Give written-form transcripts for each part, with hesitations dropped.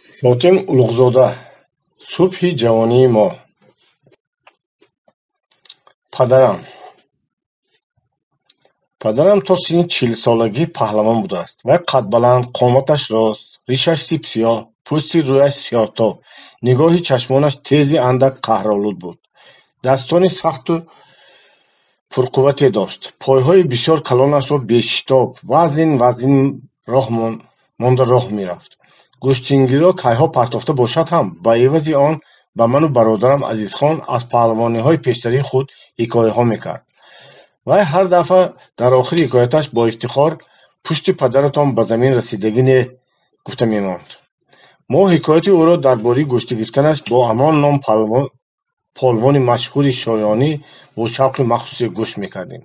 Шотим Улуғзода. Субҳи ҷавонии мо. Падарам то синни 40 солагӣ паҳлавон будааст. Вай қадбаланд, қоматаш рост, ришаш сипсиёҳ, пӯсти рӯяш сиёҳтоб, нигоҳи чашмонаш тези андак қаҳролуд буд. Дастони сахту пурқуввате дошт. Пойҳои бисёр калонашро бешитоб, вазин монда роҳ мерафт. Гӯштингиро кайҳо партофта бошад ҳам, ба эвази он ба ману бародарам Азизхон аз паҳлавониҳои пештарии худ ҳикояҳо мекард. Вай ҳар дафъа дар охири ҳикояташ бо ифтихор пушти падаратон ба замин расидагӣ не гуфта мемонд. Мо ҳикояти ӯро дар бораи гӯшти гирифтанаш бо ҳамон ном полвони машҳури шоёнӣ бо шавқи махсусе гӯш мекардем.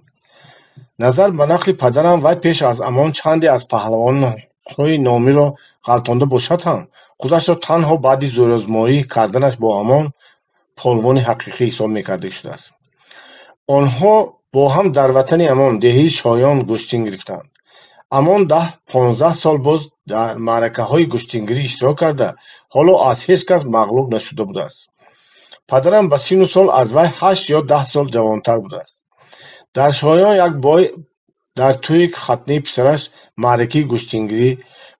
Назар ба нақли падарам, вай пеш аз ҳамон чанде аз паҳлавонҳои номиро ғалтонда бошад ҳам, худашро танҳо баъди зӯрозмоӣ карданаш бо ҳамон полвони ҳақиқӣ ҳисоб мекарда шудааст. онҳо бо ҳам дар ватани ҳамон деҳаи шоён гӯштин гирифтанд. ҳамон 10-15 сол боз дар маъракаҳои гӯштингирӣ иштирок карда, ҳоло аз ҳеҷ кас мағлуб нашуда будааст. Падарам ба сину сол аз вай 8 ё 10 сол ҷавонтар будааст. дар шоён як бой дар тӯи хатнаи писараш маъракаи гӯштингирӣ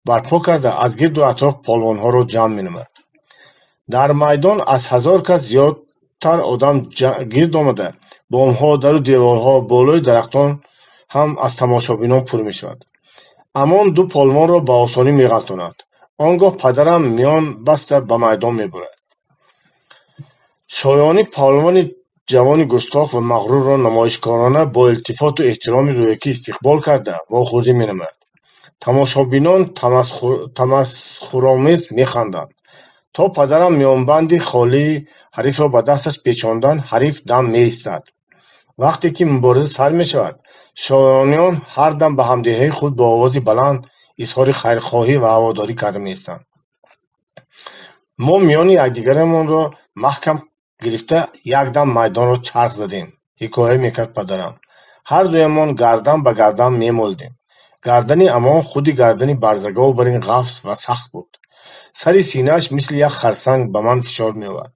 барпо карда, аз гирду атроф полвонҳоро ҷамъ менамуд. дар майдон аз 1000 кас зиёдтар одам гирд омада, бомҳо, дару деворҳо, болои дарахтон ҳам аз тамошобинон пур мешавад. ҳамон ду полвонро ба осонӣ меғалтонад. Он гоҳ падарам миён баста ба майдон мебурад. шоёнӣ полвони ҷавони густох ва мағрурро намоишкорона бо илтифоту эҳтироми рӯякӣ истиқбол карда вохӯрдӣ менамуд. тамошобинон тамасхуромез механданд. то падарам миёнбанди холии ҳарифро ба дасташ печонданд, ҳариф дам меистад. вақте ки мубориза сар мешавад, шоёниён ҳар дам ба ҳамдиҳаи худ бо овози баланд изҳори хайрхоҳӣ ва ҳаводорӣ карда меистанд. мо миёни якдигарамонро маҳкам гирифта якдам майдонро чарх задем. ҳикоя мекард падарам. ҳар дуямон гардан ба гардан мемолидем. гардани амон худи гардани барзагову барин ғафс ва сахт буд. сари синааш мисли як харсанг ба ман фишор меовард.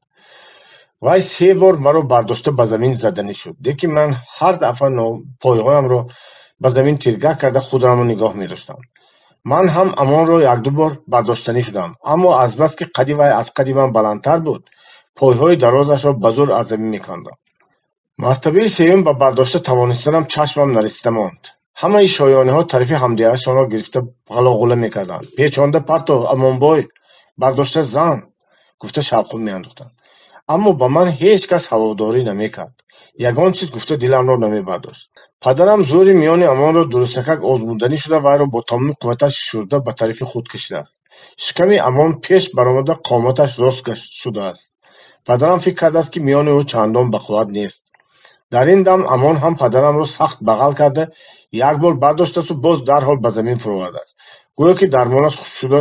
вай 3 бор маро бардошта ба замин заданӣ шуд, лекин ман ҳар дафъа пойҳоямро ба замин тиргак карда худамро нигоҳ медоштам. ман ҳам амонро 1-2 бор бардоштанӣ шудам, аммо азбаски қади вай аз қади ман баландтар буд, пойҳои дарозашро ба зур аз замин мекандам. мартабаи сеюм ба бардошта тавонистанам чашмам нарасида монд. ҳамаи шоёниҳо тарафи ҳамдиҳаашонро гирифта ғалоғула мекарданд. печонда парто, амонбой, бардошта зан, гуфта шавқун меандохтанд. аммо ба ман ҳеҷ кас ҳаводорӣ намекард. ягон чиз гуфта диламро намебардошт. падарам зӯри миёни амонро дурустакак озмуданӣ шуда, вайро бо тамоми қувваташ фишурда ба тарафи худ кашидааст. шиками амон пеш баромада, қоматаш рост шудааст. падарам фикр кардааст, ки миёни ӯ чандон бақувват нест. дар ин дам амон ҳам падарамро сахт бағал карда, як бор бардоштасту боз дарҳол ба замин фуровардааст. гӯё ки дармонаш хуш шуда,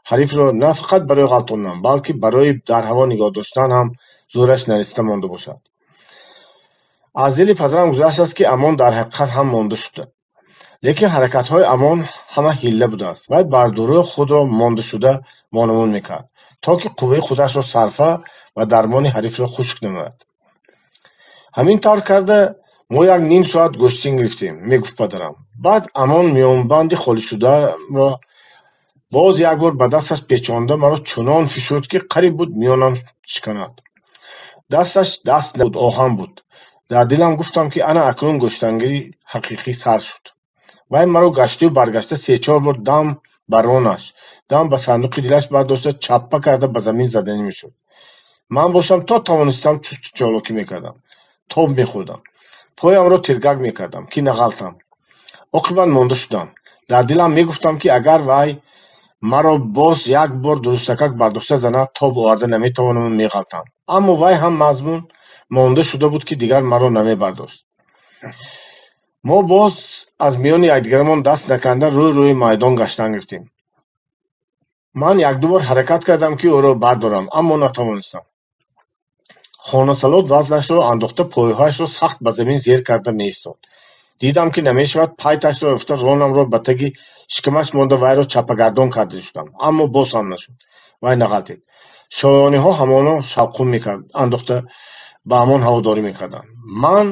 ҳарифро на фақат барои ғалтондан, балки барои дар ҳаво нигоҳ доштан ҳам зӯраш нарасида монда бошад. аз дили падарам гузаштааст, ки амон дар ҳақиқат ҳам монда шуда. лекин ҳаракатҳои амон ҳама ҳилла будааст. вай бардурӯи худро мондашуда вонамун мекард, то ки қувваи худашро сарфа ва дармони ҳарифро хушк намояд. ҳамин тавр карда мо 1 соат гӯштин гирифтем, мегуфт падарам. баъд амон миёнбанди холишударо боз як бор ба дасташ печонда маро чунон фишурд, ки қариб буд миёнам шиканад. дасташ даст набуд, оҳан буд. дар дилам гуфтам, ки ана акнун гӯштангирӣ ҳақиқӣ сар шуд. вай маро гашту баргашта 3-4 бор дам ба ронаш, дам ба сандуқи дилаш бардошта чаппа карда ба замин заданӣ мешуд. ман бошам то тавонистам чусту чолокӣ мекардам, тоб мехӯрдам, поямро тиргак мекардам, ки нағалтам. оқибат монда шудам. дар дилам мегуфтам, ки агар вай маро боз як бор дурустакак бардошта занад, тоб оварда наметавонам меғалтам. аммо вай ҳам мазмун монда шуда буд, ки дигар маро намебардошт. мо боз аз миёни якдигарамон даст наканда рӯи майдон гаштан гирифтем. ман 1-2 бор ҳаракат кардам, ки ӯро бардорам, аммо натавонистам. хонасалот вазнашро андохта пойҳояшро сахт ба замин зер карда меистод. дидам ки намешавад пайташро ёфта ронамро ба таги шикамаш монда вайро чапагардон карда шудам, аммо боз ҳам нашуд. Вай нағалтид. Шоёниҳо ҳамоно шавқун мекард, андохта ба ҳамон ҳаводорӣ мекарданд. Ман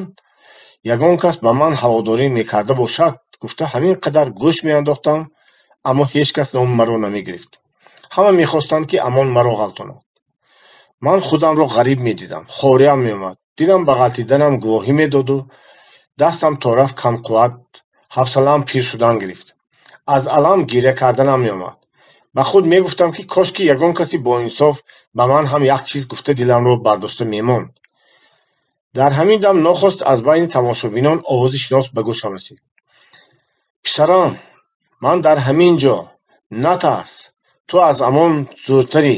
ягон кас ба ман ҳаводорӣ мекарда бошад, гуфта ҳамин қадар гӯшт меандохтам, аммо ҳеҷ кас номи маро намегирифт. ҳама мехостанд ки амон маро ғалтонад. ман худамро ғариб медидам, хориям меомад. дидам ба ғалтиданам гувоҳӣ медоду дастам то рафт камқувват, ҳафсалаам пир шудан гирифт. аз алам гиря карданам меомад. ба худ мегуфтам ки кошки ягон каси боинсоф ба ман ҳам як чиз гуфта диламро бардошта мемонд. дар ҳамин дам нохост аз байни тамошобинон овози шинос ба гӯшам расид. писарам, ман дар ҳамин ҷо, натарс, ту аз амон зӯртарӣ,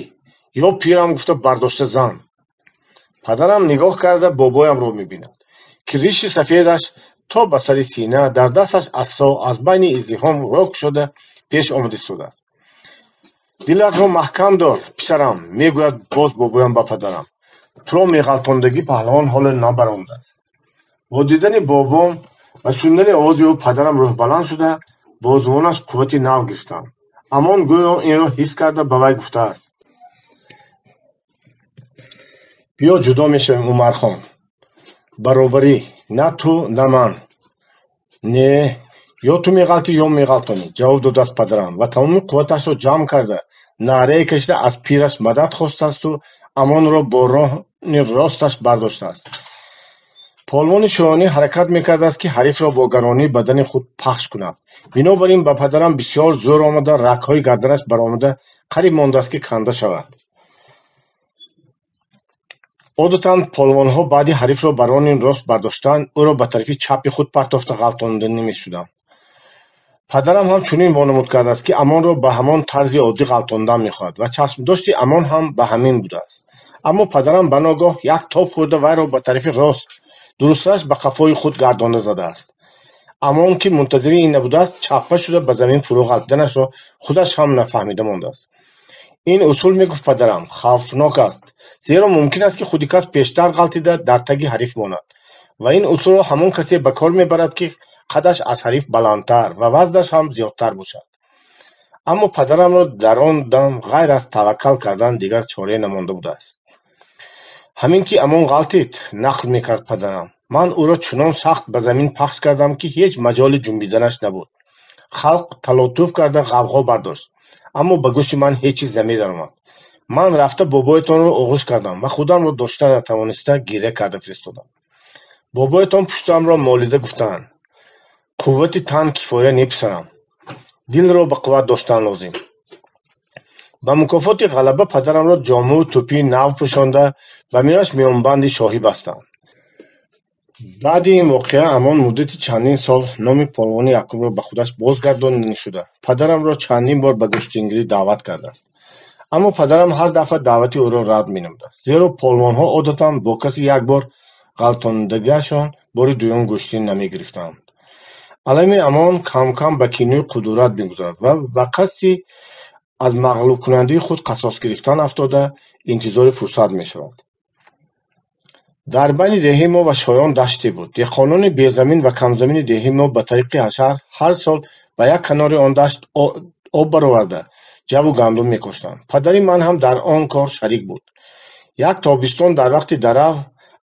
ё пирам гуфта бардошта зан. падарам нигоҳ карда бобоямро мебинад, ки риши сафедаш то ба сари сина, дар дасташ асо аз байни издиҳом рок шуда пеш омада истодааст. дилатро маҳкам дор, писарам, мегӯяд боз бобоям ба падарам. туро меғалтондагӣ паҳлавон ҳоле набаронидааст. бо дидани бобом ва шундани овози ӯ падарам рӯҳбаланд шуда, бозуонаш қуввати нав гирифтанд. амон гӯё инро ҳис карда ба вай гуфтааст: биё ҷудо мешавем, Умархон. баробарӣ, на ту, на ман. Не, ё ту меғалтӣ, ё меғалтонӣ, ҷавоб додааст падарам ва тамоми қувваташро ҷамъ карда, наърае кашида аз пираш мадад хостасту амонро бо роҳни росташ бардоштааст. полвони шоёнӣ ҳаракат мекардааст, ки ҳарифро бо гаронии бадани худ пахш кунад. бинобар ин ба падарам бисёр зӯр омада, рагҳои гарданаш баромада, қариб мондааст, ки канда шавад. одатан полвонҳо баъди ҳарифро ба роҳни рост бардоштан, ӯро ба тарафи чапи худ партофта ғалтонида мешуданд. падарам ҳам чунин вонамуд кардааст, ки амонро ба ҳамон тарзи оддӣ ғалтондан мехоҳад ва чашмдошти амон ҳам ба ҳамин будааст. аммо падарам ба ногоҳ як топ хӯрда вайро ба тарафи рост, дурустраш ба қафои худ гардонда задааст. амон ки мунтазири ин набудааст, чаппа шуда ба замин фурӯ ғалтиданашро худаш ҳам нафаҳмида мондааст. ин усул, мегуфт падарам, хавфнок аст, зеро мумкин аст ки худи кас пештар ғалтида дар таги ҳариф монад ва ин усулро ҳамон касе ба кор мебарад, ки қадаш аз ҳариф баландтар ва вазнаш ҳам зиёдтар бошад. аммо падарамро дар он дам ғайр аз таваккал кардан дигар чорае намонда будааст. ҳамин ки амон ғалтид, нақл мекард падарам, ман ӯро чунон сахт ба замин пахш кардам, ки ҳеҷ маҷоли ҷунбиданаш набуд. халқ талотуф карда ғавғо бардошт, аммо ба гӯши ман ҳеҷ чиз намедаромад. ман рафта бобоятонро оғӯш кардам ва худамро дошта натавониста гиря карда фиристодам. бобоятон пуштамро молида гуфтанд: қуввати тан кифоя не, писарам. дилро ба қувват доштан лозим. ба мукофоти ғалаба падарамро ҷомӯ тӯпии нав пӯшонда, ба миёнаш миёнбанди шоҳӣ бастанд. баъди ин воқеа амон муддати чандин сол номи полвони якумро ба худаш бозгардонда шуда, падарамро чандин бор ба гӯштингирӣ даъват кардааст. аммо падарам ҳар дафъа даъвати ӯро рад менамудааст, зеро полвонҳо одатан бо каси як бор ғалтондагиашон бори дуюм гӯштин намегирифтанд. алами амон кам-кам ба кинӯи қудурат мегузарад ва ба қасди аз мағлубкунандии худ қасос гирифтан афтода, интизори фурсат мешавад. дар байни деҳаи мо ва шоён даште буд. деҳқонони безамин ва камзамини деҳаи мо ба тариқи ҳашар ҳар сол ба як канори он дашт об бароварда ҷаву гандум мекоштанд. падари ман ҳам дар он кор шарик буд. як тобистон дар вақти дарав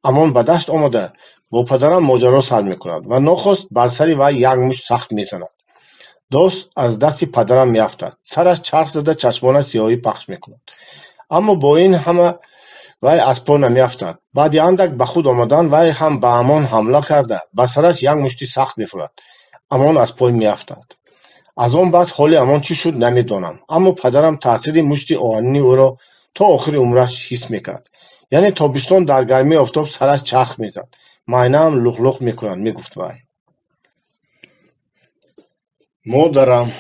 амон ба дашт омада, бо падарам моҷаро сар мекунад ва нохост бар сари вай як мушт сахт мезанад. дост аз дасти падарам меафтад. сараш чарх зада, чашмонаш сиёҳӣ пахш мекунад. аммо бо ин ҳама вай аз по намеафтад. баъди андак ба худ омадан вай ҳам ба амон ҳамла карда, ба сараш як мушти сахт мефурад. амон аз пой меафтад. аз он баъд ҳоли амон чӣ шуд намедонам, аммо падарам таъсири мушти оҳанини ӯро то охири умраш ҳис мекард. яъне тобистон дар гармии офтоб сараш чарх мезад, майнаам луғ-луғ мекунад, мегуфт вай. модарам.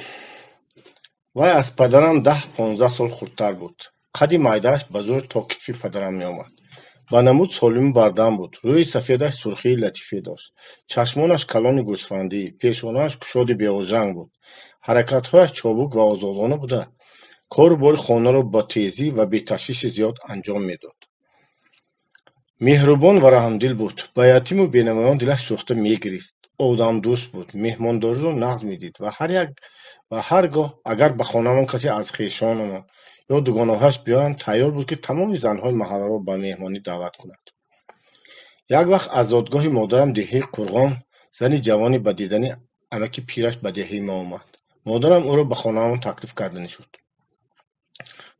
вай аз падарам 10-15 сол хурдтар буд. қадди майдааш ба зӯр то китфи падарам меомад. ба намуд солиму бардам буд. рӯи сафедаш сурхии латифе дошт. чашмонаш калони гӯсфандӣ, пешонааш кушоди беозжанг буд. ҳаракатҳояш чобук ва озодона буда, кору бори хонаро ба тезӣ ва беташвиши зиёд анҷом медод. меҳрубон ва раҳмдил буд. ба ятиму бенамоён дилаш сӯхта мегирист. одамдӯст буд, меҳмондориро нағз медид ва ҳар гоҳ агар ба хонамон касе аз хешонон ё дугонаҳояш биёянд, тайёр буд ки тамоми занҳои маҳалларо ба меҳмонӣ даъват кунад. Як вақт аз зодгоҳи модарам деҳаи Қурғон зани ҷавоне ба дидани амаки пираш ба деҳаи мо омад. Модарам ӯро ба хонамон таклиф карданӣ шуд.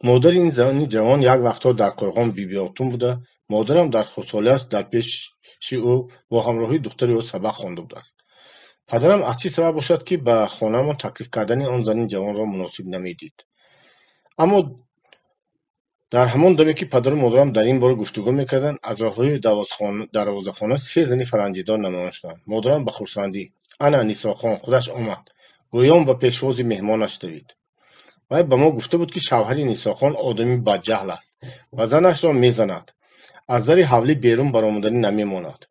модари ин зани ҷавон як вақтҳо дар Қурғон бибиотун буда, модарам дар хурдсолиаш дар пеши ӯ бо ҳамроҳии духтари ӯ сабақ хонда будааст. падарам аз чӣ сабаб бошад ки ба хонамон таклиф кардани он зани ҷавонро муносиб намедид. аммо дар ҳамон даме ки падару модарам дар ин бора гуфтугӯ мекарданд, аз роҳҳои дарвозахона се зани фаранҷидор намоён шуданд. модарам ба хурсандӣ: ана Нисохон, худаш омад, гӯён ба пешвози меҳмонаш шавед. вай ба мо гуфта буд ки шавҳари Нисохон одами бадҷаҳл аст ва занашро мезанад, аз дари ҳавлӣ берун баромаданӣ намемонад.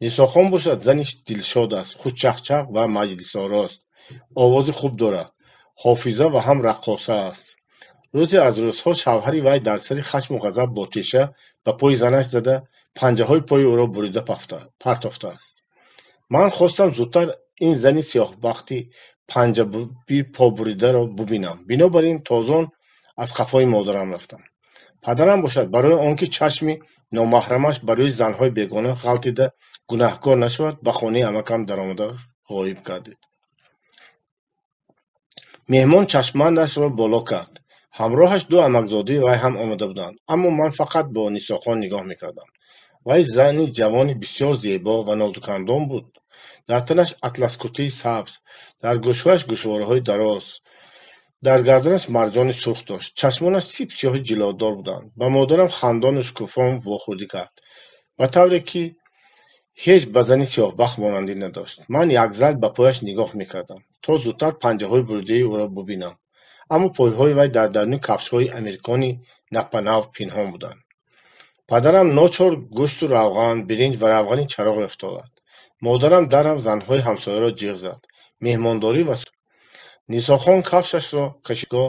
Нисохон бошад, зани дилшод аст, хушчахчах ва маҷлисорост, овози хуб дорад, ҳофиза ва ҳам раққоса аст. рӯзе аз рӯзҳо шавҳари вай дар сари хашму ғазаб бо теша ба пои занаш зада, панҷаҳои пои ӯро бурида партофтааст. ман хостам зудтар ин зани сиёҳбахти побуридаро бубинам. бинобар ин тозон аз қафои модарам рафтам. падарам бошад, барои он ки чашми номаҳрамаш ба рӯи занҳои бегона ғалтида гунаҳкор нашавад, ба хонаи амакам даромада ғоиб гардид. меҳмон чашмандашро боло кард. ҳамроҳаш ду амакзодаи вай ҳам омада буданд, аммо ман фақат бо Нисохон нигоҳ мекардам. вай зани ҷавони бисёр зебо ва нозукандом буд. дар танаш атласкуртаи сабз, дар гӯшҳояш гӯшвораҳои дароз, дар гарданаш марҷони сурх дошт. чашмонаш сипсиёҳи ҷилоддор буданд. ба модарам хандону шукуфон вохӯрдӣ кард, ба тавре ки ҳеҷ ба зани сиёҳбахт монандӣ надошт. ман якзал ба пояш нигоҳ мекардам, то зудтар панҷаҳои буридаи ӯро бубинам. аммо пойҳои вай дар даруни кафшҳои амирикони напанав пинҳон буданд. падарам ночор гӯшту равған, биринҷ ва равғани чароғ рафтовард. модарам дарав занҳои ҳамсояро ҷиғ зад. меҳмондорӣ ва Нисохон кафшашро кашидгоҳ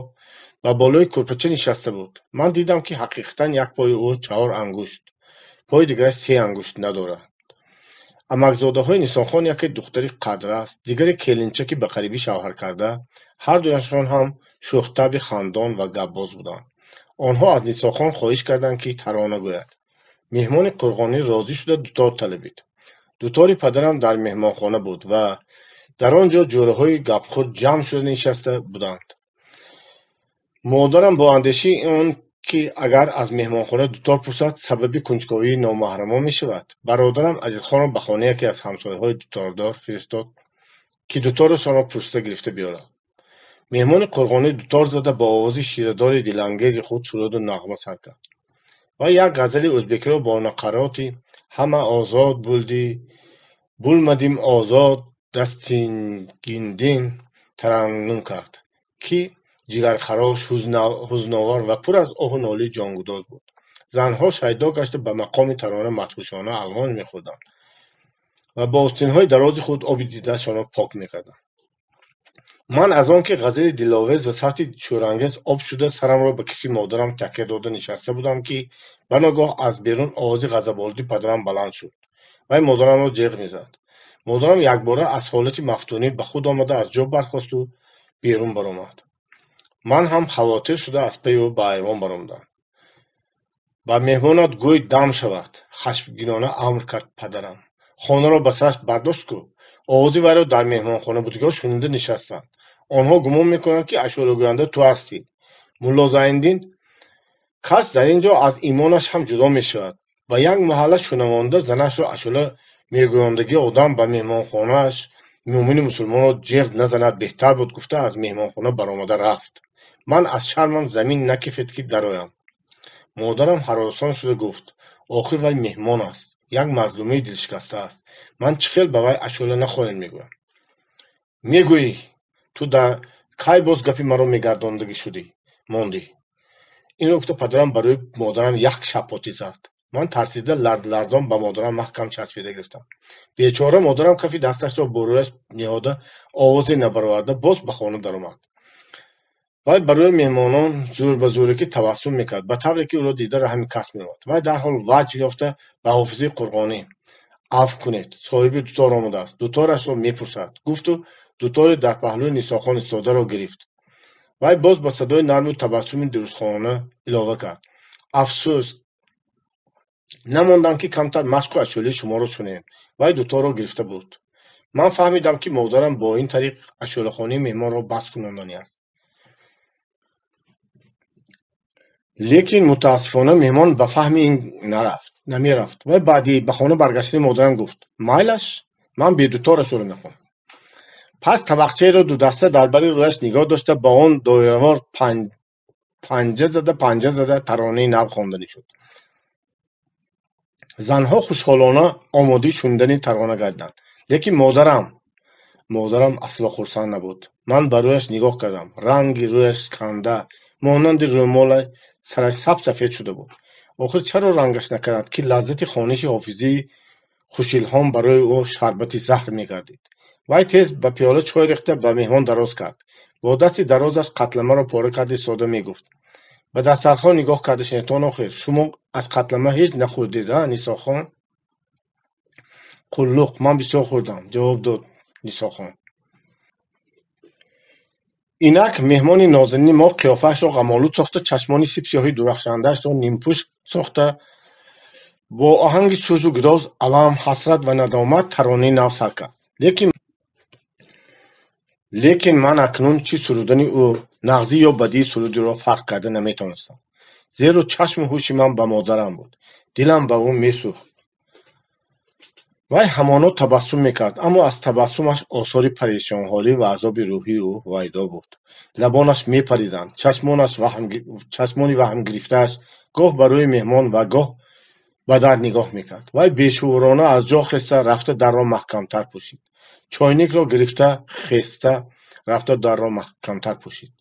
ба болои кӯрпача нишаста буд. ман дидам ки ҳақиқатан як пои ӯ 4 ангушт, пои дигараш 3 ангушт надорад. амакзодаҳои Нисохон яке духтари қадраст, дигаре келинча ки ба қарибӣ шавҳар карда, ҳардуяшон ҳам шӯхтаби хандон ва гапбоз буданд. онҳо аз Нисохон хоҳиш карданд ки тарона гӯяд. меҳмони Қурғонӣ розӣ шуда дутор талабид. дутори падарам дар меҳмонхона буд ва дар он ҷо ҷӯраҳои гапхӯр ҷамъ шуда нишаста буданд. модарам бо андешаи он ки агар аз меҳмонхона дутор пурсад, сабаби кунҷковии номаҳрамон мешавад, бародарам Азизхонро ба хонаи яке аз ҳамсояҳои дутордор фиристод, ки дуторашонро пурсида гирифта биёрад. меҳмони Қурғонӣ дутор зада ба овози ширадори дилангези худ суруду нағма сар кард. ва як ғазали ӯзбекиро бо нақароти «Ҳама озод булди, булмадим озод, дастингиндин» тараннум кард, ки ҷигархарош, ҳузновар ва пур аз оҳу нолаи ҷонгудоз буд. занҳо шайдо гашта ба мақоми тарона матҳушона алвон мехӯрданд ва бо остинҳои дарози худ оби дидашонро пок мекарданд. ман аз он ки ғазали диловез ва савти шӯрангез об шуда сарамро ба кифи модарам такя дода нишаста будам ки ба ногоҳ аз берун овози ғазаболуди падарам баланд шуд. вай модарамро ҷиғ мезад. модарам якбора аз ҳолати мафтунӣ ба худ омада аз ҷо бархосту берун баромад. ман ҳам хавотир шуда аз паи ӯ ба айвон баромадам. ба меҳмонат гӯй дам шавад, хашмгинона амр кард падарам. хонаро ба сараш бардошт кӯ. овози вайро дар меҳмонхонабудиҳо шунида нишастанд. онҳо гумон мекунанд ки ашӯрагӯянда ту ҳастӣ. мулло Зайниddин кас дар ин ҷо аз имонаш ҳам ҷудо мешавад. ба як маҳалла шунавонда занашро ашӯра мегӯёндагӣ одам ба меҳмонхонааш муъмини мусулмонро ҷиғ назанад, беҳтар буд, гуфта аз меҳмонхона баромада рафт. ман аз шармам замин накифед ки дароям. модарам ҳаросон шуда гуфт: охир вай меҳмон аст, як мазлумаи дилшикаста аст. ман чӣ хел ба вай ашӯра нахоҳем мегӯям. мегӯӣ, ту дар кай боз гапи маро мегардондагӣ шудӣ мондӣ. инро гуфта падарам ба рӯи модарам як шапоти зад. ман тарсида ларзон ба модарам маҳкам часпида гирифтам. бечора модарам кафи дасташро бо рӯяш ниҳода овозе набароварда боз ба хона даромад. вай ба рӯи меҳмонон зӯр ба зӯракӣ табассум мекард, ба тавре ки ӯро дида раҳми кас меомад. вай дарҳол ваҷҳ ёфта ба ҳофизи Қурғонӣ: عفو کنید. صاحب دوتار آمده است. دوتارش را میپرسد. گفت و دوتار در پهلوی نیساخان ایستاده را گرفت. وی باز با صدای نرم و تبسم درستخوانانه اضافه کرد: افسوس نماندند که کمتر مشق و اشولی شما را شنیم. وی دوتار را گرفته بود. من فهمیدم که مادرم با این طریق اشوله‌خوانی مهمان را بس کناندنی است. لیکن متاسفانه مهمان به فهم این نمیرفت. و بعدی به خانه برگشته مادرم گفت: مایلش من به دوتارش رو میخوام. پس طبقچه را دو دسته در بر رویش نگاه داشته با آن دایره‌وار پنجه زده ترانه نو خواندنی شد. زنها خوشحالانه آماده شنیدن ترانه گردند. لیکن مادرم اصلا خرسند نبود. من بر رویش نگاه کردم. رنگ رویش کنده مانند رومال سرش سفید شده بود. آخر چرا رنگش نکرد که لذت خوانش حافظی خوش‌الهام برای او شربت زهر می‌گردید. وی تیز به پیاله چای ریخته به مهمان دراز کرد. با دست درازش قتلمه را پاره کرد. ایستاده میگفت: به دسترخوان نگاه کرده شیطان آخر شما از قتلمه هیچ نخوردید نیساخان؟ قلق من بسیار خوردم، جواب داد نیساخان. اینک مهمان نازنین ما قیافه‌اش را غم‌آلود ساخته، چشمان سیب سیاهی درخشنده‌اش را نیمپوش ساخته، با آهنگ سوز و گداز الم، حسرت و ندامت ترانه نو سر کرد. لیکن من اکنون چی سرودن او نغزی یا بدی سرودی را فرق کرده نمیتونستم، زیرا چشم و هوش من به مادرم بود. دلم به او میسوخت. وی همانا تبسم میکرد، اما از تبسمش آثار پریشانحالی و عذاب روحی او ویدا بود. لبانش میپریدند، چشمانی وهم گرفته‌اش گاه برای مهمان و گاه به در نگاه میکرد. وی بیشعورانه از جا خسته رفته در را محکمتر پوشید. چاینک را گرفته خسته رفته در را محکمتر پوشید.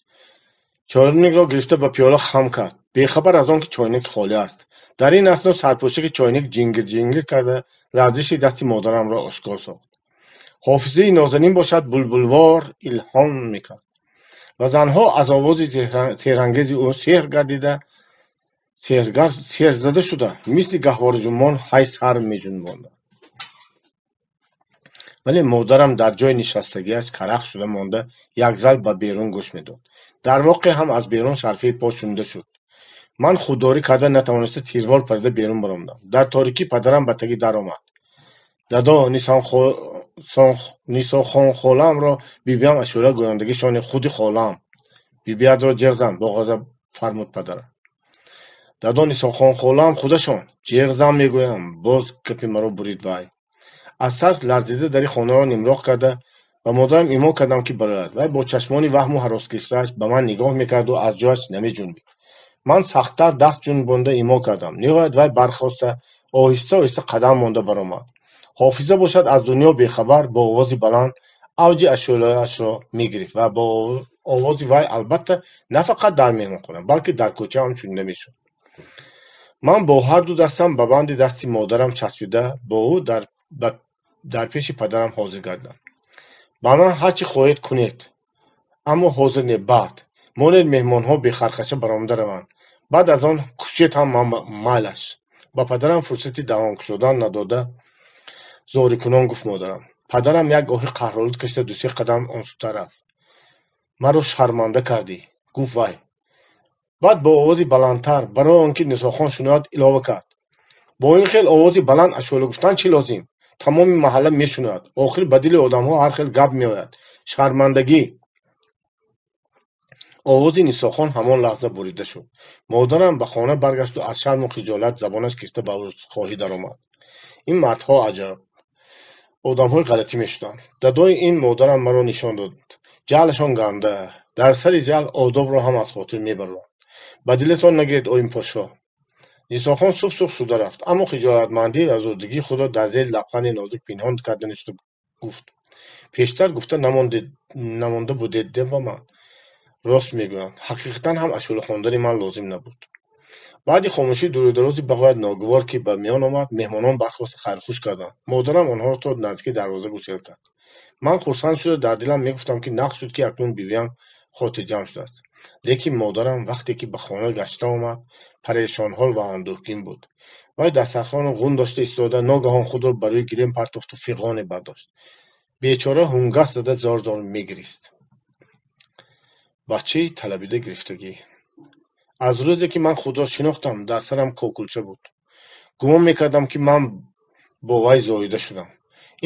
چاینک را گرفته به پیاله خم کرد، بیخبر از آن که چاینک خالی است. در این اثنا سرپوشک چاینک جینگر کرده لرزش دست مادرم را آشکار ساخت. حافظه نازنین باشد بلبلوار الهام میکرد و زنها از آواز سحرانگیز او سحر زده شده مثل گهواره جنبان های سر میجنباندند. ولی مادرم در جای نشستگیش کرخ شده مانده یک ذره به بیرون گوش میداد. در واقع هم از بیرون شرفه پا شنیده شد. من خودداری کرده نتوانسته تیروار پرده بیرون برآمدم. در تاریکی پدرم به تگی در آمد. دادا نیساخان خالم را بیبیم اشوره گویندگی شان خودی خالم. بیبیت را جیغ زن با غضب فرمود پدرم. دادا نیساخان خالم خودشان جیغ زن میگویم. باز کپی مرا برید وی. از ترس لرزیده در خانه را نمراق کرده و مادرم ایمان کردم که براید. وی با چشمانی وهم و هراس کشیده‌اش به من نگاه میکرد و از جایش نمیجنبید. من سخت‌تر دست جنبانده ایمان کردم. نهایت وی برخاسته آهسته قدم مانده برآمد. حافظه باشد از دنیا بیخبر با آواز بلند اوج اشوله‌اش را میگرفت و با آواز وی البته نه فقط در مهمانخانه بلکه در کوچه هم شنیده میشد. من با هر دو دستم به بند دستی مادرم چسبیده با او در پیش پدرم حاضر گردم. با من هرچی خواهید کنید، اما حاضر نه. بعد مانند مهمانها بی خرخشه برآمده روند. بعد از آن کشید هم مالش. با پدرم فرصتی دوام شدن نداده زاری کنان گفت مادرم. پدرم یک گاهی قهرآلود کشیده دو سه قدم آن سوتر رفت. مرا شرمنده کردی گفت وی. بعد با آوازی بلندتر برای آنکه نیساخان شنود اضافه کرد: با این خیل آوازی بلند اشوله گفتن چی لازم؟ تمام محله میشنود. آخر به دل آدم‌ها هر خیل گپ میآید. شرمندگی. آواز نیساخان همان لحظه بریده شد. مادرم به خانه برگشت و از شرم و خجالت زبانش کشیده به عذرخواهی درآمد. این مردها عجب آدم‌های غلطی میشدند. دادای این مادرم مرا نشان داد. جهلشان گنده. در سر جهل آداب را هم از خاطر میبرند. به دلتان نگیرید آیین پاشا. نیساخان سرخ شده رفت، اما خجالتمندی و ازردگی خود را در زیر لبخند نازک پنهان کرده نشد. گفت: پیشتر گفته نمانده بودید دم من. راست میگویند. حقیقتا هم اشوله خواندن من لازم نبود. بعد خاموشی دور و درازی بغایت ناگوار که به میان آمد، مهمانان برخاست خیرخوش کردند. مادرم آنها را تا نزدیک دروازه گسیخت. من خرسند شده در دلم میگفتم که نقد شد که اکنون بیبیم خاطر جمع شده است. лекин модарам вақте ки ба хона гашта омад, парешонҳол ва андӯҳгин буд. вай дастархону ғун дошта истода ногаҳон худро ба рӯи гирем партофту фиғоне бардошт. бечора ҳунгас зада зор зор мегирист. бачаи талабида гирифтагӣ. аз рӯзе ки ман худро шинохтам, дар сарам кокулча буд. гумон мекардам ки ман бо вай зоида шудам.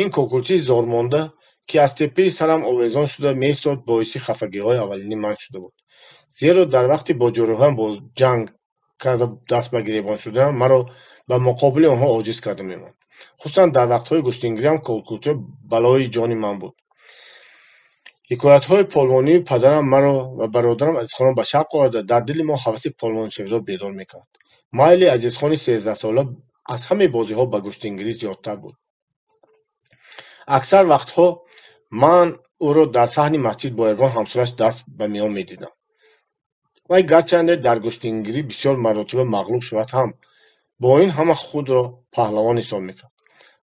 ин кокулчаи зормонда ки аз теппаи сарам овезон шуда меистод, боиси хафагиҳои аввалини ман шуда буд. зеро дар вақти бо ҷӯрӯҳоям бо ҷанг карда даст ба гиребон шудаам, маро ба муқобили онҳо оҷиз карда мемонд. хусусан дар вақтҳои гӯштингириам кокулча балои ҷони ман буд. ҳикоятҳои полвонии падарам маро ва бародарам Азизхонро ба шавқ оварда, дар дили мо ҳаваси полвоншавиро бедор мекард. майли Азизхони 13-сола аз ҳамаи бозиҳо ба гӯштингирӣ зиёдтар буд. аксар вақтҳо ман ӯро дар саҳни масҷид бо ягон ҳамсураш даст ба миён медидам. вай гарчанде дар гӯштингирӣ бисёр маротиба мағлуб шавад ҳам, бо ин ҳама худро паҳлавон ҳисоб мекард.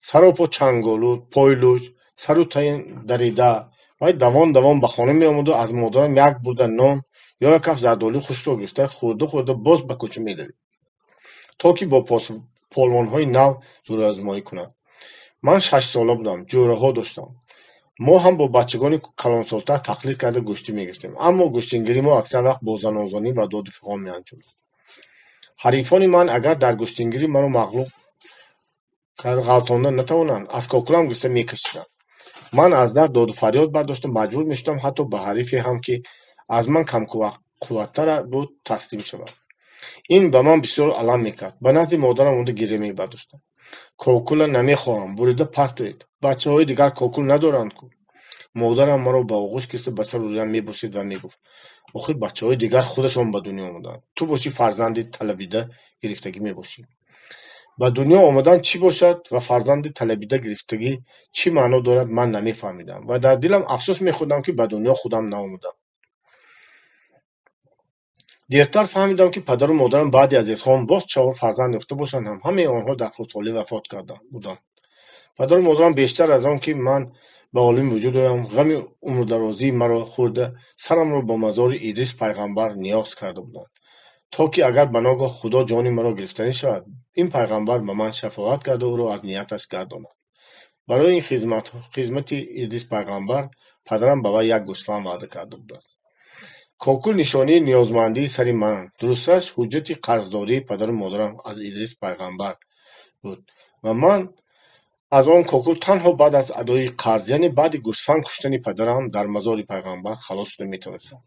саропо чанголуд, пойлӯч, сару таин дарида. вай давон давон ба хона меомаду аз модарам як бурда нон ё як каф зардолӣ хушкро гирифта хӯрда хӯрда боз ба кӯча медавид, то ки бо полвонҳои нав зӯразмоӣ кунад. ман 6 сола будам, ҷӯраҳо доштам. мо ҳам бо бачагони калонсолтар тақлид карда гӯштӣ мегирифтем, аммо гӯштингирии мо аксар вақт бо занозанӣ ва доду фиғон меанҷомид. ҳарифони ман агар дар гӯштингирӣ маро мағлуб карда ғалтонда натавонанд, аз кокулам гирифта мекашиданд. ман аз дар доду фарёд бардошта маҷбур мешудам ҳатто ба ҳарифе ҳам ки аз ман камқувваттар буд таслим шавам. ин ба ман бисёр алам мекард. ба назди модарам онда гирья мебардоштам. кокула намехоҳам, бурида партоед. бачаҳои дигар кокул надоранд ку. модарам маро ба оғӯш гирифта ба сару рӯям мебусид ва мегуфт: охир бачаҳои дигар худашон ба дунё омаданд, ту бошӣ фарзанди талабида гирифтагӣ мебошӣ. ба дунё омадан чӣ бошад ва фарзанди талабида гирифтагӣ чӣ маъно дорад ман намефаҳмидам ва дар дилам афсӯс мехӯрдам ки ба дунё худам наомадам. дертар фаҳмидам ки падару модарам баъди Азизхон боз 4 фарзанд ёфта бошанд ҳам ҳамаи онҳо дар хурдсолӣ вафот карда буданд. падару модарам бештар аз он ки ман ба олим вуҷуд оям, ғами умрдарозии маро хӯрда сарамро ба мазори Идрис пайғамбар ниёз карда буданд, то ки агар ба ногоҳ худо ҷони маро гирифтанӣ шавад, ин пайғамбар ба ман шафоат карда ӯро аз нияташ гардонад. барои ин хизмати Идрис пайғамбар падарам ба вай як гӯсфанд ваъда карда будааст. кокул нишонии ниёзмандии сари мананд, дурустраш ҳуҷҷати қарздории падару модарам аз Идрис пайғамбар буд ва ман аз он кокул танҳо баъд аз адои қарз, яъне баъди гӯсфанд куштани падарам дар мазори пайғамбар халос шуда метавонистам.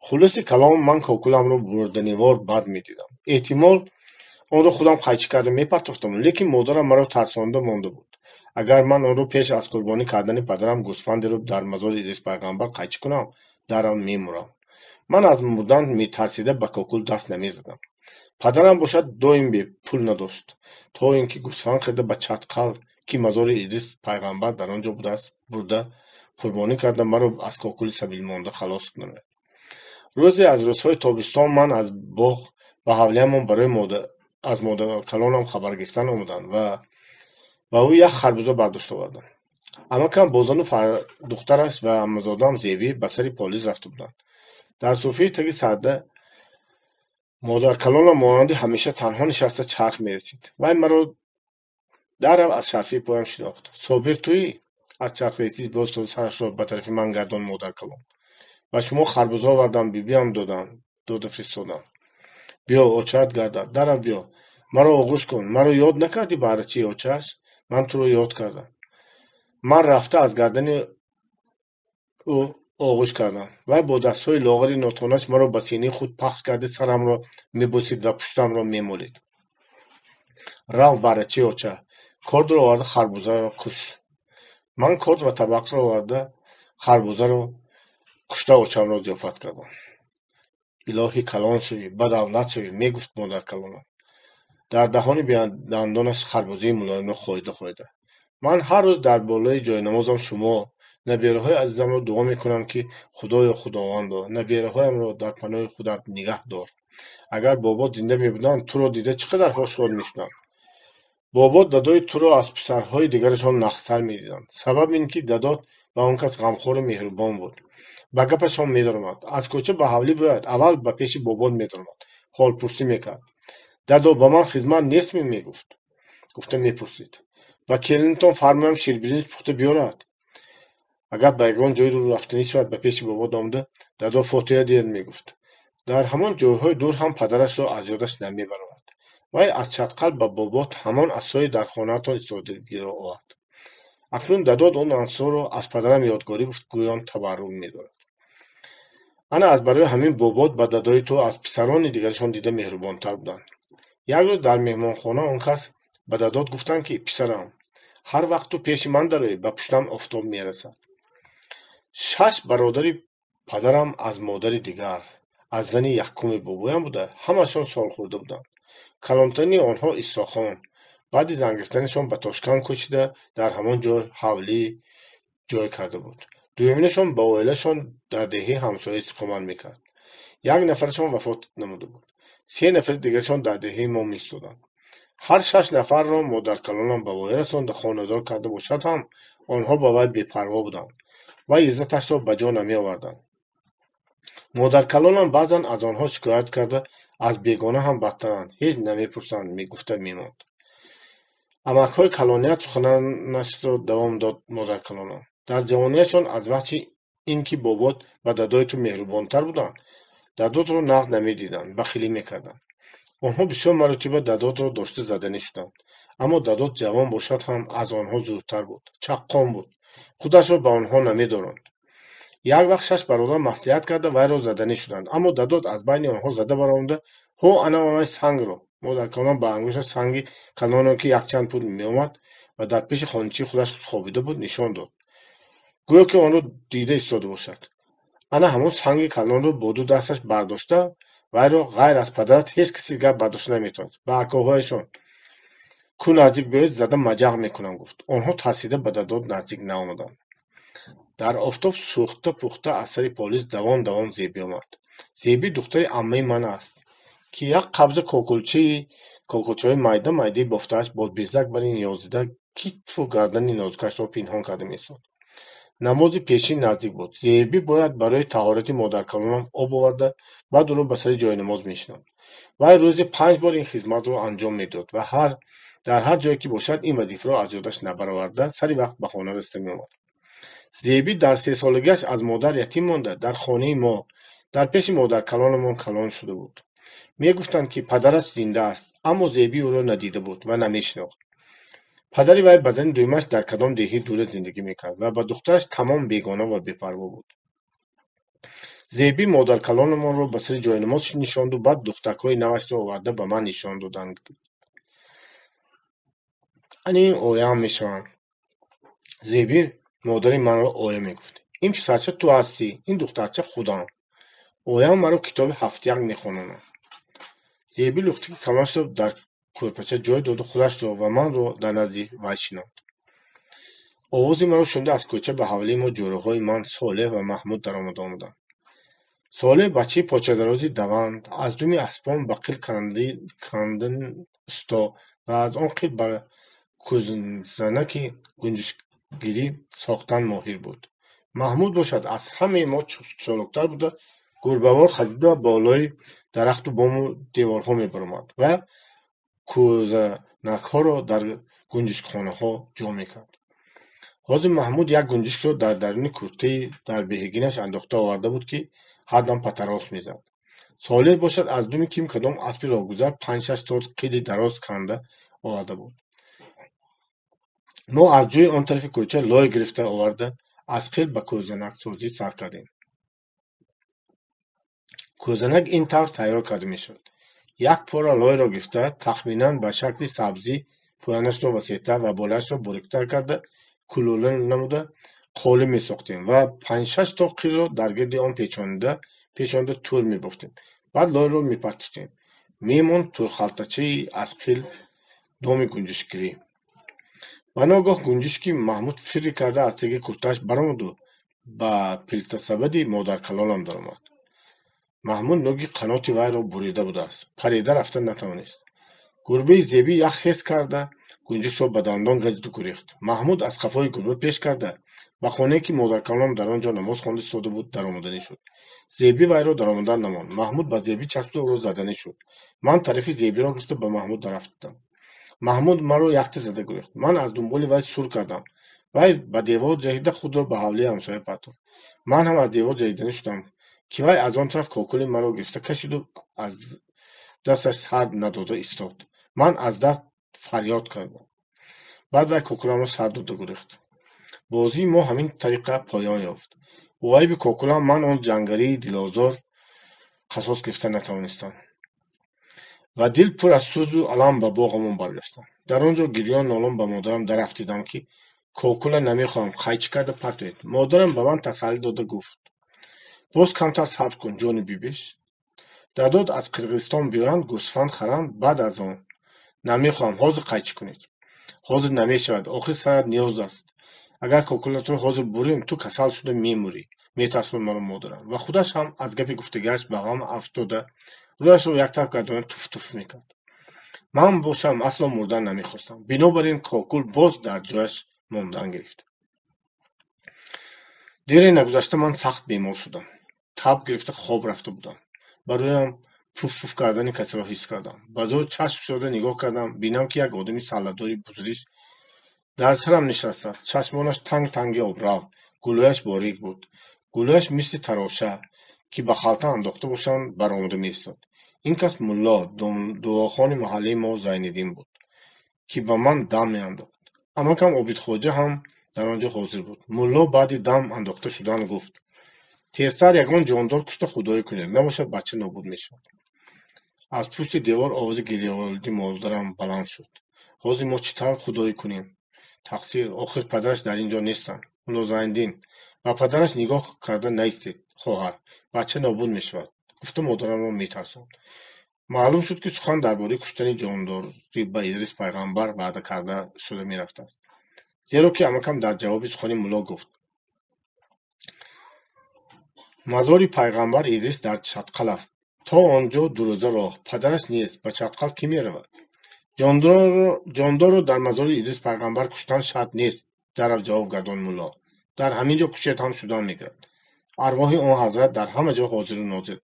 хулоси калом, ман кокуламро бурданивор бад медидам. эҳтимол онро худам қайчӣ карда мепартофтам, лекин модарам маро тарсонда монда буд. агар ман онро пеш аз қурбонӣ кардани падарам гӯсфандеро дар мазори Идрис пайғамбар қайчӣ кунам, дарам мемурам. ман аз мурдан метарсида ба кокул даст намезадам. падарам бошад доим пул надошт, то ин ки гӯсфанд харида ба чатқал, ки мазори Идрис пайғамбар дар он ҷо будааст, бурда қурбонӣ карда маро аз кокули сабилмонда халос кунад. рӯзе аз рӯзҳои тобистон ман аз боғ ба ҳавлиямон барои аз модаркалонам хабар гирифтан омаданд ва ӯ як харбуза бардошта оварданд. амакам бозану духтараш ва аммазодам Зебӣ ба сари полиз рафта буданд. дар суфраи таги сарда модаркалонам монанди ҳамеша танҳо нишаста чарх мерасид. вай маро дарав аз шарфии поям шинохт. собир туӣ? аз чархрасӣ бостода сарашро ба тарафи ман гардон модаркалон. ба шумо харбуза овардам, бибиам дода фиристодам. биё, очаат гардад, дарав биё. маро оғӯш кун. маро ёд накардӣ баҳрачии очааш? ман туро ёд кардам. ман рафта аз гардани ӯ оғӯш кардам. вай бо дастҳои лоғари нотонаш маро ба синаи худ пахш карда сарамро мебусид ва пуштамро мемолид. рав баҳрачии оча, кордро оварда харбузаро куш. ман корд ва табақро оварда харбузаро кушта очамро зиёфат кардам. илоҳӣ калон шавӣ, бадавлат шавӣ, мегуфт модаркалонам. дар даҳони бедандонаш харбузаи мулоимро хоида. ман ҳар рӯз дар болои ҷойнамозам шумо набераҳои азизамро дуо мекунам ки худоё худовандо, набераҳоямро дар паноҳи худат нигаҳ дор. агар бобо зинда мебуданд, туро дида чӣ қадар хушҳол мешудам. бобо дадои туро аз писарҳои дигарашон нахтар медиданд. сабаб ин ки дадот ба он кас ғамхору меҳрубон буд. ба гапашон медаромад. Аз кӯча ба ҳавлӣ бояд. Аввал ба пеши бобот медаромад. ҳолпурсӣ мекард. дадо ба ман хизмат нестми мегуфт. гуфта мепурсид. ба келинтон фармоям ширбиринҷ пухта биёрад. агар ба ягон ҷои рафтанӣ шавад, ба пеши бобот омада дадо фотиҳа диҳад мегуфт. дар ҳамон ҷойҳои дур ҳам падарашро аз ёдаш намебаровад. вай аз чатқал ба бобот ҳамон асои дар хонаатон истодагиро овард. акнун дадод он асоро аз падарам ёдгорӣ гуфт, гӯё он табаррук медорад. ана аз барои ҳамин бобот ба дадои ту аз писарони дигарашон дида меҳрубонтар буданд. як рӯз дар меҳмонхона он кас ба дадод гуфтанд ки писарам, ҳар вақт ту пеши ман дароӣ, ба пуштам офтоб мерасад. 6 бародари падарам аз модари дигар, аз зани якуми бобоям буда, ҳамашон солхӯрда буданд. калонтарини онҳо Исохон баъди зангифтанашон ба Тошканд кӯчида, дар ҳамон ҷой ҳавлӣ ҷой карда буд. дуюминашон ба оилашон дар деҳаи ҳамсоя истиқомат мекард. як нафарашон вафот намуда буд. 3 нафари дигарашон дар деҳаи мо меистоданд. ҳар 6 нафарро модаркалонам ба воя расонда хонадор карда бошад ҳам, онҳо ба вай бепарво буданд. вай иззаташро ба ҷо намеоварданд. модаркалонам баъзан аз онҳо шикоят карда, аз бегона ҳам бадтаранд, ҳеҷ намепурсанд, мегуфта мемонд. амакҳои калоният сухананашро давом дод модаркалонам. дар ҷавониашон аз ваҷҳи ин ки бобот ба дадои ту меҳрубонтар буданд, дадодро нағз намедиданд, бахилӣ мекарданд. онҳо бисёр маротиба дадодро дошта заданӣ шуданд, аммо дадод ҷавон бошад ҳам аз онҳо зудтар буд, чаққон буд, худашро ба онҳо намедоронд. як вақт 6 бародар маслиҳат карда вайро заданӣ шуданд, аммо дадод аз байни онҳо зада баромада, ҳо ана онай сангро, модаркалон ба ангушаш санги калонро ки якчанд пуд меомад ва дар пеши хоничии худаш хобида буд, нишон дод, гӯё ки онро дида истода бошад. ана ҳамон санги калонро бо ду дасташ бардошта, вайро ғайр аз падарат ҳеҷ каси дигар бардошта наметавонад. ба акоҳояшон кӯ наздик биёед, зада маҷақ мекунам гуфт. онҳо тарсида ба дадод наздик наомаданд. дар офтоб сӯхта пухта аз сари полис давон Зеби омад. Зеби духтари аммаи ман аст, ки як қабза кокулчаҳои майда майдаи бофтааш бо безак бари ниёзида китву гардани нозукашро пинҳон карда месохт. намози пешин наздик буд. Зеби бояд барои таҳорати модаркалонам об оварда, баъд ӯро ба сари ҷойнамоз мешинанд. вай рӯзе 5 бор ин хизматро анҷом медод ва дар ҳар ҷое ки бошад ин вазифаро аз ёдаш набароварда, сари вақт ба хона раста меомад. Зеби дар 3 солагиаш аз модар ятим монда, дар хонаи мо, дар пеши модаркалонамон калон шуда буд. мегуфтанд ки падараш зинда аст, аммо Зеби ӯро надида буд ва намешинохт. падари вай ба зани дуюмаш дар кадом деҳаи дура зиндагӣ мекард ва ба духтараш тамом бегона ва бепарво буд. Зеби модаркалонамонро ба сари ҷойнамоз нишонду, баъд духтакҳои навашро оварда ба ман нишон доданд. ин оям мешаванд. Зеби модари манро оя мегуфт. ин писарча ту ҳастӣ, ин духтарча худам. оям маро китоби ҳафтяк мехононад. Зеби лухтики калонашро дар кӯрпача ҷой доду худашро ва манро дар назди вай шинонд. овози маро шунда аз кӯча ба ҳавлии мо ҷӯраҳои ман Солеҳ ва Маҳмуд даромада омаданд. Солеҳ бачаи почадарози даванд, аз думи аспон ба қил кандан усто ва аз он қил ба кӯзанаки гунҷишгирӣ сохтан моҳир буд. Маҳмуд бошад аз ҳамаи мо чолоктар буда, гурбавор хазида болои дарахту бому деворҳо мебаромад ва кӯзанакҳоро дар гунҷишкхонаҳо ҷо мекард. ҳозир Маҳмуд як гунҷишкро дар даруни куртаи дар беҳигинаш андохта оварда буд, ки ҳардам патарос мезад. Солеҳ бошад аз думи ким кадом аспи роҳгузар 5-6 то қили дароз канда оварда буд. мо аз ҷои он тарафи кӯча лой гирифта оварда, аз қил ба кӯзанаксозӣ сар кардем. кӯзанак ин тавр тайёр карда мешавад. як пора лойро гирифта, тахминан ба шакли сабзӣ поянашро васеътар ва болаашро бориктар карда, кулула намуда қоли месохтем ва 5-6 то қилро дар гирди он печонда тур мебофтем. баъд лойро мепартофтем. мемонд турхалтачаи аз қил доми гунҷишгирӣ. ва ногоҳ гунҷишки Маҳмуд фирри карда аз таги куртааш баромаду ба пилтасабади модаркалонам даромад. Маҳмуд ноги қаноти вайро бурида будааст. парида рафта натавонист. гурбаи Зеби як хес карда гунҷишро ба дандон газиду гурехт. Маҳмуд аз қафои гурба пеш карда ба хонае ки модаркалонам дар он ҷо намоз хонда истода буд даромаданӣ шуд. Зеби вайро даромадан намонд. Маҳмуд ба Зеби часпид ӯро заданӣ шуд. Ман тарафи Зебиро гирифта ба Маҳмуд рафтам. Маҳмуд маро яхта зада гурехт. Ман аз дунболи вай сур кардам. Вай ба девор ҷаҳида худро ба ҳавлии ҳамсоя партофт. Ман ҳам аз девор ҷаҳиданӣ шудам, ки вай аз он тараф кокули маро гирифта кашиду аз дасташ сар надода истод. Ман аз дард фарёд кардам. Баъд вай кокуламро сар дода гурехт. бозии мо ҳамин тариқа поён ёфт. бо айби кокулам ман он ҷангарии дилозор қасос гирифта натавонистам ва дил пур аз сӯзу алам ба боғамон баргаштам. дар он ҷо гирён нолон ба модарам дарафтидам, ки кокула намехоҳам, қайчӣ карда партоед. модарам ба ман тасаллӣ дода гуфт: боз камтар сабр кун, ҷони бибеш. дадод аз Қирғизистон биёранд, гӯсфанд харанд, баъд аз он намехоҳам, ҳозир қайчӣ кунед. ҳозир намешавад, охир сарат ниёз аст. агар кокулатро ҳозир бурем, ту касал шуда мемурӣ, метарсонд маро модарам. ва худаш ҳам аз гапи гуфтагааш ба ҳам афтода, рӯяшро яктарф гардона туф-туф мекард. ман бошам асло мурдан намехостам. бинобар ин кокул боз дар ҷояш мондан гирифт. дере нагузашта ман сахт бемор шудам. таб гирифта хоб рафта будам. ба рӯям пуф-пуф кардани касеро ҳис кардам. ба зӯр чашм шуда нигоҳ кардам, бинам, ки як одами салладори бузриш дар сарам нишастааст. чашмонаш танг-танги обрав, гулӯяш борик буд. гулӯяш мисли тароша, ки ба халта андохта бошанд, баромада меистод. ин кас мулло, дуохони маҳаллаи мо Зайниддин буд, ки ба ман дам меандохт. амакам Обидхоҷа ҳам дар он ҷо ҳозир буд. мулло баъди дам андохта шудан гуфт: тезтар ягон ҷондор кушта худоӣ кунед, набошад бача нобуд мешавад. аз пушти девор овози гириёвалиди модарам баланд шуд. ҳозир мо чӣ тавр худоӣ кунем? тақсир, охир падараш дар ин ҷо нестанд. мулло Зайниддин, ба падараш нигоҳ карда наистед, хоҳар, бача нобуд мешавад, гуфта модарамро метарсонд. маълум шуд, ки сухан дар бораи куштани ҷондори ба Идрис пайғамбар ваъда карда шуда мерафтааст. зеро ки амакам дар ҷавоби сухани мулло гуфт: мазори пайғамбар Идрис дар Чатқал аст. то он ҷо дурӯза роҳ, падараш нест, ба Чатқал кӣ меравад? ҷондорро дар мазори Идрис пайғамбар куштан шарт нест, дарав ҷавоб гардон мулло. дар ҳамин ҷо кушед ҳам шудан мегирад. арвоҳи он ҳазрат дар ҳама ҷо ҳозиру нозир.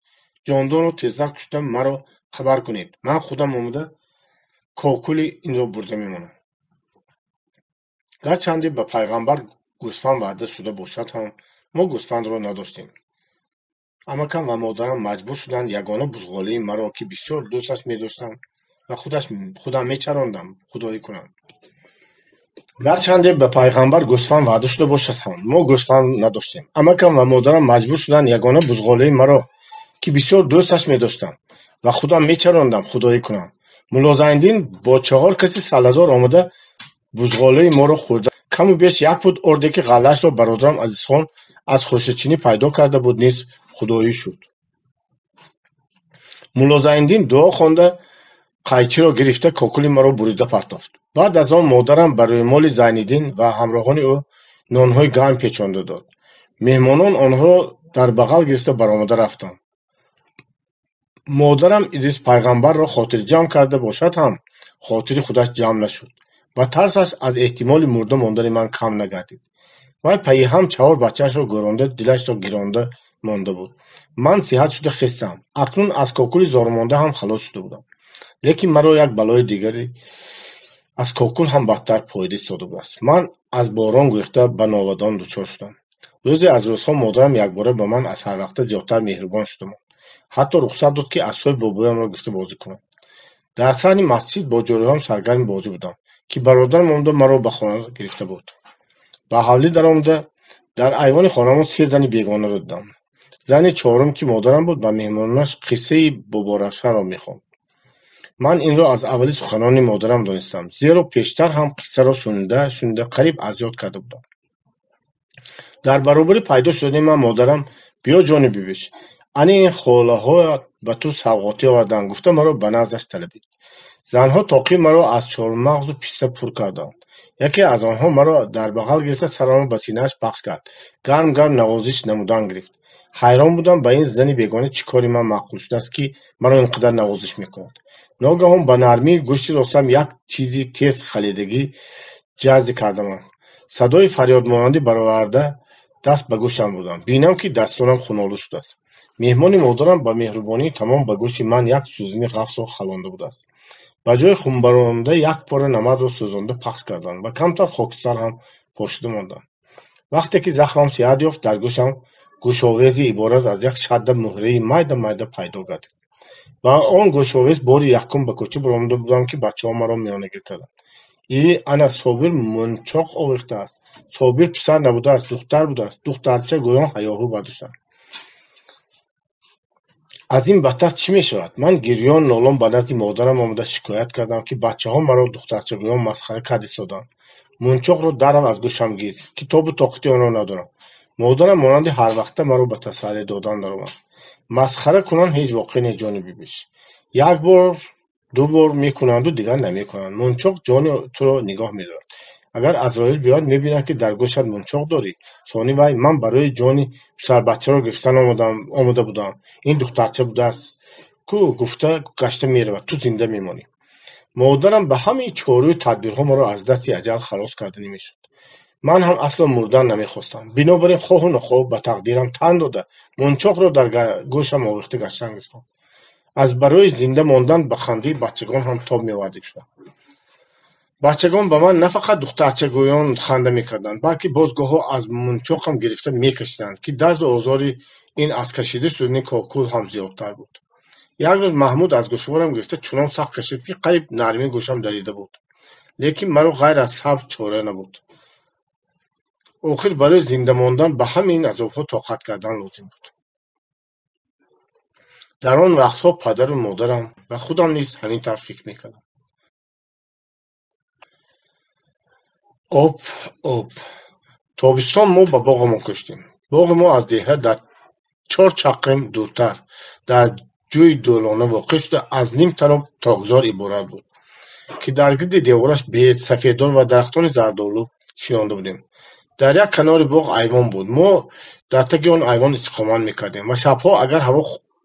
ҷондорро тезтар кушта маро хабар кунед. ман худам омада кокули инро бурда мемонам. гарчанде ба пайғамбар гӯсфанд ваъда шуда бошад ҳам, мо гӯсфандро надоштем. амакам ва модарам маҷбур шуданд ягона бузғолии маро, ки бисёр дӯсташ медоштам ва худам мечарондам, худоӣ кунам. гарчанде ба пайғамбар гӯсфанд ваъда шуда бошад ҳам, мо гӯсфанд надоштем. амакам ва модарам маҷбур шуданд ягона бузғолии маро, ки бисёр дӯсташ медоштам ва худам мечарондам, худоӣ кунам. мулло Зайниддин бо 4 каси салладор омада бузғолии моро хӯрда. каму беш 1 пуд ордеки ғаллаашро бародарам Азизхон аз хошачинӣ пайдо карда буд, низ худоӣ шуд. мулло Зайниддин дуо хонда қайчиро гирифта кокули маро бурида партофт. баъд аз он модарам ба рӯймоли Зайниддин ва ҳамроҳони ӯ нонҳои гарм печонда дод. меҳмонон онҳоро дар бағал гирифта баромада рафтанд. модарам Идрис пайғамбарро хотирҷамъ карда бошад ҳам, хотири худаш ҷамъ нашуд ва тарсаш аз эҳтимоли мурда мондани ман кам нагардид. вай пайи ҳам 4 бачаашро гӯронда, дилашро гиронда монда буд. ман сиҳат шуда хестам. акнун аз кокули зормонда ҳам халос шуда будам. лекин маро як балои дигари аз кокул ҳам бадтар поида истода будааст. ман аз борон гурехта ба новадон дучор шудам. рӯзе аз рӯзҳо модарам якбора ба ман аз ҳарвақта зиёдтар меҳрубон шуда монд. ҳатто рухсат дод, ки асои бобоямро гирифта бозӣ кунам. дар саҳни масҷид бо ҷориҳоям саргарми бозӣ будам, ки бародарам омада маро ба хона гирифта буд. ба ҳавлӣ даромада, дар айвони хонамон 3 зани бегонаро дидам. зани 4-ум, ки модарам буд, ба меҳмононаш қиссаи Боборавшанро мехонд. ман инро аз аввали суханони модарам донистам, зеро пештар ҳам қиссаро шунида қариб аз ёд карда будам. дар баробари пайдо шудани ман модарам: биё ҷони бибеш, ани ин холаҳоят ба ту савғотӣ оварданд, гуфта маро ба наздаш талабид. занҳо тоқӣ маро аз чормағзу писта пур карданд. яке аз онҳо маро дар бағал гирифта сарамро ба синааш пахш кард. гарм навозиш намудан гирифт. ҳайрон будам ба ин зани бегона чӣ кори ман маъқул шудааст, ки маро инқадар навозиш мекунад. ногаҳон ба нармии гӯшти ростам як чизи тез халидагӣ ҷазб кардаман. صدای فریاد مانندی برآورده دست به گوشم بردم. بینم که دستانم خونالو شده است. مهمان محترم با مهربانی تمام به گوش من یک سوزنی قفس را خلانده بوده است. به جای خون برآورده یک پاره نمد را سوزانده پخش کردند و کمتر خاکستر هم پاشیده ماندند. وقتی که زخمم صحت یافت در گوشم گوشاویزی عبارت از یک شده مهره майда майда پیدا گردید. و آن گوشاویز باری یکم به کوچه برآمده بودم که بچه ها مرا میانه گرفتند. انا صابر منچاق آویخته است. صابر پسر نبوده است، دختر بوده است. دخترچه گویان هیاهو برداشتند. از این بدتر چی می شود؟ من گریان نالان به نزد مادرم آمده شکایت کردم که بچه ها مرا دخترچه گویان مسخره کرد ایستادند. منچاق را درم از گوشم گرفت که تاب و طاقت آن را ندارم. مادرم مانند هر وقته مرا به تسلی دادن درآمد. مسخره کنن هیچ واقعی نیست جان بیبیش. یک بار دو بار میکنند و دیگر نمیکنند. منچاق جان تو را نگاه میدارد. اگر عزراییل بیاد میبیند که در گوشت منچاق داری. ثانی وای من برای جان پسر بچه را گرفتن آمده بودم. این دخترچه بوده است کو گفته گشته میرود تو زنده میمانی. مادرم به همین چاره تدبیرها مرا از دست اجل خلاص کردنی میشد. من هم اصلا مردن نمیخواستم. بنابراین خواه و نخواه به تقدیرم تن داده منچاق را در گوشم آویخته گشتن گرفتم. از برای زنده ماندن به خنده بچگان هم تاب می‌آورده شدم. بچگان به من نه فقط دخترچه گویان خنده میکردند بلکه بازگاه‌ها از منچاق هم گرفته میکشیدند که درد و آزار این از کشیده شدن کاکل هم زیادتر بود. یک روز محمود از گوشوارم گرفته چنان سخت کشید که قریب نرمی گوشم دریده بود. لیکن مرا غیر از صبر چاره نبود. آخر برای زنده ماندن به همین عذاب‌ها طاقت کردن لازم بود. در آن وقتها پدر و مادرم و خودم نیز همین طرز فکر میکردم. آب تابستان ما به باغمان کشتیم. باغ ما از دهه در 4 چقرم دورتر در جوی دولانه واقع شده از نیم طرف تاگزار عبارت بود که در گرد دیوارش بید سفیددار و درختان زردآلو شینانده بودیم. در یک کنار باغ ایوان بود. ما در تک آن ایوان استقامت میکردیم و شبها اگر هوا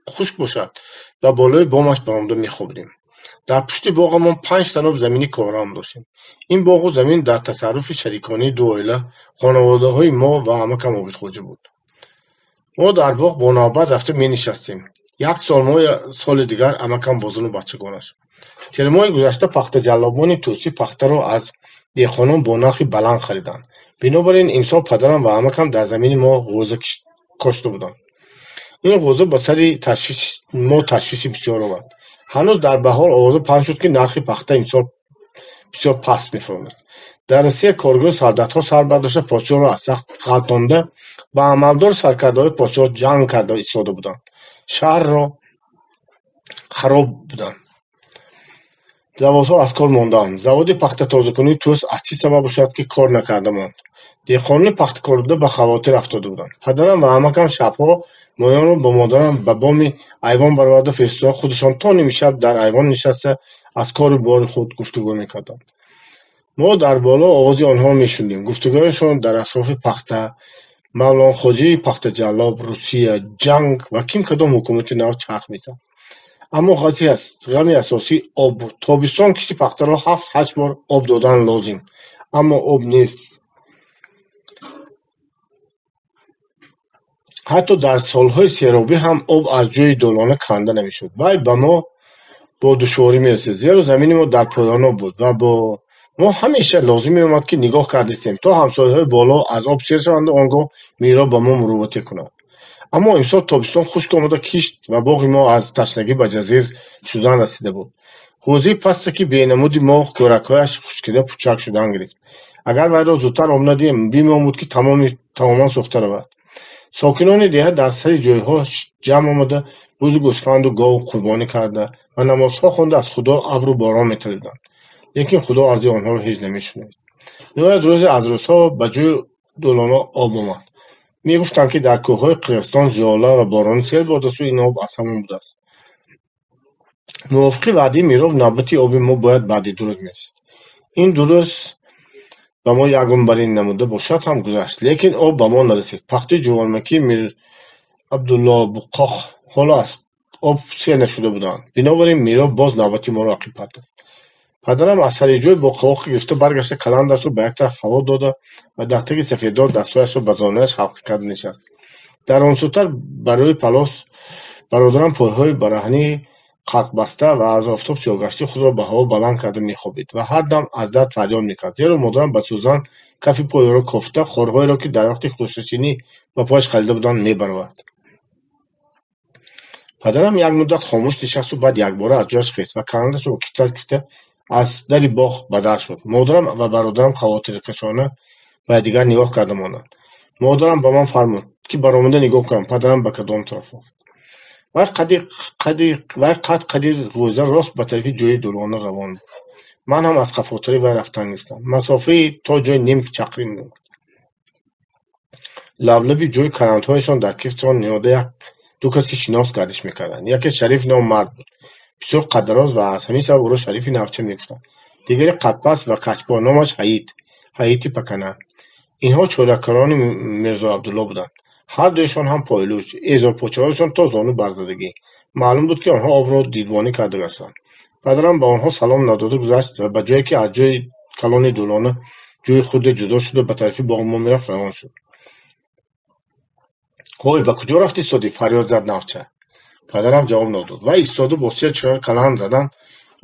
خشک باشد و بالای بامش برآمده میخوابیدیم. در پشت باغمان 5 تناب زمینی کارام داشتیم. این باغ و زمین در تصرف شریکانه دو عائله خانواده‌های ما و عمکم عابد خوجه بود. ما در باغ با نوبت رفته می نشستیم. یک سال دیگر عمکم با زن و بچگانش. تیر ماه گذشته پخته جلابان توسی پخته را از دیخانان با نرخ بلند خریدند. بنابراین امسال پدرم و عمکم در زمین ما غوزه کاشته بودند. این غوزه با سر تشویش بسیار آورد. هنوز در بهار آوازه پخش شد که نرخ پخته امسال بسیار پست می‌فرماید. در رسیه کارگاه سعادت‌ها سر برداشته پادشاه را از تخت غلطانده با عملدار سرکرده‌های پادشاه جنگ کرده ایستاده بودند. شهر را خراب بودند. زوادها از کار ماندند. زواد پخته تازه‌کنی توست از چه سبب باشد که کار نکرده ماند. دیخانه پخته کرده به خواطر افتاده بودند. پدرم و عمکم شبها مایان را با مادرم به بام ایوان برآورده فرستاده خودشان تا نیم شب در ایوان نشسته از کار بار خود گفتگو می‌کردند. ما در بالا آواز آنها میشنیدیم. گفتگویشان در اطراف پخته، مولانا خواجه پخته جلاب، روسیه، جنگ و کیم کدام حکومت نو چرخ می‌زد. اما غمی اساسی آب بود. تابستان کشتی پخته را 7-8 بار آب دادن لازم. اما آب نیست. حتی در سالهای سیرابی هم آب از جوی دولانه کنده نمیشد. ولی به ما با دشواری میرسید زیرا زمین ما در پایان بود و با ما همیشه لازم میومد که نگاه کردیم تا همسایه‌های بالا از آب سیر شوند و آنگاه میرا به ما مروت کنند. اما امسال تابستان خشک آمده کشت و باغ ما از تشنگی به جزیر شدن رسیده بود. حوضه پسته که بینمود ما کورک‌هایش خشکیده پوچک شدن گرفت. اگر وی را زودتر آب ندیم بیم بود که تماما سوخته رود. ساکنان دیگه در سری جایها جمع آمده روز گوسفند و گاو قربانی کرده و نمازها خوانده از خدا ابر و باران می‌طلبیدند. لیکن خدا عرض آنها را هیچ نمی‌شنید. نهایت روز از روزها به جای دولانه آب آمد. میگفتند که در کوههای قیرستان ژاله و باران سیل بارده است و این آب از همان بوده است. موافق وعده میراب نوبت آب ما باید بعد 2 روز میرسید. این 2 روز به ما یگان برین نموده باشد هم گذشت، لیکن آب به ما نرسید. پخته جوانمکی میر عبدالله بقاخ حالا از آب سیر نشده بودند. بنابراین میراب باز نوبتی ما را عقب پرتافت. падарам аз сари ҷой бо қавоқи гирифта баргашта каландашро ба як тараф ҳаво дода ва дафтари сафеддор дастҳояшро ба зонуяш халқа карда нишаст. дар он сутар ба рӯи палос бародарам пойҳои бараҳни қарқбаста ва аз офтоб сиёҳгаштии худро ба ҳаво баланд карда мехобид ва ҳар дам аз дард фарёд мекард, зеро модарам ба сӯзан кафи пойро кофта хорҳоеро, ки дар вақти худошинӣ ба пояш халида буданд, мебаровад. падарам як муддат хомӯш нишасту баъд якбора аз ҷояш хест ва каландашро бо китсат киста аз дари боғ ба дар шуд. Модарам ва бародарам хавотиркашона ба якдигар нигоҳ карда монданд. Модарам ба ман фармуд, ки баромада нигоҳ кунам падарам ба кадом тараф рафт. вай қад қадир ғӯйза рост ба тарафи ҷойи дӯлона равон буд. ман ҳам аз хафотари вай рафтан нистам. масофаи то ҷой ним чақрим буд. лаблаби ҷой каландҳояшон дар кифтон ниҳода ду каси шинос гардиш мекарданд. яке Шариф nom мард буд, бисёр қаддароз ва аз ҳамин сабаб ӯро Шарифи Навча мегуфтанд. дигаре қадпаст ва качпор, номаш Ҳаити Пакана. инҳо чоракарони Мирзо Абдулло буданд. ҳар дуяшон ҳам пойлӯч, эзорпочаҳояшон то зону барзадагӣ. маълум буд, ки онҳо обро дидбонӣ карда гаштанд. падарам ба онҳо салом надода гузашт ва ба ҷое ки аз ҷои калони дӯлона ҷои худе ҷудо шуда ба тарафи боғи мо мерафт равон шуд. ҳой, ба куҷо рафт истодӣ? фарёд зад Навча. падарам ҷавоб надод. вай истоду бо се чор каланд задан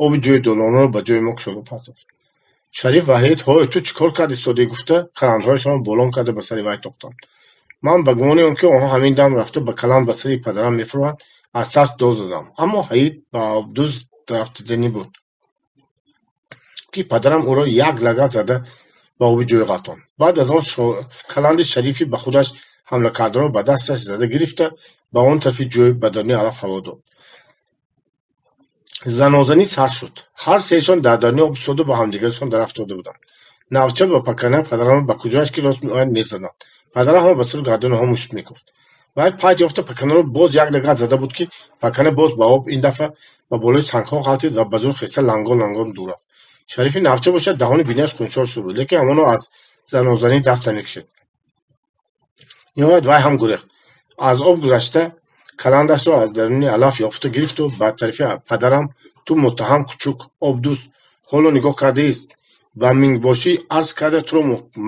оби ҷои дӯлонаро ба ҷои мо кушода партофт. Шариф ва Ҳаит ҳой, ту чӣ кор кард истодӣ? гуфта каландҳояшонро болон карда ба сари вай тохтанд. ман ба гумони он ки онҳо ҳамин дам рафта ба каланд ба сари падарам мефурӯянд, аз тарс дод задам. аммо Ҳаит ба обдуз рафтиданӣ буд, ки падарам ӯро як лагат зада ба оби ҷой ғалтонд. баъд аз он каланди Шарифи ба худаш ҳамла кардаро ба дасташ зада гирифта ба он тарафи ҷой ба даруни алаф ҳаво дод. занозанӣ сар шуд. ҳар сеашон дар даруни об истода ба ҳамдигарашон дар афтода буданд. Навча ва Пакана падарамро ба куҷояш ки рост меояд мезаданд. падарам ҳам ба сӯи гардани онҳо мушт мекуфт. вай пайд ёфта Паканаро боз як лагат зада буд, ки Пакана боз ба об ин дафъа ба болои сангҳо ғалтид ва ба зур хеста лангон дур рафт. Шарифи Навча бошад даҳони бинияш хуншор шуд, лекин ҳамоно аз занозанӣ даст намекашид. ниҳоят вай ҳам гурехт. аз об гузашта каландашро аз даруни алаф ёфта гирифту ба тарафи падарам ту муттаҳам кучук обдуз ҳоло нигоҳ кардааист ва мингбошӣ арз карда туро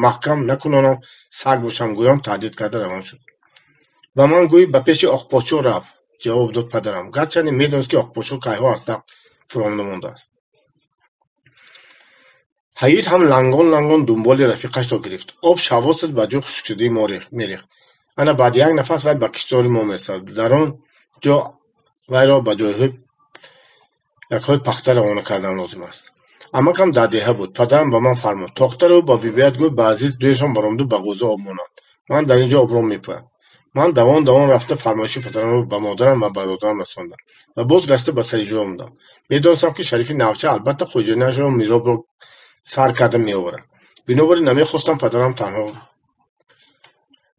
маҳкам накунонам, саг бошам гӯям, таҳдид карда равон шуд. ва ман гӯӣ ба пеши Оқпочо рафт, ҷавоб дод падарам, гарчанде медонист, ки Оқпочо кайҳо аз тахт фуромада мондааст. Ҳаит ҳам лангон дунболи рафиқашро гирифт. об шавос дод ба ҷои хушкшудаи мо мерехт. ана баъди як нафас вай ба киштори мо мерасад. дар он ҷо вайро ба якҳои пахта равона кардан лозим аст. амакам дар деҳа буд. падарам ба ман фармуд, тохтаро ба бибият гӯй ба азиз дуяшон баромаду ба ғӯза об монанд. ман дар ин ҷо обро мепоям. ман давон рафта фармоиши падарамро ба модарам ва бародарам расондам ва боз гашта ба сари ҷой омадам. медонистам, ки Шарифи Навча албатта хоҷаниашро миробро сар карда меоварад. бинобар ин намехостам падарам танҳо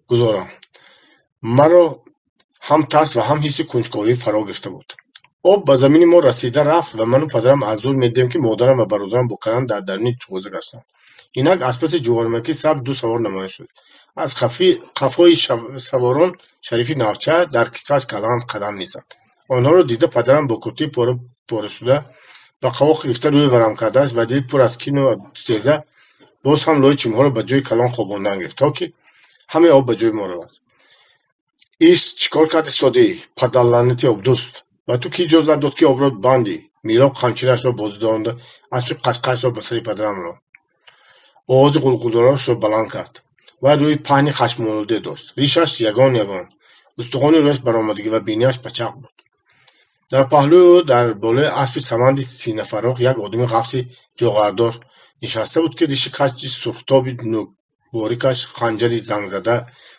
гузорам. маро ҳам тарс ва ҳам ҳисси кунҷковӣ фаро гирифта буд. об ба замини мо расида рафт ва ману падарам аз дур медидем, ки модарам ва бародарам бо каланд дар даруни ғӯза гаштанд. инак аз паси ҷувонмакӣ сабз ду савор намоён шуд. аз қафои саворон Шарифи Навча дар китфаш каланд қадам мезад. онҳоро дида падарам бо куртаи пора шуда ва қавоқ гирифта рӯи варам кардааст ва дид пур аз кину ва теза боз ҳам лои чимҳоро ба ҷои калон хобондан гирифт, то ки ҳамаи об ба ҷои мо равад. ис чӣ кор кард истодӣ? падалланати обдуст. ва ту ки иҷозат дод, ки обро бандӣ? мироб қамчинашро бозӣ доронда аспи қашқашро ба сари падарам ро. овози ғулғулорашро баланд кард. вай рӯи паҳни хашмолуде дошт. ришаш ягон. устухони рост баромадагӣ ва бинияш пачақ буд. дар паҳлӯи ӯ дар болои аспи саманди синафароғ як одами ғафси ҷоғардор нишаста буд, ки риши качи сурхтоби нӯкборикаш, ханҷари зангзада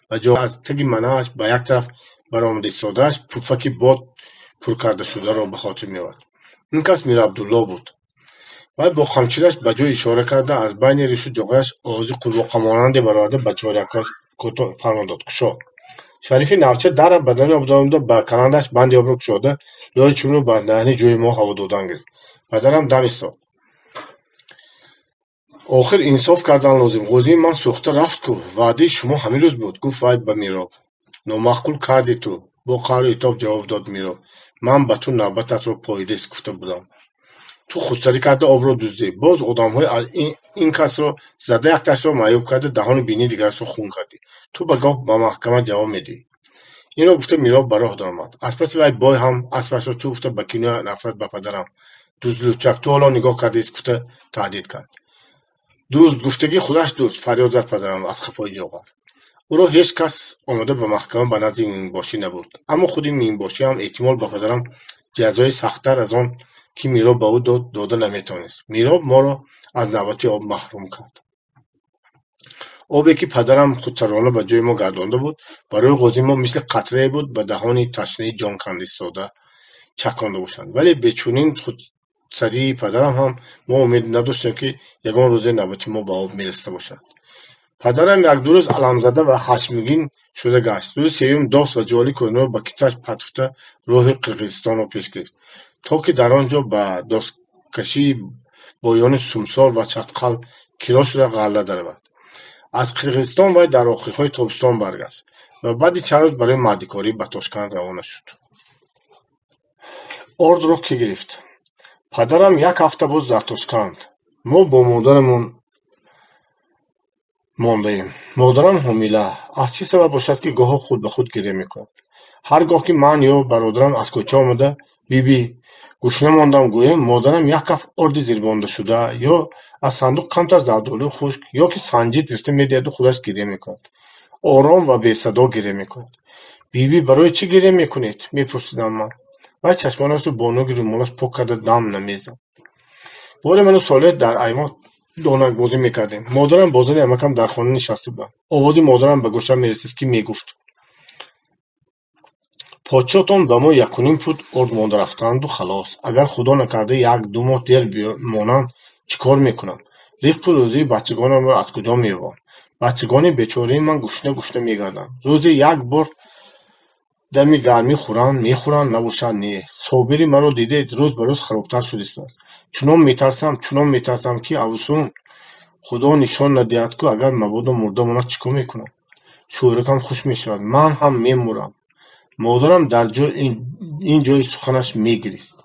ва ҷо аз таги манааш ба як тараф баромада истодааш пӯфаки бод пуркардашударо ба хотир меовард. ин кас Мир Абдулло буд. вай бо қамчинаш ба ҷой ишора карда аз байни ришу ҷоғраш овози қурбоқамонанде бароварда ба чорякаш фармон дод: кушо. Шарифи Навча дар ба даруни об омада ба каландаш банди обро кушода лои чӯмро ба даҳни ҷои мо ҳаво додан гирифт. падарам дам истод. охир инсоф кардан лозим. ғӯзии ман сӯхта рафт ку. ваъдаи шумо ҳамин рӯз буд, гуфт вай ба Мироб. номаъқул карди ту. бо қаҳру итоб ҷавоб дод Мироб. ман ба ту навбататро поида истгуфта будам. تو خودسری کرده آب رو دوزده. باز آدم‌های این کس رو زده یک تاش رو معیوب کرده، دهان بینی دیگرش رو خون کردی. تو بگاه با محکمه جواب میدی. این رو گفته میراب براه درآمد. از پس وی بای هم اسبش رو چو گفته بکینه نفرت به پدرم دوز لوچک. تو حالا نگاه کرده است گفته تهدید کرد. دوست گفتگی خودش دوست فریاد زد پدرم از خفای جوغر. او را هیچ کس آمده به محکمه به نزد مینباشی نبود، اما خود مینباشی هم احتمال به پدرم جزای سختتر از آن که میراب به او داده نمیتونست. میراب ما را از نوبتی آب محروم کرد. آبی که پدرم خودسرانه به جای ما گردانده بود برای قاضی ما مثل قطره بود به دهان تشنه جان کنده ایستاده چکانده باشند. ولی به چنین خودسری پدرم هم ما امید نداشتیم که یگان روز نوبتی ما به آب میرسیده باشد. پدرم یک دو روز علامزده و خشمگین شده گشت. روز سوم داست و جوالی کنه با کیسه‌اش پتفته راه قرقیزستان را پیش گرفت تا که در آنجا به دستکشی بایان سومسار و چتقل کیرا شده غله درآورد. از قرقیزستان وی در آخرهای تابستان برگشت و بعد چند روز برای مردکاری به تاشکند روانه شد. ارد را که گرفت. پدرم یک هفته باز در تاشکند. ما با مادرمون مانده‌ایم. مادرم حامله. از چه سبب باشد که گاه خود به خود گریه میکند. هر گاه که من یا برادرم از کوچه آمده بیبی گوشنه ماندم گویم، مادرم یک کف ارد زیربانده شده یا از صندوق کمتر زردالو خشک یا که سنجید ریخته میدهد و خودش گریه میکند. آرام و بی صدا گریه میکند. بیبی برای چی گریه میکنید؟ میپرسیدم من. و چشمانش رو با نوک رومالش پاک کرده دم نمیزد. بار من و صالح در ایوان دونک بازی میکردیم. مادرم بازار امکم در خانه نشسته بود. آوازی مادرم به گوشم میرسید که میگفت پادشاهتان به ما 1.5 فوت ارد مانده رفتند و خلاص. اگر خدا نکرده 1-2 ماه دیر مانند چیکار میکنم؟ ریق روزی بچگانم را از کجا میآورم؟ بچگان بیچاره من گشنه گشنه میگردند. روزی یک بار دمی گرمی میخورند نباشند نه. صابری مرا دیده روز به روز خرابتر شده است. چنان میترسم که اوسون خدا نشان ندهد که اگر مبادا مرده ماند چیکار میکنم؟ شوهرکم خوش میشود، من هم میمورم. مادرم در این جای سخنش میگریست.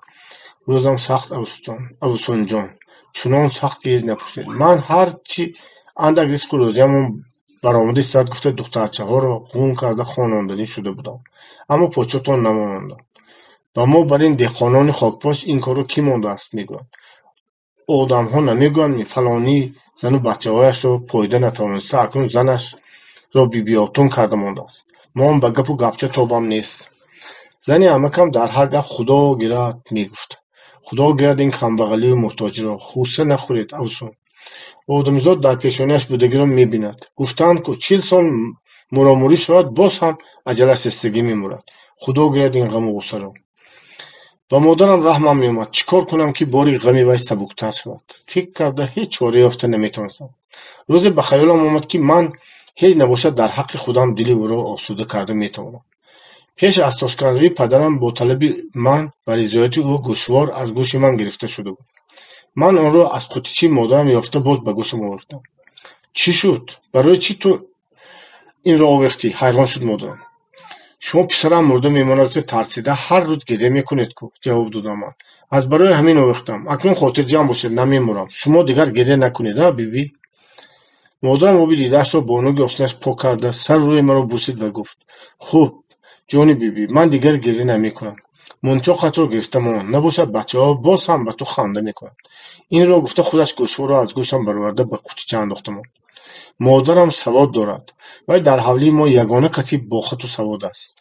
روزم سخت اوسون جان، چنان سخت که هیچ نپرسید. من هر چی اندک ریسک روزیم برآمده است گفته دخترچه ها را خون کرده خانواندنی شده بودم، اما پادشاهتان نماندند. و ما بر این دهقانان خاکپاش این کارو کی مانده است میگویند. آدم ها نمیگویند فلانی زن و بچه هایش را پایده نتوانسته اکنون زنش را بیاتون کرده مانده است. ما هم به گپ و گپچه تابم نیست. زنی امکم در هر گپ خدا گیرد میگفت. خدا گیرد این کمبغلی و محتاجی را. خوسه نخورید اوسون. آدمیزاد در پیشانیش بودگی را میبیند. گفتند که 40 سال مراموری شود باز هم عجله شستگی میمورد. خدا گیرد این غم و غصه را. و مادرم رحمم میومد. چیکار کنم که باری غمی وی سبکتر شود؟ فکر کرده هیچ چاره یافته نمیتونستم. روزی به خیالم آمد که من هیچ نباشد در حق خودم دل او را آسوده کرده میتوانم. پیش از تاشکندروی پدرم با طلب من و رضایت او گوشوار از گوش من گرفته شده بود. من آن را از قوطیچه مادرم یافته باز به گوشم آوردم. چی شد؟ برای چی تو این را آوردی؟ حیران شد مادرم. شما پسرم مرده میماند که ترسیده هر روز گریه میکنید کو؟ جواب دادم من. از برای همین آوردم. اکنون خاطر جمع باشید نمیمورم. شما دیگر گریه نکنید بیبی. مادرم آبی دیده‌اش را با نوک آستینش پاک کرده سر روی مرا بوسید و گفت خوب جانی بیبی، من دیگر گریه نمیکنم. منطقت رو گرفتم نباشد بچه ها باز هم به تو خنده میکنند. این را گفته خودش گوشوار را از گوشم برآورده به قوطیچه انداختم. مادرم سواد دارد و در حولی ما یگانه کسی با خط و سواد است.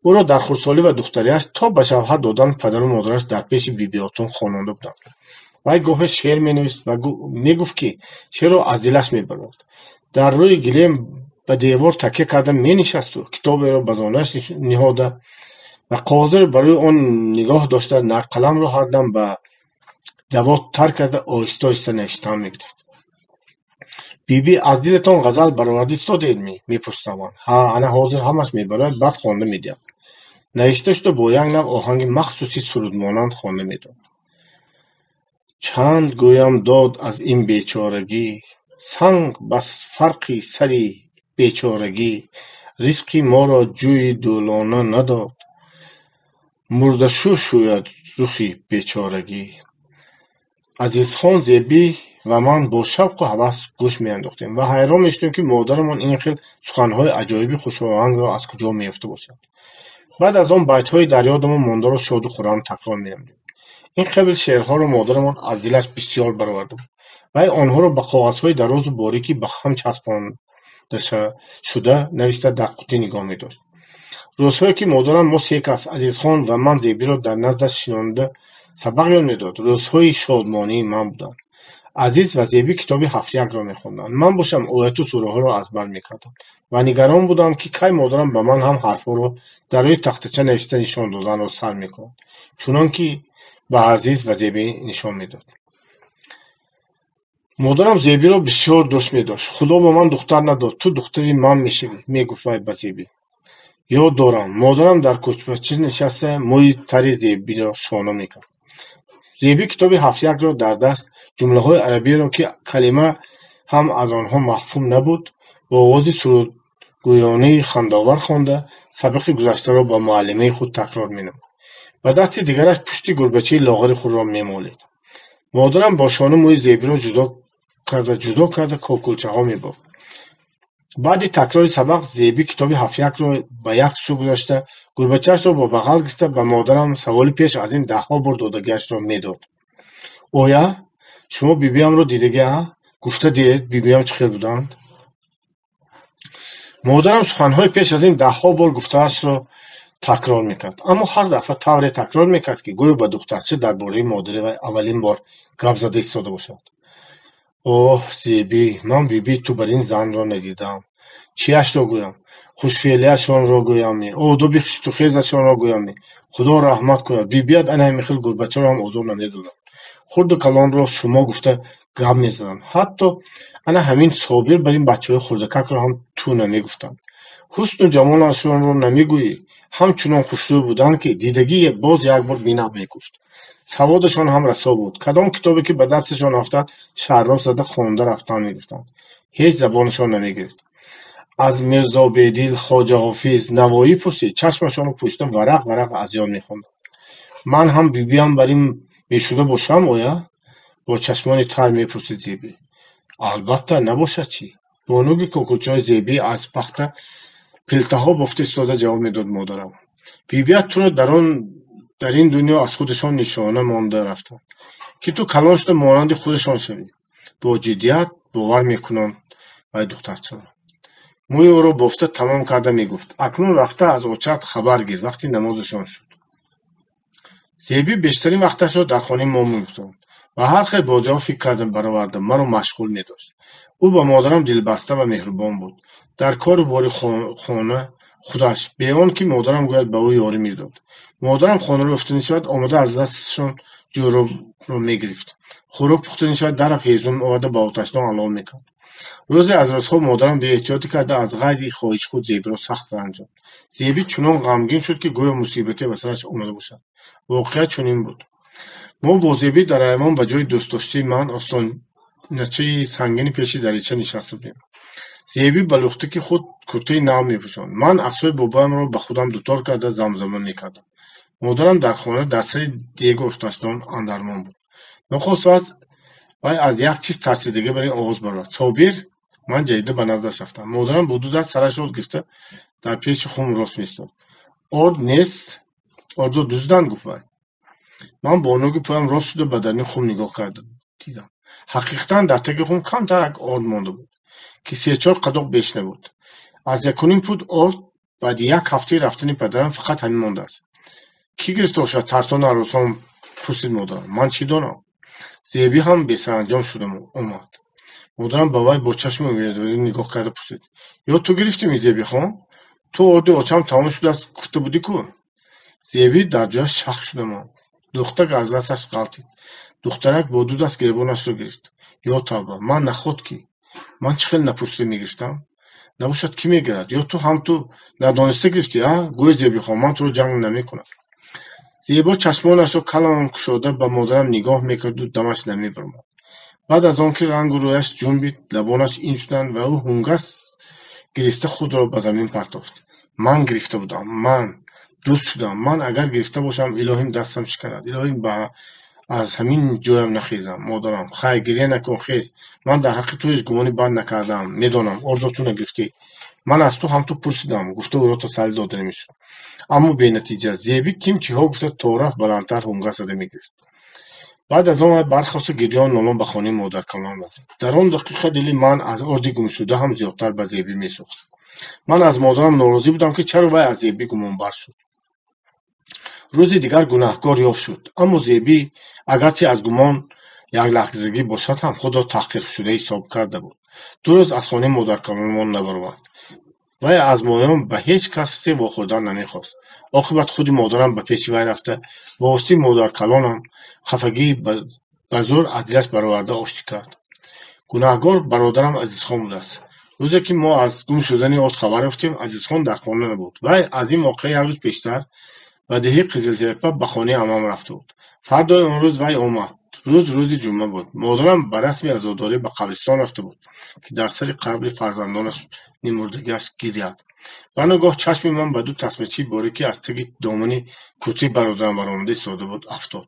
او را در خردسالی و دختریش تا به شوهر دادن پدر و مادرش در پیش بیبیاتون خواننده بودند. وی گاه شعر مینویست و میگفت که شعر را از دلش میبرد. در روی گلیم به دیوار تکیه کرده مینشست و کتاب را به زانویش نهاده و کاغذ را برای آن نگاه داشته قلم را هر دم به دوات تر کرده آهسته آهسته نوشتن میگرفت. بیبی از دلتان غزل برآورده استادید میپرسیدم. ها انا حاضر همش میبرد بعد خوانده میدم. نوشته شده با یک نوع آهنگ مخصوصی سرود مانند خوانده میدم. چند گویم داد از این بیچارگی، سنگ بس فرقی سری بیچارگی. رزقی ما را جوی دولانه نداد، مرده شو شوید رخی بیچارگی. азизхон зебӣ ва ман бо шавқу ҳавас гӯш меандохтем ва ҳайрон мешудем ки модарамон ин хел суханҳои аҷоиби хушовангро аз куҷо меёфта бошад. баъд аз он байтҳои дар ёдамон мондаро шоду хуррам такрор менамудем. ин қабил шеърҳоро модарамон аз дилаш бисёр бароварда буд. вай онҳоро ба коғазҳои дарозу борикӣ ба хам часпонда шуда нависта дар қутӣ нигоҳ медошт. рӯзҳое ки модарам мо се кас азизхон ва ман зебиро дар наздаш шинонида сабақ ёд медод, рӯзҳои шодмонии ман буданд. азиз ва зебӣ китоби ҳафтякро мехонданд. ман бошам ояту сураҳоро аз бар мекардам ва нигарон будам ки кай модарам ба ман ҳам ҳарфҳоро дар рӯи тахтача нависта нишон доданро сар мекунад, чунон ки ба азиз ва зебӣ нишон медод. модарам зебиро бисёр дӯст медошт. худо ба ман духтар надод, ту духтари ман мешавӣ, мегуфт вай ба зебӣ. ёд дорам модарам дар кӯчбача нишаста мӯи тари зебиро шона мекард. зебӣ китоби ҳафтякро дар даст, ҷумлаҳои арабиеро ки калима ҳам аз онҳо мафҳум набуд, бо овози сурудгӯёнии хандовар хонда, сабақи гузаштаро ба муаллимаи худ такрор менамуд. ба дасти дигараш пушти гурбачаи лоғари худро мемолид. модарам бо шона мӯи зебиро ҷудо карда кокулчаҳо мебофт. баъди такрори сабақ зебӣ китоби ҳафтякро ба як сӯ гузошта, гурбачаашро бо бағал гирифта ба модарам саволи пеш аз ин даҳҳо бор додагиашро медод. оя шумо бибиамро дидагиа? гуфта диҳед бибиам чӣ хел буданд? модарам суханҳои пеш аз ин даҳҳо бор гуфтаашро такрор мекард, аммо ҳар дафъа тавре такрор мекард ки гӯё ба духтарча дар бораи модари вай аввалин бор гап зада истода бошад. оҳ зебӣ, ман биби ту бар ин занро надидам. чиашро гӯям? хушфеълияшонро гӯяме? одоби хиштухезашонро гӯяме? худо раҳмат кунад, бибият ана ҳамин хел гурбачаро ҳам озор намедоданд. хурду калонро шумо гуфта гап мезаданд. ҳатто ана ҳамин собир бар ин бачаҳои хурдакакро ҳам ту намегуфтанд. ҳусну ҷамолашонро намегӯӣ? ҳамчунон хушрӯй буданд ки дидагӣ боз як бор бинам мегуфт. саводашон ҳам расо буд. кадом китобе ки ба дасташон афтад шарро зада хонда рафтан мегуфтанд. ҳеҷ забонашон намегирифт. аз мирзобедил, хоҷа ҳофиз, навоӣ пурсид, чашмашонро пӯшида варақ варақ аз ёд мехонданд. ман ҳам бибиам бар ин бешуда бошам оя? бо чашмони тар мепурсид зебӣ. албатта, набошад чӣ? бо нӯги кокулчаҳои зебӣ аз пахта пилтаҳо бофта истода ҷавоб медод модарам. бибият туро дар ин дунё аз худашон нишона монда рафтанд, ки ту калон шуда монанди худашон шавӣ. бо ҷиддият бовар мекунанд вай духтарчаро. мӯи ӯро бофта тамом карда мегуфт. акнун рафта аз очат хабар гир, вақти намозашон шуд. зебӣ бештарин вақташро дар хонаи мо мегузард ва ҳар хел бозиҳо фикр карда бароварда маро машғул медошт. ӯ ба модарам дилбаста ва меҳрубон буд. дар кору бори хона худаш бе он ки модарам гӯяд ба ӯ ёрӣ медод. модарам хонаро рафта мешавад, омада аз дасташон ҷӯробро мегирифт. хӯрок пухта мешавад, дараф ҳезум оварда ба оташдон алов мекард. рӯзе аз рӯзҳо модарам беэҳтиётӣ карда аз ғайри хоҳиши худ зебиро сахт ранҷонд. зебӣ чунон ғамгин шуд ки гӯё мусибате ба сараш омада бошад. воқеият чунин буд. мо бо зебӣ дар айвон ба ҷои дӯстдоштаи ман остоначаи сангини пеши дарича нишаста будем. зебӣ ба лухтаки худ куртаи нав мепӯшонд. ман асои бобоямро ба худам дутор карда замзама мекардам. модарам дар хона дар сари дегу ошпаздон андармон буд. нохост вай аз як чиз тарсидагӣ бар ин оғоз баровад. собир? ман ҷайида ба наздаш рафтам. модарам бо ду даст сарашро гирифта дар пеши хум рост меистод. орд нест? ордо дузданд, гуфт вай. ман бо нӯги поям рост шуда ба даруни хум нигоҳ карда дидам. ҳақиқатан дар таги хум камтар як орд монда буд, ки се-чор қадоқ беш набуд. аз 1.5 фут орд баъди як ҳафтаи рафтани падарам фақат ҳамин мондааст. кӣ гирифта бошад тартони арӯсон? пурсид модарам. ман чӣ донам? зебӣ ҳам бесаранҷом шуда омад. модарам ба вай бо чашми умедворӣ нигоҳ карда пурсид. ё ту гирифтимӣ зебихон? ту орди очам тамом шудааст гуфта будӣ ку? зебӣ дар ҷояш шах шуда монд. духтак аз дасташ ғалтид. духтарак бо ду даст гиребонашро гирифт. ё тавба, ман нахот ки? ман чӣ хел напурсида мегирифтам? набошад кӣ мегирад? ё ту ҳам ту надониста гирифтӣ, а? гӯй зебихон, ман туро ҷанг намекунам. зебо чашмонашро калон кушода ба модарам нигоҳ мекарду дамаш намебаромад. баъд аз он ки рангу рӯяш ҷунбид, лабонаш ин шуданд ва ӯ ҳунгас гирифта худро ба замин партофт. ман гирифта будам, ман дӯст шудам, ман агар гирифта бошам, илоҳим дастам шиканад, илоҳим ба از همین جایم نخیزم. مادرم خیر گریه نکن خیز، من در حق تو هیچ گمانی بد نکردم. میدونم اردو نگرفتی. من از تو هم تو پرسیدم، گفته او را تسلی داده نمیشد. اما به نتیجه زیبی کیم چیها گفته تا رفت بلندتر هنگا زده میگرفت. بعد از آن برخواست گریان نالان به خانه مادر کلان رفت. در آن دقیقه دل من از آردی گم شده هم زیادتر به زیبی میسوخت. من از مادرم ناراضی بودم که چرا وی از زیبی گمانبر شد. روزی دیگر گناهکار یافت شد، اما زیبی اگرچه از گمان یک لحظگی باشد هم خود را تحقیر شده حساب کرده بود. 2 روز از خانه مادر کلان نبرآمد. وی از مایان به هیچ کس سه واخوردن نمیخواست. عاقبت خود مادرم به پیش وی رفته با واسطه مادر کلانم خفگی به زور از دلش برآورده آشتی کرد. گناهکار برادرم عزیزخان بود است. روزی که ما از گم شدن او خبر یافتیم، عزیزخان در خانه نبود. وی از این واقعه یک روز پیشتر به دهی قزلتپه به خانه عمم رفته بود. فردای آن روز وی آمد. روز جمعه بود. مادرم به رسم عزاداری به قبرستان رفته بود که در سر قبر فرزندانش مردگیش گرید. بناگاه چشم من به 2 تسمه‌چی باریکی از تک دامن کتی برادرم برآمده ایستاده بود افتاد.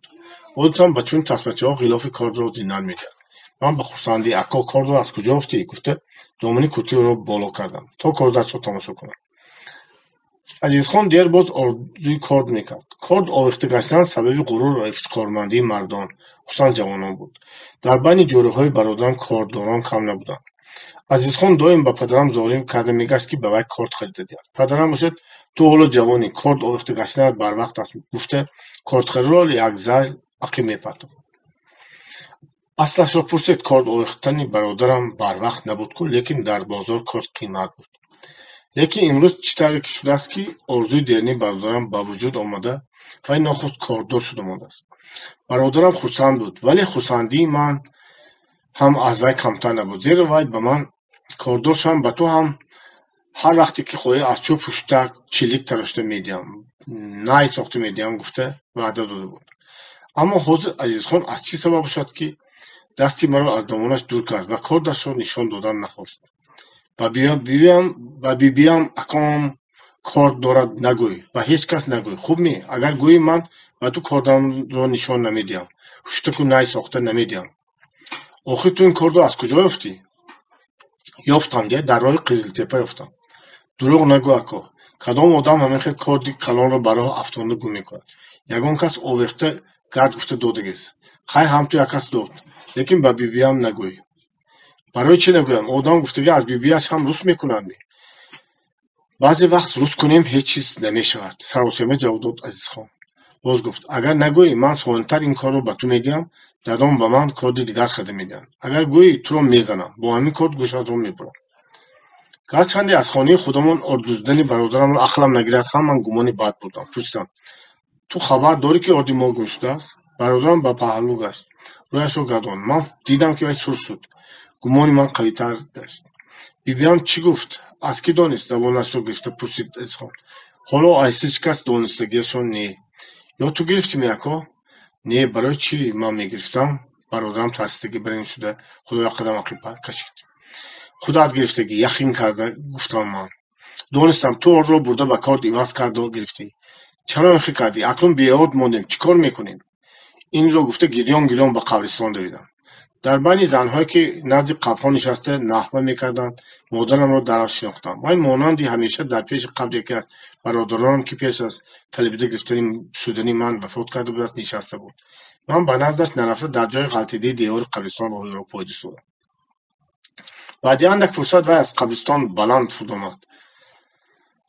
خودم به چون تسمه‌چی‌ها غلاف کارد را زینان می‌داد. من به خرسندی اکا کارد را از کجا افتی؟ گفته دامن کتی را بالا کردم تا کاردش را تماشا کنم. عزیزخان دیر باز آرزوی کارد میکرد. کارد آویخته گشتن سبب غرور و افتخارمندی مردان خصوصا جوانان بود. در بین جوره برادرم کاردداران کم نبودند. عزیزخان دائم به پدرم زاری کرده میگشت که به وی کارد خریده دهد. پدرم باشد تو حالا جوانی، کارد آویخته گشتنت بر وقت است، گفته کارد خرید را یک زل عقیم میپرداخت. اصلش را پرسید. کارد آویختن برادرم بر وقت نبود که، لیکن در بازار کارد قیمت بود. لیکن امروز چی طوری که شده است که آرزوی دیرینه برادرم با وجود آمده و ناخود کاردار شده مانده است. برادرم خرسند بود، ولی خرسندی من هم از وی کمتر نبود، زیرا وی به من کاردار شدم به تو هم هر وقتی که خواهی از چوب پشتک چلیک تراشته میدیم، نای ساخته میدیم گفته وعده داده بود. اما حاضر عزیزخان از چی سبب شد که دستی مرا از دامانش دور کرد و کاردش را نشان دادن نخواست. با بیبیم اکام کارد دارد نگوی، با هیچ کس نگوی. خوب می اگر گویی من و تو کاردم را نشان نمیدیم، پشتک و نای ساخته نمیدیم. آخر تو این کارد را از کجا یافتی؟ یافتم دیگه، در راه قزلتپه یافتم. دروغ نگو اکا. کدام آدم همین خیلی کارد کلان را برای افتانده گم میکند؟ یگان کس آویخته گرد گفته دادگیست. خیر هم تو یک کس داد، لیکن با بیبیم نگوی. برای چی نگویم؟ آدم گفتگی از بیبیش هم روس میکنند. بعضی وقت روس کنیم هیچ چیز نمیشود. سراسیمه جواب داد عزیزخان. باز گفت اگر نگویی من سوانتر این کار رو به تو میگم، دادم به من کارد دیگر خرید میدن. اگر گویی تو رو میزنم، با همین کارد گوشت رو میبرم. گرچند از خانه خودمان آردوزدن برادرم رو عقلم نگیرد هم من گمانی بد بودم. پرسیدم تو خبر داری که آردی ما گم شده است؟ برادرم با پهلو گشت، رویش رو گرداند. من دیدم که وی سرخ شد. گمانی من قوی‌تر گشت. بیبیم چی گفت؟ از کی دانست؟ زبانش رو گرفته پرسید عزیزخان. حالا از هیچ کس دانستگیشان نه. یا تو گرفتی میاکا؟ نه. برای چی من میگرفتم؟ برادرم ترسیدگی برین شده خدا قدم عقب کشید. خودت گرفتگی یقین کرده گفتم من. دانستم تو آن را برده به کارد عوض کرده و گرفتی. چرا این کردی؟ اکنون بیاد ماندیم چیکار میکنیم؟ این را گفته گریان به قبرستان دویدم. در بین زنهایی که نزد قبرها نشسته نحوه میکردند مادرم را درش شناختم. وی مانندی همیشه در پیش قبر یکی از برادرانم که پیش از طلبیده گرفتن شدنی من وفات کرده بود است نشسته بود. من به نزدش نرفته در جای غلطیده دیوار قبرستان را پایده ایستادم. بعد اندک فرصت وی از قبرستان بلند فرود آمد.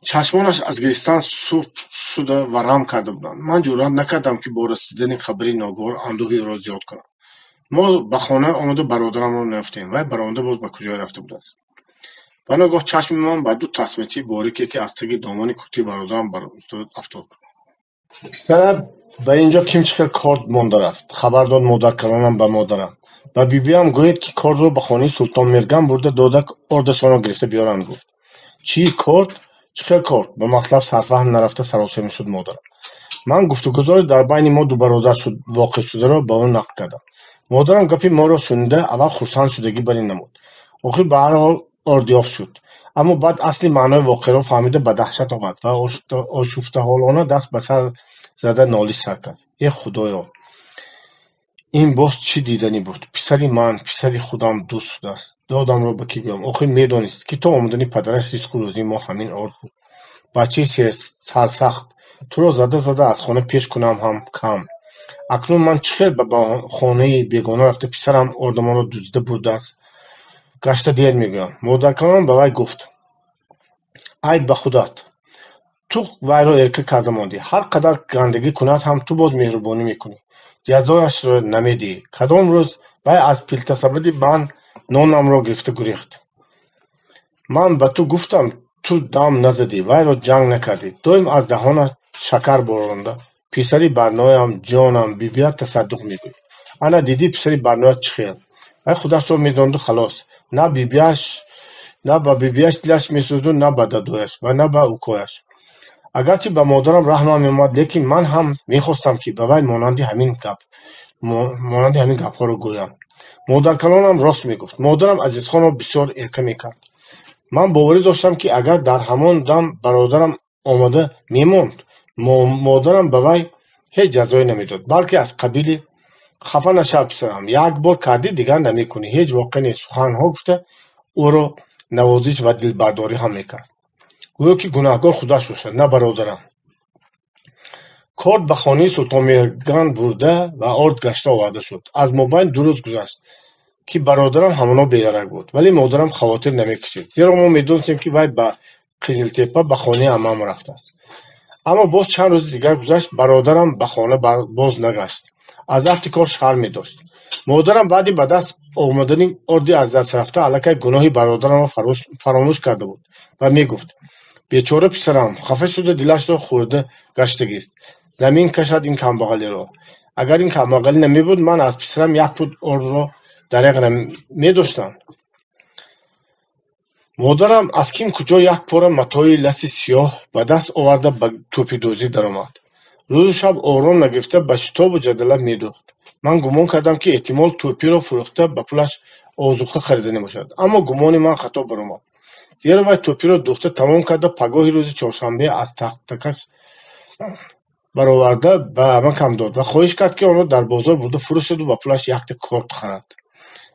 چشمانش از گریستن سرخ شده و رم کرده بودند. من جرئت نکردم که با رسیدن خبری ناگوار اندوهی را زیاد کنم. ما به خانه آمده برادرم را نیافتیم. وی برآمده باز به کجای رفته بود است. بناگاه چشم من به 2 تسمه‌چی باریکی که از تک دامن کتی برادرم افتاد. به اینجا کیم چقدر کارد مانده رفت. خبر داد مادر کلانم به مادرم. به بیبیم گوید که کارد را به خانه سلطان میرگن برده داده آردشان را گرفته بیارند. گفت چی کارد؟ چقدر کارد؟ به مطلب سرفهم نرفته سراسیمه شد مادرم. من گفتگوزاری در بین ما 2 برادر واقع شده را به اون نقل کردم. مادرم گپی ما را شنیده اول خرسند شدگی بر این نمود. آخر به هر حال آردیافت شد. اما بعد اصلی معنای واقعه را فهمیده به دهشت آمد و آشفته حالانه دست به سر زده نالی سر کرد. ای خدایا، این باز چی دیدنی بود؟ پسری من، پسری خودم دوست شده است. دادم را به کی گویم؟ آخه میدانست که تا آمدنی پدرش ریسک و روزی ما همین آرد بود. بچه سرسخت تو را زده زده از خانه پیش کنم هم کم. اکنون من چخیر به خانه بیگانه رفته پسرم آردمان را دزدیده برده است. گشته دیر میگویم. مادرکانم به وی گفت ای به خودت تو وی را ارکه کرده ماندی. هر قدر گندگی کند هم تو باز مهربانی میکنی. جزایش را نمیدی. کدام روز وی از پیلتسبدی من نانم را گرفته گریخت. من به تو گفتم تو دم نزدی. وی را جنگ نکردی. دویم از دهانش شکر بارانده. پسری برنایم جانم بیبیت تصدق میگوی. انا دیدی پسری برنایت چخیر. وی خودش را میداند خلاص. نه بیبیش نه به بیبیش دلش میسوزد و نه به دادویش و نه به اوکایش. اگرچه به مادرم رحمم میآمد لیکن من هم میخواستم که به وی مانند همین گپها را گویم. مادرکلانم راست میگفت. مادرم عزیزخان را بسیار ارکه میکرد. من باوری داشتم که اگر در همان دم برادرم آمده میماند مادرم به وی هیچ جزایی نمیداد، بلکه از قبیل خفه نشو پسرم، یک بار کردی دیگر نمیکنی، هیچ واقع نیست سخنها گفته او را نوازش و دلبرداری هم میکرد، گویا که گناهکار خودش باشد نه برادرم. کارد به خانه سلطان مهرگان برده و آرد گشته آورده شد. از مابین 2 روز گذشت که برادرم همانا بیدرک بود، ولی مادرم خواطر نمیکشید، زیرا ما میدونستیم که وی به قزلتپه به خانه عمم رفته است. اما باز چند روز دیگر گذشت، برادرم به خانه باز نگشت. از وقت کار شرم می‌داشت. مادرم بعدی به دست آمدن آردی از دست رفته الکی گناه برادرم را فراموش کرده بود و میگفت بیچاره پسرم خفه شده دلش را خورده گشتگی است. زمین کشد این کمبغلی را. اگر این کمبغلی نمیبود من از پسرم 1 پود آرد را دریغ نمی‌داشتم. مادرم از کیم کجا 1 پاره متاع لسی سیاه به دست آورده به توپی دوزی درآمد. روز و شب آرام نگرفته به شتاب و جدله میدوخت. من گمان کردم که احتمال توپی را فروخته به پولش آذوقه خریدنی باشد، اما گمان من خطا برآمد، زیرا وی توپی را دوخته تمام کرده پگاه روز چهارشنبه از تختکش برآورده به من داد و خواهش کرد که آن را در بازار برده فروشد و به پولش 1 کارت خرد.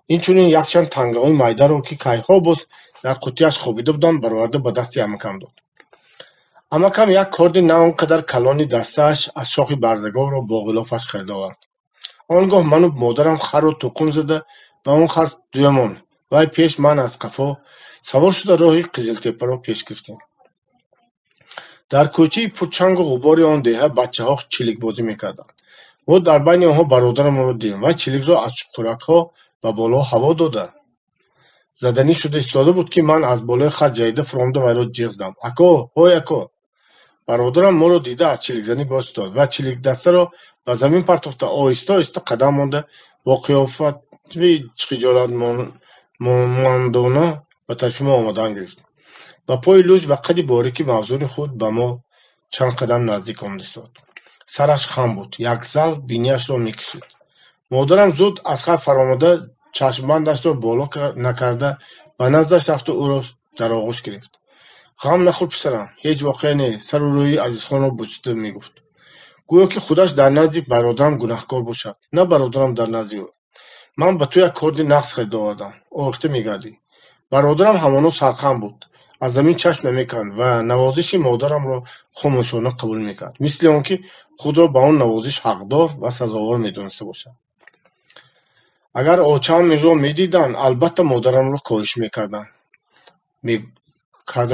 اینچنین یک چند تنگه‌های میده را که کیها باز در قوطیش خوابیده بودند برآورده به دست عمکم داد. عمکم 1 کارد نه آنقدر کلانی دستش از شاخ برزگاه را با غلافش خریده آورد. آنگاه من و مادرم خر و تقم زده و اون خر دویمان وی پیش من از قفا سوار شده راه قزلتپه را پیش گرفتیم. در کوچه پرچنگ و غبار آن دیه بچه‌ها چلیک بازی میکردند. ما در بین آنها برادرم را دیدیم و چلیک را از چقرک‌ها به بالا هوا داده زدنی شده ایستاده بود که من از بالای خر جاییده فرامده وی را جیغ زدم اکا های اکا. برادرم ما را دیده از چلیک زنی باز داد و چلیک دسته را به زمین پرتافته آهسته آهسته قدم مانده با قیافت خجالت مندانه به طرف ما آمدن گرفت. با پای لوج و قد باریک موزون خود به ما چند قدم نزدیک آمد ایستاد. سرش خم بود، یک زل بینیش را میکشید. مادرم زود از خر فرامده چشمبندش را بالا نکرده به نزدش رفت و او را در آغوش گرفت. غم نخور پسرم، هیچ واقعه نیست. سر و روی عزیزخان را بوسیده میگفت، گویا که خودش در نزد برادرم گناهکار باشد، نه برادرم در نزد او. من به تو 1 کارد نقص خریده آوردم، آوخته میگردی. برادرم همانا سرخم بود، از زمین چشم نمیکند و نوازش مادرم را خاموشانه قبول میکرد، مثل آنکه خود را به آن نوازش حقدار و سزاوار میدانسته باشد. اگر آچه‌ام را میدیدند البته مادرم را کاهش میکردند،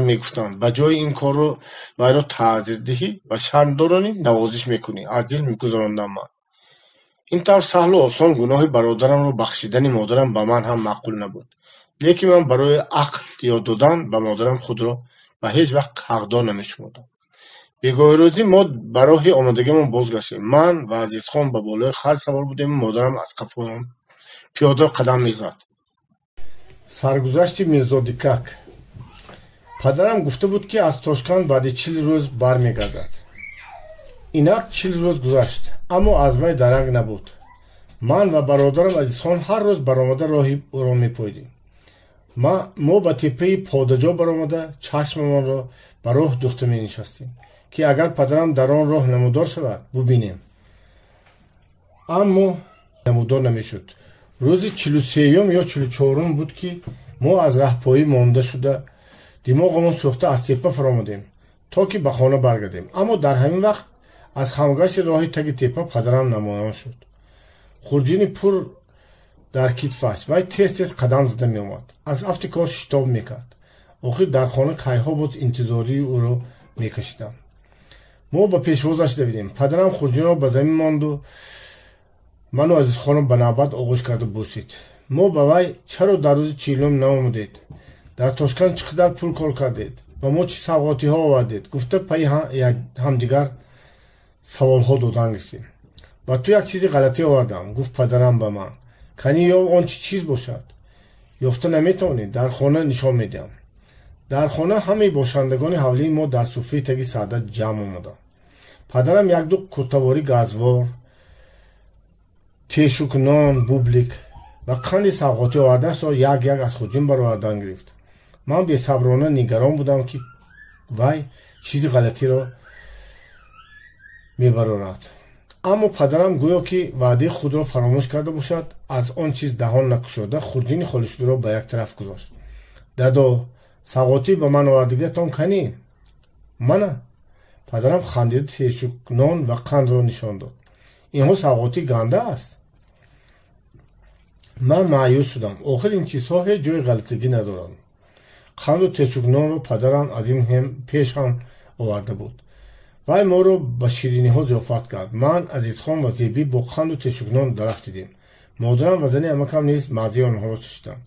میگفتند به جای این کار رو وی را تعزیر دهی و شرمدارانی نوازش میکنی. از دل میگذراندم من. این طور سهل و آسان گناه برادرم را بخشیدن مادرم به من هم معقول نبود، لیکن من برای عقل یاد دادن به مادرم خود را به هیچ وقت حقدار نمیشمردم. بیگاه روزی ما برای آمدگیمان بازگشتیم. من و عزیزخان به بالای خر سوار بودیم. مادرم از قفایم پیاده قدم میزد. سرگذشت میرزادیکک. پدرم گفته بود که از تاشکند بعد 40 روز برمیگردد. اینک 40 روز گذشت، اما از وی درنگ نبود. من و برادرم عزیزخان هر روز برآمده راهی او را میپویدیم. ما به تپه پادجا برآمده چشممان را به راه دوخته می نشستیم که اگر پدرم در آن راه نمودار شود ببینیم. اما намудор намешуд. рӯзи 43 ё 44 буд ки мо аз раҳпоӣ монда шуда димоғамон сӯхта аз теппа фаромудем то ки ба хона баргардем. аммо дар ҳамин вақт аз хамгашти роҳи таги теппа падарам намоён шуд. хурҷини пур дар китфаш. вай тез қадам зада меомад. аз афти кор шитоб мекард. охир дар хона кайҳо боз интизории ӯро мекашидам. мо ба пешвозаш давидем. падарам хурҷинро ба замин монду ману азизхонро ба навбат оғӯш карду бусид. мо ба вай чаро дар рӯзи 40 наомадед? дар Тошканд чӣ қадар пул кор кардед? ба мо чӣ савғотиҳо овардед? гуфта пайи ҳамдигар саволҳо додан гирифтем. ба ту як чизи ғалатӣ овардам, гуфт падарам ба ман. канӣ ё он чӣ чиз бошад? ёфта наметавонӣ? дар хона нишон медиҳам. дар хона ҳамаи бошандагони ҳавлии мо дар суфраи таги сарда ҷамъ омаданд. падарам якду куртавори газвор, тешук нон, бублик ва қанди савғотӣ овардаашро як аз хурҷин баровардан гирифт. ман бесаброна нигарон будам ки вай чизи ғалатиро мебарорад. аммо падарам гӯё ки ваъдаи худро фаромӯш карда бошад, аз он чиз даҳон накушода хурҷини холишударо ба як тараф гузошт. дадо, савғотӣ ба ман овардагиатон канӣ? мана? падарам хандида тешук нон ва қандро нишон дод. инҳо савғотии ганда аст? ман маъюс шудам. охир ин чизҳо ҳеҷ ҷои ғалатигӣ надоранд. қанду тешукнонро падарам аз ин пеш ҳам оварда буд. вай моро ба шириниҳо зиёфат кард. ман, Азизхон ва Зебӣ бо қанду тешукнон дарафт дидем. модарам ва зани амакам низ маззаи онҳоро чашиданд.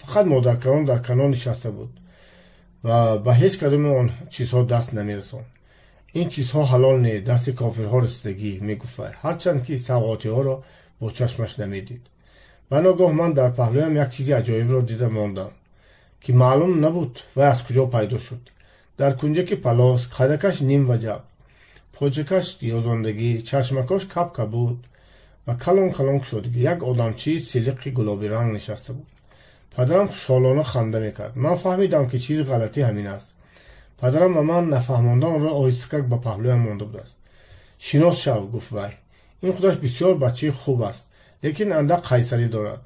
фақат модаркалон дар канор нишаста буд ва ба ҳеҷ кадоми он чизҳо даст намерасонд. ин чизҳо ҳалол не, дасти кофирҳо расидагӣ, мегуфт вай, ҳарчанд ки савғотиҳоро бо чашмаш намедид. ба ногоҳ ман дар паҳлӯям як чизи аҷоибро дида мондам, ки маълум набуд вай аз куҷо пайдо шуд. дар кунҷаки палос, қадакаш ним ваҷаб, почакаш ёзондагӣ, чашмакош капка буд ва калон кушодагӣ як одамчии силиқи гулоби ранг нишаста буд. падарам хушҳолона ханда мекард. ман фаҳмидам ки чизи ғалатӣ ҳамин аст. падарам ба ман нафаҳмонда онро оҳистакак ба паҳлӯям монда будааст. шинос шав, гуфт вай. ин худаш бисёр бачаи хуб аст, лекин андак қайсарӣ дорад,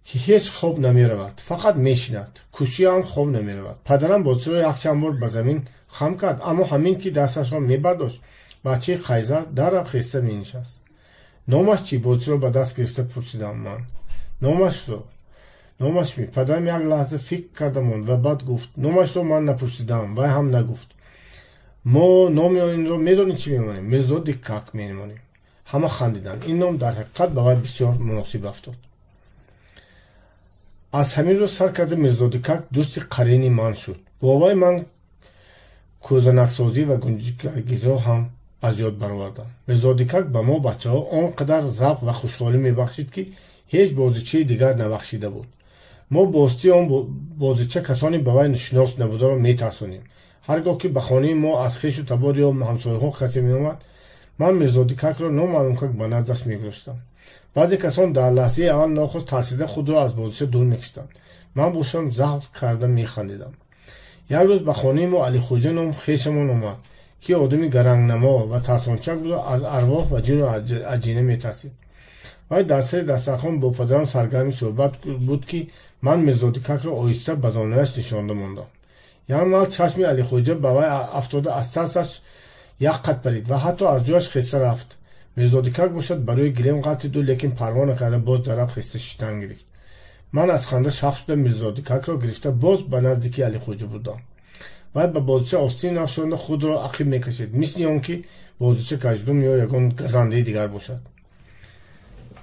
ки ҳеҷ хоб намеравад, фақат мешинад. кушиам хоб намеравад. падарам бозиро якчанд бор ба замин хам кард, аммо ҳамин ки дасташро мебардошт, бачаи қайзар даррав хеста менишаст. номаш чӣ? бозиро ба даст гирифта пурсидам ман. номаш ми? падарам як лаҳза фикр карда монд ва баъд гуфт. номашро ман напурсидам, вай ҳам нагуфт. мо номи инро медонӣ чӣ мемонем? Мирзоди как мемонем. ҳама хандиданд. ин ном дар ҳақиқат ба вай бисёр муносиб афтод. аз ҳамин рӯз сар карда Мирзоди как дӯсти қарини ман шуд. бо вай ман кӯзанаксозӣ ва гунҷикгирӣро ҳам аз ёд баровардам. Мирзоди как ба мо бачаҳо он қадар завқ ва хушҳолӣ мебахшид ки ҳеҷ бозичаи дигар набахшида буд. мо бости он бозича касони ба вай шинос набударо метарсонем. ҳар гоҳ ки ба хонаи мо аз хешу табор ё ҳамсояҳо касе меомад, ман Мирзоди какро номаълум как ба наздаш мегузоштам. баъзе касон дар лаҳзаи аввал нохост тарсида худро аз бозича дур мекашиданд. ман бошам завқ карда механдидам. як рӯз ба хонаи мо Алихоҷа ном хешамон омад, ки одами гарангнамо ва тарсончак буд, аз арвоҳ ва ҷину аҷина метарсид. вай дар сари дастархон бо падарам саргарми суҳбат буд ки ман Мирзоди какро оҳиста ба зонааш нишонда мондам. як маҳал чашми Алихоҷа ба вай афтода аз тарсаш як қад парид ва ҳатто аз ҷояш хеста рафт. Мирзоди как бошад барои гирем қатиду, лекин парво накарда боз дараб хеста шиштан гирифт. ман аз ханда шах шуда Мирзоди какро гирифта боз ба наздики Алихоҷа бурдам. вай ба бозича остин афшонда худро ақиб мекашид, мисли он ки бозича каҷдум ё ягон газандаи дигар бошад.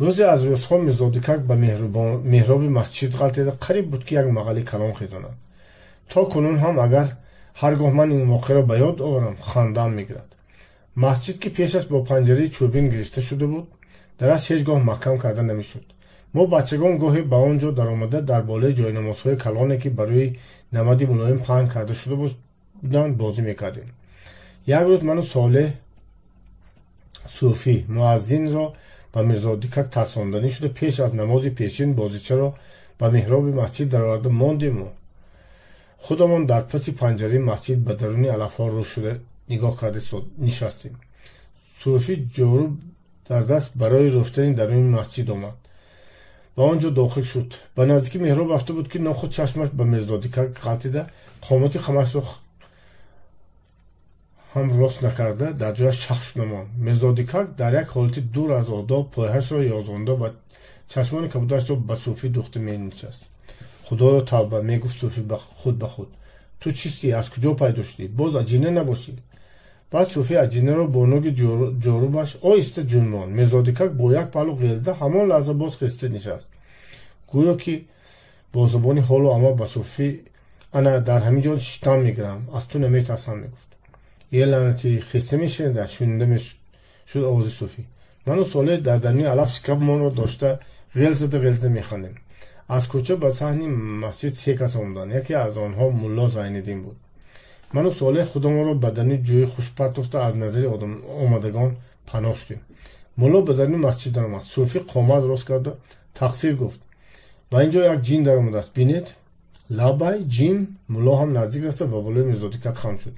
рӯзе аз рӯзҳо Мирзоди как ба меҳроби масҷид ғалтида қариб буд ки як мағали калон хезонад. то кунун ҳам агар ҳар гоҳ ман ин воқеаро ба ёд оварам, хандам мегирад. масҷид ки пешаш бо панҷараи чӯбин гирифта шуда буд, дараш ҳеҷ гоҳ маҳкам карда намешуд. мо бачагон гоҳе ба он ҷо даромада дар болои ҷойнамозҳои калоне ки барои намади мулоим паҳн карда шуда буданд бозӣ мекардем. як рӯз ману Солеҳ Суфӣ муаззинро ба Мирзоди как тарсонданӣ шуда пеш аз намози пешин бозичаро ба меҳроби масҷид дароварда мондему. худамон дар паси панҷараи масҷид ба даруни алафҳо рӯ шуда нигоҳ карда нишастем. Суфӣ ҷорӯ در دست برای رفتن درون مسجد آمد و آنجا داخل شد. به نزدیک محراب رفته بود که ناخود چشمش به میرزادیکک غلطیده، قامت خمش را هم راست نکرده در جایش شخص نماند. میرزادیکک در یک حالت دور از آداب پایش را یازانده و چشمان کبودش را به صوفی دوخته می نشست. خدایا توبه، می گفت صوفی به خود تو چیستی؟ از کجا پیدا شدی؟ باز عجینه نباشی. بعد صوفی عجینه را با نوک جاروبش آهسته جنباند. میرزادیکک با یک پهلو غیلده همان لحظه باز خسته نشست، گویا که با زبان حال و عمل به صوفی انا در همین جا شتم میگیرم، از تو نمیترسم میگفت. یه لعنتی خسته میشنیده شنیده شد آواز صوفی. من و صالح در درمی علف شکممان را داشته غیل زده میخواندیم. از کوچه به صحن مسجد 3 کس آمدند. یکی از آنها ملا زینالدین بود. من و صالح خودمان را به درمی جوی خوشپرت افته از نظر آمدگان پناه شدیم. ملا به درمی مسجد درآمد. صوفی قامت راست کرده تقصیر گفت و اینجا یک جین در آمده است، بینید؟ لابای جین. ملا هم نزدیک رفته و بالای میرزادیکک خم شد.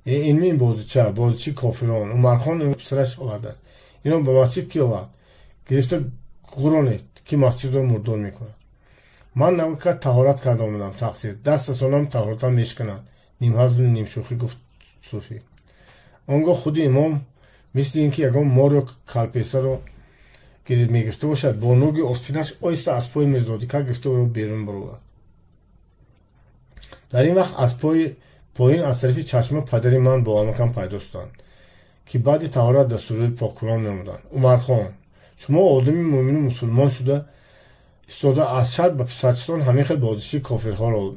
این بازیچه کافران عمرخان این پسرش آورده است. اینا به مسجد کی آورد؟ گرفته قرآن که مسجد را مردار میکنه. من نوکت طهارت کرده آمدم، تقصیر دست سالم طهارتم میشکنند. نیم حزم نیم شوخی گفت صوفی. آنگاه خود امام مثل اینکه یگان مار یا کلپیسه را میگرفته باشد با نوک آستینش آهسته از پای میرزادیکک گرفته او را بیرون برآورد. در این وقت از پایین از طرف چشمه پدر من با عمکم پیدا شدند که بعد طهارت دستور پاک کلام می‌آمدند. عمرخان، شما آدمی مؤمن و مسلمان شده استاده از شر به پسرچتان همه خیلی بازیچه کافرها را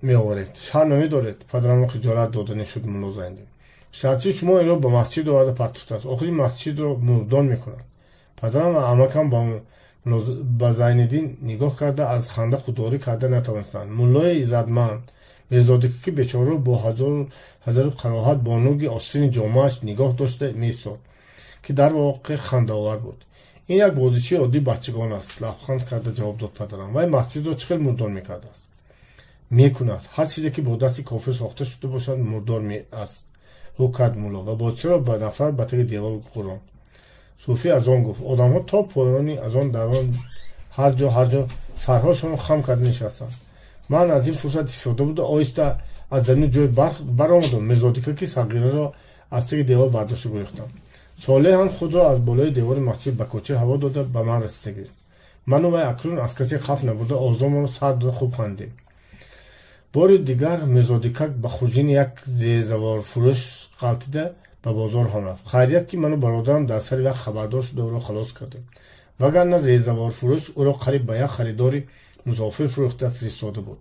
می آورید. شر نمی‌دارید. پدرم را خجالت دادنی شد ملا زینالدین. پسرچه شما این را به مسجد آورده پرتفته است. آخری مسجد را مردان می‌کند. پدرم و عمکم با زینالدین نگاه کرده از خنده خودداری کرده نتوانستند. ملای عزتمند میرزادیکک بیچاره با هزار قراحت با نوک آستین جامه‌اش نگاه داشته می‌ایستاد که در واقع خنده‌آور بود. این یک بازیچه عادی بچگان است. لبخند کرده جواب داد پدرم. ولی مسجد را چقدر مردار می‌کرده است؟ می‌کند. هر چیزی که با دست کافر ساخته شده باشد مردار است. حکم ملا و بازیچه را به نفرت به طرف دیوار قراند. صوفی از آن گفت آدم‌ها تا پایانی از آن در آن هر جا سرهاشون رو خم کرده نشستند. من از این فرصت استفاده بود آهسته از درون جای برآمدم. میرزادیکک صغیره را از طرف دیوار برداشته گریختم. صالح هم خود را از بالای دیوار مسجد به کوچه هوا داده به من رسیده گرفت. من و اکنون از کسی خف نبوده آزادمان را سر داده خوب خندیم. بار دیگر میرزادیکک به خرجین یک زیزوار فروش غلطیده به بازار هم رفت. خیریت که من و برادرم در سر وقت خبردار شده او را خلاص کردیم، وگرنه ریزوار فروش او را قریب به یک خریداری مسافر فروخته فرستاده بود.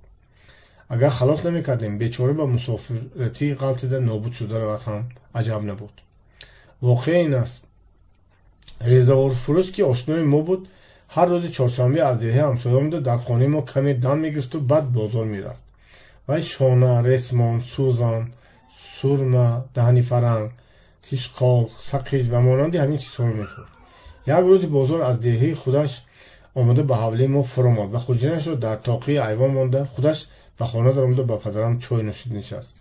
اگر خلاص نمی‌کردیم بیچاره به مسافرتی غلطیده نابود شده رود هم عجب نبود. واقع این است ریزوار فروش که آشنای ما بود هر روز چهارشنبه از دیه همسایه‌ام در خانه ما کمی دم می‌گرفت و بعد بازار می‌رفت. و شانه، رسمان، سوزان، سرمه، دهنی فرنگ، تیشقال، سقیج و مانند همین چیزها رو می‌فروخت. یک روز بازار از دیه خودش آمده به حوله ما فرو آمد و خورجینش را در طاقی ایوان مانده خودش به خانه درآمده به پدرم چای نوشید نشست.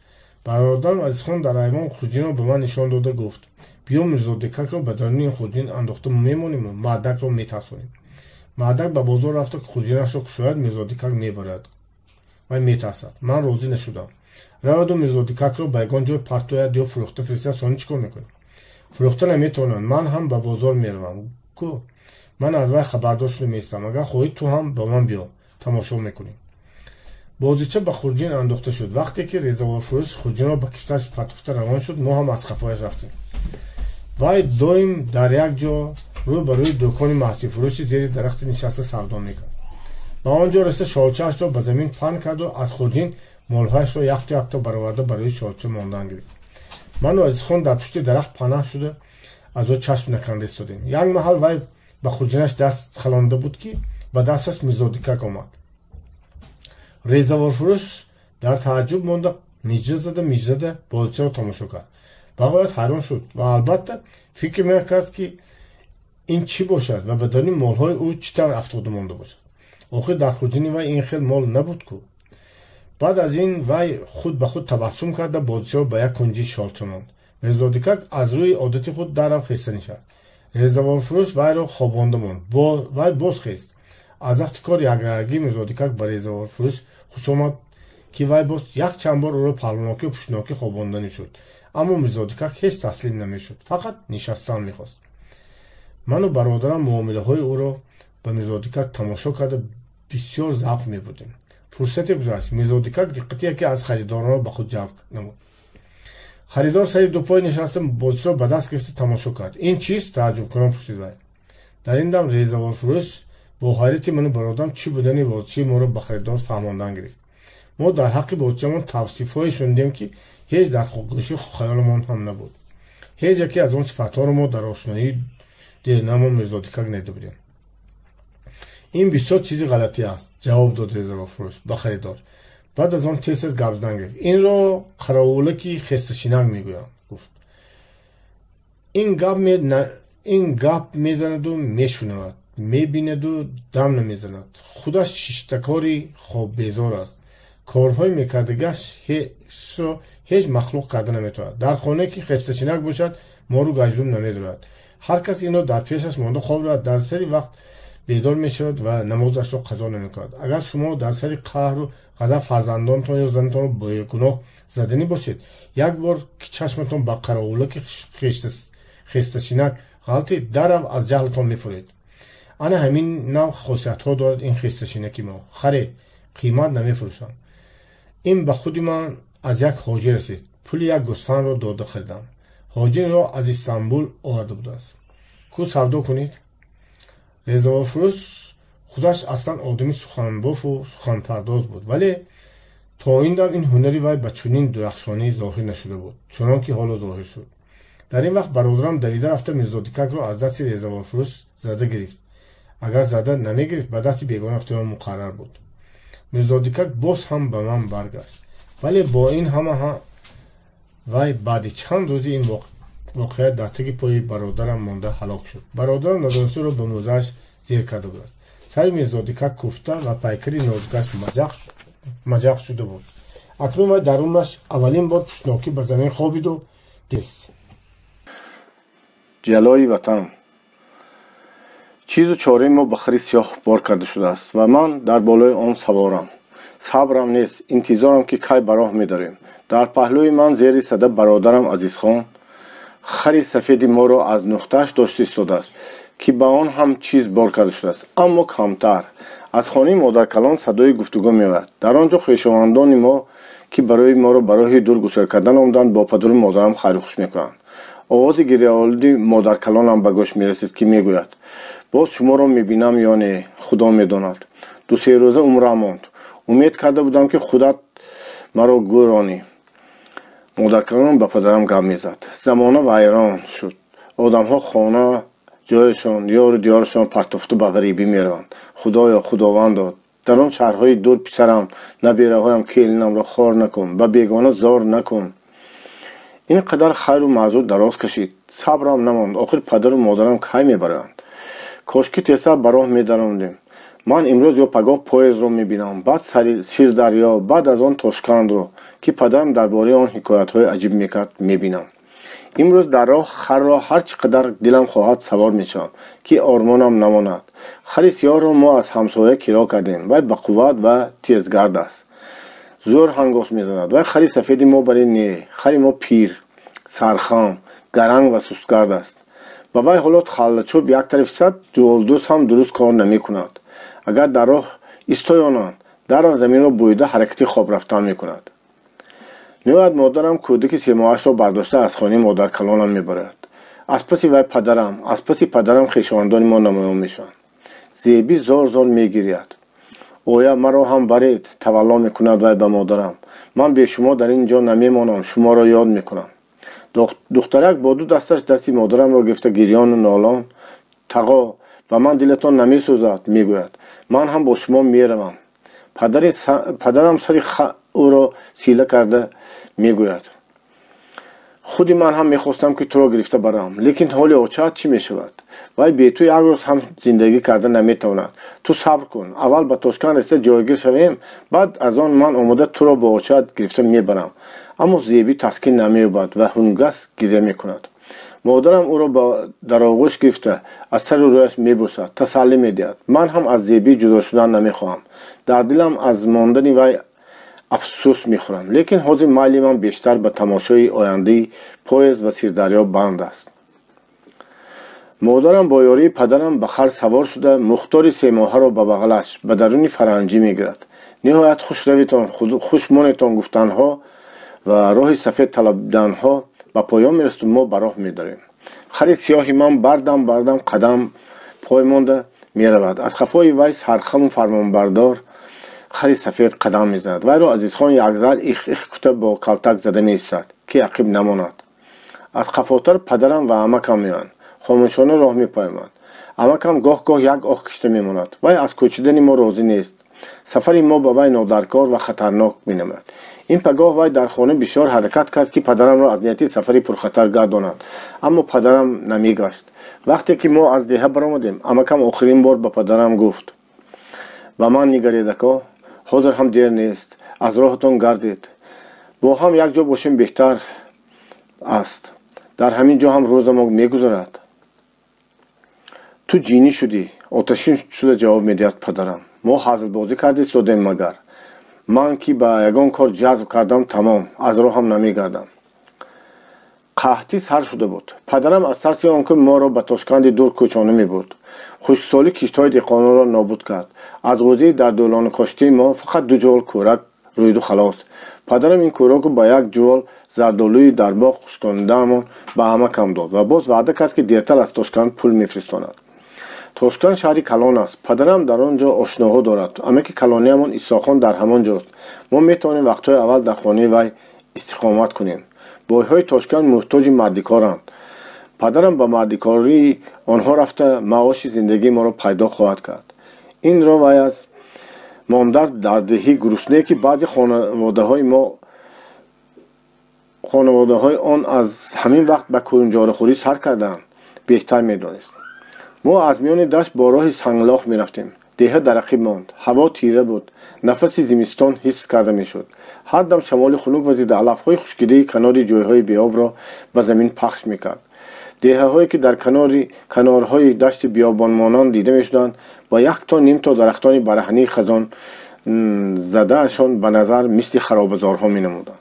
برادرم عزیزخان در ایوان خورجین را به من نشان داده گفت بیا میرزادیکک را به درون خورجین انداخته میمانیم و مردک را میترسانیم. مردک به بازار رفته که خورجینش را شاید میرزادیکک میبرد و میترسد. من راضی نشدم. رود و میرزادیکک را به یگان جای پرتوید یا فروخته فرستد. سانی چیکار میکنیم؟ فروخته نمیتونن. من هم به بازار میروم. کو من از وی خبردار شده میستم. اگر خواهی تو هم با من بیا تماشا میکنیم. بازیچه به خورجین انداخته شد. وقتی که ریزوار فروش خورجین را به کشتش پرتفته روان شد ما هم از خفایش رفتیم. وی دایم در یک جا رو بروی دکان محصول فروشی زیر درخت نشسته سودا میکرد. به آنجا رسته شالچه‌اش را به زمین پهن کرد و از خورجین مالهایش را یک تا برآورده برای شالچه ماندن گرفت. من و عزیزخان در پشت درخت پناه شده از او چشم نکنده ایستادیم. یک محل وی به خورجینش دست خلانده بود که به دستش میرزادیکک آمد. ریزوار فروش در تعجب مانده میجزده بازیچه را تماشا کرد. بغایت حیران شد و البته فکر میکرد که این چی باشد و بدانی مالهای او چطور افتاده مانده باشد. آخر در خورجین وی این خیلی مال نبود کو. بعد از این وی خود به خود تبسم کرده بازیچه را به یک کنجی شالچه ماند. میرزادیکک از روی عادت خود در رفت خسته نشست. резаворфурӯш вайро хобонда монд. Вай боз хест. аз вақти кори аграрагӣ Мирзодикак ба резаворфурӯш хуш омад, ки вай боз якчанд бор ӯро палвонокӣ пӯшнокӣ хобонда мешуд. аммо Мирзодикак ҳеҷ таслим намешуд, фақат нишастан мехост. ману бародарам муомилаҳои ӯро ба Мирзодикак тамошо карда бисёр завқ мебурдем. фурсате гузашт. Мирзодикак диққати яке аз харидоронро ба худ ҷалб намуд. харидор сари дупой нишаста бодишро ба даст гирифта тамошо кард. ин чист? тааҷҷубкунон пурсид вай. дар ин дам резаворфурӯш бо ҳайрати ману бародарам чӣ будани бодишаи моро ба харидор фаҳмондан гирифт. мо дар ҳаққи бодишаҳамон тавсифҳое шунидем, ки ҳеҷ дар худгӯши хаёлмон ҳам набуд. ҳеҷ яке аз он сифатҳоро мо дар ошноии дернамон Мирзодикак неда будем. ин бисёр чизи ғалатӣ аст, ҷавоб дод резаворфурӯш ба харидор. баъд аз он тез гап задан гирифт. инро қаровулаки хесташинак мегӯянд, гуфт. ин гап мезанаду мешунавад, мебинаду дам намезанад. худаш шиштакори хоббезор аст. корҳои мекардагаш ҳеҷ махлуқ карда наметавонад. дар хона ки хесташинак бошад, моро гаҷдум намедорад. ҳар кас инро дар пешаш монда хоб рад, дар сари вақт бедор мешавад ва намозашро қазо намекунад. агар шумо дар сари қаҳру ғазаб фарзандонтон ё занатонро бегуноҳ заданӣ бошед, як бор ки чашматон ба қаровулаки хесташинак ғалтед, дарав аз ҷаҳлтон мефуред. ана ҳамин нав хосиятҳо дорад ин хесташинаки мо. харе, қимат намефурӯшам. ин ба худи ман аз як ҳоҷӣ расид. пули як гӯсфандро дода харидам. ҳоҷиро аз Истанбул оварда будааст. ку савдо кунед. резаворфурӯш худаш аслан одами суханбофу суханпардоз буд, вале то ин дам ин ҳунари вай ба чунин дурахшонӣ зоҳир нашуда буд, чунон ки ҳоло зоҳир шуд. дар ин вақт бародарам давида рафта Мирзодикакро аз дасти резаворфурӯш зада гирифт. агар зада намегирифт, ба дасти бегона рафтан муқаррар буд. Мирзодикак боз ҳам ба ман баргашт, вале бо ин ҳама вай баъди чанд рӯзи ин воқеа дар таги пои бародарам монда ҳалок шуд. бародарам надонисту ӯро ба мӯзааш зер карда буд. сари Мирзодикак куфта ва пайкари нозукаш маҷақ шуда буд. акнун вай дар умраш аввалин бор пӯшнокӣ ба замин хобиду гист. ҷалои ватан. чизу чораи мо ба хари сиёҳ бор карда шудааст ва ман дар болои он саворам. сабрам нест, интизорам, ки кай ба роҳ медорем. дар паҳлӯи ман зери сада бародарам Азизхон хари сафеди моро аз нуқтааш дошта истодааст, ки ба он ҳам чиз бор карда шудааст, аммо камтар. аз хонаи модаркалон садои гуфтугӯ меояд. дар он ҷо хӯшовандони мо, ки барои моро ба роҳи дур гусар кардан омданд, ба падару модарам хайрухуш мекунанд. овози гириёолуди модаркалонам ба гӯш мерасид, ки мегӯяд: боз шуморо мебинам ё не, худо медонад. ду се рӯза умрам монд. умед карда будам, ки худат маро гӯронӣ. модаркалонам ба падарам гап мезад. замона вайрон шуд. одамҳо хона ҷойашон, ёру диёрашон партофта ба ғарибӣ мераванд. худоё, худовандо, дар он шаҳрҳои дур писарам, набераҳоям, келинамро хор накун, ба бегона зор накун. ин қадар хайру маъзур дароз кашид. сабрам намонд. охир падару модарам кай мебаранд? кошки тезтар ба роҳ медарондем. ман имрӯз ё пагоҳ поездро мебинам, баъд сирдарё, баъд аз он Тошкандро, ки падарам дар бораи он ҳикоятҳои аҷиб мекард, мебинам. имрӯз дар роҳ харро ҳар чӣ қадар дилам хоҳад савор мешавам, ки ормонам намонад. хари сиёҳро мо аз ҳамсоя киро кардем. вай ба қувват ва тезгард аст. зӯр ҳангос мезанад. вай хари сафеди мо барин не. хари мо пир, сархам, гаранг ва сустгард аст. ба вай ҳолот халлачӯб як тараф сад ҷуволдӯз ҳам дуруст кор намекунад. агар дар роҳ истоёнанд, дарав заминро бӯйда ҳаракати хоб рафтан мекунад. нояд модарам кӯдаки семоашро бардошта аз хонаи модаркалонам мебарад. аз паси вай падарам, аз паси падарам хешовандони мо намоён мешаванд. зеби зор зор мегиряд. оя маро ҳам баред, тавалло мекунад вай ба модарам. ман бе шумо дар ин ҷо намемонам, шуморо ёд мекунам. духтарак бо ду дасташ дасти модарамро гирифта гирёну нолон: тағо, ба ман дилатон намесӯзад, мегӯяд. ман ҳам бо шумо меравам. падарам сари ӯро сила карда мегӯяд: худи ман ҳам мехостам, ки туро гирифта барам, лекин ҳоли очаат чӣ мешавад? вай бе ту як рӯз ҳам зиндагӣ карда наметавонад. ту сабр кун, аввал ба Тошканд расида ҷойгир шавем, баъд аз он ман омода туро бо очаат гирифта мебарам. аммо зеби таскин намеёбад ва ҳунгас гиря мекунад. مادرم او را در آغوش گرفته از سر و رویش میبوسد، تسلی میدهد. من هم از زیبی جدا شدن نمیخواهم. در دلم از ماندن وی افسوس میخورم، لیکن حاضر میل من بیشتر به تماشای آینده پاییز و سیردریا بند است. مادرم با یاری پدرم به خر سوار شده مختار 3 ماهه را به بغلش به درون فرنجی میگیرد. نهایت خوشرویتان، خوشمانتان گفتنها و راه سفید طلبیدنها به پایان میرسد و ما به راه میداریم. خر سیاهی من بردم قدم پای مانده میرود. از خفای وی سرخم و فرمانبردار خر سفید قدم میزند. وی را عزیزخان یک ذره ایخ گفته با کلتک زده میایستد که عقب نماند. از خفاتر پدرم و عمکم میآیند. خاموشانه راه میپایمند. عمکم گاه یک آه کشیده میماند. وی از کوچیدن ما راضی نیست. سفر ما با وی نادرکار و خطرناک مینماید. این پگاه وی در خانه بسیار حرکت کرد که پدرم را از نیتی سفری پرخطر گرداند، اما پدرم نمیگشت. وقتی که ما از دیه برآمدیم، عمکم آخرین بار به پدرم گفت: و من نگریدکا، حاضر هم دیر نیست، از راهتون گردید، با هم یک جا باشیم بهتر است. در همین جا هم روز ما میگذرد. تو جینی شدی، آتشین شده جواب میدهد پدرم. ما حاضر بازی کردی استادیم، مگر من که با یگان کار جذب کردم تمام، از راه هم نمیگردم. قحطی سر شده بود. پدرم از ترس آنکه ما را به تاشکند دور کوچانه میبرد. خشکسالی کشت‌های دهقانان را نابود کرد. از قوزی در دولان کاشتی ما فقط 2 جوال کورک روید و خلاص. پدرم این کورک با 1 جوال زردآلوی در باغ خشکانده‌مان به عمکم داد و باز وعده کرد که دیرتر از تاشکند پول میفرستاند. تاشکند شهری کلان است. پدرم در آنجا آشناها دارد. عمک کلانیمان عیساخان در همان جاست. ما میتوانیم وقت‌های اول در خانه وی استقامت کنیم. بایهای تاشکند محتاج مردیکارند. پدرم با مردیکاری آنها رفته معاش زندگی ما را پیدا خواهد کرد. این را وی از مامدر در دهی گرسنه که بعضی خانواده های آن از همین وقت به کلنجاره خوری سر کردند بهتر میدانست. ما از میان دشت با راه سنگلاخ میرفتیم. دیه در عقب ماند. هوا تیره بود. نفس زمستان حس کرده میشد. هر دم شمال خنک وزیده علفهای خشکیده کنار جایهای بیاب را به زمین پخش میکرد. دیه هایی که در کنارهای دشت بیابان مانند دیده میشدند با 1 تا نیم تا درختان برهنی خزان زده اشان به نظر مثل خرابزارها می نمودند.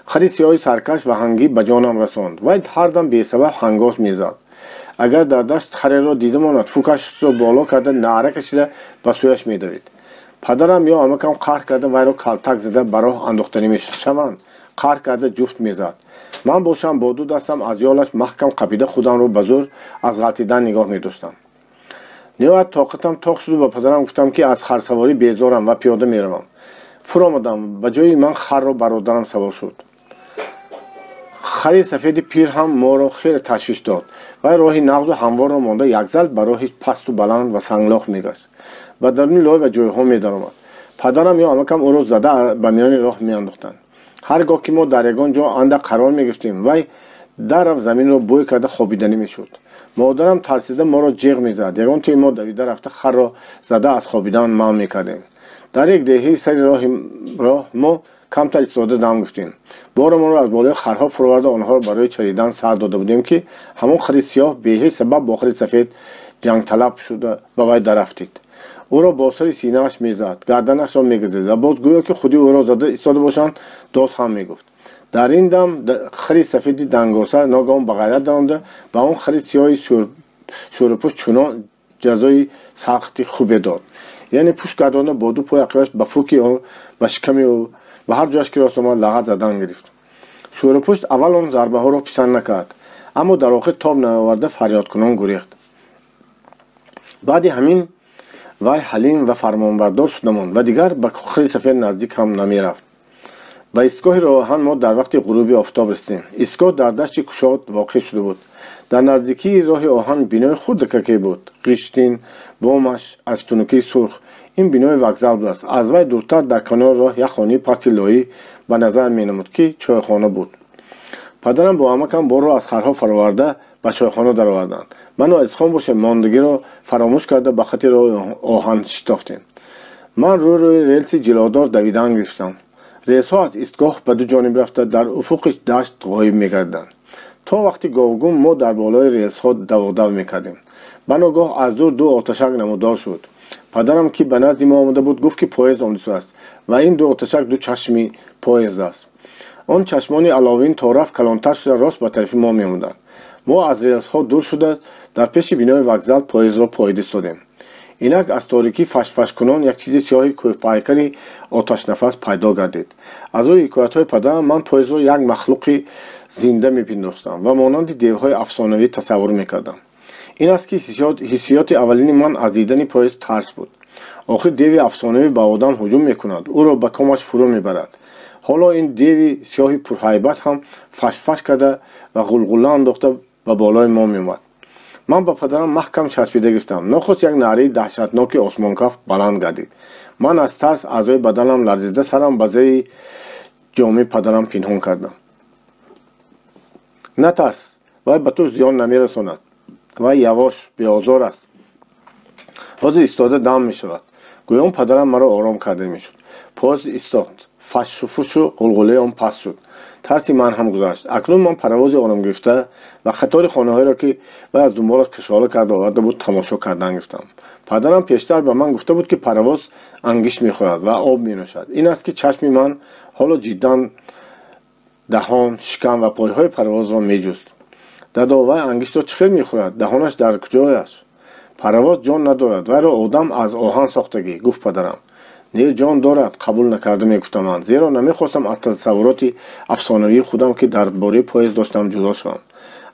خر سیاه سرکش و هنگی به جانم رساند. وی هر دم بی سبب هنگاس میزد. اگر در دشت خر را دیده ماند، فوکش را بالا کرده نعره کشیده به سویش میدوید. پدرم یا عمکم قهر کرده وی را کلتک زده به راه انداختنی میشوند. قهر کرده جفت میزد. من باشم با 2 دستم از یالش محکم قپیده خودم را به زور از غلطیدن نگاه می‌داشتم. نهایت طاقتم تاق شد و به پدرم گفتم که از خرسواری بیزارم و پیاده میروم. فرو آمدم. به جای من خر را برادرم سوار شد. خر سفید پیر هم ما را خیلی تشویش داد و راه نغز و هموار را مانده یک ځل به راه پست و بلند و سنگلاخ میگشت. به درون لای و جایها می‌درآمد. پدرم یا عمکم او را زده به میان راه میانداختند. هرگاه که ما در یگان جا اندک قرار میگرفتیم وی در زمین را بوی کرده خوابیدنی میشد. مادرم ترسیده ما را جیغ میزد. یگان که ما دویده رفته خر را زده از خوابیدن منع میکردیم. در یک دهه سر راه ما کمتر ایستاده دم گفتیم. بارمان را از بالای خرها فرآورده آنها را برای چریدن سر داده بودیم که همان خر سیاه به سبب با خر سفید جنگ طلب شده به وی درفتید. او را با سر سینه‌اش میزد، گردنش را میگزید و باز گویا که خودی او را زده ایستاده باشند داد هم میگفت. در این دم خر سفید دنگاسر ناگهان به غیرت درآمده و آن خر سیاه شورپوش چنان جزای سختی خوبی داد. یعنی پوش گردانده با 2 پای عقبش به فوکی او و شکمی او و هر جاش که راست آمد لغت زدن گرفت. شورپوش اول آن ضربه ها را پسند نکرد، اما در آخر تاب نیاورده فریاد کنان گریخت. بعد همین وی حلیم و فرمانبردار شده ماند و دیگر به خر سفید نزدیک هم نمیرفت. به ایستگاه راهان ما در وقت غروب آفتاب رسیدیم. ایستگاه در دشت کشاد واقع شده بود. در نزدیکی راه آهن بینای خود دککی بود. قیشتین بامش از تنوکی سرخ. این بینای وکزل بود است. از وی دورتر در کنار راه یک خانه پست لایی به نظر می نمود که چایخانه بود. پدرم با عمکم بار را از خرها فرآورده به چایخانه درآوردند. من و عزیزخان باشه ماندگی را فراموش کرده به خاطر راه آهن شتافتیم. من روی ریلسی جلادار دویدن گرفتم. ریل‌ها از ایستگاه به 2 جانب رفته در افق دشت غایب می‌گردند. تو وقتی گاوگون ما در بالای ریلز ها دو میکردیم. بناگاه از دور دو آتشک نمودار شد. پدرم که به نزد ما آمده بود گفت که پاییز آمده است و این دو آتشک دو چشمی پاییز است. آن چشمان علاوین تا رفت کلانتر شده راست به طرف ما میآمدند. ما از ریلز ها دور شده در پیش بینای وокزال پاییز را پاییده ایستادیم. اینک از تاریکی فش کنان یک چیز سیاه کوهپیکری آتش نفس پیدا گردید. از روی حکایت های پدرم من پاییز را یک مخلوق زنده میپنداشتم و مانند دیوهای افسانوی تصور میکردم. این است که حسیات اولین من از دیدن پاییز ترس بود. آخر دیوی افسانوی به آدم هجوم میکند، او را به کامش فرو میبرد. حالا این دیوی سیاه پرهیبت هم فش کرده و غلغله انداخته به بالای ما میومد. من با پدرم محکم چسبیده گفتم. نخست یک نعره دهشتناک آسمانکف بلند گردید. من از ترس اعضای بدنم لرزیده سرم به زیر جامه پدرم پنهان کردم. نترس، وی به تو زیان نمیرساند. وی یواش بی‌آزار است. حاضر ایستاده دم می شود. گویان پدرم مرا آرام کرده می شد. پاس ایستاد. فش و فش و غلغله آن پس شد. ترسی من هم گذشت. اکنون من پرواز آرام گرفته و قطار خانه‌هایی را که و از دنبالش کشاله کرده آورده بود تماشا کردن گفتم. پدرم پیشتر به من گفته بود که پرواز انگشت می‌خورد و آب می‌نوشد. این است که چشم من حالا جدا دهان، شکم و پایهای پرواز را می‌جست. دادا، وی انگشت را چخیر می‌خورد؟ دهانش در کجایش؟ پرواز جان ندارد، وی را آدم از آهن ساختگی. گفت پدرم. نیر جان دارد. قبول نکرده میگفتم من، زیرا نمیخواستم از تصورات افسانوی خودم که درباره پاییز داشتم جدا شوم.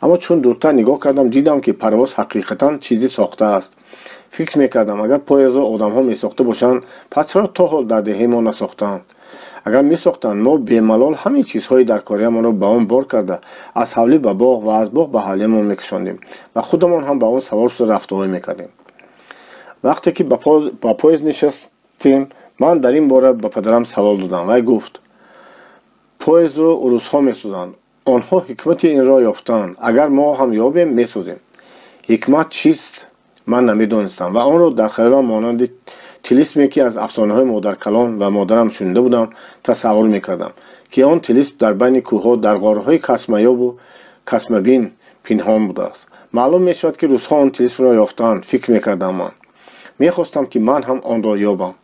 اما چون دورتر نگاه کردم دیدم که پرواز حقیقتا چیزی ساخته است. فکر میکردم اگر پاییز را آدم ها میساخته باشند پس چرا تا حال در دهه ما نساختند؟ اگر میساختند ما بی‌ملال همین چیزهای در کاری ما را به آن بار کرده از حولی به باغ و از باغ به حولی ما میکشاندیم و خودمان هم به آن سوار شده رفته‌های میکردیم. وقتی که با پاییز نشستیم من در این باره به پدرم سوال دادم. وی گفت پاییز رو روس‌ها میسازند. آنها حکمت این را یافتند. اگر ما هم یابیم میسازیم. حکمت چیست؟ من نمیدانستم و آن را در خیالم مانند طلسمی که از افسانه‌های مادر کلان و مادرم شنیده بودم تصور میکردم که آن طلسم در بین کوه‌ها در غارهای کسمیاب و کسمبین پنهان بوده است. معلوم میشد که روس‌ها آن طلسم را یافتند. فکر میکردم من میخواستم که من هم آن را یابم.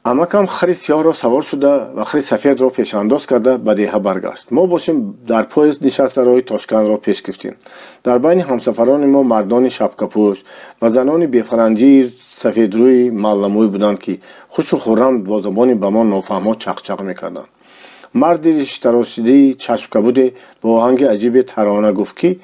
امکم خری سیاه را سوار شده و خری سفید را پیش انداز کرده به دیه برگشت. ما باشیم در پاییز نشسته راه تاشکند را پیش گرفتیم. در بین همسفران ما مردان شبکپوش و زنان بیفرنجی سفید روی معلموی بودند که خوش و خرم با زبانی به ما نافهم‌ها چق میکردند. مردی ریش تراشیده چشم کبود با آهنگ عجیب ترانه گفت که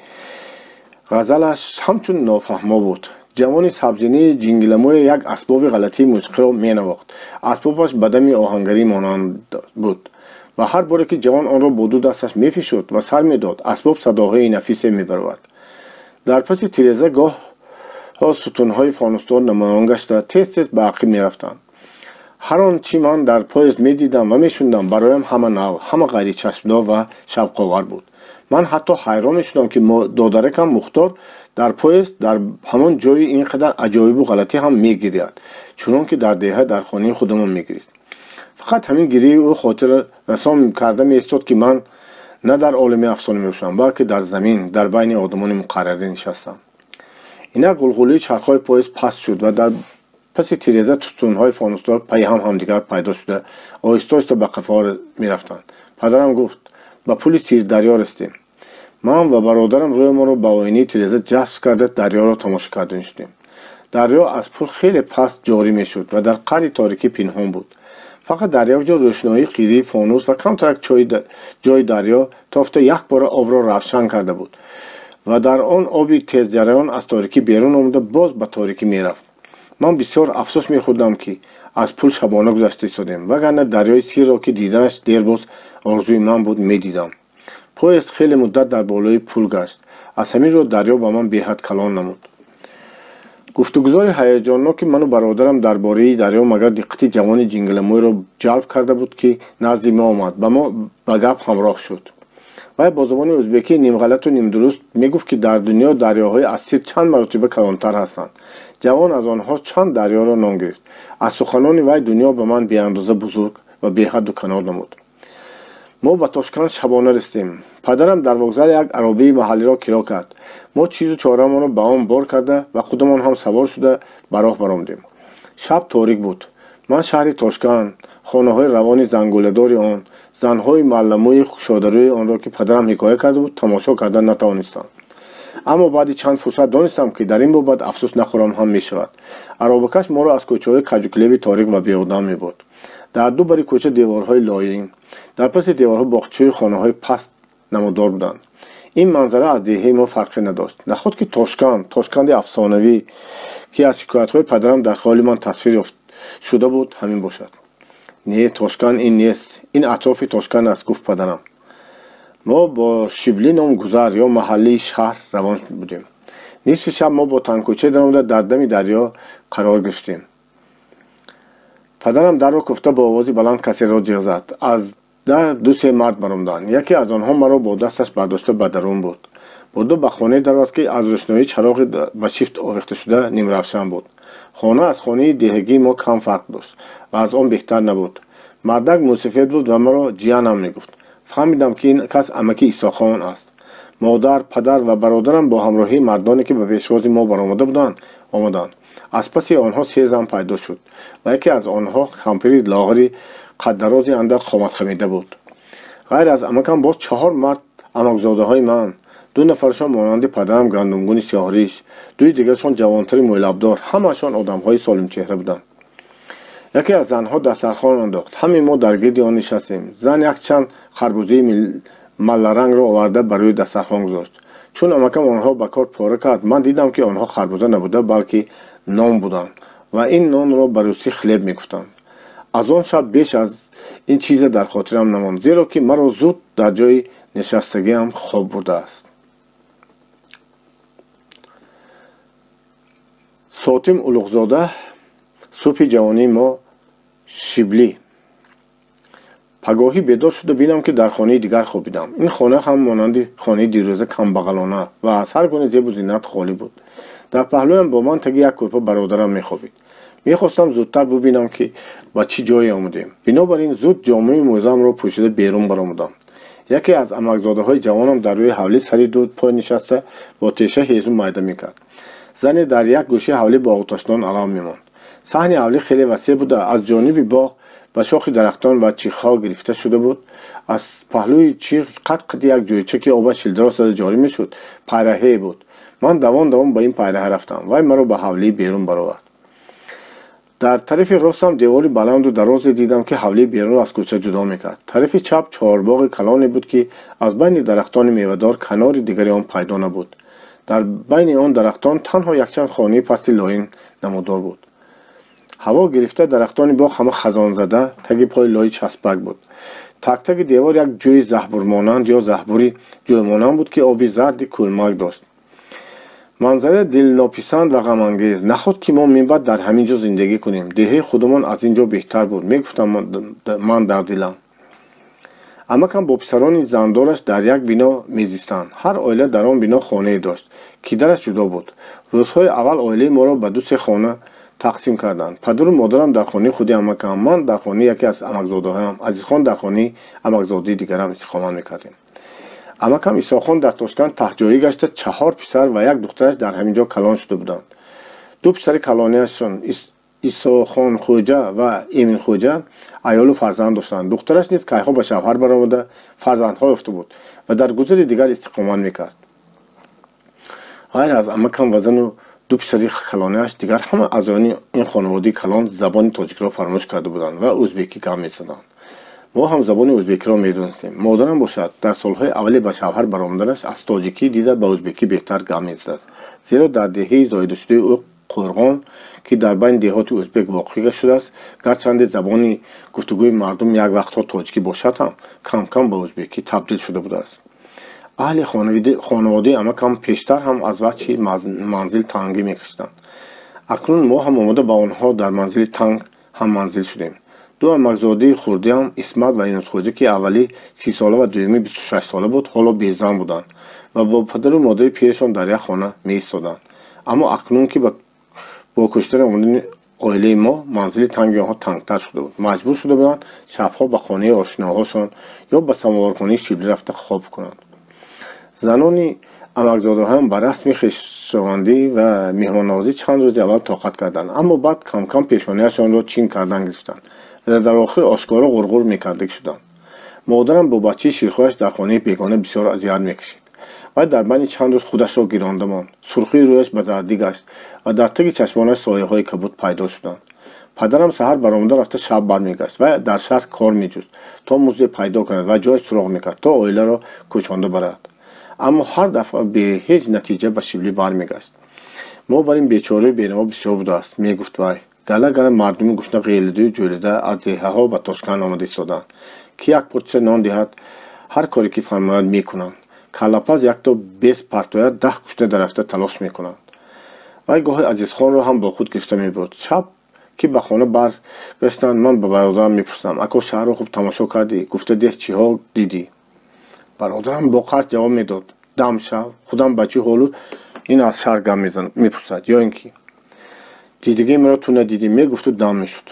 غزلش همچون نافهم‌ها بود. جوانی سبزینی جنگلموی یک اسباب غلطی موسیقی را مینواخت. اسبابش بدمی آهنگری مانند بود و هر باره که جوان آن را با دو دستش میفشرد و سر میداد اسباب صداهای نفیس میبرد. در پس تیرزه گاه ستونهای فانوسدار نمایان گشته تیز به عقب میرفتند. هر آن چی من در پاییز میدیدم و میشوندم برایم همه نو، همه غیر چشمدار و شوق‌آور بود. من حتی حیران شدم که دادرکم مختار در پاییز در همان جای اینقدر عجایب و غلطی هم میگیرد، چون که در دهه در خانه خودمان میگریست. فقط همین گریه او خاطر رسام کرده میستاد که من نه در عالم افسانه میباشم بلکه در زمین در بین آدمان مقرره نشستم. اینا غلغله چرخهای پاییز پس شد و در پس تیرزه ستونهای فانوسدار پی همدیگر پیدا شده آهسته آهسته به قفار میرفتند. پدرم گفت به پل تیر دریا رسیدیم. من و برادرم روی ما رو به آینه تیرزه جذب کرده دریا را تماشا کردن شدیم. دریا از پل خیلی پس جاری میشد و در قعری تاریکی پنهان بود. فقط در یک جا روشنایی قیری فانوس و کمتر جای دریا تافته یک بار آب را روشن کرده بود و در آن آبی تیز جریان از تاریکی بیرون آمده باز به تاریکی میرفت. من بسیار افسوس میخوردم که از پل شبانه گذشته شدیم وگرنه دریای سیر را که دیدنش دیر باز آرزوی من بود میدیدم. پاییز خیلی مدت در بالای پل گشت. از همین رو دریا با من بی‌حد کلان نمود. گفتگوزار هیجانناک من و برادرم درباره دریا مگر دقت جوان جنگلموی را جلب کرده بود که نزد ما آمد. با ما به گپ همراه شد. و با زبان ازبکی نیم غلط و نیم درست میگفت که در دنیا دریاهای از سیر چند مرتبه کلانتر هستند. جوان از آنها چند دریا را نام گرفت. از سخنان وی دنیا به من بی اندازه بزرگ و بی حد و کنار نمود. мо ба Тошканд шабона расидем. Падарам дар вокзал як аробии маҳаллиро киро кард. мо чизу чорамонро ба он бор карда ва худамон ҳам савор шуда ба роҳ баромдем. шаб торик буд. ман шаҳри Тошканд, хонаҳои равони зангуладори он, занҳои маъламӯи шодарӯи онро ки падарам ҳикоя карда буд, тамошо карда натавонистам. аммо баъди чанд фурсат донистам ки дар ин бобат афсӯс нахӯрам ҳам мешавад. Аробакаш моро аз кӯчаҳои каҷуклеви торик ва беодам мебурд. дар ду бари кӯча деворҳои лоин, дар паси деворҳо боғчаҳои хонаҳои паст намудор буданд. ин манзара аз деҳаи мо фарқе надошт. наход ки Тошканди афсонавӣ ки аз ҳикоятҳои падарам дар хаёли ман тасвир шуда буд, ҳамин бошад. не, Тошканд ин нест. ин атрофи Тошканд аст, гуфт падарам. мо бо Шибли ном гузар ё маҳаллии шаҳр равон будем. нисфи шаб мо бо танкӯча даромада дар дами дарё қарор гирифтем. падарам дарро куфта бо овози баланд касеро ҷиғ зад. аз дар ду-се мард баромданд. яке аз онҳо маро бо дасташ бардошта ба дарун бурд. бурда ба хоне даровад ки аз рӯшноии чароғи ба шифт овехташуда нимравшан буд. хона аз хонаи деҳагии мо кам фарқ дошт ва аз он беҳтар набуд. мардак мусифед буд ва маро ҷиянам мегуфт. фаҳмидам ки ин кас амаки Исохон аст. модар, падар ва бародарам бо ҳамроҳии мардоне ки ба пешвози мо баромада буданд омаданд. аз паси онҳо се зан пайдо шуд ва яке аз онҳо кампири лоғри қаддарози андак қоматхамида буд. ғайр аз амакам боз 4 мард амакзодаҳои ман, 2 нафаршон монанди падарам гандумгуни сиёҳриш, 2 дигаршон ҷавонтари мӯйлабдор, ҳамаашон одамҳои солимчеҳра буданд. яке аз занҳо дастархон андохт. ҳамин мо дар гирди он нишастем. зан якчанд харбузаи малларангро оварда ба рӯи дастархон гузошт. чун амакам онҳо ба кор пора кард, ман дидам ки онҳо харбуза набуда, балки нон буданд ва ин нонро ба русӣ хлеб мегуфтанд. аз он шаб беш аз ин чизе дар хотирам намонд, зеро ки маро зуд дар ҷои нишастагиам хоб бурдааст. Сотим Улуғзода, субҳи ҷавонии мо, Шибли. пагоҳӣ бедор шуда бинам ки дар хонаи дигар хобидам. ин хона ҳам монанди хонаи дирӯза камбағалона ва аз ҳар гуна зебу зиннат холӣ буд. дар паҳлӯям бо ман таги як кӯрпа бародарам мехобид. мехостам зудтар бубинам ки ба чӣ ҷое омадем. бинобар ин зуд ҷомаи мӯзамро пӯшида берун баромадам. яке аз амакзодаҳои ҷавонам дар рӯи ҳавлӣ сари ду пой нишаста бо теша ҳезу майда мекард. зане дар як гӯшаи ҳавлӣ бо оташдон алам мемонд. саҳни ҳавлӣ хеле васеъ буда, аз ҷониби боғ ба шохи дарахтон ва чихҳо гирифта шуда буд. аз паҳлӯи чих қад як ҷойча ки оба шилдро сада ҷорӣ мешуд, пайраҳе буд. ман давон ба ин пайраҳа рафтам. вай маро ба ҳавлӣ берун баровард. дар тарафи ростам девори баланду дарозе дидам ки ҳавлии берунро аз кӯча ҷудо мекард. тарафи чап чорбоғи калоне буд ки аз байни дарахтони мевадор канори дигари он пайдо набуд. дар байни он дарахтон танҳо якчанд хонаи пасти лоин намудор буд. ҳаво гирифта дарахтони боғ ҳама хазонзада, таги пои лои часпак буд. тактаги девор як ҷӯи заҳбурмонанд ё заҳбури ҷӯймонанд буд ки оби зарди кӯлмак дошт. манзара дилнописанд ва ғамангез. наход ки мо мебад дар ҳамин ҷо зиндагӣ кунем. деҳаи худамон аз ин ҷо беҳтар буд, мегуфтам ман дар дилам. амакам бо писарони зандораш дар як бино мезистанд. ҳар оила дар он бино хонае дошт. кидараш ҷудо буд. рӯзҳои аввал оилаи моро ба 2-3 хона тақсим карданд. падару модарам дар хонаи худи амакам, ман дар хонаи яке аз амакзодаҳоям, Азизхон дар хонаи амакзодаи дигарам истиқомат мекардем. амакам Исохон дар Тошканд таҳҷоӣ гашта 4 писар ва як духтараш дар ҳамин ҷо калон шуда буданд. 2 писари калониашон Исохон Хоҷа ва Эмин Хоҷа аёлу фарзанд доштанд. духтараш низ кайҳо ба шавҳар баромада фарзандҳо ёфта буд ва дар гузари дигар истиқомат мекард. ғайр аз амакам ва зану 2 писари калониаш, дигар ҳама аъзоёни ин хонаводаи калон забони тоҷикро фаромӯш карда буданд ва ӯзбекӣ гап мезаданд. мо ҳам забони ӯзбекиро медонистем. модарам бошад, дар солҳои аввали ба шавҳар баромаданаш аз тоҷикӣ дида ба ӯзбекӣ беҳтар гап мезадааст. зеро дар деҳаи зоидашудаи ӯ Қурғон ки дар байни деҳоти ӯзбек воқеъ шудааст, гарчанде забони гуфтугӯи мардум як вақтҳо тоҷикӣ бошад ҳам кам кам ба ӯзбекӣ табдил шуда будааст. аҳли хонаводаи амакам пештар ҳам аз ваҷҳи манзил тангӣ мекашиданд. акнун мо ҳам омода ба онҳо дар манзили танг ҳам манзил шудем. 2 амакзодаи хурдиам Исмат ва Юнусхоҷа ки аввали 30 сола ва дуюми 26 сола буд, ҳоло безан буданд ва бо падару модари пирашон дар як хона меистоданд. аммо акнун ки бо куштани оилаи мо манзили танги онҳо тангтар шуда буд. Маҷбур шуда буданд шабҳо ба хонаи ошиноҳошон ё ба самовархонаи шибли рафта хоб кунанд. занони амакзодаҳоям ба расми хешовандӣ ва меҳмоннавозӣ чанд рӯзи аввал тоқат карданд, аммо баъд камкам пешонаашонро чин кардан гирифтанд ва дар охир ошкора ғурғур мекардагӣ шуданд. модарам бо бачаи ширхояш дар хонаи бегона бисёр азият мекашид. вай дар байни чанд рӯз худашро гиронда монд. сурхии рӯяш ба зардӣ гашт ва дар таги чашмонаш сояҳои кабуд пайдо шуданд. падарам саҳар баромада рафта шаб бармегашт ва дар шаҳр кор меҷуст, то музде пайдо кунад ва ҷой суроғ мекард, то оиларо кӯчонда барад. аммо ҳар дафъа бе ҳеҷ натиҷа ба шибли бармегашт. мо бар ин бечораи бенаво бисёр будааст, мегуфт вай. гала гала мардуми гушна ғелидаю ҷӯлида аз деҳаҳо ба Тошканд омада истоданд, ки як пурча нон диҳад, ҳар коре ки фармояд мекунанд. каллапаз якто 20 партояд 10 кушта дарафта талош мекунанд. вай гоҳи Азизхонро ҳам бо худ гирифта мебурд. шаб ки ба хона баргаштанд, ман ба бародарам мепурсидам: ако шаҳрро хуб тамошо кардӣ? гуфта деҳ, чиҳо дидӣ? бародарам бо қард ҷавоб медод: дам шав, худам ба чӣ ҳолу ин аз шаҳр гап мепурсад, ё ин ки дидигии маро ту надидӣ, мегуфту дам мешуд.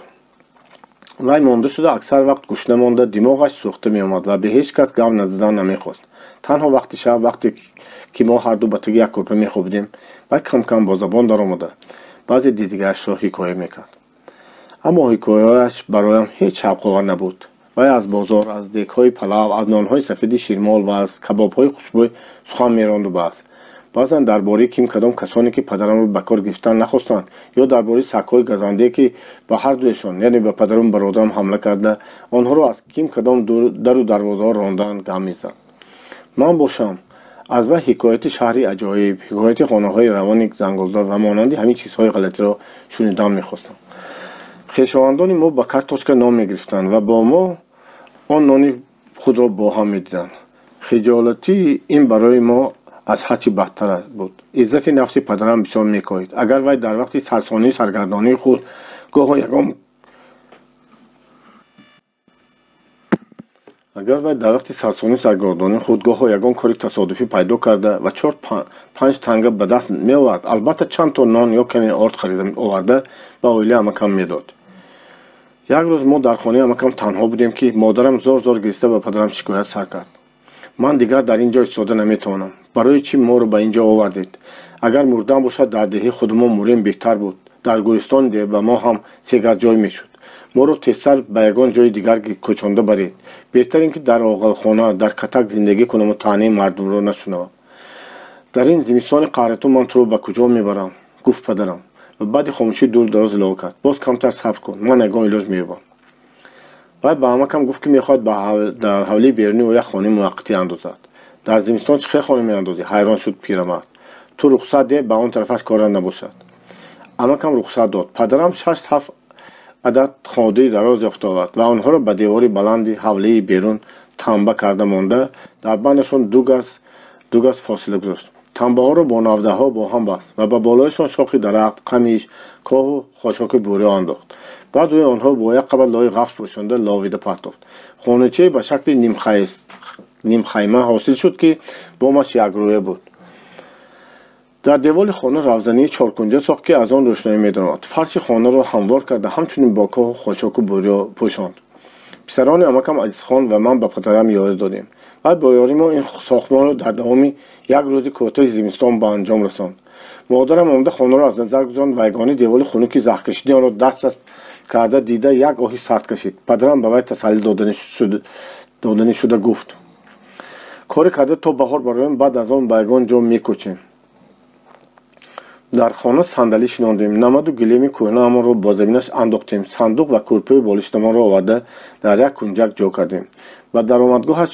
вай монда шуда аксар вақт гушна монда, димоғаш сӯхта меомад ва ба ҳеҷ кас гап назадан намехост. танҳо вақти шаб, вақте ки мо ҳарду ба таги як кӯрпа мехобидем, вай камкам бо забон даромада баъзе дидигаашро ҳикоя мекард. аммо ҳикояаш бароям ҳеҷ шавқовар набуд. вай аз бозор, аз дегҳои палав, аз нонҳои сафеди ширмол ва аз кабобҳои хушбӯй сухан меронду баъз. баъзан дар бораи ким кадом касоне ки падарамро ба кор гирифтан нахостанд, ё дар бораи сагҳои газандие ки ба ҳардуяшон, яъне ба падару бародарам ҳамла карда, онҳоро аз ким кадом дару дарвозаҳо ронданд гам мезад. ман бошам аз вай ҳикояти шаҳри аҷоиб, ҳикояти хонаҳои равони зангоздор ва монанди ҳамин чизҳои ғалатиро шунидан мехостам. хешовандони мо ба карточка нон мегирифтанд ва бо мо он нони худро бо ҳам медиданд. хиҷолати ин барои мо аз ҳарчи бадтар буд. иззати нафси падарам бисёр мекоҳид. агар вай дар вақти сарсонии саргардонии худ гоҳо ягон кори тасодуфӣ пайдо карда ва 4-5 танга ба даст меовард, албатта чанд то нон ё каме орд харида оварда ба оилаи амакам медод. як рӯз мо дар хонаи амакам танҳо будем ки модарам зор гириста ба падарам шикоят сар кард: ман дигар дар ин ҷо истода наметавонам. барои чӣ моро ба ин ҷо овардед? агар мурдан бошад дар деҳи худмон мурем беҳтар буд. дар гӯристони деҳ ба мо ҳам 3 газ ҷой мешуд. моро тезтар ба ягон ҷои дигар кӯчонда баред. беҳтар ин ки дар оғалхона, дар катак зиндагӣ кунам ва таънаи мардумро нашунавам. дар ин зимистони қаҳриту ман туро ба куҷо мебарам? гуфт падарам ва баъди хомӯшӣ дур дароз илова кард: боз камтар сабр кун, ман ягон илоҷ меёбам. вай ба амакам гуфт ки мехоҳад дар ҳавлии берунӣ ӯ як хонаи муваққитӣ андозад. дар зимистон чӣ хел хона меандозӣ? ҳайрон шуд пирамард. ту рухсат де, ба он тарафаш кора набошад. амакам рухсат дод. падарам 6-7 адад хонаи дароз ёфта овард ва онҳоро ба девори баланди ҳавлии берун танба карда монда, дар байнашон 2 газ фосила гузошт. танбаҳоро бо навдаҳо бо ҳам баст ва ба болояшон шохи дарахт, қамиш, коҳу хошоки бурё андохт. баъд рӯи онҳо бо як қабат лои ғафс пӯшонда ловида партофт. хоначае ба шакли нимхайма ҳосил шуд ки бомаш якрӯя буд. дар девори хона равзании чоркунҷа сохт ки аз он рӯшноӣ медаромад. фарши хонаро ҳамвор карда ҳамчунин бо коҳу хошоку бурё пӯшонд. писарони амакам Азизхон ва ман ба падарам ёрӣ додем. вай бо ёрии мо ин сохтмонро дар давоми як рӯзи кӯтоҳи зимистон ба анҷом расонд. модарам омада хонаро аз назар гузонд ва ягони девори хунуки захкашиди онро даст карда дида як оҳи сард кашид. падарам ба вай тасаллӣ додани шуда гуфт: коре карда то баҳор бароем, баъд аз он ба ягон ҷо мекӯчем. дар хона сандалӣ шинондем. намаду гилеми кӯҳнаамонро бо заминаш андохтем. сандуқ ва кӯрпаи болиштамонро оварда дар як кунҷак ҷо кардем. ба даромадгоҳаш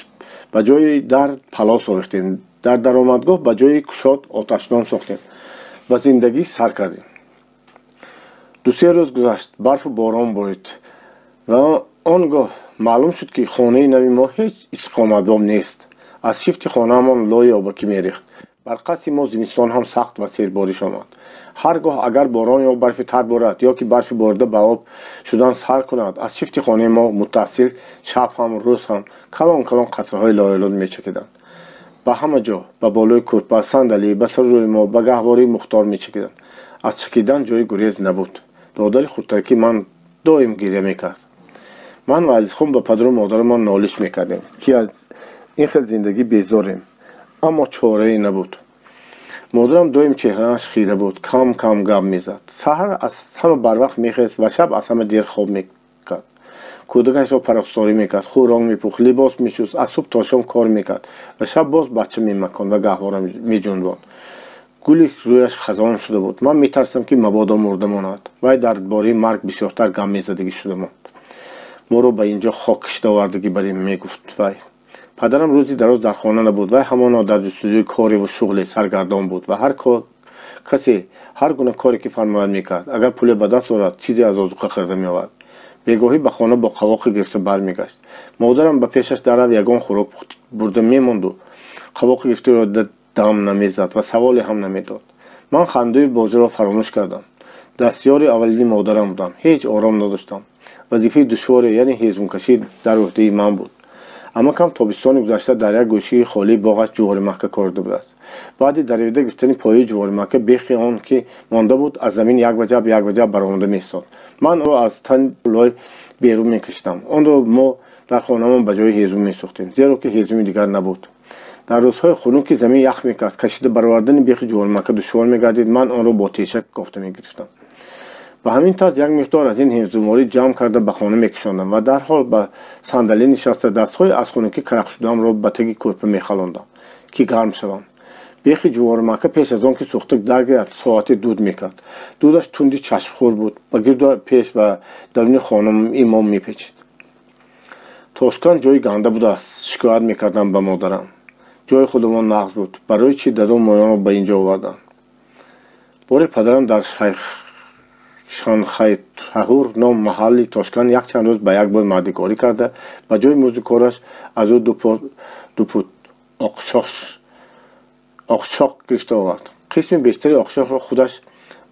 ба ҷои дар палов совехтем. дар даромадгоҳ ба ҷои кушод оташнон сохтем. ба зиндагӣ сар кардем. 2-3 рӯз гузашт. барфу борон борид ва он гоҳ маълум шуд ки хонаи нави мо ҳеҷ истиқоматбоб нест. аз шифти хонаамон лои обакӣ мерехт. бар қасди мо зимистон ҳам сахт ва сербориш омад. ҳар гоҳ агар борон ё барфи тар борад ё ки барфи борида ба об шудан сар кунад, аз шифти хонаи мо муттасил шаб ҳам рӯз ҳам калон қатраҳои лоилод мечакиданд. ба ҳама ҷо, ба болои кӯрпа, сандалӣ, ба сари рӯи мо, ба гаҳвории мухтор мечакиданд. аз чакидан ҷои гурез набуд. додари хурдтарки ман доим гиря мекард. ман ва азизхон ба падару модарамон нолиш мекардем ки аз ин хел зиндагӣ безорем, аммо чорае набуд. модарам доим чеҳрааш хира буд, кам кам гап мезад. саҳар аз ҳама барвақт мехест ва шаб аз ҳама дер хоб мекард. кӯдакашро парасторӣ мекард, хӯрок мепӯхт, либос мешуст, аз субҳ то шом кор мекард ва шаб боз бача мемаконд ва гаҳвора меҷунбонд. гули рӯяш хазон шуда буд. ман метарсам ки мабодо мурда монад. вай дар бораи марг бисёртар гап мезадагӣ шуда монд. моро ба инҷо хок кишида овардагӣ барем, мегуфт вай. падарам рӯзи дароз дар хона набуд. вай ҳамоно дар ҷустуҷӯи кориву шуғле саргардон буд ва касе ҳар гуна коре ки фармояд мекард. агар пуле ба даст орад, чизе аз озуқа хирда меовард. бегоҳӣ ба хона бо қавоқи гирифта бармегашт. модарам ба пешаш дарав ягон хӯрок бурда мемонду қавоқи гирифтаро дам намезад ва саволе ҳам намедод. ман хандои бозиро фаромӯш кардам. дастёри аввалини модарам будам. ҳеҷ ором надоштам. вазифаи душворе, яъне ҳезумкашӣ дар уҳдаи ман буд. аммо кам тобистони гузашта дар як гӯшии холии боғаш ҷуворимакка корида будааст. баъди дарида гирифтани пояи ҷуворимакка бехи он ки монда буд аз замин як ваҷаб баромада меистод. ман онро аз тани лой берун мекашидам. онро мо дар хонамон ба ҷои ҳезум месӯхтем, зеро ки ҳезуми дигар набуд. дар рӯзҳои хунуки замин ях мекард, кашида баровардани бехи ҷуворимакка душвор мегардид. ман онро бо тешак кофта мегирифтам. ба ҳамин тарз як миқдор аз ин ҳезумворӣ ҷамъ карда ба хона мекашондам ва дарҳол ба сандале нишаста дастҳои аз хунукӣ карахшудаамро ба таги кӯрпа мехалондам ки гарм шавам. бехи ҷуворимакка пеш аз он ки сӯхта даргирад, соате дуд мекард. дудаш тунди чашмхӯр буд. ба гирду пеш ва даруни хонам имом мепечид. тошкан ҷои ганда будааст, шикоят мекардам ба модарам. ҷои худамон нағз буд. барои чӣ дадон моёнро ба инҷо оварданд? бори падарам дар шанхайтаҳур ном маҳалли Тошкан як чанд рӯз ба як бор мардикорӣ карда, ба ҷои музди кораш аз ӯ ду пуд оқшоқ гирифта овард. қисми бештари оқшоқро худаш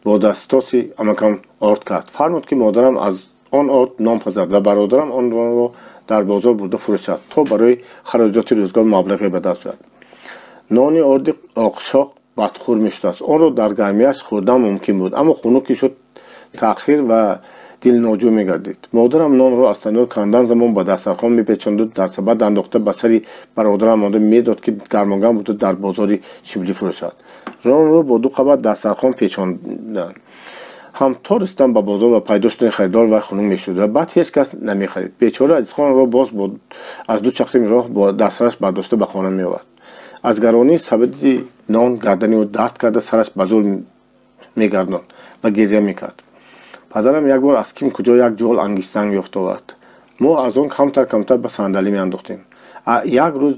бо дастоси амакам орд кард. фармуд ки модарам аз он орд ном пазад ва бародарам онро дар бозор бурда фурӯшад, то барои хароҷоти рӯзгор маблағе ба даст ояд. нони орди оқшоқ бадхӯр мешудааст. онро дар гармияш хӯрдан мумкин буд, аммо хунуки шуд таъхир ва дилноҷӯ мегардид. модарам нонро аз танӯр кандан замон ба дастархон мепечонду дар сабад андохта ба сари бародарам монда медод ки гармоган буда дар бозори шиблӣ фурӯшад. нонро бо ду қабат дастархон печонданд. ҳам то ристам ба бозор ва пайдо шудани харидор вай хунук мешуд ва баъд ҳеҷ кас намехарид. бечора азизхонро боз аз ду чақрим роҳ бо дастараш бардошта ба хона меовард. аз гаронии сабади нон гардани ӯ дард карда сараш ба зур мегардонд ва гирья мекард. падарам як бор аз ким куҷо як ҷол ангишсанг ёфт овард. мо аз он камтар ба сандалӣ меандохтем. як рӯз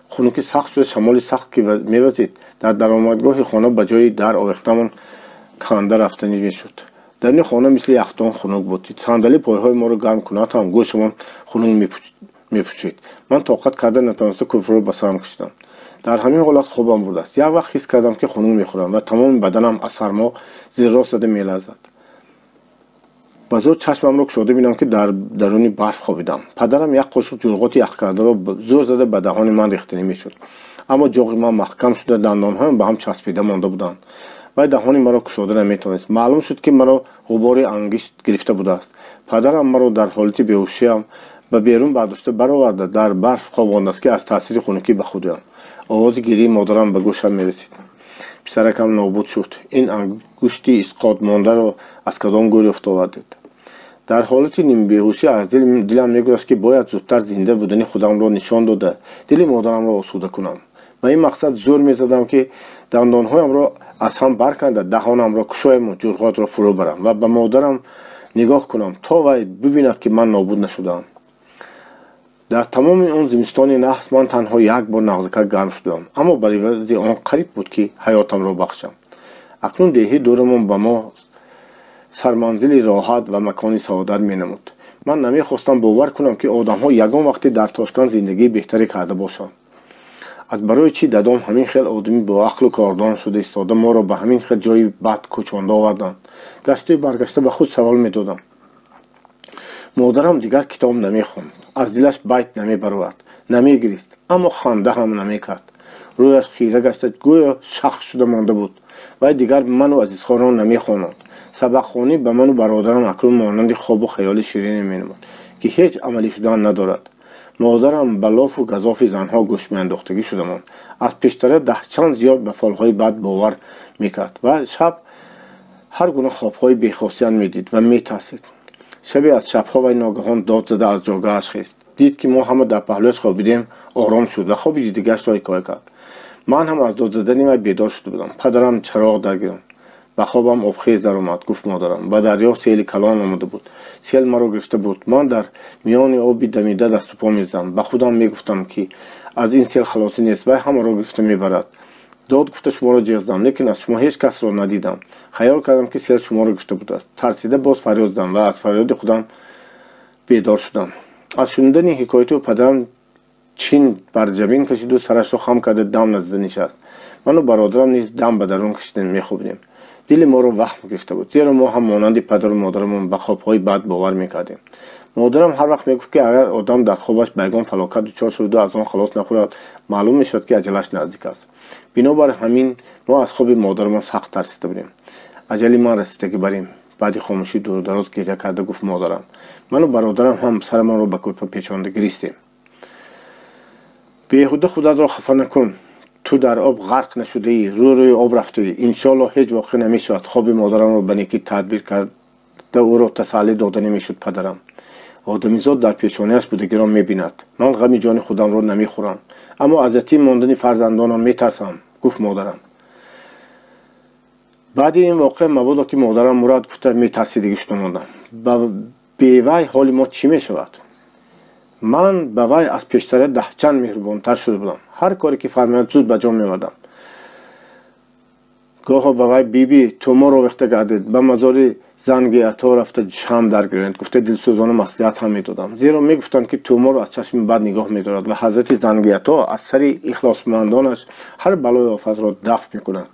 хунуки сахт шуда, шамоли сахт ки мевазид, дар даромадгоҳи хона ба ҷои дар овехтамон канда рафтанӣ мешуд. дар ин хона мисли яхдон хунук буд. сандалӣ пойҳои моро гарм кунад ҳам гӯшамон хунук мепӯшид. ман тоқат карда натавониста кӯрпаро ба сарам кашидам. дар ҳамин ҳолат хобам бурдааст. як вақт ҳис кардам ки хунук мехӯрам ва тамоми баданам аз сармо зиррост зада меларзад. ба зур чашмамро кушода бинам ки дар даруни барф хобидам. падарам як қошуқ ҷурғоти яхкардаро зӯр зада ба даҳони ман рехтанӣ мешуд. аммо ҷоғи ман маҳкам шуда, дандонҳоям ба ҳам часпида монда буданд. вай даҳони маро кушода наметавонист. маълум шуд ки маро ғубори ангишт гирифта будааст. падарам маро дар ҳолати беҳушиям ба берун бардошта бароварда дар барф хобондааст ки аз таъсири хунукӣ ба худ оям. овози гирии модарам ба гӯшам мерасид. писаракам нобуд шуд. ин ангушти исқот мондаро аз кадом гӯр ёфтовардед? дар ҳолати нимбеҳушӣ аз дилам мегузашт ки бояд зудтар зинда будани худамро нишон дода, дили модарамро осуда кунам. ба ин мақсад зӯр мезадам ки дандонҳоямро аз ҳам барканда, даҳонамро кушояму ҷурғотро фурӯ барам ва ба модарам нигоҳ кунам, то вай бибинад ки ман нобуд нашудаам. дар тамоми он зимистони наҳс ман танҳо як бор нағзака гарм шудам, аммо бар ивази он қариб буд ки ҳаётамро бахшам. акнун деҳи дурамон ба мо сарманзили роҳат ва макони саодат менамуд. ман намехостам бовар кунам ки одамҳо ягон вақте дар Тошкан зиндагии беҳтаре карда бошанд. аз барои чӣ дадом ҳамин хел одами бо ақлу кордон шуда истода моро ба ҳамин хел ҷои бад кӯчонда оварданд? гашту баргашта ба худ савол медодам. модарам дигар китоб намехонд, аз дилаш байт намебаровард, намегирист, аммо ханда ҳам намекард. рӯяш хира гашта гӯё шах шуда монда буд. вай дигар ману азизхонро намехононд. سبقخوانی به من و برادرم اکنون مانند خواب و خیال شیرینی می‌نمود که هیچ عملی شدن ندارد. مادرم به لاف و گزاف زنها گوش میانداختگی شدمان. از پیشتر 10 چند زیاد به فالهای بد باور میکرد و شب هر گونه خوابهای بیخاصیت میدید و میترسید. شبی از شبها و ناگهان داد زده از جاگه‌اش خیست. دید که ما همه در پهلویش خوابیدیم. آرام شد و خوابی دیگرش را حکایت کرد. من هم از داد زدن و بیدار شده بودم. پدرم چراغ درگیرم. به خوابم آبخیز در اومد. گفت مادرم به دریا سیل کلان آمده بود. سیل مرا گرفته بود. من در میان آبی دمیده دست و پا میزدم. به خودم میگفتم که از این سیل خلاصی نیست و همه را گرفته میبرد. داد گفته شما را جزدم، لیکن از شما هیچ کس را ندیدم. خیال کردم که سیل شما را گرفته بوده است. ترسیده باز فریاد زدم و از فریاد خودم بیدار شدم. از شنیدن حکایت و پدرم چین بر جبین کشید و سرش را خم کرده دم نزد نشست. من و برادرم نیز دم به درون کشیدیم میخوابیدیم. دل ما رو وهم گرفته بود، زیرا ما هم مانند پدر و مادرمون به خوابهای بد باور میکردیم. مادرم هر وقت میگفت که اگر آدم در خوابش بیگان فلاکت دچار شده و از آن خلاص نخورد معلوم میشد که اجلش نزدیک است. بنابر همین ما از خواب مادرمون سخت ترسیده بودیم. اجل ما رسیده بریم. بعد خاموشی دور دراز گریه کرده گفت مادرم. من و برادرم هم سرمان رو به کوپه پیچانده گریستیم. بیهوده خودت را خفه نکن. تو در آب غرق نشده ای، روی آب رفته ای. انشالله هیچ واقع نمیشود. خواب مادرم رو به نیکی تدبیر کرده او را تسلی داده نمیشد. پدرم آدمیزاد در پیشانیش بودگی را میبیند. من غم جان خودم را نمیخورم، اما از یتیم ماندن فرزندانم میترسم. گفت مادرم. بعد این واقعه مبادا که مادرم مراد گفته میترسیدگی شده ماندم. به وی حال ما چی میشود؟ من به وی از پیشتر 10 چند مهربانتر شده بودم. هر کاری که فرماید زود به جا می‌آوردم. گاهی به وی بیبی تو ما رو وقت گردید به مزار زنگی عطا رفته شم درگیرند. گفته دلسوزانه مصلحت هم میدادم، زیرا میگفتند که تو ما رو از چشم بد نگاه می‌دارد و حضرت زنگی عطا از سر اخلاصمندانش هر بلای آفت را دفع می‌کند.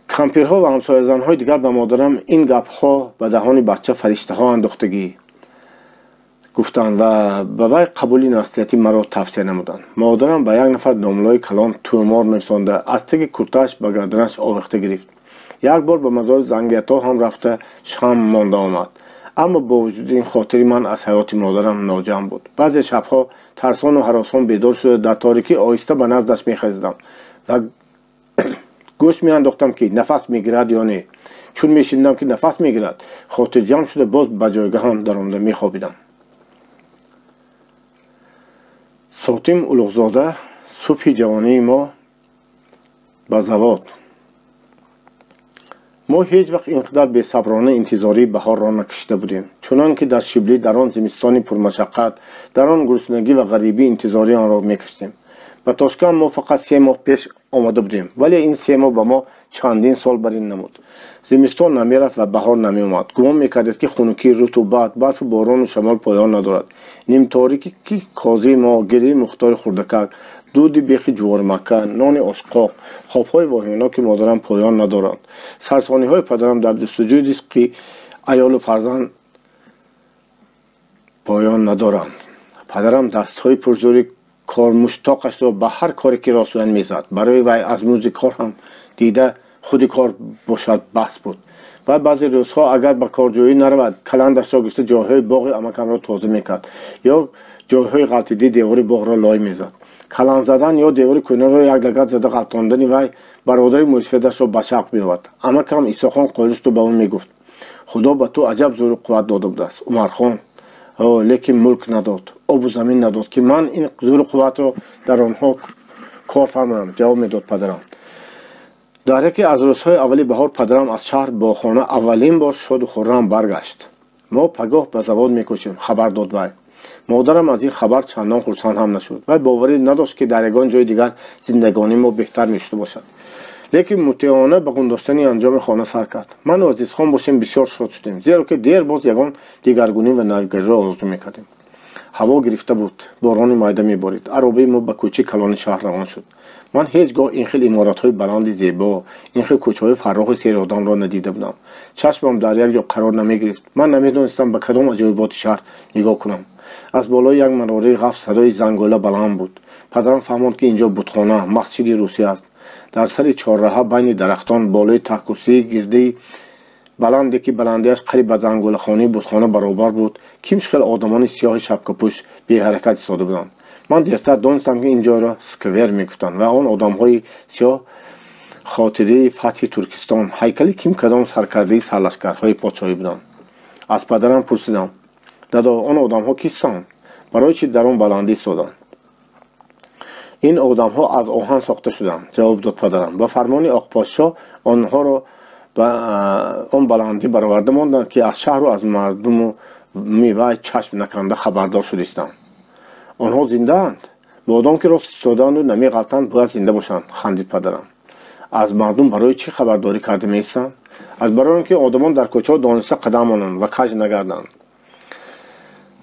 کمپیرها و همسایه زن‌های دیگر به مادرم این گپ‌ها به دهان بچه فرشته‌ها انداختگی گفتند و به وی قبولی نصیحتی مرا توصیه نمودند. مادرم به یک نفر ناملای کلان تومار نویسانده از تک کرتش به گردنش آویخته گرفت. یک بار به مزار زنگی عطا هم رفته شم مانده آمد، اما با وجود این خاطری من از حیات مادرم ناجم بود. بعضی شبها ترسان و هراسان بیدار شده در تاریکی آهسته به نزدش میخزیدم و گوش میانداختم که نفس میگیرد یا نه. چون میشنیدم که نفس میگیرد خاطر جمع شده باز به جایگاهم درآمده میخوابیدم. ساتیم اولوغزاده صبح جوانی ما به زواد. ما هیچ وقت اینقدر به صبرانه انتظاری بهار را نکشیده بودیم، چنان که در شبلی در آن زمستانی پرمشقت در آن گرسنگی و غریبی انتظاری آن را میکشیدیم. به تاشکند ما فقط 3 ماه پیش آمده بودیم، ولی این 3 ماه به ما چندین سال برین نمود. زمستان نمیرفت و بهار نمی اومد. گمان میکردید که خنکی، رطوبت، برف و باران و شمال پایان ندارد. نیم تاریکی که کازی ما، گری مختار خوردکک، دود بیخی جوار مکه، نان اشقاق، خوابهای واهمناک مادرم پایان ندارند. سرسانی‌های پدرم در جستجوی رزق عیال و فرزند پایان ندارند. پدرم دست‌های پرزوری کار مشتاقش را به هر کاری که راستوین میزد. برای وی از موزیک کار هم دیده خود کار باشد بحث بود. و بعضی روزها اگر به کارجویی نرود کلندش را گشته جاهای باغ امکان را تازه میکرد یا جاهای غلطیدی دیواری باغ را لای میزد. کلند زدن یا دیواری کنه را یک لگد زده غلطاندن وی برادر موسفیدش را به شق می‌آورد. امکم عیسی قایلش تو به اون میگفت خدا به تو عجب زور و قوت داده بوده است عمر خان، لیکن ملک نداد، آب و زمین نداد که من این زور و قوت را در آنها کار فرمایم. جواب میداد پدرم. در یکی از روزهای اولی بهار پدرم از شهر با خانه اولین بار شاد و خرم برگشت. ما پگاه به زواد میکشیم خبر داد وی. مادرم از این خبر چندان خرسند هم نشد و باوری نداشت که در یگان جای دیگر زندگانی ما بهتر میشده باشد. لیکن مطیعانه به گنداشتن انجام خانه سر کرد. من و عزیز خان باشیم بسیار شاد شدیم، زیرا که دیر باز یگان دیگرگونی و نوگری را آرزو میکردیم. هوا گرفته بود، باران میده میبارید. عربه ما به کوچه کلان شهر روان شد. من هیچگاه این خیلی عمارت‌های بلند زیبا، این خیلی کوچه‌های فراخ سیرآدم را ندیده بودم. چشمم در یک جا قرار نمیگرفت. من نمیدانستم به کدام عجایبات شهر نگاه کنم. از بالای یک مناره غفل صدای زنگوله بلند بود. پدرم فهمید که اینجا بتخانه، مسجد روسی است. در سر چهارراه بین درختان بالای تخت کرسی گردی баланде ки баландиаш қариб ба зангулахони будхона баробар буд ки мишкал одамони сиёҳи шапкапӯш беҳаракат истода буданд. ман дертар донистам ки ин ҷойро сквер мегуфтанд ва он одамҳои сиёҳ хотираи фатҳи Туркистон, ҳайкали ким кадом саркардаи сарлашкарҳои подшоҳӣ буданд. аз падарам пурсидам: дадо, он одамҳо кистанд? барои чӣ дар он баландӣ истоданд? ин одамҳо аз оҳан сохта шуданд, ҷавоб дод падарам. ба фармони оқподшоҳ онҳоро ба он баландӣ бароварда монданд ки аз шаҳру аз мардуму вай чашм наканда хабардор шудистанд. онҳо зиндаанд? модом ки рост истоданду намеғалтанд, бояд зинда бошанд, хандид падарам. аз мардум барои чӣ хабардорӣ карда меистанд? аз барои он ки одамон дар кӯчаҳо дониста қадам монанд ва каж нагарданд.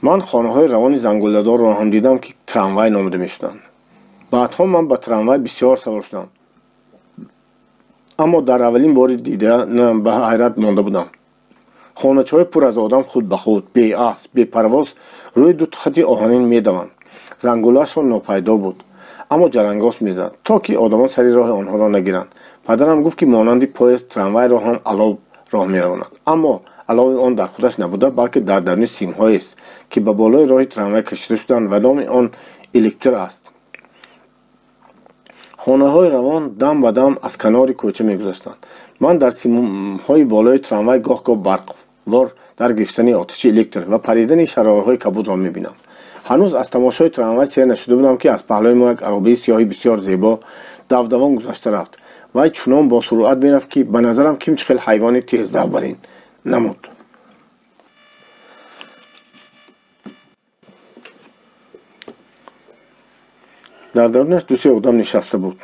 ман хонаҳои равони зангуладорро ҳам дидам ки трамвай номида мешуданд. баъдҳо ман ба трамвай бисёр савор шудам, аммо дар аввалин бори диданам ба ҳайрат монда будам. хоначаҳои пур аз одам худ ба худ, беасб, бепарвоз рӯи ду хати оҳанин медаванд. зангулаашон нопайдо буд, аммо ҷарангос мезад, то ки одамон сари роҳи онҳоро нагиранд. падарам гуфт ки монанди поезд трамвайро ҳам алов роҳ меравонад, аммо алови он дар худаш набуда, балки дар даруни симҳоест ки ба болои роҳи трамвай кашида шуданд ва номи он электр аст. хонаҳои равон дам ба дам аз канори кӯча мегузаштанд. ман дар симҳои болои трамвай гоҳ-гоҳ барқвор дар гирифтани отиши электр ва паридани шарораҳои кабудро мебинам. ҳанӯз аз тамошои трамвай сер нашуда будам ки аз паҳлӯи мо як аробии сиёҳи бисёр зебо давдавон гузашта рафт. вай чунон бо суруат мерафт ки ба назарам кимчхел ҳайвони тездавбарин намуд. дар дарунаш дусе одам нишаста буд.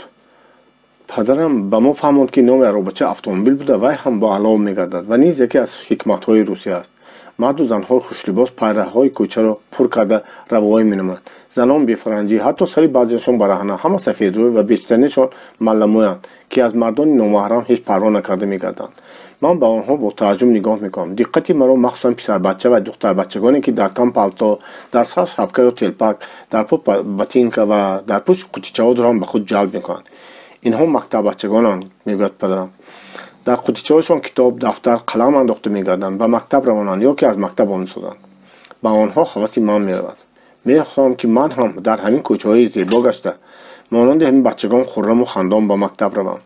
падарам ба мо фаҳмонд ки номи аробача автомобил буда, вай ҳам бо алов мегардад ва низ яке аз ҳикматҳои русия аст. марду занҳои хушлибос пайраҳои кӯчаро пур карда равоӣ менамоянд. занон бефаранҷӣ, ҳатто сари баъзеашон бараҳна, ҳама сафедрӯй ва бештаринашон малламӯянд ки аз мардони номаҳрам ҳеҷ парво накарда мегарданд. ман ба онҳо бо тааҷҷуб нигоҳ мекунам. диққати маро махсусан писарбача ва духтарбачагоне ки дар тан палто, дар сар шапка ё телпак, дар по ботинка ва дар пӯшт қутичаҳоам ба худ ҷалб мекунанд. инҳо мактаббачагонанд, мегӯяд падарам. дар қутичаҳояшон китоб, дафтар, қалам андохта мегарданд, ба мактаб равонанд ё ки аз мактаб омӯзанд. ба онҳо ҳаваси ман меравад. мехоҳам ки ман ҳам дар ҳамин кӯчаҳои зебо гашта монанди ҳамин бачагон хурраму хандон ба мактаб равам.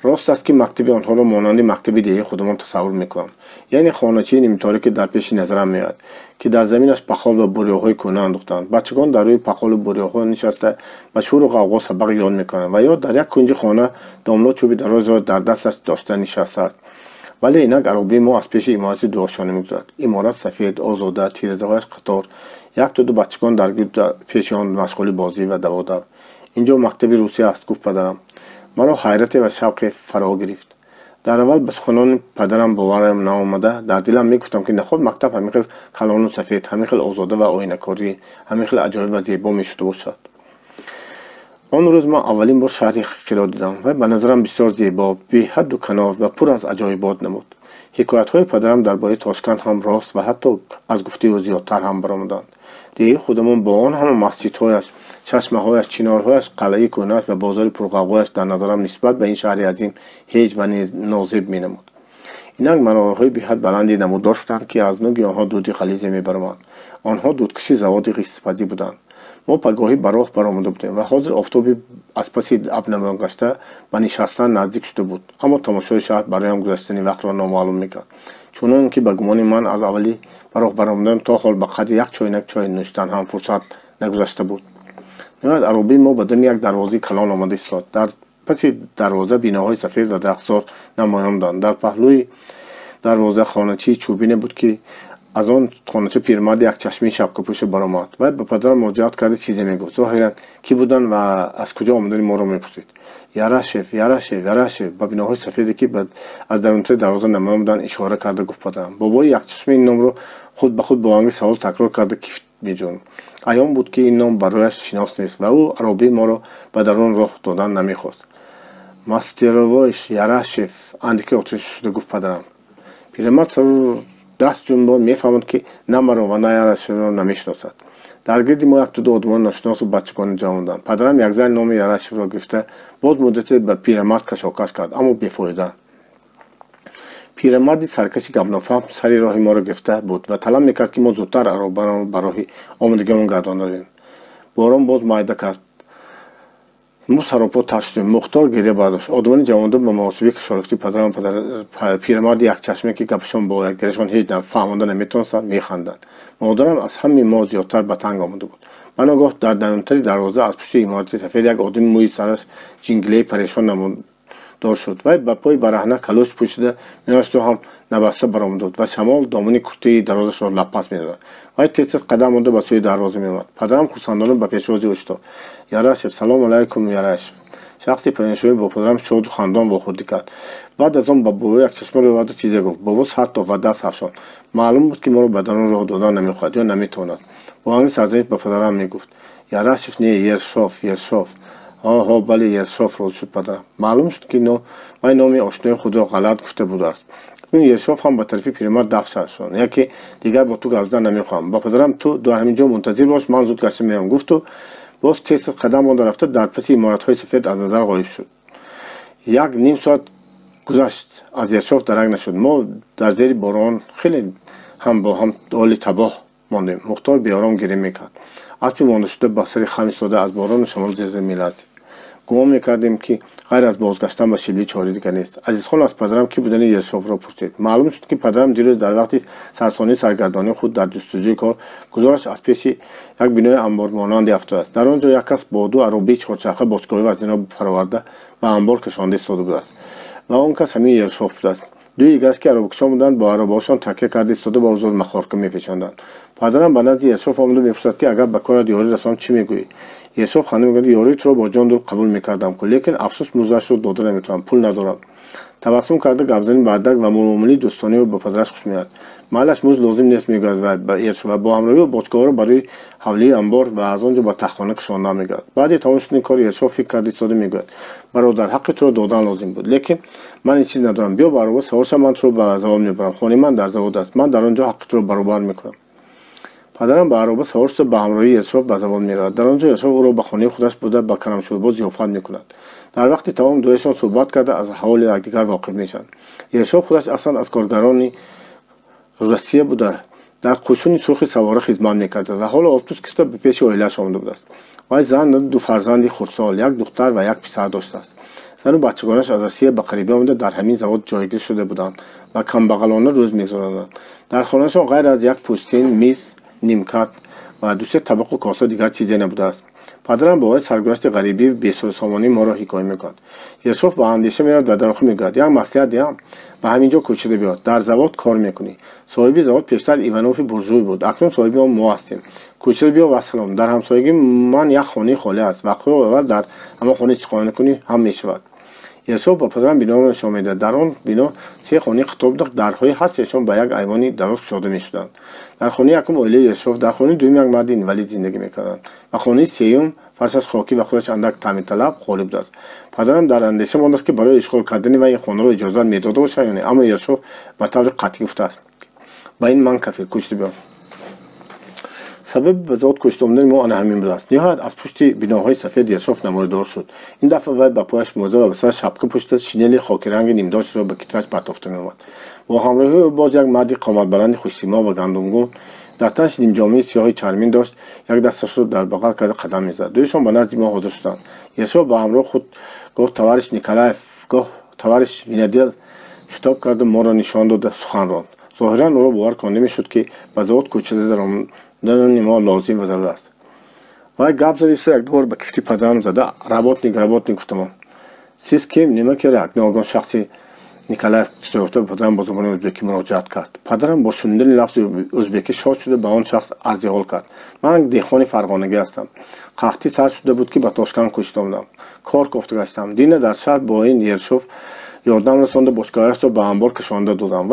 рост аст ки мактаби онҳоро монанди мактаби деҳаи худамон тасаввур мекунам. яъне хоначаи нимторе ки дар пеши назарам меояд, ки дар заминаш пахол ва бурёҳои кӯна андохтаанд. бачагон дар рӯи пахолу бурёҳо нишаста ба шӯру ғавғо сабақ ёд мекунанд ва ё дар як кунҷи хона домло чӯби дарозро дар дасташ дошта нишастааст. вале инак аробии мо аз пеши иморати дуошона мегузарад. иморат сафед, озода, тиразаҳояш қатор, як ту ду бачагон дар пеши он машғули бозӣ ва даводав. инҷо мактаби русия аст, гуфт падарам. маро ҳайрате ва шавқе фаро гирифт. дар аввал ба суханони падарам боварам наомада, дар дилам мегуфтам ки наход мактаб ҳамин хел калону сафед, ҳамин хел озода ва оинакорӣ, ҳамин хел аҷоиб ва зебо мешуда бошад. он рӯз ман аввалин бор шаҳри хақиқиро дидам ва ба назарам бисёр зебо, беҳадду канор ва пур аз аҷоибот намуд. ҳикоятҳои падарам дар бораи Тошканд ҳам рост ва ҳатто аз гуфтаи ӯ зиёдтар ҳам баромаданд. деҳаи худамон бо он ҳама масҷидҳояш, чашмаҳояш, чинорҳояш, қалъаи кӯнааш ва бозори пурғавғояш дар назарам нисбат ба ин шаҳри азим ҳеҷ ва нозиб менамуд. инак манораҳои беҳад баланди намуддор шуданд ки аз нӯги онҳо дуди ғализе мебаромад. онҳо дудкаши заводи ғизпазӣ буданд. мо пагоҳӣ ба роҳ баромада будем ва ҳозир офтоби аз паси аб намоён гашта ба нишастан наздик шуда буд, аммо тамошои шаҳр бароям гузаштани вақтро номаълум мекард. чунон ки ба гумони ман аз аввали ба роҳ баромадан то ҳол ба қадри як чойнак чой нӯштан ҳам фурсат нагузашта буд. ниҳоят аробии мо ба дуни як дарвозаи калон омада истод. дар паси дарвоза биноҳои сафед ва дарахтзор намоён буданд. дар паҳлӯи дарвоза хоначаи чӯбине буд ки аз он хонача пирмарди якчашмии шапкапӯша баромад. вай ба падарам муроҷиат карда чизе мегуфт. зоҳиран кӣ буданд ва аз куҷо омадани моро мепурсид. ярашев ба биноҳои сафеде ки аз дарунтаи дарвоза намоён буданд ишора карда гуфт падарам. бобои якчашма ин номро худ ба худ бо ҳанги савол такрор карда кифт меҷонд. аён буд ки ин ном барояш шинос нест ва ӯ аробии моро ба дарун роҳ додан намехост. мастеровоиш ярашев, андики отиш шуда гуфт падарам. пирамард даст ҷунбон мефаҳмад ки на маро ва на Ярашевро намешиносад. дар гирди мо як дуду одамони ношиносу бачагони ҷамъ буданд. падарам якзай номи Ярашевро гирифта боз муддате ба пирамард кашокаш кард, аммо бефоида. پیرمردی سرکشی گبنافهم سری راه ما را گرفته بود و طلب میکرد که ما زودتر برای آمادگیمون گردانده. باران باز مایده کرد. ما سراپا تر شدیم. مختار گریه برداشت. آدمان جوانده به محاسبه کشاورزی پدرم پیرمرد یک چشمه که گپشان با یکدیگرشان هیچ فهمانده نمیتونستند میخندند. مادرم از همه ما زیادتر به تنگ آمده بود. بناگاه در درونتری دروازه از پشت عمارت سفید یک آدم موی سرش جینگلی پریشان نمودار شد. وی به پای برهنه کلوش پوشیده میانش رو هم نبسته برآمده بود و شمال دامن کرته دروازش را لپس میداد. وی تیز قدم مانده به سوی دروازه میآمد. پدرم خرسندانه به پیشوازی ایستاد. یارش سلام علیکم یارش. شخصی پرنشوی با پدرم شاد و خندان واخوردی کرد. بعد از آن به بابا یک چشمه رو ورد چیزی گفت. بابا سر تا و دست افشاند. معلوم بود که ما رو به درون راه دادن نمیخواهد یا نمیتواند. با آنگه سرزنش به پدرم میگفت یارش نه یرشاف. ها بله یرشاف راضی شد پدرم. معلوم شد که وی نام آشنای خود را غلط گفته بوده است. اون یرشاف هم به طرف پیرمرد دفع شد. یکی دیگر با تو گفتن نمیخوام. با پدرم تو در همینجا منتظر باش من زود گشته میام گفت و باز تیز قدم آن رفته در پس عمارت‌های سفید از نظر غایب شد. یک نیم ساعت گذشت از یرشاف درک نشد. ما در زیر باران خیلی هم با هم حال تباه ماندیم. مختار بیارام گریه میکرد. اسبی مانده شده با سر خم ایستاده از باران شمال زیر میلرزید. گمان میکردیم که غیر از بازگشتن به شیبلی چاره دیگر نیست. عزیزخان از پدرم کی بودن یرشاف را پرسید. معلوم شد که پدرم دیروز در وقتی سرسانی سرگردانی خود در جستجوی کار گزارش از پیش یک بنای انبار مانند افتاده است. در آنجا یک کس با دو عربه چهارچرخه باشگاهی و از اینا فراورده به انبار کشانده ایستاده بود است و آن کس همین یرشاف بود است. دوی دیگرش که عربکشان بودند با عربه‌هاشان تکیه کرده ایستاده با حضور مخارکه میپیچاندند. پدرم به نزد یرشاف آمده میپرسد که اگر به کار یاری رسام چی میگویی؟ یرشاف خانه میگه یاری تو رو با جان دل قبول میکردم که لیکن افسوس موزش رو داده نمیتونم پول ندارم. تبسم کرده گبزنی بردک و معامله دوستانه با پدرش خوش میاد. محلش موز لازم نیست میگرد و با یرشاف و با همراهی باشگاه رو برای حوالی انبار و از آنجا به تخانه کشانده میگرد. بعد تمام شد این کار یرشاف فکر کرد ایستاده میگرد برادر حق تو رو دادن لازم بود لیکن من این چیز ندارم. بیا برابر سوارش من تو رو به زوال میبرم. خانه من در زواد است. من در آنجا حق تو رو برابر میکنم. پدرم به عربه سوار شده به همراهی یرشاف به زبان میرود. در آنجا یرشاف او را به خانه خودش بوده به کرم شوربا ضیافت میکند. در وقتی تمام دویشان صحبت کرده از حال یکدیگر واقف میشن. یرشاف خودش اصلا از کارگران روسیه بوده. در قشون سرخ سواره خدمت میکرده و حال اتوبوس کشته به پیش عائله‌اش آمده بود است. وی زن دو فرزند خردسال یک دختر و یک پسر داشته است. زن و بچگانش از روسیه به قریبی آمده در همین زواد جایگیر شده بودند و کمبغلانه روز میگذراندند. در خانهشان غیر از یک پوستین میز نیمکت و دو سه طبق و کاسه دیگر چیزی نبوده است. پدرم با سرگذشت غریبی بی‌سر و سامانی ما را حکایت میکرد. یرشاف با اندیشه میرفت و در آخر میگوید یک مصلحت دهم به همینجا کوچیده بیاد. در زواد کار میکنی. صاحب زواد پیشتر ایوانوف بورژوی بود. اکنون صاحب ما هستیم. کوچیده بیا و سلام. در همسایگی من یک خانه خالی است. وقتی اول در اما خانه چیکار کنی هم میشود. یرشاف با پدرم بنا را نشان میداد. در آن بنا سه خانه خطاب داشت. درهای هر سهشان به یک ایوانی دراز گشاده میشدند. در خانه یکم عائله یرشاف، در خانه دوم یک مرد اینوالید زندگی میکردند و خانه سوم فرشش خاکی و خودش اندک تعمیر طلب خالی بود است. پدرم در اندیشه مانده است که برای اشغال کردن و این خانه را اجازه میداده باشد یا نه، اما یرشاف به طور قطعی گفته است با این من کفیل کوچیده بیام. سبب وزارت کشته آمدن ما آن همین بود است. نهایت از پشت بناهای سفید یرشاف نمایندار شد. این دفعه وی به پایش موزه و به سر شپکه پوشیده شینل خاکی رنگ نیمداشت را به کتفش پرتافته می‌آمد. با همراهی باز یک مرد قامت بلند خوش‌سیما و گندمگون در تنش نیم جامه سیاه چرمین داشت. یک دستش را در بغل کرده قدم می‌زد. دویشان به نزد ما حاضر شدند. یرشاف با همراه خود گفت توارش نیکولایف گفت توارش وینادیل خطاب کرده ما را نشان داد سخن راند. ظاهرا او را باور کنده می‌شد که وزارت کوچیده در ما لازم و ضرور است. وای گپ زد یک دوبار به کفتی پدرم زده رابطنیک گفتم سیز کیم نیمه کرد. ناگهان شخصی نیکولایف گفته پدرم با زبان ازبکی مراجعت کرد. پدرم با شنیدن لفظ ازبکی شاد شده به آن شخص عرض حال کرد. من دهقان فرغانگی هستم. قحطی سر شده بود که به تاشکند کشته آمدم. کار کوفته گشتم. دینه در شهر با این یرشاف یاردم رسانده باشگاهش را به انبار کشانده دادم.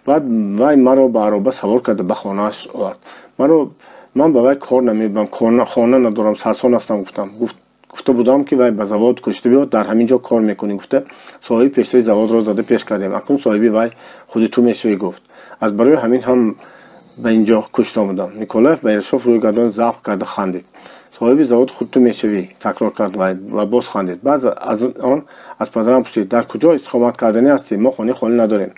بعد وی مرا به عربه سوار کرده به خانه‌اش آورد. من به وی کار نمی‌برم. خانه ندارم. سرسان هستم گفته بودم که وی به زواد کشته بیاد در همینجا کار میکنی. گفته صاحب پیشتری زواد را زده پیش کردیم. اکنون صاحبی وی خودی تو میشوی گفت. از برای همین هم به اینجا کشته آمدم. نیکولایف به یرشاف روی گردن ضبط کرده خندید. صاحب زواد خود تو میشوی تکرار کرد و باز خندید. بعد از آن از پدرم پرسید در کجا استقامت کردنی هستی؟ ما خانه خالی نداریم.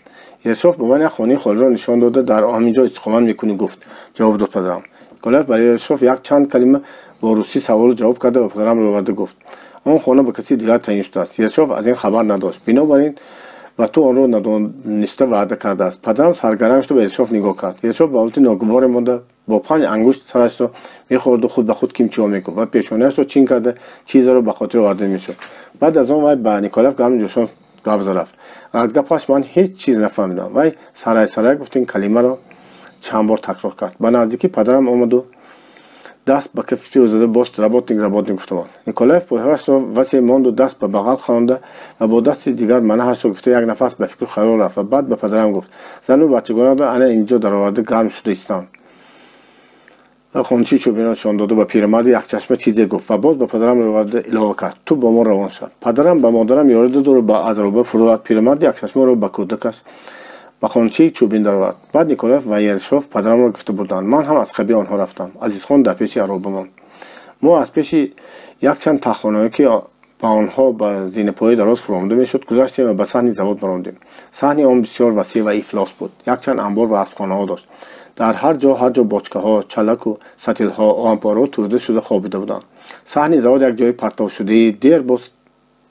ершов ба ман як хонаи холиро нишон дода дар ҳаминҷо истиқомат мекунӣ гуфт. ҷавоб дод падарам. Николаев барои ершов як чанд калима бо русӣ саволу ҷавоб карда ба падарамро оварда гуфт. Он хона ба каси дигар таъин шудааст. ершов аз ин хабар надошт. Бинобар ин ва ту онро надониста ваъда кардааст. Падарам саргарам шуда ба ершов нигоҳ кард. ершов ба ҳолати ногуворе монда бо 5 ангушт сарашро мехӯрду худ ба худ кимчиҳо мекуфт ва пешонаашро чин карда чизеро ба хотир оварда мешуд. баъд аз он вай ба Николаев гармиҷӯшон гап зарафт. аз гапаш ман ҳеҷ чиз нафаҳмидам. вай сарай гуфт ин калимаро чанд бор такрор кард. ба наздикӣ падарам омаду даст ба кафи ӯзада бост работник гуфтамон. Николаев пойҳоашро васе монду даст ба бағал хонда ва бо дасти дигар манаҳашро гирифта як нафас ба фикру хаёл рафт ва баъд ба падарам гуфт. зану бачагонро ана инҷо дароварда гарм шуда истанд. хончии чӯбинашон доду ба пирамарди якчашма чизе гуфт ва боз ба падарам оварда илова кард. ту бо мо равон шуд. падарам ба модарам ёрӣ доду ба аз роба фурӯвад. пирамарди якчашмаро ба кӯдакаш ба хончии чӯбин даровард. баъд Николаев ва ершов падарамро гирифта бурданд. ман ҳам аз қаби онҳо рафтам. азизхон дар пеши ароба монд. мо аз пеши якчанд таххонаҳое ки ба онҳо ба зинипои дароз фуромда мешуд гузаштем ва ба саҳни завод баромдем. саҳни он бисёр васеъ ва ифлос буд. якчанд амбор ва аспхонаҳо дошт. дар ҳар ҷо бочкаҳо, чалаку сатилҳо, оҳанпорҳо турда шуда хобида буданд. саҳни завод як ҷои партовшудаи дер боз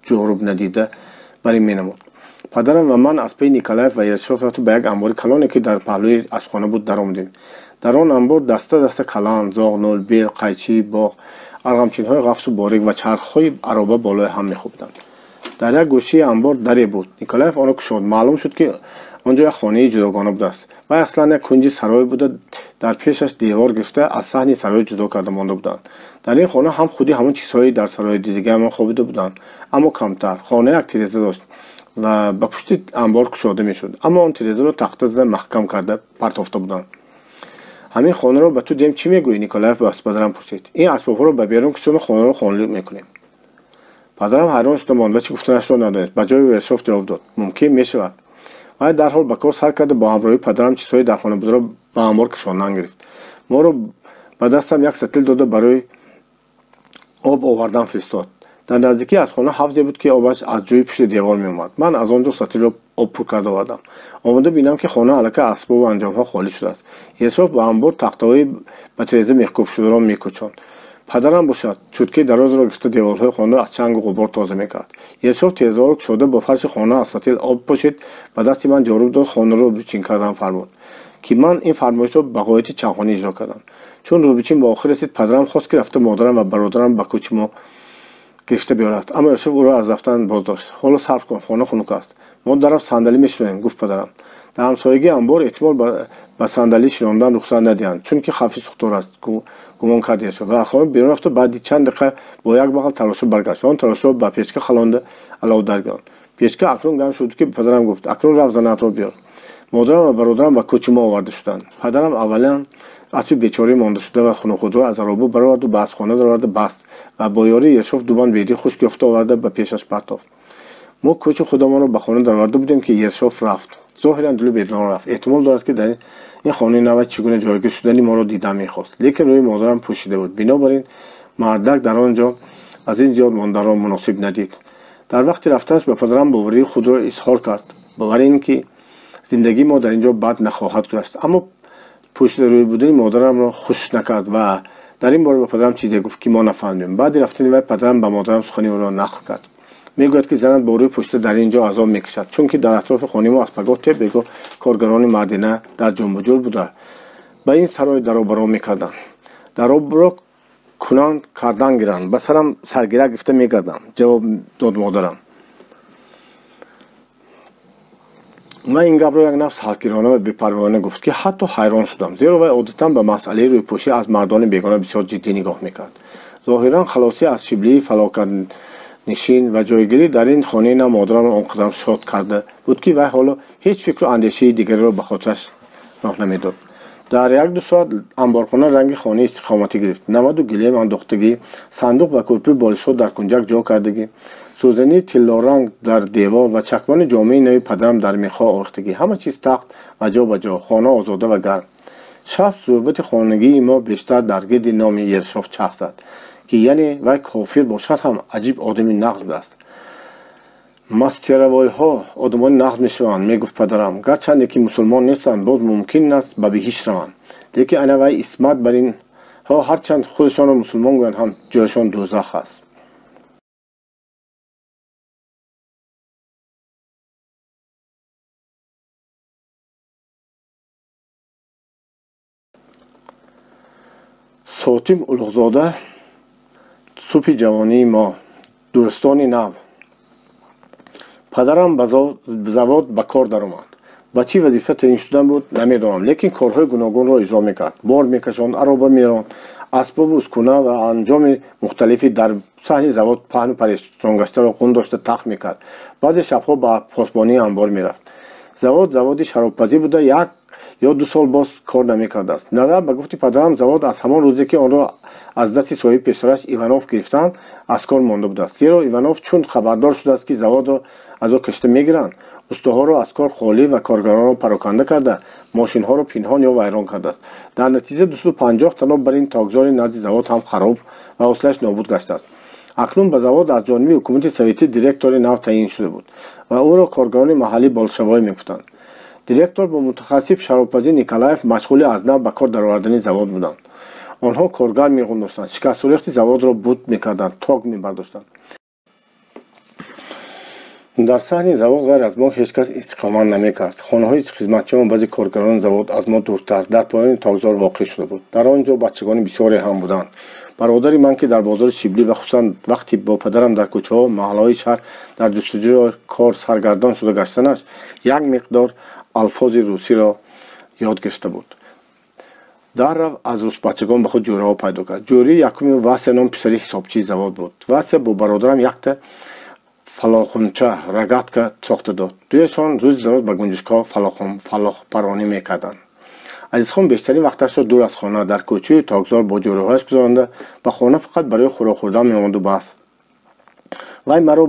ҷоруб надида бар ин менамуд. падарам ва ман аз паи Николаев ва ершов рафту ба як амбори калоне ки дар паҳлӯи аспхона буд даромадем. дар он амбор даста калан, зоғнул, бел, қайчӣ, боғ, арғамчинҳои ғафсу борик ва чархҳои ароба болои ҳам мехобиданд. дар як гӯшаи амбор даре буд. Николаев онро кушод. маълум шуд ки онҷо як хонаи ҷудогона будааст. вай аслан як кунҷи сарой буда дар пешаш девор гирифта аз саҳни сарой ҷудо карда монда буданд. дар ин хона ҳам худи ҳамон чизҳои дар сарои дигарамон хобида буданд, аммо камтар. хона як тиреза дошт ва ба пушти амбор кушода мешуд. аммо он тирезаро тахта зада маҳкам карда партофта буданд. ҳамин хонаро ба ту дем чӣ мегӯӣ? Николаев ба падарам пурсид. ин асбобҳоро ба берун кашону хонаро хонлӣ мекунем. падарам ҳайрон шуда монд ва чӣ гуфтанашро надонист. ба ҷои ершов ҷавоб дод. мумкин мешавад. вай дарҳол ба кор сар карда бо ҳамроҳии падарам чизҳои дар хона бударо ба амбор кашондан гирифт. моро ба дастам як сатил дода барои об овардан фиристод. дар наздикӣ аз хона ҳавзе буд ки обаш аз ҷӯи пушти девор меомад. ман аз он ҷо сатилро об пур карда овардам. омада бинам ки хона аллакай асбобу анҷомҳо холӣ шудааст. ершов ба амбор тахтаҳои ба тиреза мехкӯбшударо мекӯчонд. падарам бошад чӯткаи дарозро гирифта деворҳои хонаро аз чангу ғубор тоза мекард. ершов тирезаҳоро кушода бо фарши хона аз сатил об пошид ба дасти ман ҷоруб дод. хонаро рӯбичин кардан фармуд ки ман ин фармоишро ба ғояти чандхонӣ иҷро кардам. чун рӯбичин ба охир расид падарам хост ки рафта модарам ва бародарам ба кӯчи мо гирифта биёрад. аммо ершов ӯро аз рафтан боздошт. ҳоло сабр кун, хона хунук аст. мо дарафт сандалӣ мешинонем, гуфт падарам. дар ҳамсоягии амбор эҳтимол ба сандалӣ шинондан рухсат надиҳанд, чунки хавфи сухтор аст, гумон кард ершов. ва аз хона берун рафту баъди чанд дақиқа бо як бағал тароша баргашт. он тарошаро ба печка халонда алов даргиранд. печка акнун гарм шуд ки падарам гуфт. акнун рафт занаатро биёр. модарам ва бародарам ба кӯчи мо оварда шуданд. падарам аввалан اسب بیچاره مانده شده و خونه خود را از آرابو برآورد و به اسبخانه درآورد بست و با یاری یرشوف دوبان بیدی خشک یافته آورده به پیشش پرتافت. ما کوچه خودمان را به خانه درآورده بودیم که یرشوف رفت. ظاهرا دلو بیرون رفت. احتمال دارد که در این خانه نو چگونه جایگیر شدنی ما را دیدن می‌خواست. لیکن روی مادرم پوشیده بود. بنابراین مردک در آنجا از این زیاد ماندن را مناسب ندید. در وقت رفتنش به پدرم باوری خود را اظهار کرد. باور اینکه زندگی ما در اینجا بد نخواهد گذشت. اما پوشیده روی بودن مادرم را خوش نکرد و در این باره به پدرم چیزی گفت که ما نفهمیدیم. بعد رفتن و پدرم به مادرم سخنی او را نقل کرد. میگوید که زنت با روی پوشیده در اینجا عذاب میکشد، چون که در اطراف خانه ما اسپگاه تپ بگو کارگران مردینه در جنب و جل بوده به این سرای در برام میکردن. در را کنان کردن گیرند. به سرم سرگیره گفته میگردم. جواب داد مادرم. من این گپ را یک نفس حقیرانه و بی‌پروانه گفت که حتی حیران شدم، زیرا وی عادتاً به مسئله روی پوشی از مردان بیگانه بسیار جدی نگاه میکرد. ظاهراً خلاصی از شبلی فلاکت نشین و جایگیری در این خانه نه مادرم آنقدر شاد کرده بود که وی حالا هیچ فکر و اندیشه دیگری را به خاطرش راه نمیداد. در یک دو ساعت انبارخانه رنگ خانه استقامتی گرفت. نمد و گلیم انداختگی، صندوق و کلپی بالش‌ها در کنجک جا کردگی، سوزنی تیلارنگ در دیوار و چکمان جامعه نوی پدرم در میخا آویختگی، همه چیز تخت و جا به جا، خانه آزاده و گرم. شب صحبت خانگی ما بیشتر در گرد نام یرشوف چرخ زد که یعنی وی کافر باشد هم عجیب آدمی نقد است. Мастеровойҳо одамони нағд мешаванд, мегуфт падарам. Гарчанде ки мусулмон нестанд, боз мумкин аст ба биҳишт раванд. Лекин анавай исмат бар инҳо ҳарчанд худашонро мусулмон гӯянд, ҳам ҷойшон дӯзах аст. Сотим Улуғзода, субҳи ҷавонии мо, дӯстони нав. Падарам ба завод ба кор даромад. ба чӣ вазифа таъин шуда буд намедонам, лекин корҳои гуногунро иҷро мекард. Бор мекашонд, ароба меронд, асбобу ускуна ва анҷоми мухталифи дар саҳни завод паҳну парешонгаштаро қун дошта тахт мекард. баъзе шабҳо ба посбонии анбор мерафт. заводи шаробпазӣ буда, 1 ё 2 сол боз кор намекардааст. назар ба гуфти падарам, завод аз ҳамон рӯзе ки онро аз дасти соҳиби пешвараш Иванов гирифтанд, аз кор монда будааст. зеро Иванов чун хабардор шудааст ки заводро аз ӯ кашта мегиранд, устоҳоро аз кор холӣ ва коргаронро пароканда карда, мошинҳоро пинҳон ё вайрон кардааст. дар натиҷа 250 таноб бар ин тогзори назди завод ҳам хароб ва ҳослааш нобуд гаштааст. акнун ба завод аз ҷониби ҳукумати советӣ директори нав таъин шуда буд ва ӯро коргарони маҳаллӣ болшавой мегуфтанд. директор бо мутахассис шаробпазӣ Николаев машғули аз нав ба кор даровардани завод буданд. онҳо коргар меғундоштанд, шикастурехти заводро буд мекарданд, ток мебардоштанд. дар саҳни завод ғайр аз мо ҳеҷ кас истиқомат намекард. хонаҳои хизматчиён баъзе коргарони завод аз мо дуртар дар поёни тогзор воқеъ шуда буд. дар он ҷо бачагони бисёре ҳам буданд. бародари ман ки дар бозори Шиблӣ ва хусусан вақти бо падарам дар кӯчаҳо маҳаллаҳои шаҳр дар ҷустуҷӯи кор саргардон шуда гаштанаш, як миқдор алфози русиро ёд гирифта буд. даррав аз русбачагон ба худ ҷӯраҳо пайдо кард. ҷӯри якуми Вася ном писари ҳисобчии завод буд. Вася бо бародарам якта фалохунча рогатка сохта дод. дуяшон рӯзи зарос ба гунҷишгоҳ фалохпаронӣ мекарданд. азизхон бештарин вақташро дур аз хона дар кӯчаи тогзор бо ҷӯраҳояш гузаронда, ба хона фақат барои хӯрок хӯрдан меомаду бас. вай маро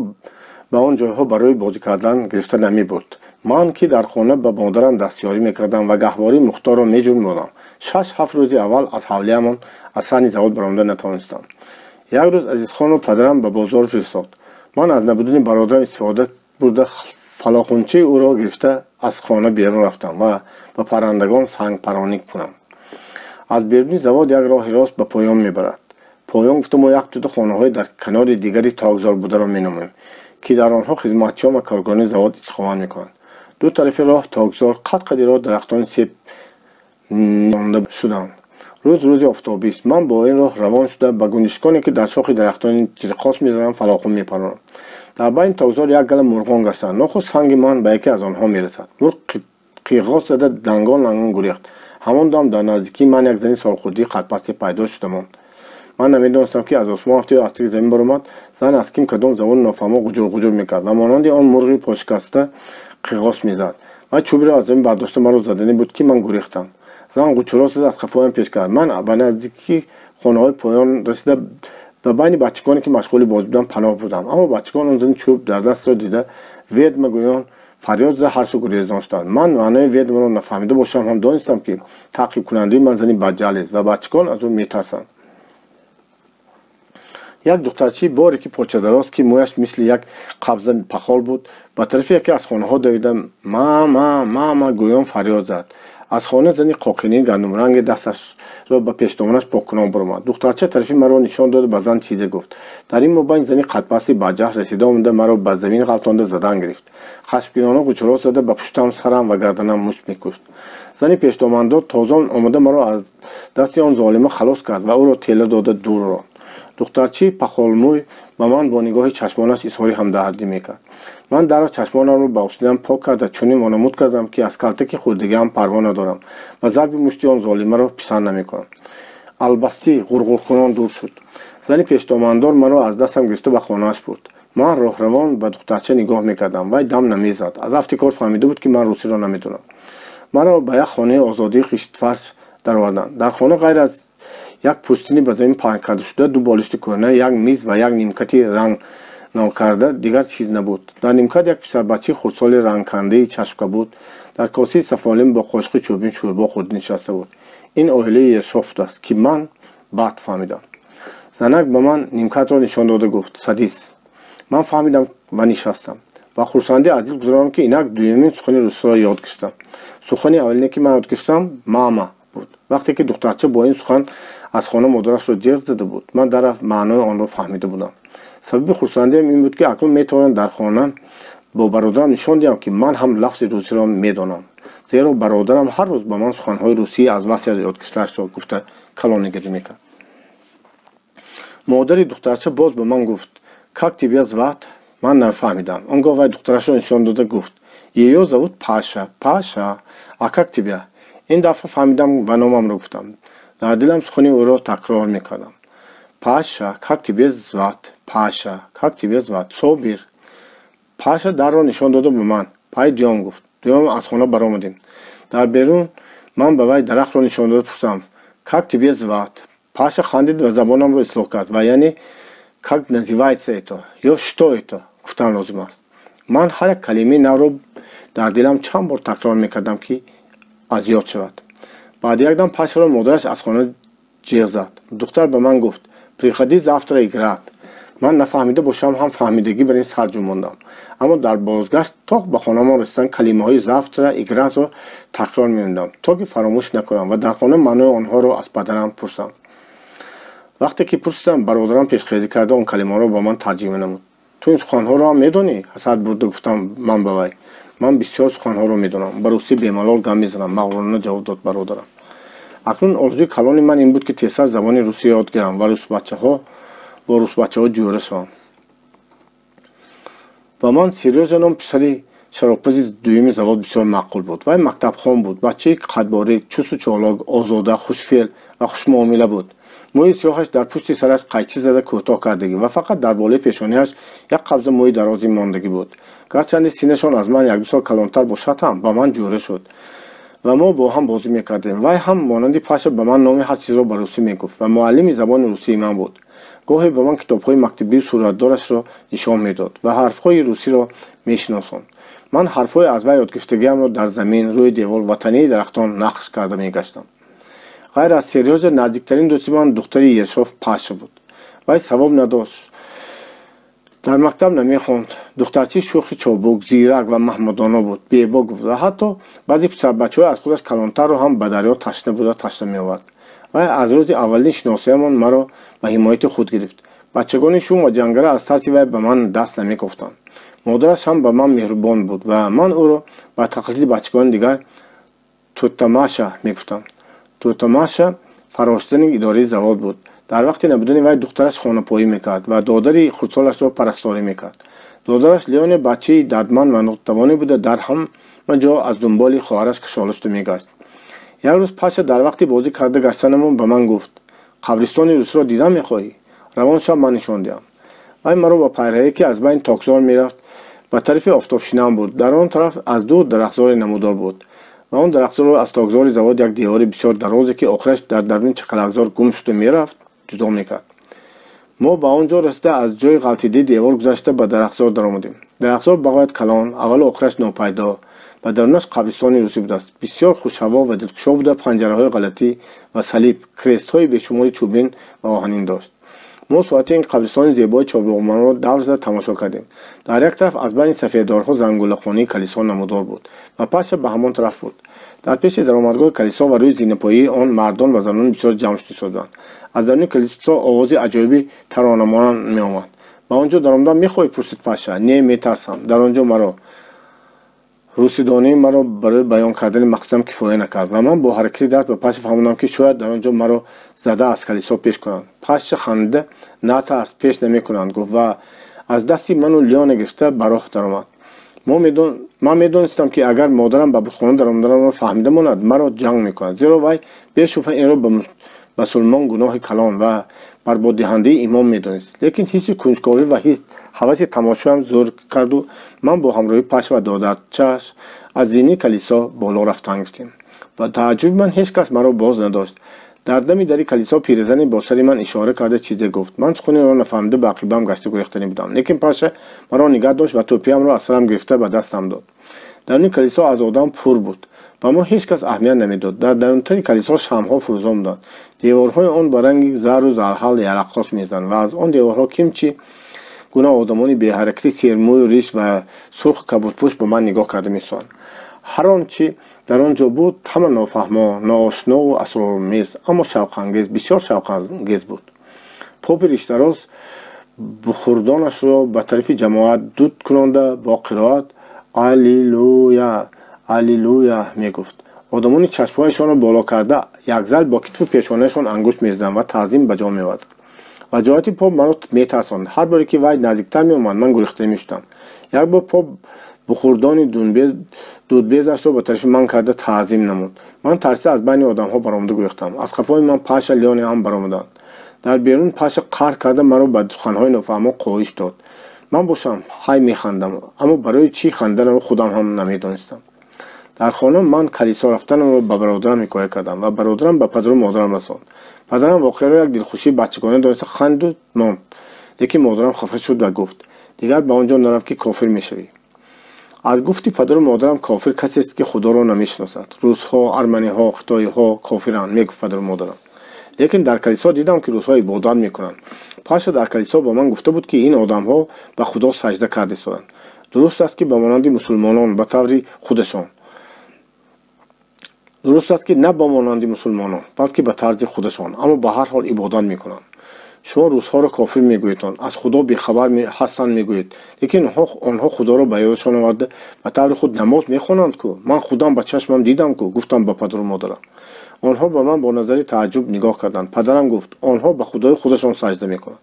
ба он ҷойҳо барои бозӣ кардан гирифта намебурд. ман ки дар хона ба модарам дастёрӣ мекардам ва гаҳвории Мухторро меҷунбонам. 6-7 рӯзи аввал аз ҳавлиямон аз саҳни завод баромада натавонистам. як рӯз азизхонро падарам ба бозор фиристод. ман аз набудани бародарам истифода бурда фалохунчаи ӯро гирифта аз хона берун рафтам ва ба паррандагон сангпаронӣ кунам. аз беруни завод як роҳи рост ба поён мебарад. поён гуфта мо як тута хонаҳои дар канори дигари тогзор бударо меномем, ки дар онҳо хизматчиён ва коргарони завод истиқомат мекунанд. ду тарафи роҳ тогзор қад-қадиро дарахтони себ монда шуданд. рӯзи офтобист. ман бо ин роҳ равон шуда ба гунҷишконе ки дар шохи дарахтони чирқос мезанам фалохун мепаронам. дар байни тогзор як гала мурғон гаштанд. нохуш санги ман ба яке аз онҳо мерасад. мурғ қиғос зада дангон гурехт. ҳамон дам дар наздикии ман як зани солхурдии қадпасте пайдо шуда монд. ман намедонистам ки аз осмон афтиду аз тиги замин баромад. зан аз ким кадом забони нофаҳмо ғуҷур мекард ва монанди он мурғи пошикаста қиғос мезад. вай чӯбиро аз замин бардошта маро задани буд ки ман гурехтам. зан ғучурос зада аз қафоям пеш кард. ман ба наздикии хонаҳои поён расида ба байни бачагоне ки машғули бозӣ буданд паноҳ бурдам. аммо бачагон он зани чӯб дар дастро дида ведма гӯён фарёд зада ҳар су гурезон шуданд. ман маънои ведмаро нафаҳмида бошам ҳам донистам ки таъқибкунандаи ман зани баҷалест ва бачагон аз ӯ метарсанд. як духтарчии боре ки почадарост ки мӯяш мисли як қабза пахол буд, ба тарафи яке аз хонаҳо довида мама гӯён фарёд зад. аз хона зани қоқини гандумранге дасташро ба пештомонаш поккунон буромад. духтарча тарафи маро нишон дода ба зан чизе гуфт. дар ин мобайн зани қадпасти баҷаҳ расида омада маро ба замин ғалтонда задан гирифт. хашмгинона ғучурос зада ба пуштам, сарам ва гарданам мушт мекушт. зани пештомандор тозон омада маро аз дасти он золима халос кард ва ӯро тела дода дур ронд. духтарчии пахолмӯй ба ман бо нигоҳи чашмонаш изҳори ҳамдардӣ мекард. ман дарро чашмонамро ба усидан пок карда чунин вонамуд кардам ки аз калтаки хурдигаам парво надорам ва зарби мушти он золимаро писанд намекунам. албасти ғурғуркунон дур шуд. зани пештомандор маро аз дастам гирифта ба хонааш бурд. ман роҳравон ба духтарча нигоҳ мекардам. вай дам намезад. аз афти кор фаҳмида буд ки ман русиро намедонам. маро ба як хонаи озодии қиштфарш дароварданд. дар хона ғайр аз як пӯстини ба замин паҳн карда шуда, ду болишти кӯҳна, як миз ва як нимкати ранг нокарда дигар чиз набуд. дар нимкат як писарбачаи хурдсоли рангкандаи чашмка буд. дар косаи сафолин бо қошиқи чӯбин шӯрбо хӯрда нишаста буд. ин оилаи Ершофт аст ки ман баъд фаҳмидам. занак ба ман нимкатро нишон дода гуфт: садис. ман фаҳмидам ва нишастам. ва хурсандӣ аз дил гузаронам, ки инак дуюмин сухани русиро ёд гирифтам. Сухани аввалине ки ман ёд гирифтам мама буд. вақте ки духтарча бо ин сухан аз хона модарашро ҷиғ зада буд, ман дар маънои онро фаҳмида будам. сабаби хурсандиам ин буд, ки акнун метавонам дар хона бо бародарам нишон диҳам, ки ман ҳам лафзи русиро медонам. зеро бародарам ҳар рӯз ба ман суханҳои русӣ аз васия ёд гирифтаашро гуфта калонигирӣ мекард. модари духтарча боз ба ман гуфт: как тебя звать? ман нафаҳмидам. он гоҳ вай духтарашро нишон дода гуфт: её зовут Паша. Паша, а как тебя? ин дафъа фаҳмидам ва номамро гуфтам. дар дилам сухани ӯро такрор мекардам. Паша, как тебя звать? Паша, как тебя звать? Собир. Паша дарро нишон дода ба ман. пай дуюм гуфт. дуюм аз хона баромадем. дар берун ман ба вай дарахтро нишон дода пурсидам: как тебя звать? Паша хандид ва забонамро ислоҳ кард ва яъне как называется это ё что это гуфтан лозим аст. ман ҳар як калимаи навро дар дилам чанд бор такрор мекардам, ки аз ёд шавад. баъди як дам Пашаро модараш аз хона ҷиғ зад. духтар ба ман гуфт: приходи завтра играть. ман нафаҳмида бошам ҳам фаҳмидагӣ бар ин сарҷу мондам. аммо дар бозгашт то ба хонамон расидан калимаҳои завтра игратро такрор менамудам, то ки фаромӯш накунам ва дар хона маънои онҳоро аз падарам пурсам. вақте ки пурсидам, бародарам пешхезӣ карда он калимаҳоро ба ман тарҷима намуд. ту ин суханҳоро ҳам медонӣ? ҳасад бурда гуфтам ман ба вай. ман бисёр суханҳоро медонам. ба русӣ бемалол гам мезанам, мағрурона ҷавоб дод бародарам. акнун орзуи калони ман ин буд, ки тезтар забони русӣ ёд гирам ва бо русбачаҳо ҷӯра шавам. ба ман Серёжа ном писари шаробпази дуюми завод бисёр маъқул буд. вай мактабхон буд, бачаи қадборик, чусту чолок, озода, хушфеъл ва хушмуомила буд. мӯи сиёҳаш дар пушти сараш қайчи зада кӯтоҳ кардагӣ ва фақат дар болои пешониаш як қабза мӯи дарози мондагӣ буд. гарчанде синашон аз ман як ду сол калонтар бошад ҳам ба ман ҷӯра шуд ва мо бо ҳам бозӣ мекардем. вай ҳам монанди Паша ба ман номи ҳар чизро ба русӣ мегуфт ва муаллими забони русии ман буд. гоҳе ба ман китобҳои мактабии суратдорашро нишон медод ва ҳарфҳои русиро мешиносонд. ман ҳарфҳои аз вай ёдгирифтагиамро дар замин, рӯи девор ва тании дарахтон нақш карда мегаштам. ғайр аз Серёжа наздиктарин дӯсти ман духтари Ершов Паша буд. вай савоб надошт, дар мактаб намехонд. духтарчи шӯхи чобук, зирак ва маҳмудона буд, бебо гуфт ва ҳатто баъзе писарбачаҳои аз худаш калонтарро ҳам ба дарё ташна буда ташна меовард. вай аз рӯзи аввалини шиносиямон маро ба ҳимояти худ гирифт. бачагони шум ва ҷангара аз тарси вай ба ман даст намекуфтанд. модараш ҳам ба ман меҳрубон буд ва ман ӯро ба тақлиди бачагони дигар Тӯтамаша мегуфтам. Тӯтамаша фарошзани идораи завод буд. дар вақти набудани вай духтараш хонапоӣ мекард ва додари хурдсолашро парасторӣ мекард. додараш Леоне бачаи дардманд ва нотавоне буда дар ҳама ҷо аз дунболи хоҳараш кашолашту мегашт. як рӯз Паша дар вақти бозӣ карда гаштанамон ба ман гуфт: қабристони русиро дидан мехоҳӣ? равон шав ман нишон диҳам. вай маро ба пайраҳие, ки аз байни токзор мерафт, ба тарафи офтобшинам буд. дар он тараф аз дур дарахтзори намудор буд ва он дарахтзорро аз токзори завод як девори бисёр дарозе, ки охираш дар даруни чақалакзор гум шуда мерафт, ҷудо мекард. мо ба он ҷо расида аз ҷои ғалтидии девор гузашта ба дарахтзор даромадем. дарахтзор бағоят калон, аввалу охираш нопайдо ва дарунаш қабристони русӣ будааст. бисёр хушҳаво ва дилкушо буда, панҷараҳои ғалатӣ ва салиб, крестҳои бешумори чӯбин ва оҳанин дошт. мо соати ин қабристони зебои чорбоғмонро давр зада тамошо кардем. дар як тараф аз байни сафеддорҳо зангулахонии калисо намудор буд ва Паша ба ҳамон тараф буд. дар пеши даромадгоҳи калисо ва рӯи зинапоии он мардон ва занон бисёр ҷамъ шуда истоданд. аз даруни калисо овози аҷоиби таронамонанд меомад. ба он ҷо даромадам мехоҳӣ пурсид Паша? не, метарсам. дар он ҷо маро русидонии маро барои баён кардани мақсадам кифоя накард ва ман бо ҳаракати даст ба Паша фаҳмондам, ки шояд дар он ҷо маро зада аз калисо пеш кунанд. Паша ханда: натарс, пеш намекунанд, гуфт ва аз дасти ману Леоне гирифта ба роҳ даромад. ман медонистам, ки агар модарам ба бутхона даромаданамро фаҳмида монад, маро ҷанг мекунад, зеро вай бешубҳа инро ба мусулмон гуноҳи калон ва барбоддиҳандаи имон медонист. лекин ҳисси кунҷковӣ ва ҳаваси тамошоям зӯр карду ман бо ҳамроҳии Паша ва додарчааш аз зини калисо боло рафтан гирифтем. ба тааҷҷуби ман ҳеҷ кас маро боз надошт. дар дами дари калисо пирезани бо сари ман ишора карда чизе гуфт. ман суханиро нафаҳмида ба ақибам гашта гурехтанӣ будам. лекин Паша маро нигоҳ дошт ва тӯпиамро аз сарам гирифта ба дастам дод. даруни калисо аз одам пур буд. ба мо ҳеҷ кас аҳамият намедод. дар дарунтари калисо шамъҳо фурӯзон буданд. деворҳои он ба ранги зару зарҳал яраққос мезиданд ва аз он деворҳо кимчи گونه آدمانی بی حرکتی سیرموی و ریش و سرخ کبودپوش به من نگاه کرده می‌سان. هر آنچه در آنجا بود همه نافهما، ناآشنا و اسرارآمیز، اما شوق‌انگیز، بسیار شوق‌انگیز بود. پاپ ریش‌دراز بخوردانش را به طرف جماعت دود کننده با قرائت هللویا هللویا میگفت. آدمانی چشمهایشان را بالا کرده یک زل با کتف پیشانهشان انگشت می‌زدند و تعظیم به جا می‌آورد. وجاهت پاپ مرا می‌ترساند. هر باری که وی نزدیکتر می‌آمد من گریخته می‌شدم. یک بار پاپ بخوردان دودبیزش را به طرف من کرده تعظیم نمود. من ترسیده از بین آدم‌ها برآمده گریختم. از قفای من پشه لیان هم برآمدند. در بیرون پشه قهر کرده مرا به سخن‌های نافهما قایش داد. من باشم های می‌خندم، اما برای چی خندیدنم خودم هم نمی‌دانستم. در خانه من کلیسا رفتنم را به برادرم حکایت کردم و برادرم به پدر و مادرم رساند. پدرم واقعا را یک دلخوشی بچگانه داشت، خندید ماند. لیکن مادرم خفه شد و گفت دیگر به آنجا نرو که کافر می‌شوی. از گفتی پدر و مادرم کافر کسی است که خدا را نمی‌شناسد. روس‌ها، ارمنی‌ها، خدای‌ها کافرند میگفت پدر و مادرم. لیکن در کلیسا دیدم که روزها عبادت میکنند. پاشا در کلیسا با من گفته بود که این آدم‌ها به خدا سجده کرده اند. درست است که به مانند مسلمانان به طور خودشان، درست است که نه به مانند مسلمانان بلکه به طرز خودشان، اما به هر حال عبادت میکنند. شما روزها را کافر میگویید، از خدا بیخبر هستند میگویید، لیکن آنها خدا را به یادشان آورده به طور خود نماز میخوانند کو. من خودم به چشمم دیدم کو. گفتم به پدر و مادرم. آنها به من با نظر تعجب نگاه کردند. پدرم گفت آنها به خدای خودشان سجده میکنند.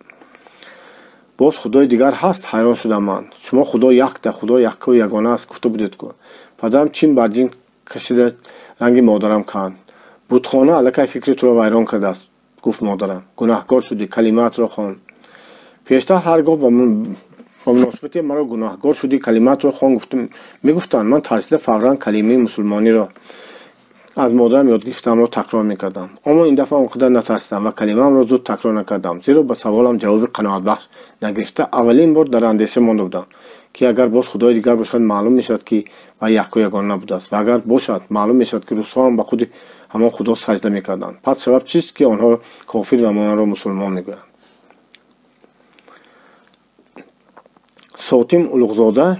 باز خدای دیگر هست؟ حیران شدم من. شما خدا یک ده، خدا یک و یگانه است گفته بودید کو. پدرم چین بر جین کشیده رنگ مادرم کند. بتخانه الکی فکر تو را ویران کرده است گفت مادرم. گناهکار شدی، کلمات را خوان. پیشتر هرگاه با مناسبت مرا گناهکار شدی کلمات را خوان گفتم. میگفتند من ترسیده فورا کلمه مسلمانی را از مادرم یاد گرفتم را تکرار میکردم. اما این دفعه آنقدر نترسیدم و کلمه‌ام را زود تکرار نکردم، زیرا به سوالم جواب قناعت بخش نگرفته اولین بار در اندیشه مانده بودم که اگر باز خدای دیگر باشد معلوم میشد که و یک و یگانه نبوده است و اگر باشد معلوم میشد که روس‌ها هم به خود همان خدا سجده میکردند. پس سبب چیست که آنها کافر و ما را مسلمان میگویند؟ ساتیم اولوغزاده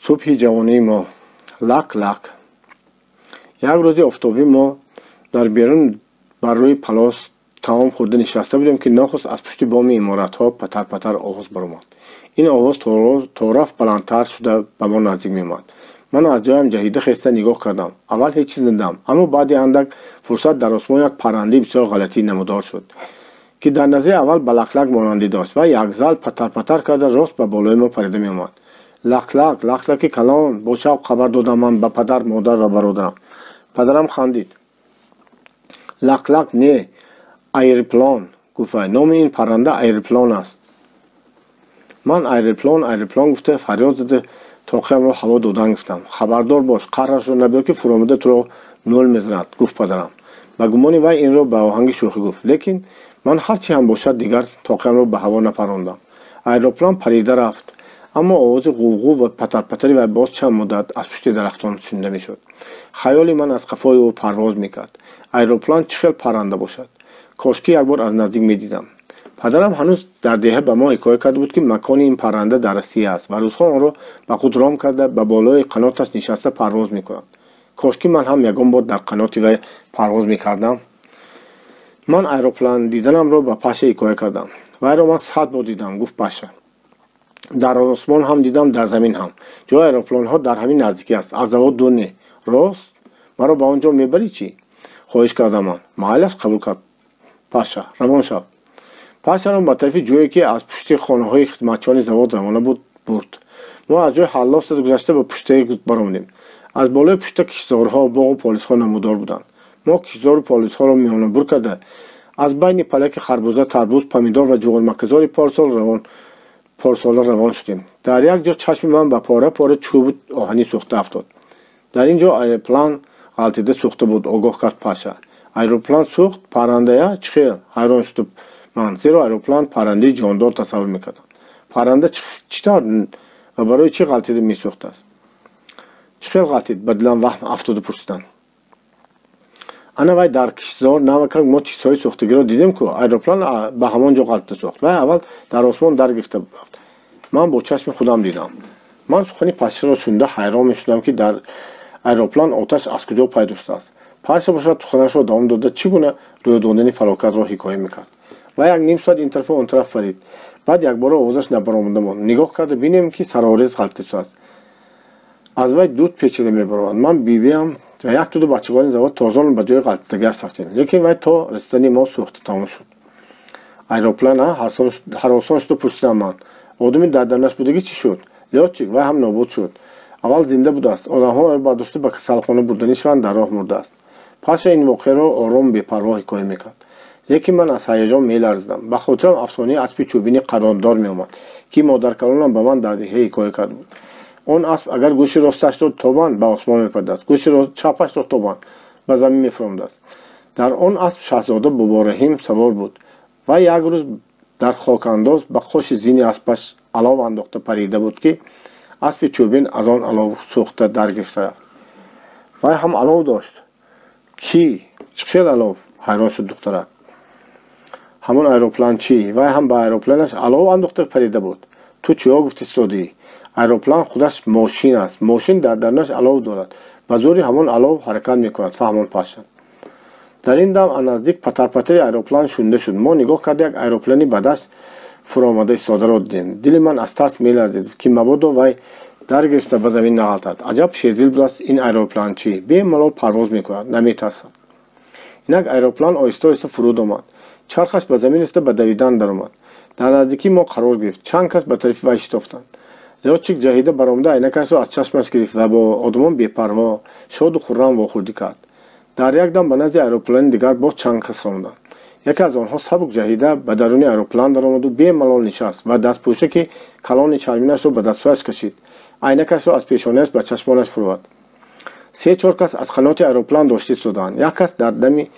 صبح جوانی ما لک لک. یک روز آفتابی ما در بیرون بر روی پلاس تمام خورده نشسته بودیم که ناخست از پشت بام عمارت‌ها پتر پتر آواز برآمد. این آواز تا رفت بلندتر شده به ما نزدیک می‌آمد. من از جایم جهیده خسته نگاه کردم. اول هیچ چیز ندیدم، اما بعد اندک فرصت در آسمان یک پرنده بسیار غلطی نمودار شد که در نظر اول به لک لک مانندی داشت و یک زل پتر پتر کرده راست به بالای ما پریده می‌آمد. لک لک لک لک کلان. با شوق خبر دادم من به پدر، مادر و برادرم. پدرم خندید. لک لک نه، ایرپلان گفت. نام این پرنده ایرپلان است. من ایرپلان گفته فریاد زده تاقیم را هوا دادن گفتم. خبردار باش قهرش را نبیار که فرامده تو را نول میزند گفت پدرم. به گمان وی این را به آهنگ شوخی گفت، لیکن من هرچی هم باشد دیگر تاقیم را به هوا نپراندم. ایرپلان پریده رفت، اما آواز غوغو و پتر پتری و باز چند مدت از پشت درختان شنیده میشد. خیال من از قفای او پرواز میکرد. ایروپلان چه خیل پرنده باشد. کاشکی یک بار از نزدیک میدیدم. پدرم هنوز در دهه به ما حکایت کرده بود که مکان این پرنده در روسیه است و روزها آن را به خود رام کرده به بالای قناتش نشسته پرواز میکند. کاشکی من هم یگان بار در قنات وی پرواز میکردم. من ایروپلان دیدنم را به پشه حکایت کردم. وی را من 100 بار دیدم گفت پشه. در آسمان هم دیدم، در زمین هم. جای ایروپلان ها در همین نزدیکی است. از هوا دور نه. راست؟ مرا به آنجا میبری چی؟ خواهش کردم من. محلش قبول کرد. پاشا روان شد. پاشا را به طرف جایی که از پشت خانه های خدمتچیان زواد روانه بود برد. ما از جای حلاس گذشته به پشت برآمدیم. از بالای پشت کشتزارها و باغ و پالیس ها نمودار بودند. ما کشتزار و پالیس ها را میانه بر کرده از بین پلک خربوزه، تربوز، پمیدار و جغرافیای پارسال روان شدیم. در یک جا چشم من به پاره پاره چوب آهنی سوخته افتاد. در اینجا ایروپلان غلطیده سوخته بود. آگاه کرد پاشا. ایروپلان سوخت؟ پرنده چه خیل؟ حیران شدم من، زیرا ایروپلان پرنده جاندار تصور میکردم. پرنده چطور و برای چه غلطیده میسوخته است؟ چه خیل غلطید؟ به دلم وهم افتاد و پرسیدم. ана вай дар киштзор навакак мо чизҳои сохтагиро дидем ку аэроплан ба ҳамон ҷо ғалта сохт. Вай аввал дар осмон дар гирифта буд. Ман бо чашми худам дидам. Ман сухани пашаро шунда ҳайрон мешудам ки дар аэроплан оташ аз куҷо пайдо шудааст. Паша бошад суханашро давом дода чӣ гуна рӯйдодани фалокатро ҳикоя мекард. Вай як ним соат ин тарафу он тараф парид. Баъд якбора овозаш набаромада монд. нигоҳ карда бинем ки сарорез ғалта шудааст. аз вай дуд печида мебаровад. Ман бибиам ва як туду бачагони завод тозон ба ҷои ғалтагиаш сахтем. Лекин вай то расидани мо сӯхта тамом шуд. Аэроплан ҳаросон шуда пурсидам ман. одами дарданаш будагӣ чӣ шуд? лётчик вай ҳам нобуд шуд. аввал зинда будааст. одамҳо ӯро бардошта ба касалхона бурданӣ шаванд, дар роҳ мурдааст. паша ин воқеаро ором бепарво ҳикоя мекард. лекин ман аз ҳаяҷон меларзидам. ба хотирам афсонаи аспи чӯбини қарордор меомад ки модаркалонам ба ман дар деҳа ҳикоя карда буд. он асп агар гӯши росташро тобанд ба осмон мепардааст, гӯши чапашро тобанд ба замин мефаромдааст. дар он асп шаҳзода бобораҳим савор буд. вай як рӯз дар хокандоз ба қоши зини аспаш алов андохта парида буд ки аспи чӯбин аз он алов сӯхта даргирифта рафт. вай ҳам алов дошт. ки чӣ хел алов? ҳайрон шуд духтарак. ҳамон аэроплан чӣ? вай ҳам ба аэропланаш алов андохта парида буд. ту чиё гуфт истодӣ? аэроплан худаш мошин аст. мошин дар дарунаш алов дорад. ба зӯри ҳамон алов ҳаракат мекунад. фаҳмон паша. дар ин дам аз наздик патар-патари аэроплан шунда шуд. мо нигоҳ карда як аэроплани ба даст фуромада истодаро дидем. дили ман аз тарс меларзид ки мабодо вай даргирифта ба замин нағалтад. аҷаб шердил будааст ин аэроплан чӣ? бемалол парвоз мекунад, наметарсад. инак аэроплан оҳиста оҳиста фуруд омад. чархаш ба замин иста ба давидан даромад. дар наздикии мо қарор гирифт. чанд кас ба тарафи вай шитофтанд. лётчик ҷаҳида баромада айнакашро аз чашмаш гирифт ва бо одамон бепарво шоду хуррам вохӯрдӣ кард. дар як дам ба назди аэроплани дигар боз чанд кас омаданд. яке аз онҳо сабук ҷаҳида ба даруни аэроплан даромаду бемалол нишаст ва дастпӯша ки калони чарминашро ба дастҳояш кашид, айнакашро аз пешонааш ба чашмонаш фуровад. се-чор кас аз қаноти аэроплан дошти истоданд. як кас дар дами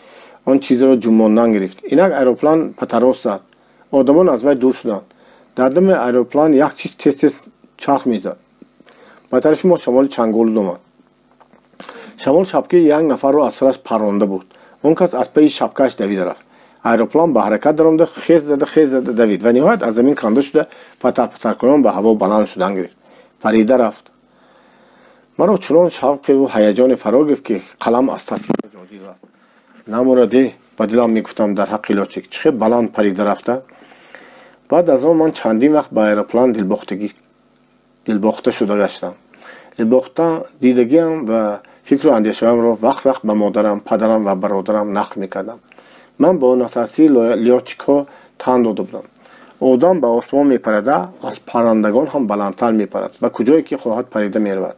он чизро ҷумондан гирифт. инак аэроплан патарос зад. одамон аз вай дур шуданд. дар дами аэроплан як чиз тез-тез чарх мезад. ба тарафи мо шамоли чанголуд омад. шамол шапкаи як нафарро аз сараш паронда буд. он кас аз паи шапкааш давида рафт. аэроплан ба ҳаракат даромада хез зада давид ва ниҳоят аз замин канда шуда патар-патаркунон ба ҳаво баланд шудан гирифт. парида рафт. маро чунон шавқу ҳаяҷоне фаро гирифт ки қалам аз тасвир ҷоҷиз рафт. намураде ба дилам мегуфтам дар ҳаққи лётчик чӣ хел баланд парида рафта. баъд аз он ман чандин вақт ба аэроплан дилбохта шуда гаштам. дилбохта дидагиам ва фикру андешаамро вақт вақт ба модарам, падарам ва бародарам нақл мекардам. ман бо натарсии лётчикҳо тан дода будам. одам ба осмон мепарада, аз паррандагон ҳам баландтар мепарад. ба куҷое ки хоҳад парида меравад.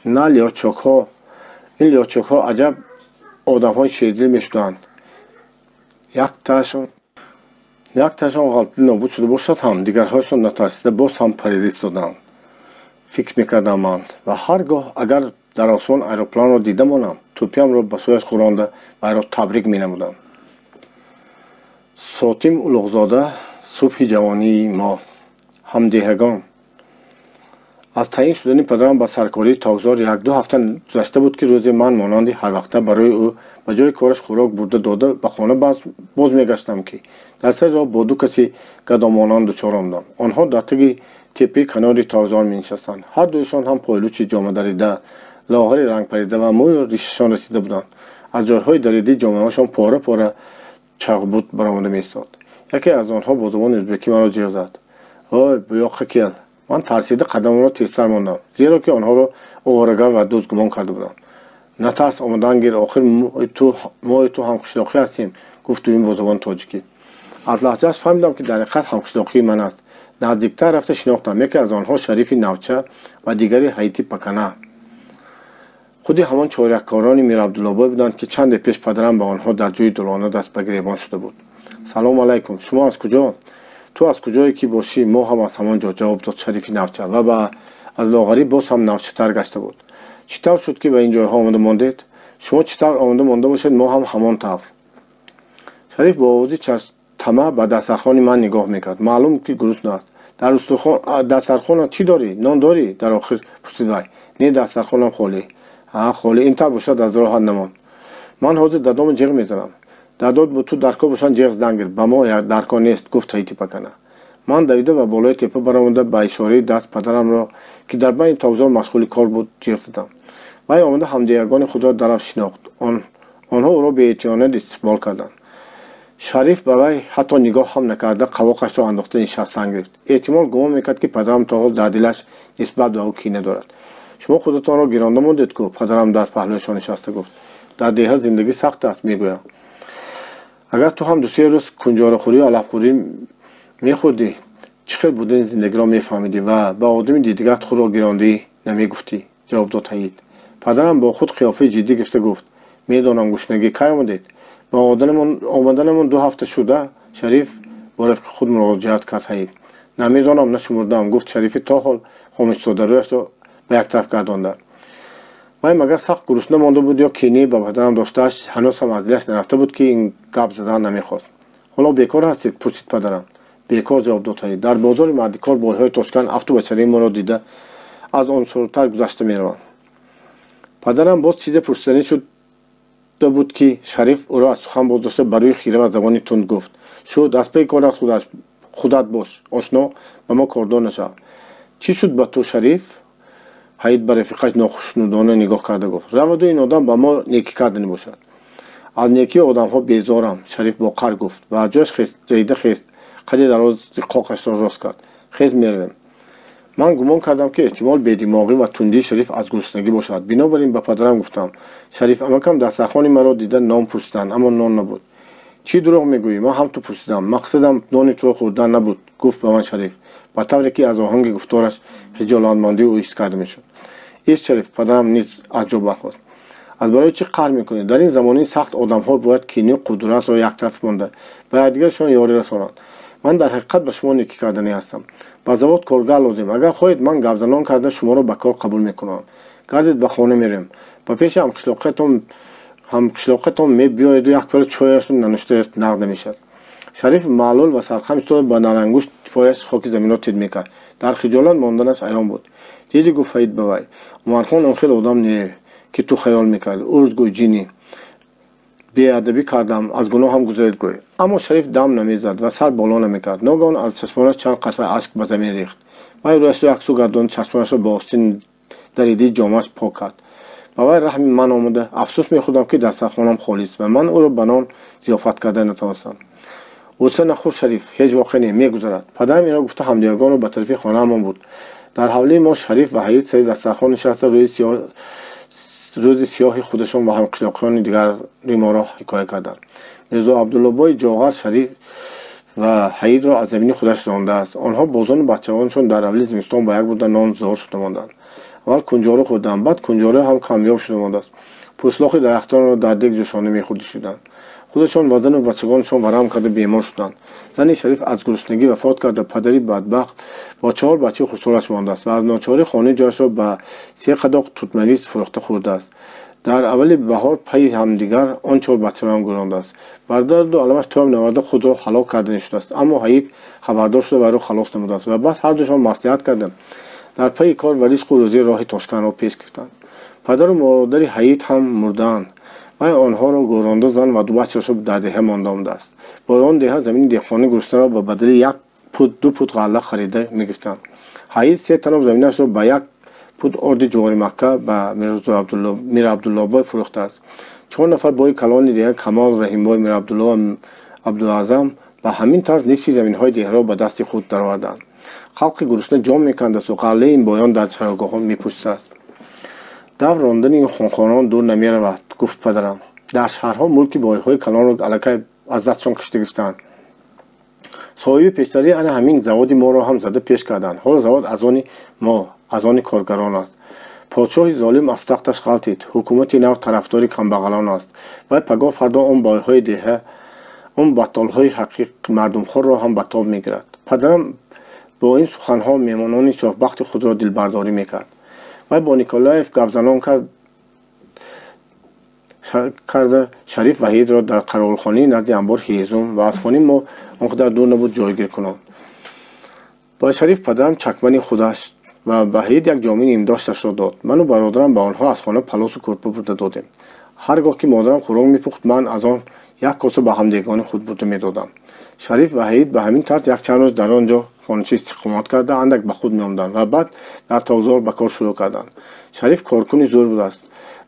на лётчикҳо. ин лётчикҳо аҷаб одамҳои шердил мешуданд. якташон ғалтӣ нобуд шуда бошад ҳам дигарҳояшон натарсида боз ҳам парида истоданд. фикр мекардам ман ва ҳар гоҳ агар дар осмон аэропланро дида монам, тӯпиамро ба сӯяш хӯронда вайро табрик менамудам. сотим улуғзода, субҳи ҷавонии мо, ҳамдеҳагон. аз таъин шудани падарам ба саркории тогзор 1-2 ҳафта гузашта буд ки рӯзе ман монанди ҳарвақта барои ӯ ба ҷои кораш хӯрок бурда дода ба хона боз мегаштам ки дар сари роҳ бо 2 каси гадомонанд дучор омадам. онҳо дар таги теппаи канори тогзор менишастанд. ҳар дуюшон ҳам пойлучи ҷомадарида, лоғари рангпарида ва мӯю ришашон расида буданд. аз ҷойҳои дариди ҷомаашон пора пора чағбут баромада меистод. яке аз онҳо бо забони ӯзбекӣ маро ҷиғ зад. ой буёққа кел. ман тарсида қадамымро тезтар мондам, зеро ки онҳоро оварагар ва дӯст гумон карда будам. натарс омадан гир, охир мои ту ҳамқишлоқӣ ҳастем, гуфту ин бо забони тоҷикӣ. аз лаҳҷааш фаҳмидам ки дар ҳақиқат ҳамқишлоқии ман аст. наздиктар рафта шинохтам. яке аз онҳо Шарифи Навча ва дигари Ҳайти Пакана. худи ҳамон чоряккорони Мир Абдуллобой буданд ки чанде пеш падарам ба онҳо дар ҷои дулона даст ба гиребон шуда буд. салом алайкум, шумо аз куҷо? ту аз куҷое ки бошӣ? мо ҳам аз ҳамон ҷо, ҷавоб дод Шарифи Навча ва ба аз лоғарӣ боз ҳам навчатар гашта буд. чӣ тавр шуд ки ба ин ҷойҳо омада мондед? шумо чӣ тавр омада монда бошед, мо ҳам ҳамон тавр. Шариф бо овози тама ба дастархони ман нигоҳ мекард. маълум ки гуруснӯ аст. дар дастархонат чӣ дорӣ? нон дорӣ? дар охир пурсид вай. не, дастархонам холӣ. холӣ. ин тавр бошад аз роҳат намон. من حاضر دادام جیغ میزنم. داداد بود تو درکا باشن جیغ زدن گرفت. با ما درکا نیست گفت هیتی پکنه. من دویده و بالای تپه برآمده با اشاره دست پدرم را که در بین تاغزار مشغول کار بود جیغ زدم. وی آمده همدیگران خود را درف شناخت. آنها او را به احتیاط استقبال کردند. شریف به وی حتی نگاه هم نکرده قواقش را انداخته نشستن گرفت. احتمال گمان میکرد که پدرم تا حال در دلش نسبت به او کینه دارد. شما خودتان را گرانده ماندید که پدرم در پهلویشان نشسته گفت. در دیه زندگی سخت است میگویم. اگر تو هم دو سه روز کنجاره خوری و علف خوری میخوردی چخیر بوده این زندگی را میفهمیدی و به آدم دیگه خود را گراندی نمیگفتی. جواب داد هیید. پدرم با خود قیافه جدی گرفته گفت میدانم گشنگی کی آمدید. با آمدنمون 2 هفته شده. شریف با رفق خود مراجعت کرد هیید. نمیدانم نشمردم گفت شریف تا حال خاموش ایستاده رویش را به یک طرف گردانده. وی مگر سخت گرسنه مانده بود یا کینه به پدرم داشتهش هنوز هم از دلش نرفته بود که این گپ زدن نمیخواست. حالا بیکار هستید پرسید پدرم. بیکار جواب داد هیید. در بازار مردکار بایهای تاشکند افت و بچری ما را دیده از آن سرتر گذشته میروند. پدرم باز چیز پرسیدنی شد بود که شریف او را از سخن بازداشته برای خیره و زبانی تند گفت. شو دست پی کار خودت باش آشنا به ما کاردار نشو. چی شد با تو شریف؟ هیید بر رفیقش ناخوشنودانه نگاه کرده گفت. رود این آدم به ما نیکی کردنی باشد. از نیکی آدم ها بیزارم. شریف با قهر گفت و از جایش خیست قدی دراز قاقش را راست کرد. خیز میرویم. من گمان کردم که احتمال بی‌دماغی و تندی شریف از گرسنگی باشد. بنابراین به پدرم گفتم شریف امکم دسترخوان مرا دیده نان پرسیدند اما نان نبود. چی دروغ میگویی؟ من هم تو پرسیدم. مقصدم نان تو خوردن نبود. گفت به من شریف با طوری که از آهنگ گفتارش خجالتمندی او حس کرده میشد. این شریف پدرم نیز از جا برخاست. از برای چی قهر میکنید؟ در این زمانه سخت آدم ها باید کینه و قدرت را یک طرف مانده و دیگرشان یاری رسانند. من در حقیقت به شما نیکی کردنی هستم. با زواد کارگر لازم. اگر خواهید من گپزنان کرده شما را به کار قبول میکنم. گردید به خانه میریم. با پیش هم قشلاقتون می بیاید و یک پیاله چایش رو ننوشته نقد میشد. شریف معلول و سرخم ایستاده با نرانگشت پایش خاک زمین را تید میکرد. در خجالت ماندنش عیان بود. دیدی گفت هیید به وی. عمرخان آن خیلی آدم نه که تو خیال میکرد. ارزگوی جینی بی‌ادبی کردم از گناه هم گذرید گوی. اما شریف دم نمیزد و سر بالا نمیکرد. ناگهان از چشمانش چند قطره اشک به زمین ریخت. وی رویش را یک سو گرداند چشمانش را با آستین دریده جامه‌اش پاک کرد. با وی رحم من آمده افسوس میخوردم که دسترخوانم خالی است و من او را به نان ضیافت کرده نتوانستم. غصه نخور شریف هیچ واقع نمیگذرد. پدرم این را گفته همدیگران را به طرف خانه همان بود. در حوله ما شریف و هیید سر دسترخوان نشسته روز سیاه خودشان و هم قشلاقیان دیگر ما را حکایت کردند. میرزا عبدالله بای جاغر شریف و هیید را از زمین خودش رانده است. آنها بازان بچگانشان در اول زمستان با یک بوده نان زار شده ماندند. اول کنجاره خوردند بعد کنجاره هم کمیاب شده مانده است. پوسلاخ درختان را در دیگ جوشانه میخورده شدند. خودشان و زن و بچگانشان ورم کرده بیمار شدند. زن شریف از گرسنگی وفات کرده. پدری بدبخت با 4 بچه خوشحالش مانده است و از ناچاری خانه جایش را به 3 قداق توتمریز فروخته خورده است. در اول بهار پی همدیگر آن 4 بچه را هم گرانده است. بر درد و علمش تو هم نورده خود را هلاک کرده شده است. اما هیید خبردار شده و او خلاص نموده است و بعد هر دوشان مصلحت کردند در پی کار و رزق و روزی راه تاشکند را پیش گرفتند. پدر و مادر هیید هم مردند و آنها را گرانده زن و 2 بچه‌اش در دیه مانده است. با آن دیه زمین دیخانه گرسنه را به بدل 1 پود 2 پود غله خریده میگرفتند. هیید 3 تناب زمینش را به 1 پود ارد جواری مکه به میر عبدالله بای فروخته است. 4 نفر بای کلان دیه کمال رحیم بای میر عبدالله و عبدالاعظم به همین طرز نصف زمین های دیه را به دست خود درآوردند. خلق گرسنه جام میکنده است و غله این بایان در چراگاهان میپوسته است. دور راندن این خانخانان دور نمیرود. گفت پدرم در شهرها ملک بایهای کلان را الکی از دستشان کشته گرفتند. صاحب پیشتری ان همین زواد ما را هم زده پیش کردند. حالا زواد از آن ما از آن کارگران است. پادشاه ظالم از تختش غلطید. حکومت نو طرفدار کمبغلان است. و پگاه فردا آن بایهای دیه اون بطالهای حقیق مردم خور را هم بطال میگیرد. پدرم با این سخنها میمانان شاهبخت خود را دلبرداری میکرد. و با نیکولایف گپزنان کرده شریف و هیید را در قرارخانه نزد انبار هیزم و از خانه ما آنقدر دور نبود جایگیر کنند. با شریف پدرم چکمنی خودش و به هیید یک جامه نیم داشتش را داد. من و برادرم به آنها از خانه پلاس و کرپه برده دادیم. ҳар гоҳ ки модарам хӯрок мепухт, ман аз он як коса ба ҳамдиҳгони худ бурда медодам. Шариф ва Ҳаид ба ҳамин тарз якчанд рӯз дар он ҷо хоначӣ истиқомат карда, андак ба худ меомданд ва баъд дар тогзор ба кор шурӯъ карданд. Шариф коркуни зӯр будааст.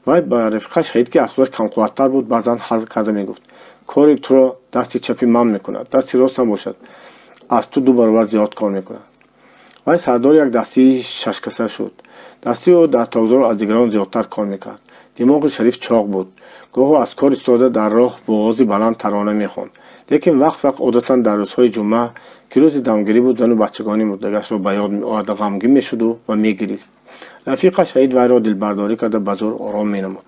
Вай ба рафиқаш Ҳаид, ки ахлоқаш камқувваттар буд, баъзан ҳазл карда мегуфт: кори туро дасти чапи ман мекунад, дасти ростам бошад, аз ту 2 баробар зиёд кор мекунад. Вай сардори як дастии шашкаса шуд. дасти ӯ дар тогзор аз дигарон зиёдтар кор мекард. димоғи Шариф чоқ буд. гоҳо аз кор истода дар роҳ бо овози баланд тарона мехонд. лекин вақт одатан дар рӯзҳои ҷумъа, ки рӯзи дамгирӣ буд, зану бачагони мурдагашро ба ёд меовард, ғамгин мешуду ва мегирист. рафиқаш Ҳаид вайро дилбардорӣ карда ба зур ором менамуд.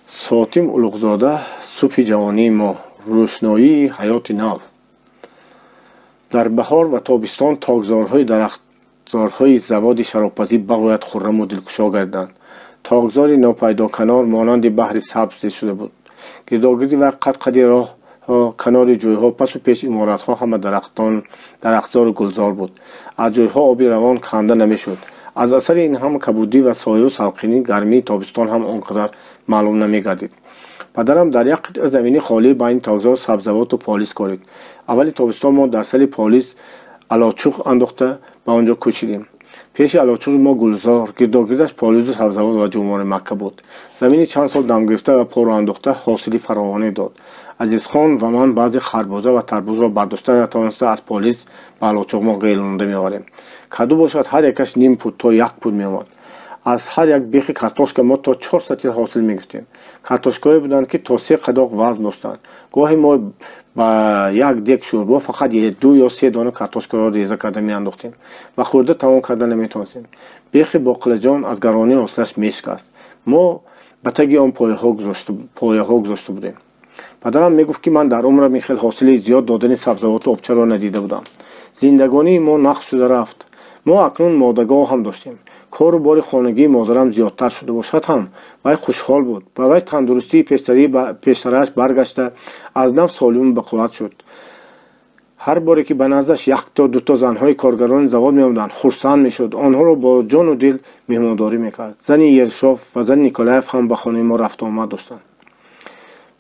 Сотим Улуғзода, субҳи ҷавонии мо, рӯшноии ҳаёти нав. дар баҳор ва тобистон тогзорҳои дарахtzorҳои заводи шаробпазӣ бағоят хурраму дилкушо гардиданд. тогзори нопайдоканор монанди баҳри сабз зист шуда буд. гирдогирди вай қад-қади роҳҳо, канори ҷӯйҳо, пасу пеш иморатҳо ҳама дарахtzору гулзор буд. аз ҷойҳо оби равон канда намешуд. аз асари ин ҳама кабудӣ ва сояу салқинӣ гармии тобистон ҳам он қадар маълум намегардид. падарам дар як қитъа замини холӣ байни тогзор сабзавоту полис корид. аввали тобистон мо дар сали полис алочуқ андохта ба он ҷо кӯчидем. пеши алочуқи мо гулзор, гирдогирдаш полису сабзавот ва ҷумори Макка буд. замини чанд сол дамгирифта ва пору андохта ҳосили фаровонӣ дод. азизхон ва ман баъзе харбуза ва тарбузро бардошта натавониста аз полис ба алочуқ мо ғелонда меоварем. каду бошад ҳар якаш ним пуд то 1 пуд меомад. аз ҳар як бехи картошка мо то 4 сатир ҳосил мегирифтем. картошкаҳое буданд, ки то 3 қадоқ вазн доштанд. гоҳе мо ба як дек шӯрбо фақат 2 ё 3 дона картошкаро реза карда меандохтем ва хӯрда тамом карда наметавонистем. бехи боқилаҷон аз гаронии ҳосилаш мешикаст. мо ба таги он пояҳо гузошта будем. падарам мегуфт, ки ман дар умрам хел ҳосили зиёд додани сабзавоту обчаро надида будам. зиндагонии мо нақш шуда рафт. мо акнун модагоҳ ҳам доштем. кору бори хонагии модарам зиёдтар шуда бошад ҳам вай хушҳол буд. ба вай тандурустии пештарааш баргашта аз нав солиму бақувват шуд. ҳар боре ки ба наздаш 1 то 2 то занҳои коргарони завод меомаданд, хурсанд мешуд. онҳоро бо ҷону дил меҳмондорӣ мекард. зани Ершов ва зани Николаев ҳам ба хонаи мо рафту омад доштанд.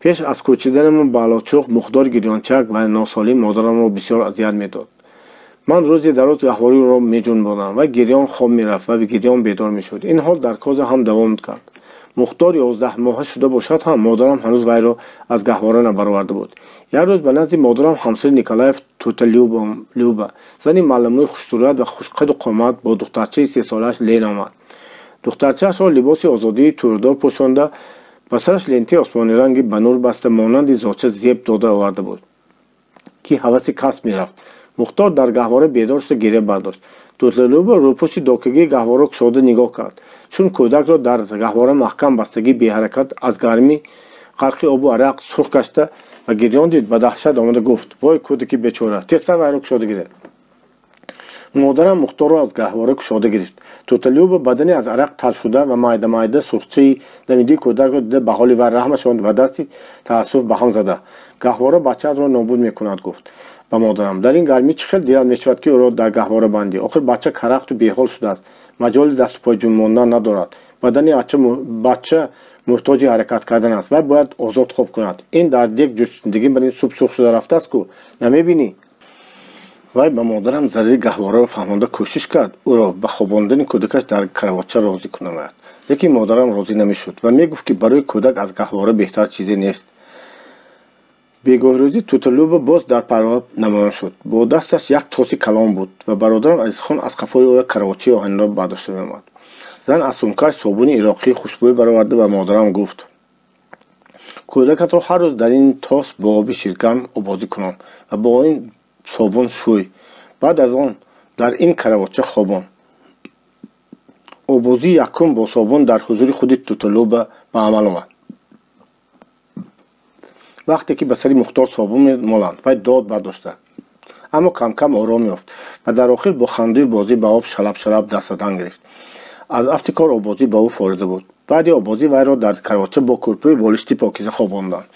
пеш аз кӯчиданамон ба алочуқ мухдор гирёнчак ва носолим модарамро бисёр азият медод. ман рӯзи дароз гаҳвориро меҷунбонам ва гирён хоб мерафт ва гирён бедор мешуд. ин ҳол дар коза ҳам давом кард. мухдор 11 моҳа шуда бошад ҳам модарам ҳанӯз вайро аз гаҳвора набароварда буд. як рӯз ба назди модарам ҳамсари Николаев Тута Люба, зани маълумаи хушсурат ва хушқаду қомат, бо духтарчаи 3 солааш Лен омад. духтарчаашро либоси озодии турдор пӯшонда, ба сараш ленти осмонӣ ранги ба нур баста монанди зоча зеб дода оварда буд, ки ҳаваси касб мерафт. мухтор дар гаҳвора бедор шуда гиря бардошт. Тутлалуба рӯпуси докагии гаҳвора кушода нигоҳ кард. чун кӯдакро дар гаҳвора маҳкам бастагӣ беҳаракат аз гармӣ ғарқи обу арақ сурх гашта ва гирён дид, ба даҳшат омада гуфт: вой кӯдаки бечора, тезтар вайро кушода гиред. модарам мухторро аз гаҳвора кушода гирифт. Тутлалуба бадани аз арақ тар шуда ва майда сурхчаи намидии кӯдакро дида ба ҳоли вай раҳм шонд ва дасти таассуф ба ҳам зада: гаҳвора бачаатро нобуд мекунад, гуфт ба модарам. дар ин гармӣ чӣ хел дилат мешавад, ки ӯро дар гаҳвора бандӣ? охир бача карахту беҳол шудааст, маҷоли дасту пой ҷун мондан надорад. бадани бача муҳтоҷи ҳаракат кардан аст. вай бояд озод хоб кунад. ин дар дек ҷӯш зиндагӣ бар ин субҳ сурх шуда рафтааст ку, намебинӣ? вай ба модарам зарари гаҳвораро фаҳмонда кӯшиш кард ӯро ба хобондани кӯдакаш дар каравотча розӣ кунамад. лекин модарам розӣ намешуд ва мегуфт, ки барои кӯдак аз гаҳвора беҳтар чизе нест. бегоҳрӯзи Тутлалуба боз дар парва намоён шуд. бо дасташ як тоси калон буд ва бародарам Азизхон аз қафои ӯ як каравотчаи оҳанинро бардошта меомад. зан аз сумкааш собуни ироқӣ хушбӯй бароварда ба модарам гуфт: кӯдакатро ҳар рӯз дар ин тос бо оби ширгам обозӣ кунон ва бо ин собун шӯй. баъд аз он дар ин каравотча хобон. обозии якум бо собун дар ҳузури худи Тутлалуба ба амал омад. вақте ки ба сари мухтор собун мемоланд, вай дод бардошта, аммо кам ором ёфт ва дар охир бо хандуи бозӣ ба об шалаб даст задан гирифт. аз афтикор обозӣ ба ӯ форида буд. баъди обозӣ вайро дар карвотча бо курпаи болишти покиза хобонданд.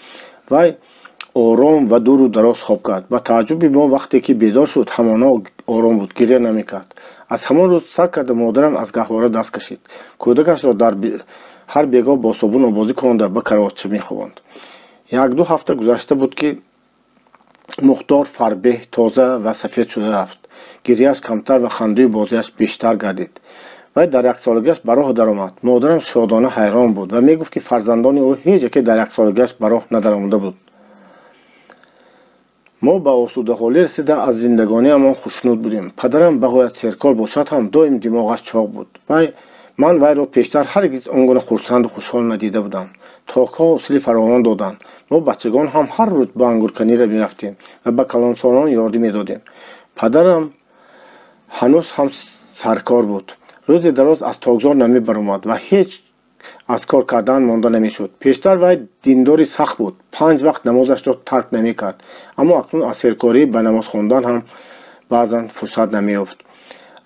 вай ором ва дуру дароз хоб кард. ба тааҷҷуби мо вақте ки бедор шуд, ҳамона ором буд, гиря намекард. аз ҳамон рӯз сар карда модарам аз гаҳвора даст кашид. кӯдакашро дар ҳар бегоҳ бо собун обозӣ кунонда ба кароватча мехӯбонд. 1-2 ҳафта гузашта буд ки Мухтор фарбеҳ тоза ва сафед шуда рафт. Гирияш камтар ва хандуи бозиаш бештар гардид. Вай дар 1 солигиаш ба роҳ даромад. Модарам шодона ҳайрон буд ва мегуфт ки фарзандони ӯ ҳеҷ яке дар 1 солигиаш ба роҳ надаромада буд. мо ба осудаҳолӣ расида аз зиндагониамон хушнуд будем. Падарам бағоят серкор бошад ҳам доим димоғаш чоқ буд. Ман вайро пештар ҳаргиз он гуна хурсанду хушҳол надида будам. Тоқҳо ҳосили фаровон доданд. мо бачагон ҳам ҳар рӯз ба ангурканира мерафтем ва ба калонсорон ёрдӣ медодем. Падарам ҳанӯз ҳам саркор буд. рӯзи дароз аз тогзор намебаромад ва ҳеҷ аз кор кардан монда намешуд. Пештар вай диндори сахт буд. 5 вақт намозашро тарк намекард. Аммо акнун аз серкорӣ ба намоз хондан ҳам баъзан фурсат намеёфт.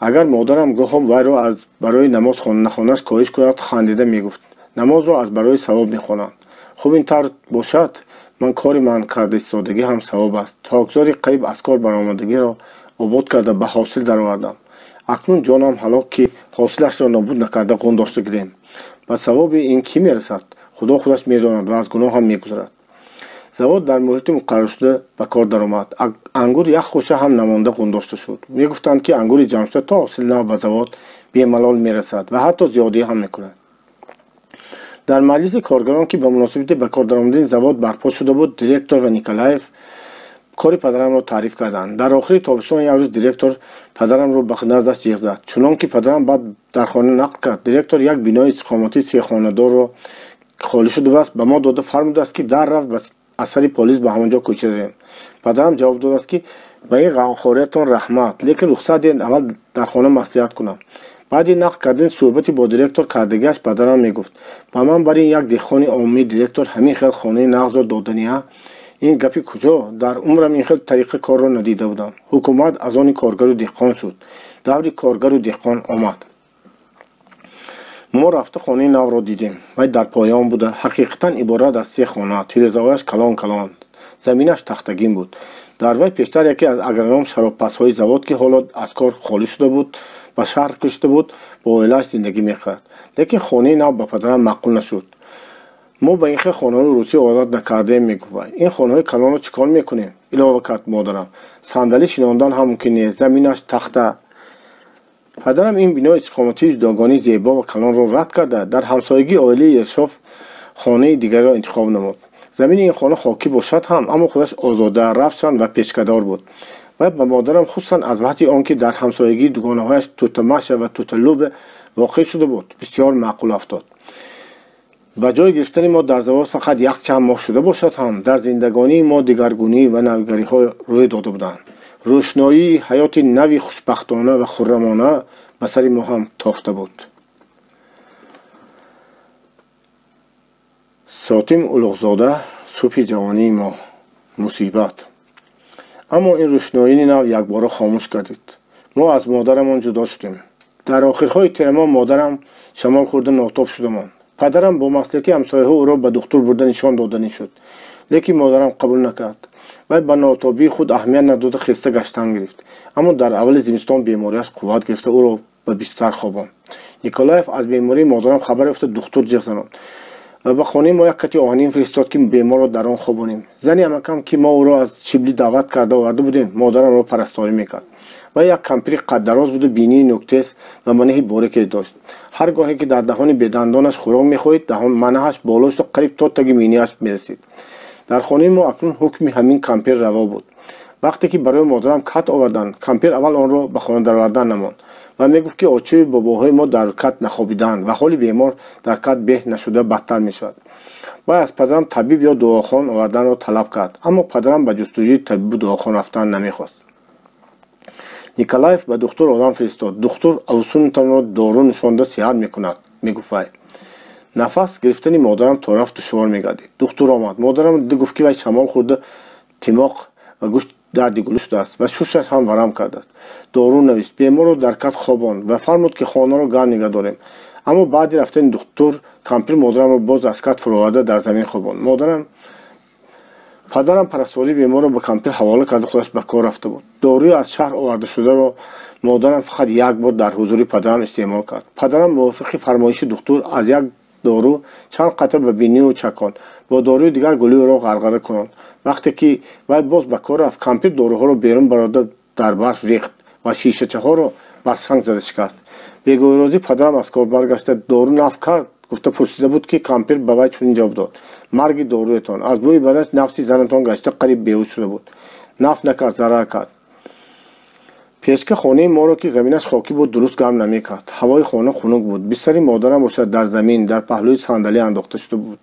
агар модарам гоҳо вайро аз барои намоз нахонаш коҳиш кунад, хандида мегуфт: намозро аз барои савоб мехонанд. хуб ин тавр бошад, кори ман карда истодагӣ ҳам савоб аст. тогзори қайб аз кор баромадагиро обод карда ба ҳосил даровардам. акнун ҷонам ҳалок ки ҳосилашро нобуд накарда ғун дошта гирем. ба савоби ин кӣ мерасад? худо худаш медонад ва аз гуноҳ ҳам мегузарад. завод дар муҳити муқарраршуда ба кор даромад. ангур як хоша ҳам намонда ғун дошта шуд. мегуфтанд ки ангури ҷамъшуда то ҳосили нав ба завод бемалол мерасад ва ҳатто зиёдӣ ҳам мекунад. дар маҷлиси коргарон ки ба муносибати ба кор даромадани завод барпо шуда буд, директор ва Николаев кори падарамро таъриф карданд. дар охири тобистон як рӯз директор падарамро ба наздаш ҷиғ зад. чунон ки падарам баъд дар хона нақл кард, директор як бинои истиқоматии 3 хонадорро холӣ шудааст ба мо дода фармудааст ки дар рафт ба асари полис ба ҳамон ҷо кӯчидем. падарам ҷавоб додааст ки ба ин ғамхориятон раҳмат, лекин рухсат диҳед аввал дар хона маслиҳат кунам. баъди нақл кардани суҳбати бо директор кардагиаш падарам мегуфт: ба ман бар ин як деҳқони оммӣ директор ҳамин хел хонаи нағзро доданияд? ин гапи куҷо? дар умрам ин хел тариқа корро надида будам. ҳукумат аз они коргару деҳқон шуд. даври коргару деҳқон омад. мо рафта хонаи навро дидем. вай дар поён буда, ҳақиқатан иборат аз 3 хона. тирезавояш калон калон, заминаш тахтагин буд. дар вай пештар яке аз агроном шаробпазҳои завод ки ҳоло аз кор холӣ шуда буд, ба шаҳр кӯчида буд, бо оилааш зиндагӣ мекард. лекин хонаи нав ба падарам маъқул нашуд. мо ба ин хел хонаҳои русӣ одат накардем, мегуфт вай. ин хонаҳои калонро чӣ кор мекунем? илова кард модарам. сандалӣ шинондан ҳам мумкин нест, заминаш тахта. падарам ин бинои истиқоматии ҷудогонии зебо ва калонро рад карда, дар ҳамсоягии оилаи Ершов хонаи дигарро интихоб намуд. замини ин хона хокӣ бошад ҳам, аммо худаш озода, равшан ва пешкадор буд. вай ба модарам хусусан аз ваҷҳи он ки дар ҳамсоягии дугонаҳояш тӯтамаша ва тӯталӯбе воқеъ шуда буд, бисёр маъқул афтод. ба ҷои гирифтани мо дар завод фақат як чанд моҳ шуда бошад ҳам, дар зиндагонии мо дигаргунӣ ва навигариҳо рӯй дода буданд. рӯшноии ҳаёти нави хушбахтона ва хуррамона ба сари мо ҳам тофта буд. Сотим Улуғзода, субҳи ҷавонии мо. мусибат. аммо ин рӯшноии нав якбора хомӯш гардид. мо аз модарамон ҷудо шудем. дар охирҳои терма модарам шамол хӯрда нотоб шуда монд. падарам бо маслиҳати ҳамсояҳо ӯро ба духтур бурда нишон доданӣ шуд, лекин модарам қабул накард. вай ба нотобии худ аҳамият надода хеста гаштан гирифт. аммо дар аввали зимистон бемориаш қувват гирифта ӯро ба бистар хобонд. Николаев аз бемории модарам хабар ёфта духтур ҷиғ занод ва ба хонаи мо як кати оҳанин фиристод ки беморро дар он хобонем. зани амакам ки мо ӯро аз Шибли даъват карда оварда будем, модарамро парасторӣ мекард. вай як кампири қаддароз буду, бинии нуктес ва манаҳи борике дошт. ҳар гоҳе ки дар деҳони бедандонаш хӯрок мехӯрид, манаҳаш боло шуда қариб то таги миъниаш мерасид. дар хонаи мо акнун ҳукми ҳамин кампир раво буд. вақте ки барои модарам кат оварданд, кампир аввал онро ба хона даровардан намонд ва мегуфт ки очӯи бобоҳои мо дар кат нахобиданд ва ҳоли бемор дар кат беҳ нашуда бадтар мешавад. вай аз падарам табиб ё дуохон оварданро талаб кард, аммо падарам ба ҷустуҷӯи табибу дуохон рафтан намехост. Николаев ба духтур одам фиристод. духтур авсунатонро дору нӯшонда сиҳат мекунад, мегуфт вай. нафас гирифтани модарам то рафт душвор мегардид. духтур омад. модарам дида гуфт ки вай шамол хӯрда тимоқ ва гӯшт дарди гулӯ шудааст ва шушаш ҳам варам кардааст. дору навист, беморро дар кат хобонд ва фармуд ки хонаро гарм нигоҳ дорем. аммо баъди рафтани духтур кампир модарамро боз аз кат фуроварда дар замин хобонд. падарам парастории беморро ба кампир ҳавола карда худаш ба кор рафта буд. дорӯи аз шаҳр овардашударо модарам фақат як бор дар ҳузури падарам истеъмол кард. падарам мувофиқи фармоиши духтур аз як دارو چند قطره به بینی او چکاند. با داروی دیگر گلوی او را غرغره کناند. وقتی که وی باز به کار رفت، کامپیر داروها را بیرون برآورد، در برف ریخت و شیشه ها را بر سنگ زده شکست. بگوی روزی پدرم از کار برگشته دارو نفت کرد. گفته پرسیده بود که کامپیر به وی چون جواب داد: مرگ دارویتان. از بوی بدنش نفسی زنتان گشته قریب بیهوش شده بود. نفت نکرد، ضرر کرد. پیشکه خانه ما را که زمینش خاکی بود درست گرم نمیکرد. هوای خانه خنک بود. بستر مادرم باشد در زمین در پهلوی صندلی انداخته شده بود.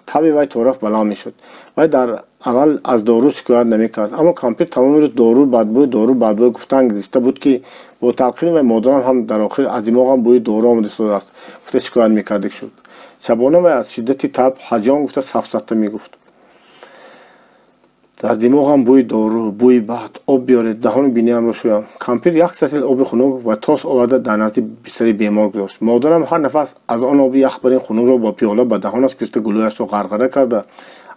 تب وی طرف بلا میشد. وی در اول از دارو شکایت نمیکرد، اما کامپیر تمام روز دارو بدبوی گفتن گرفته بود که با تلقین و مادرم هم در آخر از دماغم بوی دارو آمده شده است. گفته شکایت میکرد شد. شبانه و از شدت تب هجیان گفته سفسطه میگفت: در دماغم بوی دارو، بوی بد، آب بیارید، دهان بینیم را شویم. کامپیر یک سطل آب خنک و تاس آورده در نزد بستر بیمار گذاشت. مادرم هر نفس از آن آب یخ برین خنک را با پیاله به دهانش گرفته گلویش را غرغره کرده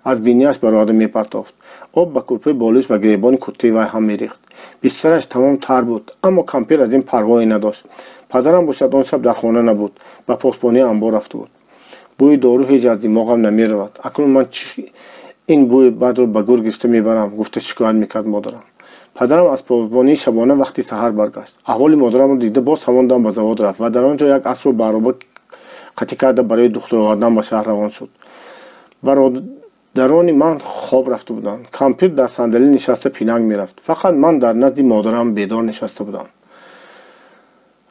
از بینیش بر آدم میپرتافت. آب به کلپه بالش و گریبان کته وی هم میریخت. بسترش تمام تر بود، اما کامپیر از این پروایی نداشت. پدرم باشد آن شب در خانه نبود، به پاسبانی انبار رفته بود. بوی دارو هیچ از دماغم نمیرود. اکنون من این بوی بد رو به گور گرفته میبرم. گفته شکایت میکرد مادرم. پدرم از پاسبانی شبانه وقتی سحر برگشت. احوال مادرم رو دیده باز همان دم به زواد رفت و در آنجا یک اسب رو برابر قطع کرده برای دختر آوردن به شهر روان شد. برادران من خواب رفته بودند. کامپیر در صندلی نشسته پیننگ میرفت. فقط من در نزد مادرم بیدار نشسته بودم.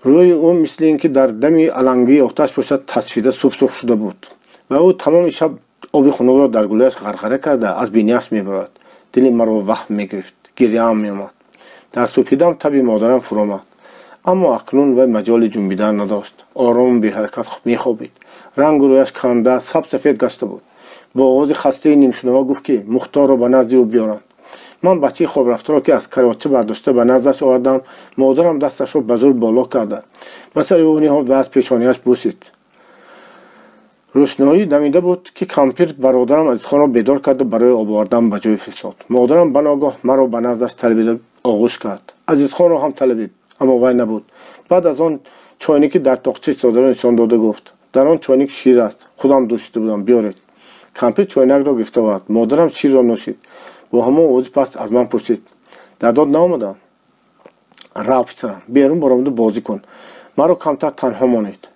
روی او مثل اینکه در دمی علنگی آتش باشد تصفیده سرخ شده بود و او تمام شب آب خنک را در گلویش غرغره کرده از بینیش میبرد. دل مرا وهم میگرفت، گریه هم میآمد. در صبحیدم تب مادرم فرو آمد، اما اکنون وی مجال جنبیدن نداشت. آرام بی حرکت میخوابید. رنگ رویش کنده سفید گشته بود. با آواز خسته نیمشنوا گفت که مختار را به نزد او بیارند. من بچه خواب رفته را که از کراچه برداشته به نزدش آوردم. مادرم دستش را به زور بالا کرده به سر او نهاد و از پیشانیش بوسید. روشنایی دمیده بود که کامپیر برادرم از خانه بیدار کرده برای آب آوردن به جای فرستاد. مادرم بناگاه مرا به نزدش طلبیده آغوش کرد. عزیزخان را هم طلبید، اما وی نبود. بعد از آن چاینکی در تاقچه ایستاده را نشان داده گفت: در آن چاینک شیر است، خودم دوشیده بودم، بیارید. کامپیر چاینک را گرفته آورد. مادرم شیر را نوشید. با همان آواز پست از من پرسید: در داد نآمدم؟ رفت بیرون برآمده بازی کن، مرا کمتر تنها مانید.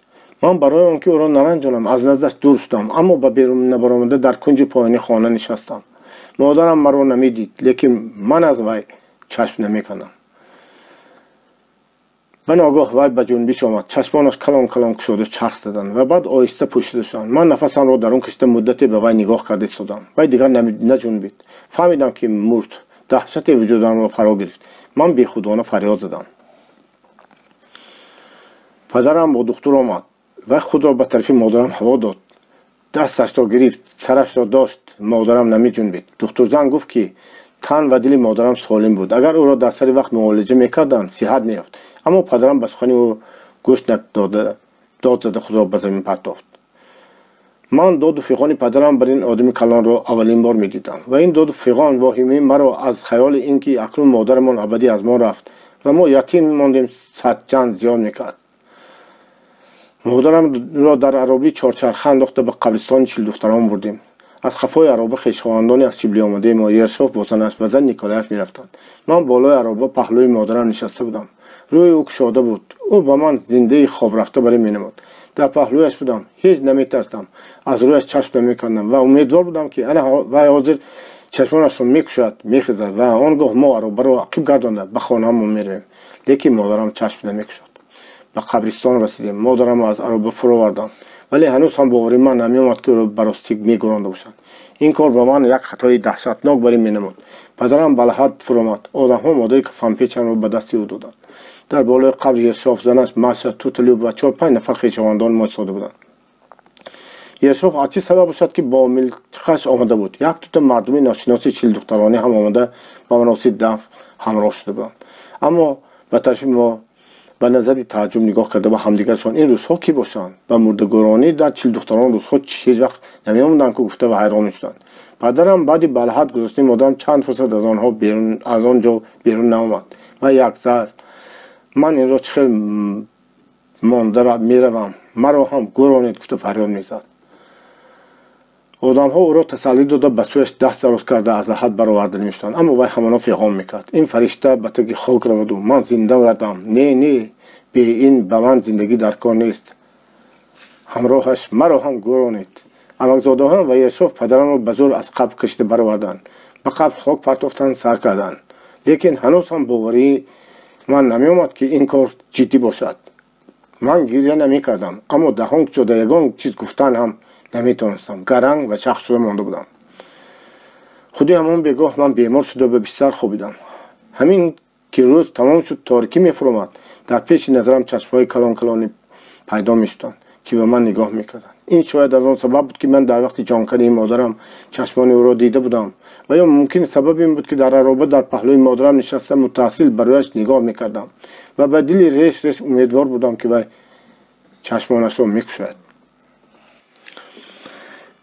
من برای آنکه او را نرنجانم از نزدش دور شدم، اما به بیرون نبرآمده در کنج پایینی خانه نشستم. مادرم مرا نمیدید، لیکن من از وی چشم نمیکنم. به ناگاه وی به جنبش آمد. چشمانش کلام کلام گشوده چرخ زدند و بعد آهسته پوشیده شدند. من نفسم را درون کشیده مدتی به وی نگاه کرده ایستادم. وی دیگر نجنبید. فهمیدم که مرد. دهشت وجودم را فرا گرفت. من بیخودانه فریاد زدم. پدرم با دختر آمد و خود را به طرف مادرم هوا داد. دستش را گرفت، سرش را داشت. مادرم نمی جنبید. دکتر زن گفت که تن و دل مادرم سالم بود. اگر او را در سر وقت معالجه میکردند صحت می‌یافت. اما پدرم به سخن او گوش نداده، داد زده خود را به زمین پرتافت. من داد و فغان پدرم بر این آدم کلان را اولین بار می‌دیدم و این داد و فغان واهمه مرا از خیال اینکه اکنون مادرمان ابدی از ما رفت و ما یتیم ماندیم صد چند زیان میکرد. مادرم را در عرابه چهارچرخه انداخته به قبرستان چیل دختران بردیم. از خفای عرابه خویشاوندانی از شبلی آمده ما یرشاف با زنش و زن نیکولایف میرفتند. من بالای عرابه پهلوی مادرم نشسته بودم. روی او گشاده بود. او با من زنده خواب رفته برای مینمود. در پهلویش بودم. هیچ نمیترستم. از رویش چشم نمیکندم و امیدوار بودم که انا و حاضر چشمانش را میکشد میخزد و آنگاه ما عرابه را عقب گردانده به خانه‌مون میرویم. لیکن مادرم چشم نمیکشد. به قبرستان رسیدیم. مادرم از عرابه فرو آوردند، ولی هنوز هم باور من نمیآمد که او را به راستی میگرانده باشند. این کار با من یک خطای دهشتناک برای مینمود. پدرم به لحد فرو آمد. آدم‌ها مادری که فنپیچم را به دست او دادند. در بالای قبر یرشاف زنش ماشا توتلی و 4-5 نفر خویشاوندان ما ایستاده بودند. یرشاف از چه سبب باشد که با ملکش آمده بود. یک دوتا مردم ناشناس چیل دخترانه هم آمده با مراسم دفن همراه شده بودند. اما به طرف ما به نظر تعجب نگاه کرده با همدیگرشان این روزها کی باشند؟ به مردگارانی در چیل دختران روزها هیچ وقت نمی‌آمدند که گفته و حیران شدند. پدرم بعد بلحد گذاشتن مادرم چند فرصت از آنها بیرون از آنجا بیرون نآمد و یک زر من این را چه مانده را میروم، مرا هم گرانید گفته فریاد میزد. одамҳо ӯро тасаллӣ дода ба сӯяш даст дароз карда аз лаҳад бароварда мештанд, аммо вай ҳамоно фиғон мекард. Ин фаришта ба таги хок раваду ман зинда гардам, не бе ин ба ман зиндагӣ дар кор нест. ҳамроҳаш маро ҳам гӯронид. амакзодаҳоям ва ершов падарамро ба зӯр аз қабр кашида бароварданд, ба қабр хок партофтанд, сар карданд. лекин ҳанӯз ҳам боварии ман намеомад ки ин кор ҷиддӣ бошад. ман гирья намекардам, аммо даҳон кушода ягон чиз гуфтан ҳам наметонистам. гаранг ва шах шуда монда будам. худи ҳамон бегоҳ ман бемор шуда ба бистар хобидам. ҳамин ки рӯз тамом шуд, торикӣ мефуромад. дар пеши назарам чашмҳои калон калони пайдо мешуданд, ки ба ман нигоҳ мекарданд. ин шояд аз он сабаб буд ки ман дар вақти ҷонкании модарам чашмони ӯро дида будам, ва ё мумкин сабаби ин буд ки дар ароба дар паҳлӯи модарам нишаста мутаассил ба рӯяш нигоҳ мекардам ва ба дили реш умедвор будам ки вай чашмонашро мекушояд.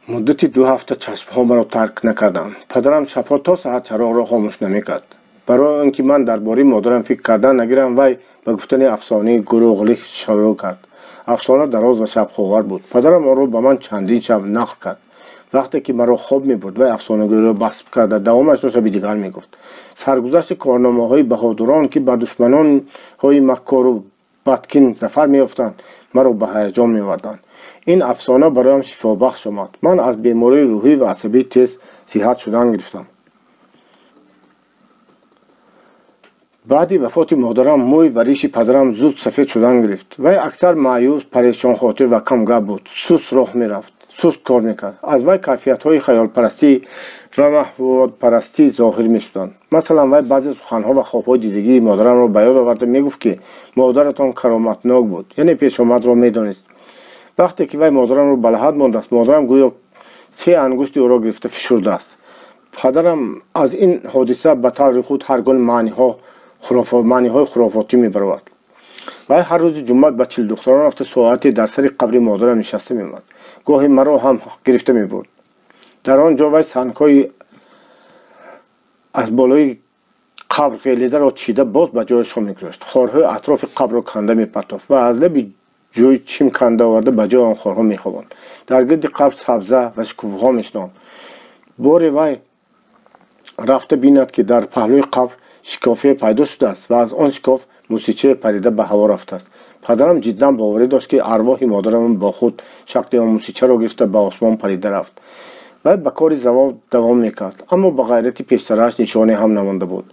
муддати 2 ҳафта чашмҳо маро тарк накарданд. падарам шабҳо то саҳар чароғро хомӯш намекард. барои он ки ман дар бораи модарам фикр кардан нагирам, вай ба гуфтани афсонаи гурӯғлӣ шурӯъ кард. афсона дароз ва шабховар буд. падарам онро ба ман чандин шаб нақл кард. вақте ки маро хоб мебурд, вай афсонагӯиро баст карда давомашро шаби дигар мегуфт. саргузашти корномаҳои баҳодурон ки бар душманонҳои маккору бадкин зафар меёфтанд, маро ба ҳаяҷон меоварданд. ин афсона бароям шифобахш омад. ман аз бемории рӯҳӣ ва асабӣ тез сиҳат шудан гирифтам. баъди вафоти модарам мӯй ва риши падарам зуд сафед шудан гирифт. вай аксар маъюс, парешонхотир ва камгап буд. суст роҳ мерафт, суст кор мекард. аз вай кайфиятҳои хаёлпарастӣ ва маҳбубпарастӣ зоҳир мешуданд. масалан, вай баъзе суханҳо ва хобҳои дидагии модарамро ба ёд оварда мегуфт ки модаратон кароматнок буд, яъне пешомадро медонист. вақте ки вай модарамро ба лаҳад мондааст, модарам гӯё 3 ангушти ӯро гирифта фишурдааст. падарам аз ин ҳодиса ба таври худ ҳар гуна маъниҳои хурофотӣ мебаровад. вай ҳар рӯзи ҷумъа ба чилдухтарон рафта соате дар сари қабри модарам нишаста меомад. гоҳи маро ҳам гирифта мебурд. дар он ҷо вай сангҳои аз болои қабр ғелидаро чида боз ба ҷойашон мегузошт. хорҳои атрофи қабрро канда мепартофт ва аз лаби ҷӯй чим канда оварда ба ҷои он хорҳо мехобонд. дар гирди қабр сабза ва шукуфҳо мешинод. боре вай рафта бинад ки дар паҳлӯи қабр шикофе пайдо шудааст ва аз он шикоф мусичае парида ба ҳаво рафтааст. падарам ҷиддан боварӣ дошт ки арвоҳи модарам бо худ шакли он мусичаро гирифта ба осмон парида рафт. вай ба кори завод давом мекард, аммо ба ғайрати пештарааш нишоне ҳам намонда буд.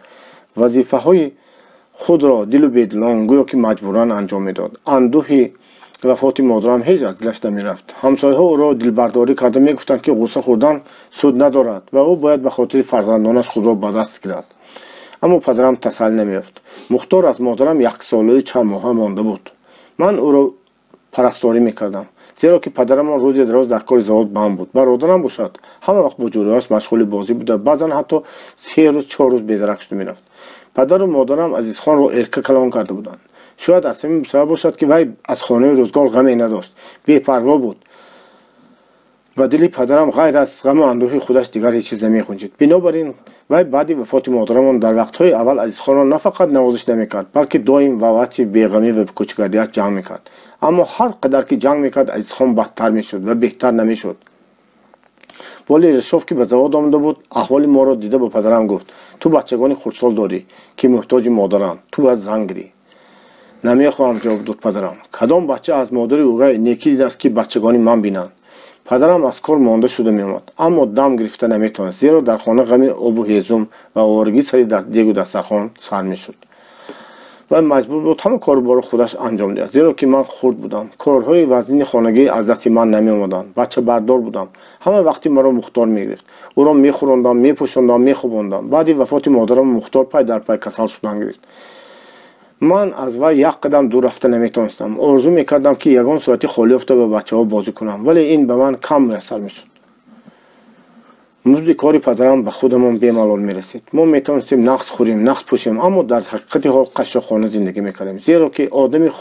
вазифаҳои худро дилу бедилон гӯё ки маҷбуран анҷом медод. андӯҳи вафоти модарам ҳеҷ аз дилаш намерафт. ҳамсояҳо ӯро дилбардорӣ карда мегуфтанд ки ғусса хӯрдан суд надорад ва ӯ бояд ба хотири фарзандонаш худро ба даст гирад. аммо падарам тасаллӣ намеёфт. мухтор аз модарам 1 солаи чанд моҳа монда буд. ман ӯро парасторӣ мекардам, зеро ки падарамон рӯзи дароз дар кори завод банд буд. бародарам бошад, ҳама вақт бо ҷӯроҳояш машғули бозӣ буда, баъзан ҳатто 3 рӯз 4 рӯз бедарак шуда мерафт. падару модарам Азизхонро эрка калон карда буданд. шояд аз ҳамин сабаб бошад ки вай аз хонаи рӯзгор ғаме надошт, бепарво буд. ба дили падарам ғайр аз ғаму андӯҳи худаш дигар ҳеҷ чиз намехунҷид. бинобар ин вай баъди вафоти модарамон дар вақтҳои аввал Азизхонро на фақат навозиш намекард, балки доим ва вачи беғамӣ ва кӯчгардиаш ҷанг мекард. аммо ҳар қадар ки ҷанг мекард, Азизхон бадтар мешуд ва беҳтар намешуд. воли Ершов ки ба завод омада буд, аҳволи моро дида ба падарам гуфт: ту бачагони хурдсол дорӣ ки муҳтоҷи модаранд, ту бояд занг гирӣ. намехоҳам, ҷавоб дод падарам. кадом бача аз модари ӯгай некӣ дидааст ки бачагони ман бинанд? падарам аз кор монда шуда меомад, аммо дам гирифта наметавонист, зеро дар хона ғами обу ҳезум ва оваргӣ сари дегу дастархон сар мешуд. вай маҷбур буд ҳама коруборо худаш анҷом диҳад, зеро ки ман хурд будам. корҳои вазнини хонагӣ аз дасти ман намеомаданд. бачабардор будам. ҳама вақти маро мухтор мегирифт. ӯро мехӯрондам, мепӯшондам, мехӯбондам. баъди вафоти модарам мухтор пай дар пай касал шудан гирифт. ман аз вай як қадам дур рафта наметонистам. орзу мекардам ки ягон соати холӣ ёфта ба бачаҳо бозӣ кунам, вале ин ба ман кам муяссар мешуд. музди кори падарам ба худамон бемалол мерасид. мо метавонистем нағз хӯрем, нағз пӯшем, аммо дар ҳақиқати ҳол қашшохона зиндагӣ мекардем, зеро ки одами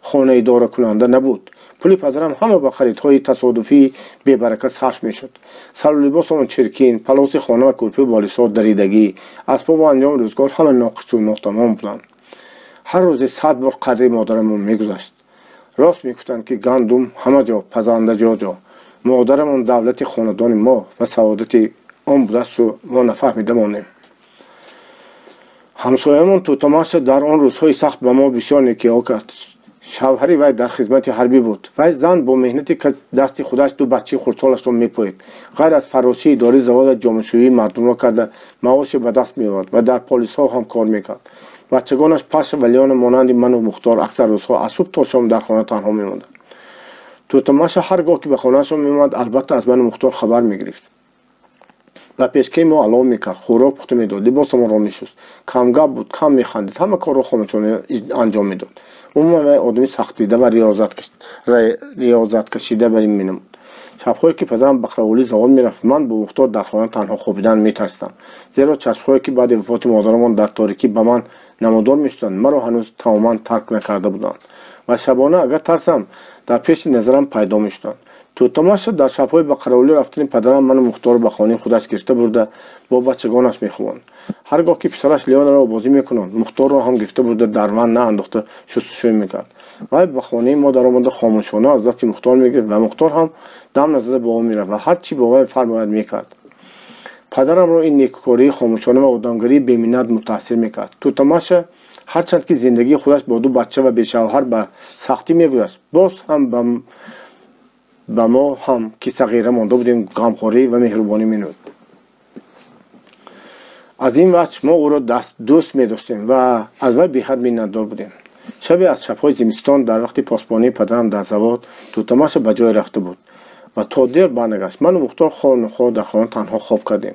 хонаидоракунанда набуд. пули падарам ҳама ба харидҳои тасодуфии бебарака сарф мешуд. салу либосамон чиркин, палоси хона ва курпи болишот даридагӣ, асбобу анҷоми рӯзгор ҳама ноқису нотамом буданд. ҳар рӯзе 100 бор қадри модарамон мегузашт. рост мегуфтанд ки гандум ҳама ҷо, пазанда ҷо ҷо. مادرمان دولت خاندان ما و سعادت آن بوده است و ما نفهمیده مانیم. همسایه‌مان توتماش در آن روزهای سخت به ما بسیار نیکی‌ها کرد. شوهری وی در خدمت حربی بود. وی زن با مهنتی که دست خودش دو بچه خردسالش را میپوید. غیر از فراشی اداره زواد جامعه‌شویی مردم را کرده معاش به دست می‌آورد و در پلیس‌ها هم کار می‌کرد. بچگانش پش ولیان مانند من و مختار اکثر روزها از صبح تا شام در خانه تنها می‌ماندند. توتماش هرگاه که به خانه‌شان می‌آمد البته از من و مختار خبر می‌گرفت و پیشکی ما علام میکرد، خوراک پخته میداد، لباسمان را میشست، کمگپ بود، کم میخندید، همه کار را خاموشانه انجام میداد. عموما آدمی سخت دیده و ریاضت کشیده بر این مینمود. شب‌هایی که پدرم بخرولی زوال میرفت من با مختار در خانه تنها خوابیدن میترسیدم، زیرا چشم‌هایی که بعد وفات مادرمان در تاریکی به من نمودار میشدند مرا هنوز تماما ترک نکرده بودند و شبانه اگر ترسم در پیش نظرم پیدا میشدند. توتماش در شب‌های به قراولی رفتن پدرم من و مختار به خانه خودش گرفته برده با بچگانش میخواند. هرگاه که پسرش لیان را بازی میکنند مختار را هم گرفته برده در من نه انداخته شستشوی میکرد. وی به خانه ما در آمده خاموشانه از دست مختار میگرفت و مختار هم دم نزده با او میرفت و هر چی با وی فرماید میکرد. پدرم را این نیکوکاری خاموشانه و آدمگری بی منت متاثر میکرد. توتماش هرچند که زندگی خودش با دو بچه و بیشوهر به سختی میگذشت باز هم به ما هم که صغیره مانده بودیم غمخواری و مهربانی مینمود. از این وجه ما او را دوست می داشتیم و از وی بی‌حد منتدار بودیم. شبی از شب‌های زمستان در وقت پاسبانی پدرم در زواد توتماش به جای رفته بود و تا دیر برنگشت. من و مختار خانه در خانه تنها خواب کردیم.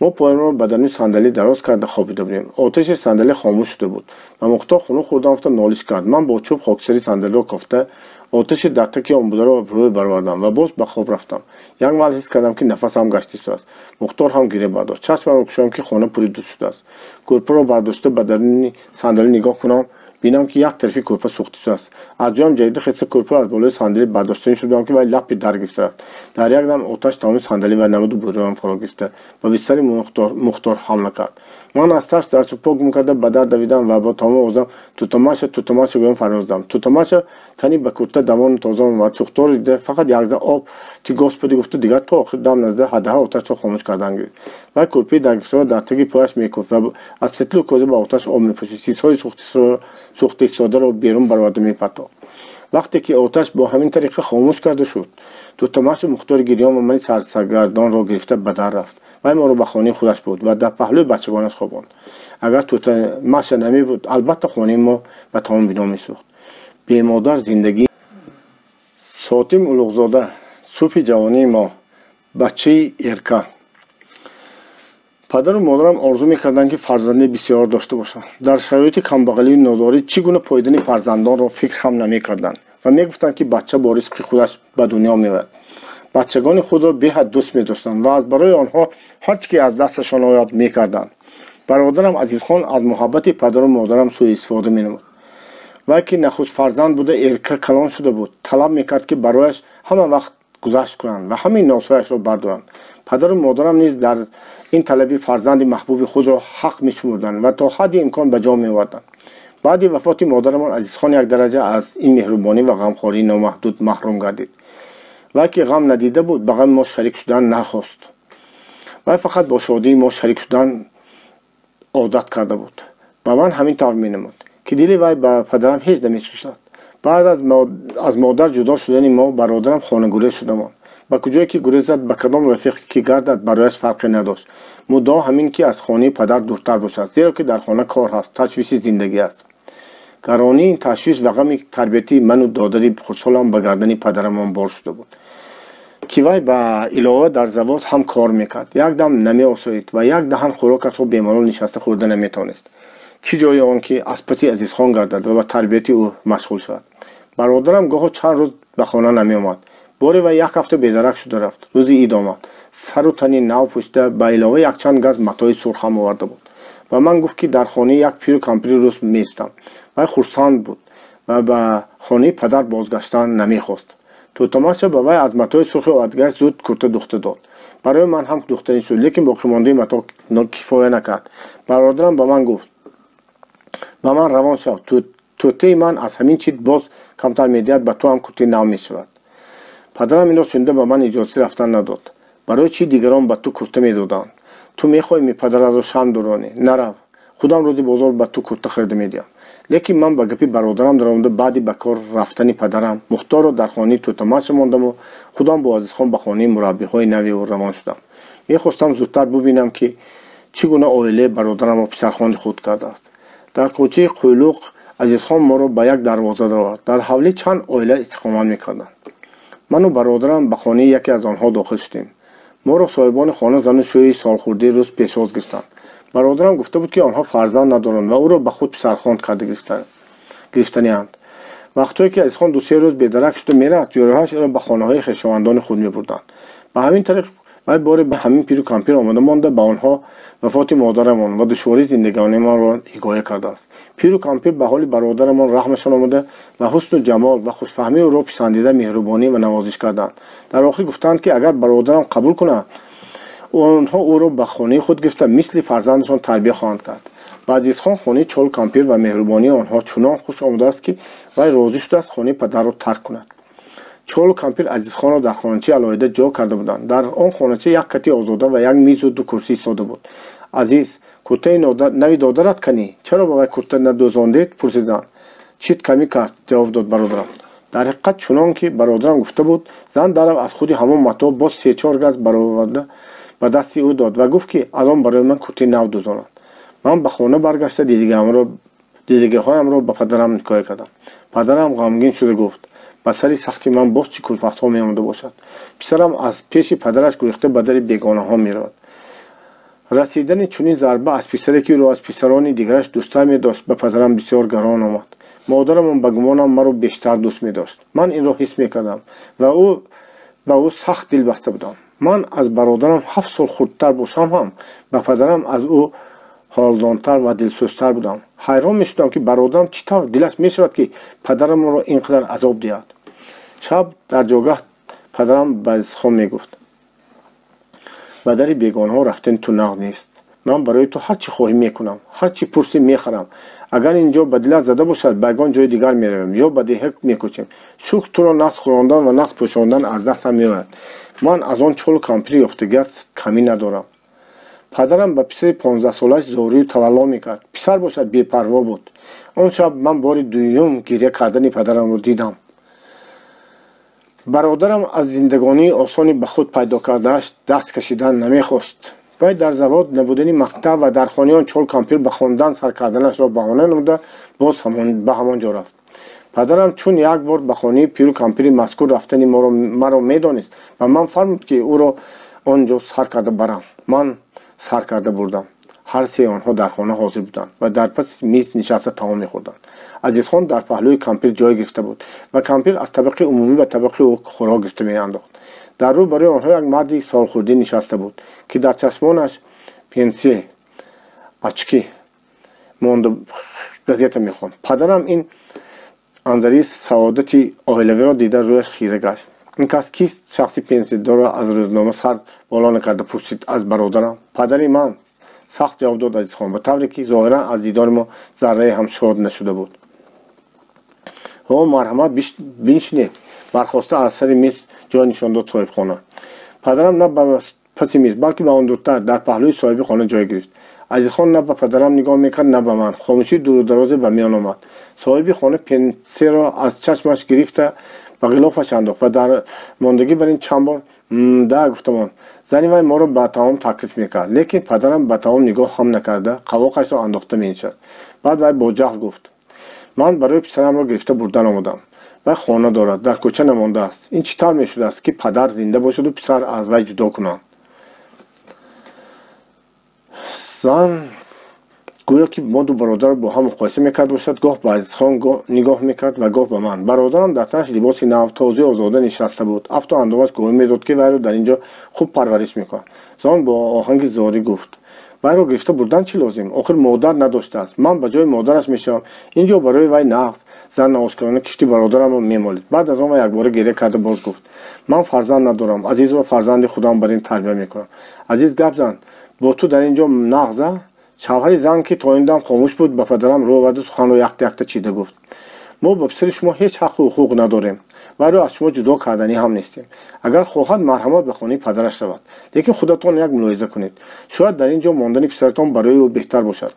ما پایمان را بدنی صندلی دراز کرده خوابیده بودیم. آتش صندلی خاموش شده بود و مختار خونه خورده افته نالش کرد. من با چوب خاکستری صندلی را کافته آتش در تکی آن بوده را روی بروردم و باز به خواب رفتم. یک وقت حس کردم که نفسم گشته شده است. مختار هم گریه برداشت. چشمم را گشودم که خانه پوریده شده است. کلپه را برداشته به درون صندلی نگاه کنم بینم که یک طرفی کلپه سوخته شده است. از جام جدید خست کلپه از بالای صندلی برداشته شدم که ولی لپ در گرفته رفت. در یک دم آتش تمام صندلی و نمود برویم فرا گرفته و به سر مختار حمله کرد. من از ترس در سپاه گم کرده به در دویدم و با تمام اوضاع توتماش گویم فریاد زدم. توتماش تنی به کرته دمان تازه آمد. سوختار دیده فقط یک ذره آب تیگاس پدی گفته دیگر تا آخر دم نزده حدها آتش را خاموش کردن گرفت و کلپه در گرفته در تکی پایش میکوفت و از ستلو کوزه به آتش آب میپاشید. سیس‌های سوخته ایستاده را بیرون برآورده میپرتاخت. وقتی که آتش با همین طریقه خاموش کرده شد توتماش مختار گریان و من سرگردان را گرفته به در رفت و ما رو به خانه خودش بود و در پهلوی بچگانش خواباند. اگر توتماش نمی بود البته خانه ما به تمام بنا میسوخت. بی مادر زندگی ساتیم اولوغزاده صبح جوانی ما بچه ارکان. پدر و مادرم آرزو میکردند که فرزندی بسیار داشته باشند. در شرایط کمبغلی و ناداری چگونه پاییدن فرزندان را فکر هم نمیکردند و میگفتند که بچه با رزق خودش به دنیا میآید. بچگان خود را بی‌حد دوست می‌داشتند و از برای آنها هر چیزی از دستشان آید می‌کردند. برادرم عزیزخان از محبت پدر و مادرم سوء استفاده می‌نمود. وی که نخست فرزند بوده ارکه کلان شده بود طلب می‌کرد که برایش همه وقت گذشت کنند و همین ناسایش را بردارند. پدر و مادرم نیز در این طلبی فرزند محبوب خود را حق می‌شمردند و تا حد امکان به جا می‌آوردند. بعد وفات مادرمان عزیزخان یک درجه از این مهربانی و غمخواری نامحدود محروم گردید. وی که غم ندیده بود به غم ما شریک شدن نخواست. وی فقط با شادی ما شریک شدن عادت کرده بود. با من همین طور می‌نمود که دل وی به پدرم هیچ نمی‌سوزد. بعد از مادر جدا شدن ما برادرم خانه گریز شدمان. به کجایی که گریزد به کدام رفیق که گردد برایش فرقی نداشت. مدعا همین که از خانه پدر دورتر باشد زیرا که در خانه کار هست تشویش زندگی است. گرانی این تشویش و غم تربیتی من و دادری خردسالم به گردن پدرم بار شده بود که وی به علاوه در زواد هم کار میکرد. یک دم نمی آسایید و یک دهن خوراکش را بیماران نشسته خورده نمیتوانست. چی جای آن که از پسی عزیزخان گردد و به تربیتی او مشغول شد. برادرم گاه چند روز به خانه نمی آمد. باری و یک هفته بیدرک شده رفت. روزی عید آمد. سر و تنی نو پوشیده به علاوه یک چند گز متاع سرخ هم آورده بود و من گفت که در خانه یک پیر و کمپیری روز میستم. وی خرسند بود و به خانه پدر بازگشتن نمیخواست. توتماش به وی از متاع سرخ آوردگش زود کرته دخته داد. برای من هم دختری شد لیکن باقی مانده متاع کفایه نکرد. برادرم به من گفت به من روان شد توته من از همین چیز باز کمتر میدهد به تو هم کرته نو میشود. падарам инро шунда ба ман иҷозати рафтан надод. барои чӣ дигарон ба ту курта медоданд? ту мехоҳӣ падараро шам дуронӣ? нарав, худам рӯзи бозор ба ту курта харида медиҳам. лекин ман ба гапи бародарам даромада баъди ба кор рафтани падарам мухторро дар хонаи тӯтамаша мондаму худам бо Азизхон ба хонаи мураббиҳои нави ӯ равон шудам. мехостам зудтар бубинам ки чӣ гуна оилаи бародарамро писархони худ кардааст. дар кӯчаи Қӯйлуқ Азизхон моро ба як дарвоза даровард. дар ҳавлӣ чанд оила истиқомат мекарданд. ману бародарам ба хонаи яке аз онҳо дохил шудем. моро соҳибони хона зану шӯи солхурдии рӯз пешвоз гирифтанд. бародарам гуфта буд ки онҳо фарзанд надоранд ва ӯро ба худ писархон карда гирифтанианд. вақтое ки Азизхон ду-се рӯз бедарак шуда мерафт, ҷӯраҳояш ӯро ба хонаҳои хешовандони худ мебурданд. ба ҳамин тариқ вай боре ба ҳамин пиру кампир омада монда ба онҳо вафоти модарамон ва душвории зиндагонimонро ҳикоя кардааст. пиру кампир ба ҳоли бародарамон раҳмашон омада ва ҳусну ҷамол ва хушфаҳмии ӯро писандида меҳрубонӣ ва навозиш карданд. дар охир гуфтанд ки агар бародарам қабул кунад, онҳо ӯро ба хонаи худ гирифта мисли фарзандашон тарбия хоҳанд кард. ба Азизхон хонаи чол кампир ва меҳрубонии онҳо чунон хуш омадааст ки вай розӣ шудааст хонаи падарро тарк кунад. чолу кампир Азизхонро дар хоначаи алоҳида ҷо карда буданд. дар он хонача як кати озода ва як мизу ду курсӣ истода буд. азиз, куртаи нави додарат канӣ? чаро ба вай курта надӯзондед? пурсиданд. чит камӣ кард? ҷавоб дод бародарам. дар ҳақиқат чунон ки бародарам гуфта буд, зан дарав аз худи ҳамон матоъ боз 3-4 газ бароварда ба дасти ӯ дод ва гуфт ки аз он барои ман куртаи нав дӯзонад. ман ба хона баргашта дидигаҳоямро ба падарам ҳикоя кардам. падарам ғамгин шуда гуфт, ба сари сахти ман боз чӣ кулфатҳо меомада бошад. писарам аз пеши падараш гурехта ба дари бегонаҳо меравад. расидани чунин зарба аз писаре ки ӯро аз писарони дигараш дӯсттар медошт ба падарам бисёр гарон омад. модарамон ба гумонам маро бештар дӯст медошт. ман инро ҳис мекардам ва ба ӯ сахт дил баста будам. ман аз бародарам 7 сол хурдтар бошам ҳам ба падарам аз ӯ ҳолдонтар ва дилсӯзтар будам. ҳайрон мешудам ки бародарам чӣ тавр дилаш мешавад ки падарамро инқадар азоб диҳад. шаб дар ҷойгоҳ падарам ба Азизхон мегуфт, ба дари бегонаҳо рафтани ту нағз нест. ман барои ту ҳар чӣ хоҳӣ мекунам, ҳар чӣ пурсӣ мехарам. агар ин ҷо ба дилат зада бошад, ба ягон ҷои дигар меравем ё ба деҳа мекӯчем. шукр туро нағз хӯрондан ва нағз пӯшондан аз дастам меояд. ман аз он чолу кампири ёфтагиат камӣ надорам. падарам ба писари 15-солааш зорию тавалло мекард. писар бошад бепарво буд. он шаб ман бори дуюм гирья кардани падарамро дидам. бародарам аз зиндагонии осони ба худ пайдо кардааш даст кашидан намехост. вай дар завод набудани мактаб ва дар хонаи он чол кампир ба хондан сар карданашро баҳона намуда боз ба ҳамон ҷо рафт. падарам чун як бор ба хонаи пиру кампири мазкур рафтани маро медонист ва ман фармуд ки ӯро он ҷо сар карда барам. ман сар карда бурдам. ҳар се онҳо дар хона ҳозир буданд ва дар паси миз нишаста таом мехӯрданд. Азизхон дар паҳлӯи кампир ҷой гирифта буд ва кампир аз табақи умумӣ ба табақи ӯ хӯрок гирифта меандохт. дар рӯ барои онҳо як марди солхурдӣ нишаста буд ки дар чашмонаш пенсия очки монда газета мехонд. падарам ин анзари саодати оилавиро дида рӯяш хира гашт. ин кас кист? шахси пенсиядорро аз рӯзнома сар боло накарда пурсид аз бародарам. падари ман, сахт ҷавоб дод Азизхон, ба тавре ки зоҳиран аз дидори мо заррае ҳам шод нашуда буд. ҳо марҳамат бинишинед. бархоста аз сари миз ҷой нишон дод соҳибхона. падарам на ба паси миз, балки ба он дуртар дар паҳлӯи соҳиби хона ҷой гирифт. Азизхон на ба падарам нигоҳ мекард, на ба ман. хомӯшии дурударозе ба миён омад. соҳиби хона пенсияро аз чашмаш гирифта ба ғилофаш андохт ва дар мондагӣ бар ин чанд бор да гуфтам он. зани вай моро ба таом таклиф мекард, лекин падарам ба таом нигоҳ ҳам накарда қавоқашро андохта менишаст. баъд вай бо ҷаҳл гуфт, ман барои писарамро гирифта бурдан омадам. вай хона дорад, дар кӯча намондааст. ин чӣ тавр мешудааст ки падар зинда бошаду писар аз вай ҷудо кунанд? зан гӯё ки мо ду бародар бо ҳам муқоиса мекард бошад, гоҳ ба Азизхон нигоҳ мекард ва гоҳ ба ман. бародарам дар танаш либоси нав този озода нишаста буд. афту андомаш гуvoҳӣ медод ки вайро дар ин ҷо хуб парвариш мекунанд. зон бо оҳанги зорӣ гуфт, вайро гирифта бурдан чӣ лозим? охир модар надоштааст. ман ба ҷои модараш мешавам. ин ҷо барои вай нағз. зан оshкорона кишти бародарамро мемолид. баъд аз он вай якбора гирья карда боз гуфт, ман фарзанд надорам. азизро фарзанди худам бар ин тарбия мекунам. азиз гап зан, бо ту дар ин ҷо нағза? шавҳари зан ки то ин дам хомӯш буд ба падарам рӯ оварду суханро якта чида гуфт, мо ба писари шумо ҳеҷ ҳаққу ҳуқуқ надорем. ولی از شما جدا کردنی هم نیستیم. اگر خواهد مرحمت به خانه پدرش رود. لیکن خودتان یک ملاحظه کنید. شاید در اینجا ماندن پسرتان برای او بهتر باشد.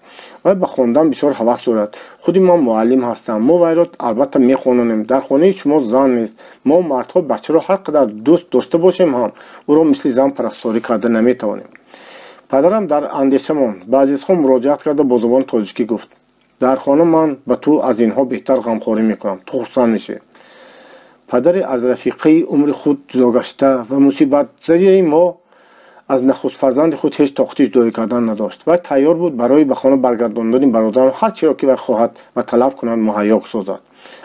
و به خواندن بسیار هوس دارد. خودی من معلم هستم. ما وی را البته میخوانیم. در خانه شما زن نیست. ما مردها بچه را هر قدر دوست داشته باشیم هم او را مثل زن پرستاری کرده نمیتوانیم. پدرم در اندیشه ماند. به عزیزخان مراجعت کرده با زبان تاجیکی گفت: در خانه من به تو از اینها بهتر غمخواری میکنم. تو خرسند میشی. پدر از رفیقه عمر خود جدا گشته و مصیبت زده ما از نخست فرزند خود هیچ طاقتی جدایی کردن نداشت و تیار بود برای به خانه برگرداندن برادرم هر چیزی را که خواهد و طلب کند مهیا سازد.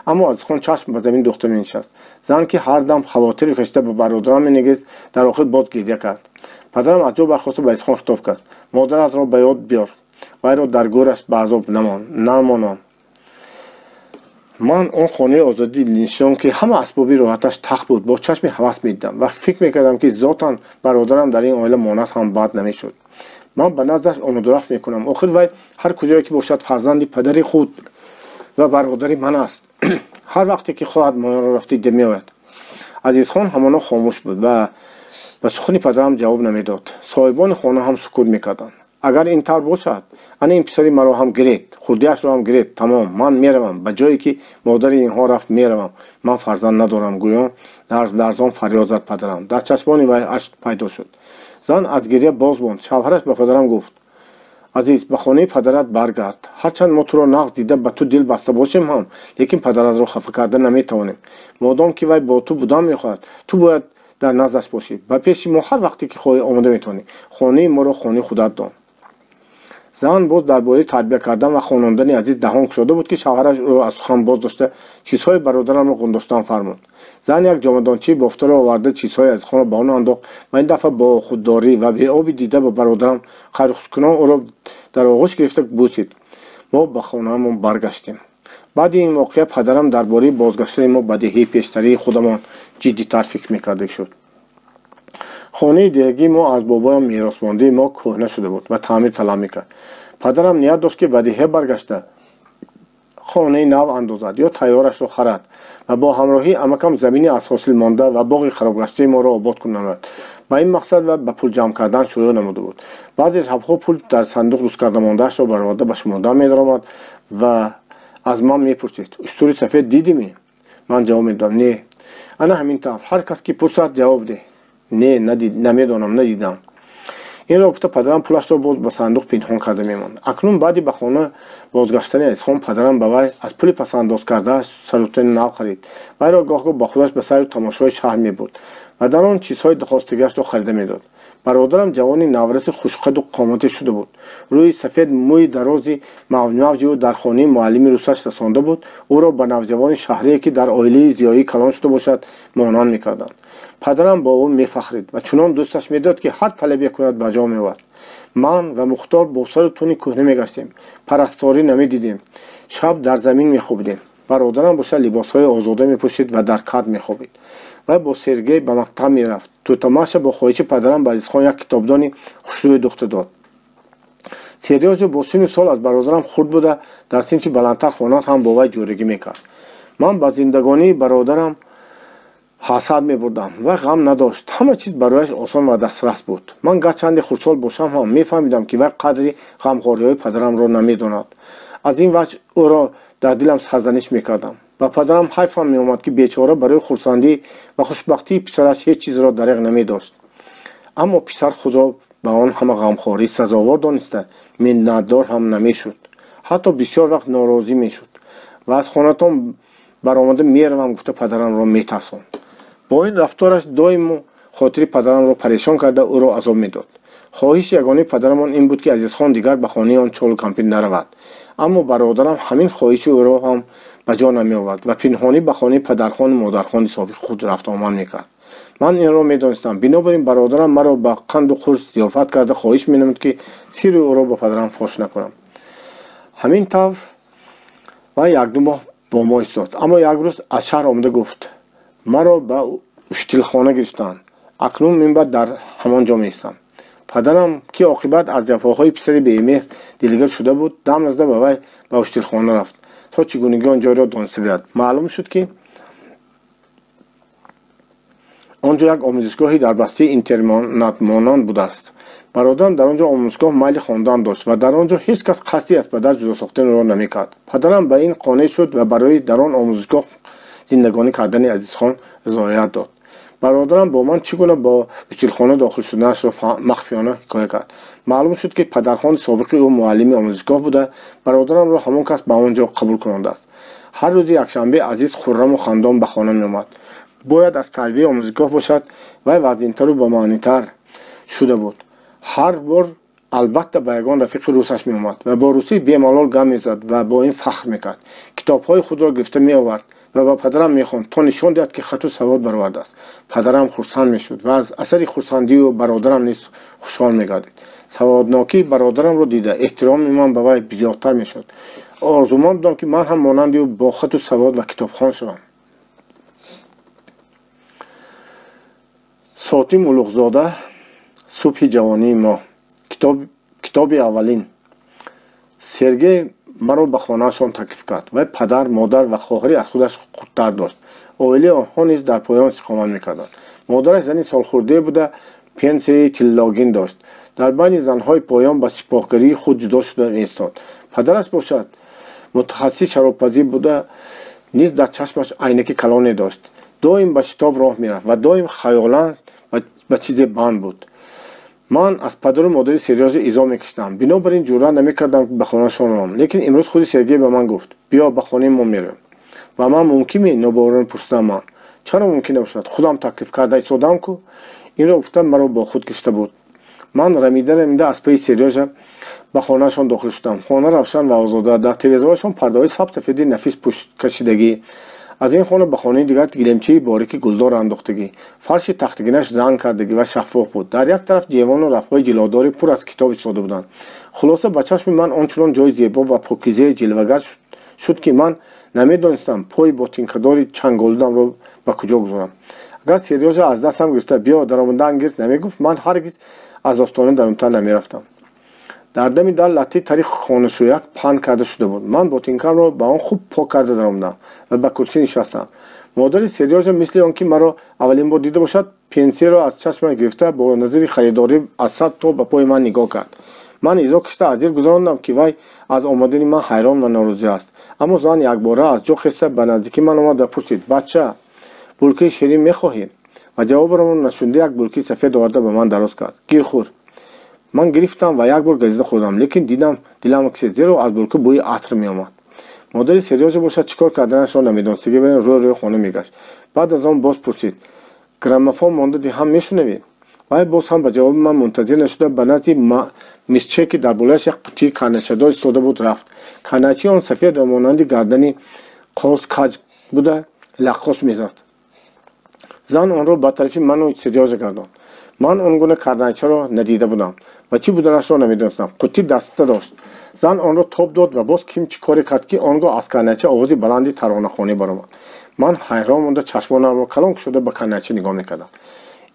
اما از خان چشم به زمین دوخته مینشست. زن که هر دم خواطر کشیده به برادرم مینگریست در آخر باز گریه کرد. پدرم از جا برخاسته به خان خطاب کرد: مادرت را به یاد بیار. وی را در گورش به عذاب نمانم. من اون خانه آزادی نشان که همه اسبابی راحتش تخت بود با چشم هوس میدیدم و فکر میکردم که ذاتاً برادرم در این عائله مانند هم بد نمیشد. من به نظرش آمد و رفت میکنم. آخر وی هر کجایی که باشد فرزند پدری خود و برادری من است. هر وقتی که خواهد ما را رفت دیده میآید. عزیزخان همانا خاموش بود و به سخن پدرم جواب نمیداد. صاحبان خانه هم سکوت میکردند. اگر این طور باشد، این پسری مرا هم گرفت، خودیش را هم گرفت. تمام، من میروم. به جایی که مادر اینها رفت میروم. من فرزند ندارم. گویان لرزان فریاد زد پدرم. در چشمان وی اشک پیدا شد. زن از گریه باز ماند. شوهرش به پدرم گفت: عزیز، به خانه پدرت برگرد. هرچند ما تو را نقص دیده به تو دل بسته باشیم هم، لیکن پدرت را خفه کرده نمیتوانیم. مادام که وی با تو بودن میخواهد، تو باید در نزدش باشی. به پیش ما هر وقتی که خواهی آماده میتونی. خانه ما را خانه خودت دان. زن باز درباره تربیت کردن و خواندن عزیز دهان شده بود که شوهرش رو از سخن باز داشته چیزهای برادرم را گنداشتن فرمود. زن یک جامدانچی بافته را آورده چیزهای از خانه به آن انداخت و این دفعه با خودداری و بی آبی دیده به برادرم خرخسکنان او را در آغوش گرفته بوسید. ما به خانه‌مون برگشتیم. بعد این واقعه پدرم درباره بازگشتن ما به دهه پیشتری خودمان جدی‌تر فکر می‌کرده شد. خانه دیگه ما از بابایم میراث مانده ما کهنه شده بود و تعمیر طلب میکرد. پدرم نیت داشت که به دهه برگشته خانه نو اندازد یا تیارش را خرد و با همراهی عمکم زمین اساسی مانده و باغ خراب گشته ما را آباد کند. با این مقصد و به پول جمع کردن شروع نموده بود. بعضی شب‌ها پول در صندوق روز کرده مانده‌اش را برآورده به شمردن می‌درآمد و از من میپرسید: اشتر سفید دیدی؟ من جواب میدادم: نه. انا همین طرف هر کس که پرسد جواب ده. نه نمیدانم، ندیدم. این را گفته پدرم پولش را باز به صندوق پنهان کرده میماند. اکنون بعدی به خانه بازگشتن عزیزخان پدرم به وی از پول پس‌انداز کرده سروتن نو خرید. وی را گاه با خودش به سیر تماشای شهر میبرد و در آن چیزهای دخواستگیش را خریده میداد. برادرم جوانی نورس خوشقد و قامتی شده بود. روی سفید موی درازی موجی او در خانه معلم روسش رسانده بود. او را به نوجوان شهری که در عائله زیایی کلان شده باشد مانند میکردند. پدرم با او میفخرید و چنان دوستش میداد که هر طلبی کند به جا میآورد. من و مختار با سر تونی کهنه میگشتیم. پرستاری نمیدیدیم. شب در زمین میخوابیدیم. برادرم با لباسهای آزاده میپوشید و در کد میخوابید و با سرگی به مکتب میرفت. تو تماشه با خواهش پدرم به عزیزخان یک کتابدانی خوشروی دوخته داد. سریاج با 30 سال از برادرم خرد بوده در صنف بلندتر خواند هم با وی جورگی میکرد. من به زندگانی برادرم حسد می‌بردم و غم نداشت. همه چیز برایش آسان و دسترس بود. من گرچند خردسال باشم هم میفهمیدم که وی قدری غمخوری‌های پدرم را نمیداند. از این وجه او را در دلم سرزنش میکردم. و پدرم حیفم می‌آمد که بیچاره برای خرسندی و خوشبختی پسرش هیچ چیز را دریغ نمی‌داشت. اما پسر خود را به آن همه غمخواری سزاوار دانسته منتدار هم نمیشد. حتی بسیار وقت ناراضی میشد و از خانه‌تان برآمده میروم گفته پدرم را میترساند. با این رفتارش دائم خاطر پدرم را پریشان کرده او را عذاب میداد. خواهش یگانه پدرمان این بود که عزیزخان دیگر به خانه آن چال کمپین نرود. اما برادرم همین خواهش او را هم به جا نمی آورد و پنهانی به خانه پدرخوان و مادرخوان سابق خود رفت آمد میکرد. من این را میدانستم. بنابراین برادرم مرا به قند و خورس ضیافت کرده خواهش مینمود که سر او را به پدرم فاش نکنم. همین طور و یک دو ماه با ما ایستاد. اما یک روز از شهر آمده گفت مرا به اشتیلخانه گرفتند. اکنون من بعد در همان جا میستم. پدرم که عاقبت از جفاهای پسری بی‌مهر دلگیر شده بود دم نزده به وی به اشتیلخانه رفت تا چگونگی آنجا را دانسته بیاید. معلوم شد که آنجا یک آموزشگاهی در بسته اینترنات مانند بوده است. برادرم در آنجا آموزشگاه میل خواندن داشت و در آنجا هیچ کس قصدی از پدر جدا ساختن را نمیکرد. پدرم به این قانع شد و برای در آن آموزشگاه زندگانی کردن عزیزخان رضایت داد. برادرم با من چگونه با اشتیلخانه داخل شدنش را مخفیانه حکایت کرد. معلوم شد که پدرخوان سابقی او معلم آموزشگاه بوده. برادرم را همان کس به آنجا قبول کننده است. هر روز یکشنبه عزیز خرم و خندان به خانه می آمد. باید از تربیه آموزشگاه باشد و وزین‌تر و بامانی‌تر شده بود. هر بار البته به یگان رفیق روسش می آمد و با روسی بی‌ملال گم می‌زد و با این فخر می‌کرد. کتاب‌های خود را گرفته می آورد و با پدرم می‌خواند تا نشان دهد که خط و سواد برآورده است. پدرم خرسند می‌شد و از اثر خرسندی و برادرم نیز خوشحال می‌گردید. سوادناکی برادرم را دیده احترام من به وی بیشتر می‌شد. آرزومند بودم که من هم مانند او با خط و سواد و کتابخوان شوم. ساتی ملوغزاده، صبح جوانی ما. کتاب اولین. سرگی مرا به خانه‌شان تکلیف کرد و پدر، مادر و خواهری از خودش خودتر داشت. اولی آنها نیز در پایان استقامت می‌کردند. مادرش زنی سالخورده بوده، پنسیون تیلاگین داشت. در بین زنهای پایان با سپاهگری خود جدا شده ایستاد. پدرش باشد متخصص شراب‌پزی بوده، نیز در چشمش عینک کلانی داشت. دائم به شتاب راه می‌رفت و دائم خیالاً به چیزی بند بود. من از پدر و مادر سریاج ایزا میکشیدم. بنابراین جرأت نمیکردم به خانه‌شان روم. لیکن امروز خود سرگی به من گفت بیا به خانه ما میریم. و من ممکنه نوباران پرسیدم من چرا ممکن نباشد؟ خودم تکلیف کرده ایستادم کو. این را گفتم مرا با خود کشیده بود. من رمیده از پی سریاج به خانه‌شان داخل شدم. خانه روشن و آزاده. در تلویزیونشان پرده‌های سبز سفید نفیس پوش کشیدگی. از این خانه به خانه دیگر گلیمچه باریک گلدار انداختگی، فرش تختگینش زنگ کردگی و شفاف بود. در یک طرف جیوان و رفهای جلاداری پر از کتاب ایستاده بودند. خلاصه به چشم من آنچنان جای زیبا و پاکیزه جلوه‌گر شد که من نمیدانستم پای با تینکداری چنگالودم را به کجا گذارم. اگر سریاج از دستم گرفته بیا در آمدن گرفت نمیگفت، من هرگز از آستانه درونتر نمیرفتم. در دمی در لطه تاریخ خانه‌شویک پهن کرده شده بود. من باتینکم را به آن خوب پاک کرده درآمدم و به کرسی نشستم. مادر سریاج مثل آنکه مرا اولین بار دیده باشد پنسیون را از چشمم گرفته با نظر خریداری از سر تا به پای من نگاه کرد. من ایزا کشته از دل گذراندم که وی از آمدن من حیران و ناراضی است. اما زن یک باره از جا خسته به نزدیکی من آمد و پرسید بچه بولکی شیرین میخواهی؟ و جواب را نشونده یک بولکی سفید آورده به من دراز کرد. گیر خور. من گرفتم و یک بار گزیده خوردم، لیکن دیدم دلم کشید زیرا از بولکی بوی عطر می آمد. مادر سریاج باشد چیکار کردنش را نمیدانستگی بین روی خانه میگشت. بعد از آن باز پرسید گرامافون مانده هم میشنوی؟ و باز هم به جواب من منتظر نشده به نزد میزچه که در بالایش یک قوطی کنچه‌دار ایستاده بود رفت. کنچه آن سفید و مانند گردنی قوس کج بوده لقاس میزد. زن آن را به طرف من و سریاج گرداند. من آن گونه کنچه را ندیده بودم و چی بودنش را نمیدانستم. قوطی دسته داشت. زن آن را تاب داد و باز کیم چی کاری کرد که آنگاه از کنچه آوازی بلندی ترانه‌خوانی برآمد. من حیران مانده چشمانم را کلان شده به کنچه نگاه میکردم.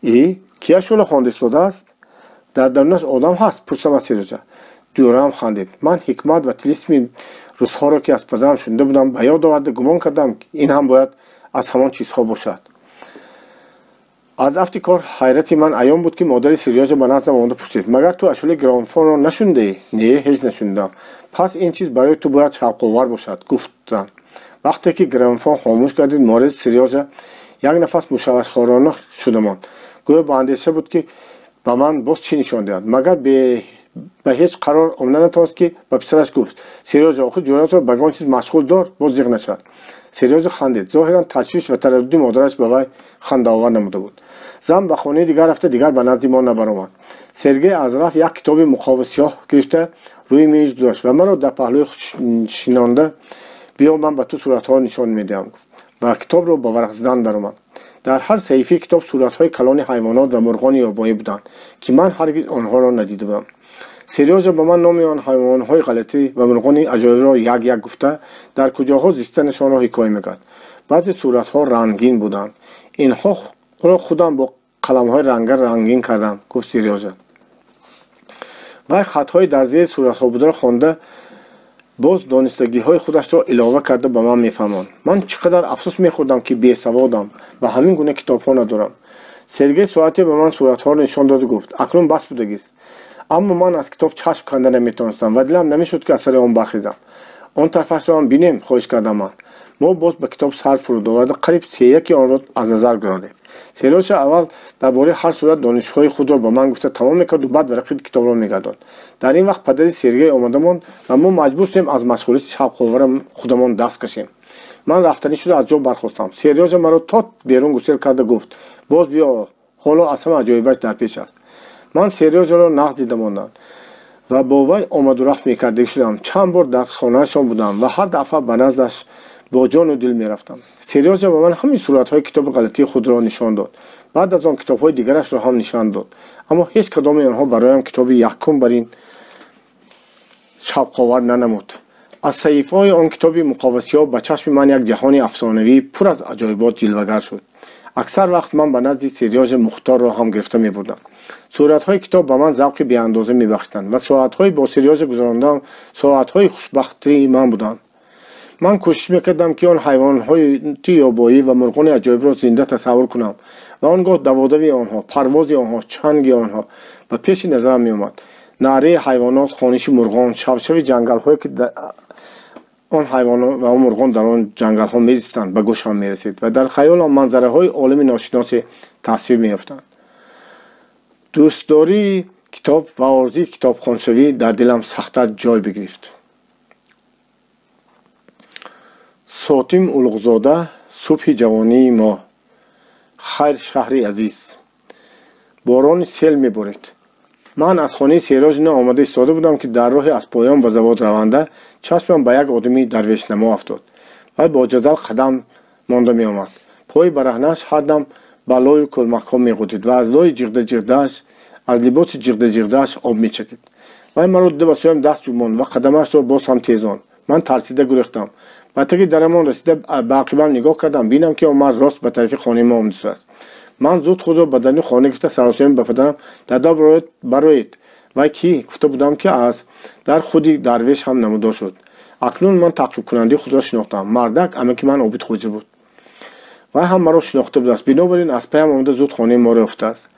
ای کیا شوله خوانده ایستاده است؟ در درونش آدم هست؟ پرسیدم از سریاج. جورم خندید. من حکمت و طلسم روزها را که از پدرم شنیده بودم به یاد آورده گمان کردم که این هم باید از همان چیزها باشد. از افتکار حیرت من عیان بود که مادر سریاج به نزدم آمده پرسید مگر تو اشعال گرامافون را نشنیدی؟ نه هیچ نشنیدم. پس این چیز برای تو باید شوق‌آور باشد. گفتم. وقتی که گرامافون خاموش گردید مادر سریاج یک نفس مشوش‌خوارانه شده ماند. گویا با اندیشه بود که به من باز چی نشان دهد. مگر به هیچ قرار آمده نتوانست که به پسرش گفت سریاج آخر جرأت را به آن چیز مشغول دار باز جیغ نشد. سریاج خندید. ظاهرا تشویش و تردد مادرش به وی خنده‌آور نموده بود. زن به خانه دیگر رفته دیگر به نزد ما نبرآمد. سرگی از رفت یک کتاب مقاوم سیاه گرفته روی میز گذاشت و مرا در پهلوی شینانده بیا من به تو صورت‌ها نشان میدهم و کتاب را با ورق زدن درآمد. در هر صفحه کتاب صورت‌های کلان حیوانات و مرغان یابانی بودند که من هرگز آنها را ندیده بودم. سریاج به من نام آن حیوانات غلطی و مرغان عجایب را یک یک گفته در کجاها زیستنشان را حکایت می‌کرد. بعضی صورت‌ها رنگین بودند. اینها را خودم با قلم‌های رنگین کردم. گفت سریاج. و خط‌های در زیر صورت‌ها بوده را خوانده باز دانستگی‌های خودش را علاوه کرده به من می‌فهماند. من چقدر افسوس می‌خوردم که بی‌سوادم و همین گونه کتاب‌ها ندارم. Сергей соате ба ман суратҳоро нишон доду гуфт: акнун бас будагист. Аммо ман аз китоб чашм канда наметавонистам ва дилам намешуд ки аз сари он бархезам. Он тарафашро бинем, хоҳиш кардам ман. Мо боз ба китоб сар фуруд оварда қариб сеяки онро аз назар гузардем. Серёжа аввал дар бораи ҳар сурат донишҳои худро ба ман гуфта тамом мекарду баъд варақаи китобро мегардонд. Дар ин вақт падари Сергей омада монд ва мо маҷбур шудем аз машғулияти шавқовара худамон даст кашем. Ман рафтанӣ шуда аз ҷо бархостам. Серёжа маро то берун гусел карда гуфт: боз биё, ҳоло аз ҳама аҷоибаш дар пеш аст. Ман Серёжаро нағз дида мондам ва бо вай омаду рафт мекардагӣ шудам. Чанд бор дар хонаашон будам ва ҳар дафъа ба наздаш бо ҷону дил мерафтам. Серёжа ба ман ҳамин суратҳои китоби ғалатии худро нишон дод. баъд аз он китобҳои дигарашро ҳам нишон дод. Аммо ҳеҷ кадоми онҳо бароям китоби якум бар ин шавқовар нанамуд. аз саҳифаҳои он китоби муқоввасиҳо ба чашми ман як ҷаҳони афсонавӣ пур аз аҷоибот ҷилвагар шуд. аксар вақт ман ба назди Серёжа Мухторро ҳам гирифта мебурдам. суратҳои китоб ба ман завқи беандоза мебахшиданд ва соатҳои бо Серёжа гузарондам соатҳои хушбахтии ман буданд. ман кӯшиш мекардам ки он ҳайвонҳои ёбоӣ ва мурғони аҷоибро зинда тасаввур кунам ва он гоҳ даводави онҳо, парвози онҳо, чанги онҳо ба пеши назарам меомад. наъраи ҳайвонот, хониши мурғон, шавшави ҷангалҳое ки он ҳайвонот ва он мурғон дар он ҷангалҳо мезистанд ба гӯшам мерасид ва дар хаёлам манзараҳои олами ношиносе тавсиф меёфтанд. дӯстдории китоб ва орзуи китобхоншавӣ дар дилам сахта ҷой бигирифт. сотим улуғзода, субҳи ҷавонии мо. хайр шаҳри азиз. борони сел меборид. ман аз хонаи Серёжина омада истода будам ки дар роҳи аз поён ба завод раванда чашмам ба як одами дарвешнамо афтод. вай бо ҷадал қадам монда меомад. пои бараҳнаш ҳардам ба лою кӯлмакҳо меғудид ва аз лои ҷиғдаҷиғдааш, аз либоси ҷиғдаҷиғдааш об мечакид. вай маро дида ба соям даст ҷӯбонд ва қадамашро боз ҳам тезонд. ман тарсида гурехтам. вақтаки дарамон расида ба ақибам нигоҳ кардам, бинам ки он мард рост ба тарафи хонаи мо омада шудааст. ман зуд худро ба даруни хона гирифта саросиём ба падарам: дада бароед. вай кӣ? гуфта будам ки аз. дар худи дарвеш ҳам намудор шуд. акнун ман таъқибкунандии худро шинохтам. мардак амаки ман Обид Хоҷа буд. вай ҳам маро шинохта будааст. бинобар ин аз паям омада зуд хонаи моро ёфтааст.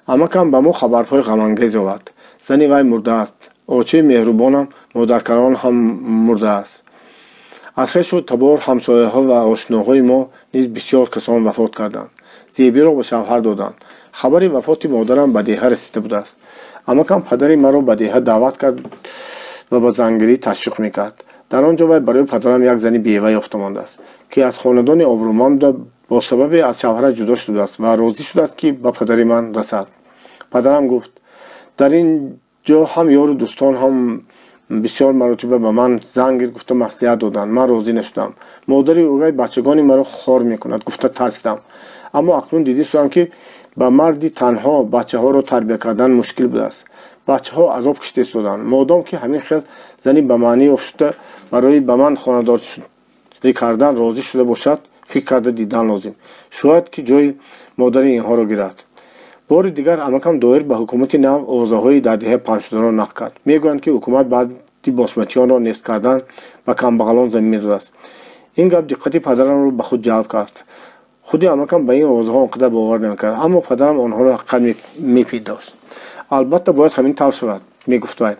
амакам ба мо хабарҳои ғамангез овард. зани вай мурдааст. очаи меҳрубонам модаркалон ҳам мурдааст. аз хешу табор ҳамсояҳо ва ошноҳои мо низ бисёр касон вафот карданд. зебиро ба шавҳар доданд. хабари вафоти модарам ба деҳа расида будааст. амакам падари маро ба деҳа даъват кард ва ба зангирӣ ташвиқ мекард. дар он ҷо вай барои падарам як зани бева ёфта мондааст, ки аз хонадони обрӯманд бо сабаби аз шавҳараш ҷудо шудааст ва розӣ шудааст ки ба падари ман расад. падарам гуфт: дар ин ҷо ҳам ёру дӯстон ҳам бисёр маротиба ба ман зангир гуфта маслиҳат доданд. ман розӣ нашудам. модари огаи бачагони маро хор мекунад гуфта тарсидам. аммо акнун дидӣ шудам ки ба марди танҳо бачаҳоро тарбия кардан мушкил будааст. бачаҳо азоб кишида истоданд. модом ки ҳамин хел зани ба маънӣ офшуда барои ба ман хонадорӣ кардан розӣ шуда бошад, фикр карда дидан лозим. шояд ки ҷои модари инҳоро гирад. бори дигар амакам доир ба ҳукумати нав овозаҳои дар деҳа панҷшударо нақл кард. мегӯянд ки ҳукумат баъди босмачиёнро нест кардан ба камбағалон замин медодааст. ин гап диққати падарамро ба худ ҷалб кард. худи амакам ба ин овозаҳо он қадар бовар намекард, аммо падарам онҳоро ҳақиқат мепидошт. албатта бояд ҳамин тавр шавад, мегуфт вай.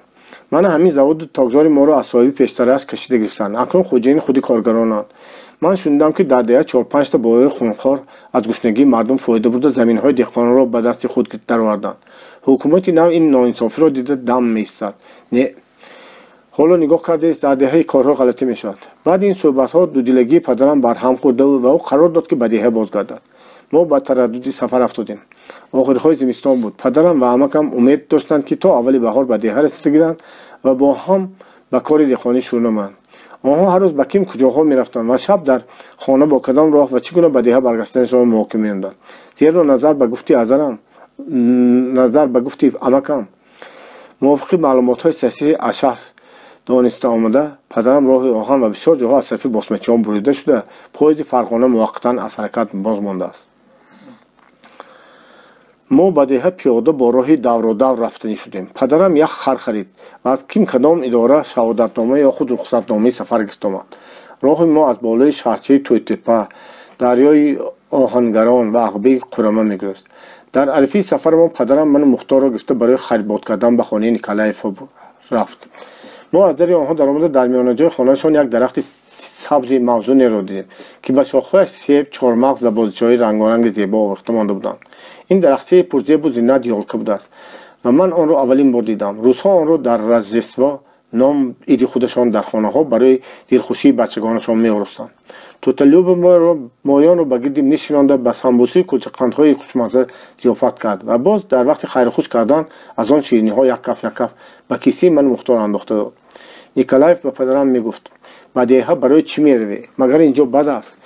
мана ҳамин заводу токзори моро аз соҳиби пештараш кашида гирифтанд. акнун хоҷаини худи коргаронанд. ман шунидам ки дар деҳа 4-5 боёи хунхор аз гушнагии мардум фоида бурда заминҳои деҳқононро ба дасти худ дароварданд. ҳукумати нав ин ноинсофиро дида дам меистад. не ҳоло нигоҳ кардаест, дар деҳа корҳо ғалатӣ мешавад. баъди ин суҳбатҳо дудилагии падарам барҳам хӯрда ва ӯ қарор дод ки ба деҳа бозгардад. мо ба тараддуди сафар афтодем. охирҳои зимистон буд. падарам ва амакам умед доштанд ки то аввали баҳор ба деҳа расида гиранд ва бо ҳам ба кори деҳқонӣ шурӯъ намоянд. онҳо ҳар рӯз ба ким куҷоҳо мерафтанд ва шаб дар хона бо кадом роҳ ва чӣ гуна ба деҳа баргаштанашро муҳокима менамуданд. зеро назар ба гуфти амакам мувофиқи маълумотҳои сиёсии аз шаҳр дониста омада, падарам роҳи оҳан ва бисёр ҷоҳо аз тарафи босмачиён бурида шуда, поезди Фарғона муваққатан аз ҳаракат боз мондааст. мо ба деҳа пиёда бо роҳи давродавр рафтанӣ шудем. падарам як хар харид ва аз ким кадом идора шаҳодатнома ё худ рухсатномаи сафар гирифт омад. роҳи мо аз болои шаҳрчаи Тӯйтепа, дарёи Оҳангарон ва Ағбеи Қурама мегузашт. дар арифи сафармон падарам ману Мухторро гирифта барои харибод кардан ба хонаи Николаевҳо рафт. мо аз дари онҳо даромада дар миёнаҷои хонаашон як дарахти сабзи мавзунеро дидем ки ба шохҳояш себ, чормағз ва бозичаҳои рангоранги зебо овехта монда буданд. ин дарахти пурзебу зиннат ёлка будааст ва ман онро аввалин бор дидам. рӯзҳо онро дар Рождество ном иди худашон дар хонаҳо барои дилхушии бачагонашон меорустанд. Тӯталюба моёнро ба гирди нишонда ба самбусии кулчақандҳои хушмазза зиёфат кард ва боз дар вақти хайрухуш кардан аз он шириниҳо як каф ба кисии ман Мухтор андохта дод. Николаев ба падарам мегуфт: ба деҳа барои чӣ меравӣ? Магар инҷо бад аст?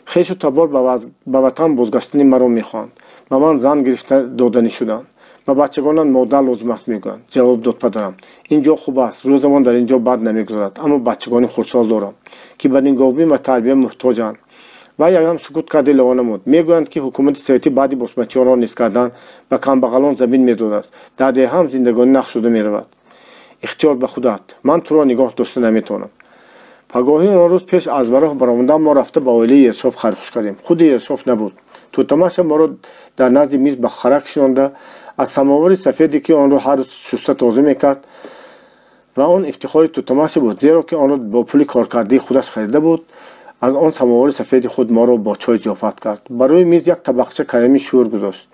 Хешу табор ба ватан бозгаштани маро мехоҳанд. ба ман зан гирифта доданӣ шуданд. ба бачагонам модар лозим аст мегӯянд. ҷавоб дод падарам: инҷо хуб аст, рӯзамон дар инҷо бад намегузарад, аммо бачагони хурдсол дорам ки ба нигоҳубин ва тарбия муҳтоҷанд. ва якдам сукут карда илова намуд. мегӯянд ки ҳукумати советӣ баъди босмачиёнро низ кардан ба камбағалон замин медодааст. дар деҳа ҳам зиндагонӣ нақш шуда меравад. ихтиёр ба худат. ман туро нигоҳ дошта наметавонам. пагоҳи он рӯз пеш аз бароҳ баромадан мо рафта ба оилаи Ершов хайрхуш кардем. худи Ершов набуд. тӯтамаша моро дар назди миз ба харак шонда аз самовари сафеде ки онро ҳар рӯз шуста тоза мекард ва он ифтихори тӯтамаша буд, зеро ки онро бо пули коркардии худаш харида буд. аз он самовари сафеди худ моро бо чой зиёфат кард. барои миз як табақча кареми шӯр гузошт.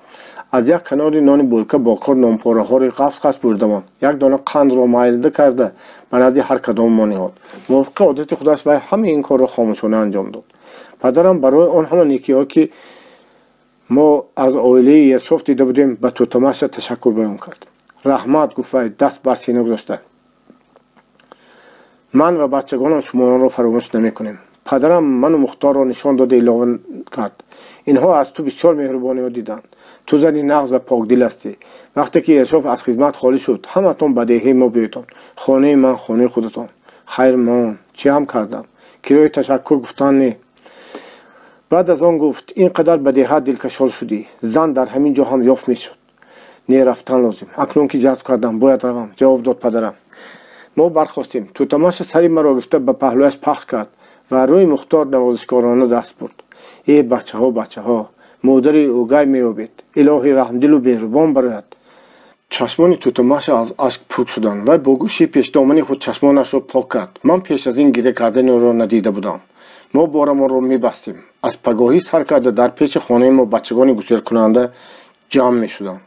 аз як канори нони булка бо кор нонпораҳоро қафс бурдамон. як дона қандро майда карда ба назди ҳар кадоммон ниҳод. мувофиқи одати худаш вай ҳама ин корро хомӯшона анҷом дод. падарам барои он ҳамон некиҳо ки мо аз оилаи Ершов дида будем ба тӯтамаша ташаккур баён кард. раҳмат, гуфт вай даст бар сина гузошта. ман ва бачагонам шуморо фаромӯш намекунем. падарам ману Мухторро нишон дода илова кард. инҳо аз ту бисёр меҳрубониҳо диданд. ту зани нағз ва покдил ҳастӣ. вақте ки Ершов аз хизмат холӣ шуд, ҳаматон ба деҳаи мо биётон. хонаи ман хонаи худатон. хайр мон чӣ ҳам кардам? кирои ташаккур гуфтан не. баъд аз он гуфт: ин қадар ба деҳа дилкашол шудӣ. зан дар ҳамин ҷо ҳам ёфт мешуд. не рафтан лозим. акнун ки ҷазб кардам, бояд равам. ҷавоб дод падарам. мо бархостем. тӯтамаша сари маро гирифта ба паҳлӯяш пахш кард ва рӯи Мухтор навозишкорона даст бурд. бачаҳо, модари o'gay меёбед. илоҳи раҳмдилу меҳрубон барояд. чашмони тӯтамаша аз ашк пур шуданд. вай бо гӯши пешдомани худ чашмонашро пок кард. ман пеш аз ин гиря кардани онро надида будам. мо борамонро мебастем. аз пагоҳӣ сар карда дар пеши хонаи мо бачагони гуселкунанда ҷамъ мешуданд.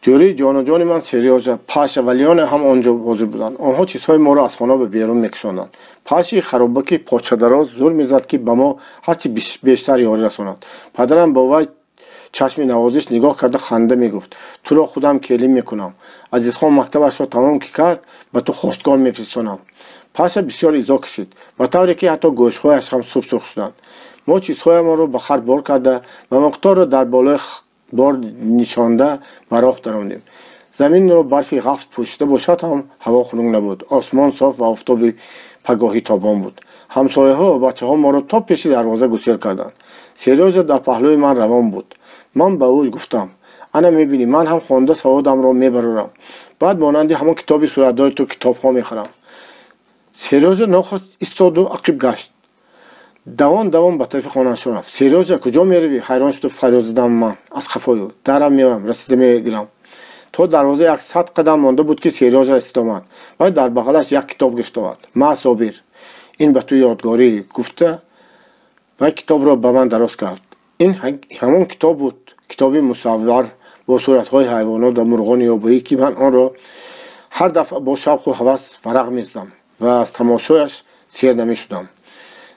ҷӯрии ҷонаҷони ман Серёжа, Паша ва Леона ҳам он ҷо ҳозир буданд. онҳо чизҳои моро аз хона ба берун мекушонданд. Паши харобаки почадароз зур мезад ки ба мо ҳарчи бештар ёрӣ расонад. падарам бо вай чашми навозиш нигоҳ карда ханда мегуфт: туро худам келим мекунам. азизхон мактабашро тамом ки кард, ба ту хостгор мефиристонам. Паша бисёр изо кашид, ба тавре ки ҳатто гӯшҳояш ҳам сурх шуданд. мо чизҳоямонро ба хард бор карда ва Мухторро дар болои бор нишонда ба роҳ даромадем. заминро барфи ғафс пӯшида бошад ҳам ҳаво хунук набуд. осмон соф ва офтоби пагоҳӣ табон буд. ҳамсояҳо ва бачаҳо моро то пеши дарвоза гусел карданд. Серёжа дар паҳлӯи ман равон буд. ман ба ӯ гуфтам: ана мебинӣ, ман ҳам хонда саводамро мебарорам. баъд монанди ҳамон китоби суратдори ту китобҳо мехӯрам. Серёжа нохост истоду ақиб гашт. давон ба тарафи хонаашон рафт. Серёжа, куҷо меравӣ? ҳайрон шуду фарёд задам ман аз хафоӣ. дарам меоям, расида мегирам. то дарвоза 100 қадам монда буд ки Серёжа расид омад. вай дар бағалаш як китоб гирифта омад. ма собир, ин ба ту ёдгорӣ, гуфта вай китобро ба ман дароз кард. ин ҳамон китоб буд, китоби мусаввар бо суратҳои ҳайвонот ва мурғони ёбоӣ ки ман онро ҳар дафъа бо шавқу ҳавас варақ мезидам ва аз тамошояш сер намешудам.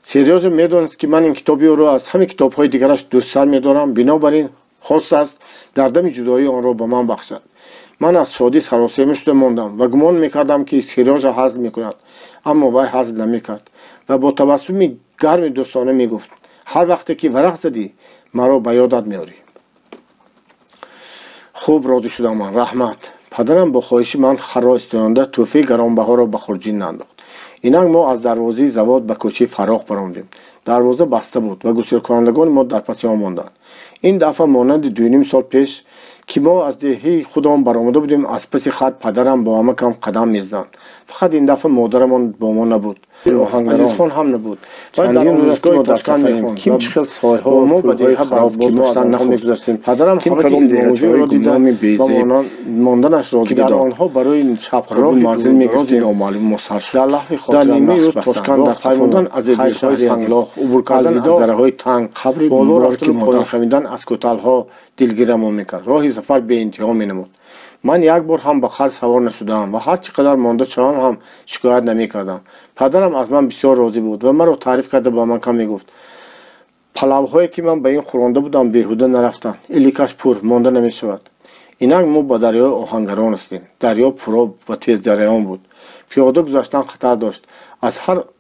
Серёжа медонист ки ман ин китоби ӯро аз ҳамаи китобҳои дигараш дӯсттар медорам. бинобар ин хостааст дар дами ҷудоӣ онро ба ман бахшад. ман аз шодӣ саросема шуда мондам ва гумон мекардам ки Серёжа ҳазл мекунад, аммо вай ҳазл намекард ва бо табассуми гарми дӯстона мегуфт: ҳар вақте ки варақ задӣ, маро ба ёдат меорӣ. хуб, розӣ шудам ман. раҳмат. падарам бо хоҳиши ман харро истоёнда тӯҳфаи гаронбаҳоро ба хурҷин андохт. инак мо аз дарвозаи завод ба кӯчаи Фарох баромадем. дарвоза баста буд ва гуселкунандагони мо дар паси он монданд. ин дафъа монанди 2.5 сол пеш ки мо аз деҳаи худон баромада будем, аз паси хат падарам бо амакам қадам мезиданд. фақат ин дафъа модарамон бо мо набуд. عزیزخان هم نبود. چندین روز است که ما در سفریم. کیم چه خیل سایه ها و پولهای خراب که ما در نخ میگذاشتیم. پدرم کیم همه کدام این موضوع را گمنامی دیدن و بیزه ماندنش را که در دیدن آنها برای چپ راه خود منزل دور میگفتیم. نامعلوم مسخر شد. در لحظه در خاطرم نیمه نقش روز بستن. توشکان در پیماندن از خیمه ادریهای سنگلاخ، عبور کردن از الوداع ذره های تنگ، خبری بالا بار رفتن که و پایین مادر خمیدن از کوتاه ها دلگیرمان میکرد. راه سفر به انتها مینمود. من یک بار هم به خر سوار نشدم و هر چقدر مانده شدم هم شکایت نمیکردم. پدرم از من بسیار راضی بود و مرا تعریف کرده با من کم میگفت پلاوهایی که من به این خورانده بودم بیهوده نرفتن. ایلیکش پر مانده نمیشود. اینک ما با دریای آهنگران هستیم. دریا پرآب و تیز جریان بود. پیاده گذشتن خطر داشت.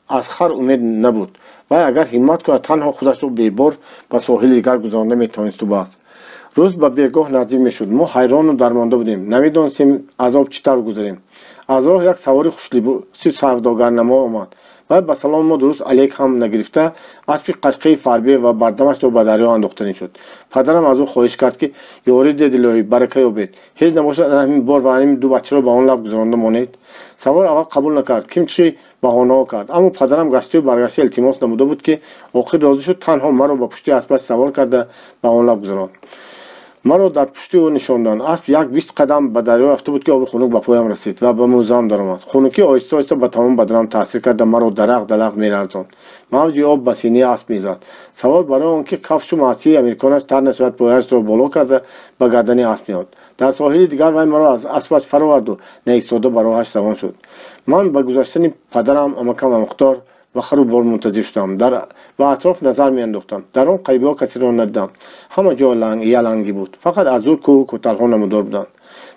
از خر امید نبود و اگر همت کنه تنها خودش رو بیبار به ساحل دیگر گذرانده میتونست. و بس روز به بیگاه نزدیک میشد. ما حیران و درمانده بودیم. نمیدانستیم از آب چطور گذریم. از راه یک سواری خوشلباسی سوداگرنما آمد و به سلام ما درست علیک هم نگرفته اسب قشقی فربه و بردمش رو به دریا انداختنی شد. پدرم از او خواهش کرد که یاری دلوی برکه یابید. هیچ نباشد همین بار و همین دو بچه رو به آن لب گذرانده مانید. سوار اول قبول نکرد. کیم چی بهانه کرد. اما پدرم گشتی و برگشتی التماس نموده بود که آخر راضی شد. تنها مرا با پشتی اسبش سوار کرده به آن لب گذراند. مرا در پشتی او نشاندند. اسب یک 20 قدم به دریا رفته بود که آب خنک به پایم رسید و به موزه‌ام درآمد. خنکی آهسته آهسته به تمام بدنم تاثیر کرد و مرا درق می‌لرزاند. موج آب به سینه اسب می‌زد. سوار برای آنکه کفش و معصی امریکانش تر نشود پایش را بالا کرده به گردن اسب می‌آمد. در ساحل دیگر وی مرا از اسبش فرآورد و نایستاده به راهش روان شد. من به گذشتن پدرم امکان و مختار و خرو بار منتظر شدم. و اطراف نظر میانداختم. در آن قریبه ها کسی را ندیدم. همه جا لنگی بود. فقط از دور کوه و کوتل‌ها نمودار بودند.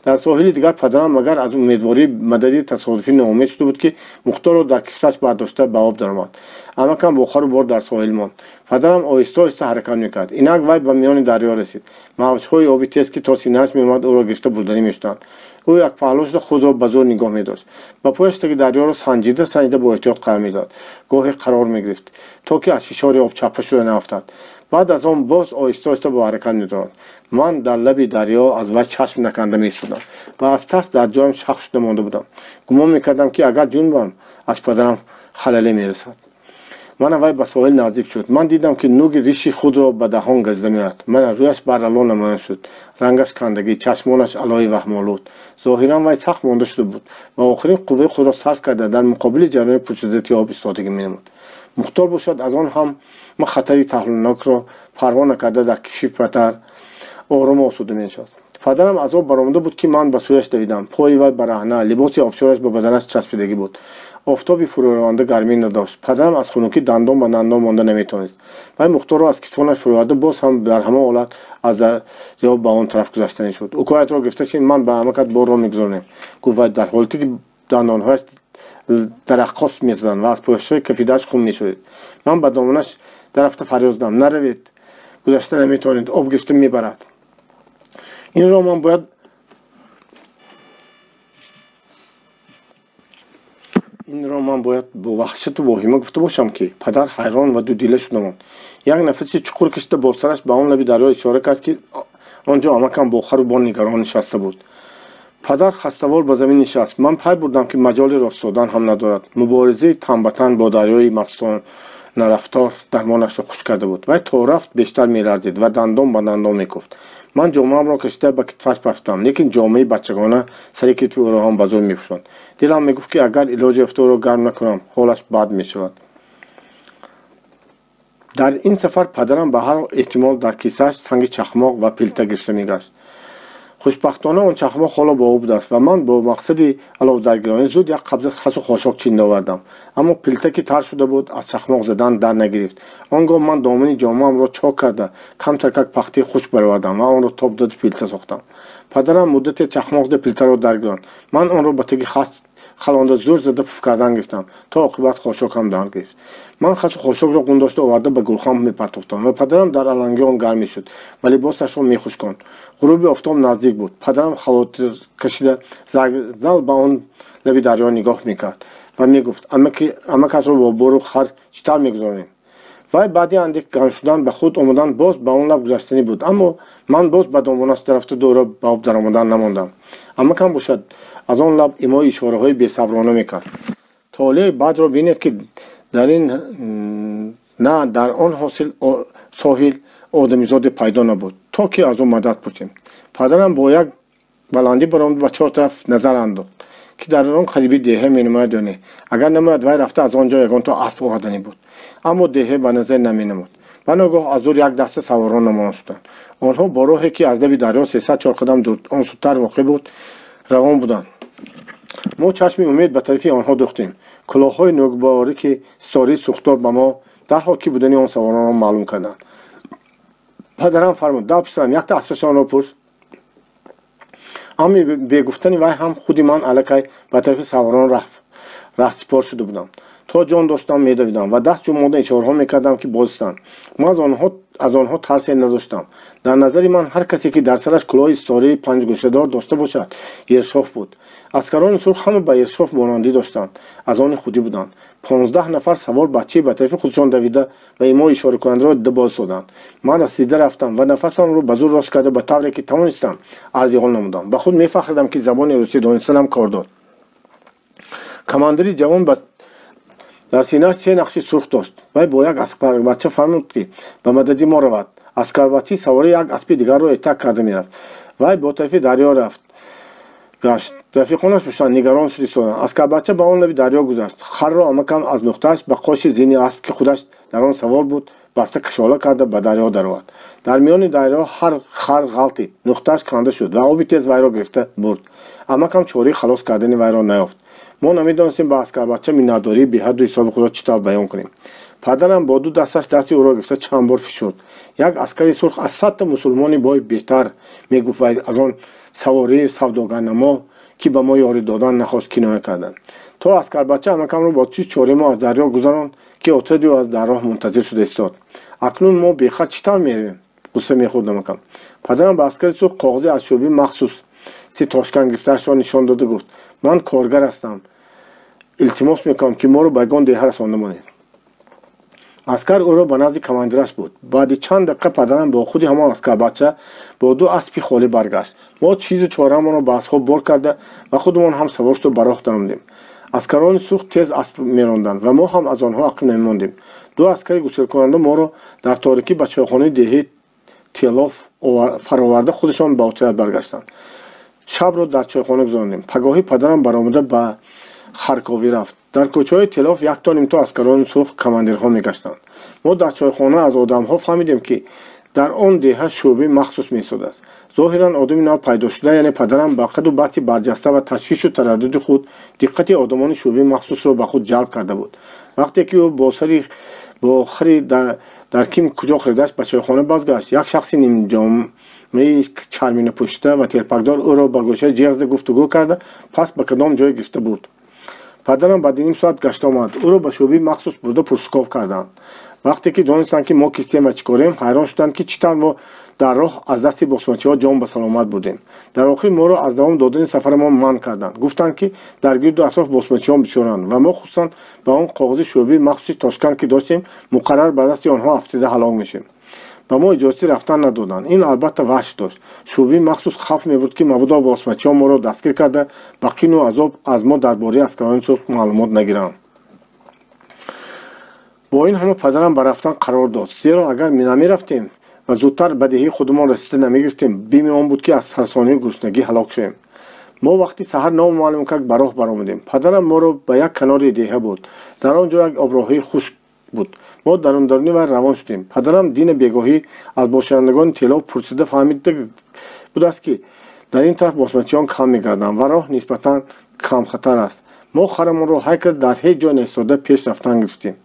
در ساحل دیگر پدرم مگر از امیدواری مددی تصادفی ناامید شده بود که مختار را در کفتش برداشته به آب درآمد. امکان با خرو بار در ساحل ماند. پدرم آهسته آهسته حرکت میکرد. اینک وی به میان دریا رسید. موج‌های آبی تیز که تا سینه‌اش میآمد او را گرفته بردنی میشدند. او یک پهلو شده خود را به زور نگاه می‌داشت. با پایش تک دریا را سنجیده با احتیاط قدم می‌زد. گاهی قرار می‌گرفت تا که از فشار آب چپه شده نیفتد. بعد از آن باز آهسته آهسته به حرکت می‌دراند. من در لب دریا از وی چشم نکنده می‌ایستادم و از ترس در جایم شق شده مانده بودم. گمان می‌کردم که اگر جنبم از پدرم خللی می‌رسد. من وی به ساحل نزدیک شد. من دیدم که نوک ریشی خود را به دهان گزیده می‌آید. من رویش برالو نمایان شد. رنگش کندگی، چشمانش علای وهم‌آلود. ظاهراً وی سخت مانده شده بود و آخرین قوه خود را صرف کرده در مقابل جریان پوشیدگی آب ایستادگی می‌نمود. مختار باشد از آن هم ما خطری تهلناک را پروا نکرده در کشی پتر آرام آسوده می‌نشست. پدرم از آب برآمده بود که من به سویش دویدم. پای وی برهنه، لباس آبشارش به بدنش چسبیدگی بود. آفتابی فرورانده گرمی نداشت. پدرم از خنکی دندان به دندان مانده نمیتونست. وی مختار را از کتفانش فرآورده باز هم در همه حالت از دریا به آن طرف گذشتنی شد. او کویت را گرفته که من به امکت بار را میگذارم. گفت در حالتی که دندانهایش در اقاص میزدند و از پوشش کفیده‌اش خون میشد. من به دامنش درفته فریاد زدم نروید. گذشته نمیتونید. آب گرفته میبرد. این را من باید با وحشت و واهمه گفته باشم که پدر حیران و دو دیله شدم. یک نفسی چقور کشیده با سرش به آن لب دریا اشاره کرد که آنجا امکان با خر و بان نگران نشسته بود. پدر خسته‌وار به زمین نشست. من پی بردم که مجال راست دادن هم ندارد. مبارزه تن به تن با دریای مستانه رفتار درمانش را خوش کرده بود. وی تا رفت بیشتر می‌لرزید و دندان به دندان می‌کفت. من جامه‌ام را کشیده به کتفش بستم، لیکن جامه بچگانه سر کتف او را هم به زور می‌پوشاند. دلم میگفت که اگر علاج یافته او را گرم نکنم حالش بد می‌شود. در این سفر پدرم به هر احتمال در کیسه‌اش سنگ چخماق و پلته گرفته می‌گشت. خوشبختانه آن چخماق حالا با او بوده است و من با مقصد علاوه درگیرانی زود یک قبضه خس و خاشاک چینده آوردم. اما پلته که تر شده بود از چخماق زدن در نگرفت. آنگاه من دامن جامه‌ام را چاک کرده کم ترکک پختی خشک برآوردم و آن را تاب داد پلته ساختم. پدرم مدت چخماق پلته را درگیراند. من آن را به تک خس خلانده زور زده پف کردن گرفتم تا عاقبت خاشاک هم در گرفت. من خس و خاشاک را گنداشته آورده به گلخان میپرتافتم و پدرم در علنگی آن گرم میشد و لباسش را میخشکاند. غروب آفتاب نزدیک بود. پدرم خواطر کشیده زل به آن لب دریا نگاه میکرد و میگفت امکت را با بار و خر چطور میگذاریم؟ وی بعدی اندک گرم شدن به خود آمدن باز به آن لب گذشتنی بود. اما من باز به دامانش رفته دوره به آب درآمدن نماندم. امکان باشد از آن لب ایمای اشاره های بی‌صبرانه میکرد طالع بعد رو بینید که در این نه در آن حاصل ساحل آدمیزاد پیدا نبود تا که از اون مدد پرسیم. پدرم با یک بلندی برآمد و چهار طرف نظر انداخت که در آن قریبی دیهه می نماید یا نه. اگر نماید وی رفته از آنجا یگان تا اسب آوردنی بود، اما دیهه به نظر نمی نمود. بناگاه از دور یک دسته سواران نمایان شدند. آنها با راهی که از لب دریا 300-4 قدم دور آن سوتر واقع بود روان بودند. ما چشم امید به طرف آنها دوختیم. کلاه‌های نوگباری که ستاره سوختار به ما در حال که بودن آن سواران معلوم کردند. پدرم فرمود: دا پسرم یک تا اسبشان را پرس. اما به گفتن وی هم خودی من الکی به طرف سواران رهسپار شده بودم تا جان داشتم میدویدم و دست جمعانده اشاره‌ها میکردم که بازستند. من از آنها ترسی نداشتم. در نظر من هر کسی که در سرش کلاه استاره 5 گوشه‌دار داشته باشد ارشاف بود. اسکران سرخ همه به ارشاف مانندی داشتند، از آن خودی بودند. 15 نفر سوار بچه به طرف خودشان دویده و ما اشاره کننده را دیده باز شدند. من رسیده رفتم و نفسم را به زور راست کرده به طوری که توانستم ارزیابی نمودم. به خود میفخریدم که زبان روسی دانستنم کار داد. کماندری جوان در سینه 3 نقش سرخ داشت. وی با یک اسکر بچه فرمود که به مددی ما رود. اسکر بچه سوار یک اسب دیگر را اتک کرده میرفت. وی با طرف دریا رفت گشت. رفیقانش بشن نگران شد ایستادند. اسکر بچه به آن لب دریا گذشت. خر را امکان از نقطه‌اش به قاش زین اسب که خودش در آن سوار بود بسته کشاله کرده به دریا درآمد. در میان دریا هر خر غلطید. نقطه‌اش کنده شد و آبی تیز وی را گرفته برد. امکان چاره خلاص کردن وی را نیافت. ما نمیدانستیم با اسکر بچه مینداری بی حد و حساب خود را چطور بیان کنیم. پدرم با دو دستش دستی او را گرفته چند بار فشرد. یک اسکری سرخ از 100 مسلمانی بای بهتر میگفت از آن سواری سوداگرنما که به ما یاری دادن نخواست کنایه کردند. تا اسکر بچه امکان را با چیز چاره ما از دریا گذراند که اتریدی از در راه منتظر شده ایستاد. اکنون ما بیخود چطور میرویم؟ غصه میخورد امکان. پدرم به اسکر سرخ کاغذی از شعبه مخصوص 3 تاشکن گرفته‌اش را نشان داده گفت: من کارگر هستم، التماس میکنم که ما رو به گان دیه رسانده مانید. اسکر او را به نزد کماندرش بود. بعد چند دقیقه پدرم با خودی همان اسکر بچه با 2 اسب خالی برگشت. ما چیز چهارمان را به اسب‌ها بار کرده و خودمان هم سوار شد و به راه درآمدیم. اسکران سرخ تیز اسب میراندند و ما هم از آنها عقب نمیماندیم. 2 اسکر گسیل کننده ما را در تاریکی به چایخانه دیهی تیلاف فراورده خودشان به اتریاد برگشتند. شب را در چایخانه گذراندیم. پگاهی پدرم برآمده به خرکاوی رفت. در کوچه‌های تلاف یک تا نیم تا اسکران سرخ کماندرها میگشتند. ما در چایخانه از آدم‌ها فهمیدیم که در آن دیه شعبه مخصوص می‌ساده است. ظاهراً آدمی نو پیدا شده، یعنی پدرم با قد و بسط برجسته و تشویش و تردد خود دقت آدمان شعبه مخصوص را به خود جلب کرده بود. وقتی که او با خری در کیم کجا خریدش به چایخانه بازگشت، یک شخص نیم جامه چرمینه پوشیده و تلپکدار او را به گوشه جیغ گفتگو کرده پس به کدام جای گرفته برد. پدرم بعد نیم ساعت گشت آمد. او را به شعبه مخصوص برده پرسکاو کردند. وقتی که دانستند که ما کیستیم و چیکاریم حیران شدند که چطور ما در راه از دست بسمتی‌ها جان به سلامت بودیم. در آخر ما را از دوام دادن سفر ما منع کردند. گفتند که در گرد و اطراف بسمتی‌ها بسیارند و ما خصوصا به آن کاغذ شعبه مخصوص تاشکند که داشتیم مقرر به دست آنها افتاده هلاک میشیم. به ما اجازه رفتن ندادند. این البته وحش داشت. شعبه مخصوص خوف می‌برد که مبادا بسمتی‌ها ما را دستگیر کرده باقی نوع عذاب از ما درباره اسکران سرخ معلومات نگیرند. با این همه پدرم به رفتن قرار داد، زیرا اگر نمی رفتیم و زودتر به دیه خودمان رسیده نمی گرفتیم بیم آن بود که از سرسانی گرسنگی هلاک شویم. ما وقتی سحر نام معلوم کرد به راه برآمدیم. پدرم ما را به یک کنار دیه برد. در آنجا یک آبراهی خشک بود. ما درون و روان شدیم. پدرم دین بیگاهی از باشندگان تلاف پرسیده فهمیده بود است که در این طرف بسمتیان کم می‌گردند و راه نسبتاً کم خطر است. ما خرمان را حی کرد در هیچ جا نایستاده پیش رفتن گرفتیم.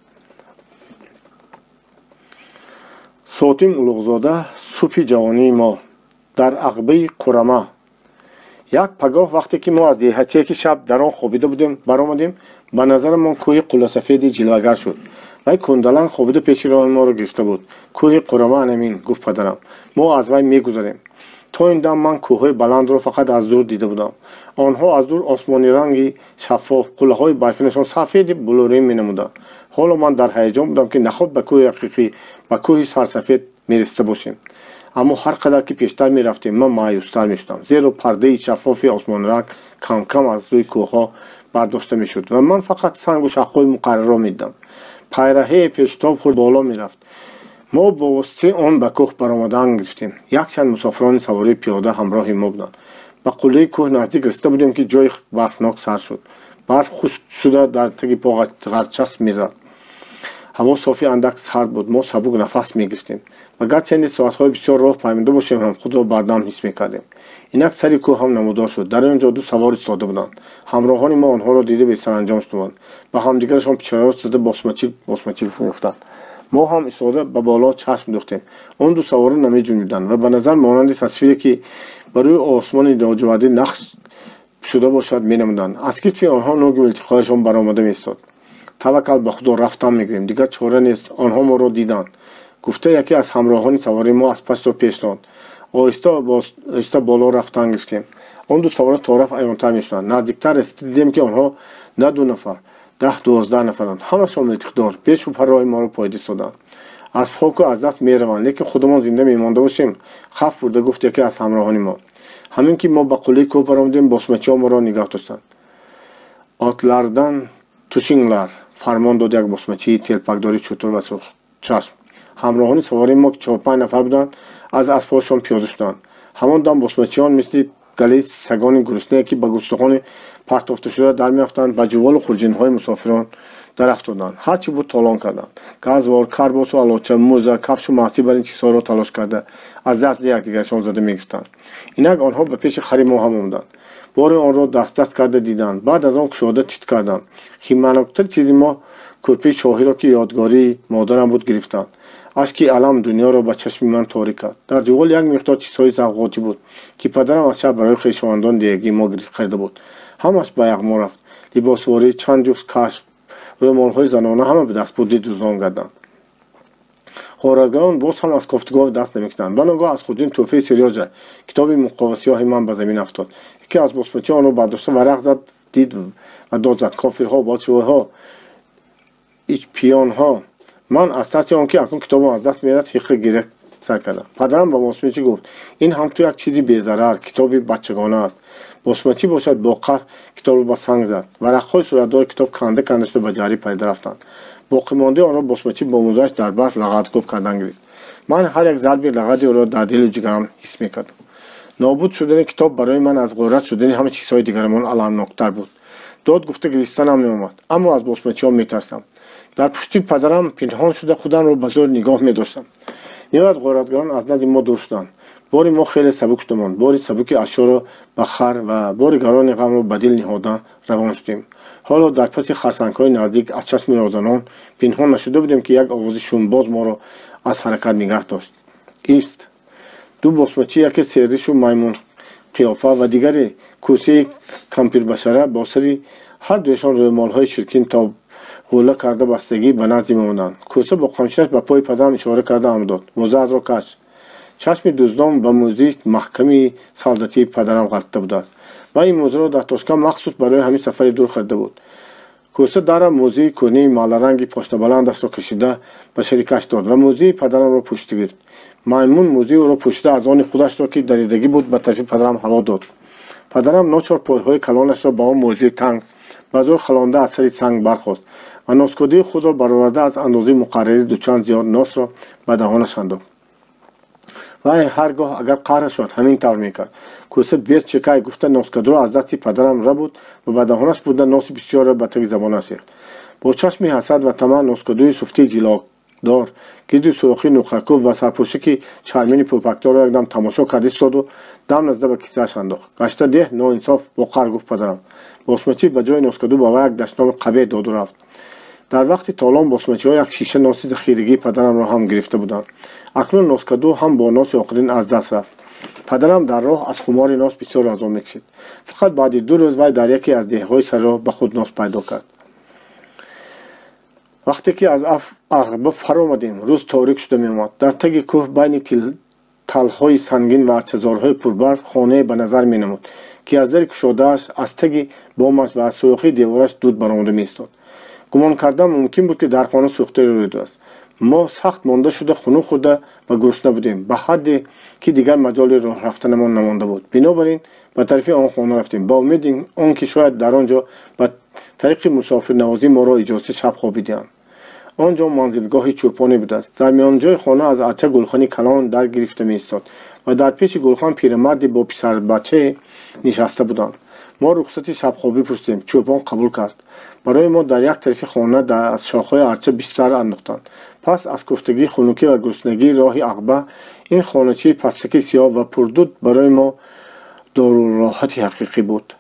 ساتیم اولوغزاده صبح جوانی ما در عقبه قرمه. یک پگاه وقتی که ما از دیهچه که شب در آن خوابیده بودیم برآمدیم به نظر ما کوه قله سفید جلوگر شد. وی کندلان خوابیده پیش راه ما را گرفته بود. کوه قرمه انمین گفت پدرم. ما از وی میگذریم. تا این دم من کوههای بلند را فقط از دور دیده بودم. آنها از دور آسمانی رنگی شفاف، قله های برفینشان سفید بلورین می نمودند. حالا من در هیجان بودم که نخود به کوه حقیقی به کوه سرسفید میرسته باشیم. اما هر قدر که پیشتر می رفتیم من مایوستر می شدم، زیرا پرده شفاف آسمان رنگ کم کم از روی کوه ها бардошта мешуд ва ман фақат сангу шахҳои муқаррарро медидам. пайраҳаи пештоб хурд боло мерафт. мо бо воситаи он ба кӯҳ баромадан гирифтем. Якчанд мусофирони савории пиёда ҳамроҳи мо буданд. ба қуллаи кӯҳ наздик расида будем ки ҷои барфнок сар шуд. барф хушк шуда дар таги по ғарчасп мезад. ҳаво софи андак сард буд. мо сабук нафас мегирифтем ва гарчанде соатҳои бисёр роҳ паймуда бошем ҳам худро бардам ҳис мекардем. инак сари кӯҳ ҳам намудор шуд. дар он ҷо ду савор истода буданд. ҳамроҳони мо онҳоро дида бесаранҷом шуданд. ба ҳамдигарашон пичораҳо зада босмачил гуфтанд. мо ҳам истода ба боло чашм дӯхтем. он ду савора намеҷунбиданд ва ба назар монанди тасвире ки ба рӯи осмони ноҷувадӣ нақш шуда бошад менамуданд. аз китфи онҳо ноги илтиқояшон баромада меистод. таваккал ба худо рафтам мегирем, дигар чора нест. онҳо моро диданд. гуфта яке аз ҳамроҳони савори мо аспашро пеш ронд. оҳиста боло рафтан гирифтем. он ду савора тораф аёнтар мешуданд. наздиктар расида дидем ки онҳо на 2 нафар 10-12 нафаранд. ҳамашон милтиқдор бешубҳа роҳи моро пойда истоданд. аспҳоку аз даст мераванд, лекин худамон зинда мемонда бошем. хаф бурда гуфт яке аз ҳамроҳони мо. ҳамин ки мо ба қуллаи кӯҳ баромадем, босмачиҳо моро нигоҳ доштанд. отлардан тушинглар, фармон дод як босмачии телпакдори чутур ва сурхчашм. ҳамроҳони савории мо ки 4-5 нафар буданд, аз аспҳояшон пиёда шуданд. ҳамон дам босмачиҳон мисли галаи сагони гуруснае ки ба гӯстухони партофташуда дар меафтанд, ба ҷуволу хурҷинҳои мусофирон дарафтоданд. ҳарчи буд толон карданд. газвор, карбосу алоча, мӯза, кафшу маҳсӣ бар ин чизҳоро талош карда аз даст якдигарашон зада мегирифтанд. инак онҳо ба пеши хари мо ҳам омаданд. бори онро даст карда диданд. баъд аз он кушода тит карданд. химаноктар чизи мо курпии шоҳиро ки ёдгории модарам буд гирифтанд. ашки алам дунёро ба чашми ман торик кард. дар ҷувол як миқдор чизҳои завқотӣ буд ки падарам аз шаб барои хешовандон диягии мо харида буд. ҳамаш ба яғмо рафт. либосворӣ, чанд ҷуфт кашф, рӯмолҳои занона ҳама ба дастбурди дуздон гарданд. хоратгарон боз ҳам аз кофтигоҳ даст намекунанд. ба ногоҳ аз хурҷин тӯҳфаи серёжа, китоби муқовасиёҳи ман ба замин афтод. яке аз босмачиҳо онро бардошта варақ зад, дид ва дод зад. кофирҳо, болшевикҳо, ичпионҳо. ман аз тарси он ки акнун китобам аз даст мерад ҳиққа гиря сар кардам. падарам ба босмачи гуфт: ин ҳам ту як чизи безарар, китоби бачагона аст. босмачи бошад бо қаҳр китобро ба санг зад. варақҳои суратдори китоб канда канда шуда ба ҷаҳри пайда рафтанд. боқимондаи онро босмачи бо мӯзааш дар барф лағаткоб кардан гирифт. ман ҳар як зарби лағади онро дар дилу ҷигарам ҳис мекардам. нобуд шудани китоб барои ман аз ғойрат шудани ҳама чизҳои дигарамон аламноктар буд. дод гуфта гирифтанам меомад, аммо аз босмачиҳо метарсам. дар пушти падарам пинҳон шуда худамро ба зӯр нигоҳ медоштам. ниҳоят ғойратгарон аз назди мо дур шуданд. бори мо хеле сабук шудамон. бори сабуки ашёро ба хар ва бори гарони ғамро ба дил ниҳода равон шудем. ҳоло дар паси харсангҳои наздик аз чашми нозанон пинҳон нашуда будем ки як овози шумбоз моро аз ҳаракат нигоҳ дошт. ист ду босмачи, яке серришу маймун қиёфа ва дигаре кӯсаи кампирбашара бо сари ҳар дуяшон рӯмолҳои ширкин то ғӯла карда бастагӣ ба назди мо буданд. кӯса бо қамчинаш ба пои падарам ишора карда ҳам дод. мӯза азро каш. чашми дуздон ба мӯзаи маҳками солдатии падарам ғалтида будааст. ва ин мӯзаро дар тошкан махсус барои ҳамин сафари дур харида буд. кӯса дара мӯзаи кӯҳнаи маларанги пошнабаландашро кашида ба шарикаш дод ва мӯзаи падарамро пӯшида гирифт. маймун мӯзаи ӯро пӯшида аз они худашро ки даридагӣ буд ба тарафи падарам ҳаво дод. падарам ночор пойҳои калонашро ба он мӯзаи танг ба зӯр халонда аз сари санг бархост ва носкодии худро бароварда аз андозаи муқаррари дучанд зиёд носро ба даҳонаш андохт. вай ҳар гоҳ агар қаҳр шуд ҳамин тавр мекард. кӯса бет чекай гуфта носкадро аз дасти падарам рабуд ва ба даҳонаш бурда носи бисёрро ба таги забонаш рехт. бо чашми ҳасад ва тамаъ носкадои суфтии ҷилокдор гирди сурохи нуқракӯб ва сарпӯшаки чармини пӯпакдорро якдам тамошо карда истоду дам назда ба кисааш андохт. гашта деҳ ноинсоф бо қаҳр гуфт падарам. босмачи ба ҷои носкаду ба вай як даштноми қабеҳ доду рафт. дар вақти толон босмачиҳо як шиша носи захирагии падарамро ҳам гирифта буданд. акнун носкаду ҳам бо носи охирин аз даст рафт. падарам дар роҳ аз хумори нос бисёр азоб мекашид. фақат баъди 2 рӯз вай дар яке аз деҳҳои сарроҳ ба худ нос пайдо кард. вақте ки аз ағба фаромадем, рӯз торик шуда меомад. дар таги кӯҳ байни талҳои сангин ва арчазорҳои пурбарф хонае ба назар менамуд ки аз дари кушодааш, аз таги бомаш ва аз сӯяхи девораш дуд баромада меистод. гумон кардам мумкин буд ки дар хона сӯхтаи рӯй додааст. ما سخت مانده شده خنک خورده و گرسنه بودیم به حدی که دیگر مجال راه رفتنمان نمانده بود. بنابراین به طرف آن خانه رفتیم با امید آنکه شاید در آنجا به طریق مسافر نوازی ما را اجازه شب خوابیدند. آنجا منزلگاه چوپانی بود است. در میانجای خانه از عرچه گلخانی کلان در گرفته می ایستاد و در پیش گلخان پیرمردی با پسر بچه نشسته بودند. ما رخصتی شب خوابی پرسیدیم. چوپان قبول کرد. برای ما در یک طرف خانه از شاخهای عرچه بستر انداختند. پس از کوفتگی خنکی و گرسنگی راه عقبه این خانه‌چه پستکی سیاه و پردود برای ما داروراحت حقیقی بود.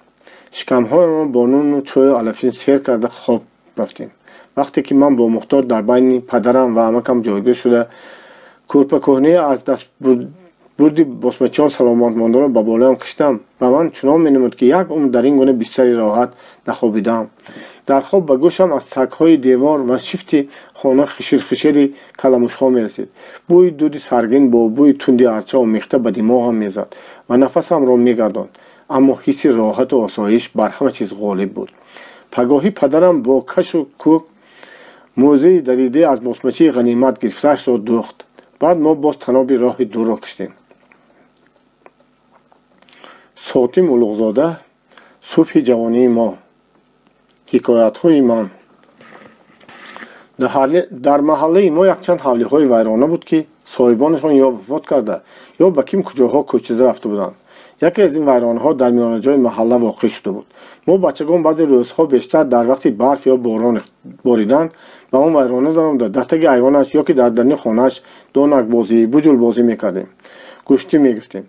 شکم‌های ما با نون و چای علفین سیر کرده خواب رفتیم. وقتی که من با مختار در بین پدرم و عمکم جایگاه شده کورپه کهنه از دست بردی بسمچیان سلامت مانده را به بالایم کشیدم و من چنان می‌نمود که یک عمر در این گونه بستری راحت نخوابیدم. در خواب به گوشم از تک‌های دیوار و شیفت خانه خشیر کلموش‌ها می‌رسید. بوی دود سرگین با بوی تندی عرچه آمیخته به دماغم می‌زد و نفسم را می‌گرداند. اما حس راحت و آسایش بر همه چیز غالب بود. پگاهی پدرم با کش و کوک موزه دریده از بسمچی غنیمت گرفته‌اش را دوخت. بعد ما باز تناب راه دور را کشیدیم. ساتیم اولوغزاده، صبح جوانی ما، حکایت‌های من. در محله ما یک چند حولی‌های ویرانه بود که صاحبانشان یا وفات کرده یا به کیم کجاها کوچیده رفته بودند. یکی از این ویرانه‌ها در میان جای محله واقع شده بود. ما بچگان بعضی روزها بیشتر در وقتی برف یا باران باریدن به آن ویرانه درآمده در تگ ایوانش یا که در درون خانه‌اش دانک بازی بجول بازی می‌کردیم. گوشتی می‌گرفتیم.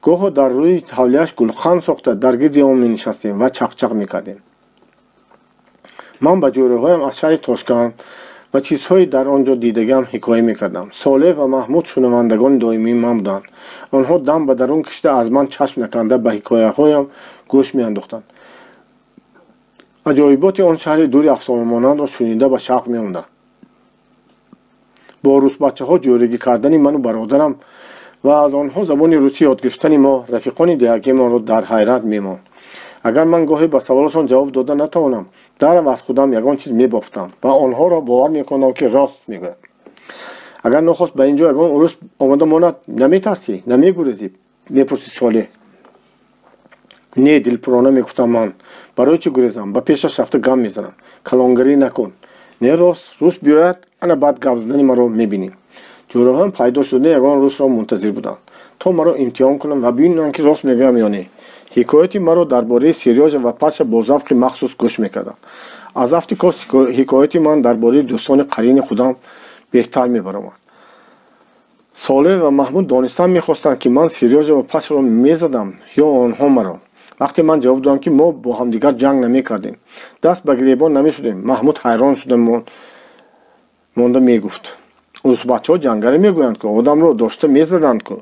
گاه در روی حولی‌اش گلخن ساخته در گرد آن می‌نشستیم و چقچق می‌کردیم. من به جوری‌هایم از شهر تاشکند و چیزهایی در آنجا دیدگم حکایه می‌کردم. صالح و محمود شنوندگان دائمی من بودند. آنها دم به درون کشیده از من چشم نکنده به حکایه‌هایم گوش می‌انداختند. عجایبات آن شهر دوری افسانه مانند را شنیده به شوق می‌ماندم. با روس بچه‌ها جوریگی کردن من و برادرم و از آنها زبان روسی یاد گرفتن ما رفیقان دیگه‌مان را در حیرت می‌ماند. اگر من گاهی به سوالشان جواب داده نتوانم در از خودم یگان چیز می‌بافتم و آنها را باور می‌کنم که راست می‌گویم. اگر نخواست به اینجا یگان عروس آمده ماند نمی‌ترسی نمی‌گریزی می‌پرسید صالح. نه دلپرانه میگفتم من برای چی گریزم به پیشش رفته گم میزنم کلانگری نکن نه روز بیاید انا بعد گپ زدن مرا میبینیم. جوراهم پیدا شده یگان روز را منتظر بودند تا مرا امتحان کنم و ببینم که راست میگم یا نه. حکایتی مرا درباره سیریاج و پاش با ذوق مخصوص گوش میکردم. از وقتی که حکایتی من درباره دوستان قرین خودم بهتر میبرم. صالح و محمود دانستن میخواستند که من سیریاج و پاش را میزدم یا آنها مرا. وقتی من جواب دادم که ما با هم دیگر جنگ نمی کردیم دست به گریبان نمی شدیم محمود حیران شده مانده می گفت اوس بچه ها جنگره می گویند که آدم رو داشته می زدند که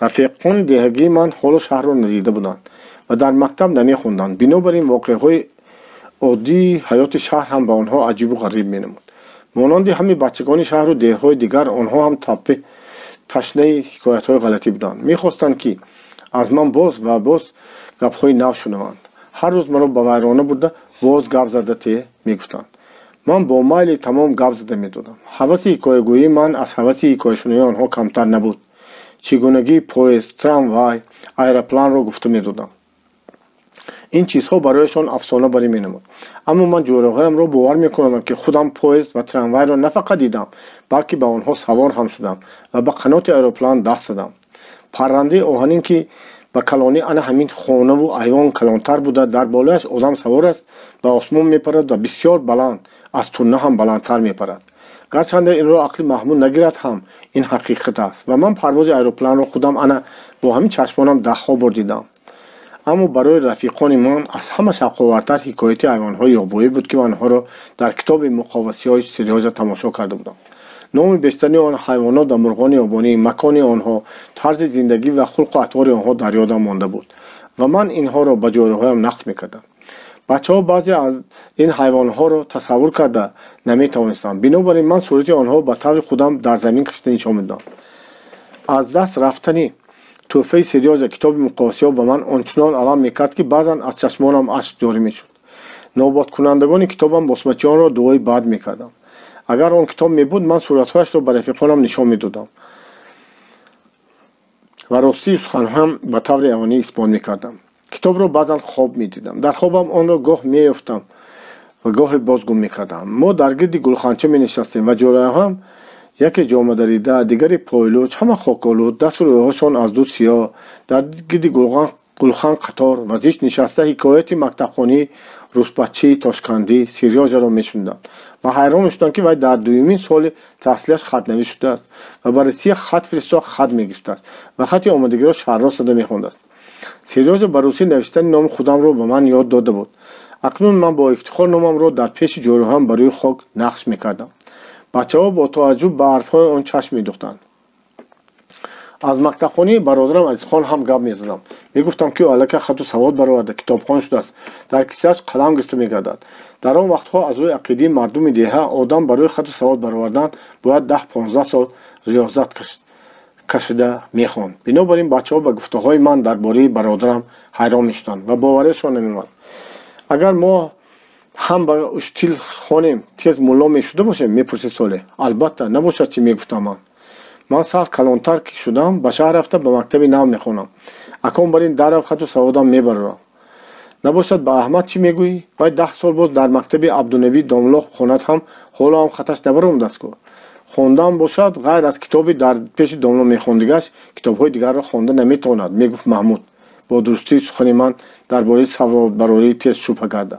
رفیقان دهگی من حال شهر رو ندیده بودند و در مکتب نمی خوندند. بنابراین واقعه های عادی حیات شهر هم به آنها عجیب و غریب می نمود. مانند همین بچگان شهر و ده های دیگر آنها هم تپه تشنه حکایت های غلطی بودند. می خواستند که از من باز گپ‌های نو شنوند. هر روز مرا به ویرانه برده باز گپ زده میگفتند. من با میل تمام گپ زده میدادم. هوس حکایه گویی من از هوس حکایه شنوی آنها کمتر نبود. چگونگی پویز، تراموای، ایروپلان را گفته میدادم. این چیزها برایشان افسانه بری مینمود. اما من جوری‌هایم را باور میکنم که خودم پویز و تراموای را نه فقط دیدم بلکه به آنها سوار هم شدم و به قنات ایروپلان دست زدم. پرنده آهنین که با کلانی انا همین خانه و ایوان کلانتر بوده در بالایش آدم سوار است به آسمان میپرد و بسیار بلند از تونه هم بلندتر میپرد. گرچند این را عقل محمود نگیرد هم این حقیقت است و من پرواز ایروپلان را خودم انا با همین چشمانم ده‌ها بار دیدم. اما برای رفیقان من از همه شوق‌آورتر حکایت ایوان‌های یابویی بود که آنها را در کتاب مقایسه‌های سریاج تماشا کرده بودم. نام بیشتری آن حیوانات و مرغان یابانی، مکان آنها، طرز زندگی و خلق و اطوار آنها در یادم مانده بود و من اینها را به جوری‌هایم نقل می‌کردم. بچه‌ها بعضی از این حیوانات را تصور کرده نمی‌توانستند. بنابراین من صورت آنها به طور خودم در زمین کشیده نشان می‌دادم. از دست رفتنی تحفه سریاج کتاب مقایسه‌ها به من آنچنان علم می‌کرد که بعضاً از چشمانم اشک جاری می‌شد. نوبت کنندگان کتابم بسمچیان را دعای بد می‌کردم. агар он китоб мебуд ман суратҳояшро ба рафиқонам нишон медодам ва ростии суханҳоям ба таври авонӣ исбот мекардам. Китобро баъзан хоб медидам. Дар хобам онро гоҳ меёфтам ва гоҳе боз гум мекардам. Мо дар гирди гулханча менишастем ва ҷолаҳоям яке ҷомадарида, дигари пойлуч, ҳама хоколуд, дасту рӯйҳошон аз дуд сиёҳ, дар гирди гулхан қатор ва зишт нишаста ҳикояти мактабхонии рӯзпачии Тошкандӣ Серёжаро мешунданд ва ҳайрон мешуданд ки вай дар дуюмин соли таҳсилаш хатнавис шудааст ва ба Русия хат фиристода хат мегирифтааст ва хати омодагиро шаҳрро сада мехондааст. Серёжа ба русӣ навиштани номи худамро ба ман ёд дода буд. Акнун ман бо ифтихор номамро дар пеши ҷориҳоям ба рӯи хок нақш мекардам. бачаҳо бо тааҷҷуб ба ҳарфҳои он чашм медӯхтанд. аз мактабхонаи бародарам Азизхон ҳам гап мезадам. Мегуфтам ки аллакай хату савод бароварда китобхон шудааст. Дар кисааш қалам гирифта мегардад. Дар он вақтҳо аз рӯи ақидии мардуми деҳа одам барои хату савод баровардан бояд 10-15 сол риёзат кашида мехонд. Бинобар ин бачаҳо ба гуфтаҳои ман дар бораи бародарам ҳайрон мешуданд ва боварашон намеомад. Агар мо ҳам ба уштил хонем тез мулло мешуда бошем, мепурсид Солеҳ. Албатта набошад чӣ мегуфтам ман. Ман сар калонтар ки шудам, ба шаҳр рафта ба мактаби нав мехонам. Акон бар ин дарав хату саводам мебарорам. Набошад ба Аҳмад чӣ мегӯӣ? Вай 10 сол боз дар мактаби Абдунавӣ Домлоҳ хонад ҳам ҳоло ҳам хаташ набаромадааст ку. Хондан бошад, ғайр аз китоби дар пеши Домлоҳ мехондагаш, китобҳои дигарро хонда наметавонад, мегуфт Маҳмуд. Бо дурустии сухани ман дар бораи саводбарорӣ тез шубҳа карда.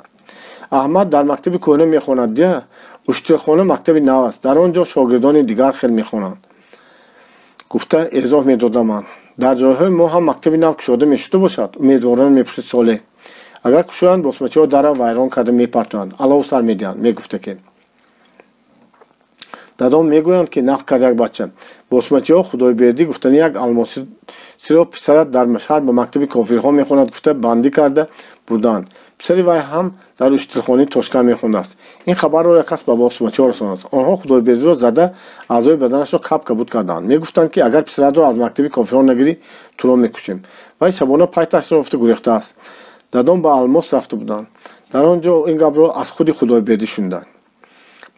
Аҳмад дар мактаби кӯҳна мехонад дия, уштилхона мактаби нав аст. Дар он ҷо шогирдони дигар хел мехонанд. гуфта эзоҳ медодам ман. Дар ҷойҳои мо ҳам мактаби нав кушода мешуда бошад? Умедворона мепурсид Солеҳ. Агар кушоянд босмачиҳо дарро вайрон карда мепартоянд, алову сар медиҳанд. Мегуфта ки дадом мегӯянд ки нақл кард як бача. Босмачиҳо худойбердӣ гуфтани як алмосиро писарат дар шаҳр ба мактаби кофирҳо мехонад гуфта бандӣ карда бурданд. Писари вай ҳам дар уштилхонаи Тошканд мехондааст. Ин хабарро як кас ба босмачиҳо расонаст. Онҳо худойбердиро зада аъзои баданашро кабуд карданд. Мегуфтанд ки агар писаратро аз мактаби кофирҳо нагирӣ, туро мекушем. Вай шабона пайташро рафта гурехтааст. Дадом ба Алмос рафта буданд. Дар он ҷо ин гапро аз худи худойбердӣ шунданд.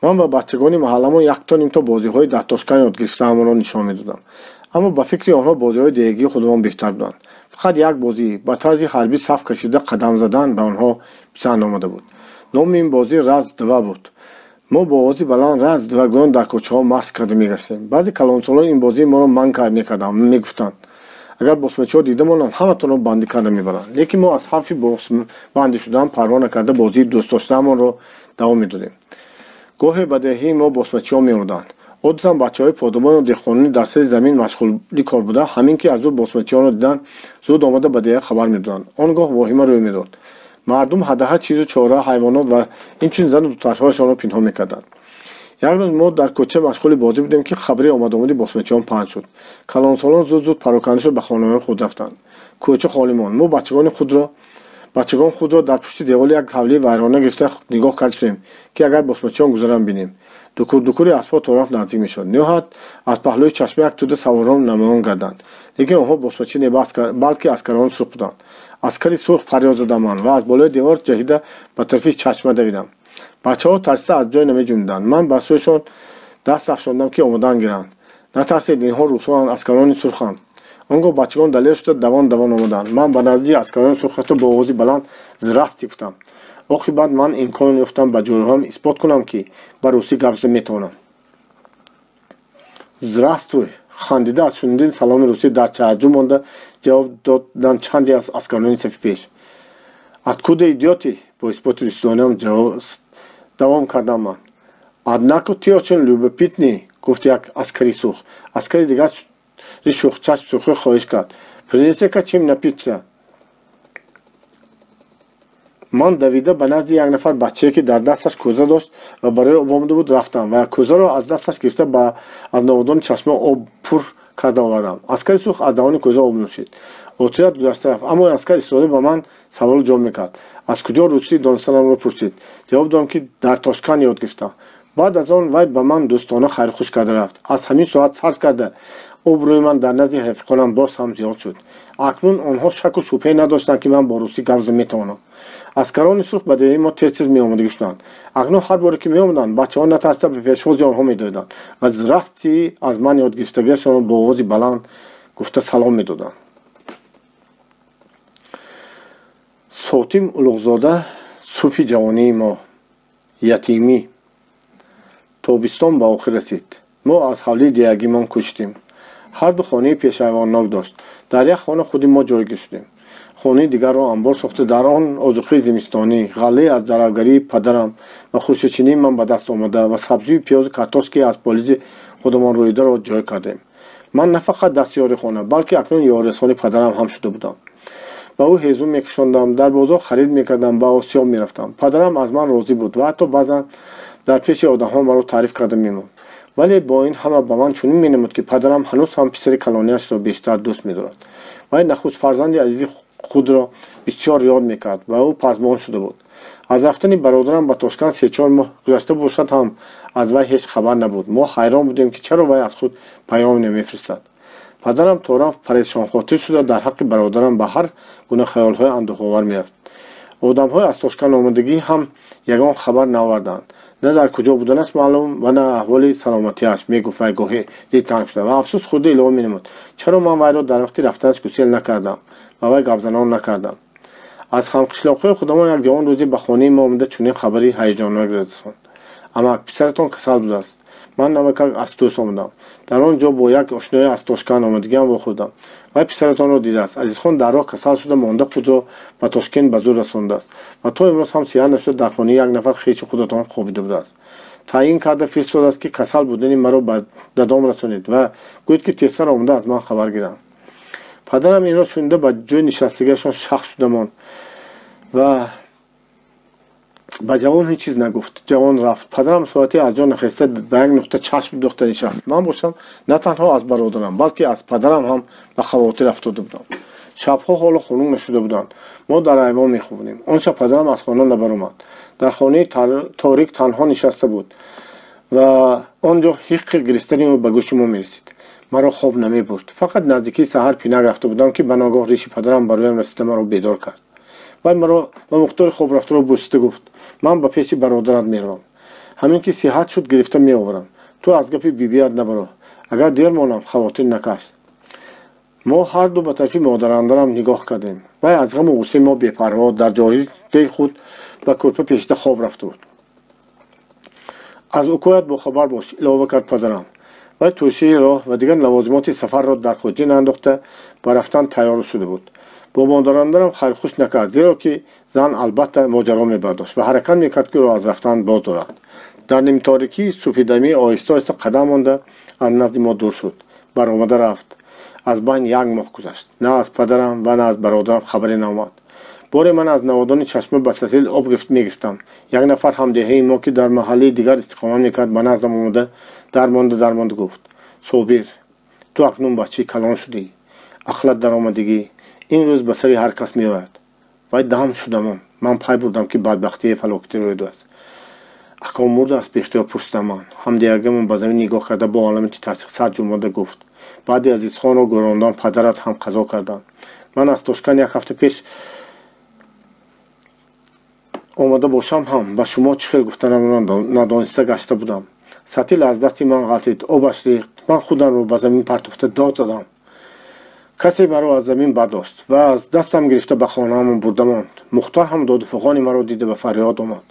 Ман ба бачагони маҳалламон якто нимто бозиҳои дар Тошканд ёд гирифтаамро нишон медодам. Аммо ба фикри онҳо бозиҳои деҳагии худамон беҳтар буданд. Фақат як бозӣ ба тарзи ҳарбӣ саф кашида қадам задан ба онҳо писанд омада буд. номи ин бозӣ Раз-2 буд. мо бо овози баланд Раз-2 гӯён дар кӯчаҳо машқ карда мегашем. баъзе калонсолон ин бозии моро манъ мекарданд. Мегуфтанд агар босмачиҳо дида монанд ҳаматонро бандӣ карда мебаранд. Лекин мо аз ҳарфи бандӣ шудан парво накарда бозии дӯстдоштаамонро давом медодем. гоҳе ба деҳаи мо босмачиҳо меомаданд. одатан бачаҳои подобону деҳқонони дар сари замин машғули кор буда, ҳамин ки аз зуд босмачиҳонро диданд, зуд омада ба деҳа хабар медоданд. Он гоҳ воҳима рӯй медод. Мардум ҳадаҳа чизу чора, ҳайвонот ва инчунин зану духтарҳояшонро пинҳон мекарданд. як рӯз мо дар кӯча машғули бозӣ будем ки хабари омадомади босмачиҳон паҳн шуд. Калонсолон зуд пароканда шуд ба хонаҳои худ рафтанд. кӯча холӣ монд. мо бачагон худро дар пушти девори як ҳавлии вайрона гирифта нигоҳ кардем ки агар босмачиҳон гузаранд бинем. дукури асбҳо тораф наздик мешуд. ниҳоят аз паҳлӯи чашма як тӯда саворон намоён гарданд. лекин онҳо босмачӣ небаст, балки аскарони сурх буданд. аскари сурх фарёд задам ман ва аз болои девор ҷаҳида ба тарафи чашма давидам. бачаҳо тарсида аз ҷой намеҷунбуданд. ман ба сӯйшон даст афшондам ки омадан гиранд. натарсед, инҳо рӯсоанд, аскарони сурханд. он гоҳ бачагон далер шуда давон омаданд. ман ба назди аскарони сурх рафта бо овози баланд «Здрасти» гуфтам. оқибат ман имкон ёфтам ба ҷориҳоям исбот кунам ки ба русӣ гап зада метавонам. «Здравствуй» хандида аз шунидани саломи русӣ дар тааҷҷуб монда ҷавоб доданд чанде аз аскарони сафи пеш. «Откуда идёте?» бо исботи русидониям давом кардам ман. «Однако ты очень любопытный», гуфт як аскари сурх. Аскари дигар шухчашм сухӣ хоҳиш кард. «Принеси-ка чем напиться». ман давида ба назди як нафар бачае ки дар дасташ кӯза дошт ва барои об омада буд рафтам ва кӯзаро аз дасташ гирифта аз наводони чашма об пур карда овардам. аскари сурх аз давони кӯза об нӯшид. отият гузашта рафт. аммо аскар истода ба ман саволу ҷавоб мекард. аз куҷо русӣ донистанамро пурсид. ҷавоб додам ки дар Тошканд ёд гирифтам. баъд аз он вай ба ман дӯстона хайрхуш карда рафт. аз ҳамин соат сарф карда обрӯи ман дар назди рафиқонам боз ҳам зиёд шуд. акнун онҳо шаку шубҳе надоштанд ки ман бо русӣ гап зада метавонам. аскарони сурх ба деҳаи мо тез меомадагӣ шуданд. акнун ҳар боре ки меомаданд бачаҳо натарсида ба пешвози онҳо медоиданд ва расти аз ман ёдгирифтагиашонро бо овози баланд гуфта салом медоданд. сотим улуғзода субҳи ҷавонии мо ятимӣ. тобистон ба охир расид. мо аз ҳавлии деягимон кӯчидем. ҳарду хонаи пешайвоннок дошт. дар як хона худи мо ҷойгир шудем. хонаи дигарро амбор сохта дар он озуқаи зимистонӣ, ғаллаи аз заравгарии падарам ва хуршачинии ман ба даст омада ва сабзию пиёзу картошки аз полизи худамон рӯидаро ҷой кардем. ман на фақат дастёри хона, балки акнун ёррасони падарам ҳам шуда будам. ба ӯ ҳезум мекашондам, дар бозор харид мекардам, ба осиёб мерафтам. падарам аз ман розӣ буд ва ҳатто баъзан дар пеши одамҳо маро таъриф карда мемонд. вале бо ин ҳама ба ман чунин менамуд ки падарам ҳанӯз ҳам писари калониашро бештар дӯст медорад. вай нахуст фарзанди азизи худро бисёр ёд мекард ва ӯ пазмон шуда буд. аз рафтани бародарам ба Тошканд 3-4 моҳ гузашта бошад ҳам аз вай ҳеҷ хабар набуд. мо ҳайрон будем ки чаро вай аз худ паём намефиристад. падарам то рафт парешонхотир шуда дар ҳаққи бародарам ба ҳар гуна хаёлҳои андӯҳовар мерафт. одамҳои аз Тошканд омадагӣ ҳам ягон хабар наоварданд. на дар куҷо буданаш маълум ва на аҳволи саломатиаш. мегуфт вай гоҳе дил танг шуда ва афсӯс хурда илова менамуд. чаро ман вайро дар вақти рафтанаш гусел накардам ва вай гапзанон накардам. аз ҳамқишлоқҳои худамон як ҷавон рӯзе ба хонаи мо омада чунин хабари ҳаяҷоннок расонд. амак писаратон касал будааст. ман намакак аз тӯс омадам. дар он ҷо бо як ошнои аз Тошканд омадагиам вохӯрдам. вай писаратонро дидааст. азизхон дар роҳ касал шуда монда худро ба Тошкент ба зур расондааст ва то имрӯз ҳам сеян нашуда дар хонаи як нафар хечи худатон хобида будааст. таъин карда фиристодааст ки касал будани маро ба дадом расонед ва гӯед ки тезтар омада аз ман хабар гиранд. падарам инро шунида ба ҷои нишастагиашон шах шуда монд ва ба ҷавон ҳеҷ чиз нагуфт. ҷавон рафт. падарам соати аз ҷо нахеста ба як нуқта чашм дохта нишаст. ман бошам на танҳо аз бародарам балки аз падарам ҳам ба хавотир афтода будам. шабҳо ҳоло хунук нашуда буданд. мо дар айвон мехӯбидем. он шаб падарам аз хона набаромад. дар хонаи торик танҳо нишаста буд ва он ҷо ҳиққи гиристани ӯ ба гӯши мо мерасид. маро хоб намебурд. фақат наздикии саҳар пинак рафта будам ки ба ногоҳ риши падарам ба рӯям расида маро бедор кард. вай маро ба муқтори хобрафтаро бусида гуфт. ман ба пеши бародарат меравам. ҳамин ки сиҳат шуд гирифта меоварам. ту аз гапи бибият набаро. агар дер монам хавотир накаш. мо ҳарду ба тарафи модарандарам нигоҳ кардем. вай аз ғаму ғуссе мо бепарво дар ҷойгаи худ ба кӯрпа пешида хоб рафта буд. аз укоят бохабар бош, илова кард падарам. вай тӯшии роҳ ва дигар лавозимоти сафарро дар хоҷин андохта ба рафтан тайёр шуда буд. бо модарандарам хайрхуш накард, зеро ки зан албатта моҷаро мебардошт ва ҳаракат мекард ки ӯро аз рафтан боз дорад. дар нимторикии субҳидамӣ оҳиста оҳиста қадам монда аз назди мо дур шуд. баромада рафт. аз байн як моҳ гузашт. на аз падарам ва на аз бародарам хабаре наомад. боре ман аз наводони чашма ба татил об мегирифтам. як нафар ҳамдеҳаи мо ки дар маҳаллаи дигар истиқомат мекард ба наздам омада дармонда гуфт: собир, ту акнун бачаи калон шудӣ. ақлат даромадагӣ ин рӯз ба сари ҳар кас меояд. вай дам шудамон. ман пай бурдам ки бадбахтии фалокати рӯйдааст. аком мурдааст, беихтиёр пурсидам ман. ҳамдиягамон ба замин нигоҳ карда бо оламати тасдиқ сар ҷунбода гуфт: баъди азизхонро гӯрондан падарат ҳам қазо карданд. ман аз Тошканд як ҳафта пеш омада бошам ҳам ба шумо чӣ хел гуфтанамро надониста гашта будам. сатил аз дасти ман ғалтид, обаш рехт. ман худамро ба замин партофта дод задам. касе маро аз замин бардошт ва аз дастам гирифта ба хонаамон бурда монд. мухтор ҳам додуфуғони маро дида ба фарёд омад.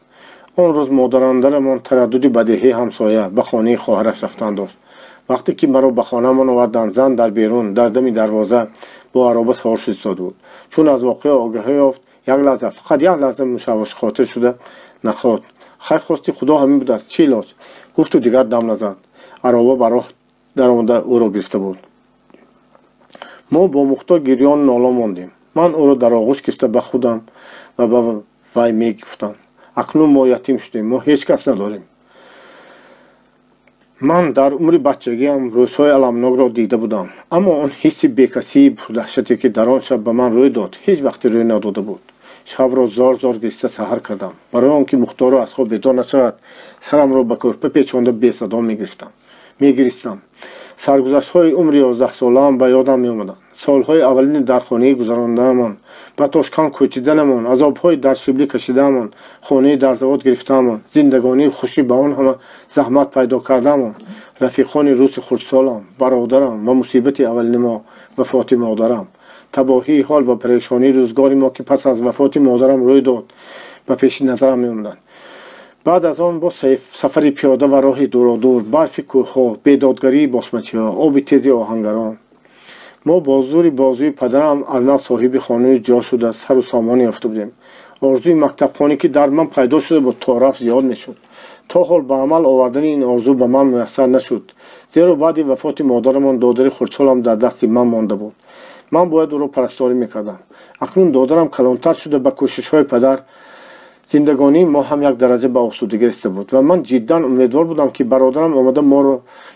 он рӯз модарандарамон тараддуди бадеҳии ҳамсоя ба хонаи хоҳараш рафтан дошт. вақте ки маро ба хонаамон оварданд, зан дар берун дар дами дарвоза бо ароба савор шуд истода буд. чун аз воқеа огаҳӣ ёфт, як лаҳза, фақат як лаҳза мушаввишхотир шуда нахот. хайр хости худо ҳамин будааст, чӣ илоҷ? гуфту дигар дам назад. ароба ба роҳ даромада ӯро гирифта буд. мо бо мухтор гирён ноло мондем. ман ӯро дар оғӯш гирифта ба худам ва ба вай мегуфтам: акнун мо ятим шудем, мо ҳеҷ кас надорем. ман дар умри бачагиам рӯзҳои аламнокро дида будам, аммо он ҳисси бекасии пурдаҳшате ки дар он шаб ба ман рӯй дод, ҳеҷ вақте рӯй надода буд. шабро зор гиста саҳар кардам. барои он ки мухторо аз хоб бедор нашавад, сарамро ба кӯрпа печонда бесадо мегиристам. саргузаштҳои умри 11 солаам ба ёдам меомаданд. солҳои аввалини дар хонаи гузарондаамон, ба Тошканд кӯчиданамон, азобҳои дар Шибли кашидаамон, хонаи дар завод гирифтаамон, зиндагонии хушӣ ба он ҳама заҳмат пайдо кардаамон. рафиқони рӯси хурдсолам, бародарам ва мусибати аввалини мо вафоти модарам, табоҳии ҳол ва парешонии рӯзгори мо ки пас аз вафоти модарам рӯй дод ба пеши назарам меомаданд. بعد از آن با سفری پیاده و راه دورادور، برف کوه‌ها، بیدادگری باسمچی‌ها، آب تیز آهنگران، ما با زور بازوی پدرم از نو صاحب خانه جا شده سر و سامان یافته بودیم. آرزوی مکتب خوانی که در من پیدا شده بود تا رفت زیاد میشد. تا حال به عمل آوردن این آرزو به من میسر نشد، زیرا بعد وفات مادرمان دادر خردسالم در دست من مانده بود. من باید او را پرستاری میکردم. اکنون دادرم کلانتر شده به کوشش‌های پدر. زندگانی ما هم یک درجه به آسودگی رسیده بود و من جدا امیدوار بودم که برادرم آمده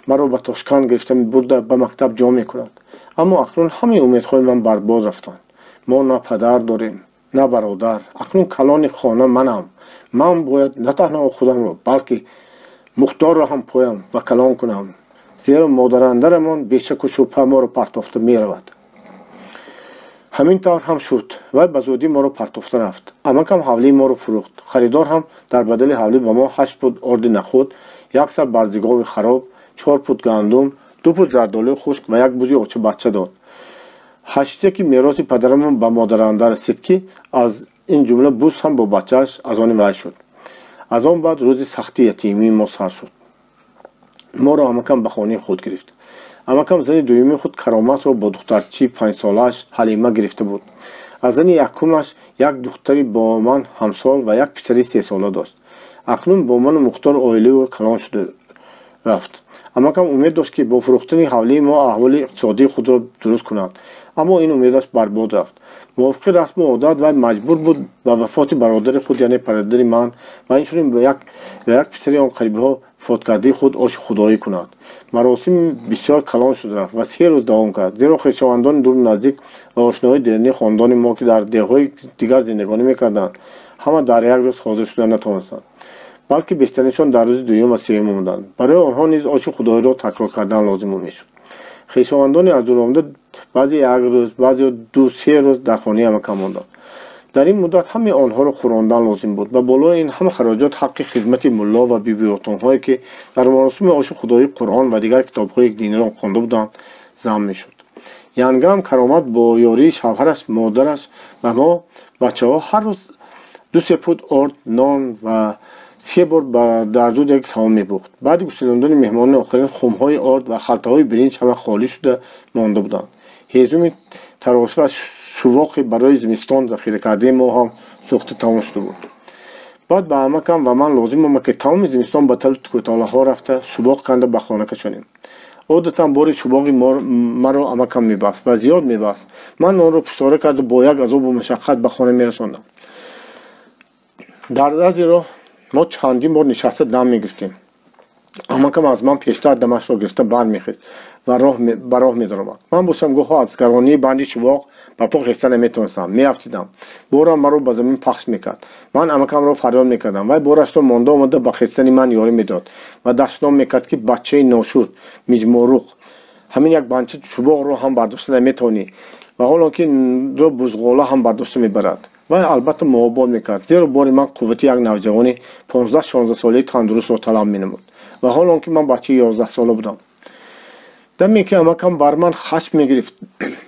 مرا به تاشکند گرفته برده به مکتب جا میکند. اما اکنون همه امیدهای من برباد رفتند. ما نه پدر داریم نه برادر. اکنون کلان خانه منم. من باید نه تنها خودم را بلکه مختار را هم پایم و کلان کنم، زیرا مادرندرمان بیشک و شبهه ما را پرتافته میرود. همین طور هم شد و به زودی ما رو پرتافته رفت. امکم حولی ما رو فروخت. خریدار هم در بدل حولی به ما 8 پود آرد نخود، 1 سر برزگاو خراب، 4 پود گندم، 2 پود زردآلو خشک و 1 بوزی آچه بچه داد. هشته که میراث پدرم به مادرانده رسید که از این جمله بوز هم با بچهش از آن وای شد. از آن بعد روز سختی یتیمی ما سر شد. ما رو امکم به خانه خود گرفت. امکم زن دویمی خود کرامت را با دخترچی 5 سالش حلیمه گرفته بود. از زن یکمش یک دختری با من همسال و یک پسری 3 ساله داشت. اکنون با من مختار عائله و کلان شده رفت. امکم امید داشت که با فروختن حولی ما احوال اقتصادی خود را درست کند، اما این امیدش برباد رفت. موافق رسم و عادت و مجبور بود به وفات برادر خود یعنی پدر من و اینچنین به یک پسری آن قریبی ها فوت کرده خود آش خدایی کند. مراسم بسیار کلان شده رفت و 3 روز دوام کرد، زیرا خویشاوندان دور نزدیک و آشناهای درونی خاندان ما که در دههای دیگر زندگانی میکردند همه در یک روز حاضر شدن نتوانستند، بلکه بیشترشان در روز دوم و سوم آمدند. برای آنها نیز آش خدایی را تکرار کردن لازم میشد. خویشاوندان از دور آمده بعضی 1 روز بعضی 2-3 روز در خانه امکم ماندند. در این مدت همه آنها را خوراندن لازم بود و بالای این همه خراجات حق خدمت ملا و بیبیاتان‌هایی که در مراسم آش خدایی قرآن و دیگر کتاب‌های دینی را خوانده بودند جمع میشد. یانگام کرامت با یاری شوهرش، مادرش و ما بچه‌ها هر روز 2-3 پود آرد نان و 3 بار در دود یک تمام می‌پخت. بعد گسیلاندن مهمانان آخرین خم‌های آرد و خلطه‌های برنج همه خالی شده مانده بودند. هیزم تراش و شواق برای زمستان ذخیره کرده ما هم سوخته تمام شده بود. بعد به امکم و من لازم بود که تمام زمستان به تل کوتاله ها رفته شواق کنده به خانه کشانیم. عادتا بار شواق مرا امکم میبست و زیاد میبست. من آن را پشتواره کرده با یک عذاب و مشقت به خانه میرساندم. در از راه ما چندین بار نشسته دم میگرفتیم. امکم از من پیشتر دمش را گرفته برمیخیست و به راه میدرآمد. من باشم گاه‌ها از گرانی بندی شواق به پا خیسته نمیتونستم، میافتیدم. بارم مرا به زمین پخش میکرد. من امکم را فریاد میکردم و بارش را مانده آمده به خیستن من یاری میداد و دشنام میکرد که بچه ناشود میجماروق همین یک بنچه شواق را هم برداشته نمیتونی و حالا که دو بزغاله هم برداشته میبرد و البته محبت میکرد، زیرا بار من قوت یک نوجوانی 15-16 ساله تندرست را طلب مینمود و حالا که من بچه 11 ساله بودم. دمی که امکم بر من خشم میگرفت،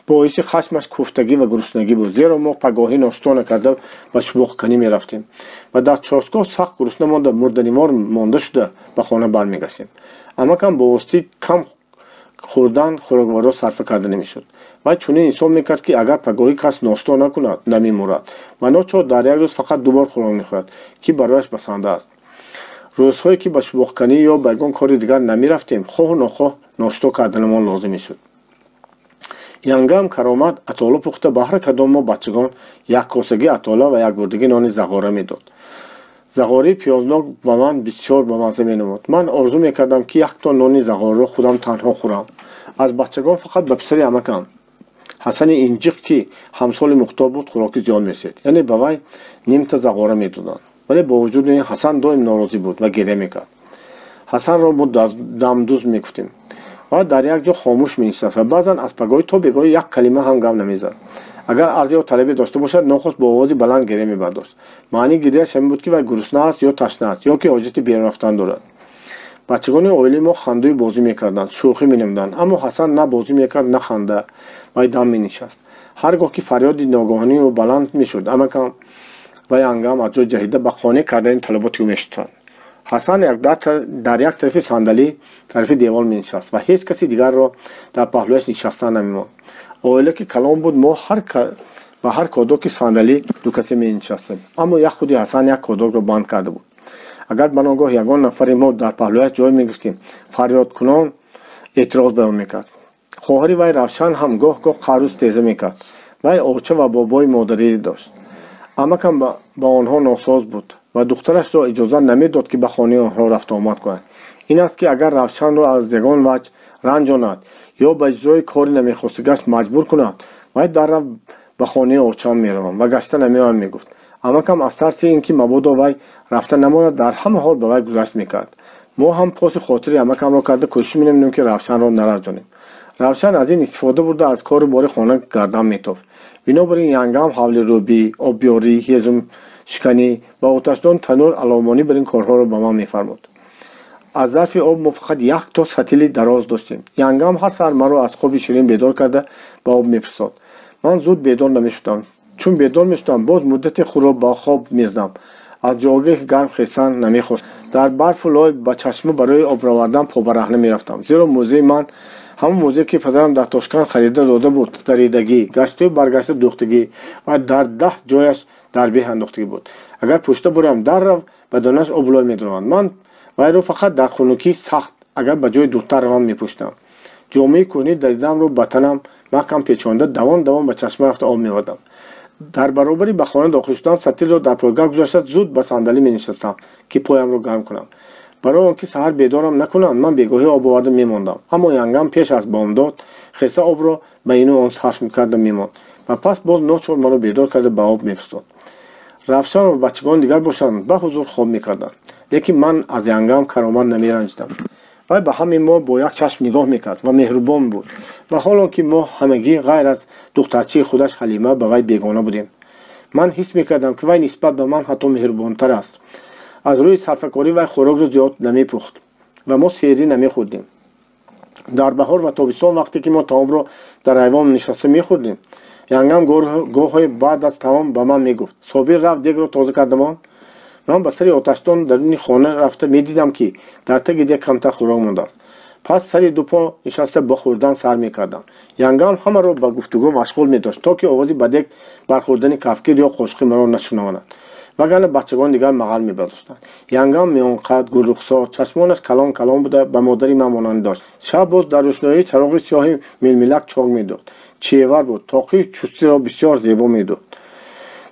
باعث خشمش کوفتگی و گرسنگی بود، زیرا ما پگاهی ناشتا نکرده به شواق کنی میرفتیم و در چاشتگاه سخت گرسنه مانده مردنیوار مانده شده به خانه برمیگشتیم. امکم با واسطه کم خوردن خوراکوارا صرف کرده نمیشد و چنین حساب میکرد که اگر پگاهی کس ناشتا نکند نمیمرد و ناچار در یک روز فقط 2 بار خوراک میخورد که برایش بسنده است. روزهایی که به شواق کنی یا بیگان کار دیگر نمی رفتیم خواه و ناخواه ناشتا کردنمان لازم می شد. یانگام کرامت اتاله پخته به هر کدام ما بچگان 1 کاسگی اتاله و 1 بردگی نان زغاره می داد. زغاره پیازناک به من بسیار به مزه می نمود. من آرزو می کردم که 1 تا نان زغاره را خودم تنها خورم. از بچگان فقط به پسر امکم حسن اینجیق که همسال مختار بود خوراکی زیاد می رسید، یعنی به وی نیم تا زغاره می دادند. ولی با وجود این حسن دائم ناراضی بود و گریه میکرد. حسن را ما دمدوز میگفتیم. و در یک جا خاموش می‌نشست و بعضا از پگاهی تا بگاهی یک کلمه هم گپ نمی‌زد. اگر عرض یا طلبی داشته باشد ناخست با آواز بلند گریه می‌برداشت. معنی گریه‌اش این بود که وی گرسنه است یا تشنه است یا که حاجت بیرون رفتن دارد. بچگان اویلی ما خندوی بازی می‌کردند، شوخی می‌نمودند، اما حسن نه بازی می‌کرد نه خنده، وی دم می‌نشست. هرگاه که فریادی ناگهانی و بلند می‌شد، اما کم وی هنگام از جای جهیده به خانه کردن طلباتی می‌شتند. حسن در یک طرف صندلی طرف دیوار می‌نشست و هیچ کسی دیگر را در پهلویش نشستن نمی‌ماند. اویلی که کلام بود ما و هر کدوم که صندلی دو کسی می‌نشستیم، اما یک خودی حسن یک کدوم را بند کرده بود. اگر بناگاه یگان نفر ما در پهلویش جای می‌گرفتیم فریاد کنان اعتراض به آن می‌کرد. خواهر وی روشن هم گاه قاروس تیزه می‌کرد. وی اوچه و بابای مادری داشت، اما کم با آنها ناساز بود و دخترش را اجازه نمی‌داد که به خانه آنها رفت آمد کند. این است که اگر روشن را از یگان وجه رنجاند یا به اجرای کاری نمی‌خواستگیش مجبور کند، وی در رفت به خانه اوچه می‌رفت و گشته نمی‌آمد می‌گفت. اما کم از ترس اینکه مبادا وی رفته نماند در همه حال به وی گذشت می‌کرد. ما هم پاس خاطری اما کم را کرده کوشش می‌نمودیم که روشن را نرنجانیم. روشن از این استفاده برده از کار بار خانه گردن می‌تافت. بنابراین ینگام حول روبی، آبیاری، هیزم شکنی و آتشدان تنور علامانی بر این کارها را به ما می‌فرمود. از ظرف آب ما فقط یک تا ستیل دراز داشتیم. ینگام هر سحر مرا از خواب شیرین بیدار کرده به آب می‌فرستاد. من زود بیدار نمی‌شدم. چون بیدار می‌شدم باز مدت خود را با خواب می‌زدم. از جاگه گرم خیستن نمی‌خواست. در برف و لای به چشمه برای آب آوردن پا برهنه می‌رفتم، زیرا موزه من همون موزه که پدرم در تاشکند خریده داده بود دریدگی، گشته و برگشته دوختگی و در 10 جایش دربه انداختگی بود. اگر پشت برم در رو بدنش آب لای می‌دراند. من وی را فقط در خنکی سخت اگر به جای دورتر روان می‌پوشیدم. جامعه کونی دریدم رو به تنم محکم پیچانده دوان به چشمه رفته آب می‌آوردم. در برابری به خانه داخل شدن ستیل را در پایگاه گذاشته زود به صندلی می‌نشستم که پایم را گرم کنم. برای آنکه سحر بیدارم نکنند من بیگاهی آب آورده می‌ماندم، اما ینگام پیش از بامداد خیسه آب را به این و آن صرف می‌کرد می‌ماند و پس باز ناچار مرا بیدار کرده به آب می‌فرستاد. روشن و بچگان دیگر باشند به حضور خواب می‌کردند، لیکن من از ینگام کرامت نمی‌رنجیدم. وی به همین ما با یک چشم نگاه می‌کرد و مهربان بود و حالا که ما همگی غیر از دخترچه خودش حلیمه به وی بیگانه بودیم، من حس می‌کردم که وی نسبت به من حتی مهربان‌تر است. از روی صرفه‌کاری وی خوراک را زیاد نمی‌پخت و ما سحری نمی‌خوردیم. در بهار و تابستان وقتی که ما طعام را در ایوان نشسته می‌خوردیم، ینگام گاه‌های بعد از تمام به من می‌گفت صابر رفت دیگ را تازه کردمان. من به سر آتشدان در این خانه رفته می‌دیدم که در تگ دیگ کمتر خوراک مانده است. پس سری دو پا نشسته با خوردن سر می‌کردم. ینگام همه را به گفتگو مشغول می‌داشت تا که آوازی به دیگ برخوردن کفگیر یا قاشقی مرا نشنواند، وگرنه بچگان دیگر مغل می‌برداشتند. ینگام میانقد گلرخسار، چشمانش کلان بوده به مادری من مانند داشت. شب باز در روشنایی چراغ سیاه ململک چاق می‌داد. چیور بود، تاقی چستی را بسیار زیبا می‌داد.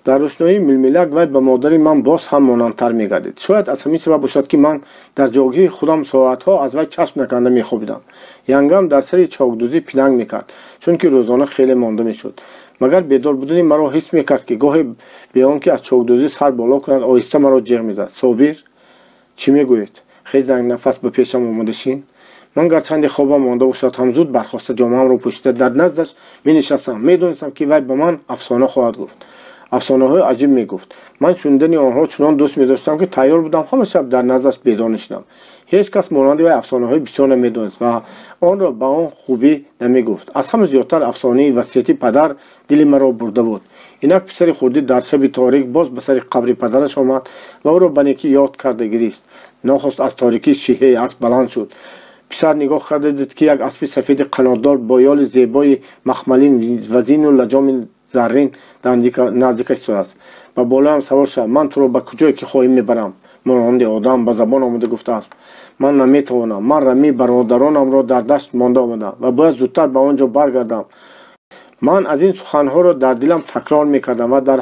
در روشنایی ململک وی به مادری من باز هم مانندتر می‌گردید. شاید از همین سبب باشد که من در جاگه خودم ساعت‌ها از وی چشم نکنده می‌خوابیدم. ینگام در سر چاکدوزی پلنگ می‌کرد، چون که روزانه خیلی مانده می‌شد. مگر بیدار بودنی مرا حس می‌کرد که گاهی به آنکه از چاکدوزی سر بالا کند آهسته مرا جیغ می‌زد: صابر، چی می‌گویید؟ خیلی زنگ نفس به پیشم آمده شین. من گرچند خوابم مانده باشد هم زود برخاسته جامه‌ام را پوشیده در نزدش می‌نشستم. می‌دانستم که وی به من افسانه خواهد گفت. افسانه‌های عجیب می‌گفت. من شنیدن آنها چنان دوست می‌داشتم که تیار بودم همه شب در نزدش بیدار نشینم. هیچ کس مانند وی افسانه‌های بسیار نمی‌دانست و آن را به آن خوبی نمی‌گفت. از همه زیادتر افسانه وصیتی پدر دل مرا برده بود. اینک پسر خردی در شب تاریک باز به سر قبر پدرش آمد و او را به نیکی یاد کرده گریست. ناخست از تاریکی شیهه اسب بلند شد. پسر نگاه کرده دید که یک اسب سفید قناتدار با یال زیبای مخملین و زین و لجام زرین در نزدیکش ایستاده است. با بالا هم سوار شد. من تو را به کجایی که خواهی میبرم. مانند آدم به زبان آمده گفته است: من نمیتوانم. من رمی برادرانم را در دشت مانده آمدم و باید زودتر به آنجا برگردم. من از این سخنها را در دلم تکرار میکردم و در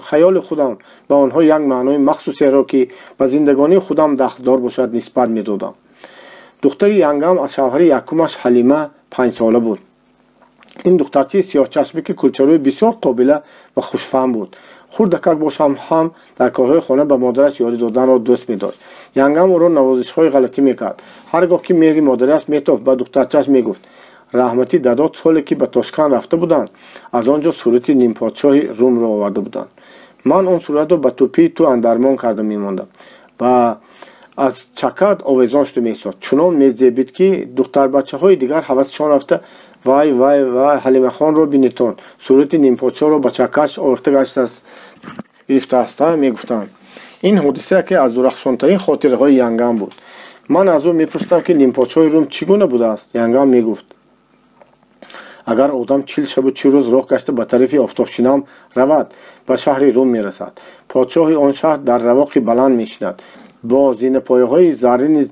خیال خودم به آنها یک معنای مخصوصی را که به زندگانی خودم دخلدار باشد نسبت میدادم. دختر ینگام از شوهر یکمش حلیمه 5 ساله بود. این دخترچه سیاه چشمی که کلچروی بسیار قابله و خوشفهم بود. хурдакак бошам ҳам дар корҳои хона ба модараш ёрӣ доданро дӯст медошт. Янгам ӯро навозишҳои ғалатӣ мекард. Ҳар гоҳ ки меҳри модараш метофт, ба духтарчааш мегуфт: раҳматӣ дадод соле ки ба Тошканд рафта буданд, аз он ҷо сурати нимподшоҳи Румро оварда буданд. Ман он суратро ба тӯпии ту андармон карда мемондам ва аз чакат овезон шуда меистод. Чунон мезебид ки духтарбачаҳои дигар ҳавасшон рафта: вай Ҳалимахонро бинитон, сурати нимподшоҳро ба чакааш овехта гирифтааст, мегуфтанд. Ин ҳодиса яке аз дурахшонтарин хотираҳои Янгам буд. Ман аз ӯ мепурсидам ки нимподшоҳи Рум чӣ гуна будааст. Янгам мегуфт: агар одам 40 шабу 40 рӯз роҳ гашта ба тарафи офтобшинам равад, ба шаҳри Рум мерасад. Подшоҳи он шаҳр дар равоқи баланд мешинад, бо зинапояҳои заррини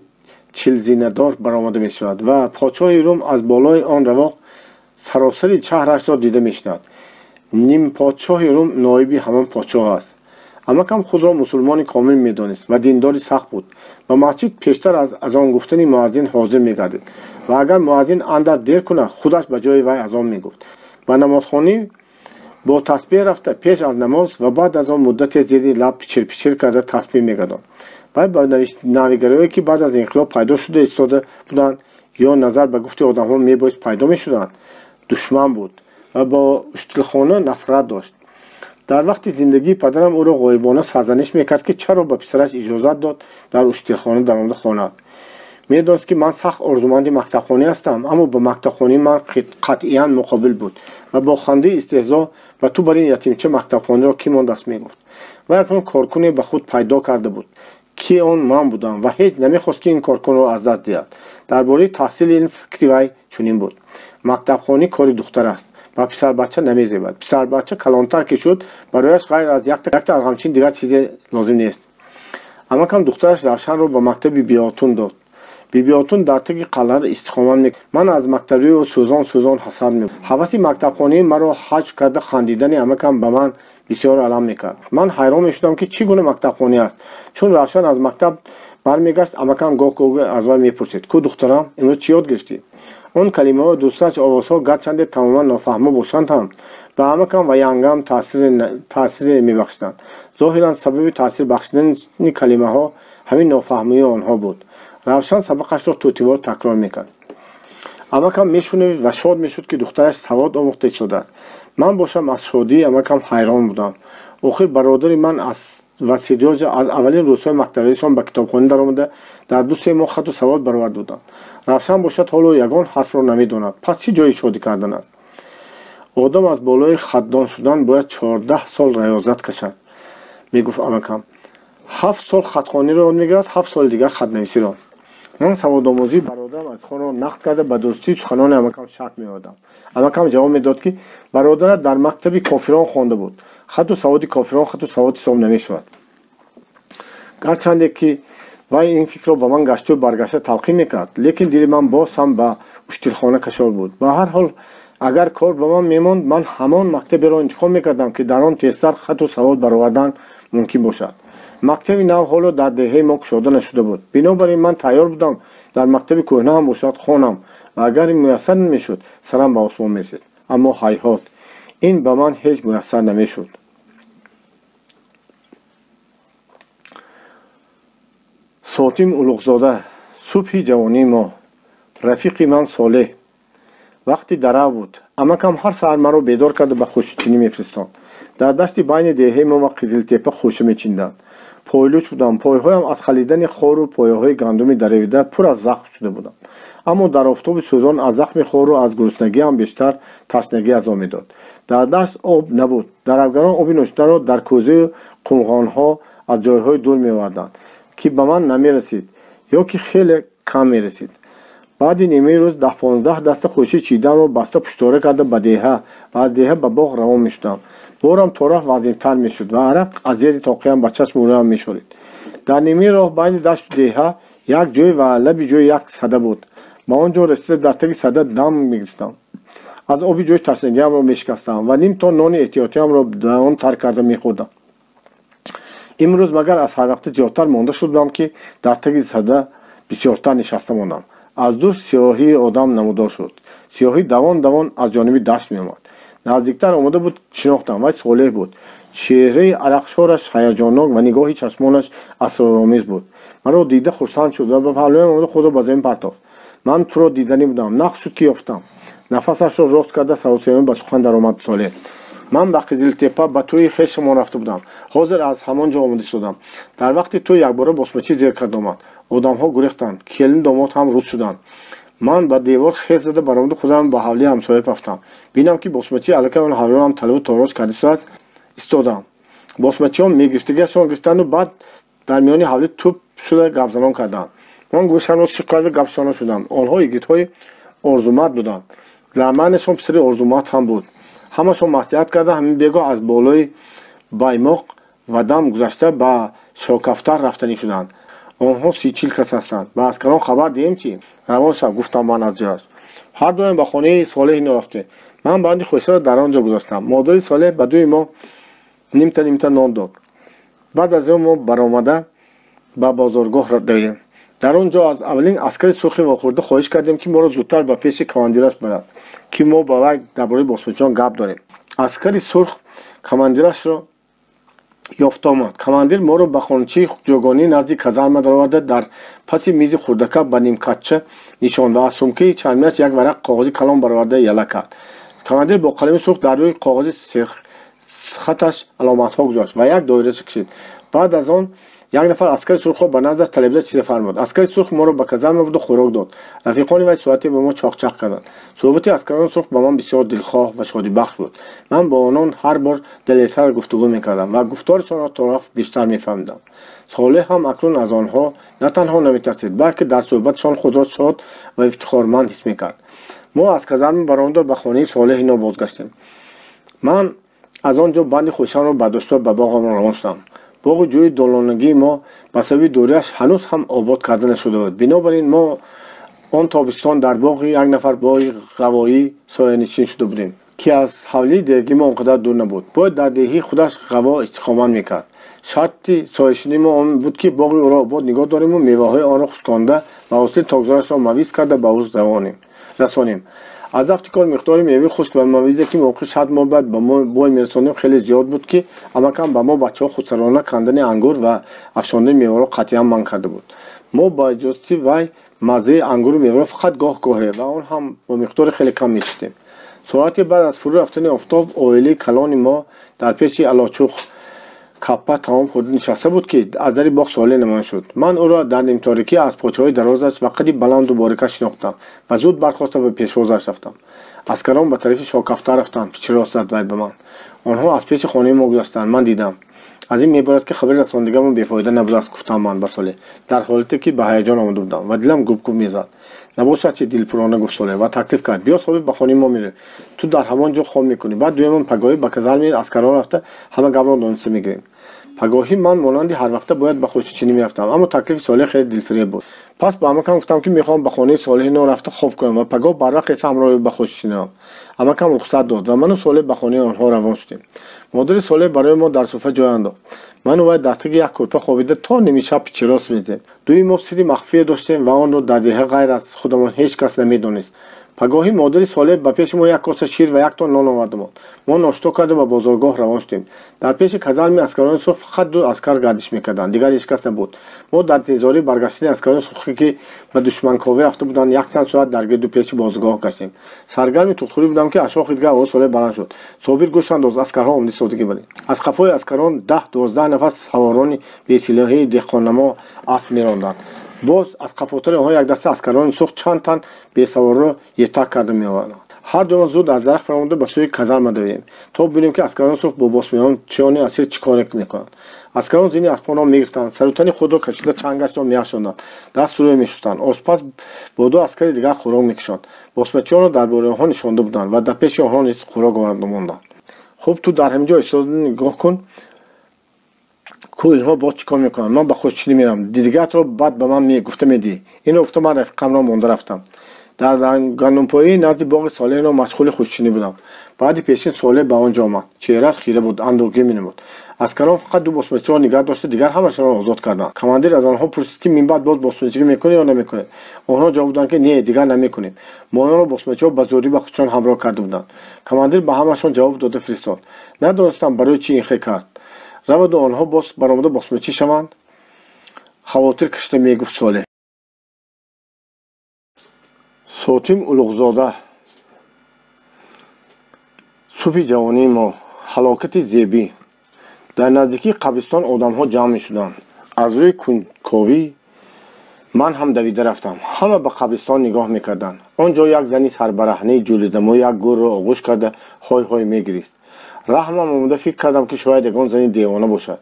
чилзинадор баромада мешавад ва подшоҳи Рум аз болои он равоқ саросари шаҳрашро дида мешинад. Нимподшоҳи Рум ноиби ҳамон подшоҳ аст. Амакам худро мусулмони комил медонист ва диндори сахт буд. Ба масҷид пештар аз азон гуфтани муаззин ҳозир мегардид ва агар муаззин андар дер кунад, худаш ба ҷои вай азон мегуфт. Ба намозхонӣ бо тасбеҳ рафта пеш аз намоз ва баъд аз он муддате зери лаб пичир карда тасбеҳ мегардонд. Вай ба навигароие ки баъд аз инқилоб пайдо шуда истода буданд ё назар ба гуфти одамҳо мебоист пайдо мешуданд, душман буд ва бо уштилхона нафрат дошт. дар вақти зиндагии падарам ӯро ғоибона сарзаниш мекард ки чаро ба писараш иҷозат дод дар уштилхона даромада хонад. медонист ки ман сахт орзуманди мактабхонӣ ҳастам, аммо ба мактабхонии ман қатъиян муқобил буд ва бо хандаи истеҳзо: ва ту бар ин ятимча мактабхониро кӣ мондааст, мегуфт. ва якон коркуне ба худ пайдо карда буд, ки он ман будам ва ҳеҷ намехост ки ин коркунро аз даст диҳад. дар бораи таҳсили ин фикри вай чунин буд: мактабхонӣ кори духтар аст, ба писарбача намезебад. Писарбача калонтар ки шуд, барояш ғайр аз якта арғамчин дигар чизе лозим нест. Амакам духтараш Равшанро ба мактаби Биотун дод. Биотун дар таги қалъа истиқомат мекард. Ман аз мактаби ӯ сӯзон ҳасад мебурдам. ҳаваси мактабхонии маро ҳаҷв карда хандидани амакам ба ман бисёр алам мекард. Ман ҳайрон мешудам ки чӣ гуна мактабхонӣ аст. Чун Равшан аз мактаб бармегашт, амакам гоҳ аз вай мепурсид: ку духтарам, имрӯз чӣ ёд гирифтӣ? Он калимаҳои дӯсташ овозҳо гарчанде тамоман нофаҳмо бошанд ҳам ба амакам ва Янгам таъсире мебахшиданд. зоҳиран сабаби таъсир бахшидани калимаҳо ҳамин нофаҳмии онҳо буд. Равшан сабақашро тӯтивор такрор мекард. амакам мешунавид ва шод мешуд ки духтараш савод омӯхта истодааст. ман бошам аз шодии амакам ҳайрон будам. охир бародари ман ва Серёжа аз аввалин рӯзҳои мактабиашон ба китобхона даромада дар 2-3 моҳ хату савод бароварда буданд. Равшан бошад ҳоло ягон ҳарфро намедонад. пас чӣ ҷои шодӣ кардан аст? одам аз болои хатдон шудан бояд 14 сол раёзат кашад, мегуфт амакам. 7 сол хатхониро ёд мегирад, 7 соли дигар хатнависиро. ман саводомӯзии бародарам аз хонро нақд карда ба дурустии суханони амакам шак меёдам. амакам ҷавоб медод ки бародарат дар мактаби кофирон хонда буд. хату саводи кофирон хату савод ҳисоб намешавад. гарчанде ки вай ин фикрро ба ман гашту баргашта талқин мекард, лекин дили ман боз ҳам ба уштилхона кашор буд. ба ҳар ҳол агар кор ба ман мемонд, ман ҳамон мактаберо интихоб мекардам ки дар он тезтар хату савод баровардан мумкин бошад. мактаби нав ҳоло дар деҳаи мо кушода нашуда буд. бинобар ин ман тайёр будам дар мактаби кӯҳна ҳам бошад хонам ва агар ин муяссар намешуд, сарам ба осмон мерасид. аммо ҳайҳот, ин ба ман ҳеҷ муяссар намешуд. Сотим Улуғзода. Субҳи ҷавонии мо. Рафиқи ман Солеҳ. вақти дарав буд. амакам ҳар саҳар маро бедор карда ба хушчинӣ мефиристонд. дар дашти байни деҳаи мо ва Қизилтепа хуша мечинданд. пойлӯч будам. пойҳоям аз халидани хору пояҳои гандуми даревида пур аз захм шуда буданд. аммо дар офтоби сӯзон аз захми хору аз гуруснагиам бештар ташнагӣ аз он медод. дар дашт об набуд. даравгарон оби нӯшиданро дар кӯзаю қумғонҳо аз ҷойҳои дур меоварданд ки ба ман намерасид ё ки хеле кам мерасид. баъди нимаи рӯз 10-15 даста хурши чиданро баста пуштора карда ба деҳа ва аз деҳа ба боғ равон мешудам. борам то рафт вазнинтар мешуд ва арақ аз зери тоқиям ба чашму рӯям мешорид. дар нимаи роҳ байни дашту деҳа як ҷой ва лаби ҷои як сада буд. ба он ҷо расида дар таги сада дам мегирифтам. аз оби ҷои ташнагиамро мешикастам ва ним то нони эҳтиётиамро дар он тар карда мехӯрдам. имрӯз магар аз ҳарвақти зиёдтар монда шудам ки дар таги сада бисёртар нишаста мондам. аз дур сиёҳии одам намудор шуд. сиёҳӣ давон давон аз ҷониби дашт меомад. наздиктар омада буд, шинохтам. вай Солеҳ буд. чеҳраи арақшораш ҳаяҷоннок ва нигоҳи чашмонаш асроромез буд. Маро дида хурсанд шуд ва ба паҳлӯям омада худро ба замин партофт. Ман туро диданӣ будам. Нақш шуд ки ёфтам. Нафасашро рост карда саросемон ба сухан даромад Солеҳ. Ман ба Қизилтепа ба тӯи хешамон рафта будам. Ҳозир аз ҳамон ҷо омада истодам. Дар вақти тӯ якбора босмачӣ зер карда омад. Одамҳо гурехтанд. Келин домод ҳам рӯз шуданд. Ман ба девор хез зада баромаду худам ба ҳавлии ҳамсоя рафтам. Бинам ки босмачӣ аллакай он ҳавлиёнам талаву торож карда истодааст. Истодам. Босмачиҳо мегирифтагиашон гирифтанду баъд дар миёни ҳавлӣ туп шуда гапзанон карданд. Ман гӯшамро чиқ карда гапшона шудам. Онҳо йигитҳои орзуманд буданд. Ламаънашон писари орзуманд ҳам буд. Ҳамашон маслиҳат карда ҳамин бегоҳ аз болои Баймоқ ва дам гузашта ба Шокафтар рафтанӣ шуданд. онҳо 30-40 кас ҳастанд. Ба аскарон хабар диҳем ки равон шав, гуфтам ман аз ҷояш. ҳардуям ба хонаи Солеҳ ино рафтем. Ман банди хӯшаро дар он ҷо гузоштам. модари Солеҳ ба дуи мо нимта нон дод. баъд аз он мо баромада ба бозоргоҳ доидем. дар он ҷо аз аввалин аскари сурхи вохӯрда хоҳиш кардем ки моро зудтар ба пеши командираш барад, ки мо ба вай дар бораи босмачиҳон гап дорем. Аскари сурх командирашро ёфта омад. Командир моро ба хончии ҷойгонӣ назди казарма дароварда дар паси мизи хурдака ба нимкачча нишонд ва аз сумкаи чармиаш як варақ коғози калон бароварда яла кард. Командир бо қалами сурх дар рӯи коғози серхаташ аломатҳо гузошт ва як доираша кашид. баъд аз он як нафар аскари сурхро ба наздаш талабида чизе фармуд. Аскари сурх моро ба казарма бурду хӯрок дод. рафиқони вай соате ба мо чоқчақ карданд. суҳбати аскарони сурх ба ман бисёр дилхоҳ ва шодибахш буд. ман бо онон ҳар бор дилетар гуфтугӯ мекардам ва гуфторишонро то рафт бештар мефаҳмидам. Солеҳ ҳам акнун аз онҳо на танҳо наметарсид, балки дар суҳбатшон худро шод ва ифтихорманд ҳис мекард. мо аз казарма баромада ба хонаи Солеҳ ино бозгаштем. ман аз он ҷо банди хӯшамро бардошта ба боғам равон шудам. боғи ҷои долонагии мо ба сабаби дорияш ҳанӯз ҳам обод карда нашуда буд. бинобар ин мо он тобистон дар боғи як нафар бои ғавоӣ соянишин шуда будем, ки аз ҳавлии дерги мо он қадар дур набуд. бояд дар деҳии худаш ғаво истиқомат мекард. шарти сояшини мо он буд ки боғи ӯро обод нигоҳ дорему меваҳои онро хушконда ва ҳосили тогзорашро мавиз карда ба ӯ расонем. аз дафти кор миқдори меваи хушк ва мавизе ки мовқи 6 моҳ баъд ба мо бой мерасонем хеле зиёд буд, ки амакам ба мо бачаҳо худсарона кандани ангур ва афшондани меваро қатъиян манъ карда буд. мо ба иҷозати вай маззаи ангуру меваро фақат гоҳ-гоҳе ва он ҳам бо миқдори хеле кам мечиштем. соати баъд аз фурӯ рафтани офтоб оилаи калони мо дар пеши алочух каппа таом хӯрда нишаста буд, ки аз дари боғ Солеҳ намоён шуд. ман ӯро дар нимторикӣ аз почаҳои дарозаш ва қади баланду борика шинохтам ва зуд бархоста ба пешвозаш рафтам. аскарон ба тарафи Шокафтар рафтанд. пичрост зад вай ба ман. онҳо аз пеши хонаи мо гузаштанд. ман дидам. аз ин меборад ки хабари расондагиам бефоида набудааст, гуфтам ман ба Солеҳ, дар ҳолате ки ба ҳаяҷон омада будам ва дилам губ-губ мезад. набошад чи дилпурона, гуфт Солеҳ ва таклиф кард. биё собир ба хонаи мо меравӣ. ту дар ҳамон ҷо хоб мекунӣ. баъд дуюмон пагоҳӣ ба казармаи аскарон рафта ҳама гапро дониста мегирем. пагоҳӣ ман монанди ҳар вақта бояд ба хушчинӣ мерафтам, аммо таклифи Солеҳ хеле дилфиреб буд. пас ба амакам гуфтам ки мехоҳам ба хонаи Солеҳ ино рафта хоб кунам ва пагоҳ барвақт эса ҳамроҳи ба хушчинам. амакам рухсат дод ва ману Солеҳ ба хонаи онҳо равон шудем. модари Солеҳ барои мо дар суфра ҷой андохт. ману вай дар таги як кӯрпа хобида то нимишаб пичирос мезидем. дуи мо сирри махфие доштем ва онро дар деҳа ғайр аз худамон ҳеҷ кас намедонист. пагоҳӣ модари Солеҳ ба пеши мо як коса шир ва як тон нон оварда буд. мо ношто карда ба бозоргоҳ равон шудем. дар пеши казарми аскарони сурх фақат ду аскар гардиш мекарданд, дигар ҳеҷ кас набуд. мо дар интизори баргаштани аскарони сурхе ки ба душманковӣ рафта буданд як чанд соат дар гирду пеши бозоргоҳ гаштем. саргарми тухтхӯрӣ будам ки аз шохи дигар овози Солеҳ баланд шуд. собир гӯш андоз, аскарҳо омада истодагӣ баред. аз қафои аскарон 10-12 нафар саворони бесилоҳаи деҳқоннамо асп меронданд. боз аз қафотари онҳо як даста аскарони сурх чанд тан бесаворро етак карда меоварданд. ҳардуян зуд аз дарахт фаромада ба сӯи казарма довидем, то бибинем ки аскарони сурх бо босмичиёни асир чӣ коре мекунанд. аскарон зини аспонро мегирифтанд, сарутани худро кашида чангашро меафшонданд, даст рӯе мешустанд. ошпаз бо ду аскари дигар хӯрок мекушонд. босмачиёнро дар бораи онҳо нишонда буданд ва дар пеши онҳо низ хӯрок оварда монданд. хуб, ту дар ҳамин ҷо истода нигоҳ кун, ку инҳо боз чӣ кор мекунанд. ман ба хушчинӣ мерам. дидигатро баъд ба ман гуфта медиҳӣ. инро гуфта ман рафиқамро монда рафтам. дар гандумпоӣ назди боғи Солеҳро машғули хушчинӣ будам. баъди пешин Солеҳ ба он ҷо омад. чеҳрааш хира буд, андӯҳгӣ менамуд. аскарон фақат ду босмачиро нигоҳ дошта, дигар ҳамашонро озод карданд. командир аз онҳо пурсид ки минбаъд боз босмачигӣ мекунед ё намекунед. онҳо ҷавоб доданд ки не, дигар намекунем. моёнро босмачиҳо ба зӯрӣ ба худшон ҳамроҳ карда буданд. командир ба ҳамашон ҷавоб дода фиристод. надонистам барои чӣ ин хел кард. раваду онҳо боз баромада босмачӣ шаванд. хавотир кашида мегуфт Солеҳ. Сотим Улуғзода. субҳи ҷавонии мо. ҳалокати Зебӣ. дар наздикии қабристон одамҳо ҷамъ мешуданд. аз рӯи кунҷковӣ ман ҳам давида рафтам. ҳама ба қабристон нигоҳ мекарданд. он ҷо як зани сарбарахнаи ҷӯлидамо як гӯрро оғӯш карда ҳой ҳой мегирист. раҳмам омада фикр кардам ки шояд ягон зани девона бошад.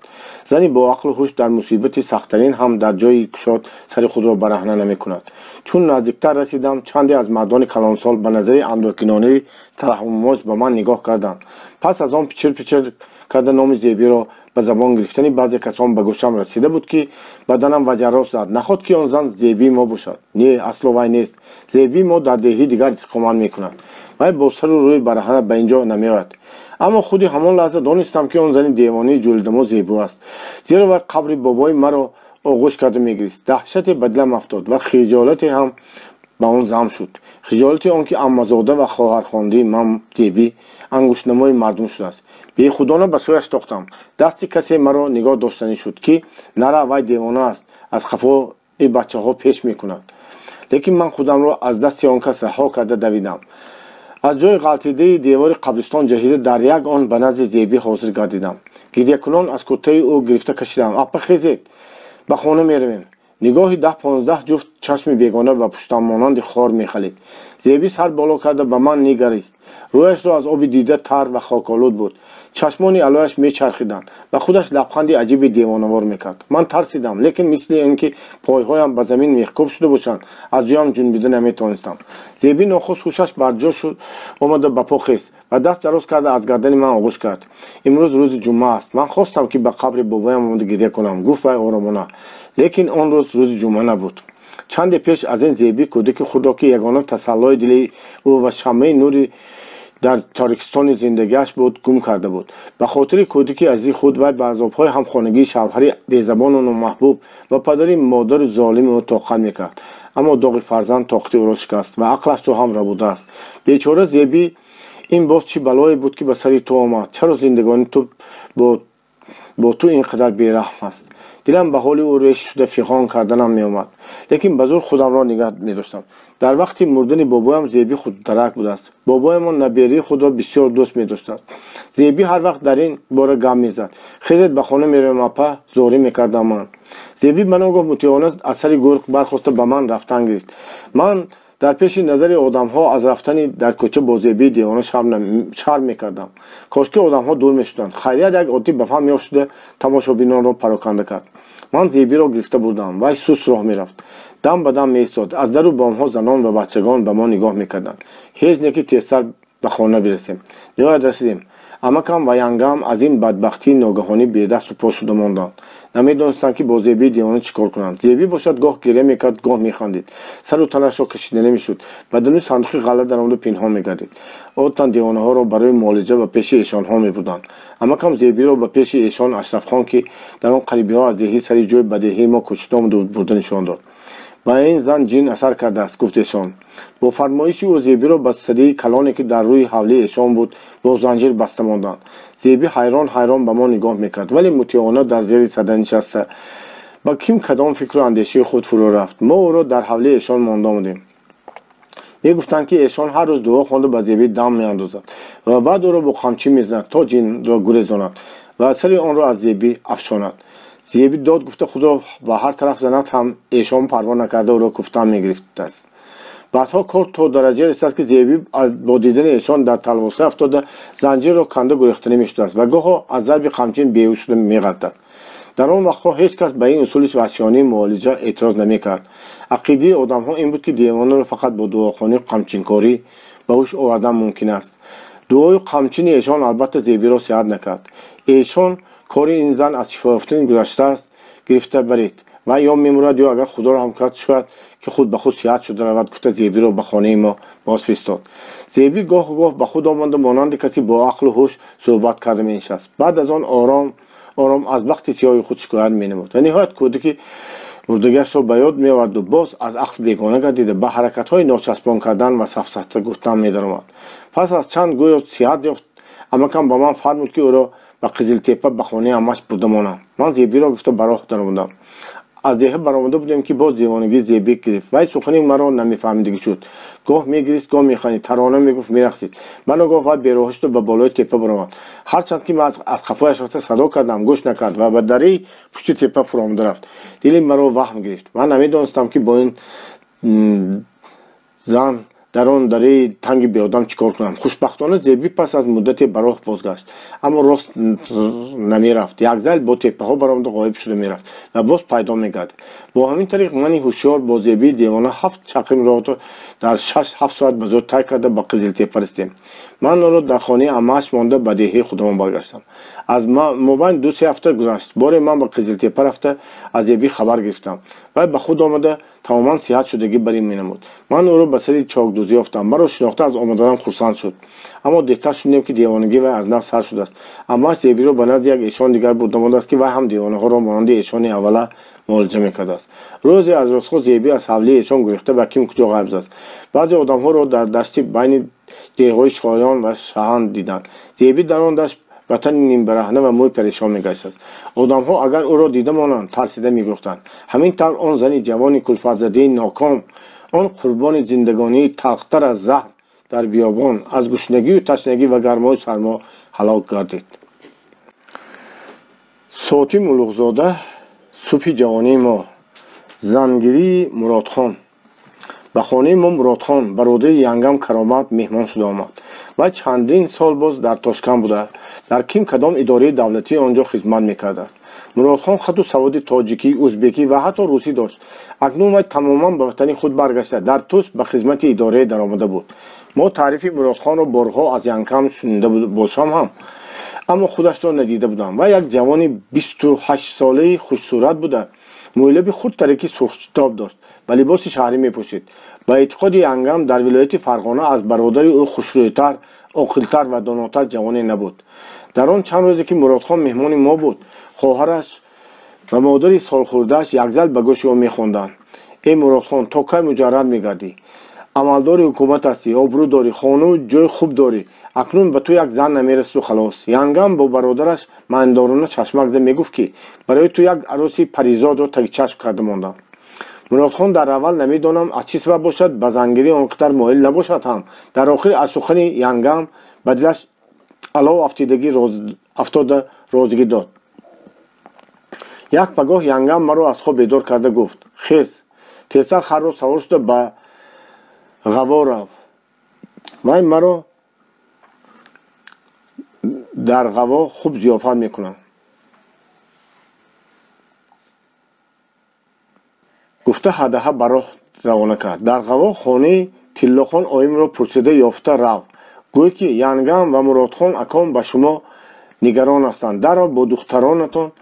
зани боақлу ҳуш дар мусибати сахттарин ҳам дар ҷойи кушод сари худро бараҳна намекунад. чун наздиктар расидам, чанде аз мардони калонсол ба назари андокинонаи тараҳумомоз ба ман нигоҳ карданд. пас аз он пичир пичир карда номи Зебиро ба забон гирифтани баъзе касон ба гӯшам расида буд ки баданам ваҷарос зад. нахот ки он зан Зебии мо бошад. не, асло вай нест. Зебии мо дар деҳии дигар иstiqомат мекунад. вай бо сару рӯи бараҳна ба ин ҷо намеояд. аммо худи ҳамон лаҳза донистам ки он зани девонии ҷӯлидамо Зебу аст. зеро вай қабри бобои маро оғӯш карда мегирист. даҳшате ба дилам афтод ва хиҷолате ҳам ба он зам шуд. хиҷолати он ки аммазода ва хоҳархондии ман Зебӣ ангуштнамои мардум шудааст. бехудона ба сӯяш тохтам. дасти касе маро нигоҳ доштанӣ шуд ки нара, вай девона аст, аз хафои бачаҳо пеш мекунад. лекин ман худамро аз дасти он кас раҳо карда давидам. аз ҷои ғалтидаи девори қабристон ҷаҳида дар як он ба назди Зебӣ ҳозир гардидам. гирьякунон аз куртаи ӯ гирифта кашидам. апа хезед, ба хона меравем. нигоҳи 10-15 ҷуфт чашми бегона ба пуштам монанди хор мехалид. Зебӣ сар боло карда ба ман нигарист. рӯяшро аз оби дида тар ва хоколуд буд. чашмони алояш мечархиданд ва худаш лабханди аҷиби девонавор мекард. ман тарсидам, лекин мисли ин ки пойҳоям ба замин мехкӯб шуда бошанд, аз ҷоям ҷунбида наметонистам. Зебӣ нохуст ҳушаш бар ҷо шуд, омада ба по хест ва даст дароз карда аз гардани ман оғӯш кард. имрӯз рӯзи ҷумъа аст. ман хостам ки ба қабри бобоям омада гирья кунам, гуфт вай оромона. лекин он рӯз рӯзи ҷумъа набуд. чанде пеш аз ин Зебӣ кӯдики худро ки ягона тасаллои дили ӯ ва шамъаи нури дар торикистони зиндагиаш буд, гум карда буд. ба хотири кӯдики азизи худ вай ба азобҳои ҳамхонагии шавҳари безабону номаҳбуб ва падари модару золими ӯ тоқат мекард. аммо доғи фарзанд тоқати ӯро шикаст ва ақлашро ҳам рабудааст. бечора Зебӣ, ин боз чӣ балое буд ки ба сари ту омад? чаро зиндагони ту бо ту ин қадар бераҳм аст? дилам ба ҳоли ӯ реш шуда фиғон карданам меомад. лекин ба зур худамро нигоҳ медоштам. дар вақти мурдани бобоям Зебӣ худтарак будааст. бобоямон наберии худро бисёр дӯст медоштааст. Зебӣ ҳар вақт дар ин бора гап мезад. хезед ба хона меравем апа, зорӣ мекардам ман. Зебӣ ба ногоҳ мутиёна аз сари гӯрк бархоста ба ман рафтан гирифт. ман дар пеши назари одамҳо аз рафтани дар кӯча бо Зебии девона шарм мекардам. кошки одамҳо дур мешуданд. хайрият як оддӣ ба фаҳм ёфт тамошобинонро пароканда кард. ман Зебиро гирифта бурдам. вай сус роҳ мерафт. дам ба дам меистод. аз дару бомҳо занон ва бачагон ба мо нигоҳ мекарданд. ҳеҷ не ки тезтар ба хона бирасем. ниҳоят расидем. амакам ва янгам аз ин бадбахтии ногаҳонӣ бедасту по шуда монданд. намедонистанд ки бо Зебии девона чӣ кор кунанд. Зебӣ бошад гоҳ гирья мекард, гоҳ механдид. сару танашро кашида намешуд. бадану сандуқи ғалла дар омада пинҳон мегардид. одатан девонаҳоро барои муолиҷа ба пеши эшонҳо мебурданд. амакам Зебиро ба пеши эшон Ашрафхон ки дар он қарибиҳо аз деҳӣ сари ҷои ба деҳии мо кӯчида омада бурда нишон дод. ба ин зан ҷин асар кардааст, гуфт эшон. бо фармоиши ӯ Зебиро ба садии калоне ки дар рӯи ҳавлии эшон буд бо занҷир баста монданд. Зебӣ ҳайрон ҳайрон ба мо нигоҳ мекард, вале мутиёна дар зери сада нишаста ба ким кадом фикру андешаи худ фурӯ рафт. мо ӯро дар ҳавлии эшон монда омадем. мегуфтанд ки эшон ҳар рӯз дуо хонда ба Зебӣ дам меандозад ва баъд ӯро бо қамчи мезанад то ҷинро гурезонад ва асари онро аз Зебӣ афшонад. Зебӣ дод гуфта худро ба ҳар тараф занад ҳам эшон парво накарда ӯро куфтан мегирифтааст. баъдҳо кор то дараҷае расидааст ки Зебӣ бо дидани эшон дар талвоса афтода занҷирро канда гурехта намешудааст ва гоҳо аз зарби қамчин беҳуш шуда меғалтад. дар он вақтҳо ҳеҷ кас ба ин усули ваҳшиёнии муолиҷа эътироз намекард. ақидаи одамҳо ин буд ки девонаро фақат бо дуохонию қамчинкорӣ ба ҳуш овардан мумкин аст. дуою қамчини эшон албатта Зебиро сиҳат накард. эшон кори ин зан аз шифо ёфтани гузаштааст гирифта баред ва ё мемурад ё агар худоро ҳам кард шояд ки худ ба худ сиҳат шуда равад, гуфта Зебиро ба хонаи мо бозфиристод. Зебӣ гоҳу гоҳ ба худ омада монанди каси бо ақлу ҳуш суҳбат карда менишаст. баъд аз он ором аз бахти сиёҳи худ шикоят менамуд ва ниҳоят кӯдики мурдагиашро ба ёд меоварду боз аз ақл бегона гардида ба ҳаракатҳои ночаспон кардан ва сафсата гуфтан медаромад. пас аз чанд гӯё сиҳат ёфт, амакам ба ман фармуд ки ӯро ба Қизилтепа ба хонаи амаш бурда монам. Ман Зебиро гуфта ба роҳ даромадам. аз деҳа баромада будем ки боз девонагӣ Зеби гирифт. Вай сухани маро намефаҳмидагӣ шуд. Гоҳ мегирист, гоҳ механид, тарона мегуфт, мерақсид. Маногоҳ вай бероҳӣ шуд ба болои тепа баромад. Ҳарчанд ки ман аз қафояш рафта садо кардам, гӯш накард ва ба дари пушти тепа фуромада рафт. Дили маро ваҳм гирифт. Ман намедонистам ки бо ин зан дар он дари танги беодам чикор кунам. Хушбахтона Зеби пас аз муддате ба роҳ бозгашт, аммо рост намерафт. Як зайл бо тепаҳо баромада ғоиб шуда мерафт ва боз пайдо мегардид. Бо ҳамин тариқ мани ҳушёр бо Зеби девона 7 чақрим роҳро дар 6-7 соат ба зуд тай карда ба Қизилтепа расидем. Ман онро дар хонаи амааш монда ба деҳаи худамон баргаштам. аз мобайни 2-3 ҳафта гузашт. боре ман ба Қизилтепа рафта аз Зеби хабар гирифтам. вай ба худ омада тамоман сиҳат шудагӣ барӣ менамуд. Ман ӯро ба сари чокдӯзӣ ёфтам. маро шинохта аз омаданам хурсанд шуд. аммо деҳтар шунидем ки девонагӣ вай аз нав сар шудааст. аммоаш Зебиро ба назди як эшон дигар бурда мондаст ки вай ҳам девонаҳоро монанди эшони аввала муолиҷа мекардааст. рӯзе аз ростхо Зеби аз ҳавлии эшон гурехта ба ким куҷо ғайб зааст. баъзе одамҳоро дар дашти байни деҳҳои Шоён ва Шаҳанд диданд. Зеби дар он дашт ба тани нимбараҳна ва мӯй парешон мегашт. одамҳо агар ӯро дида монанд, тарсида мегӯхтанд. ҳамин тавр он зани ҷавони кулфатзадаи ноком, он қурбони зиндагонии талхтар аз заҳр дар биёбон, аз гушнагию ташнагӣ ва гармои сармо ҳалок гардид. Сотим Улуғзода, субҳи ҷавонии мо. Зангирии Муродхон. ба хонаи мо Муродхон, бародари янгам Каромат меҳмон шуда омад. вай чандин сол боз дар Тошкан буда, дар ким кадом идораи давлатӣ онҷо хизмат мекардааст. Муродхон хату саводи тоҷикӣ, ӯзбекӣ ва ҳатто русӣ дошт. акнун вай тамоман ба ватани худ баргашта дар Тус ба хизмати идорае даромада буд. мо таърифи Муродхонро борҳо аз янгам шунида бошам ҳам, аммо худашро надида будам. вай як ҷавони 28-солаи хушсурат буда. мӯйлаби хурдтараки сурхшитоб дошт ва либоси шаҳрӣ мепӯшид. ба эътиқоди янгам дар вилояти Фарғона аз бародари ӯ хушрӯйтар, оқилтар ва донотар ҷавоне набуд. дар он чанд рӯзе ки Муродхон меҳмони мо буд, хоҳараш ва модари солхӯрдааш якзал ба гӯши ӯ мехонданд: эй Муродхон, то кай муҷаррад мегардӣ? амалдори ҳукумат ҳастӣ, обрӯ дорӣ, хону ҷои хуб дорӣ. акнун ба ту як зан намерасду халос. янгам бо бародараш майндорона чашмак зад мегуфт ки барои ту як ароси паризодро таги чашм карда мондам. Муродхон дар аввал намедонам аз чӣ сабаб бошад ба зангирӣ он қадар моил набошад ҳам. дар охир аз сухани янгам ба дилаш алов афтода розигӣ дод. як пагоҳ янгам маро аз хоб бедор карда гуфт: хез, тезтар харро савор шуда ба ғаво рав. вай маро дар ғаво хуб зиёфат мекунам. гуфта ҳадаҳа ба роҳ равона кард. дар ғаво хонаи Тиллохон оимро пурсида ёфта рав. гӯй ки янгам ва Муродхон акон ба шумо нигарон ҳастанд. дарҳол бо духтаронатон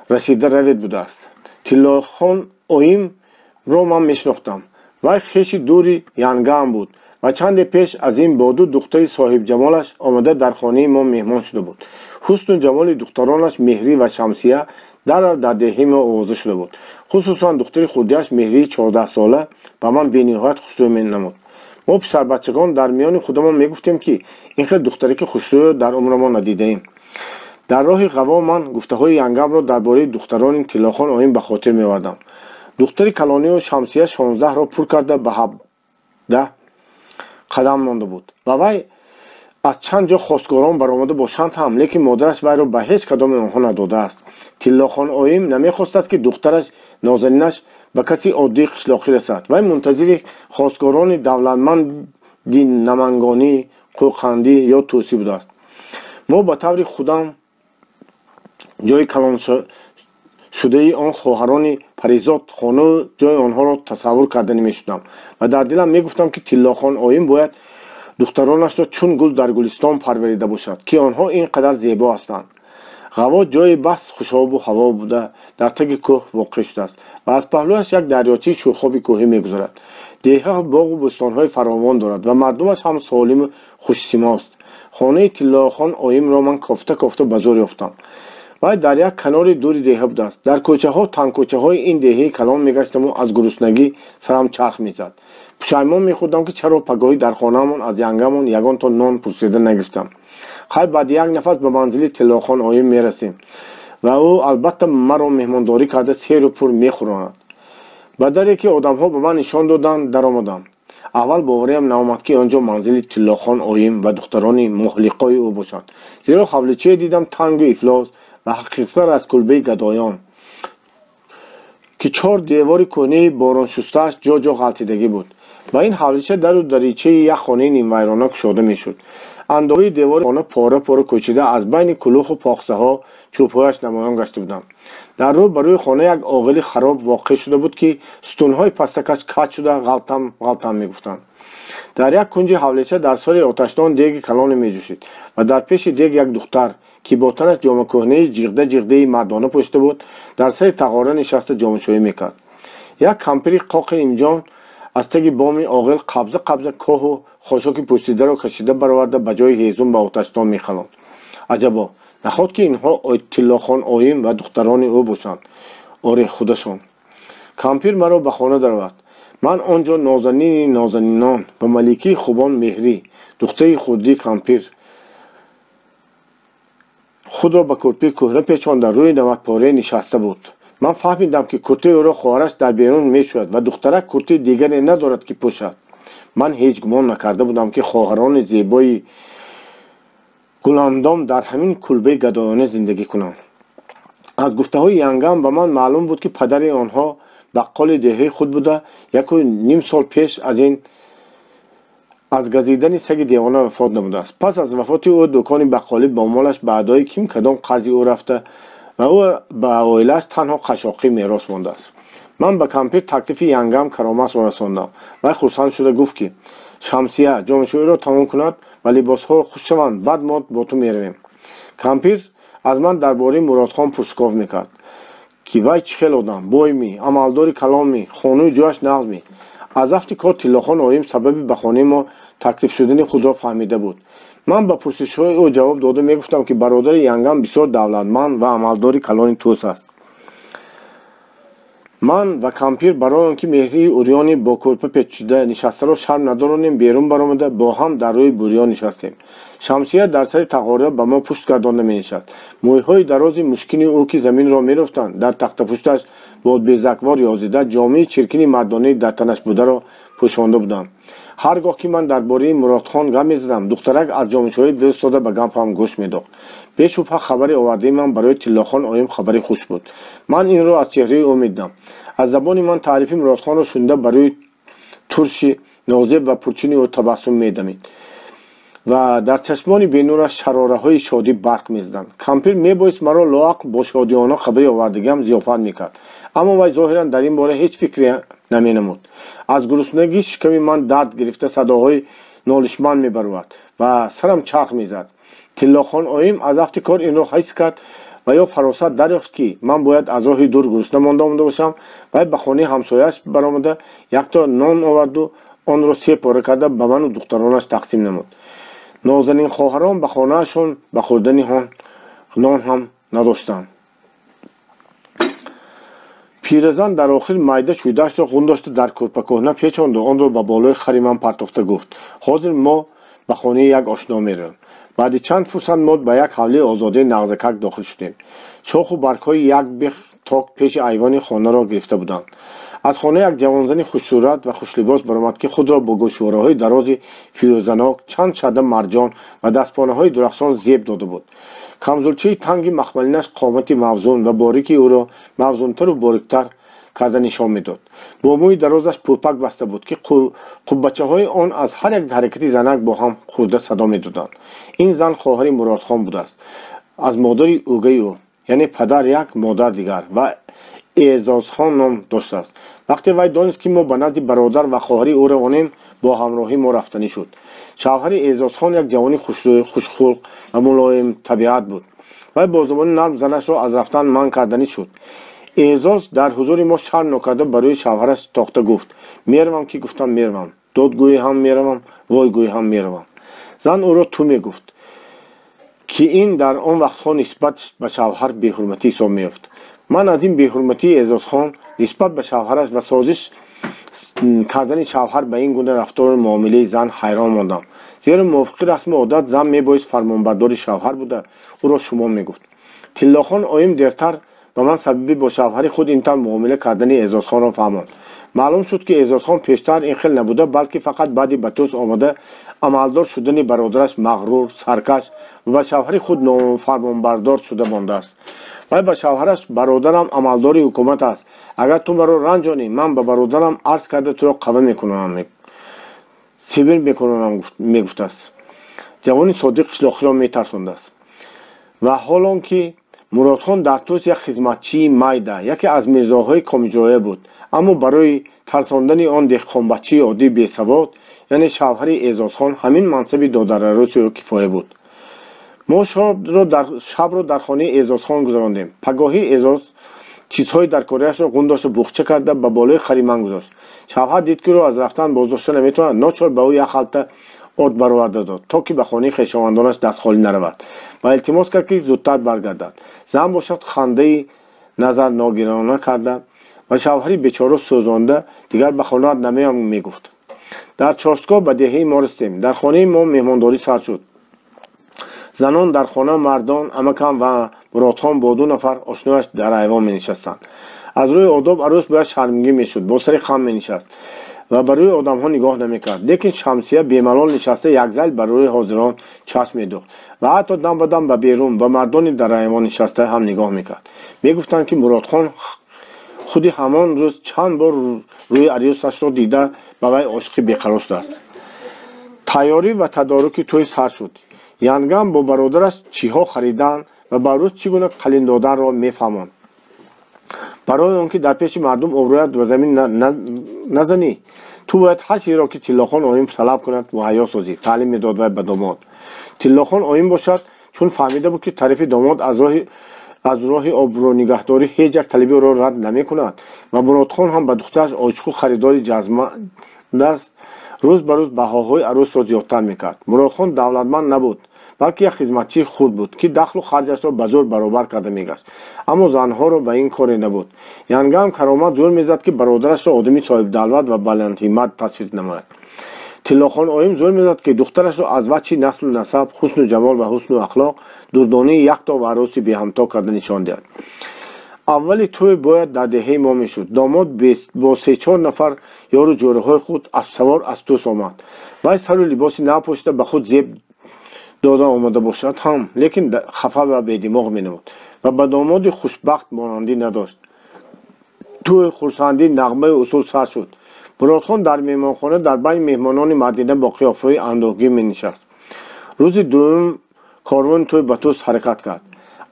расида равед будааст. Тиллохон оимро ман мешинохтам. вай хеши дури янгам буд ва чанде пеш аз ин бо ду духтари соҳибҷамолаш омада дар хонаи мо меҳмон шуда буд. ҳусну ҷамоли духтаронаш Меҳрӣ ва Шамсия дарар дар деҳаи мо овоза шуда буд. хусусан духтари хурдиаш Меҳрии 14-сола ба ман бениҳоят хушрӯй менамуд. мо писарбачагон дар миёни худамон мегуфтем ки ин хел духтараки хушрӯйро дар умрамон надидаем. дар роҳи ғаво ман гуфтаҳои янгамро дар бораи духтарони Тиллохон оим ба хотир меовардам. духтари Калонию Шамсия 16-ро пур карда ба 17 қадам монда буд ва вай аз чанд ҷо хостгорон баромада бошанд ҳам, лекин модараш вайро ба ҳеҷ кадоми онҳо надодааст. Тиллохон оим намехостааст ки духтараш нозанинаш ба каси оддии қишлоқӣ расад. вай мунтазири хостгорони давлатманди намангонӣ, қӯқандӣ ё тӯсӣ будааст. мо ба таври худам ҷои калон шудаи он хоҳарони паризод хону ҷои онҳоро тасаввур карда намешудам ва дар дилам мегуфтам ки Тиллохон оим бояд духтаронашро чун гул дар гулистон парварида бошад ки онҳо ин қадар зебо ҳастанд. ғаво ҷои бас хушобу ҳаво буда дар таги кӯҳ воқеъ шудааст ва аз паҳлӯаш як дарёчаи шӯрхоби кӯҳӣ мегузарад. деҳа боғу бӯстонҳои фаровон дорад ва мардумаш ҳам солиму хушсимост. хонаи Тиллохон оимро ман кофта ба зур ёфтам. вай дар як канори дури деҳа будааст. дар кӯчаҳо танкӯчаҳои ин деҳаи калон мегаштаму аз гуруснагӣ сарам чарх мезад. пушаймон мехӯрдам ки чаро пагоҳӣ дар хонаамон аз янгамон ягонтон нон пурсида нагирифтам. خیر بعد یک نفس به منزل طلاخان آیم میرسیم و او البته مرا مهمانداری کرده سیر و پور میخوراند. به دری که آدم ها به من نشان دادند در آمدم. اول باوریم نامد که آنجا منزل طلاخان آیم و دختران محلقای او باشند، زیرا حولیچه دیدم تنگ و افلاس و حقیقتر از کلبه گدایان که 4 دیوار کهنه باران شسته‌اش جا جا غلطیدگی بود. با این حولیچه در و دریچه یک خانه نیم ویرانه گشوده میشد. اندازه دیوار خانه پاره پاره کوچیده از بین کلوخ و پاخسه ها چوب‌هایش نمایان گشته بودند. در رو بروی خانه یک عاقل خراب واقع شده بود که ستون‌های پستکش کج شده غلطم میگفتند. در یک کنج حولیچه در سر آتشدان دیگ کلان میجوشید و در پیش دیگ یک دختر که با تنش جامه کهنه جیغده مردانه پوشیده بود در سر تقاره نشسته جامه‌شویی میکرد. یک کمپری قاق نیمجان از تگ بام عاقل قبضه کاه و خاشاک پوسیده را کشیده برآورده به جای هیزم به آتشدان میخواند. عجبا نخواهد که اینها طلاخان آیم و دختران او باشند. آره خودشان. کمپیر مرا به خانه درآورد. من آنجا نازنینان و ملکه خوبان مهری دختر خودی کمپیر خود را به کرپی کهنه پیچان در روی نمک پاره نشسته بود. من فهمیدم که کرته او را خواهرش در بیرون میشود و دخترک کرته دیگری ندارد که پوشد. من هیچ گمان نکرده بودم که خواهران زیبای گلاندام در همین کلبه گدایانه زندگی کنند. از گفته های ینگم به من معلوم بود که پدر آنها بقال دهه خود بوده 1.5 سال پیش از گزیدن سگ دیوانه وفات نموده است. پس از وفات او دکان بقالی با مالش به ادای کیم کدام قرضی او رفته و او به عائله‌اش تنها قشاقی میراث مانده است. من به کمپیر تکلیف ینگم کرامت را رساندم و خرسند شده گفت که شمسیه جامه‌شویی را تمام کند و لباس‌ها خوش شوند بعد ما با تو میرویم. کمپیر از من درباره مرادخان پرسکاو میکرد که وای چه خیل آدم بایمی عملداری کلامی خانوی جوش نغزمی. از وقتی که طلاخان آیم سبب به خانه ما تکلیف شدن خود را فهمیده بود. من به پرسش‌های او جواب داده میگفتم که برادر ینگم بسیار دولتمند و عملداری کلان توس است. من و کمپیر برای آنکه مهری اوریانی با کلپه پیچیده نشسته را شرم ندارانیم بیرون برآمده با هم در روی بوریان نشستیم. شمسیه در سر تقاره به ما پشت گردانده می‌نشست. موی‌های درازی مشکین او که زمین را می‌رفتند در تخت پشتش با بیزکوار یازیده جامه چرکین مردانه در تنش بوده را پوشانده بودند. هرگاه که من درباره مرادخان گپ می‌زدم دخترک از جامه‌شویی دست داده به گپم گوش می‌داد. بی‌شبهه خبری آورده من برای طلاخان آیم خبری خوش بود. من این را از چهره او می‌دیدم. از زبان من تعریف مرادخان را شنیده برای ترش نازب و پرچین او تبسم می‌دمید و در چشمان بینورش شراره‌های شادی برق می‌زدند. کمپیر می‌بایست مرا لاعقل با شادیانه خبری آوردگیم ضیافت می‌کرد، اما وی ظاهراً در این باره هیچ فکری نمی‌نمود. از گرسنگی شکم من درد گرفته صداهای نالشمند می‌برآورد و سرم چرخ می‌زد. طلاخان آیم از وقتی کار این را حس کرد و یا فراست دریافت که من باید از راه دور گرسنه مانده باشم و به خانه همسایه‌اش برآمده یک تا نان آورد و آن را 3 پاره کرده به من و دخترانش تقسیم نمود. نازنین خواهران به خانه‌شان به خوردن نان هم نداشتند. پیرزن در آخر معده شویده‌اش را خون داشته در کرپه کهنه پیچاند و آن را به بالای خری من پرتافته گفت حاضر ما به خانه یک آشنا میرویم. بعد چند فرصت مد به یک حوله آزاده نغزکک داخل شدیم. شاخ و برگ‌های یک بیخ تاک پیش ایوان خانه را گرفته بودند. از خانه یک جوانزن خوشصورت و خوشلباس برآمد که خود را با گوشواره‌های دراز فیروزناک، چند شده مرجان و دستپانه‌های درخشان زیب داده بود. کمزلچه تنگ مخملینش قامت موزون و باریکی او را موزونتر و باریکتر کرده نشان میداد. با موی درازش پوپک بسته بود که قبچه‌های آن از هر یک حرکت زنک با هم خورده صدا میدادند. این زن خواهر مرادخان بود است. از مادر اوگه او یعنی پدر یک مادر دیگر و اعزازخان نام داشته است. وقتی وی دانست که ما به نزد برادر و خواهر او روانیم با همراهی ما رفتنی شد. شوهر اعزازخان یک جوانی خوشخلق و ملایم طبیعت بود. وی با زبان نرم زنش را از رفتن منع کردنی شد. اعزاز در حضور ما شرم نکرده برای شوهرش تاخته گفت میروم که گفتم میروم، دادگویی هم میروم، وایگویی هم میروم. زن او را تو میگفت که این در آن وقتها نسبت به شوهر بی‌حرمتی حساب میافت. من از این بی‌حرمتی اعزازخان نسبت به شوهرش و سازش کردن شوهر به این گونه رفتار معامله زن حیران ماندم، زیرا موافق رسم عادت زن میبایست فرمانبردار شوهر بوده او را شما میگفت. تیلاخان آیم دیرتر به من سببی با شوهر خود این طور معامله کردن اعزازخان را فهماند. معلوم شد که اعزازخان پیشتر این خیل نبوده، بلکه فقط بعد به توس آمده عملدار شدن برادرش مغرور، سرکش و به شوهر خود نافرمانبردار شده مانده است. ولی به شوهرش برادرم عملدار حکومت است، اگر تو مرا رنجانی من به برادرم عرض کرده تو را قوی میکنم، سیبر میکنم میگفته است. جوانی صادق قشلاقی را میترسانده است. و حالان که مرادخان در توس یک خدمتچی میده، یکی از میرزاهای کامیجایه بود، اما برای ترساندن آن دهقانبچه عادی بیسواد یعنی شوهر اعزازخان همین منصب دادرروسی کفایه بود. ما شب را در خانه اعزازخان گذراندیم. پگاهی اعزاز چیزهای در کارهاش را قنداش و بخچه کرده به بالای خریمن گذاشت. شوهر دید که رو از رفتن بازداشته نمیتواند، ناچار به او یک خلطه آرد برآورده داد تا که به خانه خویشاوندانش دست خالی نرود و التماس کرد که زودتر برگردد. زن باشد خنده نظر ناگیرانه کرده و شوهری بیچاره سوزانده دیگر به خانه نمیام میگفت. در چاشتگاه به دهه ما رسیدیم. در خانه ما مهمانداری سر شد. زنان در خانه، مردان امکان و مرادخان با 2 نفر آشنایش در ایوان می نشستند. از روی آداب عروس باید شرمگین می شد، با سر خم می نشست و بر روی آدم ها نگاه نمی کرد. لیکن شمسیه بیملال نشسته یک زل بر روی حاضران چشم می دوخت و حتی دم به دم به بیرون و مردان در ایوان نشسته هم نگاه می کرد. می گفتند که مرادخان خودی همان روز چند بار روی عروسش را دیده به وی عاشقی بیقرار شده است. تیاری و تدارک توی سر شد. یانگام با برادرش چیها خریدن و بر روز چگونه قلین دادن را میفهماند. برای آنکه در پیش مردم ابرویت و زمین نزنی، تو باید هر چیزی را که تیلاخان آیم طلب کند مهیا سازی. تعلیم میداد و به داماد. تیلاخان آیم باشد چون فهمیده بود که طرف داماد از راه آبرو نگهداری هیچ یک طلبی را رد نمی کند و مرادخان هم به دخترش عاشق و خریداری جذبمند است. روز به روز بهاهای عروس را زیادتر میکرد. مرادخان دولتمند نبود، بلکه یک خدمتچی خود بود که دخل و خرجش را به زور برابر کرده میگشت، اما زنها را به این کاری نبود. یانگام کرامت زور میزد که برادرش را آدمی صاحب دولت و بلند همت تصویر نماید. تیلاخان آیم زور میزد که دخترش را از وجه نسل و نسب، حسن و جمال و حسن و اخلاق دردانه یک تا و عروسی بی همتا کرده نشان دهد. اولی توی باید در دهه ما میشد. داماد با 3-4 نفر یارو جوره های خود سوار از توس آمد. وی سر و لباسی نپوشیده به خود زیب داده آمده باشد هم، لیکن خفه و بی‌دماغ مینمود و به داماد خوشبخت مانندی نداشت. توی خرسندی نغمه اصول سر شد. مرادخان در مهمانخانه در بین مهمانان مردینه با قیافه اندوهگین می نشست. روز دوم کاروان توی به توس حرکت کرد.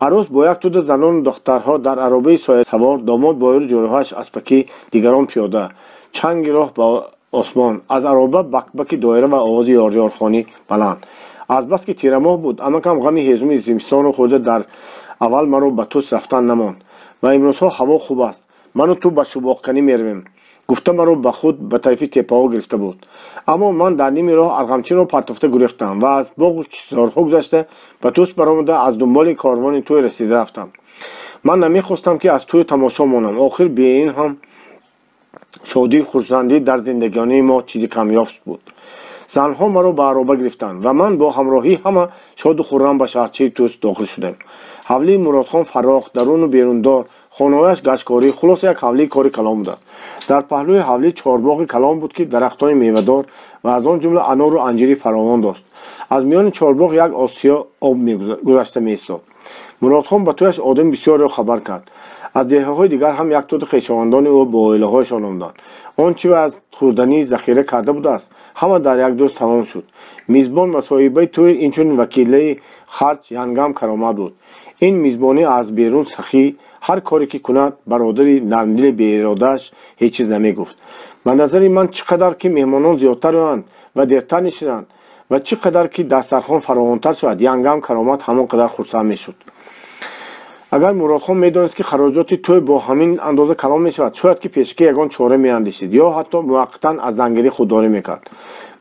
عروس با یک تود زنان و دخترها در عربه سایه سوار، داماد با جورهاش اسپکی، دیگران پیاده، چنگ راه با آسمان، از عربه بک دایره و آواز یار خانی بلند. از بس که تیر ماه بود، اما کم غم هیزم زمستان رو خورده در اول مرا به توس رفتن نماند و امروزها هوا خوب است. من و تو به شباقکنی میرویم. گفته مرا به خود به طرف تپه‌ها گرفته بود، اما من در نیم راه ارغمچین را پرتافته گریختم و از باغ کشتزارها گذشته به توس برآمده از دنبال کاروان توی رسیده رفتم. من نمیخواستم که از توی تماشا مانم. آخر به این هم شادی خرسندی در زندگانی ما چیزی کمیافت بود. زنها مرا به عربه گرفتند و من با همراهی همه شاد و خرم به شهرچه توس داخل شدم. حولی مرادخان فراخ، درون و بیروندار، خانه‌اش گچکاری، خلاص یک حولی کاری کلام بود. در پهلوی حولی 4 باغ کلام بود که درختان میوه‌دار و از آن جمله انار و انجیر فراوان داشت. از میان 4 باغ یک آسیا آب می‌گذشته می‌ایستاد. مرادخان به تویش آدم بسیار را خبر کرد. از دهه‌های دیگر هم یک تود خویشاوندان او با عائله‌هایشان آمدند. آنچه از خوردنی ذخیره کرده بود است همه در یک روز تمام شد. میزبان و صاحبه توی اینچون وکیله خرج یانگام کرامت بود. این میزبانی از بیرون سخی، هر کاری که کند برادری نرمدل بی اراده‌اش هیچ چیز نمیگفت. به نظر من چقدر که مهمانان زیادتر آیند و دیرتر نشینند و چقدر که دسترخوان فراوانتر شود، یانگام کرامت همانقدر خرسند میشد. اگر مرادخان میدانست که خراجات توی با همین اندازه کلام میشود، شاید که پیشکی یگان چاره میاندیشید یا حتی موقتا از زنگیری خودداری میکرد.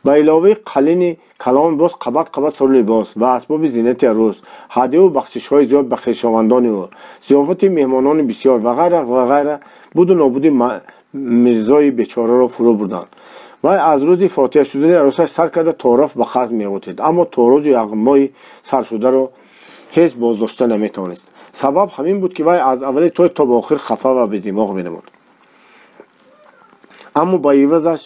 به علاوه قلین کلام باز قبط سر لباس و اسباب زینت عروس، هدیه و بخشش‌های زیاد به خویشاوندان او، ضیافت مهمانان بسیار و غیره بود و نابود мирзои бечораро фурӯ бурданд. вай аз рӯзи фотиҳа шудани арӯсаш сар карда тораф ба қарз меғутед, аммо тороҷу яғмои саршударо ҳеҷ боздошта наметавонист. сабаб ҳамин буд ки вай аз аввали той то ба охир хафа ва бедимоғ менамуд. аммо ба ивазаш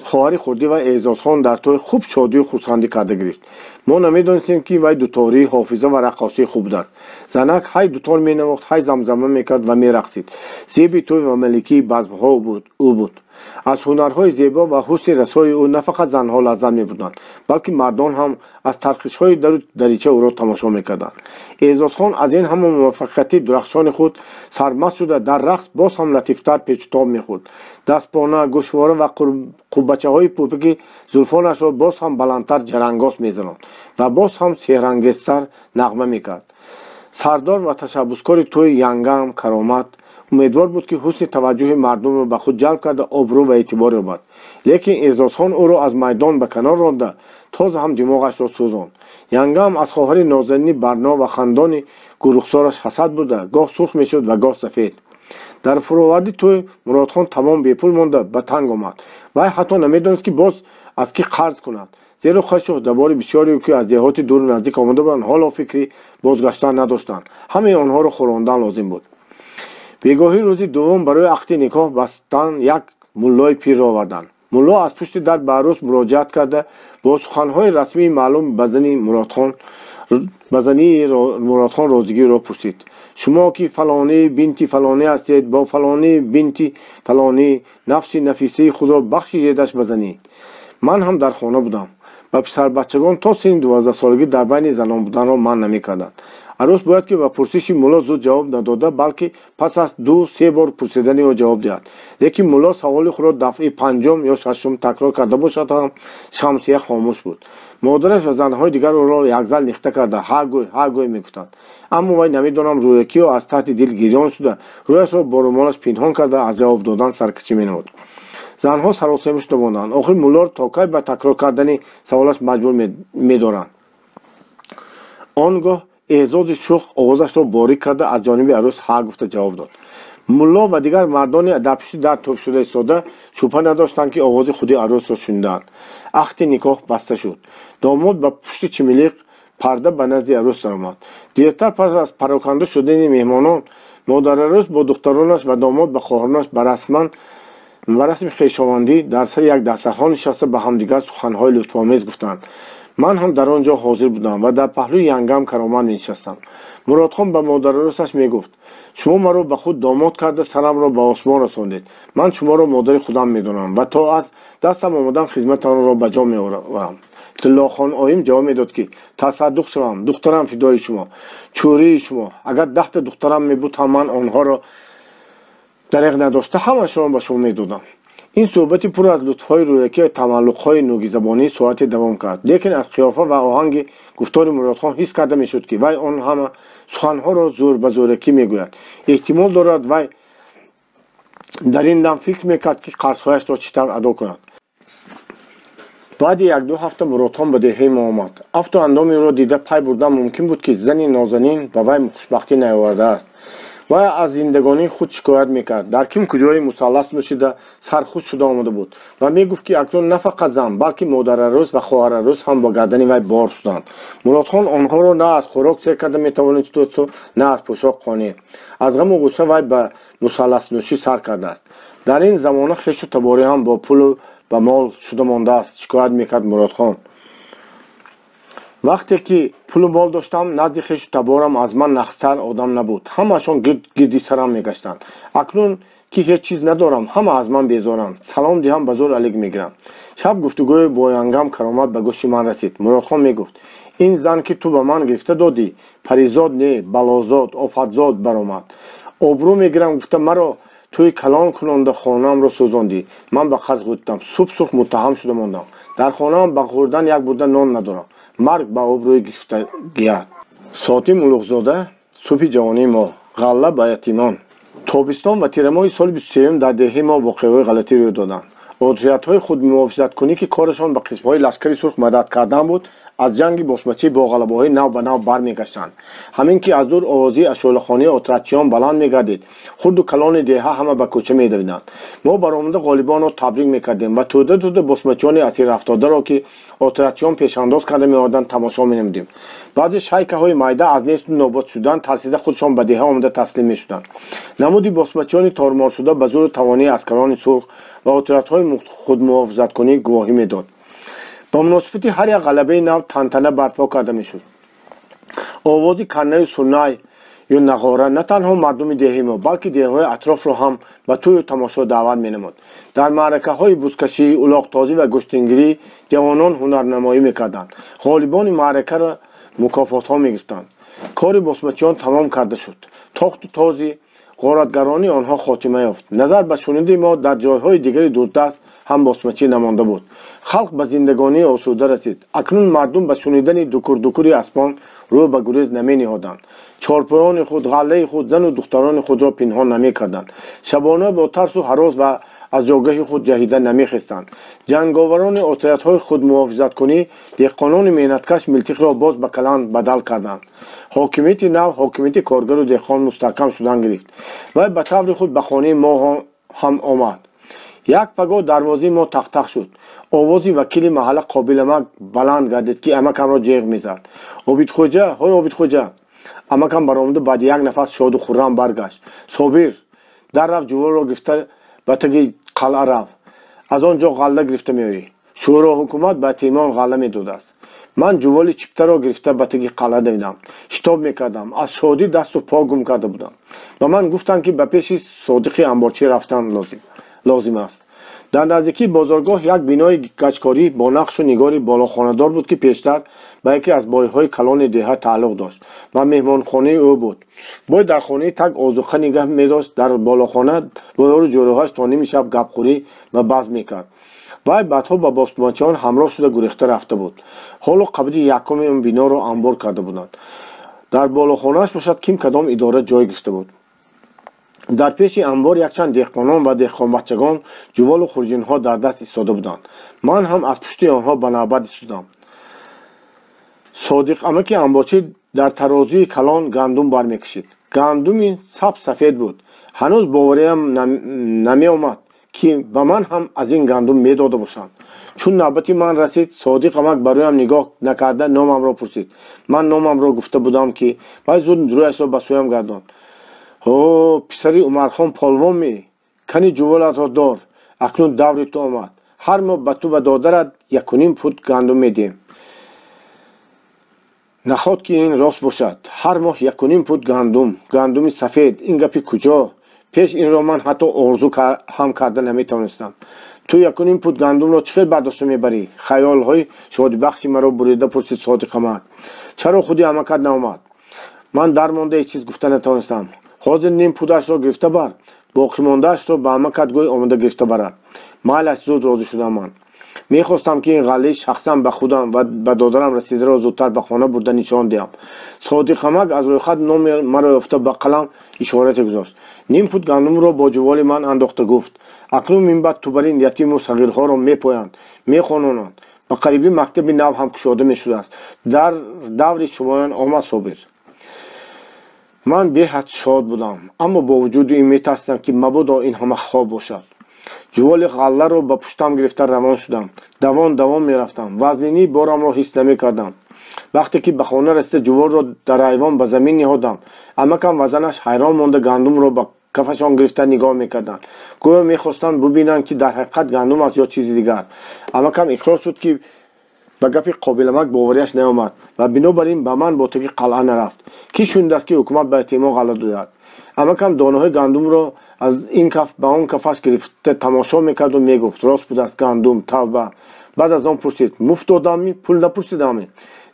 хоҳари хурдӣ ва эъзозхон дар той хуб шодию хурсандӣ карда гирифт. мо намедонистем ки вай дуторӣ, ҳофиза ва раққосӣ хуб буд аст. занак ҳай дутор менавохт, ҳай замзама мекард ва мерақсид. зеби той ва маликии базмҳо ӯ буд. аз ҳунарҳои зебо ва ҳусни расои ӯ на фақат занҳо лаззат мебурданд, балки мардон ҳам аз тарқишҳои дару дарича ӯро тамошо мекарданд. эъзозхон аз ин ҳама муваффақияти дурахшони худ сармаст шуда дар рақс боз ҳам латифтар печутоб мехӯрд. дастпона, гӯшвора ва қуббачаҳои пӯпики зулфонашро боз ҳам баландтар ҷарангос мезанонд ва боз ҳам сеҳрангезтар нағма мекард. сардор ва ташаббускори тӯи янгам каромат умедвор буд ки ҳусни таваҷҷӯҳи мардумро ба худ ҷалб карда обрӯ ва эътибор ёбад. лекин эъзозхон ӯро аз майдон ба канор ронда, тоза ҳам димоғашро сӯзонд. янгам аз хоҳари нозанини барно ва хандони гурухсораш ҳасад бурда, гоҳ сурх мешуд ва гоҳ сафед. дар фуроварди тӯй муродхон тамом бепул монда ба танг омад. вай ҳатто намедонист ки боз аз кӣ қарз кунад, зеро худашро dabori бисёре ки аз деҳоти дуру наздик омада буданд ҳоло фикри бозгаштан надоштанд. ҳамаи онҳоро хӯрондан лозим буд. бегоҳӣ рӯзи дуввум барои ақди никоҳ бастан як муллои пирро оварданд. мулло аз пушти дар ба арӯс муроҷиат карда бо суханҳои расмии маълум ба зани муродхон розигиро пурсид. шумо ки фалонӣ бинти фалонӣ ҳастед, бо фалонӣ бинти фалонӣ нафси нафисаи худро бахши ҷедаш ба занӣ. ман ҳам дар хона будам. ба писарбачагон то синни 12 солагӣ дар байни занон буданро манъ намекарданд. арӯс бояд ки ба пурсиши мулло зуд ҷавоб надода, балки пас аз 2-3 бор пурсидани ӯ ҷавоб диҳад. лекин мулло саволи худро дафъи панҷум ё шашум такрор карда бошад ҳам Шамсия хомӯш буд. модараш ва занҳои дигар ӯро якзал нихта карда ҳа гӯй мегуфтанд. аммо вай намедонам рӯякиё аз таҳти дил гирён шуда рӯяшро бо рӯмолаш пинҳон карда аз ҷавоб додан саркашӣ менамуд. занҳо саросема шуда монданд. охир муллоро то кай ба такрор кардани саволаш маҷбур медоранд. он гоҳ эъзози шӯх овозашро борик карда аз ҷониби арӯс ҳа гуфта ҷавоб дод. мулло ва дигар мардони дар пушти дар тӯб шуда истода шубҳа надоштанд ки овози худи арӯсро шунидаанд. ақди никоҳ баста шуд. домод ба пушти чимилиқ парда ба назди арӯс даромад. дертар пас аз пароканда шудани меҳмонон модарарӯс бо духтаронаш ва домод ба хоҳаронаш ба расми хешовандӣ дар сари як дастархон нишаста ба ҳамдигар суханҳои лутфомез гуфтанд. ман ҳам дар он ҷо ҳозир будам ва дар паҳлӯи янгам каромат менишастам. муродхон ба модарарӯсаш мегуфт: шумо маро ба худ домод карда сарамро ба осмон расондед. ман шуморо модари худам медонам ва то аз дастам омадан хизматонро ба ҷо меорам. тиллохон оим ҷавоб медод ки тасаддуқ шавам, духтарам фидои шумо, чӯрии шумо. агар 10 духтарам мебуд ҳам ман онҳоро дареғ надошта ҳамашро ба шумо медодам. ин суҳбати пур аз лутфҳои рӯякӣ ва тамаллуқҳои нӯгизабонӣ соате давом кард. лекин аз қиёфа ва оҳанги гуфтори муродхон ҳис карда мешуд ки вай он ҳама суханҳоро зӯр ба зӯракӣ мегӯяд. эҳтимол дорад вай дар ин дам фикр мекард ки қарзҳояшро чӣ тавр адо кунад. баъди 1-2 ҳафта муродхон ба деҳаи мо омад. афту андоми ӯро дида пай бурдан мумкин буд ки зани нозанин ба вай хушбахтӣ наовардааст. вай аз зиндагонии худ шикоят мекард. дар ким куҷои мусаллас нӯшида сархуш шуда омада буд ва мегуфт ки акнун на фақат зан, балки модарарӯс ва хоҳарарӯс ҳам ба гардани вай бор шуданд. муродхон онҳоро на аз хӯрок сер карда метавонид тӯсу, на аз пӯшоқ қонеъ. аз ғаму ғусса вай ба мусалласнӯшӣ сар кардааст. дар ин замона хешу таборӣ ҳам бо пулу ба мол шуда мондааст, шикоят мекард муродхон. вақте ки пулу мол доштам, назди хешу таборам аз ман нақстар одам набуд. ҳамаашон гирди сарам мегаштанд. акнун ки ҳеҷ чиз надорам, ҳама аз ман безоранд. салом диҳам ба зур алик мегирам. шаб гуфтугӯи бо янгам каромат ба гӯши ман расид. муродхон мегуфт: ин зан ки ту ба ман гирифта додӣ, паризод не, балозод, офатзод баромад. обрӯ мегирам гуфта маро тӯи калон кунонда хонаамро сӯзондӣ. ман ба қарз гӯштам. субҳ сурх муттаҳам шуда мондам. дар хонаам ба хӯрдан як бурда нон надорам. марг ба обрӯи гирифтагият. Сотим Улуғзода, субҳи ҷавонии мо, ғалла ба ятимон. тобистон ва тирамоҳи соли 23 дар деҳаи мо воқеаҳои ғалатӣ рӯй доданд. одҳиятҳои худмуҳофизаткунӣ ки корашон ба қисмҳои лашкари сурх мадад кардан буд, از جنگ بسمچی با غلبه‌های نو به نو برمیگشتند. همین که از دور آوازی از شعله‌خوانی اتریشیان بلند می‌گردید، خرد و کلان دیها همه به کوچه می‌دویدند. ما برآمده غالیبان را تبریک می‌کردیم و توده بسمچیان اسیر افتاده را که اتریشیان پیشانداز کرده می‌آمدند تماشا می‌نمودیم. بعضی شیکه‌های معده از نیست نوبت شدن ترسیده خودشان به دیها آمده تسلیم می‌شدند. نمودی بسمچیان تارمار شده به زور توانی اسکران سرخ و اتریش‌های خودمحافظت‌کنی گواهی می‌داد. با مناسبت هر یک غلبه نو تنتنه برپا کرده میشد. آوازی کنه سرنای یا نغاره نه تنها مردم دیهی ما بلکه دیه‌های اطراف را هم به توی تماشا دعوت می‌نمود. در معرکه‌های بزکشی، الاغ‌تازی و گشتنگیری جوانان هنرنمایی می‌کردند. غالبان معرکه را مکافات‌ها می‌گرفتند. کار بسمچیان تمام کرده شد. تاخت و تازی غارتگرانی آنها خاتمه یافت. نظر به شنیده ما در جایهای دیگری دوردست هم بسمچی نمانده بود. خلق به زندگانی آسوده رسید. اکنون مردم به شنیدن دکوری اسبان رو به گریز نمی نهادند. چارپایان خود، غله خود، زن و دختران خود را پنهان نمی کردند. شبانه با ترس و هراس و از جاگه خود جهیده نمی خستند. جنگاوران اتریش‌های خود محافظت کنی دهقانان محنتکش ملتیق را باز به کلان بدل کردند. حاکمیت نو حاکمیت کارگر و دهقان مستحکم شدن گرفت و به طور خود به خانه ما هم آمد. یک پگاه دروازه ما تق تق شد. آوازی وکیل محله قابل ما بلند گردید که امکم را جیغ میزد. عابد خوجا، های عابد خوجا. امکم برآمده بعد یک نفس شاد و خرم برگشت. صابر در رفت جوال را گرفته به تگی قلعه رفت. از آنجا غله گرفته میآیی. شورا حکومت به تیمان غله میداده است. من جوال چپته را گرفته به تگی قلعه دویدم. شتاب میکردم. از شادی دست و پا گم کرده بودم. و من گفتم که به پیش صادق انبارچی رفتن لازم است. در نزدیکی بازارگاه یک بینای گچکاری با نقش و نگاری بالاخانه‌دار بود که پیشتر به یکی از بایهای کلان دیه تعلق داشت و مهمانخانه او بود. بای در خانه تگ آذوقه نگه می‌داشت. در بالاخانه با جوراهاش تا نیم شب گپخوری و بزم می‌کرد. وای بعدها با بسمچیان همراه شده گریخته رفته بود. حالا قبض یکم این بینا را انبار کرده بودند. در بالاخانه‌اش باشد کیم کدام اداره جای گرفته بود. در پیش انبار یک چند دهقانان و دهقان بچگان جوال و خورجین ها در دست ایستاده بودند. من هم از پشت آنها به نوبت ایستادم. صادق امک انبارچی در ترازوی کلان گندم برمیکشید. گندمی سفید بود. هنوز باوریم نمی آمد که به من هم از این گندم میداده باشند. چون نوبتی من رسید صادق امک برایم نگاه نکرده نامم را پرسید. من نامم را گفته بودم که باید زود رویش را به سویم گرداند. پسری عمرخان پالوان می کنی جوالت را دار. اکنون دور تو آمد. هر ماه به تو و دادرت 1.5 پود گندم میدیم. نخواد که این راست باشد. هر ماه 1.5 پود گندم سفید. این گپی کجا؟ پیش این را من حتی آرزو هم کرده نمیتونستم. تو 1.5 پود گندم را چقدر برداشته میبری؟ خیال های شادی بخشی مرا بریده پرسید صادق امک. چرا خودی امکت نامد؟ من درمانده هیچ چیز گفته نتونستم. حاضر نیم پودش را گرفته بر. باقی ماندهش را به امکت گوی آمده گرفته برد. مایل زود راضی شدم. من میخواستم که این غله شخصا به خودم و به دادرم رسیده را زودتر به خانه برده نشان دهم. صادق امک از روی خط نام مرا یافته به قلم اشارت گذاشت. نیم پود گندم را با جوال من انداخته گفت. اکنون من بعد تو برین یتیم و صغیرها را میپویند، میخوانند. به قریبی مکتب نو هم کشاده میشده است. در دور شمایان آمد صابر. من بهت شاد بودم، اما با وجود این میترسیدم که مبادا این همه خواب باشد. جوال غله را به پشتم گرفته روان شدم. دوان میرفتم. وزنینی بارم را حس نمی کردم. وقتی که به خانه رسیده جوال را در ایوان به زمین نهادم. امکم و زنش حیران مانده گندم را به کفشان گرفته نگاه میکردند. گویا میخواستند ببینند که در حقیقت گندم است یا چیزی دیگر. امکم اقرار شد که به گپ قابل امک باوریش نیامد و بنابراین به من با تگی قلعه نرفت. کی شونده است که حکومت به احتمال غله دادد. امکم دانه‌های گندم را از این کف به آن کفش گرفته تماشا میکرد و میگفت راست بود است گندم توبه. بعد از آن پرسید مفت دادمی؟ پول نپرسیدمی؟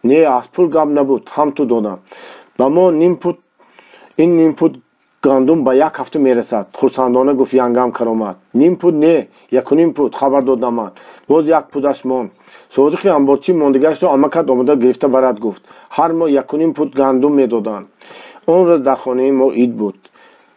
نه از پول گپ نبود، هم تو دادم. به ما نیم پود گندم به 1 هفته میرسد. خرسندانه گفت ینگم کرامت. نیم پود نه 1.5 پود خبر دادم من. باز 1 پودش ماند. صادق انبارچی ماندگیش را امکت آمده گرفته برد گفت. هر ماه 1.5 پود گندم میدادند. اون روز در خانه ما عید بود.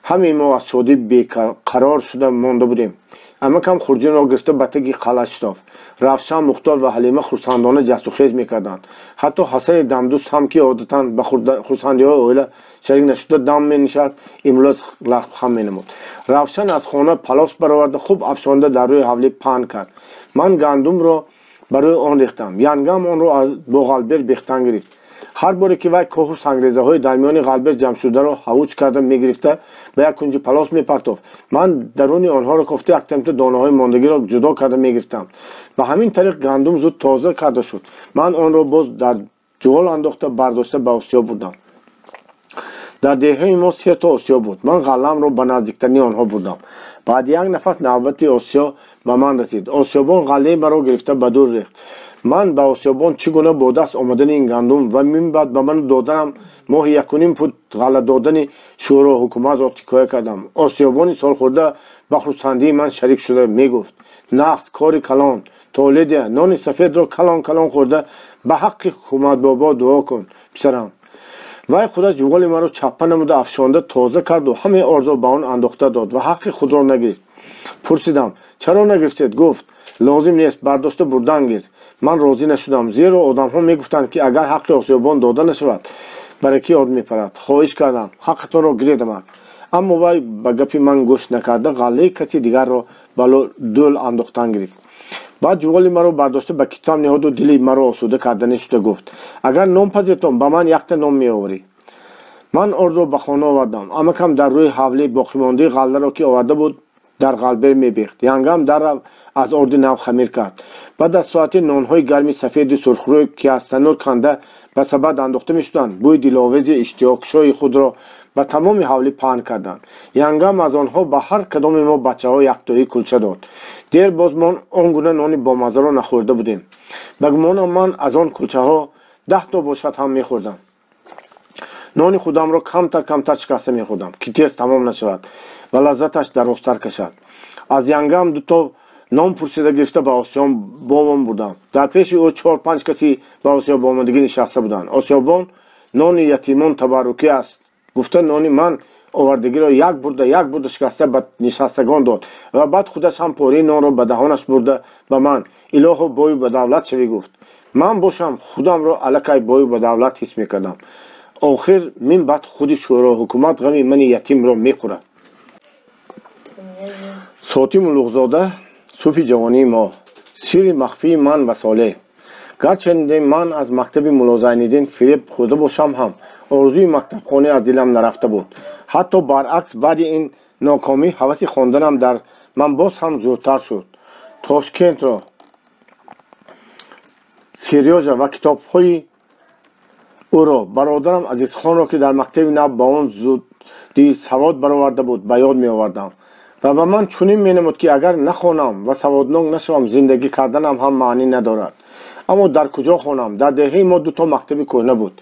همه ما از شادی بیقرار شده مانده بودیم. амакам хурҷинро гирифта ба таги қалъа шитофт. Равшан, Мухтор ва Ҳалима хурсандона ҷастухез мекарданд. ҳатто Ҳасани дамдӯст ҳам ки одатан ба хурсандиҳои оила шарик нашуда дам менишаст, имрӯз лахм менамуд. Равшан аз хона палос бароварда хуб афшонда дар рӯи ҳавлӣ паҳн кард. Ман гандумро ба рӯи он рехтам. Янгам онро бо ғалбер бехтан гирифт. ҳар боре ки вай коҳу сангрезаҳои дар миёни ғалбер ҷамъшударо ҳавуҷ карда мегирифта ба як кунҷи палос мепартофт. ман даруни онҳоро кофта як темта донаҳои мондагиро ҷудо карда мегирифтам. ба ҳамин тариқ гандум зуд тоза карда шуд. ман онро боз дар ҷувол андохта бардошта ба осиё бурдам. дар деҳаи мо 3 то осиё буд. ман ғалламро ба наздиктарини онҳо бурдам. баъди як нафас навбати осиё ба ман расид. осиёбон ғаллаи маро гирифта ба дур рехт. ман ба осиёбон чӣ гуна бо даст омадани ин гандум ва минбаъд ба ман доданам моҳи 1.5 фут ғалла додани шӯро ҳукуматро ҳикоя кардам. осиёбони солхӯрда ба хурсандии ман шарик шуда мегуфт: нағз кори калон, толедия, нони сафедро калон калон хӯрда ба ҳаққи ҳукуматбобо дуо кун писарам. вай худаш ҷуволи маро чаппа намуда афшонда тоза карду ҳамаи орзу ба он андохта дод ва ҳаққи худро нагирифт. пурсидам: чаро нагирифтед? гуфт: лозим нест, бардошта бурдан гир. ман розӣ нашудам, зеро одамҳо мегуфтанд ки агар ҳаққи осиёбон дода нашавад бараки од мепарад. хоҳиш кардам, ҳаққатонро гиредамак. аммо вай ба гапи ман гӯш накарда ғаллаи каси дигарро ба дӯл андохтан гирифт. баъд ҷуволи маро бардошта ба киссам неҳоду дили маро осуда карданӣ шуда гуфт: агар ном пазиртом ба ман якта ном меоварӣ. ман орро ба хона овардам. амакам дар рӯи ҳавлӣ боқимондаи ғалларо ки оварда буд дар ғалбер мебехт. янгам дарро аз орди нав хамир кард. баъд аз соати нонҳои гарми сафеди сурхрӯй ки аз танӯр канда ба сабад андохта мешуданд бӯи диловези иштиёкшои худро ба тамоми ҳавлӣ паҳн карданд. янгам аз онҳо ба ҳар кадоми мо бачаҳо яктои кулча дод. дер боз мо он гуна нони бомазаро нахӯрда будем. ба гумонам ман аз он кулчаҳо 10 то бошад ҳам мехӯрдам. нони худамро камтар шикаста мехӯрдам ки тез тамом нашавад ва лаззаташ дарозтар кашад. аз янгам 2 то ном пурсида гирифта ба осиён бобон бурдам. дар пеши ӯ 4-5 каси ба осиёб омадагӣ нишаста буданд. осиёбон: нони ятимон табаррукӣ аст, гуфта нони ман овардагиро як бурда шикаста ба нишастагон дод ва баъд худаш ҳам пораи нонро ба даҳонаш бурда ба ман: илоҳо бою ба давлат шавӣ, гуфт. ман бошам худамро аллакай бою ба давлат ҳис мекардам. охир минбаъд худи шӯро ҳукумат ғами мани ятимро мехӯрад. Сотим Улуғзода, субҳи ҷавонии мо. сирри махфии ман ва Солеҳ. гарчанде ман аз мактаби Мулло Зайниддин фиреб хӯрда бошам ҳам орзуи мактабхонӣ аз дилам нарафта буд. ҳатто баръакс баъди ин нокомӣ ҳаваси хонданам дар ман боз ҳам зӯртар шуд. Тошкентро, Серёжа ва китобҳои ӯро, бародарам Азизхонро ки дар мактаби нав ба он зудӣ савод бароварда буд ба ёд меовардам ва ба ман чунин менамуд ки агар нахонам ва саводнок нашавам зиндагӣ карданам ҳам маънӣ надорад. аммо дар куҷо хонам? дар деҳаи мо 2 то мактаби кӯҳна буд.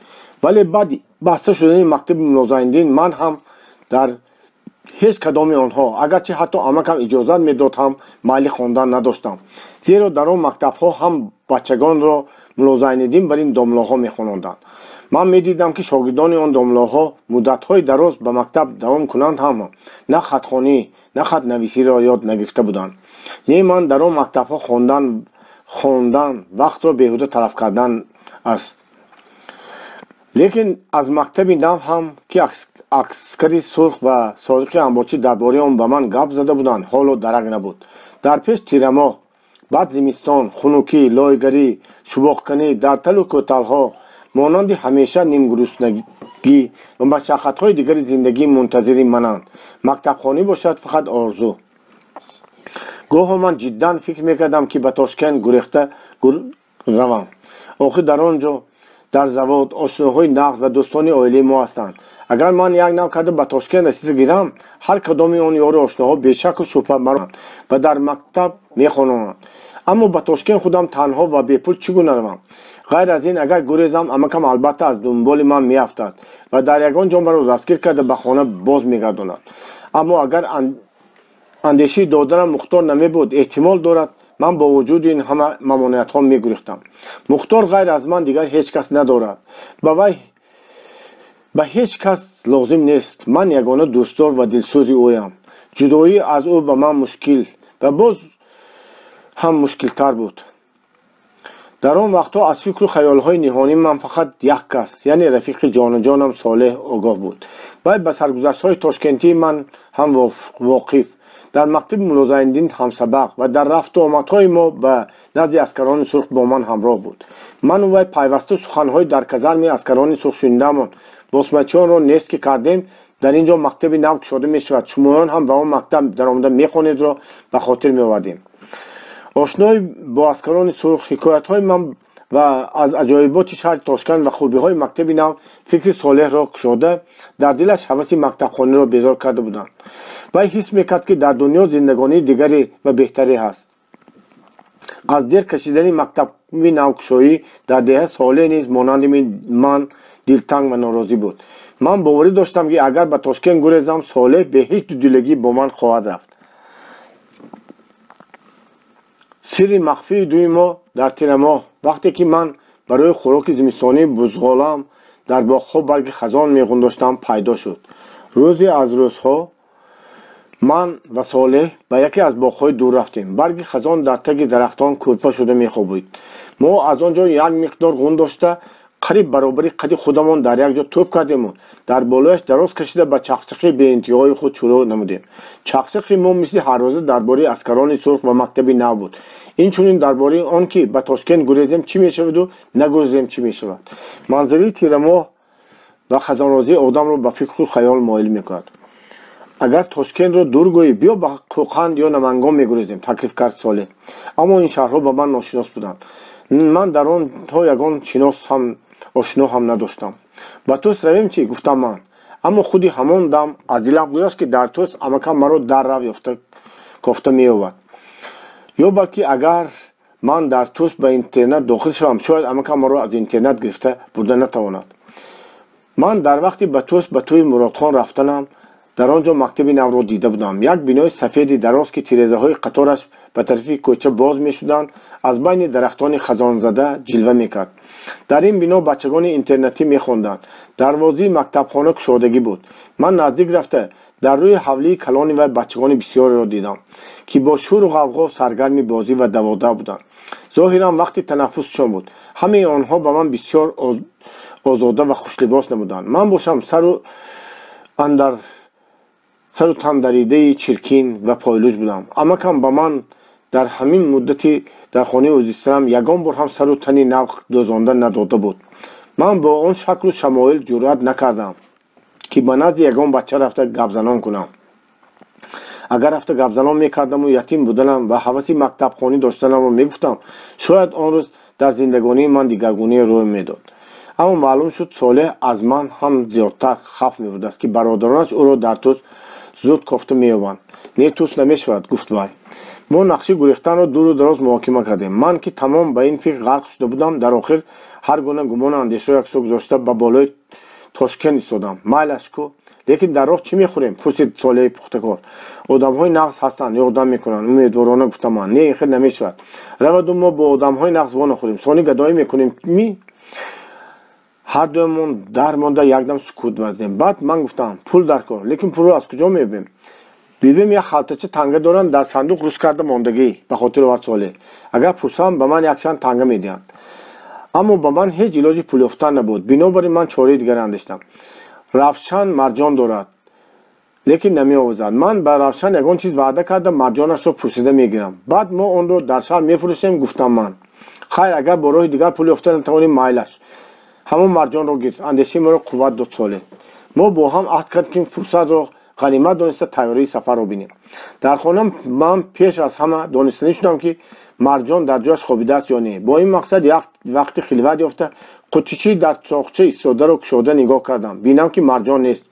вале баъди баста шудани мактаби Мулло Зайниддин ман ҳам дар ҳеҷ кадоми онҳо, агарчи ҳатто амакам иҷозат медод ҳам майли хондан надоштам. зеро дар он мактабҳо ҳам бачагонро Мулло Зайниддин бар ин домлоҳо мехононданд. ман медидам ки шогирдони он домлоҳо муддатҳои дароз ба мактаб давом кунанд ҳам на хатхонӣ на хатнависиро ёд нагирифта буданд. не ман дар он мактабҳо хондан вақтро беҳуда талаф кардан аст. лекин аз мактаби нав ҳам ки аскари сурх ва содиқи амборчӣ дар бораи он ба ман гап зада буданд ҳоло дарак набуд. дар пеш тирамоҳ, баъд зимистон, хунукӣ, лойгарӣ, шубохканӣ дар талу кӯталҳо монанди ҳамеша нимгуруснагӣ ва машаққатҳои дигари зиндагӣ мунтазири мананд. мактабхонӣ бошад фақат орзу. гоҳо ман ҷиддан фикр мекардам ки ба Тошкент гурехта равам. охир дар он ҷо дар завод ошноҳои нағз ва дӯстони оилаи мо ҳастанд. агар ман як нав карда ба Тошкент расида гирам, ҳар кадоми он ёри ошноҳо бешаку шубҳа маро ва дар мактаб мехононанд. аммо ба Тошкент худам танҳо ва бепул чӣ гуна равам? ғайр аз ин, агар гурезам, амакам албатта аз дунболи ман меафтад ва дар ягон ҷо маро дастгир карда ба хона боз мегардонад. аммо агар андешии доданам Мухтор намебуд, эҳтимол дорад ман бо вуҷуди ин ҳама мамониятҳо мегурехтам. Мухтор ғайр аз ман дигар ҳеҷ кас надорад. ба ҳеҷ кас лозим нест. ман ягона дӯстдор ва дилсӯзи ӯям. ҷудоӣ аз ӯ ба ман мушкил و باز هم مشکلتر بود. در آن وقتا از فکر و خیالهای نهانی من فقط یک کس یعنی رفیق جانم صالح آگاه بود. باید به سرگذشت‌های تاشکنتی من هم واقف، در مکتب ملازم‌الدین هم سبق و در رفت و آمدهای ما به نزد اسکران سرخ با من همراه بود. من و وی پیوسته سخنهای در کازرم اسکران سرخ شنیدمان. بسمتیان را نیست که کردیم در اینجا مکتب نو گشاده می شود، شمایان هم به آن مکتب در آمده می خوانید را به خاطر می آوردیم. آشنایی با اسکران سرخ، حکایت‌های من و از عجایبات شهر تاشکند و خوبی‌های مکتب نو فکر صالح را کشاده در دلش هوس مکتبخانه را بیدار کرده بودند. وی حس میکرد که در دنیا زندگانی دیگری و بهتری هست. از دیر کشیدن مکتب نوکشایی در دهه ساله نیز مانند من دلتنگ و ناراضی بود. من باوری داشتم که اگر به تاشکند گریزم صالح به هیچ دودلگی با من خواهد رفت. سری مخفی دوی ما در تیر ماه وقتی که من برای خوراک زمستانی بزغالم در باغ‌ها برگ خزان می‌غنداشتم پیدا شد. روزی از روزها من و صالح به یکی از باغ‌های دور رفتیم. برگ خزان در تگ درختان کلپا شده می‌خوابید. ما از آنجا یک مقدار غنداشته قریب برابری قد خودمان در یک جا توپ کردیم و در بالایش دراز کشیده به چقچقی به انتهای خود شروع نمودیم. چقچقی ما مثل هر روز درباره اسکران سرخ و مکتب نو بود. این چونین درباره آن که به تاشکند گریزیم چی میشود و نگریزیم چی میشود. منظری تیر ماه و خزانرازی آدم را به فکر و خیال مایل میکرد. اگر تاشکند را دور گویی بیا به کوقند یا نمنگان میگریزیم تکلیف کرد صالح. اما این شهرها به من ناشناس بودند. من در آن تا یگان شناس هم آشنا هم نداشتم. با توس رویم چی گفتم من. اما خودی همان دم از دلم گذشت که در توس امکان مرا در رو یافته کافته می‌یابد. یا بلکه اگر من در توس به اینترنت داخل شوم شاید امکان مرا از اینترنت گرفته برده نتواند. من در وقتی به توس به توی مرادخان رفتنم در آنجا مکتب نو را دیده بودم. یک بنای سفید دراز که تیره‌های قطارش به طرف کوچه باز می‌شدند از بین درختان خزان زده جلوه می‌کرد. در این بنا بچگان اینترنتی می‌خواندند. دروازه مکتبخانه گشادگی بود. من نزدیک رفته در روی حولی کلان و بچگان بسیار را دیدم که با شور و غوغا سرگرم بازی و دواده بودند. ظاهرا وقتی تنفسشان بود. همه آنها به من بسیار آزاده و خوشلباس نمودند. من باشم سر و تن دریده چرکین و پایلوز بودم. اما کم به من در همین مدتی در خانه اوزیسترم یگان بار هم سر و تنی نو دوزانده نداده بود. من با آن شکل و شمایل جرأت نکردم که به نزد یگان بچه رفته گپ زنان کنم. اگر رفته گپ زنان میکردم و یتیم بودنم و هوس مکتب خانی داشتنم و میگفتم شاید آن روز در زندگانی من دیگرگونی روی میداد. اما معلوم شد صالح از من هم زیادتر خف میبود است که برادرانش او را در توس زود کافته مییابند. نه توس نمیشود گفت وی. ما نقشه گریختن را دور و دراز محاکمه کردیم. من که تمام به این فکر غرق شده بودم در آخر هر گونه گمان اندیشه را یکسو گذاشته به بالای تاشکند ایستادم. میلش کو لیکن در راه چی میخوریم؟ پرسید صالح پخته‌کار. آدم‌های نغز هستند یادم میکنند. امیدوارانه گفتم من. نه این خیلی نمیشود. روید ما با آدم‌های نغز وا نخوریم. ثانی گدایی میکنیم. هر دومون در مانده یکدم سکوت ورزیدیم. بعد من گفتم پول در کار. لیکن پول رو از کجا میبیم؟ ببین یک خالتچه تنگه دارن در صندوق روز کرده ماندگی به خاطر وقت صالح. اگر پرسم به من یکشان تنگه میدهند. اما به من هیچ علاج پول افتن نبود. بنابراین من چاره دیگر اندیشیدم. رفشن مرجان دارد لیکن نمی آورد. من به رفشن یگان چیز وعده کردم مرجانش رو پرسیده میگیرم. بعد ما اون رو در شهر میفروشیم. گفتم من خیر اگر با راه دیگر پول افتن نتوانیم میلش همون مرجان رو گرفت. اندیشه ما رو قوت داد صالح. ما با هم عهد کردیم فرصت رو غنیمت دانسته تیاری سفر رو بینیم. در خانم من پیش از همه دانستنی شدم که مرجان در جاش خوابیده است یا نه. با این مقصد یک وقتی خلوت یافته قطیچی در تاقچه ایستاده رو کشاده نگاه کردم. بینم که مرجان نیست.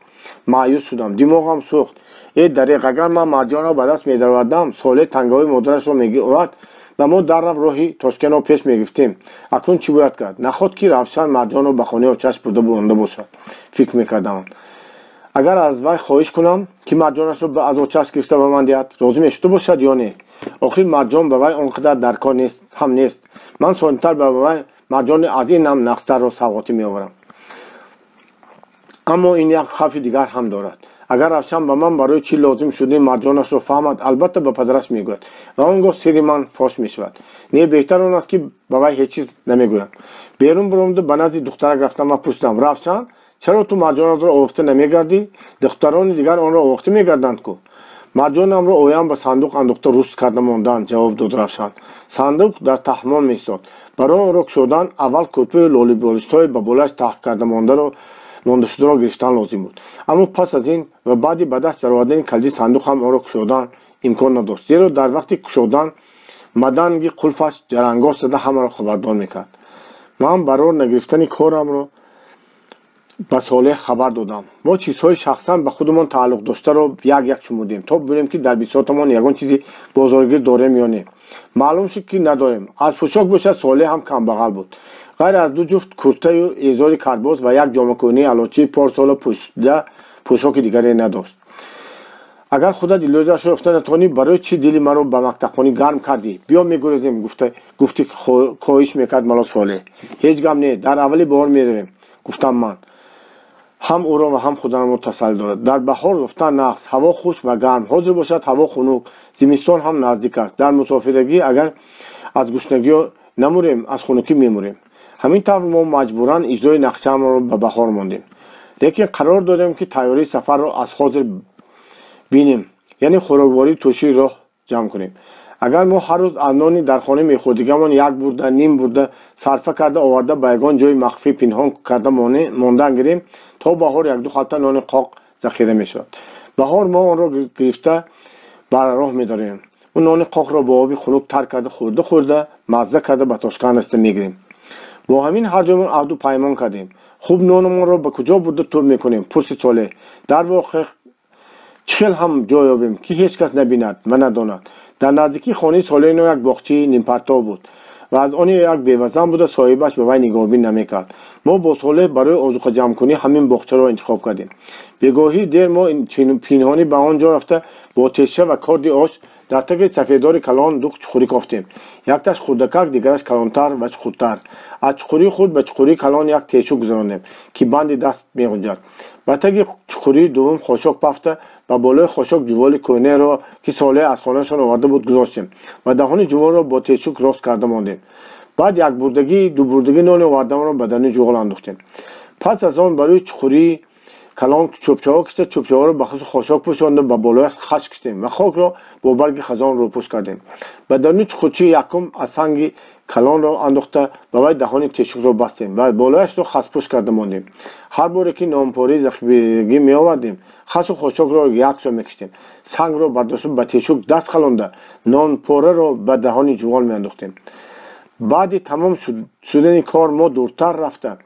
مایوس شدم. دماغم سوخت. ای دریغ اگر من مرجان را به دست می‌آوردم صالح تنگه‌های مادرش رو می‌آورد و ما در راهی تاشکند را پیش می‌گرفتیم. اکنون چی باید کرد؟ نخواد که رفشن مرجان رو به خانه آچش برده باشد. فکر می‌کردم اگر از وی خواهش کنم که مرجانش رو از آچش گرفته به من دهد راضی میشد باشد یا نه؟ آخر مرجان به وی آنقدر در کار نیست. من سانتر به وی مرجان از این هم نقصتر را سوغاتی می‌آورم. اما این یک خوف دیگر هم دارد. агар Равшан ба ман барои чӣ лозим шудаи Марҷонашро фаҳмад, албатта ба падараш мегӯяд ва он гоҳ сирри ман фош мешавад. Не беҳтар он аст ки ба вай ҳеҷ чиз намегӯям. Берун баромада ба назди духтарак рафтам ва пурсидам: Равшан, чаро ту Марҷонатро овохта намегардӣ? Духтарони дигар онро овохта мегарданд ку. Марҷонамро оям ба сандуқ андохта руст карда монданд, ҷавоб дод Равшан. Сандуқ дар таҳмон меистод. Барои онро кушодан аввал кӯтбаи лолиболистҳои ба болаш таҳ карда мондашударо гирифтан лозим буд. Аммо пас аз ин ва баъди ба даст даровардани калиди сандуқ ҳам онро кушодан имкон надошт, зеро дар вақти кушодан маданги қулфаш ҷарангош зада ҳамаро хабардор мекард. Ман барор нагирифтани корамро ба Солеҳ хабар додам. Мо чизҳои шахсан ба худамон тааллуқ доштаро як шумурдем, то бибинем ки дар бисётамон ягон чизи бозоргир дорем ё не. Маълум шуд ки надорем. Аз пӯшок бошад, Солеҳ ҳам камбағал буд. غیر از 2 جفت کرته و ایزار کرباز و یک جامه‌کنی آلاچی پارسال پوشیده پوشاک دیگری نداشت. اگر خودت ایلوزش رو افتاد نتونی برای چی دلی مرا به مکتبخانه گرم کردی؟ بیا میگریزیم. گفتی خواهش میکرد ملا صالح. هیچ غم نه، در اولی بهار میرویم. گفتم من. هم او را و هم خودم رو تسل دارد. در بهار رفتن نقص، هوا خوش و گرم، حاضر باشد هوا خنک، زمستان هم نزدیک است. در مسافرگی اگر از گشنگی نموریم، از خنکی میموریم. همین طور ما مجبوران اجرای نقشه‌ام را به بهار ماندیم. لیکن قرار دادیم که تیاری سفر را از حاضر بینیم، یعنی خوراکواری توشی راه جمع کنیم. اگر ما هر روز از نانی در خانه میخوردگیمان یک برده نیم برده صرفه کرده آورده به یگان جای مخفی پنهان کرده ماندن گیریم، تا بهار 1-2 خلطه نان قاق ذخیره میشود. بهار ما آن را گرفته بر راه میداریم. اون نان قاق را با آبی خنک تر کرده خورده مزه کرده به تاشکن است میگیریم. با همین هر دومون عهد و پیمان کردیم. خوب نانمان را به کجا برده تور میکنیم؟ پرسید صالح. در واقع چخیل هم جا یابیم که هیچ کس نبیند و نداند. در نزدیکی خانه صالح یک باغچه نیم پرتاب بود و از آن یک بیوزن بود و صاحبش به وی نگاهبین نمیکرد. ما با صالح برای آذوقه جمع کنی همین باغچه را انتخاب کردیم. بگاهی دیر ما پنهانی به آنجا رفته با تشه و کارد آش در تک سفیدار کلان دو چخوری کافتیم. یک تاش خردکک، دیگرش کلانتر و چخورتر. از چخوری خود به چخوری کلان یک تیشو گذراندیم که بند دست می‌گنجد. به تک چخوری دوم خاشاک پفته و بالای خاشاک جوال کوینه را که صالح از خانه‌شان آورده بود گذاشتیم و دهان جوال را با تیشو راست کرده ماندیم. بعد یک بردگی 2 بردگی نان آورده‌ام را به دهان جوال انداختیم. پس از آن برای چخوری کلان چوبچه‌ها کشته، چوبچه‌ها را به خاشاک پوشانده و بالای خش کشیدیم و خاک را با برگ خزان رو پوش کردیم. به درون چخوچی یکم از سنگ کلان را انداخته به وی دهان تیشک را بستیم و بالایش را خس پوش کرده ماندیم. هر بار که نانپاری ذخیرگی می آوردیم، خس و خاشاک را یکسان میکشیدیم. سنگ را برداشته به تیشک دست خلانده نانپاره را به دهان جوال می انداختیم. بعد تمام شدن کار ما دورتر رفته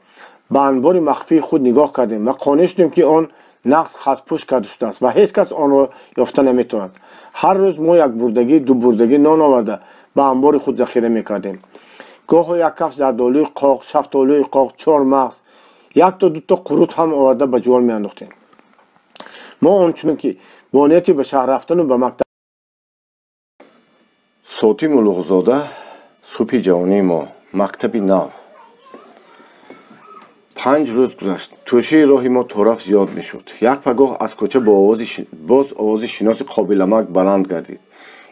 به انبار مخفی خود نگاه کردیم و قانع شدیم که آن نقص خطپوش کرده شده است و هیچ کس آن را یافته نمیتواند. هر روز ما 1 بردگی 2 بردگی نان آورده به انبار خود ذخیره میکردیم. گاه یک کفش زردآلوی قاق، شفتالوی قاق، 4 مغز، 1 تا 2 تا قروت هم آورده به جوال میانداختیم. ما آنچنان که با نیتی به شهر رفتن و به مکتب صوتی ملوغزاده صبح جوانی ما مکتبی نو 5 روز گذشت. توشه راهی ما طرف زیاد میشد. یک پگاه از کوچه با آواز شناس قابلمک بلند گردید.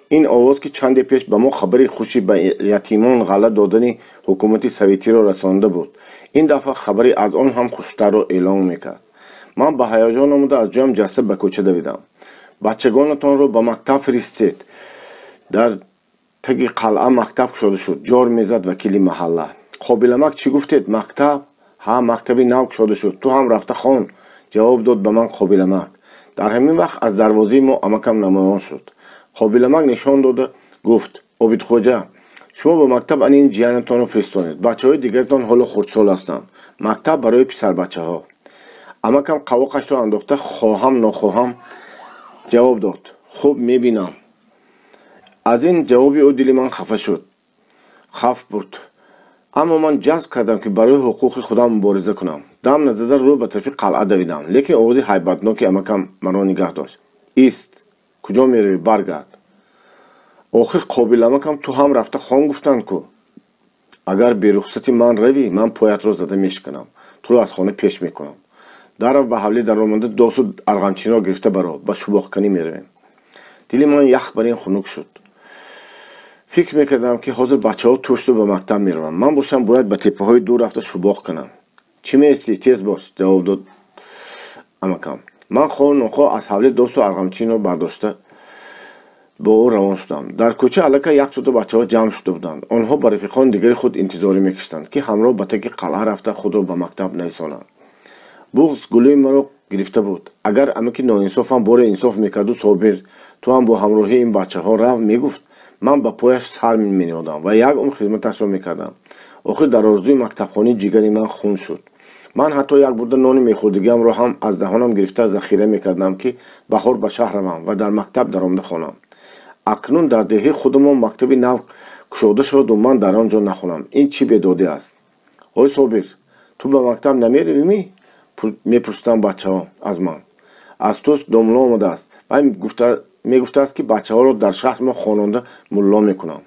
این آواز که چند پیش به ما خبری خوشی به یتیمان غله دادن حکومت سویتی را رسانده بود، این دفعه خبری از آن هم خوشتر را اعلام میکرد. من به هیجان آمده از جایم جسته به کوچه دویدم. بچگانتان را به مکتب فرستید. در تگ قلعه مکتب شده شد. جار میزد وکیل محله. قابلمک چی گفتید؟ مکتب؟ ها، مکتبی نو شده شد. تو هم رفته خان؟ جواب داد به من قابلمک. در همین وقت از دروازه ما امکم نمایان شد. قابلمک نشان داده گفت: عابد خوجا، شما به مکتب این جیانتان رو فرستانید. بچه‌های دیگرتان حالا خردسال هستند. مکتب برای پسر بچه‌ها. امکم قواقش را انداخته خواهم نخواهم جواب داد: خوب میبینم. از این جوابی او دل من خفه شد. خف برد. اما من جذب کردم که برای حقوق خودم مبارزه کنم. دم نزده رو به طرف قلعه دویدم. لیکن آواز هیبتناکی امکم مرا نگه داشت. ایست. کجا میروی؟ برگرد. آخر قابلمکم تو هم رفته خان گفتند کو. اگر به رخصتی من روی، من پایت را زده میشکنم. تو را از خانه پیش میکنم. дарав ба ҳавлӣ даромада досу арғамчинро гирифта баро ба шубоҳканӣ меравем. дили ман ях бар ин хунук шуд. фикр мекардам ки ҳозир бачаҳо туршиду ба мактаб мераванд. ман бошам бояд ба теппаҳои дур рафта шубоҳ канам. чӣ меистӣ? тез бош, ҷавоб дод амакам. ман хоҳу нохоҳ аз ҳавлӣ досу арғамчинро бардошта бо ӯ равон шудам. дар кӯча аллакай як чута бачаҳо ҷамъ шуда буданд. онҳо ба рафиқони дигари худ интизорӣ мекиштанд ки ҳамроҳ ба таги қалъа рафта худро ба мактаб нарасонанд. буғз гулӯи маро гирифта буд. агар амаки ноинсофам боре инсоф мекарду Собир ту ҳам бо ҳамроҳии ин бачаҳо рав мегуфт, ман ба пояш сар мениҳодам ва як умр хизматашро мекардам. охир дар орзуи мактабхонии ҷигари ман хун шуд. ман ҳатто як бурда нони мехӯрдигиамро ҳам аз даҳонам гирифта захира мекардам ки баҳор ба шаҳр равам ва дар мактаб даромада хонам. акнун дар деҳаи худамон мактаби нав кушода шуду ман дар он ҷо нахонам. ин чӣ бедодӣ аст? ой Собир, ту ба мактаб намеравӣ? мепурсиданд бачаҳо аз ман. аз туст домло омадааст. вай мегуфтааст ки бачаҳоро дар шаҳр мо хонанда мулло мекунам.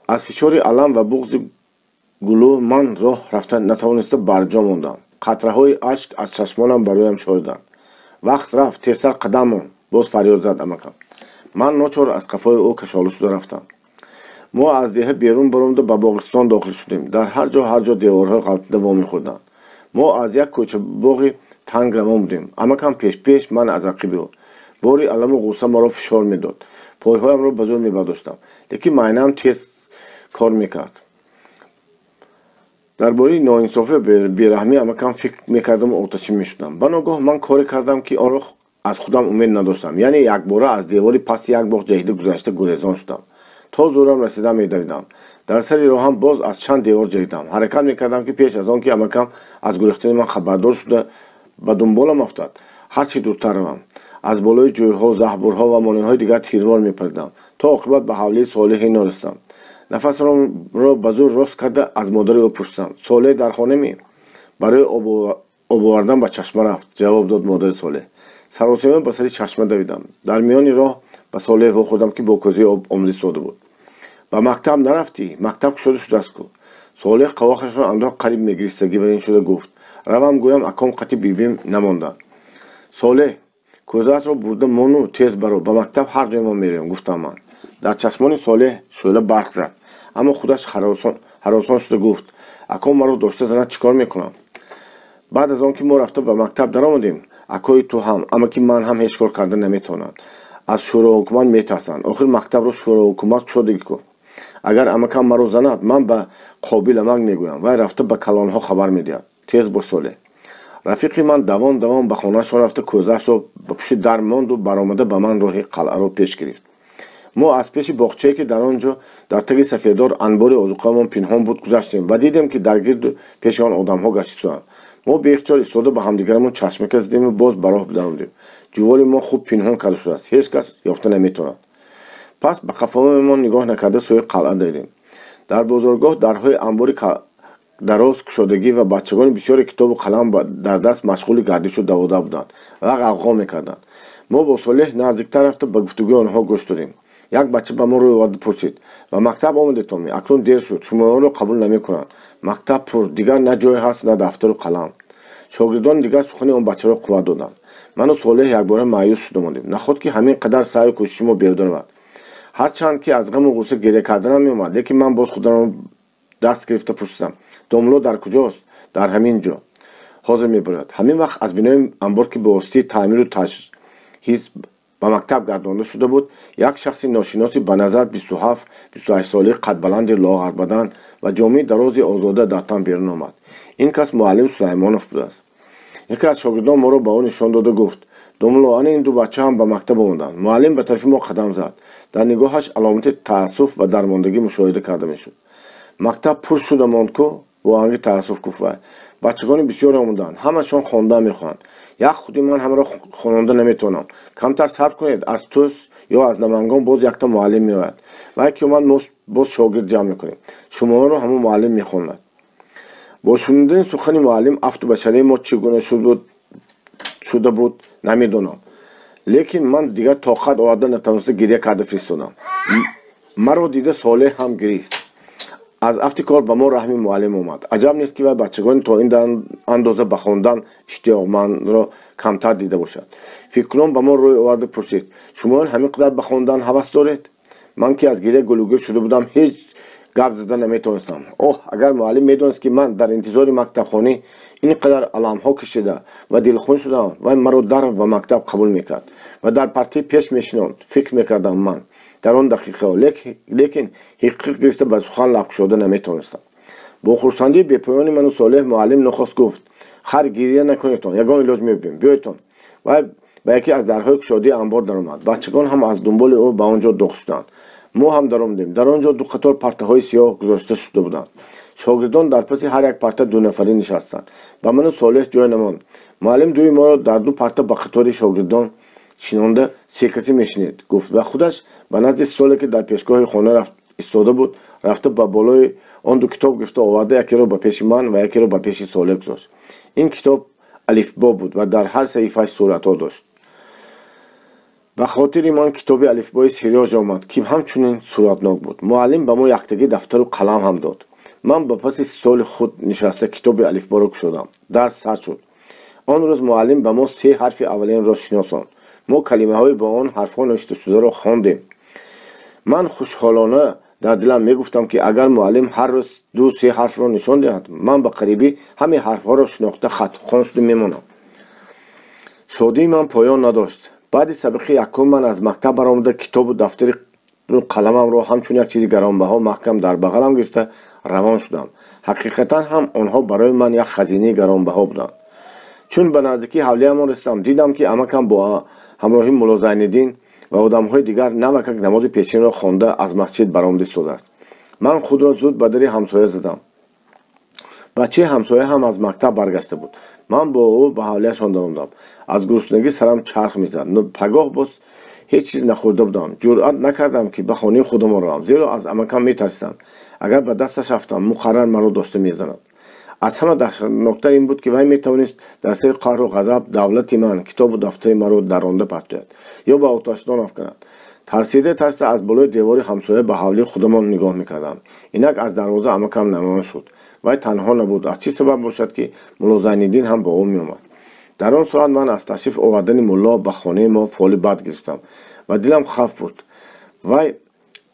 аз фишори алам ва буғзи гулӯ ман роҳ рафта натавониста барҷо мондам. қатраҳои ашк аз чашмонам бароям шориданд. вақт рафт, тезтар қадам мон, боз фарёд зад амакам. ман ночор аз қафои ӯ кашола шуда рафтам. мо аз деҳа берун баромда ба боғистон дохил шудем. дар ҳар ҷо деворҳои ғалтида вомехӯрданд. мо аз як кӯчабоғи танг равон будем. амакам пеш ман аз ақиби ӯ. бори аламу ғусса маро фишор медод. пойҳоямро ба зӯр мебардоштам, лекин майнаам тез кор мекард. дар бораи ноинсофӣ ва бераҳмӣ амакам фикр мекардаму оташин мешудам. ба ногоҳ ман коре кардам ки онро аз худам умед надоштам. яъне якбора аз девори паси як боғ ҷаҳида гузашта гурезон шудам. то зӯрам расида медавидам. дар сари роҳам боз аз чанд девор ҷаҳидам. ҳаракат мекардам ки пеш аз он ки амакам аз гурехтани ман хабардор шуда ба дунболам афтад, ҳарчи дуртар равам. аз болои ҷӯйҳо, заҳбурҳо ва монеҳои дигар тирвор мепаридам, то оқибат ба ҳавлии Солеҳ нарасидам. нафасамро ба зӯр рост карда аз модари ӯ пурсидам. Солеҳ дар хонами? барои об овардан ба чашма рафт, ҷавоб дод модари Солеҳ. саросима ба сари чашма давидам. дар миёни роҳ ба Солеҳ вохӯрдам ки бо кӯзаи об омада истода буд. ба мактаб нарафтӣ? мактаб кушода шудааст ку. Солеҳ қавохашро андоқ қариб мегиристагӣ барин шуда гуфт. равам гӯям аком қати бибим намонда. Солеҳ, кӯзаатро бурда мону тез баро, ба мактаб ҳар ҷои мо меравем, гуфтам ман. дар чашмони Солеҳ шӯъла барқ зад, аммо худаш ҳаросон шуда гуфт. аком маро дошта занад чӣ кор мекунам? баъд аз он ки мо рафта ба мактаб даромадем, акои ту ҳам, аммо ки ман ҳам ҳеҷ кор карда наметавонам. аз шӯрои ҳукумат метарсанд. охир мактабро шӯрои ҳукумат чодагӣ кун. агар амакам маро занад, ман ба қобил амак мегӯям. вай рафта ба калонҳо хабар медиҳад. тез бош Солеҳ. рафиқи ман давон ба хонаашон рафта кӯзаашро ба пушти дар монду баромада ба ман роҳи қалъаро пеш гирифт. мо аз пеши боғчае ки дар он ҷо дар таги сафедор анбори озуқаамон пинҳон буд гузаштем ва дидем ки дар гирду пеши он одамҳо гашиданд. мо беихтиёр истода ба ҳамдигарамон чашмака задему боз ба роҳ даромадем. ҷуволи мо хуб пинҳон карда шудааст, ҳеҷ кас ёфта наметавонад. пас ба қафоамон нигоҳ накарда сӯи қалъа доидем. дар бозоргоҳ дарҳои анбори дароз кушодагӣ ва бачагони бисёре китобу қалам дар даст машғули гардишу давода буданд ва ғавғо мекарданд. мо бо Солеҳ наздиктар рафта ба гуфтугӯи онҳо гӯш додем. як бача ба мо рӯй оварда пурсид. ба мактаб омадетоми? акнун дер шуд, шуморо қабул намекунанд. мактаб пур, дигар на ҷой ҳаст, на дафтару қалам. шогирдони дигар сухани он бачаро қувват доданд. ману Солеҳ якбора маъюс шуда мондем. нахот ки ҳамин қадар саъю кӯшиши мо беҳуда равад. ҳарчанд ки аз ғаму ғусса гирья карданам меомад, лекин ман боз худамро даст гирифта пурсидам. домло дар куҷост? дар ҳамин ҷо. ҳозир мебояд. ҳамин вақт аз бинои анбор ки бовоситаи таъмиру таҷҳиз ба мактаб гардонда шуда буд, як шахси ношиноси ба назар 27-28 солаи қадбаланди лоғарбадан ва ҷомаи дарози озода дар тан берун омад. ин кас муаллим Сулаймонов будааст. яке аз шогирдон моро ба ӯ нишон дода гуфт. домло, ана ин ду бача ҳам ба мактаб омаданд. муаллим ба тарафи мо қадам зад. дар нигоҳаш аломати таассуф ва дармондагӣ мушоҳида карда мешуд. мактаб пур шуда монд ку? бо оҳанги таассуф гуфт вай. бачагони бисёре омаданд. ҳамашон хонда мехоҳанд. як худи ман ҳамаро хонанда наметавонам. камтар сабр кунед, аз Тус ё аз Намангон боз якта муаллим меояд. вай ки омад, боз шогирд ҷамъ мекунем. шуморо ҳамон муаллим мехонад. бо шунидани сухани муаллим афту башараи мо чӣ гуна шуда буд намедонам. лекин ман дигар тоқат оварда натавониста гирья карда фиристодам. маро дида Солеҳ ҳам гирист. از افت کار به ما رحم معلم اومد. عجب نیست که و بچگان تا این اندازه به خواندن اشتیاقمند را کمتر دیده باشد. فکر کنم به ما روی آورد پرسید شما همین قدر به خواندن هوس دارید؟ من که از گله گلوگیر شده بودم هیچ گپ زدن نمیتونستم. اوه اگر معلم میدونست که من در انتظار مکتب خانه اینقدر علم ها کشیده و دلخون شدم و مرا در و مکتب قبول میکرد و در پرتی پیش میشنوند فکر میکردم من در آن دقیقه لیکن حقیق گرفته به سخن لب شده نمیتونستم. با خرسندی بی پایانی منو صالح معلم نخست گفت خر گریه نکنیتون یگان علاج میبینیم بیایتون و به یکی از درهای کشادی انبار در اومد. بچگان هم از دنبال او به آنجا داخل شدند. ما هم در آمدیم. در آنجا دو قطار پرته های سیاه گذاشته شده بودند. شاگردان در پس هر یک پرته دو نفری نشستند. به من صالح جای نماند. معلم دوی ما را در دو پرته با قطار شاگردان شینانده سه کسی میشنید. گفت و خودش به نزد استولی که در پیشگاه خانه ایستاده بود رفته به بالای آن دو کتاب گرفته آورده یکی را به پیش من و یکی را به پیش صالح گذاشت. این کتاب الفبا بود و در هر صحیفه‌اش صورت‌ها داشت. به خاطر من کتاب الفبای سریاج آمد که همچنین صورتناک بود. معلم به ما یکتگی دفتر و قلم هم داد. من به پس استول خود نشسته کتاب الفبا را گشودم. درس سرد شد. آن روز معلم به ما سه حرف اولین را شناساند. ما کلمه های با آن حرف‌ها نوشته شده را خواندیم. من خوشحالانه در دلم میگفتم که اگر معلم هر روز دو سه حرف را نشان دهد من به قریبی همه حرف‌ها را شناخته خط خوان شده میمانم. شادی من پایان نداشت. بعد سابقه یکم من از مکتب برآمده کتاب و دفتر و قلمم را همچون یک چیز گرانبها محکم در بغلم گرفته روان شدم. حقیقتا هم آنها برای من یک خزینه گرانبها بودند. چون به نزدیکی حولیه‌مان رسیدم دیدم که عمکم با همراهی ملا زین‌الدین و آدم‌های دیگر نمک نماز پیشین را خوانده از مسجد برآمده ایستاده است. من خود را زود به در همسایه زدم. بچه همسایه هم از مکتب برگشته بود. من با او به حولیه‌شان درآمدم. از گرسنگی سرم چرخ می‌زد. پگاه باز هیچ چیز نخورده بودم. جرأت نکردم که به خانه خودم روم زیرا از عمکم می‌ترسیدم اگر به دستش رفتم مقرر مرا داشته می‌زند. از همه دهشتناکتر این بود که وی میتوانست در سر قهر و غضب دولت من کتاب و دفتر مرا درانده پرتاید یا به آتشدان افکند. ترسیده از بالای دیوار همسایه به حولی خودمان نگاه میکردم. اینک از دروازه عمکم نمایان شد. وی تنها نبود. از چه سبب باشد که ملا زین‌الدین هم با او میآمد. در آن صورت من از تشریف آوردن ملا به خانه ما فال بد گرفتم و دلم خفت بود. وی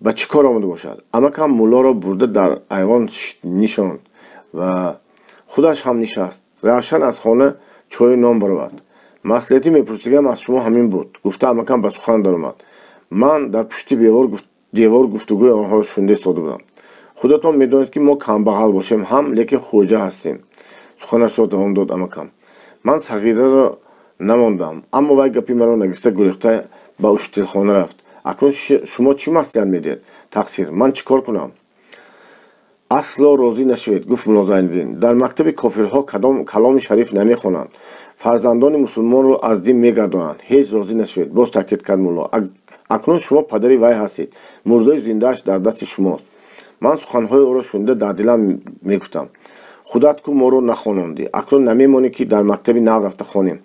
به چه کار آمده باشد؟ عمکم ملا را برده در ایوان نشاند و خودش هم نشست. روشن از خانه چای نان برآورد. مصلحتی میپرسیدم از شما همین بود. گفته عمکم به سخن درآمد. من در پشت دیوار گفتگوی آنها را شنیده ایستاده بودم. خودتان میدانید که ما کمبغل باشیم هم لیکن خوجه هستیم. سخنش را دوام داد عمکم. من صغیره را نماندم اما وی گپی مرا نگرفته گریخته به اشتخانه رفت. اکنون شما چی مصلحت میدید؟ تقصیر من چیکار کنم؟ اصلا راضی نشوید. گفت ملا زین‌الدین در مکتب کافرها کلام شریف نمیخوانند. فرزندان مسلمان رو از دین میگردانند. هیچ راضی نشوید. باز تاکید کرد ملا. اکنون شما پدری وی هستید. مرده زنده‌اش در دست شماست. من سخنهای او را شنیده در دلم میگفتم خودت کو ما رو نخوانوندی. اکنون نمیمانی که در مکتب نو رفته خوانیم.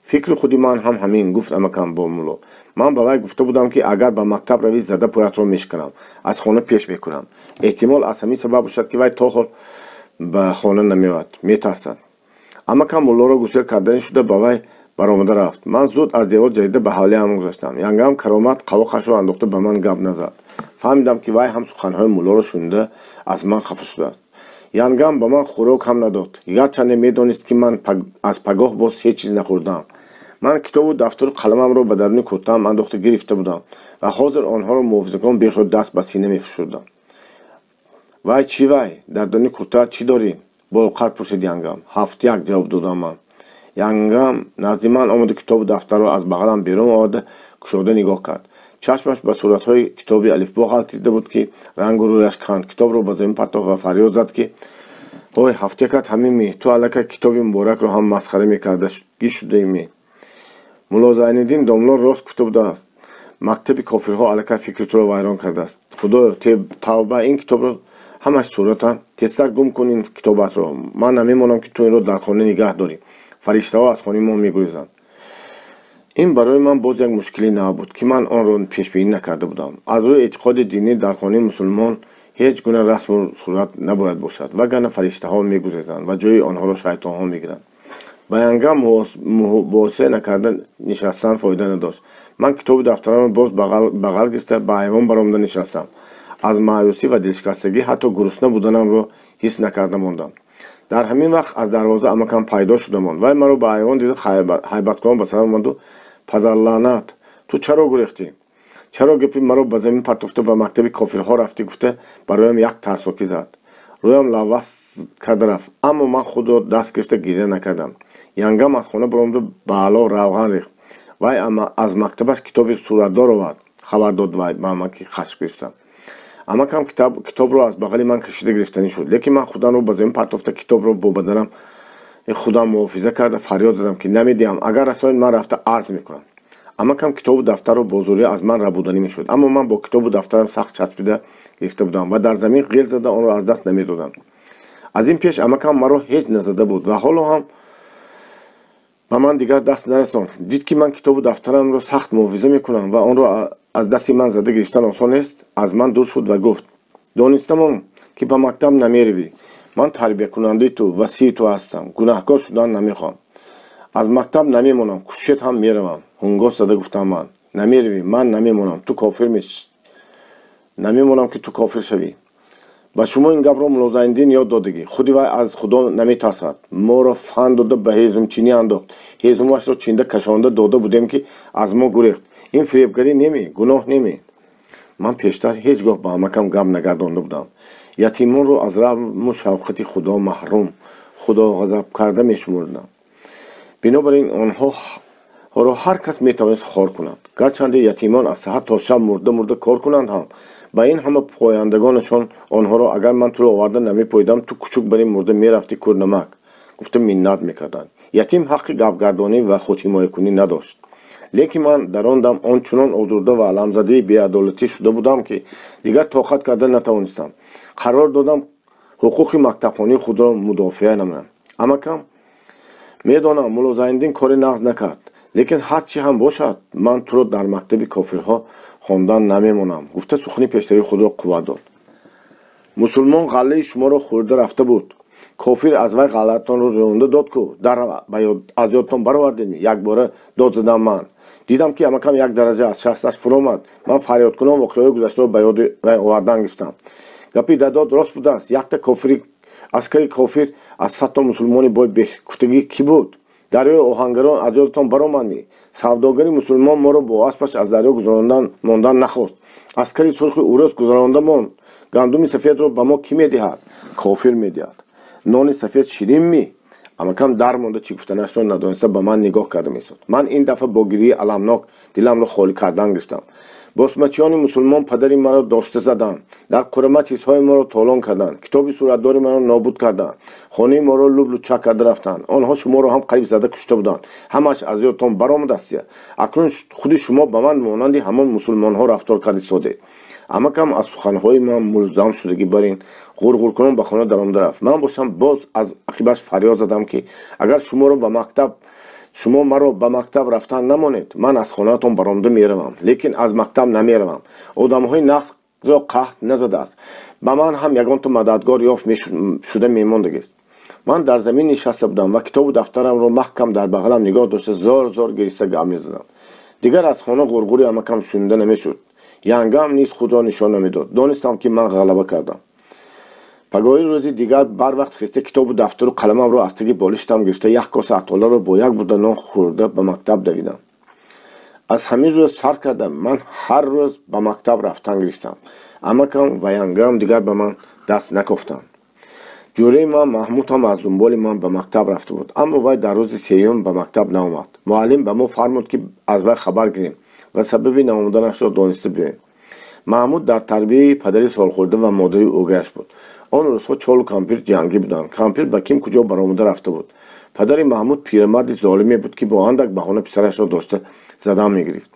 فکر خودی من هم همین. گفت عمکم با ملا. من به وی گفته بودم که اگر به مکتب روی زده پایت را میشکنم از خانه پیش میکنم. احتمال از همین سبب باشد که وی تا حال به خانه نمیاد میترسد. عمکم ملا را گسیل کردن شده به وی برآمده رفت. من زود از دیوار جریده به حالی هم گذاشتم. یانگم کرامت قواقش را انداخته به من گپ نزد. فهمیدم که وی هم سخنهای ملا را شنیده از من خفه شده است. یانگم به من خوراک هم نداد. گرچه میدانست که من از پگاه باز هیچ چیز نخوردم. من کتاب و دفتر و قلمم را به درون کتم انداخته گرفته بودم و حاضر آنها را محافظه‌کن بیخود دست به سینه میفشردم. وای چی وای در درون کتا چی داری؟ با قر پرسید یانگم. هفت یک جواب دادم من. یانگم نزد من آمد کتاب و دفتر را از بغلم بیرون آورده گشوده نگاه کرد. چشمش به صورت‌های کتاب الفبا غلطیده بود که رنگ و رویش کند. کتاب را به زمین پرتافت و فریاد زد که اوی هفت یکت همین تو الک کتاب مبارک را هم مسخره میکرده شده می. ملا زین‌الدین داملا راست گفته بود است. مکتب کافرها الک فکر تو را ویران کرده است. خدا توبه این کتاب را همش صورتا تستر گم کن این کتابت را. من نمیمانم که تو این را در خانه نگه داری. فرشته‌ها از خانه ما میگریزند. این برای من باز یک مشکلی نبود که من آن را پیش بینی نکرده بودم. از روی اعتقاد دینی در خانه مسلمان هیچ گونه رسم و صورت نباید باشد وگرنه فرشته‌ها می‌گریزند و جای آنها را شیطان‌ها می‌گیرند. بیانگاه مباحثه نکردن نشستن فایده نداشت. من کتاب دفترم باز بغل گرفته به ایوان برآمده نشستم. از مایوسی و دلشکستگی حتی گرسنه بودنم را حس نکرده ماندم. در همین وقت از دروازه عمکم پیدا شده ماند. ولی مرا به ایوان دید هیبت کنان به سر آمد و پدر لعنت تو چرا گریختی؟ چرا گپی مرا به زمین پرتافته به مکتب کافرها رفتی گفته برایم یک ترسوکی زد. رویم لوث کرده رفت. اما من خود را دست گرفته گریه نکردم. یانگام از خانه برآمد و بالا روغن ریخت. وای اما از مکتبش کتاب صورتدار آورد. خبر داد وای به من که خشم گرفتم. اما کم کتاب رو از بغل من کشیده گرفتنی شد. لیکن من خودم رو به زمین پرتافته کتاب رو با بدنم خودم محافظه کرده فریاد زدم که نمیدیم اگر رسول من رفته عرض میکنم. اما کم کتاب و دفتر رو بزرگی از من ربودنی میشد. اما من با کتاب و دفترم سخت چسبیده گرفته بودم و در زمین غیل زده آن رو از دست نمیدادم. از این پیش اما کم مرا هیچ نزده بود و حالا هم و من دیگر دست نرساند. دید که من کتاب و دفترم رو سخت محافظه میکنم و آن رو از دست من زده گرفتن آسان است. از من دور شد و گفت دانستم که به مکتب نمیروی. من تربیت کننده تو وصی تو هستم. گناهکار شدن نمیخوام. از مکتب نمیمونم. کشت هم میروم. هنگاست زده گفتم من نمیروی. من نمیمونم. تو کافر میشی. نمیمونم که تو کافر شوی. و شما این گپ را ملازمین یاد دادگی. خودی وای از خدا نمیترسد. ما را فند داده به هیزم چینی انداخت. هیزمش را چینده کشانده داده بودیم که از ما گریخت. این فریبگری نمی گناه نمی. من پیشتر هیچ گاه با همکم گپ نگردانده بودم. یتیمان رو از رحم و شفقت خدا محروم خدا غضب کرده میشمردم. بنابراین آنها را هر کس میتوانست خار کند. گرچند یتیمان از سحر تا شب مرده کار کنند هم با این همه پایندگانشان آنها را اگر من تو رو آورده نمیپویدم تو کوچک بریم مرده میرفتی کورنمک گفته منت میکردند. یتیم حق گپ گردانی و خودحمایه کنی نداشت. لیکن من در آن دم آنچنان آزرده و علم زده بی‌عدالتی شده بودم که دیگر طاقت کرده نتوانستم. قرار دادم حقوق مکتبخانه خود را مدافع نمایم. اما کم میدانم مولا زیندین کاری نقض نکرد. لیکن هر چی هم باشد من تو را در مکتب کافرها خواندن نمیمونم. گفته سخنی پیشتری خود را قوت داد. مسلمان غله شما را خورده رفته بود. کافر از وی غلطان رو رونده داد کو در از یادتان برآوردید. یک باره داد زدم من دیدم که کم یک درجه از شستش فرو آمد. من فریاد کنم واقعه گذشته رو به یاد وی آوردن گفتم. گپی داد راست بوده است. یک تا کافری عسکری کافر از 100 تا مسلمانی باید گفتگی کی بود؟ دریای آهنگران از یادتان برآمد می. سوداگری مسلمان ما رو با اسبش از دریا گذراندن ماندن نخواست. عسکری سرخ اورس گذرانده ماند. گندم سفید رو به ما کی میدهد؟ کافر میدهد. نان سفید شیرین می. اما کم در مونده چی گفتنش رو ندانسته به من نگاه کرده میشد. من این دفعه با گریه علمناک دلم رو خالی کردن گرفتم. باسمچیان مسلمان پدری مرا داشته زدند. در قرمه چیزهای ما را تالان کردند. کتابی صورتدار ما را نابود کردند. خانه ما را لوچه کرده رفتند. آنها شما را هم قریب زده کشته بودند. همش از یادتان برآمده است. اکنون خود شما به من مانند همان مسلمان ها رفتار کردید. اما کم از سخنهای من ملزم شدگی برین غرغر کنم به خانه درآمده رفت. من باشم باز از عقیبش فریاد زدم که اگر شما مرا به مکتب رفتن نمانید من از خانه‌تان برآمده میروم. لیکن از مکتب نمیروم. آدم‌های نقص را قحط نزده است. به من هم یگان تا مددگار یافت شده میماندگی است. من در زمین نشسته بودم و کتاب و دفترم را محکم در بغلم نگاه داشته زار گریسته گام می‌زدم. دیگر از خانه غرغری کم شنیده نمیشد. یانگام نیز خود را نشان نمیداد. دانستم که من غلبه کردم. پگاهی روزی دیگر بر وقت خسته کتاب و دفتر و قلمم را از تگی بالشتم گرفته یک کاسه عطاله را با یک برده نان خورده به مکتب دویدم. از همین روز سر کردم. من هر روز به مکتب رفتن گرفتم. اما کم و یانگام دیگر به من دست نکفتند. جوری ما محمود هم از دنبال من به مکتب رفته بود. اما وی در روز سیوم به مکتب نآمد. معلم به ما فرمود که از وی خبر گیریم و سبب نآمدنش را دانسته بیاییم. محمود در تربیه پدری سالخورده و مادری اوگش بود. آن روزها چال و کمپیر جنگی بودند. کمپیر به کیم کجا برآمده رفته بود. پدر محمود پیرمرد ظالمی بود که با اندک بهانه پسرش را داشته زدن میگرفت.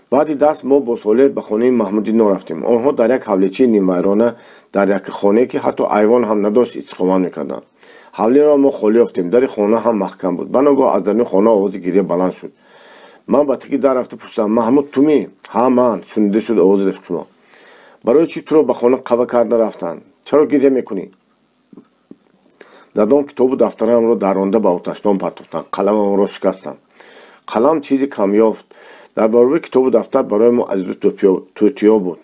بعد درس ما با صالح به خانه محمودی رفتیم. آنها در یک حولیچه نیم ویرانه در یک خانه که حتی ایوان هم نداشت استقامت میکردند. حولی را ما خالی یافتیم. در خانه هم محکم بود. بناگاه از درون خانه آواز گریه بلند شد. من با تکی در رفته پرسیدم محمود تو می؟ ها من. شنیده شد آواز رفیق ما. برای چی تو رو به خانه قوه کرده رفتن؟ چرا گریه میکنی؟ دادم کتاب و دفترم رو درونده به آتشدان پرتافتن، قلمم رو شکستن. قلم چیزی کم یافت. در برابر کتاب و دفتر برای ما از توتیا بود.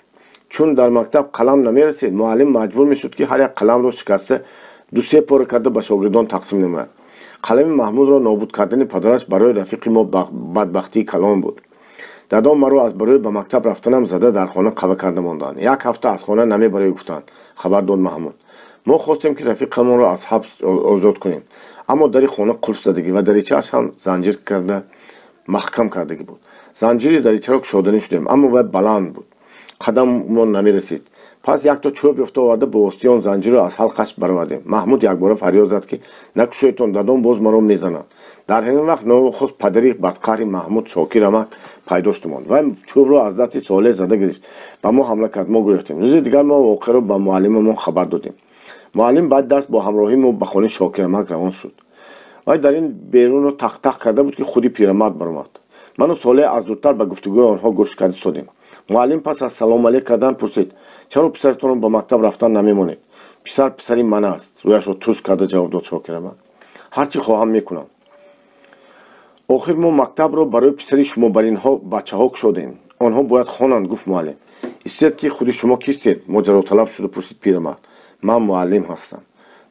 چون در مکتب قلم نمیرسید، معلم مجبور میشد که هر یک قلم رو شکسته دو سه پاره کرده به شاگردان تقسیم نماید. قلم محمود را نابود کردن پدرش برای رفیق ما بدبختی کلام بود. دادام مرا از برای به مکتب رفتنم زده در خانه قوه کرده ماندن. یک هفته از خانه نمیبری گفتند. خبر داد محمود. ما خواستیم که رفیقمون را از حبس آزاد کنیم، اما در خانه قفل زدگی و دریچه‌اش هم زنجیر کرده محکم کردگی بود. زنجیری دریچه را گشودنی شدیم، اما وی بلند بود، قدممون نمیرسید. پس یک تا چوب یافته آورده با استیان زنجیر را از حلقش برآوردیم. محمود یک بار فریاد زد که نکشویتون، دادام باز مرا میزنند. در همین وقت ناخست پدری بدقهر محمود شاکر رمک پیدا شد. و چوب را از دست صالح زده گرفت به ما حمله کرد. ما گریختیم. روز دیگر ما واقعه را به معلممون خبر دادیم. معلم بعد درس با همراهی ما به خانه شاکر رمک روان شد. و در این بیرون را تق تق کرده بود که خودی پیرمرد برآمد. من و صالح از دورتر به گفتگوی آنها گوش کرده شدیم. معلم پس از سلام علیک کردن پرسید چرا پسرتون به مکتب رفتن نمیمونید؟ پسری من است. رویش را ترش کرده جواب داد شاکر رمک. هرچی خواهم میکنم. آخر ما مکتب را برای پسری شما بر اینها بچه ها کشیدیم. آنها باید خوانند. گفت معلم. استید که خود شما کیستید؟ ماجرا طلب شد و پرسید پیرمرد. من معلم هستم.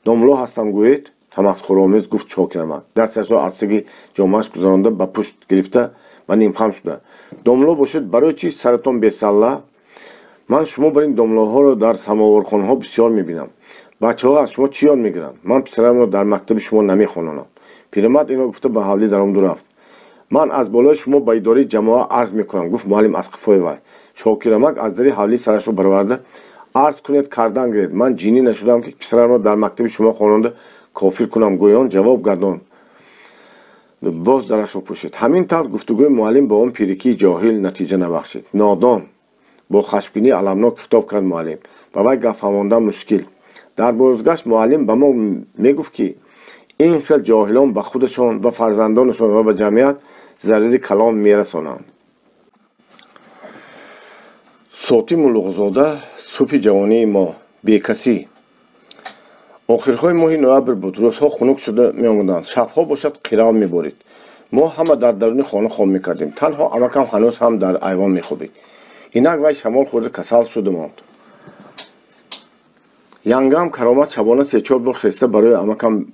داملو هستم گویید؟ تمسخرآمیز گفت شاکر رمک. دستش را از تگ جامه‌اش گذرانده به پشت گرفته و نیم خم شده. داملو باشد برای چی سرتون بی‌سله؟ من شما بر این داملوها را در سماورخانه‌ها بسیار میبینم. بچه‌ها از شما چی یاد میگیرند؟ من پسرم را در مکتب شما نمیخوانم. پیرمرد این را گفته به حولی در آمد رفت. من از بالای شما به اداره جماعت عرض میکنم. گفت معلم از قفای وی. شاکر رمک از در حولی سرش را برآورده عرض کنید کردن گرید. من جینی نشدم که پسرم را در مکتب شما خواننده کافر کنم. گویان جواب گردان باز درش را پوشید. همین طور گفتگوی معلم با اون پیرکی جاهل نتیجه نبخشید. نادان با خشمگینی علمناک خطاب کرد معلم. با وی گپ فهماندن مشکل. در بازگشت معلم به ما میگفت که این خیل جاهلان به خودشان و فرزندانشان و به جمعیت ضرر کلام میرسانند. ساتی ملغزاده صبح جوانی ما بیکسی. آخرهای ماه نوامبر بود. روزها خنک شده می آمدند. شبها باشد قیران می بارید. ما همه در درون خانه خواب می کردیم. تنها عمکم هنوز هم در ایوان می خوابید. اینک وی شمال خورده کسل شده ماند. ینگم کرامت شبانه سه چهار بار خسته برای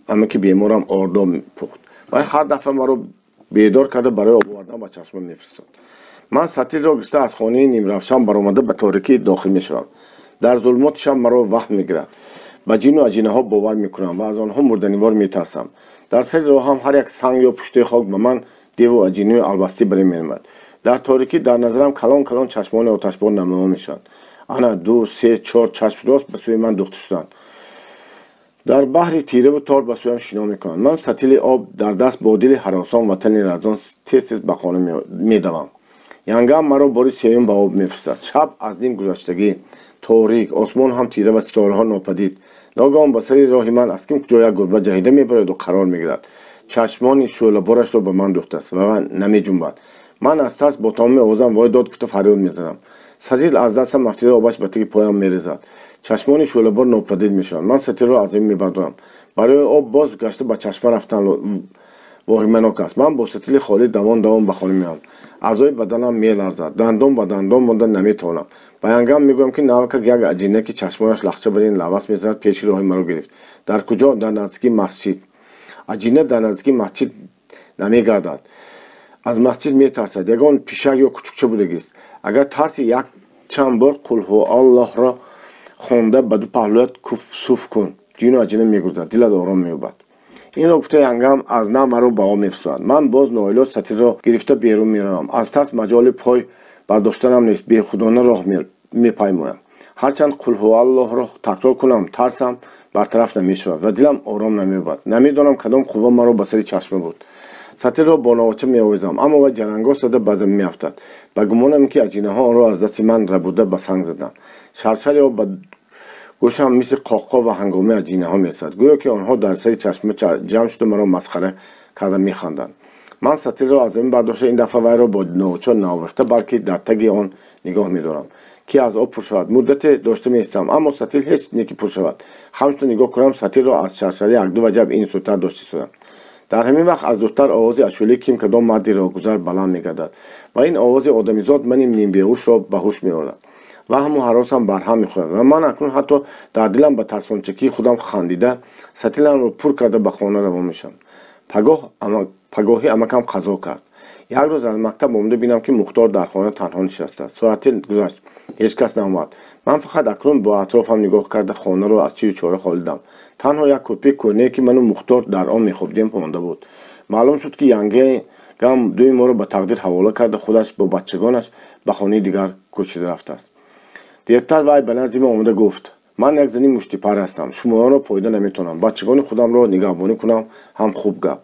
عمک بیمارم آردا پخت. و هر دفعه مرا بیدار کرده برای آب آوردن به چشمم میفرستاد. من ستیل را گشته از خانه نیم روشن برآمده به تاریکی داخل میشوم. در ظلمات شب مرا وهم میگیرد. به جین و اجینه ها باور میکنم و از آنها مردنیوار میترسم. در سر راه هم هر یک سنگ یا پشته خاک به من دیو و اجینه و البستی برای میآمد. در تاریکی در نظرم کلان کلان چشمان آتشبار نمایان میشد. انا 2 3 4 چشم راست به سوی من دوخته شدند. در بحر تیره و تار به سویم شنا میکنند. من ستیل آب در دست با دل هراسان و تن لرزان تیز تیز به خانه میدوم. ینگم مرا باری سیوم به آب میفرستد. شب از نیم گذشتگی تاریک، آسمان هم تیره و ستاره ها ناپدید. ناگهان به سر راه من از کم کجا یک گربه جهیده میبرد و قرار میگیرد. چشمان شعله بارش را به من دوخته است و من نمیجنبد. من از ترس با تمام آوازم وای داد گفته فریاد میزنم. ستیل از دستم مفتیده آبش به تک پایم میریزد. چشمان شعله بار ناپدید میشوند. من ستیل را از این میبردم. برای آب باز گشته به چشمه رفتن واهمناک است. من با ستیل خالی دوان به خانه میام. اعضای بدنم میلرزد. دندان به دندان مانده نمیتوانم. به ینگم میگویم که ناوک یک اجینه که چشمانش لخچه بر این لباس میزند پیش راه مرا گرفت. در کجا؟ در نزدیکی مسجد. اجینه در نزدیکی مسجد نمیگردد. از مسجد میترسد. یگان پیشک یا کوچکچه بودگی است. اگر ترسی یک چند بار قل هو الله را خوانده به دو پهلویت صوف کن. جین و اجینه میگردد. دلت آرام مییابد. این را گفته ینگم از نه مرا به آب میفرستد. من باز ناعلاج ستیل را گرفته بیرون میروم. از ترس مجال پای برداشتنم نیست. بیخودانه راه میپیمایم. هرچند قل هو الله را تکرار کنم ترسم برطرف نمیشود و دلم آرام نمییابد. نمیدانم کدام قوه مرا به سر چشمه بود. ستیل را با ناوچه میآویزم اما و جرنگا زده به زمین میافتد. به گمانم که اجینه ها آن را از دست من ربوده به سنگ زدند. شرشر آب به گوشم مثل قاقا و هنگامه اجینه ها میرسد. گویا که آنها در سر چشمه جمع شده مرا مسخره کرده میخواندند. من سطیل رو از زمین برداشته این دفعه وی رو با نوچه ناوخته بلکه در تگ آن نگاه می‌دارم که از آب پر شود. مدت داشته می‌ایستم اما سطیل هیچ نیکی پر شود. همچنان نگاه کنم سطیل رو از شرشره یک دو وجب این سوتر داشته شدم. در همین وقت از دورتر آوازی اشولی کیم کدام مردی راهگذر بلند می‌گردد و این آواز آدمیزاد من نیم بیهوش را به هوش می‌آورد و هم حراسم برهم می‌خورد و من اکنون حتی در دلم به ترسانچکی خودم خندیده سطیلم رو پر کرده به خانه روان میشم. پگاهی امکم قضا کرد. یک روز از مکتب آمده بینم که مختار در خانه تنها نشسته است. ساعتی گذشت هیچ کس نآمد. من فقط اکنون با اطرافم نگاه کرده خانه رو از چی چاره خالیدم. تنها یک کپی کهنه که من و مختار در آن میخوابیدیم مانده بود. معلوم شد که ینگم دوی ما رو به تقدیر حواله کرده خودش با بچگانش به خانه دیگر کوچیده رفته است. دیرتر وی به نزد ما آمده گفت من یک زنی مشتیپر هستم. شما را پایده نمیتونم. بچگان خودم را نگهبانی کنم هم خوب گپ.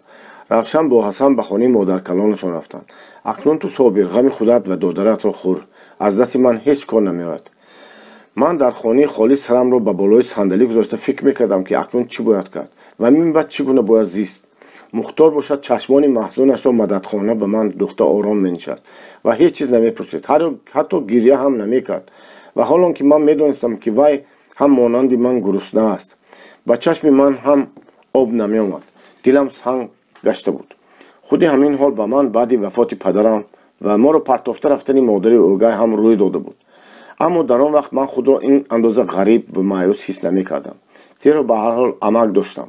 رفتم با حسن به خانه مادر کلانشان رفتند. اکنون تو صابر غم خودت و دادرت را خور. از دست من هیچ کار نمیآید. من در خانه خالی سرم را به بالای صندلی گذاشته فکر میکردم که اکنون چی باید کرد و بعد چگونه باید زیست. مختار باشد چشمان محزونش را مددخانه به من دوخته آرام مینشست و هیچ چیز نمیپرسید. حتی گریه هم نمیکرد و حالا که من میدونستم که وی هم مانند من گرسنه است با چشم من هم آب نمیآمد. دلم سنگ گشته بود. خودی همین حال به من بعد وفات پدرم و ما رو پرتافته رفتن مادر اوگای هم روی داده بود. اما در آن وقت من خود را این اندازه غریب و مایوس حس نمی‌کردم زیرا به هر حال عمل داشتم.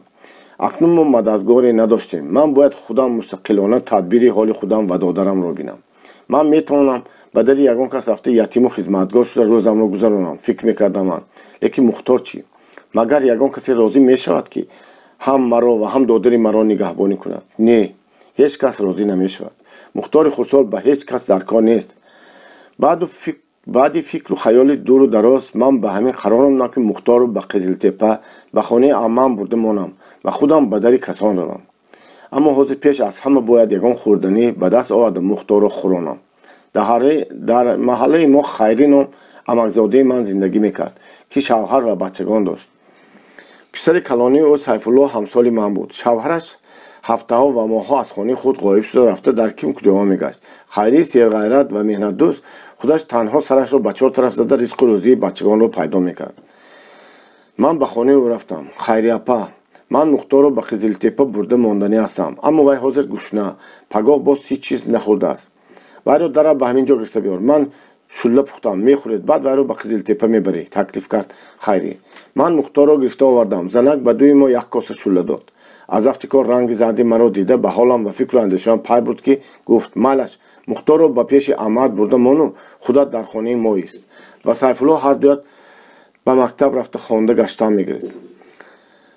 اکنون ما مددگاری نداشتیم. من باید خودم مستقلانه تدبیر حال خودم و دادرم را بینم. من میتوانم بدل یگان کس رفته یتیم و خدمتگار شده روزم را گذرانم فکر میکردم من. لیکن مختار چی؟ مگر یگان کسی راضی میشود که هم مرا و هم دادر مرا نگهبانی کند؟ نه، هیچ کس راضی نمیشود. مختار خردسال به هیچ کس در کار نیست. بعد فکر و خیال دور و دراز من به همین قرارم که مختار رو به قزلتپه به خانه عمم برده مانم و خودم به در کسان روم. اما حاضر پیش از همه باید یگان خوردنی به دست آوردم مختار رو خورانم. در محله ما خیرین و امکزاده من زندگی میکرد که شوهر و بچگان داشت. پسر کلانی او سیفالله همسال من بود. شوهرش هفته ها و ماه ها از خانه خود غایب شده رفته در کیم کجا میگشت. خیری سرغیرت و مهنت دوست خودش تنها سرش را به چهار طرف زده رزق و روزی بچگان را پیدا میکرد. من به خانه او رفتم. خیری اپا من مختار را به قزلتپه برده ماندنی هستم اما وی حاضر گوشنه پگاه باز هیچ چیز نخورده است. وی را در به همین جا گرفته بیار. من شله پختم میخورید بعد وی را به قزلتپه میبری تکلیف کرد خیری. من مختار را گرفته آوردم. زنک به دوی ما یک کاسه شله داد. از افتکار رنگ زردی مرا دیده به حالم و فکر و اندیشه‌ام پی برد که گفت مالش مختار را به پیش احمد برده مانو خودت در خانه ما است. و سیفالله هر دویت به مکتب رفته خوانده گشتن میگرید.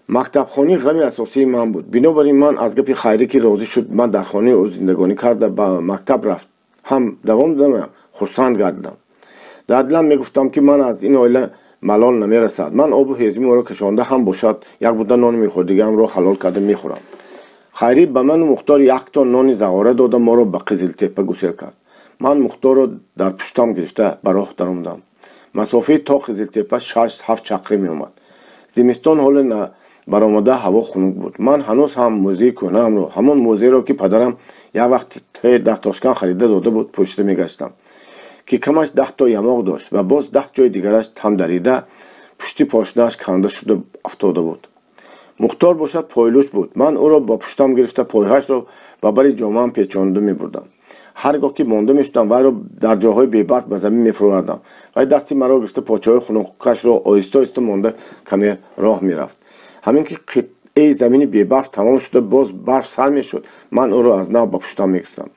مکتب خانی غم اساسی من بود. بنابراین من از گپ خیری که راضی شد من در خانه او زندگانی کرده به مکتب رفت هم دوام دادم خرسند گردیدم. در دلم میگفتم که من از این عائله ملال نمیرسد. من آب و هیزمی را کشانده هم باشد یک بوده نان میخورد دیگه هم را حلال کرده میخورم. خیری به من و مختار یک تا نان زغاره داده ما را به قزلتپه گسیل کرد. من مختار را در پشتم گرفته به راه درآمدم. مسافه تا قزلتپه 6-7 چقری میآمد. زمستان حال برآمده هوا خنک بود. من هنوز هم موزه کهنه‌ام را همان موزه را که پدرم یک وقت 10 تاشکن خریده داده بود پشت میگشتم که کمش 10 تا یماق داشت و باز 10 جای دیگرش هم دریده پشتی پاشنه‌اش کنده شده افتاده بود. مختار باشد پایلوچ بود. من او را با پشتم گرفته پایهاش را به بر جامه‌ام پیچانده می‌بردم. هرگاه که مانده می‌شدم وی را در جاهای بی‌برف به زمین می‌فروردم. وی دستی مرا گرفته پاچه‌های خنکش را آهسته آهسته مانده کمی راه می‌رفت. همین که قطعه زمین بی‌برف تمام شده باز برف سر می‌شد من او را از نو با پشتم می‌گرفتم.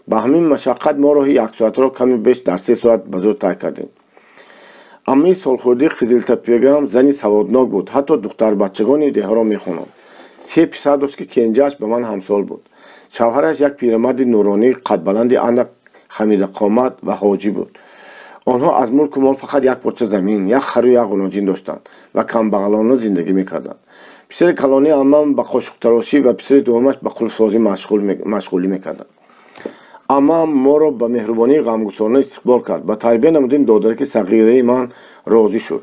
با همین مشقت ما راه یک ساعت را کمی بیش در 3 ساعت به زور طی کردیم. امی سالخورده قزلتپه‌گرم زنی سوادناک بود. حتی دختر بچگانی ده را می‌خواند. 3 پسر داشت که کنجاش به من همسال بود. شوهرش یک پیرمرد نورانی قد بلند اندک خمیده قامت و حاجی بود. آنها از ملک و مال فقط یک پارچه زمین، یک خر و یک غناجین داشتند و کم بغلانه زندگی می‌کردند. پسر کلانی عمم به قاشق تراشی و پسر دومش به قلف سازی مشغولی می‌کردند. اما ما را به مهربانی غمگسارانه استقبال کرد. با تربیت نمودیم دادرک صغیره من راضی شد.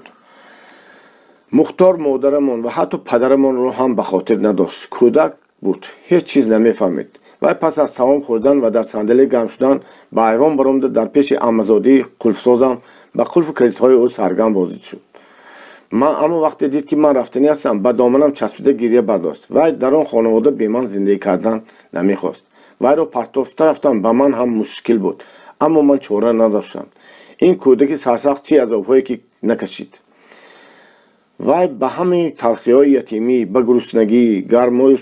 مختار مادرمان و حتی پدرمان را هم به خاطر نداشت. کودک بود، هیچ چیز نمیفهمید. وای پس از تمام خوردن و در صندلی گرم شدن به ایوان برآمد. در پیش عمزاده قلفسازم به قلف کلیدهای او سرگرم بازدید شد. من اما وقتی دید که من رفتنی هستم به دامنم چسبیده گریه برداشت. وای در آن خانواده بی من زندگی کردن نمیخواست. وای رو پرتافته رفتن به من هم مشکل بود، اما من چاره نداشتم. این کودک سرسخت چی از آبهایی که نکشید. وای به همین تلخی‌های یتیمی، به گرسنگی، گرمای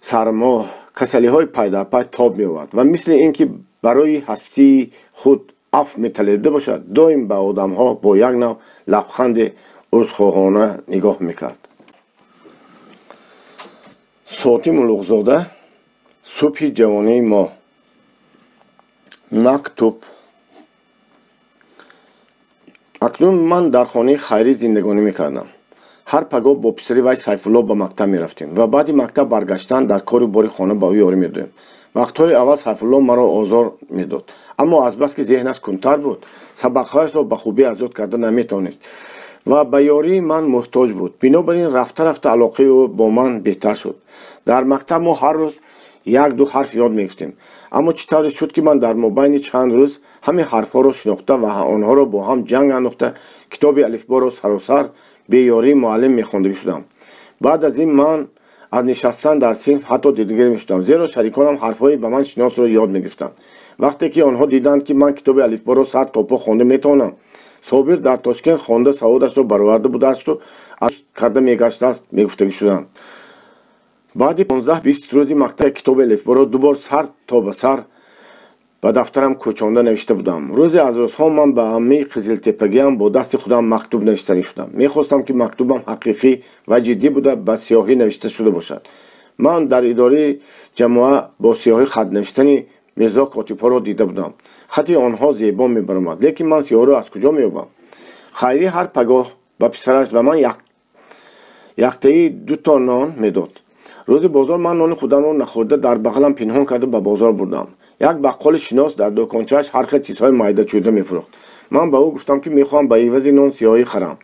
سرما، کسلی‌های پیداپی تاب می‌آورد و مثل اینکه برای هستی خود عفو می‌طلبیده باشد دائم به آدم‌ها با یک نوع لبخند عذرخواهانه نگاه می‌کرد. ساعتی ملوغ‌زاده، صبح جوانی ما. مکتوب. اکنون من در خانه خیری زندگانی میکردم. هر پگاه با پسری وای سیفالله به مکتب میرفتیم و بعد مکتب برگشتن در کار باری خانه با او یاری میدادیم. وقتهای اول سیفالله مرا آزار میداد، اما از بس که ذهنش کنتر بود سبقهایش را به خوبی ازاد کرده نمیتوانست و به یاری من محتاج بود. بنابراین رفته رفته علاقه او با من بهتر شد. در مکتب ما هر روز یک دو حرف یاد میگفتیم، اما چطور شد که من در مابین چند روز همین حرفها را شناخته و آنها را با هم جنگ انداخته کتاب الفبا را سراسر به یاری معلم میخوانده شدم. بعد از این من از نشستن در صنف حتی دیدگیر میشدم، زیرا شریکانم حرفهای به من شناس را یاد میگفتند. وقتی که آنها دیدند که من کتاب الفبا را سر تا پا خوانده میتوانم. صابر در تاشکند خوانده سوادش را برآورده بوده است و از کرده میگشته است میگفتگی شدند. بعد 15-20 روزی مکتب کتاب الفبا را دوبار سر تا به سر به دفترم کوچانده نوشته بودم. روزی از روزها من به عمه قزلتپگیم با دست خودم مکتوب نوشتنی شدم. میخواستم که مکتوبم حقیقی و جدی بوده به سیاهی نوشته شده باشد. من در اداره جماعه با سیاهی خط نوشتنی میرزا کاتیب‌ها را دیده بودم. خط آنها زیبا میبرآمد، لیکن من سیاه را از کجا مییابم؟ خیری هر پگاه به پسرش و من یکتایی 2 تا نان میداد. روز بازار من نان خودم را نخورده در بغلم پنهان کرده به بازار بردم. یک بقال شناس در دکانچه‌اش هر خیلی چیزهای مایده چوده میفروخت. من به او گفتم که میخوام به عوض نان سیاهی خرم،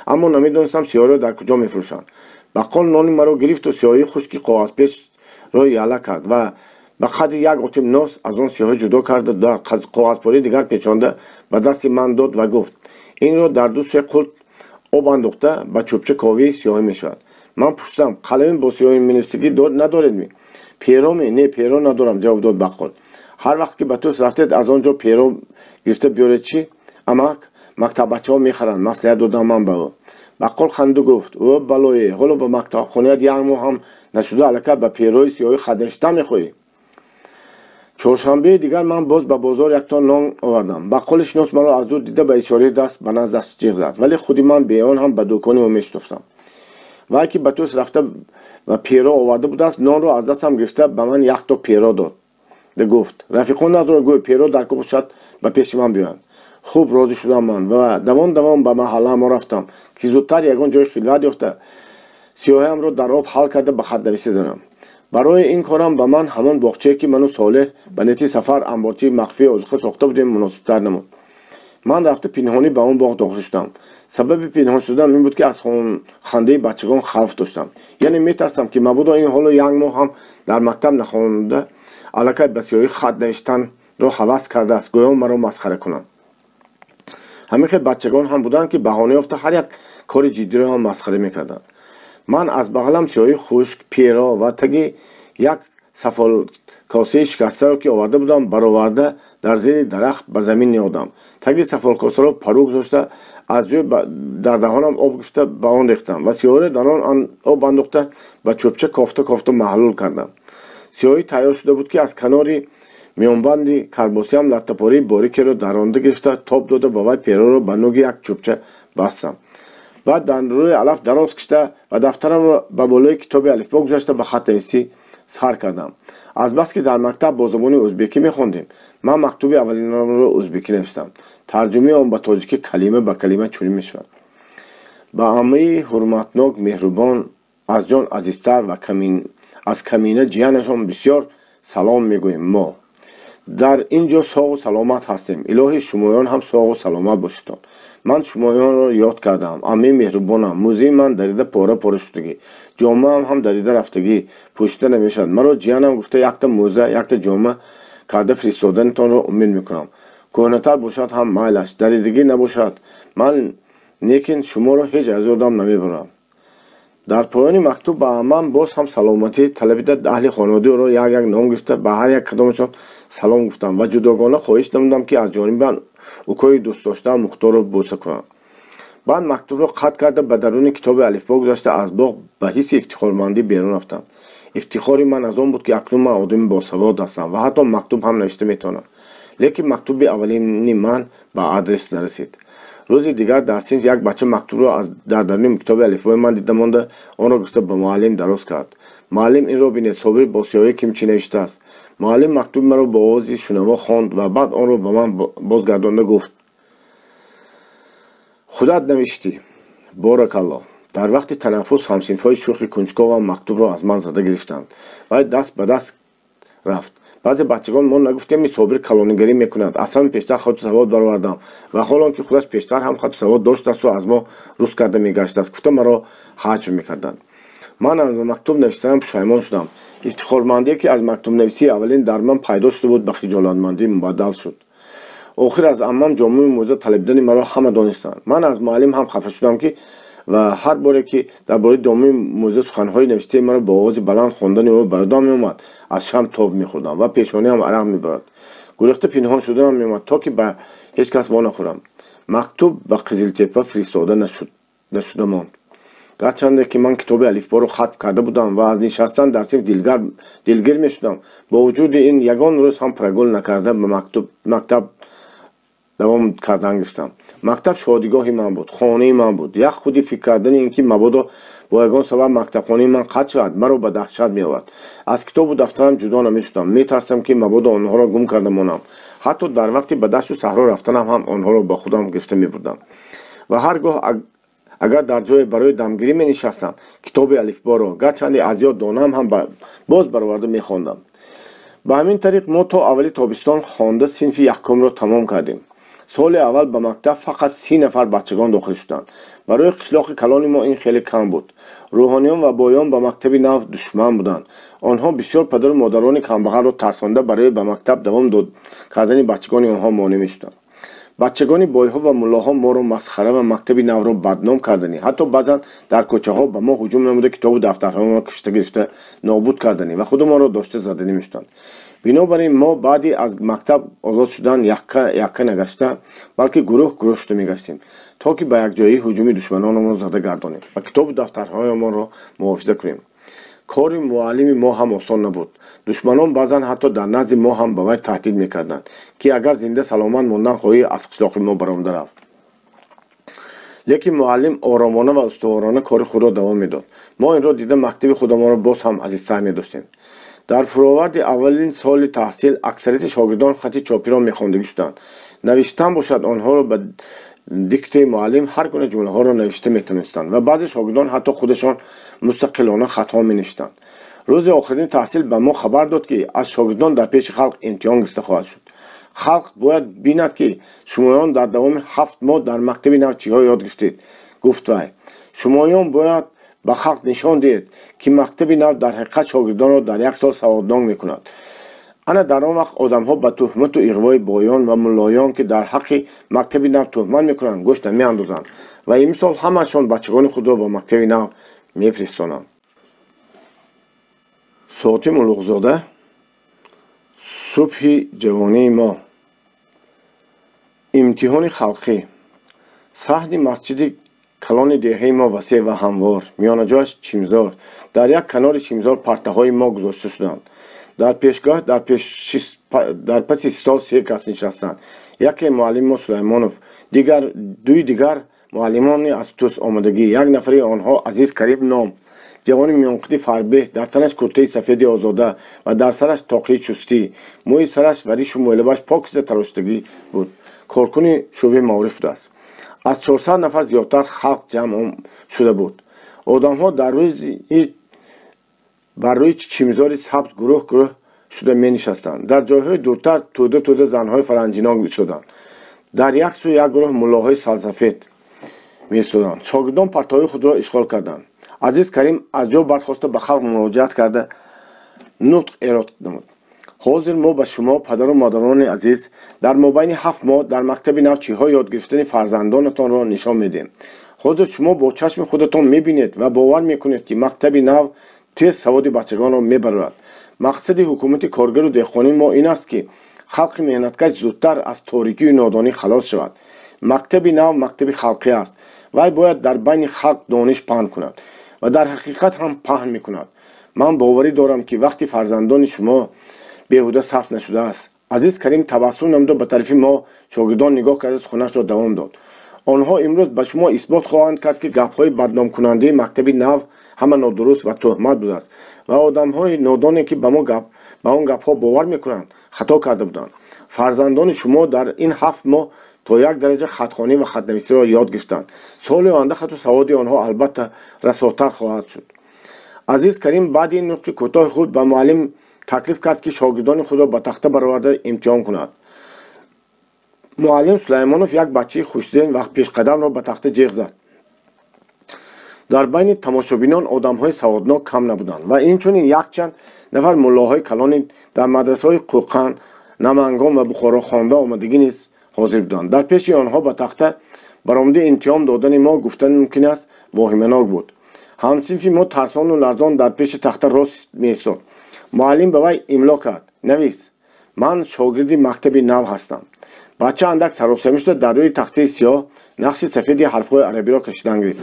اما نمیدونستم سیاهی را در کجا میفروشند. بقال نان مرا گرفت و سیاهی خشکی کاغذ پیش را یله کرد و به قدر یک آتم ناس از آن سیاهی جدا کرده در کاغذ پاره دیگر پیچانده به دست من داد و گفت این را در 2 قلط آب انداخته به چوبچه کاوی سیاهی میشود. من پرسیدم قلم با سیاهی مینویسندگی ندارید می؟ پیرو می؟ نه پیرو ندارم، جواب داد بقال. هر وقت که به توس رفتید از آنجا پیرو گرفته بیارید چی؟ اما مکتب بچه ها میخرند، مصلحت دادم من به او. بقال خنده گفت او بلایی حالا به مکتب خانه یک ماه هم نشده الکه به پیروی سیاهی خط نوشته میخوری. چهارشنبه دیگر من باز به بازار 1 تا نان آوردم. بقال شناس مرا از دور دیده به اشاره دست به نزدش جیغ زد، ولی خودی من به آن هم به دکان او میشتافتم. وقتی که به توس رفته و پیرو آورده بود است نان را از دستم گرفته به من 1 تا پیرو داد. گفت رفیقان نداره گوی پیرو در کوب شد به پیش من بیان. خوب راضی شدم من و دوام به محله ما رفتم که زودتر یگان جای خلوت یافته سیاهیم را در آب حل کرده به خط نویسی دارم. برای این کارم به من همان باغچه‌ای که منو صالح به نیت سفر انبارچه مخفی آذوقه ساخته بودیم مناسب‌تر نمود. من رفته پنهانی به اون باغ داخل شدم. سبب پنهان شدن این بود که از خنده بچگان خوف داشتم، یعنی میترسم که مبادا این حالا 1 ماه هم در مکتب نخوانده الکه به سیاهی خط نوشتن را هوس کرده است گویا مرا مسخره کنند. همین که بچگان هم بودند که بهانه یافته هر یک کار جدی را هم مسخره میکردند. من از بغلم سیاهی خشک، پیرا و تگی یک سفال کاسه شکسته را که آورده بودم برآورده در زیر درخت به زمین نهادم. تگی سفال کاسه را پرو گذاشته از جای در دهانم آب گرفته به آن ریختم و سیاهی در آن آب انداخته به چوبچه کافته محلول کردم. سیاهی تیار شده بود که از کناری میانبند کرباسی هم لطه‌پاره باریکی را در آنده گرفته تاب داده با وی پیرو را به نوک یک چوبچه بستم. بعد در روی علف دراز کشیده و دفترم را به بالای کتاب الفبا گذاشته به خط نویسی سر کردم. از بس که در مکتب با زبان ازبکی میخوندیم من مکتوب اولین را ازبکی نوشتم. ترجمه آن به تاجیکی کلمه به کلمه چنین میشود: به عمه حرمتناک مهربان از جان عزیزتر و از کمینه جیانشان بسیار سلام میگوییم. ما در اینجا ساغ و سلامت هستیم. الهی شمایان هم ساغ و سلامت باشید. من شمایان را یاد کردم. عمه مهربانم. موزه من دریده پاره پاره شدگی. جامه هم دریده رفتگی. پوشیده نمیشد. مرا جیانم گفته یک تا موزه یک تا جامه کرده فرستادنتان را امید میکنم. کهنه‌تر باشد هم مایلش. دریدگی نباشد. من لیکن شما را هیچ از یادم نمیبرم. در پایان مکتوب به عمم باز هم سلامتی طلبیده. اهل خانواده را یک نام گرفته به هر یک کدامشان سلام گفتم و جداگانه خواهش نمودم که از جانب من اوکای دوست داشته مختار را بوسه کنم. بعد مکتوب را قطع کرده به درون کتاب الفبا گذاشته از باغ به حس افتخارمندی بیرون رفتم. افتخاری من از آن بود که اکنون من آدمی باسواد هستم و حتی مکتوب هم نوشته میتونم. لیکن مکتوب اولین من به آدرس نرسید. روزی دیگر در سینج یک بچه مکتوب را از درون کتاب الفبای من دیده مانده آن را گرفته به معلم دراز کرد. معلم این را بینید صابر با سیاهی کیم چی نوشته است. معلم مکتوب مرا با آوازی شنوا خواند و بعد آن را به من بازگردانده گفت خودت نوشتی. بارک الله. در وقت تنفس همصنفای شوخ کنجکاو مکتوب را از من زده گرفتند و دست به دست رفت. بعضی بچگان ما نگفتیم این صابر کلانیگری میکند. اصلا پیشتر خود سواد برآوردم و حالان که خودش پیشتر هم خود سواد داشت است و از ما روز کرده میگشت است. گفته مرا حجم میکردند. من از مکتوب نوشتن پشیمان شدم. افتخارمندی که از مکتوب نویسی اولین در من پیدا شده بود به خجالتمندی مبدل شد. آخر از عمم جامعه موزه طلبیدن مرا همه دانستند. من از معلم هم خفه شدم که و هر باره که درباره جامعه موزه سخنهای نوشته مرا با آواز بلند خواندن او بردام میومد از شم تاب میخوردم و پیشانی هم عرق میبرد. گریخته پنهان شدم میومد تا که به هیچ کس وا نخورم. مکتوب به قزل تپه فرستاده نشده ماند. گرچند که من کتاب الفبا رو ختم کرده بودم و از نشستن در صف دلگیر می شدم، با وجود این یگان روز هم پرگل نکرده به مکتب دوام کردن گفتم. مکتب شادیگاهی من بود، خانه من بود. یک خودی فکر کردن اینکه مبادا با یگان سبب مکتب خانه من قطع شد مرا به دهشت می آورد. از کتاب و دفترم جدا نمی شدم. می ترسم که مبادا آنها را گم کرده مانم. حتی در وقتی به دشت و صحرا رفتنم هم آنها را با خودم گرفته می بردم و هرگاه اگر در جای برای دمگیری می نشستم کتاب الفبا را گرچند از یاد دانم هم باز برآورده می خواندم. به همین طریق ما تا اولی تابستان خوانده صنف یکم را تمام کردیم. سال اول به مکتب فقط 30 نفر بچگان داخل شدند. برای قشلاق کلان ما این خیلی کم بود. روحانیان و بایان به مکتب نو دشمن بودند. آنها بسیار پدر و مادران کمبغل را ترسانده برای به مکتب دوام داد کردن بچگان آنها مانع می‌شدند. بچگان بایها و ملاها ما را مسخره و مکتب نو را بدنام کردنی، حتی بعضا در کوچه ها به ما هجوم نموده کتاب و دفترها ما کشته گرفته نابود کردنی و خود ما را داشته زدنی می‌شدند. بنابراین ما بعدی از مکتب آزاد شدن یکه نگشته بلکه گروه شده میگشتیم تا که به یک جایی هجوم دشمنان ما زده گردانیم و کتاب و دفترهای ما را محافظه کنیم. کار معلم ما هم آسان نبود. دشمنان بعضا حتی در نزد ما هم به وی تهدید میکردند که اگر زنده سلامت ماندن خواهی از قشلاق ما برآمده رفت. لیکن معلم آرامانه و استوارانه کار خود را دوام میداد. ما این را دیده مکتب خودمان را باز هم عزیزتر می‌داشتیم. در فراورد اولین سال تحصیل اکثریت شاگردان خط چاپی را می‌خواندگی شدند. نوشتن باشد آنها را به دیکته معلم هر گونه جمله ها را نوشته می‌تونستند و بعضی شاگردان حتی خودشان مستقلانه خطا می‌نوشتند. روز آخرین تحصیل به ما خبر داد که از شاگردان در پیش خلق امتحان گرفته خواهد شد. خلق باید بیند که شمایان در دوام 7 ماه در مکتب نو چی‌ها یاد گرفتید. گفت وی شمایان باید به خلق نشان دهید که مکتب نو در حقیقت شاگردان را در 1 سال سوادان می‌کند. انا در آن وقت آدم‌ها به تهمت و اغوای بایان و ملایان که در حق مکتب نو تهمت می‌کنند گوش نمی‌اندازند و این مثال همه‌شان بچگان خود را به مکتب نو می‌فرستانند. ساعت ملوغ‌زاده صبح جوانی ما. امتحان خلقی. صحن مسجد کلان دهه ما وسیع و هموار، میان جاش چیمزار. در یک کنار چیمزار پرتهای ما گذاشته شدند. در پیشگاه در پس استال 3 کس نشستند. یکی معلم ما سلیمانوف، دوی دیگر معلمان از توس آمدگی. یک نفری آنها عزیز کریم نام، جوان میانقدی فربه، در تنش کرته سفید آزاده و در سرش تاقی چستی، موی سرش و ریش و مولبش پاکیزه تراشتگی بود. کارکن شعبه معارف بود است. از 400 نفر زیادتر خلق جمع شده بود. آدم‌ها بر روی چیمزار سبز گروه شده می نشستند. در جایهای دورتر توده زنهای فرنجینان ایستادند. дар як су як гурӯҳ муллоҳои салсафед меистоданд. Шогирдон партои худро ишғол карданд. Азиз Карим аз ҷо бархоста ба халқ муроҷиат карда нутқ эрод намуд. ҳозир мо ба шумо падару модарони азиз дар мобайни 7 моҳ дар мактаби нав чиҳои ёд гирифтани фарзандонатонро нишон медиҳем. ҳозир шумо бо чашми худатон мебинед ва бовар мекунед ки мактаби нав тез саводи бачагонро мебарорад. мақсади ҳукумати коргару деҳқонии мо ин аст ки халқи меҳнаткаш зудтар аз торикию нодонӣ халос шавад. мактаби нав мактаби халқӣ аст. вай бояд дар байни халқ дониш паҳн кунад ва дар ҳақиқат ҳам паҳн мекунад. ман боварӣ дорам ки вақти фарзандони шумо беҳуда сарф нашудааст. азиз Карим табассум намуда ба тарафи мо шогирдон нигоҳ карда сухунашро давом дод. онҳо имрӯз ба шумо исбот хоҳанд кард ки гапҳои бадномкунандаи мактаби нав ҳама нодуруст ва тӯҳмат будааст ва одамҳои нодоне ки ба он гапҳо бовар мекунанд хато карда буданд. фарзандони шумо дар ин 7 моҳ то як дараҷа хатхонӣ ва хатнависиро ёд гирифтанд. соли оянда хату саводи онҳо албатта расотар хоҳад шуд. азиз Карим баъди ин нутқи кӯтоҳи худ ба муаллим таклиф кард ки шогирдони худро ба тахта бароварда имтиҳон кунад. муаллим Сулаймонов як бачаи хушзен ва пешқадамро ба тахта ҷиғ зад. дар байни тамошобинон одамҳои саводнок кам набуданд ва инчунин якчанд нафар муллоҳои калони дар мадрасаҳои Қӯқан, Намангон ва Бухоро хонда омадагӣ низ ҳозир буданд. дар пеши онҳо ба тахта баромади имтиҳон додани мо гуфтани мумкин аст воҳиманок буд. ҳамсинфи мо тарсону ларзон дар пеши тахта рост меистод. муаллим ба вай имло кард: навис, ман шогирди мактаби нав ҳастам. бача андак саросема шуда дар рӯи тахтаи сиёҳ нақши сафеди ҳарфҳои арабиро кашидан гирифт.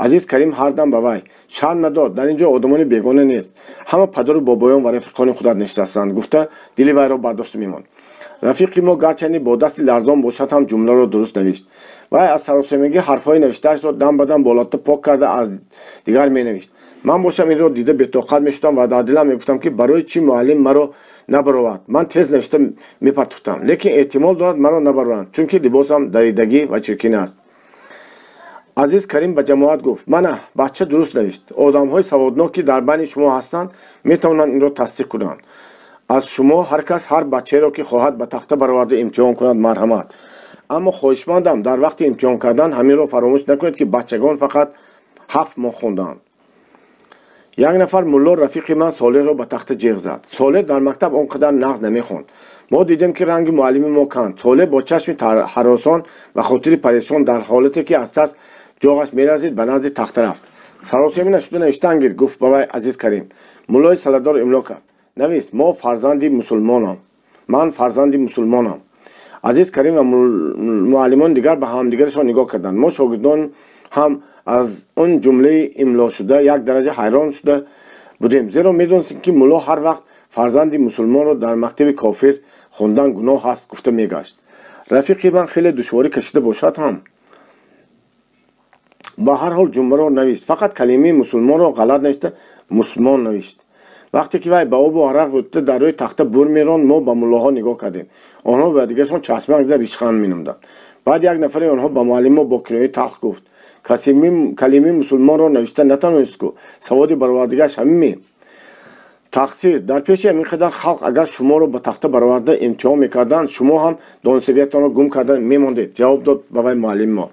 азиз Карим ҳардам ба вай: шарм надор, дар ин ҷо одамони бегона нест, ҳама падару бобоён ва рафиқони худат нишастанд, гуфта дили вайро бардошта мемонд. рафиқи мо гарчанде бо дасти ларзон бошад ҳам ҷумларо дуруст навишт. вай аз саросемагӣ ҳарфҳои навиштаашро дам ба дам болата пок карда аз дигар менавишт. ман бошам инро дида бетоқат мешудам ва дар дилам мегуфтам ки барои чӣ муаллим маро набаровард. ман тез навишта мепартуфтам, лекин эҳтимол дорад маро набароваранд, чунки либосам даридагӣ ва чиркин аст. азиз Карим ба ҷамоат гуфт: мана бача дуруст навишт. одамҳои саводнок ки дар байни шумо ҳастанд метавонанд инро тасдиқ кунанд. аз шумо ҳар кас ҳар бачаеро ки хоҳад ба тахта бароварда имтиҳон кунад марҳамат. аммо хоҳишмандам дар вақти имтиҳон кардан ҳаминро фаромӯш накунед ки бачагон фақат 7 моҳ хондаанд. як нафар мулло рафиқи ман Солеҳро ба тахта ҷиғ зад. Солеҳ дар мактаб он қадар нағз намехонд. мо дидем ки ранги муаллими мо канд. Солеҳ бо чашми ҳаросон ва хотири парешон дар ҳолате ки аз тарс ҷоғаш меразид ба назди тахта рафт. саросема нашуда навиштан гир, гуфт ба вай азиз Карим. муллои саладор имло кард: навис, мо фарзанди мусулмонам. ман фарзанди мусулмонам. азиз Карим ва муаллимон дигар ба ҳамдигарашон нигоҳ карданд. мо шогирдон ҳам аз он ҷумлаи имло шуда як дараҷа ҳайрон шуда будем, зеро медонистем ки мулло ҳар вақт фарзанди мусулмонро дар мактаби кофир хондан гуноҳ аст гуфта мегашт. рафиқи ман хеле душворӣ кашида бошад ҳам ба ҳар ҳол ҷумларо навишт, фақат калимаи мусулмонро ғалат навишта мусулмон навишт. вақте ки вай ба обу арақ гӯфта дар рӯи тахта бур меронд, мо ба муллоҳо нигоҳ кардем. онҳо ба дигарашон чашмак зада ришханд менамуданд. баъд як нафари онҳо ба муаллим мо бо кинояи талх гуфт: калимаи мусулмонро навишта натавонистку, саводи баровардагаш ҳамин тақсир дар пеши ҳамин қадар халқ агар шуморо ба тахта бароварда имтиҳон мекарданд, шумо ҳам донишгиятонро гум карда мемондед. ҷавоб дод ба вай муаллим мо: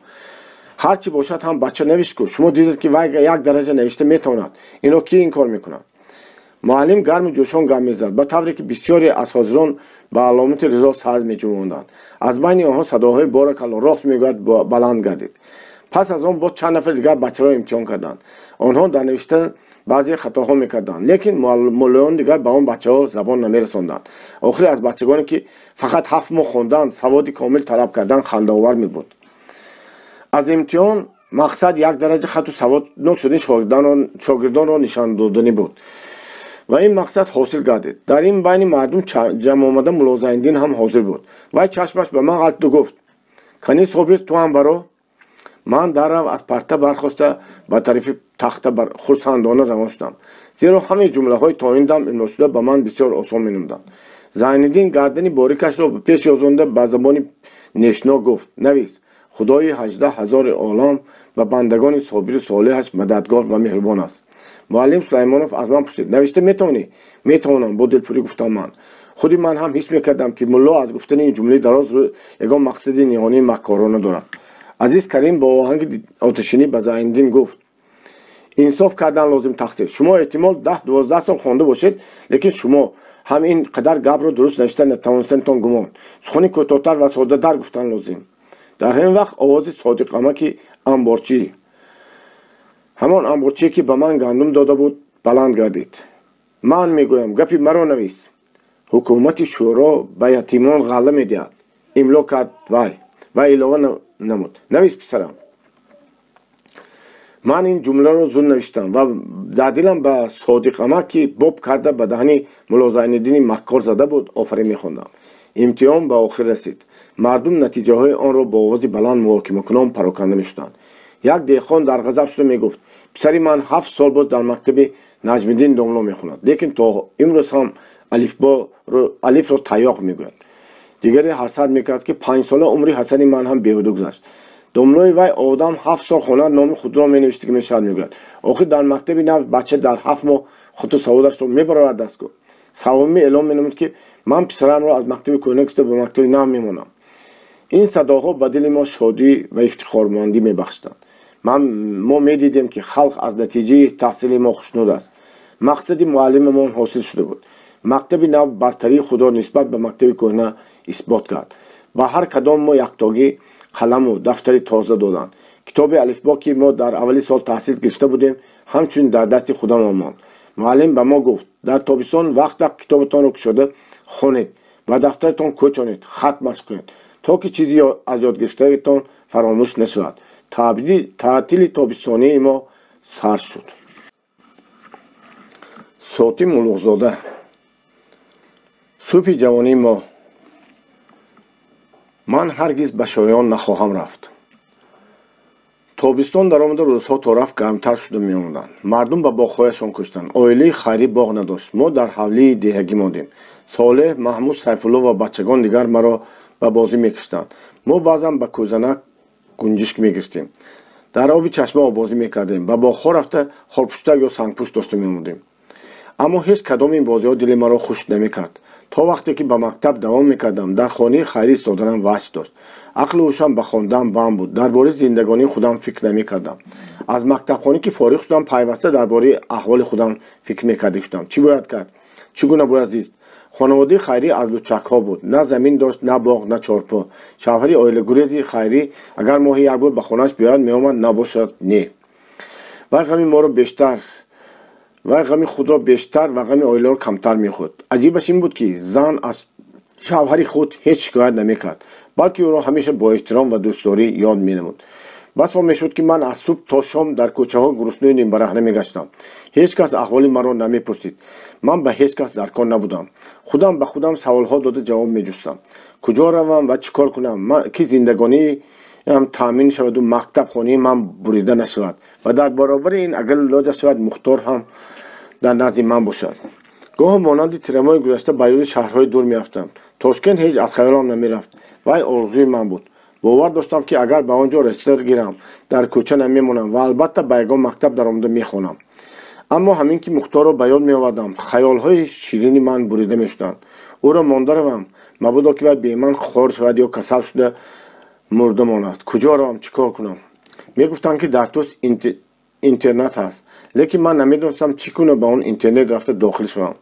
ҳар чӣ бошад ҳам бача навиштку, шумо дидед ки вай як дараҷа навишта метавонад, инро ки ин кор мекунад. муаллим гарми ҷӯшон гап мезад, ба тавре ки бисёре аз ҳозирон ба аломати ризо сар меҷунбонданд. аз байни онҳо садоҳои боракалло, рост мегӯяд баланд гардид. пас аз он боз чанд нафари дигар бачаро имтиҳон карданд. онҳо дар навиштан баъзе хатоҳо мекарданд, лекин муллоён дигар ба он бачаҳо забон намерасонданд. охир аз бачагоне ки фақат 7 моҳ хонданд саводи комил талаб кардан хандаовар мебуд. аз имтиҳон мақсад як дараҷа хату саводнок шудани шогирдонро нишон доданӣ буд ва ин мақсад ҳосил гардид. дар ин байни мардум ҷамъомада мулозаиддин ҳам ҳозир буд. вай чашмаш ба ман ғалтиду гуфт: кани собир, ту ҳам баро. ман даррав аз парта бархоста ба тарафи тахта хурсандона равон шудам, зеро ҳамаи ҷумлаҳои то ин дам имло шуда ба ман бисёр осон менамуданд. Зайниддин гардани борикашро ба пеш ёзонда ба забони нешно гуфт: навис, худои 18,000 олам ва бандагони собиру солиҳаш мададгор ва меҳрубон аст. муаллим Сулаймонов аз ман пурсид: навишта метавонӣ? метавонам, бо дилпурӣ гуфтам ман. خودی من هم حس میکردم که ملا از گفتن این جمله دراز رو یگان مقصد نهانی مکارانه دارد. عزیز کریم با آهنگ آتشینی به زایندین گفت انصاف کردن لازم تقصیر. شما احتمال 10-12 سال خوانده باشید لیکن شما هم این قدر گپ رو درست نوشته نتوانستین گمان. سخنی کوتاه‌تر و ساده‌تر گفتن لازم. در همین وقت آواز صادق امکی انبارچی، همان انبارچی که به من گندم داده بود بلند گردید. من میگویم گپی مرا نویس. حکومت شورا به یتیمان غله میدهد. املا کرد وای و علاوه نمود. نویس پسرم. من این جمله رو زود نوشتم و در دلم به صادق امک که باب کرده به دهن ملا زین‌الدین مکار زده بود آفرین میخواندم. امتحان به آخر رسید. مردم نتیجه های آن را با آواز بلند محاکمه کنان پراکنده میشدند. یک دهقان در غضب شده میگفت پسری من 7 سال بود در مکتب نجم‌الدین داملا میخواند لیکن تا امروز هم الف را تیاق میگوید. دیگری حسد میکرد که 5 ساله عمری حسن من هم بیهوده گذشت. داملای وی آدم 7 سال خواند نام خود را مینوشت که میشد میگوید آخر در مکتب نو بچه در 7 ماه خود سوادش را میبرد دستگاه. سومی اعلام مینمود که من پسرم را از مکتب کوهنه گرفته به مکتب نو میمانم. این صداها به دل ما شادی و افتخارمندی میبخشیدند. ما میدیدیم که خلق از نتیجه تحصیل ما خوشنود است. مقصد معلممان حاصل شده بود. مکتب نو برتری خدا نسبت به مکتب کوهنه اثبات کرد. با هر کدام ما یکتاگی قلم و دفتری تازه دادند. کتاب الفبا که ما در اولی سال تحصیل گرفته بودیم همچنین در دست خودمان ماند. معلم به ما گفت در تابستان وقت کتابتان رو شده خوانید و دفترتان کوچانید، ختمش کنید تا که چیزی از یاد گرفته‌تان فراموش نشود. تعطیل تابستانی ما سر شد. ساتی ملوغزاده. صبح جوانی ما. من هرگز به شایان نخواهم رفت. تابستان در آمده روزها تا رفت گرمتر شده می آمدند. مردم به باغ‌هایشان کشتند. عائله خیری باغ نداشت. ما در حوله دهگی ماندیم. صالح، محمود، سیفالله و بچگان دیگر مرا به بازی میکشتند. ما بعضا به کوزنک گنجشک میگرفتیم. در آب چشمه بازی میکردیم. به باغ‌ها رفته خالپوشتک یا سنگپوش داشته میموندیم. اما هیچ کدام این بازی‌ها دل مرا خوش نمیکرد. تا وقتی که به مکتب دوام میکردم در خانه خیری ایستادنم وحش داشت. عقل و هوشم به خواندن بم بود. درباره زندگانی خودم فکر نمیکردم. از مکتب خانه که فارغ شدم پیوسته درباره احوال خودم فکر میکرده شدم. چی باید کرد؟ چگونه باید زیست؟ خانواده خیری از لوچک‌ها بود. نه زمین داشت، نه باغ، نه چارپا. شوهر عائله گریزی خیری اگر ماهی یک بار به خانه‌اش بیاد میآمد نباشد نه. و غم ما رو بیشتر و غم خود را بیشتر و غم عائله را کمتر میخورد. عجیبش این بود که زن از شوهر خود هیچ شکایت نمیکرد بلکه او را همیشه با احترام و دوستداری یاد مینمود. بس میشد که من از صبح تا شام در کوچه ها گرسنه نیم برهنه میگشتم. هیچ کس احوال مرا نمیپرسید. من به هیچ کس در کار نبودم. خودم به خودم سوال ها داده جواب میجستم. کجا روم و چیکار کنم من که زندگانی هم تامین شود و مکتب خانه من بریده نشود و در برابر این اگر لاجه شود مختار هم در نزد من باشد. گاه مانند ترمای گذشته به یاد شهرهای دور میرفتم. تاشکند هیچ از خیالم نمیرفت. وای آرزوی من بود. باور داشتم که اگر به آنجا رسیده گیرم در کوچه نمیمونم و البته به یگان مکتب در آمده میخوانم. اما همین که مختار را به یاد میآوردم خیالهای شیرینی من بریده میشدند. او را مانده روم مبادا که وی به من خار شود یا کسل شده مرده ماند. کجا روم چیکار کنم؟ میگفتند که در توس اینترنت هست لیکن من نمیدونستم چگونه به اون اینترنت رفته داخل شوم.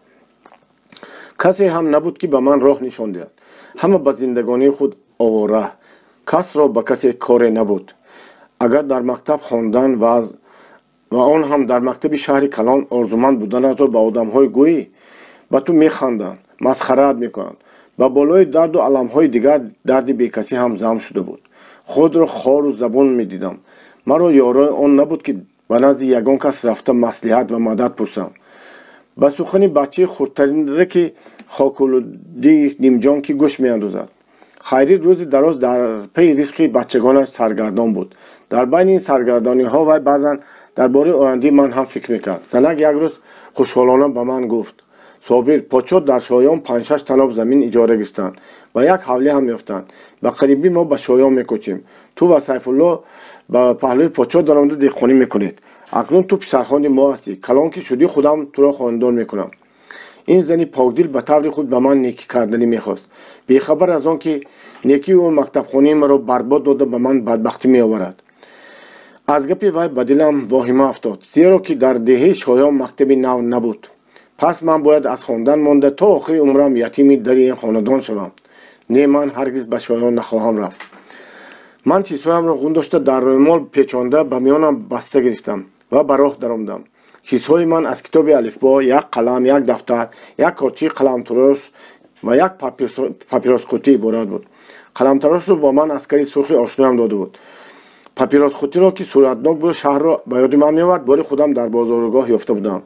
کسی هم نبود که به من راه نشان دهد. همه به زندگانی خود آواره. کس را به کسی کاری نبود. اگر در مکتب خواندن و آن هم در مکتب شهر کلان آرزومند بودن را به آدم‌های گویی به تو میخواندند، مسخره‌ات میکنند. به بالای درد و علم‌های دیگر درد بیکسی هم زم شده بود. خود را خار و زبون میدیدم. مرا یارای آن نبود که به نزد یگان کس رفته مصلحت و مدد پرسم. به سخن بچه خردترین را که خاکولودی نیمجان که گوش میاندازد. خیری روز دراز در پی ریسک بچگانش سرگردان بود. در بین این سرگردانی ها و بعضا درباره آینده من هم فکر میکرد. زنک یک روز خوشحالانه به من گفت صابر پاچو در شایان 5-6 تناب زمین اجاره گرفتند و یک حوله هم یافتند. به قریبی ما به شایان میکوچیم. تو و سیفالله به پهلوی پاچو در آمده دهقانی میکنید. اکنون تو پسرخوان ما هستی. کلان که شدی خودم تو را خواندار میکنم. این زنی پاکدل به طور خود به من نیکی کردنی میخواست. بیخبر از آن که نیکی او مکتب خانه مرا برباد داده به من بدبختی می آورد. از گپی وی به دلم واهمه افتاد، زیرا که در دهه شایان مکتبی نو نبود. پس من باید از خواندن مانده تا آخر عمرم یتیمی در این خاندان شوم. نه، من هرگز به شایان نخواهم رفت. من چیزهایم را گذاشته در روی مال پیچانده به میانم بسته گرفتم و به راه درآمدم. چیزهای من از کتاب الفبا، یک قلم، یک دفتر، یک کارچی قلمتراش و یک پاپیروس قوطی عبارت بود. قلمتراش رو با من عسکری سرخی آشنایم داده بود. پاپیروس قوطی را که صورتناک بود شهر را به یاد من می‌آورد. باری خودم در بازارگاه یافته بودم.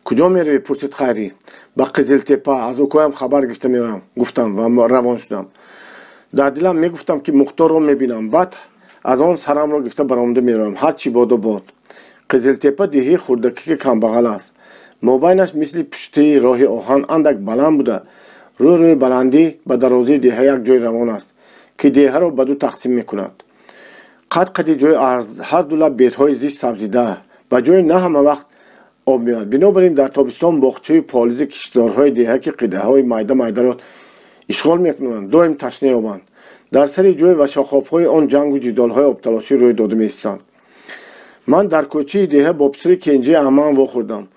کجا میروی؟ پرسید خیری. به قزل تپه. از اوکایم خبر گرفته میایم گفتم و روان شدم. در دلم میگفتم که مختار را میبینم، بعد از آن سرم را گرفته برآمده میروم. هر چی باد و باد. قزل تپه دهی خردکی که کم بغل است. مابینش مثل پشتی راه آهن اندک بلند بوده. روی بلندی به درازی دهه یک جای روان است که دهه را به دو تقسیم میکند. قد جای عرض، هر دو لب بیتهای زیست سبزیده، به جای نه همه وقت آب میاد. بنابراین در تابستان باغچه پالیز کشتزارهای دهه که قده های میده را اشغال میکنند دائم تشنه آبند. در سر جای و شاخاب‌های آن جنگ و جدال‌های آبتلاشی روی داده می‌ایستند. من در کوچه دهه با پسر کنجی عمم واخوردم.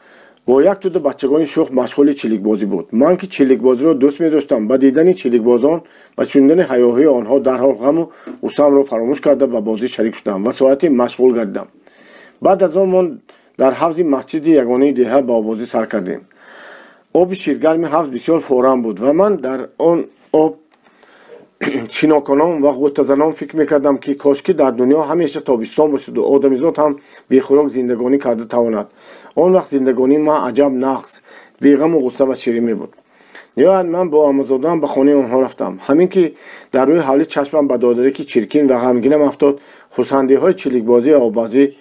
با یک تود بچگان شوخ مشغول چلیک بازی بود. من که چلیک بازی را دوست می‌داشتم، با دیدن چلیک بازان و شنیدن هیاهوی آنها درحال غم و غصه‌ام را فراموش کرده به بازی شریک شدم و ساعتی مشغول گردیدم. بعد از آن من در حوض مسجد یگانه دهه با بازی سر کردیم. آب شیرگرم حوض بسیار فوران بود و من در آن آب شناکنان و غوطه‌زنان فکر میکردم که کاشکی در دنیا همیشه تابستان باشد و آدمیزاد هم بی خوراک زندگانی کرده تواند. آن وقت زندگانی ما عجب نقص، بیغم و غصه و شیرینی بود. نهایت من با عموزاده‌ام به خانه آنها رفتم. همین که در روی حالی چشمم به دادرکی چرکین و غمگینم افتاد، خرسندی‌های چلیکبازی و آبازی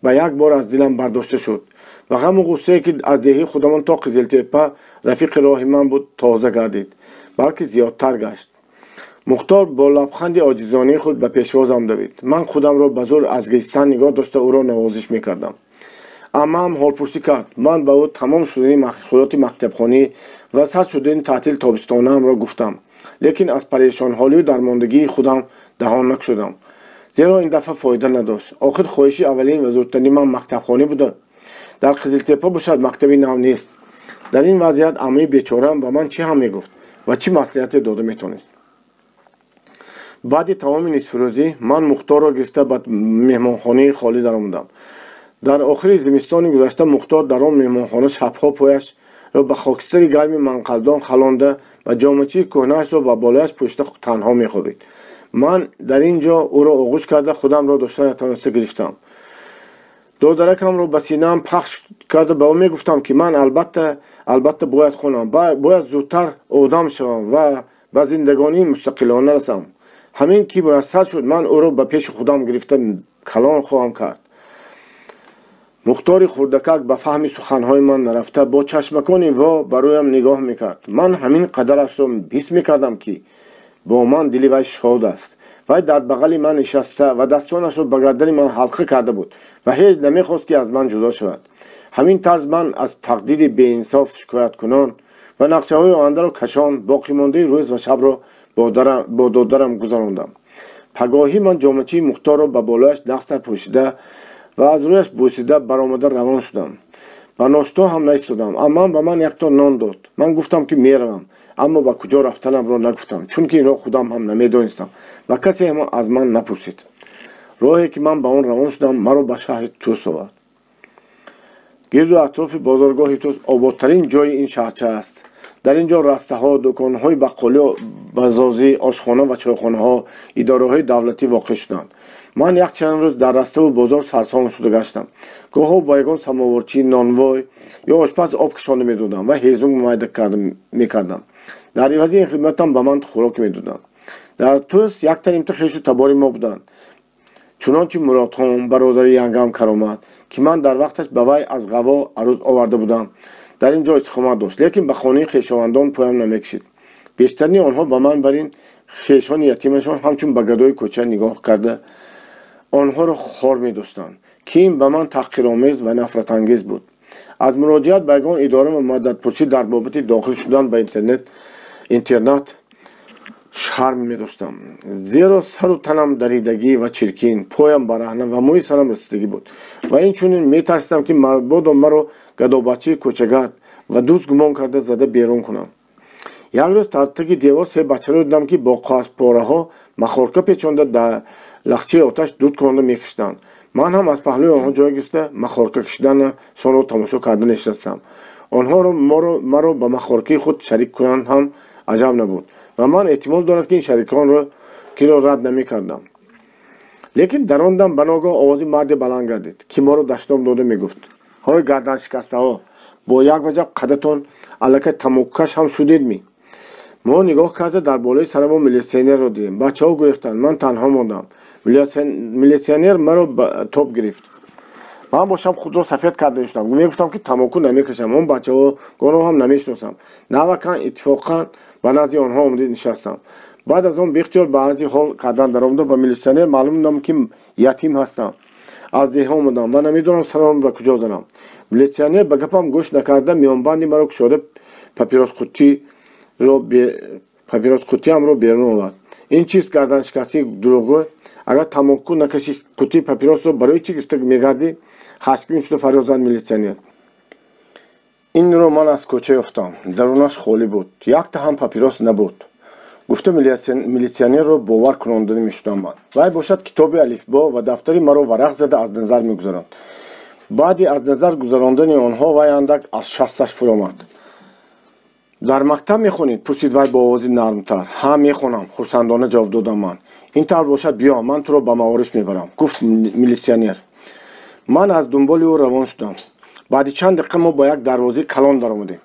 یک بار از دلم برداشته شد و غم و غصه که از دهی خودمان تا قزل تپه رفیق راه من بود تازه گردید، بلکه زیادتر گشت. مختار با لبخند عاجزانه خود به پیشوازم دوید. من خودم را به زور از گیستن نگاه داشته او را نوازش میکردم. عمم حال پرسی کرد. من به او تمام شدن مشغولات مکتبخانه و سر شدن تعطیل تابستانم را گفتم، لیکن از پریشان حالی و درماندگی خودم دهان نشدم، زیرا این دفعه فایده نداشت. آخر خواهشی اولین و زودترین من مکتبخانه بود. در قزل تپه باشد مکتبی نو نیست. در این وضعیت عمه بیچاره‌ام به من چی هم میگفت و چی مصلحت داده میتونست. بعد تمام نصف روزی من مختار را گرفته به مهمانخانه خالی درآمدم. در آخر زمستان گذشته مختار در آن مهمانخانه شبها پایش را به خاکستر گرم منقلدان خلانده و جامچی کهنه‌اش را به بالایش پوشیده تنها میخوابید. من در اینجا او را آغوش کرده خودم را داشته نتوانسته گرفتم. دادرکم را به سینه‌ام پخش کرده به او میگفتم که من البته باید خونم، باید زودتر آدم شوم و به زندگانی مستقلانه رسم. همین که میسر شد من او را به پیش خودم گرفته کلان خواهم کرد. مختار خردکک به فهم سخنهای من نرفته با چشمکانی وا برایم نگاه میکرد. من همین قدرش را حس میکردم که با من دلی وی شاد است. وی در بغل من نشسته و دستانش را به گردن من حلقه کرده بود و هیچ نمیخواست که از من جدا شود. همین طرز من از تقدیر بی انصاف شکایت کنان و نقشه های آینده را کشان باقی مانده روز و شب را با دادرم گذراندم. پگاهی من جامچه مختار را به بالایش دختر پوشیده و از رویش بوسیده برآمده روان شدم. به ناشتا هم نایستادم. اما به من یک تا نان داد. من گفتم که میروم، اما به کجا رفتنم را نگفتم، چون که اینا خودم هم نمیدانستم و کسی هم از من نپرسید. راهی که من به آن روان شدم مرا به شهر توس آورد. گرد و اطراف بازارگاه توس آبادترین جای این شهرچه است. در اینجا رسته ها، دکان های بقالی و بزازی، آشخانه و چایخانه ها، اداره های دولتی واقع شدند. من یک چند روز در رسته و بازار سرسام شده گشتم. گاهی با یگان سماورچی، نانوای یا آشپز آب کشانده میدادم و هیزم میده میکردم. در عوض این خدمتم به من خوراک میدادند. در توس یک تن امتخیش و تباری ما بودند. چنانچه مراد خان برادر ینگم کرامت که من در وقتش به وی از قوا عروض آورده بودم در اینجا استقامت داشت، لیکن به خانه خویشاوندان پایم نمیکشید. بیشترین آنها به من بر این خویشان یتیمشان همچون به گدای کوچه نگاه کرده آنها را خوار می داشتند که این به من تحقیرآمیز و نفرت انگیز بود. аз муроҷиат ба ягон идора ва мададпурсӣ дар бобати дохил шудан ба интернат шарм медоштам, зеро сару танам даридагӣ ва чиркин, поям бараҳна ва мӯи сарам расидагӣ буд ва инчунин метарсидам ки мабодо маро гадобачии кӯчагат ва дӯст гумон карда зада берун кунам. Як рӯз таги девор се бачаро дидам ки бо қағазпораҳо махорка печонда дар лахчаи оташ дуд кунанда мекиштанд. Ман ҳам аз паҳлӯи онҳо ҷой гирифта махорка кишиданашонро тамошо карда нишастам. Онҳоро маро ба махоркаи худ шарик кунанд ҳам аҷаб набуд ва ман эҳтимол дорад ки ин шариконро киро рад намекардам. Лекин дар он дам ба ногоҳ овози марде баланд гардид, ки моро даштом дода мегуфт: ҳой гарданшикастаҳо, бо як ваҷаб қадатон аллакай тамоккаш ҳам шудедми? мо нигоҳ карда дар болои сарамо милитсионерро дидем. Бачаҳо гурехтанд, ман танҳо мондам. Милитсионер маро тоб гирифт. Ман бошам худро сафед карда иштам. Мегуфтам ки тамоку намекашам. Он бачаҳоро ҳам намешиносам. Навакан иттифоқан ба назди онҳо омада нишастам. Баъд аз он бехтиёр ба арзи ҳол кардан даромада ба милитсионер маълум додам ки ятим ҳастам. Аз деҳа омадам ва намедонам сарамро ба куҷо занам. Милитсионер ба гапам гӯш накарда миёнбанди маро кушода папиросқутиамро берун овард. Ин чист гарданшикастии дурӯғгӯ? Агар тамоку накашӣ қутии папиросро барои чӣ гирифта мегардӣ? Хашгин шуда фарёд зад милитсионер. Инро ман аз кӯча ёфтам. Дарунаш холӣ буд. Якта ҳам папирос набуд. Гуфта милитсионерро бовар кунонда мешудам ман. Вай бошад китоби алифбо ва дафтари маро варақ зада аз назар мегузаранд. баъди аз назар гузарондани онҳо вай андак аз шасташ фуромад. дар мактаб мехонед? Пурсид вай бо овози нармтар. Ҳа, мехонам, хурсандона ҷавоб додам ман. Ин тавр бошад, биё, ман туро ба маориф мебарам, гуфт милитсионер. Ман аз дунболи ӯ равон шудам. баъди чанд дақиқа мо ба як дарвозаи калон даромадем.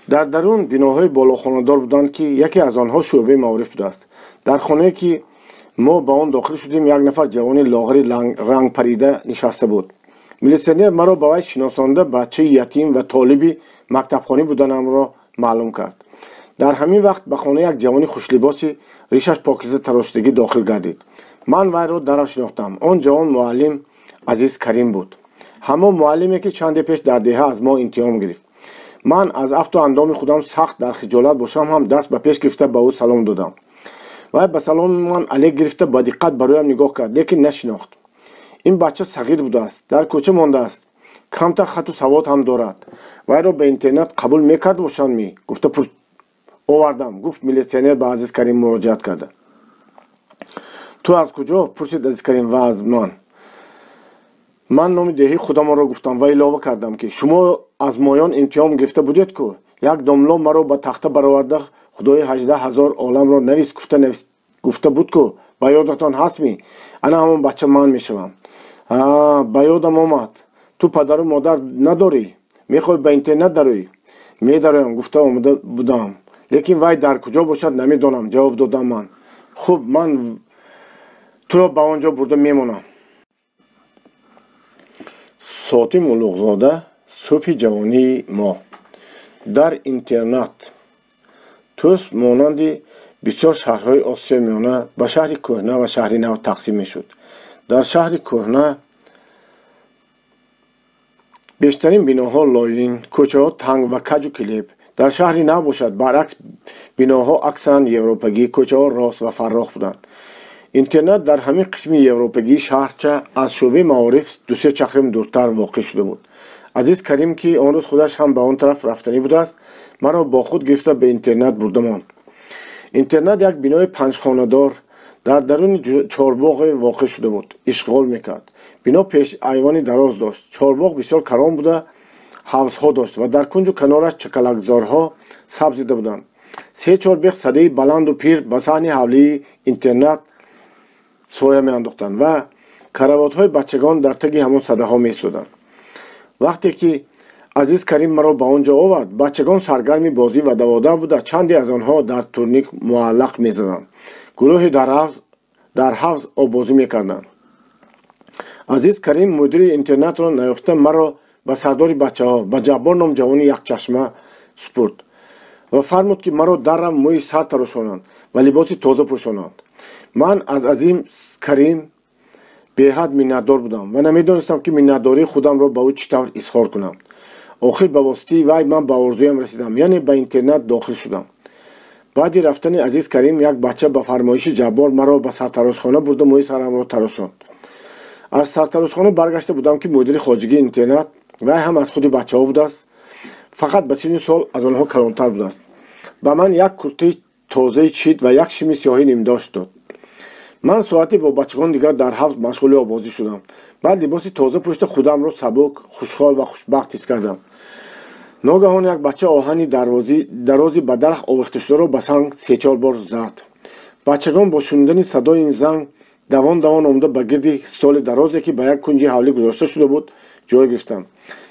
дар дарун биноҳои болохонадор буданд ки яке аз онҳо шӯъбаи маориф будааст. дар хонае ки мо ба он дохил шудем, як нафар ҷавони лоғари рангпарида нишаста буд. милитсионер маро ба вай шиносонда бачаи ятим ва толиби мактабхонӣ буданамро маълум кард. дар ҳамин вақт ба хонаи як ҷавони хушлибоси ришаш покиза тарошидагӣ дохил гардид. ман вайро дарав шинохтам. Он ҷавон муаллим Азиз Карим буд. ҳамон муаллиме ки чанде пеш дар деҳа аз мо интиқом гирифт. ман аз афту андоми худам сахт дар хиҷолат бошам ҳам даст ба пеш гирифта ба ӯ салом додам. вай ба саломи ман алек гирифта ба диққат ба рӯям нигоҳ кард, лекин нашинохт. ин бача сағир будааст, дар кӯча мондааст, камтар хату савод ҳам дорад. вайро ба интернат қабул мекард бошандми? гуфта овардам, гуфт милитсионер ба Азиз Карим муроҷиат карда. ту аз куҷо? пурсид Азиз Карим ва аз ман. ман номи деҳаи худамонро гуфтам ва илова кардам ки шумо аз моён имтиҳон гирифта будед ку? як домло маро ба тахта бароварда худои 18 000 оламро навис гуфта буд ку? ба ёдатон ҳастми? ана ҳамон бача ман мешавам. ба ёдам омад. ту падару модар надорӣ? мехоҳӣ ба интернат дароӣ? медароям, гуфта омада будам. лекин вай дар куҷо бошад намедонам, ҷавоб додам ман. хуб, ман туро ба он ҷо бурда мемонам. Сотим Улуғзода, субҳи ҷавонии мо. дар интернат. тӯс монанди бисёр шаҳрҳои Осиёи Миёна ба шаҳри кӯҳна ва шаҳри нав тақсим мешуд. дар шаҳри кӯҳна бештарин биноҳо лоин, кӯчаҳо танг ва каҷу килеб. дар шаҳри нав бошад баръакс, биноҳо аксаран европагӣ, кӯчаҳо рост ва фаррох буданд. интернат дар ҳамин қисми европагии шаҳрча аз шӯъбаи маориф 2-3 чақрим дуртар воқеъ шуда буд. Азиз Карим ки он рӯз худаш ҳам ба он тараф рафтанӣ будааст, маро бо худ гирифта ба интернат бурда монд. интернат як бинои панҷхонадор дар даруни чорбоғе воқеъ шуда буд. ишғол мекард. бино пеш айвони дароз дошт. чорбоғ бисёр калон буда, ҳавзҳо дошт ва дар кунҷу канораш чакалакзорҳо сабзида буданд. 3-4 бех садаи баланду пир ба саҳни ҳавлии интернат соя меандохтанд ва каравотҳои бачагон дар таги ҳамон садаҳо меистоданд. вақте ки Азиз Карим маро ба он ҷо овард, бачагон саргарми бозӣ ва давода буда, чанде аз онҳо дар турник муаллақ мезаданд. гурӯҳи дар ҳавз обозӣ мекарданд. Азиз Карим мудири интернатро наёфта маро ба сардори бачаҳо, ба Ҷаббор ном ҷавони якчашма супурд ва фармуд ки маро даррам мӯи сар тарошонанд ва либоси тоза пӯшонанд. ман аз Азиз Карим беҳад миннатдор будам ва намедонистам ки миннатдории худамро ба ӯ чӣ тавр изҳор кунам. охир ба воситаи вай ман ба орзуям расидам, яъне ба интернет дохил шудам. баъди рафтани Азиз Карим як бача ба фармоиши Ҷаббор маро ба сартарошхона бурда мӯи сарамро тарошонд. аз сартарошхона баргашта будам ки мудири хоҷагии интернет, вай ҳам аз худи бачаҳо будааст, фақат ба синни сол аз онҳо калонтар будааст. ба ман як куртаи тозаи чит ва як шими сиёҳи нимдошт дод. ман соате бо бачагон дигар дар ҳафт машғули обозӣ шудам. баъд либоси тоза пӯшида худамро сабук, хушҳол ва хушбахт ҳис кардам. ногаҳон як бача оҳани дарози ба дарх овехташударо ба санг 3-4 бор зад. бачагон бо шундани садои ин занг давон давон омда ба гирди столи дарозе ки ба як кунҷи ҳавлӣ гузошта шуда буд ҷой гирифтам.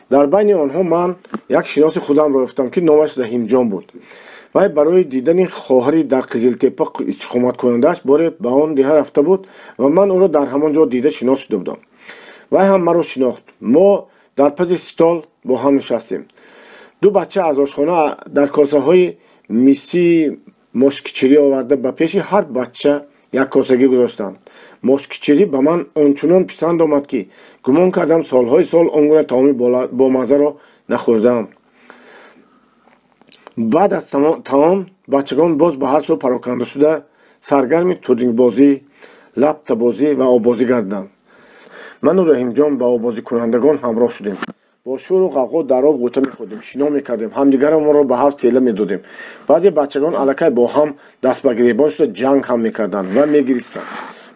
дар байни онҳо ман як шиноси худамро ёфтам ки номаш Раҳимҷон буд. вай барои дидани хоҳари дар Қизилтеппа истиқоматкунандааш боре ба он диҳа рафта буд ва ман ӯро дар ҳамон ҷо дида шинос шуда будам. вай ҳам маро шинохт. мо дар пази стол бо ҳам нишастем. ду бача аз ошхона дар косаҳои миси мошкичирӣ оварда ба пеши ҳар бача як косагӣ гузоштанд. мошкичирӣ ба ман ончунон писанд омад ки гумон кардам солҳои сол он гуна таоми бомазаро нахӯрдаам. баъд аз таом бачагон боз ба ҳар сӯ пароканда шуда саргарми турнингбозӣ, лаптабозӣ ва обозӣ гардиданд. ману Раҳимҷон ба обозикунандагон ҳамроҳ шудем. бо шӯру ғавғо дар об ғӯта мехӯрдем, шино мекардем, ҳамдигарамонро ба ҳафт тела медодем. баъзе бачагон аллакай бо ҳам даст ба гиребон шуда ҷанг ҳам мекарданд ва мегиристанд.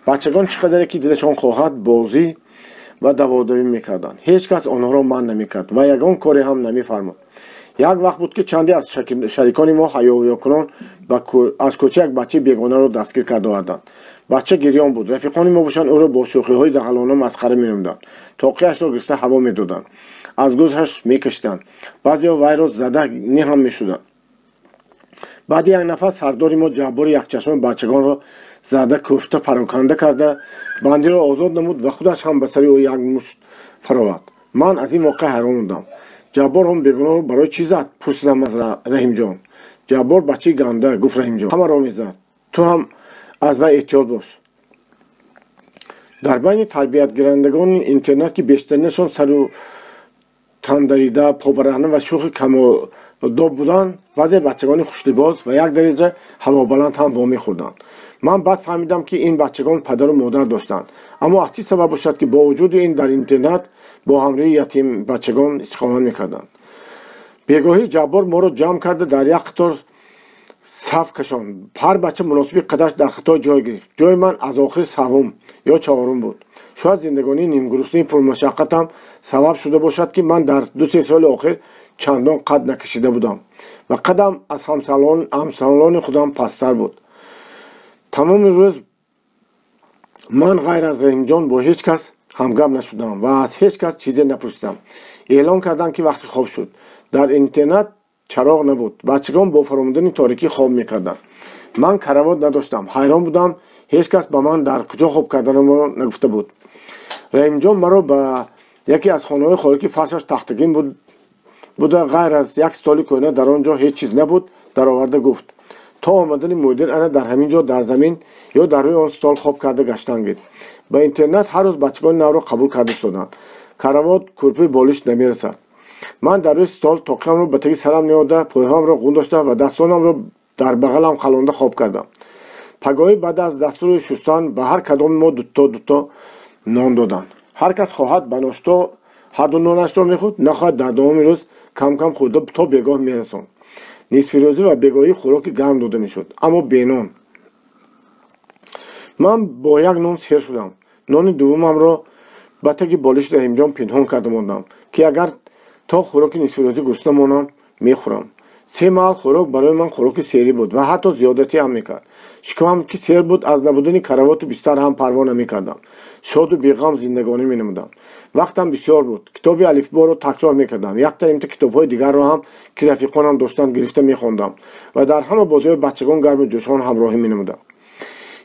бачагон чӣ қадаре ки дилашон хоҳад бозӣ ва даводавӣ мекарданд. ҳеҷ кас онҳоро манъ намекард ва ягон коре ҳам намефармуд. як вақт буд ки чанде аз шарикони мо ҳаёёкунон аз кӯча як бачаи бегонаро дастгир карда оварданд. бача гирён буд. рафиқони мо бошанд ӯро бо шӯхиҳои дағалона масхара менамуданд. тоқиашро гирифта ҳаво медоданд. аз гӯшаш мекашиданд. баъзеҳо вайро зада не ҳам мешуданд. баъди як нафас сардори мо Ҷаббори якчашма бачагонро зада кӯфта пароканда карда бандиро озод намуд ва худаш ҳам ба сари ӯ як мушт фаровард. ман аз ин воқеа ҳайрон будам. Ҷаббор он бегуноҳро барои чӣ зад? пурсидам аз Раҳимҷон. Ҷаббор бачаи ганда, гуфт Раҳимҷон. ҳамаро мезад. ту ҳам аз вай эҳтиёт бош. дар байни тарбиятгирандагони интернет ки бештаринашон сару тандарида, побарахна ва шӯхи камодоб буданд, баъзе бачагони хушлибоз ва як дараҷа ҳавобаланд ҳам вомехӯрданд. ман баъд фаҳмидам ки ин бачагон падару модар доштанд. аммо аз чӣ сабаб бошад ки бо вуҷуди ин дар интернет бо ҳамроҳи ятим бачагон истиқомат мекарданд. бегоҳии Ҷаббор моро ҷамъ карда дар як қатор саф кашонд. ҳар бача муносиби қадаш дар хатои ҷой гирифт. ҷои ман аз охир савум ё чаҳорум буд. шояд зиндагонии нимгуруснии пурмашаққатам сабаб шуда бошад ки ман дар 2-3 соли охир чандон қад накашида будам ва қадам аз ҳамсалони худам пасттар буд. тамоми рӯз ман ғайр аз Раҳимҷон бо ҳеҷ кас ҳамгап нашудам ва аз ҳеҷ кас чизе напурсидам. эълон карданд ки вақти хоб шуд. дар интернет чароғ набуд. бачагон бо фаромудани торикӣ хоб мекарданд. ман каравот надоштам. ҳайрон будам. ҳеҷ кас ба ман дар куҷо хоб карданамро нагуфта буд. Раҳимҷон маро ба яке аз хонаҳои холики фаршаш тахтагин буда ғайр аз як столи кӯҳна дар он ҷо ҳеҷ чиз набуд, дароварда гуфт: то омадани мудир ана дар ҳамин ҷо дар замин ё дар рӯи он стол хоб карда гаштан гир. ба интернет ҳар рӯз бачагони навро қабул карда истоданд. каравот, курпаи болиш намерасад. ман дар рӯи стол тоқиамро ба таги сарам наёда, пойҳоамро ғундошта ва дастонамро дар бағалам қалонда хоб кардам. пагоҳӣ баъд аз дастури шустан ба ҳар кадоми мо дуто нон доданд. ҳар кас хоҳад ба ношто ҳарду нонашро мехӯрд, нахоҳад дар давоми рӯз кам кам хӯрда то бегоҳ мерасонд. нисфирӯзӣ ва бегоҳӣ хӯроки гарм дода мешуд, аммо бенон. ман бо як нон сер шудам. нони дуввумамро ба таги болиши Раҳимҷон пинҳон карда мондам, ки агар то хӯроки нисфирӯзӣ гурсна монам, мехӯрам. 3 маҳал хӯрок барои ман хӯроки серӣ буд ва ҳатто зиёдатӣ ҳам мекард. шикомам ки сер буд, аз набудани каравоту бистар ҳам парво намекардам. шоду беғам зиндагонӣ менамудам. вақтам бисёр буд. китоби алифборо такрор мекардам. як таримта китобҳои дигарро ҳам ки рафиқонам доштанд гирифта мехондам ва дар ҳама бозиҳои бачагон гарму ҷӯшон ҳамроҳӣ менамудам.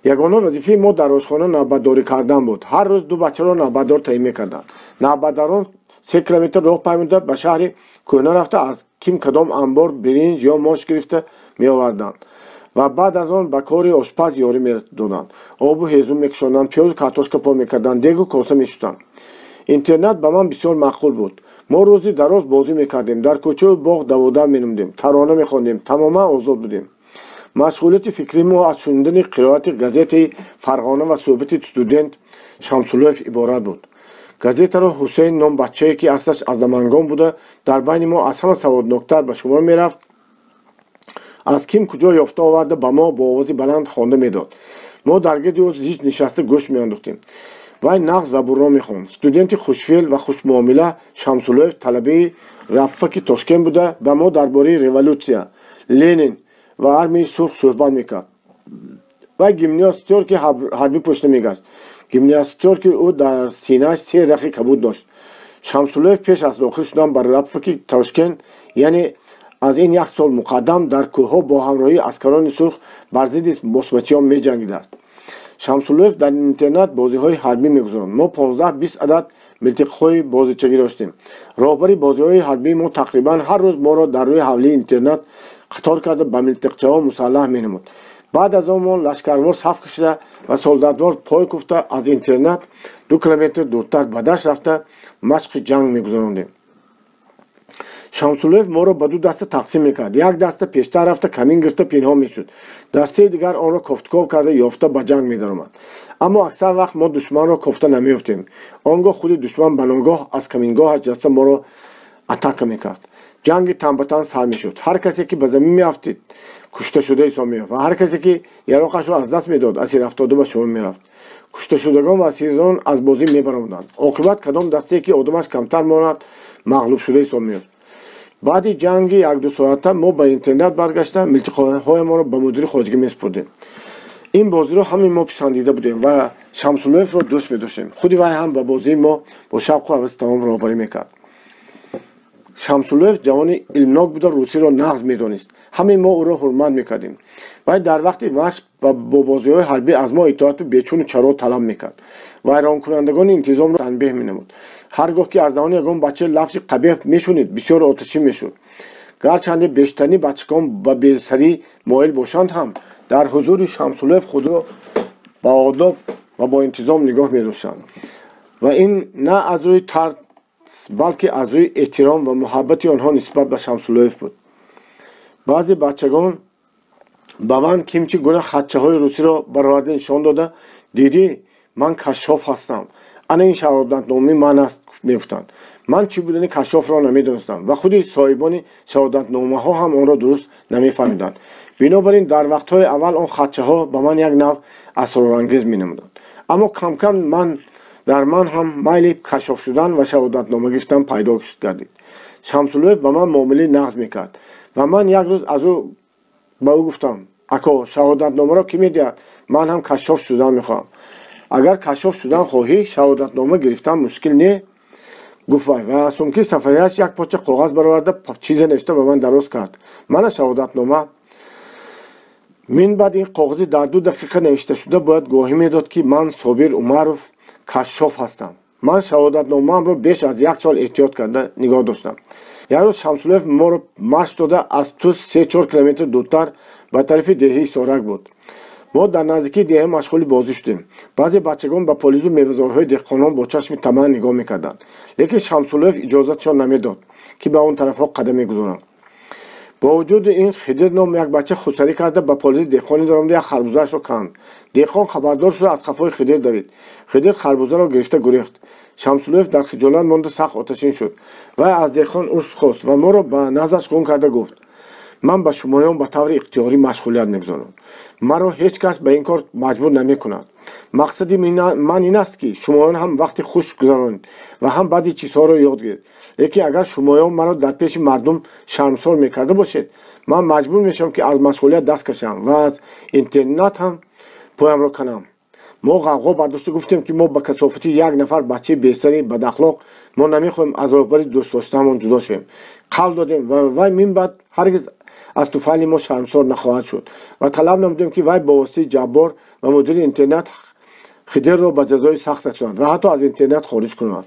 ягона вазифаи мо дар ошхона навбатдорӣ кардан буд. ҳар рӯз 2 бачаро навбатдор таъин мекарданд. навбатдорон 3 километр роҳ паймуда ба шаҳри кӯҳна рафта аз ким кадом амбор биринҷ ё мош гирифта меоварданд ва баъд аз он ба кори ошпаз ёрӣ медоданд. обу ҳезум мекушоданд, пиёзу картошка по мекарданд, дегу коса мешӯтанд. интернет ба ман бисёр маъқул буд. мо рӯзи дароз бозӣ мекардем, дар кӯчаи боғ давода менамудем, тарона мехондем, тамоман озод будем. Машғулияти фикрии мо аз шуниндани қироати газетаи Фарғона ва суҳбати студент Шамсуллоев иборат буд. Газетаро Ҳусейн ном бачае, ки аслаш аз Намангон буда, дар байни мо аз ҳама саводноктар ба шумор мерафт. аз ким куҷо ёфта оварда ба мо бо овози баланд хонда медод. мо дар гирди ӯ зич нишаста гӯш меандохтем. вай нағз ва бурро мехонд. студенти хушфеъл ва хушмуомила Шамсуллоев талабии раффаки Тошкент буда ба мо дар бораи революсия, Ленин ва армияи сурх суҳбат мекард. вай гимнастёр ки ҳарбӣ пӯшида мегашт. гимнастёр ки ӯ дар синааш 3 рахи кабуд дошт. Шамсуллоев пеш аз дохил шудан ба раффаки Тошкент, яъне аз ин 1 сол муқаддам дар кӯҳҳо бо ҳамроҳии аскарони сурх бар зидди босмачиён меҷангидааст. Шамсуллоев дар интернат бозиҳои ҳарбӣ мегузаронд. мо 15-20 адад милтиқҳои бозичагӣ доштем. роҳбари бозиҳои ҳарбии мо тақрибан ҳар рӯз моро дар рӯи ҳавлии интернат қатор карда ба милтиқчаҳо мусаллаҳ менамуд. баъд аз он мо лашкарвор саф кашида ва солдатвор пой куфта аз интернат 2 километр дуртар ба дашт рафта машқи ҷанг мегузарондем. Шамсуллоев моро ба 2 даста тақсим мекард. як даста пештар рафта камин гирифта пинҳон мешуд. дастаи дигар онро кофтков карда ёфта ба ҷанг медаромад. аммо аксар вақт мо душманро кофта намеёфтем. он гоҳ худи душман ба ногоҳ аз камингоҳаш ҷаста моро атака мекард. ҷанги танбатан сар мешуд. ҳар касе ки ба замин меафтид кушташуда ҳисоб меёфт ва ҳар касе ки яроқашро аз даст медод асирафтода ба шумо мерафт. кушташудагон ва асирзон аз бозӣ мебаромаданд. оқибат кадом дастае ки одамаш камтар монад мағлубшуда ҳисоб меёфт. баъди ҷанги 1-2 соата мо ба интернат баргашта милтиқҳоямонро ба мудири хоҷигӣ месупурдем. ин бозиро ҳамин мо писандида будем ва Шамсуллоевро дӯст медоштем. худи вай ҳам ба бозии мо бо шавқу ҳаваси тамом роҳбарӣ мекард. Шамсуллоев ҷавони илмнок буда русиро нағз медонист. ҳамин мо ӯро ҳурмат мекардем. вай дар вақти машқ бо бозиҳои ҳарбӣ аз мо итоату бечуну чаро талаб мекард. вайронкунандагони интизомро танбеҳ менамуд. ҳар гоҳ ки аз давони ягон бача лафзи қабеҳ мешунид бисёр оташӣ мешуд. гарчанде бештарини бачагон ба бесарӣ моил бошанд ҳам дар ҳузури Шамсуллоев худро ба одоб ва бо интизом нигоҳ медоштанд. ва ин на аз рӯи тарс балки аз рӯи эҳтиром ва муҳаббати онҳо нисбат ба Шамсуллоев буд. баъзе бачагон ба ман кимчи гуна хатчаҳои русиро бароварда нишон дода, дидӣ ман кашшоф ҳастам, ана ин шаҳодатномаи ман аст мегуфтанд. ман чӣ будани кашшофро намедонистам ва худи соҳибони шаҳодатномаҳо ҳам онро дуруст намефаҳмиданд. бинобар ин дар вақтҳои аввал он хатчаҳо ба ман як нав асрорангез менамуданд. аммо камкам дар ман ҳам майли кашшоф шудан ва шаҳодатнома гирифтан пайдо гардид. Шамсуллоев ба ман муомилаи нағз мекард ва ман як рӯз аз ӯ ба ӯ гуфтам: ако, шаҳодатномаро кӣ медиҳад? ман ҳам кашшоф шудан мехоҳам. агар кашшоф шудан хоҳӣ, шаҳодатнома гирифтан мушкил не? гуфт вай ва аз сумки сафариаш як поча коғаз бароварда чизе навишта ба ман дароз кард. мана шаҳодатнома. мин баъд ин коғази дар 2 дақиқа навишташуда бояд гоҳӣ медод ки ман Собир Умаров кашшоф ҳастам. ман шаҳодатномаамро беш аз 1 сол эҳтиёт карда нигоҳ доштам. як рӯз Шамсуллоев моро марш дода аз Тус 3-4 километр дуртар ба тарафи деҳаи Сорак буд. мо дар наздикии деҳа машғули бозӣ шудем. баъзе бачагон ба полизу мевазорҳои деҳқонон бо чашми тамаъ нигоҳ мекарданд. лекин Шамсуллоев иҷозатшон намедод ки ба он тарафҳо қадам мегузоранд. бо вуҷуди ин Хидр ном як бача худсарӣ карда ба полиси деҳқони даромада як харбузаашро канд. деҳқон хабардор шуда аз қафои Хидр давид. Хидр харбузаро гирифта гурехт. Шамсуллоев дар хиҷолат монда сахт оташин шуд. вай аз деҳқон урс хост ва моро ба наздаш гум карда гуфт: ман ба шумоён ба таври ихтиёрӣ машғулият мегузорам. маро ҳеҷ кас ба ин кор маҷбур намекунад. мақсади ман ин аст ки шумоён ҳам вақти хуш гузаронед ва ҳам баъзе чизҳоро ёд гиред. лекин агар шумоён маро дар пеши мардум шармсор мекарда бошед, ман маҷбур мешавам ки аз машғулият даст кашам ва аз интернат ҳам поямро канам. мо ғавғо бардошта гуфтем ки мо ба касофати як нафар бачаи бесари бадахлоқ мо намехоҳем аз роҳбари дӯстдоштаамон ҷудо шавем. қавл додем ва вай минбаъд ҳаргиз аз туфайли мо шармсор нахоҳад шуд ва талаб намудем ки вай бо воситаи ҷаббор ва мудири интернат Хидрро ба ҷазои сахт расонад ва ҳатто аз интернат хориҷ кунад.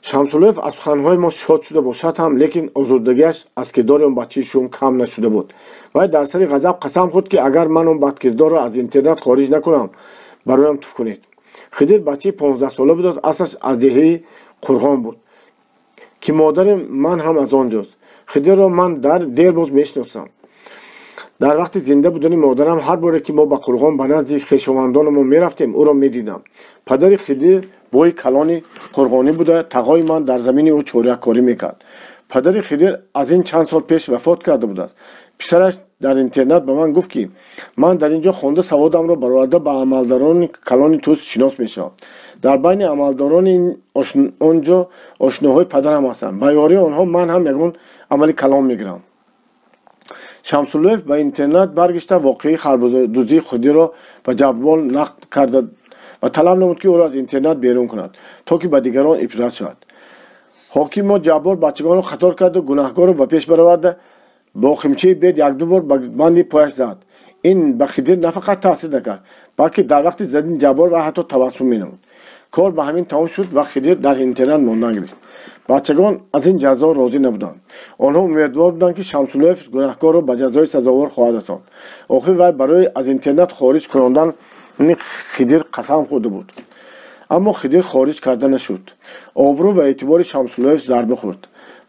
Шамсуллоев аз суханҳои мо шод шуда бошад ҳам, лекин озурдагиаш аз кирдори он бачаи шум кам нашуда буд. вай дар сари ғазаб қасам хӯрд ки агар ман он бадкирдорро аз интернат хориҷ накунам, бароям туф кунед. Хидр бачаи 15 сола буд, аслаш аз деҳаи Қурғон буд. ки модари ман ҳам аз он ҷост. Хидрро ман дер боз мешиносам. дар вақти зинда будани модарам ҳар боре ки мо ба Қурғон ба назди хешовандонамон мерафтем, ӯро медидам. Падари Хидр бои калони қурғонӣ буда, тағои ман дар замини ӯ чорякорӣ мекард. Падари Хидр аз ин чанд сол пеш вафот карда будааст. писараш дар интернат ба ман гуфт ки ман дар ин ҷо хонда саводамро бароварда ба амалдорони калони туз шинос мешавам. дар байни амалдорони он ҷо ошноҳои падарам ҳастанд. ба ёрии онҳо ман ҳам ягон амали калон мегирам. Шамсуллоев ба интернат баргашта воқеаи харбузадузии Хидрро ба Ҷаббор нақд карда ва талаб намуд ки ӯро аз интернат берун кунад, то ки ба дигарон ибрат шавад. ҳокимо Ҷаббор бачагонро қатор карду гунаҳгорро ба пеш бароварда бо химчаи бед як-ду бор ба банди пояш зад. ин ба Хидр на фақат таъсир накард, балки дар вақти задини Ҷаббор ва ҳатто табассум менамуд. кор ба ҳамин тамом шуд ва Хидр дар интернат мондан гирифт. бачагон аз ин ҷазо розӣ набуданд. онҳо умедвор буданд ки Шамсуллоев гунаҳкорро ба ҷазои сазовор хоҳад расонд. охир вай барои аз интернат хориҷ кунондан Хидр қасам хӯрда буд. аммо Хидр хориҷ карда нашуд. обрӯ ва эътибори Шамсуллоев зарба хӯрд.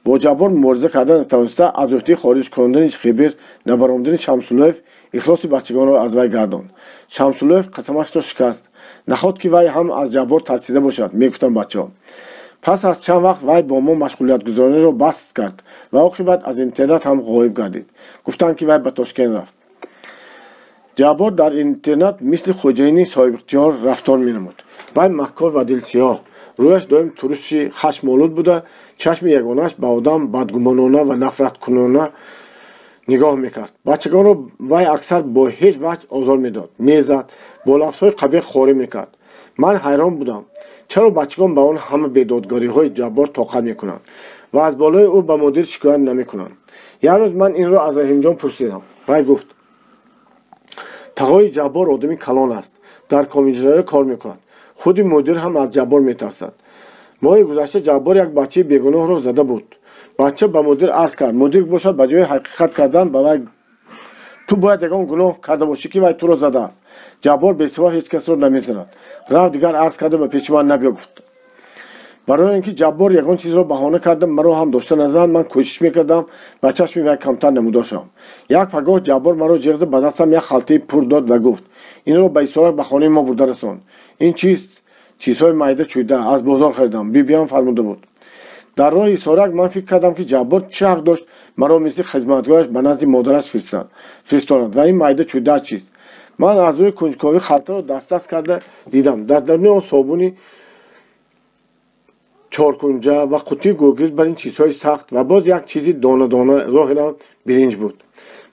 бо Ҷаббор мубориза карда натавониста аз уҳдаи хориҷ кунандани Хидр набаромдани Шамсуллоев ихлоси бачагонро аз вай гардонд. Шамсуллоев қасамашро шикаст. нахот ки вай ҳам аз Ҷаббор тарсида бошад, мегуфтанд бачаҳо. пас аз чанд вақт вай бо мо машғулиятгузориро баст кард ва оқибат аз интернат ҳам ғоиб гардид. гуфтанд ки вай ба Тошкент рафт. Ҷаббор дар интернат мисли хоҷаини соҳибихтиёр рафтор менамуд. вай маҳкор ва дилсиёҳ, рӯяш доим туруши хашмолуд буда, чашми ягонааш ба одам бадгумонона ва нафраткунона нигоҳ мекард. бачагонро вай аксар бо ҳеҷ ваҷҳ озор медод, мезад, бо лафзҳои қабеҳ хорӣ мекард. ман ҳайрон будам, чаро бачагон ба он ҳама бедодгариҳои Ҷаббор тоқат мекунанд ва аз болои ӯ ба мудир шикоят намекунанд. як рӯз ман инро аз Раҳимҷон пурсидам. вай гуфт: тағои Ҷаббор одами калон аст, дар комиҷраё кор мекунад. худи мудир ҳам аз Ҷаббор метарсад. моҳи гузашта Ҷаббор як бачаи бегуноҳро зада буд. бача ба мудир арз кард. мудир бошад ба ҷои ҳақиқат кардан ба вай: ту бояд ягон гуноҳ карда бошӣ ки вай туро задааст. Ҷаббор бесабаб ҳеҷ касро намезанад. рафт дигар арз карда ба пеши ман набиё гуфт. барои ин ки Ҷаббор ягон чизро баҳона карда маро ҳам дошта назарад, ман кӯшиш мекардам ба чашми вай камтар намудор шавам. як пагоҳ Ҷаббор маро ҷиғза ба дастам як халтаи пур дод ва гуфт: инро ба исорак ба хонаи мо бурда расон. ин чист? чизҳои майда чӯйда аз бозор харидам, бибиам фармуда буд. дар роҳи исорак ман фикр кардам ки Ҷаббор чӣ ҳақ дошт маро мисли хизматгораш ба назди модараш фиристонад ва ин майда чӯйда чист? ман аз рӯи кунҷковӣ халтаро дастдаст карда дидам. дар даруни он собуни чоркунҷа ва қутии гӯгирд бар ин чизҳои сахт ва боз як чизи дона зоҳиран биринҷ буд.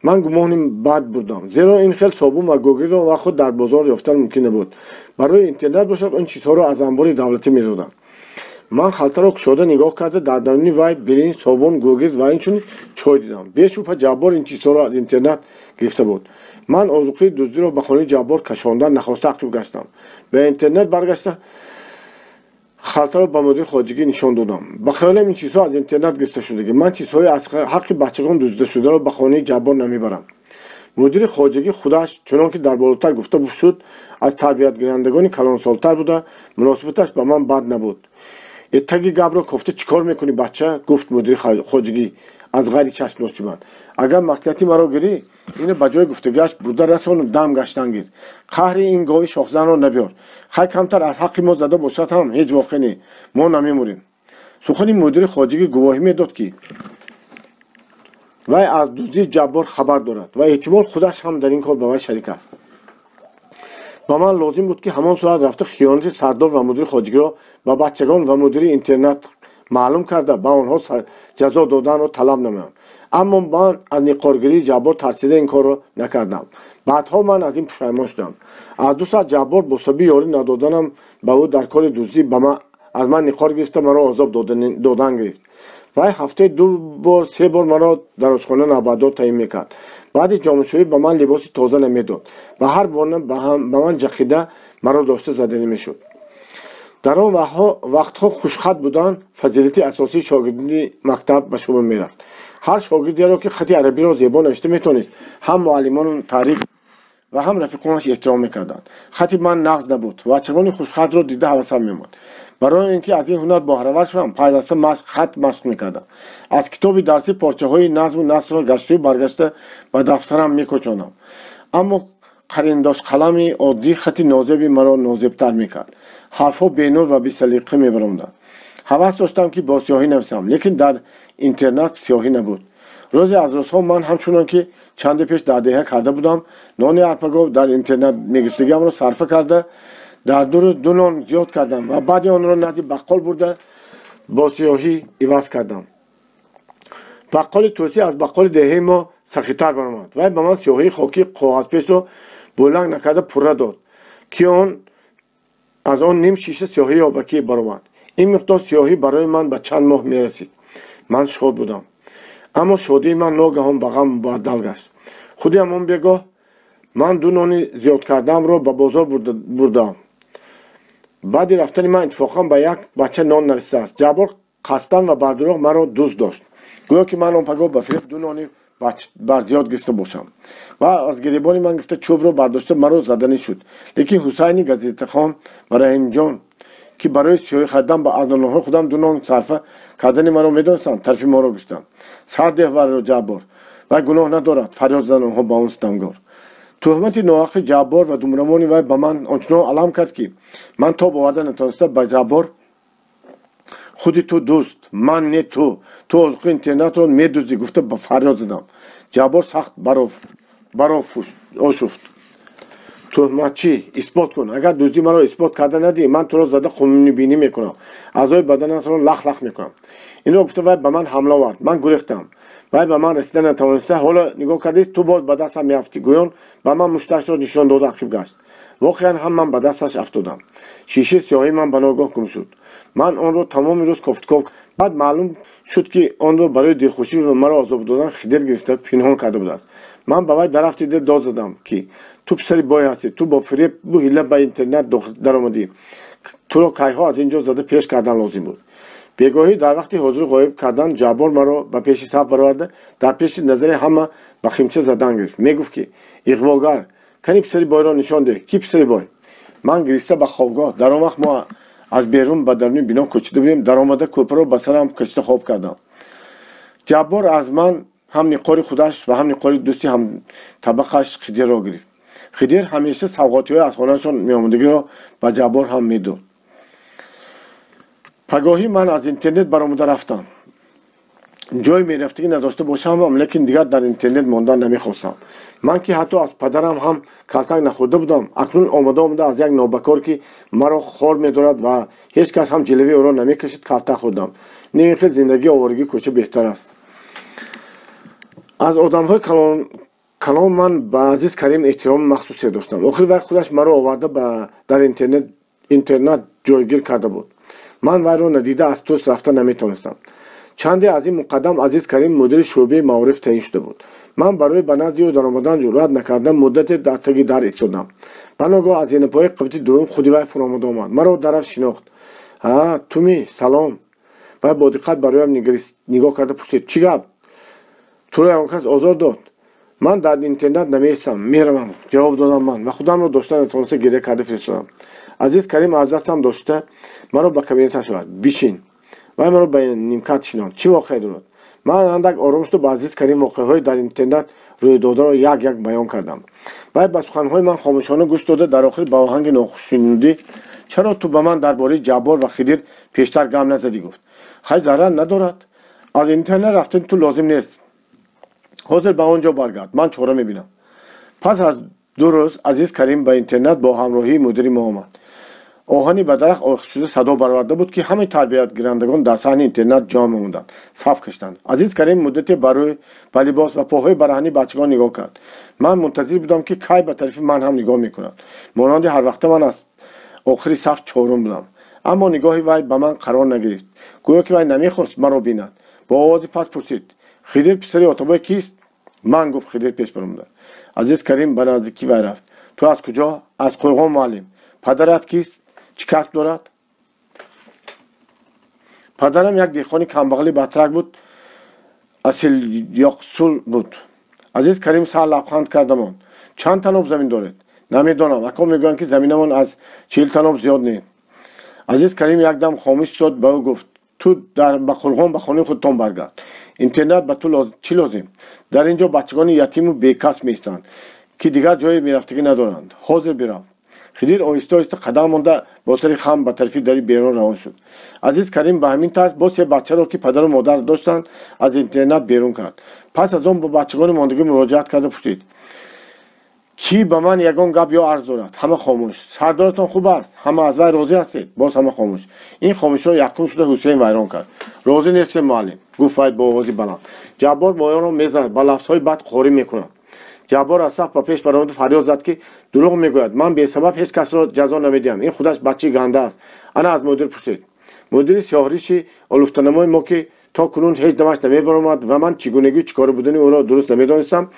ман гумони бад бурдам, зеро ин хел собун ва гӯгирдро он вақт худ дар бозор ёфтан мумкин набуд. барои интернат бошад он чизҳоро аз анбори давлатӣ медоданд. ман халтаро кушода нигоҳ карда дар даруни вай биринҷ, собун, гӯгирд ва инчунин чой дидам. бешубҳа Ҷаббор ин чизҳоро аз интернат гирифта буд. ман озуқаи дуздиро ба хонаи Ҷаббор кашондан нахоста ақиб гаштам. ба интернат баргашта халтаро ба мудири хоҷагӣ нишон додам. ба хаёлам ин чизҳо аз интернат гирифта шудагӣ. ман чизҳои аз ҳаққи бачагон дуздидашударо ба хонаи Ҷаббор намебарам. мудири хоҷагӣ худаш чунон ки дар болотар гуфта шуд аз тарбиятгирандагони калонсолтар буда, муносибаташ ба ман бад набуд. еттаги гапро кофта чӣ кор мекунӣ бача? гуфт мудири хоҷагӣ аз ғайри чашмноши ман. агар маслиҳати маро гирӣ, ина ба ҷои гуфтагиаш бурда расону дам гаштан гир. қаҳри ин гоҳи шохзанро набиёр. хай камтар аз ҳаққи мо зада бошад ҳам ҳеҷ воқеъ не, мо намемурем. сухани мудири хоҷагӣ гувоҳӣ медод ки вай аз дуздии Ҷаббор хабар дорад ва эҳтимол худаш ҳам дар ин кор ба вай шарик аст. ба ман лозим буд ки ҳамон соат рафта хиёнати сардор ва мудири хоҷагиро ба бачагон ва мудири интернат маълум карда ба онҳо ҷазо доданро талаб намоям. аммо ман аз ниқоргирии Ҷаббор тарсида ин корро накардам. баъдҳо ман аз ин пушаймон шудам. аз 2 соат Ҷаббор бо сабаби ёрӣ надоданам ба ӯ дар кори дуздӣ аз ман ниқор гирифта маро озоб додан гирифт. вай ҳафтаи 2-3 бор маро дар ошхона навбатдор таъин мекард. баъди ҷомашӯӣ ба ман либоси тоза намедод ва ҳар бона ба ман ҷақида маро дошта заданӣ мешуд. дар он вақтҳо хушхат будан фазилати асосии шогирдини мактаб ба шумор мерафт. ҳар шогирдеро ки хати арабиро зебо навишта метавонист, ҳам муаллимон таъриф ва ҳам рафиқонаш эҳтиром мекарданд. хати ман нағз набуд. бачагони хушхатро дида ҳавасам меомад. برای اینکه از این هنر بهره‌ور شوم پیوسته خط مشق میکردم. از کتاب درسی پارچه‌های نظم و نثر را گشته برگشته به دفترم میکشاندم. اما قرینداش قلمی عادی خط نازبی مرا نازب‌تر میکرد. حرفها بینور و بی‌سلیقه میبراندند. هوس داشتم که با سیاهی نویسم، لیکن در اینترنت سیاهی نبود. روزی از روزها من همچنان که چند پیش در دهه کرده بودم، نان ارپگو در اینترنت میگشتگیم را صرفه کرده در دو نان زیاد کردم و بعد آن را نزد بقال برده با سیاهی عوض کردم. بقال توسی از بقال دهه ما سخی‌تر برآمد و به من سیاهی خاکی کاغذپیش را بلند نکرده پره داد که از آن نیم شیشه سیاهی آبکی برآمد. این مقدار سیاهی برای من به چند ماه میرسید. من شاد بودم، اما شادی من ناگهان به غم مبدل گشت. خودی همان بگاه من دو نان زیاد کردم را به بازار بردم. بعد رفتن من اتفاقا به یک بچه نان نرسیده است. جبار قصدن و بردروغ مرا دوست داشت، گویا که من آن پگاه به فریب دو نان بر زیاد گرفته باشم و از گریبان من گفته چوب را برداشته مرا زدنی شد. لیکن حسینی گزیده خان و رحیم جان که برای سیاهی خریدن به ادناهای خودم دو نان صرفه کردن مرا میدانستند، طرفی ما را گشتند. سر ده و جبار و گناه ندارد فریاد زدن آنها با اون ستمگار. تهمت ناحق جبار و دمرمانی وی به من آنچنان علم کرد که من تا باورده نتوانسته به جبار خودی تو دوست من نه تو از اینترنت رو میدوزی گفته به فریاد زدم. جبار سخت آشفت. تهمت چی؟ اثبات کن. اگر دزدی مرا اثبات کرده ندی من تو را زده خونی بینی میکنم، اعضای بدنت را لخ میکنم. این را گفته وی به من حمله آورد. من گریختم. وی به من رسیدن نتوانسته. حالا نگاه کردید تو باز به دستم میافتی. گویان به من مشتش را نشان داده عقب گشت. واقعا هم من به دستش افتادم. شیشه سیاهی من به ناگاه گم شد. من آن را تمام روز کاف بعد معلوم شد که آن را برای دلخوشی و مرا عذاب دادن خدر گرفته پنهان کرده بود است. من به وی درفت دل داد زدم که تو پسری بای هستی، تو با فریب بو هیله به اینترنت در آمدی، تو را کیها از اینجا زده پیش کردن لازم بود. بیگاهی در وقتی حضور غایب کردن جبار مرا به پیش صف برآورده در پیش نظر همه به خیمچه زدن گرفت. میگفت که اغواگر کنی پسری بای را نشان ده. کی پسری بای؟ من گریسته به خوابگاه در آن وقت ما از بیرون به درون بنا کوچیده بودیم. در آمده کلپه را به سرم کشیده خواب کردم. جبار از من هم نقار خودش و هم نقار دوستی هم طبقش خدیر را گرفت. خدیر همیشه سوغاتی های از خانهشون میامدگی را به جبار هم میداد. پگاهی من از اینترنت برآمده رفتم. جای میرفتگی نداشته باشم لیکن دیگر در اینترنت ماندن نمیخواستم. من که حتی از پدرم هم کلتک نخورده بودم، اکنون آمده از یک نابکار که مرا خار میدارد و هیچ کس هم جلوی او را نمیکشید کلتک خوردم. نه خیلی زندگی آوارگی کوچه بهتر است. از آدم‌های کلام من به عزیز کریم احترام مخصوصی داشتم. آخر وقت خودش مرا آورده در اینترنت جایگیر کرده بود. من وی را ندیده از توس رفته نمیتونستم. چندی از این مقدم عزیز کریم مدیر شعبه معارف تعیین شده بود. من برای به نزد او در آمدن جرأت نکردم. مدت در تگی در ایستادم. بناگاه از این پای قبطی دوم خودی وی فرآمده آمد. مرا درف شناخت. تومی سلام. و با دقت برایم نگاه کرده پرسید چی گپ؟ تو را کس آزار داد؟ من در اینترنت نمیستم میروم جواب دادم من و خودم را داشته نتوانسته گریه کرده فرستادم. عزیز کریم از دستم داشته مرا به کابینتش آورد. بشین و مرا به نیمکت شناند. چی واقعه دارد؟ من اندک آرام شد و با عزیز کریم واقعه‌های در اینترنت روی داده را یک بیان کردم. بعد به سخن‌های من خاموشانه گوش داده در آخر با آهنگ ناخوشنودی چرا تو به من درباره جبار و خدیر پیشتر گام نزدی؟ گفت خیلی ضرر ندارد. از اینترنت رفتن تو لازم نیست. حاضر به آنجا برگرد. من چاره میبینم. پس از 2 روز عزیز کریم به اینترنت با همراهی مدیر ما آمد. آهنی به درخت آویخته شده صدا برآورده بود که همه تربیت گیرندگان در صحن اینترنت جمع موندند. صف کشیدند. عزیز کریم مدتی برای به لباس و پاهای برهنه بچگان نگاه کرد. من منتظر بودم که کی به طرف من هم نگاه میکند. مانند هر وقت من از آخری صف چهارم بودم. اما نگاهی وی به من قرار نگرفت. گویا که وی نمیخواست مرا بیند. با آوازی پس پرسید خدیر پسری اتوبای کیست؟ من گفت خدیر پیش برآمده. عزیز کریم به نزدیکی وی رفت. تو از کجا؟ از قرغان معلم. پدرت کیست؟ چی کسب دارد؟ پدرم یک دیخانی کمبغلی بطرک بود. اصیل یاقصول بود. عزیز کریم سر لبخند کردم. چند تناب زمین دارد؟ نمیدانم. اکا میگویند که زمینمان از 40 تناب زیاد نیست. азиз Карим якдам хомӯш стод ба ӯ гуфт: ту ба қурғон ба хонаи худтон баргард. Интернет ба ту чӣ лозим? Дар ин ҷо бачагони ятиму бекас меистанд, ки дигар ҷое мерафтагӣ надоранд. Ҳозир бирав. Хидир оҳиста оҳиста қадам монда бо сари хам ба тарафи дари берун равон шуд. азиз Карим ба ҳамин тарз бо се бачаро ки падару модар доштанд аз интернет берун кард. Пас аз он ба бачагони мондагӣ муроҷиат карда пурсид: ки ба ман ягон гап ё арз дорад? Ҳама хомӯш. Сардоратон хуб аст? Ҳама аз вай розӣ ҳастед? Боз ҳама хомӯш. Ин хомӯширо якум шуда Ҳусейн вайрон кард. Розӣ нестем муаллим, гуфт вай бо овози баланд. Ҷаббор моёнро мезанад, ба лафзҳои бад қорӣ мекунад. ҷаббор аз саф ба пеш баромад фарёд зад ки дурӯғ мегӯяд. Ман бесабаб ҳеҷ касро ҷазо намедиҳам. Ин худаш бачаи ганда аст. Ана аз мудир пурсед. Мудири сиёҳриши олуфтанамои мо ки то кунун ҳеҷ намаш намебаромад ва ман чӣ гунагӣ чӣ кори будани ӯро дуруст намедонистам.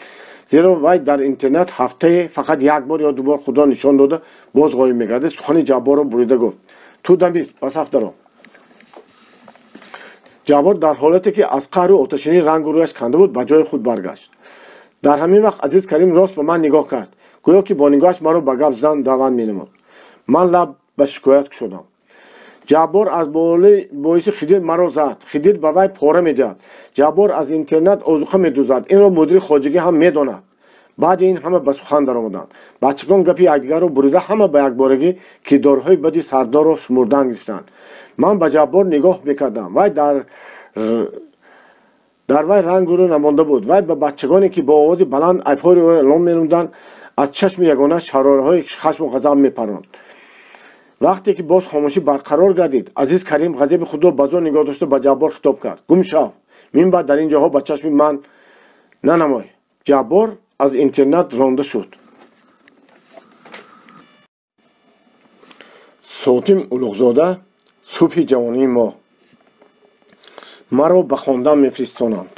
зеро вай дар интернет ҳафтае фақат як бор ё ду бор худро нишон дода боз ғоиб мегардад. сухани ҷабборро бурида гуфт: ту дамист, ба саф даро. ҷаббор дар ҳолате ки аз қаҳру оташинӣ рангу рӯяш канда буд, ба ҷои худ баргашт. дар ҳамин вақт азиз Карим рост ба ман нигоҳ кард, гӯё ки бо нигоҳаш маро ба гап задан даванд менамуд. Ман лаб ба шикоят кушодам. ҷаббор аз боиси Хидир маро зад. Хидир ба вай пора медиҳад. ҷаббор аз интернет озуқа медузад. инро мудири хоҷагӣ ҳам медонад. баъди ин ҳама ба сухан даромаданд. бачагон гапи якдигарро бурида ҳама ба якборагӣ кирдорҳои бади Сардорро шумурдан гирифтанд. ман ба ҷаббор нигоҳ мекардам. вай дар вай рангу рӯ намонда буд. вай ба бачагоне ки бо овози баланд айбҳои ӯро эълон менамуданд, аз чашми ягона шарораҳои хашму ғазаб мепаронд. вақте ки боз хомӯшӣ барқарор гардид, азиз Карим ғазаби худро ба зор нигоҳ дошта ба ҷаббор хитоб кард: гум шав, мин баъд дар ин ҷоҳо ба чашми ман нанамой. ҷаббор аз интернет ронда шуд. Сотим Улуғзода, субҳи ҷавонии мо. маро ба хондан мефиристонанд.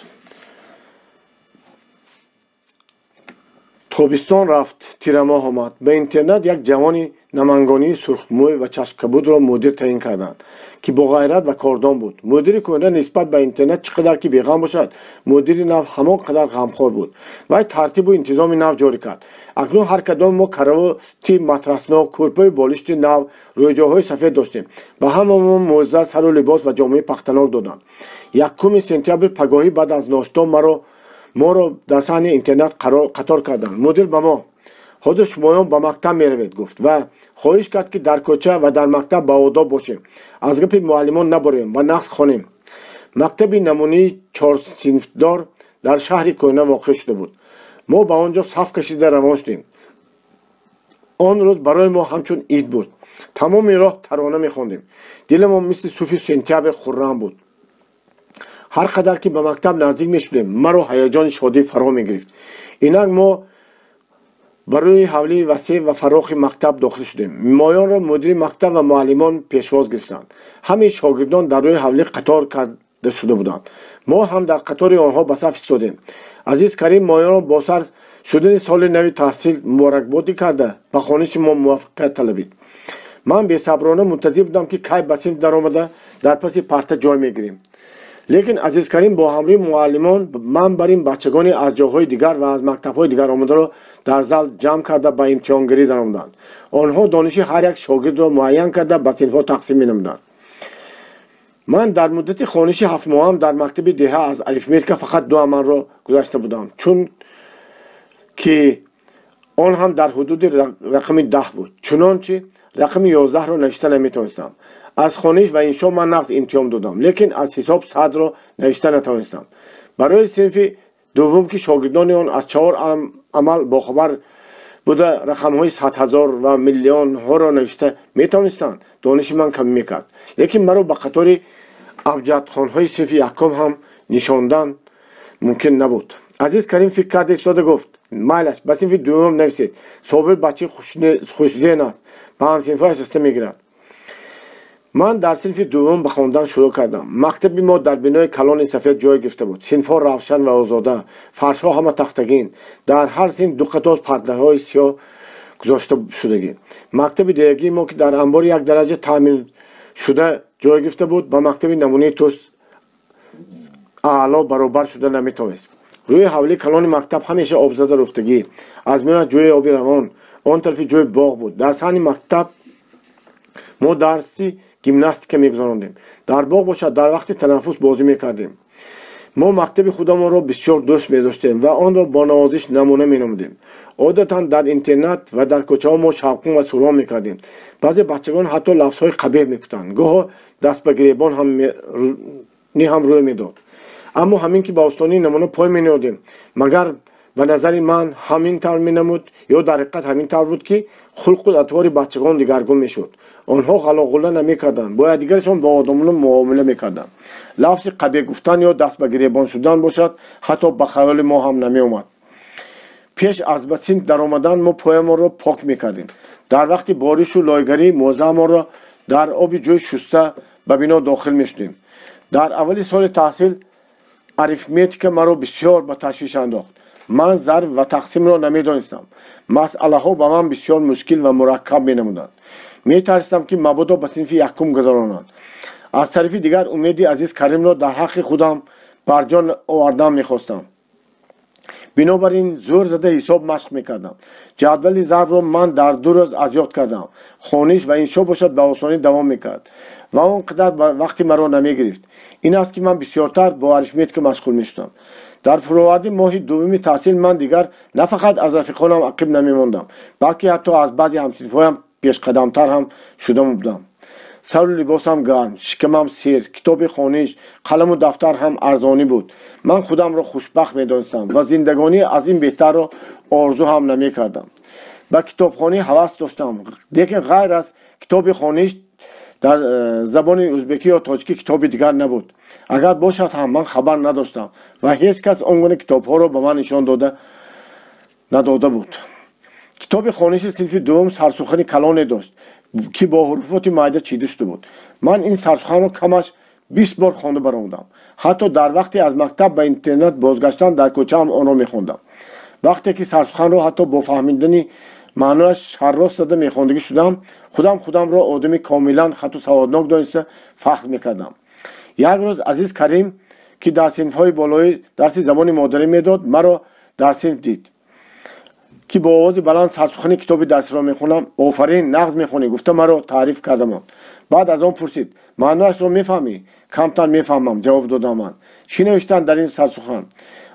тобистон рафт, тирамоҳ омад. ба интернет як ҷавони намангонии сурхмӯй ва чашмкабудро мудир таъин карданд, ки бо ғайрат ва кордон буд. мудири кӯҳна нисбат ба интернет чӣ қадар ки беғам бошад, мудири нав ҳамон қадар ғамхор буд. вай тартибу интизоми нав ҷорӣ кард. акнун ҳар кадом мо каравоти матраснок, кӯрпаи болишти нав, рӯйҷоҳҳои сафед доштем. ба ҳамамон мӯъиза сару либос ва ҷомаи пахтанок доданд. 1 сентябр пагоҳӣ баъд аз ношто моро дар саҳни интернет қатор карданд. мудир ба мо: ҳозир шумоён ба мактаб меравед, гуфт ва хоҳиш кард ки дар кӯча ва дар мактаб баодоб бошем, аз гапи муаллимон наборем ва нақс хонем. мактаби намунии 4 синфдор дар шаҳри кӯҳна воқеъ шуда буд. мо ба он ҷо саф кашида равон шудем. он рӯз барои мо ҳамчун ид буд. тамоми роҳ тарона мехондем. диламон мисли субҳи сентябр хуррам буд. ҳар қадар ки ба мактаб наздик мешудем, маро ҳаяҷони шодӣ фаро мегирифт. инак мо ба рӯи ҳавлии васеъ ва фарохи мактаб дохил шудем. моёнро мудири мактаб ва муаллимон пешвоз гирифтанд. ҳамаи шогирдон дар рӯи ҳавлӣ қатор карда шуда буданд. мо ҳам дар қатори онҳо ба саф истодем. азиз Карим моёнро бо сар шудани соли нави таҳсил муборакбодӣ карда ба хониши мо муваффақият талабид. ман бесаброна мунтазир будам ки кай ба синф даромада дар паси парта ҷой мегирем. лекин азиз Карим бо ҳамроҳи муаллимон ман бар ин бачагони аз ҷойҳои дигар ва аз мактабҳои дигар омадаро дар зал ҷамъ карда ба имтиҳонгирӣ даромаданд. онҳо дониши ҳар як шогирдро муайян карда ба синфҳо тақсим менамуданд. ман дар муддати хониши 7 моҳам дар мактаби деҳа аз арифметика фақат 2 амалро гузашта будам, чун ки он ҳам дар ҳудуди рақами 10 буд. чунончи рақами 11ро навишта наметавонистам. аз хониш ва иншо ман нағз имтиҳон додам, лекин аз ҳисоб 100ро навишта натавонистам. барои синфи дуввум ки шогирдони он аз 4 амал бохабар буда рақамҳои 100,000 ва миллионҳоро навишта метавонистанд, дониши ман камӣ мекард. лекин маро ба қатори абҷадхонҳои синфи якум ҳам нишондан мумкин набуд. азиз Карим фикр карда истода гуфт: майлаш, ба синфи дуввум нависед. собир бачаи хушзен аст, ба ҳамсинфҳояш раста мегирад. ман дар синфи дуввум ба хондан шурӯъ кардам. мактаби мо дар бинои калони сафед ҷой гирифта буд. синфҳо равшан ва озода, фаршҳо ҳама тахтагин, дар ҳар синф 2 қатор пардаҳои сиёҳ гузошта шудагӣ. мактаби деягии мо ки дар анбори 1 дараҷа таъмир шуда ҷой гирифта буд, ба мактаби намунии тус аъло баробар шуда наметавонист. рӯи ҳавлии калони мактаб ҳамеша обзада руфтагӣ, аз миёнаш ҷӯи оби равон, он тарафи ҷӯи боғ буд. дар саҳни мактаб ما درسی گیمناستیک میگذراندیم. در باغ باشد در وقت تنفس بازی میکردیم. ما مکتب خودمان را بسیار دوست می‌داشتیم و آن را با نوازش نمونه می‌نمودیم. عادتاً در اینترنت و در کوچه‌ها ما شوق‌کن و سرا می‌کردیم. بعضی بچگان حتی لفظهای قبیح می‌گفتند. گاه دست به گریبان هم روی می‌داد. اما همین که با استانی نمونه پای می‌نهادیم، مگر به نظر من همین طور می‌نمود یا در حقیقت همین طور بود که خلق و اطوار بچگان دیگرگون می‌شد. آنها غلاغله نمی‌کردند، با دیگرشان با آدم‌ها معامله می‌کردند. لفظ قبیح گفتن یا دست به گریبان شدن باشد حتی به خیال ما هم نمی‌آمد. پیش از به سینک در آمدن ما پایمان را پاک می‌کردیم. در وقت بارش و لایگری موزه ما را در آب جوی شسته به بنا داخل می‌شدیم. در اولی سال تحصیل اریتمتیک مرا بسیار به تشویش انداخت. من ضرب و تقسیم را نمی‌دانستم. مسئله‌ها به من بسیار مشکل و مرکب می‌نمودند. می‌ترسیدم که مبادا به صنف یکم گذرانند. از طرف دیگر امیدی عزیز کریم را در حق خودم بر جان آوردن می‌خواستم. بنابراین زور زده حساب مشق می‌کردم. جدول ضرب را من در 2 روز از یاد کردم. خوانش و انشا باشد به آسانی دوام می‌کرد و آنقدر وقتی مرا نمی‌گرفت. این است که من بسیارتر با اریتمتیک مشغول می‌شدم. در فروردین ماه دوم تحصیل من دیگر نه فقط از رفیقانم عقب نمی‌ماندم، بلکه حتی از بعضی همصنف‌هایم پیش قدم‌تر هم شده بودم. سر و لباسم گرم، شکمم سیر، کتاب خوانش، قلم و دفتر هم ارزانی بود. من خودم را خوشبخت می‌دانستم و زندگانی از این بهتر را آرزو هم نمی‌کردم. به کتابخوانی هوس داشتم، لیکن غیر از کتاب خوانش در زبان ازبکی یا تاجیکی کتاب دیگر نبود. اگر باشد هم من خبر نداشتم و هیچ کس آنگونه کتاب‌ها را به من نشان نداده بود. کتاب خوانش صنف دوم سرسخن کلانی داشت که با حروفات مایده چیده شده بود. من این سرسخن را کمش 20 بار خوانده برآمدم. حتی در وقتی از مکتب به اینترنت بازگشتن در کوچه هم آن را می‌خواندم. وقتی که سرسخن را حتی با فهمیدن معنایش شراست زده می‌خواندگی شدم، خودم را آدمی کاملا خط و سوادناک دانسته فخر می‌کردم. یک روز عزیز کریم که در صنف‌های بالای درس زبان مادری می‌داد، مرا در صنف دید که با آواز بلند سرسخن کتاب درس را می‌خوانم. آفرین، نغز می‌خوانی، گفته مرا تعریف کردم. بعد از آن پرسید معنایش را می‌فهمی؟ کمتر می‌فهمم، جواب دادم من. چی نوشتن در این سرسخن؟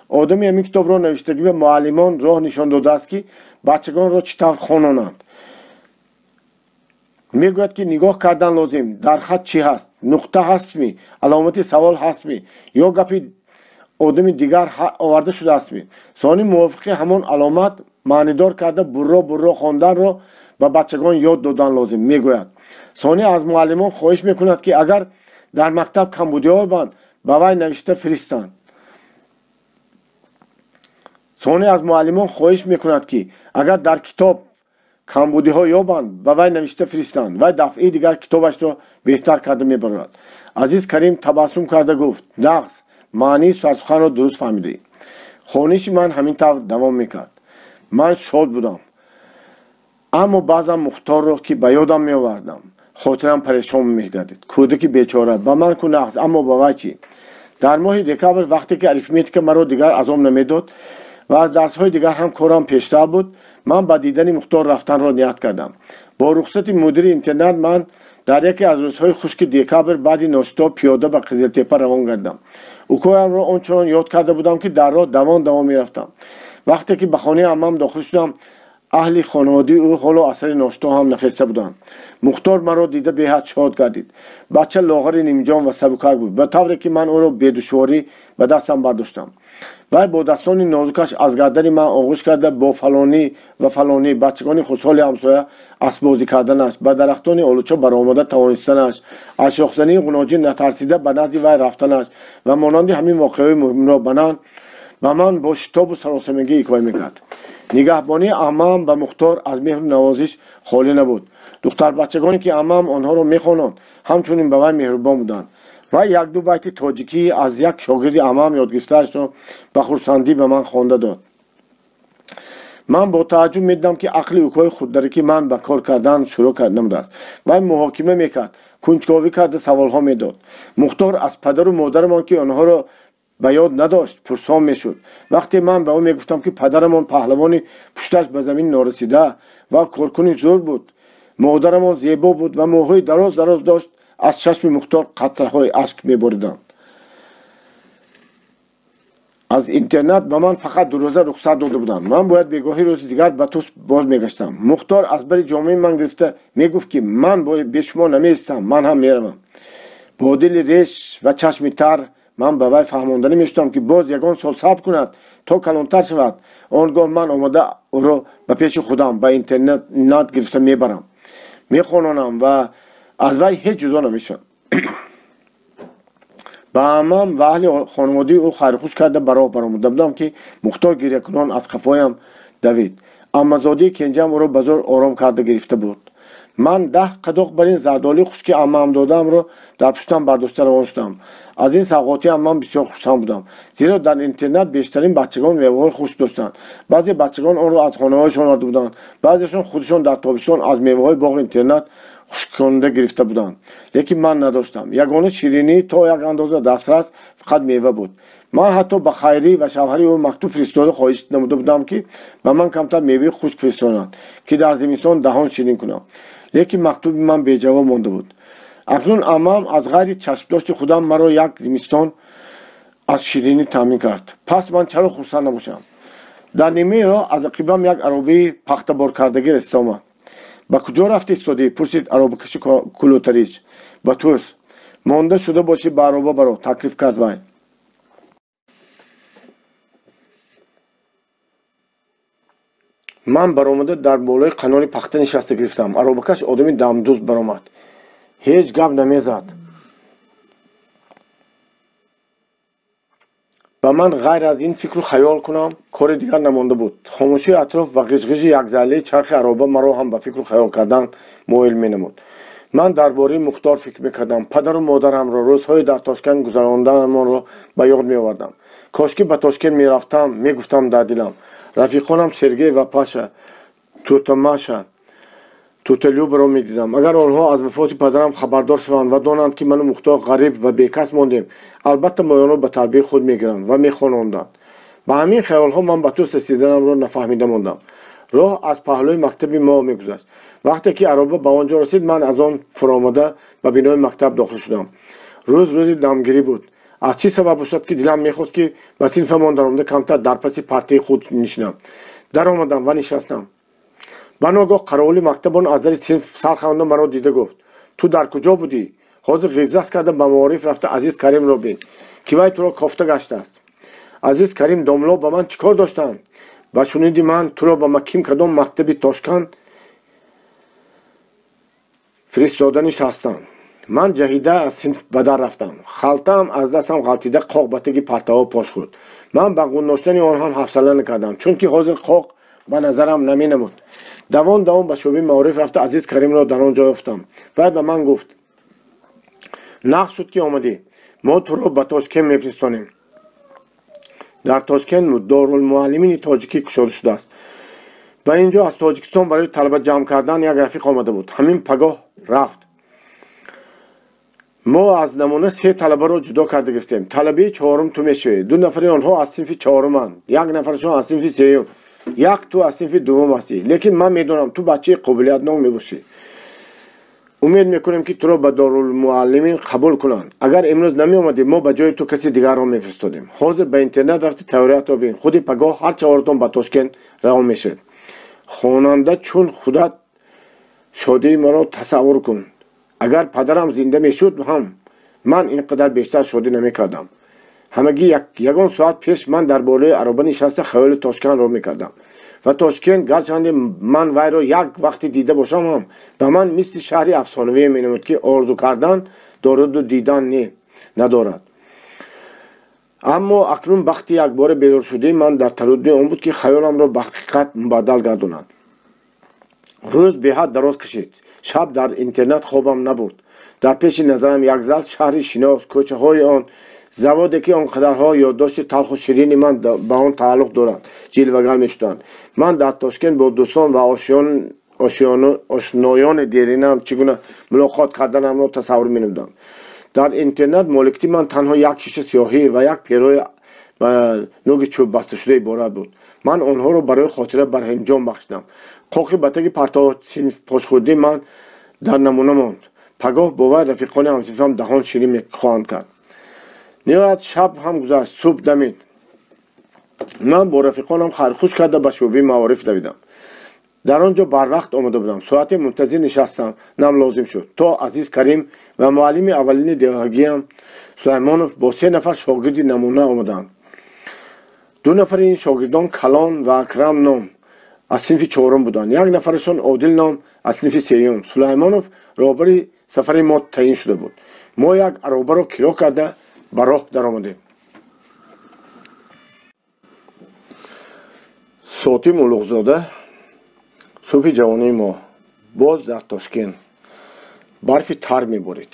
آدمی همین کتاب را نوشتگی به معلمان راه نشان داده است که بچگان را چطور خوانانند. میگوید که نگاه کردن لازم، در خط چی هست، نقطه هست می، علامت سوال هست می، یا گپی آدمی دیگر آورده شده است می. ثانی موافقی همان علامت معنیدار کرده برا خواندن را به بچگان یاد دادن لازم. میگوید ثانی از معلمان خواهش میکند که اگر در مکتب کمبودی‌ها بند به وی نوشته فرستند. ثانی از معلمان خواهش میکند که اگر در کتاب کمبودی‌ها یابند به وی نوشته فرستند و دفعه دیگر کتابش را بهتر کرده میبرد. عزیز کریم تبسم کرده گفت نغز، معنی سرسخن را درست فهمیدی. خوانش من همین طور دوام میکرد. من شاد بودم، اما بعضا مختار را که به یادم میآوردم خاطرم پریشان میگردید. کودک بیچاره به من کو نغز، اما به وی چی؟ در ماه دکبر وقتی که اریتمتیک مرا دیگر عزم نمیداد و از درس‌های دیگر هم کارم پیشرفت بود، من با دیدن مختار رفتن را نیت کردم. با رخصت مدیر اینترنت من در یکی از روزهای خشک دکبر بعد ناشتا پیاده به قزلتپه روان گردم. اوکایم را آنچنان یاد کرده بودم که در راه دوان میرفتم. وقتی که به خانه عمم داخل شدم، اهل خانواده او حالا اثر ناشتا هم نخسته بودند. مختار مرا دیده بهت شاد گردید. بچه لاغر نیمجان و سبکک بود، به طوری که من او را به دشواری به دستم برداشتم. وی با دستان نازکش از گردن من آغوش کرده با فلانی و فلانی بچگان خوشحال همسایه اسب بازی کردنش، به درختان آلوچه برآمده توانستنش، از شاخزنی قناجی نترسیده به نزد وی رفتنش و مانند همین واقعه مهم را به من با شتاب و سراسیمگی حکایت میکرد. نگهبانی عمم به مختار از مهر و نوازش خالی نبود. دختر بچگانی که عمم آنها را میخواند همچنین به وی مهربان بودند. و یک دو بیت تاجیکی از یک شاگرد عمم یاد گرفته‌اش را به خرسندی به من خوانده داد. من با تعجب می‌دیدم که عقل اوکای خودداری من به کار کردن شروع نموده است. و محاکمه میکرد، کنجکاوی کرده سوالها میداد. مختار از پدر و مادرمان که آنها را به یاد نداشت پرسان میشد. وقتی من به او میگفتم که پدرمان پهلوانی پشتش به زمین نارسیده و کارکنی زور بود، مادرمان زیبا بود و موهای دراز دراز داشت. از چشم مختار قطره‌های اشک می‌باریدند. از اینترنت به من فقط 2 روزه رخصت داده بودند. من باید بگاهی روز دیگر به توس باز میگشتم. مختار از بر جامعه من گرفته میگفت که من به شما نمیستم، من هم میروم. با دل ریش و چشم تر من به وی فهماندنی میشدم که باز یگان سال صبر کند تا کلانتر شود. آنگاه من آمده او را به پیش خودم به اینترنت گرفته میبرم، میخوانم و از وی هیچ جدا نمیشم. با عمم و اهل خانواده او خیرخوش کرده براه برآمده بودم که مختار گریه کنان از قفایم دوید. عمزاده کنجم او را بزرگ آرام کرده گرفته بود. من 10 قداق بر این زردآلو خشک عمم دادم را در پشتم برداشته روان شدم. از این سوغاتی عمم بسیار خرسند بودم، زیرا در اینترنت بیشترین بچگان میوه‌های خوش داشتند. بعضی بچگان آن را از خانه‌هایشان آورده بودند، بعضیشان خودشان در تابستان از میوه‌های باغ اینترنت خشک کننده گرفته بودند. لیکن من نداشتم. یگانه شیرینی تا یک اندازه دسترس فقط میوه بود. من حتی به خیری و شوهری او مکتوب فرستاده خواهش نموده بودم که به من کمتر میوه خشک فرستانند که در زمستان دهان شیرین کنم. لیکن مکتوب من بی جواب مانده بود. اکنون عمم از غیر چشمداشت خودم مرا یک زمستان از شیرینی تامین کرد. پس من چرا خرسند نباشم؟ در نیمه راه از عقبم یک عربی پخته بار کردگی رسید آمد. با کجا رفتی استادی؟ پرسید عربکش کلوتریچ. با توس. مانده شده باشی به عربه برو، تکلیف کرد وی. من برآمده در بالای قناری پخته نشسته گرفتم. عربکش آدمی دمدوز برآمد. هیچ گپ نمیزد. با من غیر از این فکر رو خیال کنم کار دیگر نمانده بود. خاموشی اطراف و غژغژ یک ذله چرخ عربه مرا هم به فکر و خیال کردن مایل مینمود. من درباره مختار فکر میکردم. پدر و مادرم را، روزهای در تاشکند گذراندنمان را به یاد میآوردم. کاشکی به تاشکند میرفتم، میگفتم در دلم رفیقانم سرگئی و پاشا، توتماشا، توتلیوب را میدیدم. اگر آنها از وفات پدرم خبردار شوند و دانند که من و مختار غریب و بیکس ماندیم، البته ما آنها به تربیت خود میگیرند و میخوانندند. با همین خیالها من به توس رسیدنم را نفهمیده ماندم. راه از پهلوی مکتب ما میگذشت. وقتی که عربه به آنجا رسید من از آن فرآمده به بینای مکتب داخل شدم. روز دمگیری بود. از چه سبب باشد که دلم میخواست که به صنفمان درآمده کمتر در پس پرده خود نشینم. در آمدم و نشستم. به ناگاه قراولی مکتبان از در صنف سرخوانده مرا دیده گفت تو در کجا بودی؟ حاضر غیزت کرده به معارف رفته عزیز کریم را بین که وی تو را کافته گشته است. عزیز کریم داملا به من چیکار داشتن؟ و شنیدی من تو را به مکیم کدام مکتبی تاشکند فرستادنش هستم. من جهیده از صنف به در رفتم. خلطه‌ام از دستم غلطیده قاق بتگی پرتوا پاش خورد. من به گذاشتن آن هم حوصله نکردم چون که حاضر قاق به نظرم نمی نمود. دوان به شعبه معارف رفته عزیز کریم را در آنجا یافتم. بعد به من گفت نقد شد که آمدی، ما تو را به تاشکند میفرستانیم. در تاشکند دارالمعلمین تاجیکی گشاده شده است. و اینجا از تاجیکستان برای طلبه جمع کردن یک رفیق آمده بود. همین پگاه رفت. ما از نمونه 3 طلبه را جدا کرده گرفتیم. طلبه 4م تو میشوی. 2 نفر آنها از صنف 4م، 1 نفرشان از صنف 3م، 1 تو از صنف 2م هستی. لیکن من میدونم تو بچه قابلیت نام میباشی. امید میکنیم که تو را به دارالمعلمین قبول کنند. اگر امروز نمی اومدی ما به جای تو کسی دیگر را میفرستادیم. حاضر به اینترنت رفتی تئوریات را ببین. خود پگاه هر 4تون به تاشکند روان میشد. خواننده چون خودت شادی مرا تصور کن. اگر پدرم زنده میشد هم من اینقدر بیشتر شادی نمیکردم. همگی یگان ساعت پیش من در بالای عربه نشسته خیال تاشکند را میکردم و تاشکند گرچند من وی را یک وقتی دیده باشم هم به من مثل شهری افسانه‌ای مینمود که آرزو کردن دارد و دیدن ندارد. اما اکنون وقتی یک بار بیدار شده من در تردید آن بود که خیالم را به حقیقت مبدل گرداند. روز به حد دراز کشید. شب در اینترنت خوابم نبرد. در پیش نظرم یک زل شهری شناس، کوچه های آن، زوادی که آنقدرها یادداشت تلخ و شیرین من به آن تعلق دارد جلوه‌گر میشدند. من در تاشکند با دوستان و آشنایان دیرینم چگونه ملاقات کردنم را تصور می‌نمودم. در اینترنت مالکتی من تنها یک شیشه سیاهی و یک پیروی نوک چوب بسته شده عبارت بود. من آنها را برای خاطره برهم جان بخشیدم. қоқи батаги партои пошхӯрдии ман дар намуна монд. Пагоҳ бовар рафиқони ҳамсинфам даҳон ширин хоҳанд кард. ниҳоят шаб ҳам гузашт, субҳ дамид. ман бо рафиқонам хайрхуш карда ба шӯъбаи маориф давидам. дар он ҷо барвақт омада будам. соате мунтазир нишастам. нам лозим шуд то Азиз Карим ва муаллими аввалини деҳагиам Сулаймонов бо 3 нафар шогирди намуна омаданд. 2 нафари ин шогирдон Калон ва Акрам ном аз синфи 4 буданд. 1 нафарашон Одил ном аз синфи 3. Сулаймонов роҳбари сафари мо таъин шуда буд. мо як аробаро киро карда ба роҳ даромадем. Сотим Улуғзода, субҳи ҷавонии мо, боз дар Тошкент. барфи тар меборид.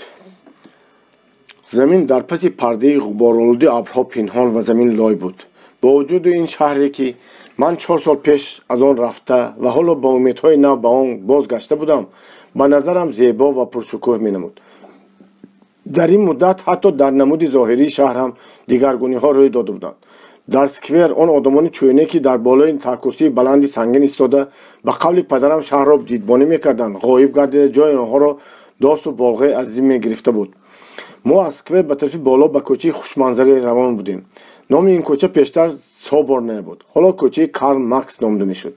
замин дар паси пардаи ғуборолуди абрҳо пинҳон ва замин лой буд. бо вуҷуди ин шаҳре ки ман 4 сол пеш аз он рафта ва ҳоло ба умедҳои нав ба он бозгашта будам, ба назарам зебо ва пуршукӯҳ менамуд. дар ин муддат ҳатто дар намуди зоҳирии шаҳр ҳам дигаргуниҳо рӯй дода буданд. дар сквер он одамони чӯйне ки дар болои таккурсии баланди сангин истода ба қавли падарам шаҳрро дидбонӣ мекарданд, ғоиб гардида ҷои онҳоро досту болғаи азим мегирифта буд. мо аз сквер ба тарафи боло ба кӯчаи хушманзаре равон будем. номи ин кӯча пештар Соборная буд. ҳоло кӯчаи Карл Маркс номида мешуд.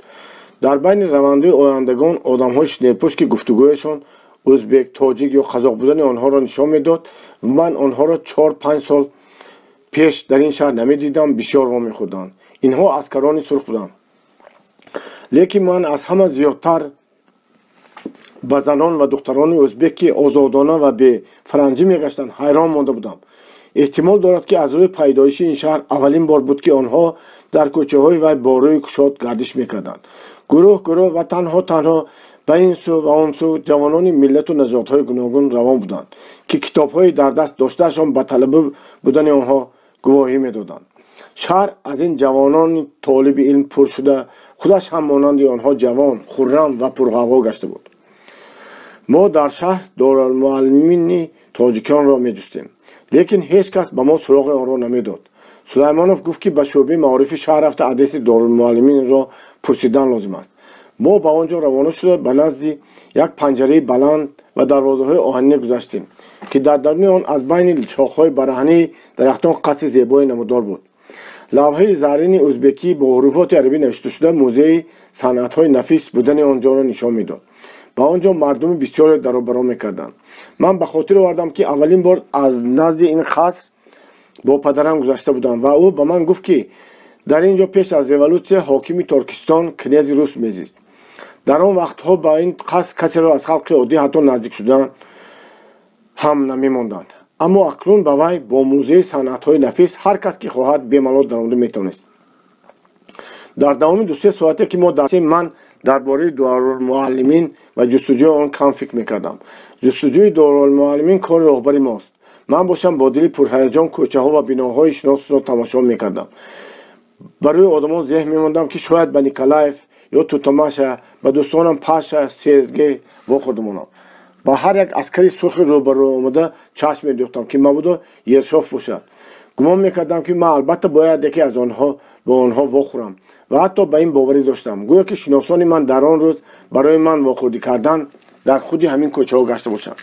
дар байни равандаи ояндагон одамҳои шинелпӯш ки гуфтугӯяшон ӯзбек, тоҷик ё қазоқ будани онҳоро нишон медод. ман онҳоро 4-5 сол пеш дар ин шаҳр намедидам. бисёр вомехӯрданд. инҳо аскарони сурх буданд. лекин ман аз ҳама зиёдтар ба занон ва духтарони ӯзбек ки озодона ва бефаранҷӣ мегаштанд ҳайрон монда будам. эҳтимол дорад ки аз рӯи пайдоиши ин шаҳр аввалин бор буд ки онҳо дар кӯчаҳои вай бо рӯи кушод гардиш мекарданд. гурӯҳ гурӯҳ ва танҳо танҳо ба ин сӯ ва он сӯ ҷавонони миллату нажодҳои гуногун равон буданд ки китобҳои дар даст доштаашон ба талаба будани онҳо гувоҳӣ медоданд. шаҳр аз ин ҷавонони толиби илм пур шуда худаш ҳам монанди онҳо ҷавон, хуррам ва пурғавғо гашта буд. мо дар шаҳр Дорулмуаллимини тоҷиконро меҷустем, лекин ҳеҷ кас ба мо суроғи онро намедод. Сулаймонов гуфт ки ба шӯъбаи маорифи шаҳр рафта адреси Дорулмуаллиминро пурсидан лозим аст. мо ба он ҷо равона шуда ба назди як панҷараи баланд ва дарвозаҳои оҳанӣ гузаштем ки дар даруни он аз байни шохҳои бараҳнии дарахтон қасри зебои намудор буд. лавҳаи заррини ӯзбекӣ бо ҳуруфоти арабӣ навишта шуда музеи санъатҳои нафис будани он ҷоро нишон медод. ба он ҷо мардуми бисёре даробаро мекарданд. ман ба хотир овардам ки аввалин бор аз назди ин қаср бо падарам гузашта будам ва ӯ ба ман гуфт ки дар ин ҷо пеш аз революсия ҳокими Торкистон князи рус мезист. дар он вақтҳо ба ин қаср касеро аз халқи оддӣ ҳатто наздик шудан ҳам намемонданд. аммо акнун ба вай бо музеи санъатҳои нафис ҳар кас ки хоҳад бемалол даромада метавонист. дар давоми 2-3 соате ки мо ман дар бораи Дорулмуаллимин ва ҷустуҷӯи он кам фикр мекардам. ҷустуҷӯи Дорулмуаллимин кори роҳбари мост. ман бошам бо дили пурҳаяҷон кӯчаҳо ва биноҳои шиносро тамошо мекардам. ба рӯи одамон зеҳн мемондам ки шояд ба Николаев ё Тутамаша, ба дӯстонам Паша, Сергей вохӯрда монам. ба ҳар як аскари сурхи рӯбарӯ омада чашм медӯхтам ки мабодо ершоф бошад. гумон мекардам ки ман албатта бояд яке аз онҳо ба онҳо вохӯрам ва ҳатто ба ин боварӣ доштам, гӯё ки шиносони ман дар он рӯз барои ман вохӯрдӣ кардан дар худи ҳамин кӯчаҳо гашта бошанд.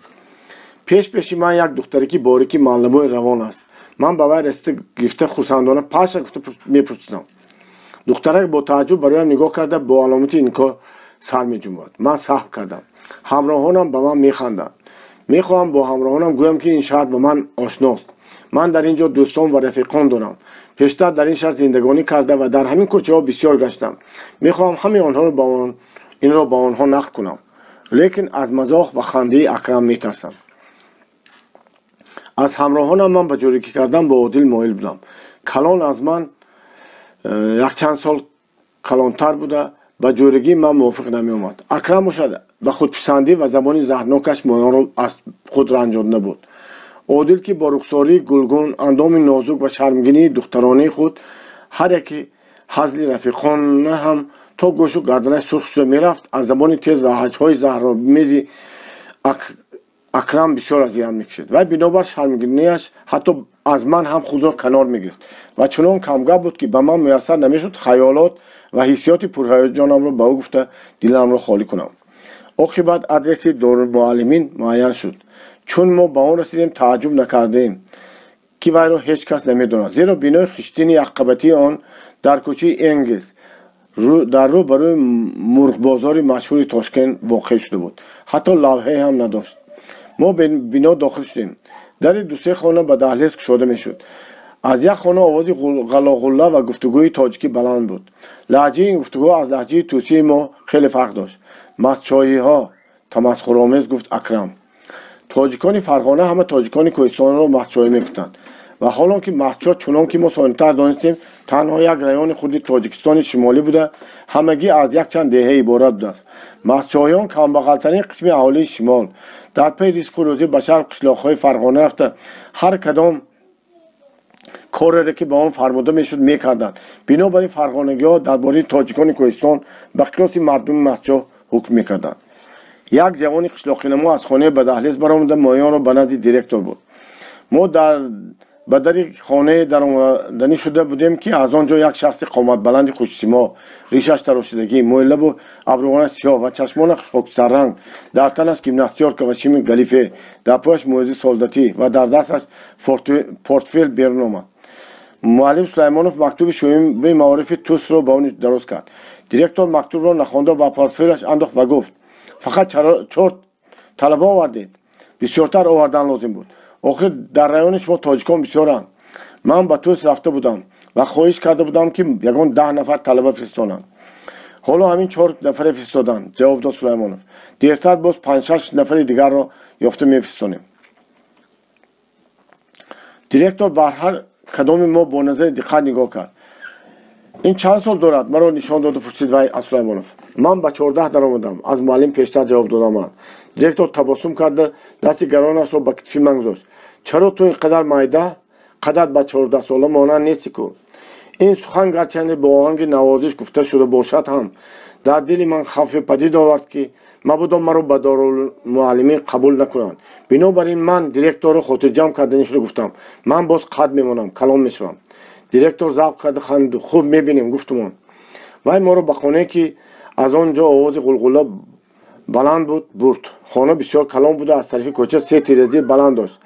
пеш пеши ман як духтареки борики маълимои равон аст. ман ба вай расида гирифта хурсандона Паша гуфта мепурсидам. духтарак бо тааҷҷуб бароям нигоҳ карда бо аломати инкор сар меҷунбад. ман саҳв кардам. ҳамроҳонам ба ман механданд. мехоҳам бо ҳамроҳонам гӯям ки ин шаҳр ба ман ошност. ман дар ин ҷо дӯстон ва рафиқон дорам. пештар дар ин шаҳр зиндагонӣ карда ва дар ҳамин кӯчаҳо бисёр гаштам. мехоҳам ҳамаи инро ба онҳо нақл кунам. лекин аз мазоҳ ва хандаи Акрам метарсам. аз ҳамроҳонам ман ба ҷоригӣ кардан бо Одил моил будам. калон аз ман якчанд сол калонтар буда ба ҷоригии ман мувофиқ намеомад. Акрам бошад ба худписандӣ ва забони заҳрнокаш моёнро аз худ ранҷонида буд. одил ки бо рухсории гулгун, андоми нозук ва шармгинии духтаронии худ ҳар яки ҳазли рафиқона ҳам то гӯшу гарданаш сурх шуда мерафт, аз забони тез ва ҳаҷҳои заҳромези اکرم بسیار اذیت میکشید و بنابر شرمگینیش حتی از من هم خود را کنار میگرفت و چنان کمگپ بود که به من میسر نمیشد خیالات و حسیات پرهیجانم را به او گفته دلم را خالی کنم. عاقبت آدرس دارالمعلمین معین شد. چون ما به آن رسیدیم تعجب نکردیم که وی را هیچ کس نمیداند، زیرا بنای خشتین عقبتی آن در کوچه انگیز در رو برای مرغ بازار مشهور تاشکند واقع شده بود. حتی لوحه هم نداشت. ما به بنا داخل شدیم. در دو سه خانه به دهلیز گشوده میشد. از یک خانه آواز غلاغله و گفتگوی تاجیکی بلند بود. لهجه این گفتگو از لهجه توسی ما خیلی فرق داشت. مستچایی ها تمسخرآمیز گفت اکرم. تاجیکان فرغانه همه تاجیکان کوهستان را مستچایی میگفتند و حالا که مستچا چنان که ما سانیتر دانستیم تنها یک رایون خود تاجیکستان شمالی بوده، همگی از یک چند دهه عبارت بوده است. مستچایان کمبغلترین قسم اهالی شمال در پی رزق و روزی بشر قشلاق‌های فرغانه رفته هر کدام کاری را که به آن فرموده میشد میکردند. بنابراین فرغانگی‌ها درباره تاجیکان کوهستان به قیاس مردم مستچا حکم میکردند. یک جوان قشلاقی نما از خانه به دهلیز برآمده مایان را به نزد دیرکتور بود. ما به در خانه درآمدنی شده بودیم که از آنجا یک شخص قامت بلند خوش‌سیما، ریشش تراشیدگی، موی و ابروان سیاه و چشمان خاکستر رنگ، در تنش گیمناستیورکا و شیم گلیفه، در پایش موزه سولداتی و در دستش پورتفیل بیرون آمد. معلم سلیمانوف مکتوب شعبه معارف توس را به آن دراز کرد. دیرکتور مکتوب را نخوانده و پورتفیلش انداخت و گفت فقط 4 طلبه آوردید؟ بسیارتر آوردن لازم بود. آخر در رایون شما تاجیکان بسیارند. من به توس رفته بودم و خواهش کرده بودم که یگان 10 نفر طلبه فرستانند. حالا همین 4 نفر فرستادند، جواب داد سلیمانوف. دیرتر باز 5-6 نفر دیگر را یافته میفرستانیم. دیرکتور بر هر کدام ما با نظر دقت نگاه کرد. این چند سال دارد؟ مرا نشان داد و پرسید وی از سلیمانوف. من به 14 درآمدم. از معلم پیشتر جواب دادم. دیرکتور تبسم کرد، دست گرانش را به کتف من گذاشت. چرا تو اینقدر میده؟ قدرت به 14 ساله مانند نیستی کو؟ این سخن گرچه با آهنگ نوازش گفته شده باشد هم در دل من خوف پدید آورد که مبادا مرا به دارالمعلمین قبول نکنند. بنابراین من دیرکتور را خاطر جمع کردنی شده گفتم من باز قد میمانم، کلام میشوم. دیرکتور ضبط کرد خند. خوب میبینیم گفتمان. وای ما رو به خانه که از آنجا آواز غلغله بلند بود برد. خانه بسیار کلان بود. از طرف کوچه 3 تیرازی بلند داشت.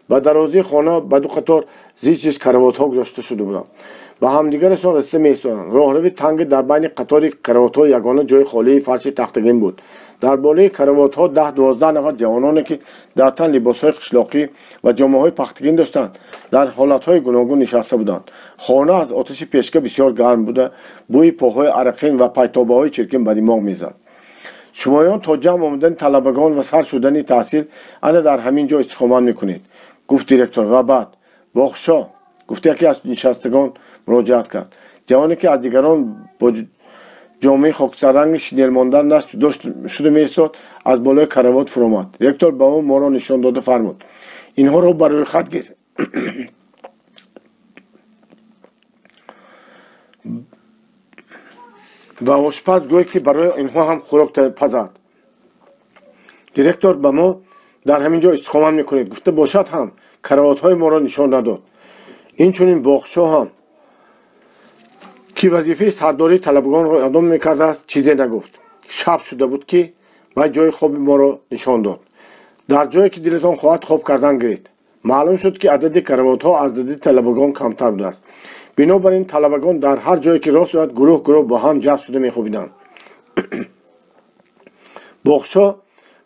به دروازه خانه به 2 قطار زیچش کراوات ها گذاشته شده بودند. به همدیگرشان رسته می‌ایستادند. راهروی تنگ در بین قطار کراوات ها یگانه جای خالی فرش تختگین بود. در بالای کراوات ها 10-12 نفر جوانانی که در تن لباس‌های قشلاقی و جامه‌های پختگین داشتند در حالت‌های گوناگون نشسته بودند. خانه از آتش پیشکه بسیار گرم بوده. بوی پاهای عرقین و پایتابه‌های چرکین به دماغ می‌زد. شمایان تا جمع آمدن طلبگان و سر شدن تحصیل انا در همین جا استقامت میکنید، گفت دیرکتور. و بعد باخشا گفت یکی از نشستگان مراجعت کرد. جوانی که از دیگران با جامعه خاکستر رنگ شنیل ماندن دست داشت شده می‌ایستاد از بالای کراوات فرو آمد. دیرکتور به ما را نشان داده فرمود اینها را برای خط گیر. و آشپز گوی که برای اینها هم خوراک پزد. دیرکتور به ما در همین جا استقامت میکنید گفته باشد هم کراوات های ما را نشان نداد. این چونین باخشا هم که وظیفه سرداری طلبگان را ادامه میکرده است چیزی نگفت. شب شده بود که و جای خواب ما را نشان داد. در جایی که دلتان خواهد خواب کردن گرید. معلوم شد که عدد کراوات ها از عدد طلبگان کمتر بوده است. بنابراین طلبگان در هر جایی که راست شد گروه با هم جمع شده میخوابیدند. باخشا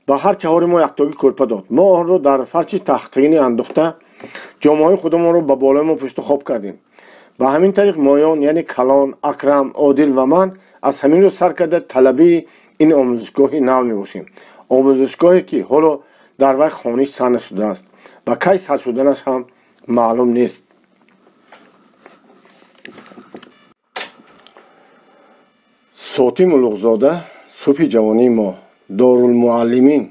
با هر 4 ما یکتاگی کلپه داد. ما آن را در فرش تختگینی انداخته جامه‌های خودمان را به بالای ما پشت خواب کردیم. به همین طریق مایان یعنی کلان، اکرم، عادل و من از همین رو سر کرده طلبی این آموزشگاهی نو میباشیم. آموزشگاهی که حالا در وقت خانه‌اش سر نشده است و کی سر شدنش هم معلوم نیست. صوتی ملوغزاده صبح جوانی ما دارالمعلمین.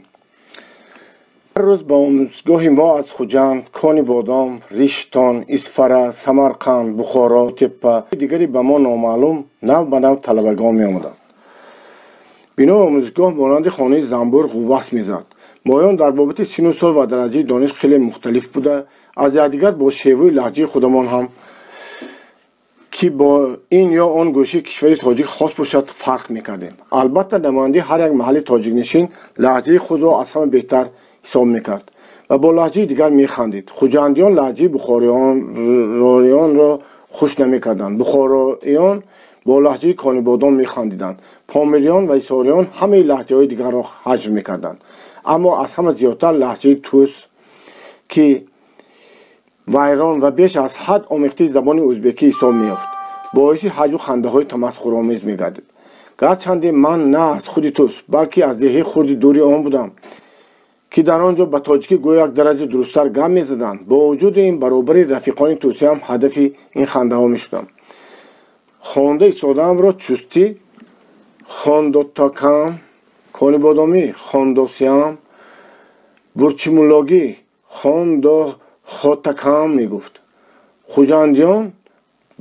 هر روز با آموزشگاه ما از خوجند، کانی بادام، ریشتان، اسفره، سمرقند، بخارا، تپه دیگری به ما نامعلوم نو به نو طلبگان می آمدند. بنا آموزشگاه مانند خانه زنبرغ و وصل می زد. моён дар бобати сину сол ва дараҷаи дониш хеле мухталиф буда, аз якдигар бо шеваи лаҳҷаи худамон ҳам ки бо ин ё он гӯшаи кишвари тоҷик хос бошад фарқ мекардем. Албатта намояндаи ҳар як маҳалли тоҷикнишин лаҳҷаи худро аз ҳама беҳтар ҳисоб мекард ва бо лаҳҷаи дигар механдид. хуҷандиён лаҳҷаи бухороиёнро хуш намекарданд. бухороиён бо лаҳҷаи конибодон механдиданд. помириён ва ҳисориён ҳамаи лаҳҷаҳои дигарро ҳаҷр мекарданд. аммо аз ҳама зиёдтар лаҳҷаи тус ки вайрон ва беш аз ҳад омехтаи забони ӯзбекӣ ҳисоб меёфт, боиси ҳаҷу хандаҳои тамасхуромез мегардид. гарчанде ман на аз худи тус, балки аз деҳаи хурди дури он будам, ки дар он ҷо ба тоҷикӣ гӯё як дараҷа дурусттар гап мезаданд. бо вуҷуди ин баробари рафиқони тусиям ҳадафи ин хандаҳо мешудам. хонда истодаамро чустӣ, хондотакам, конибодомӣ, хондосиям, бурчимуллогӣ, хондохотакам мегуфт. хуҷандиён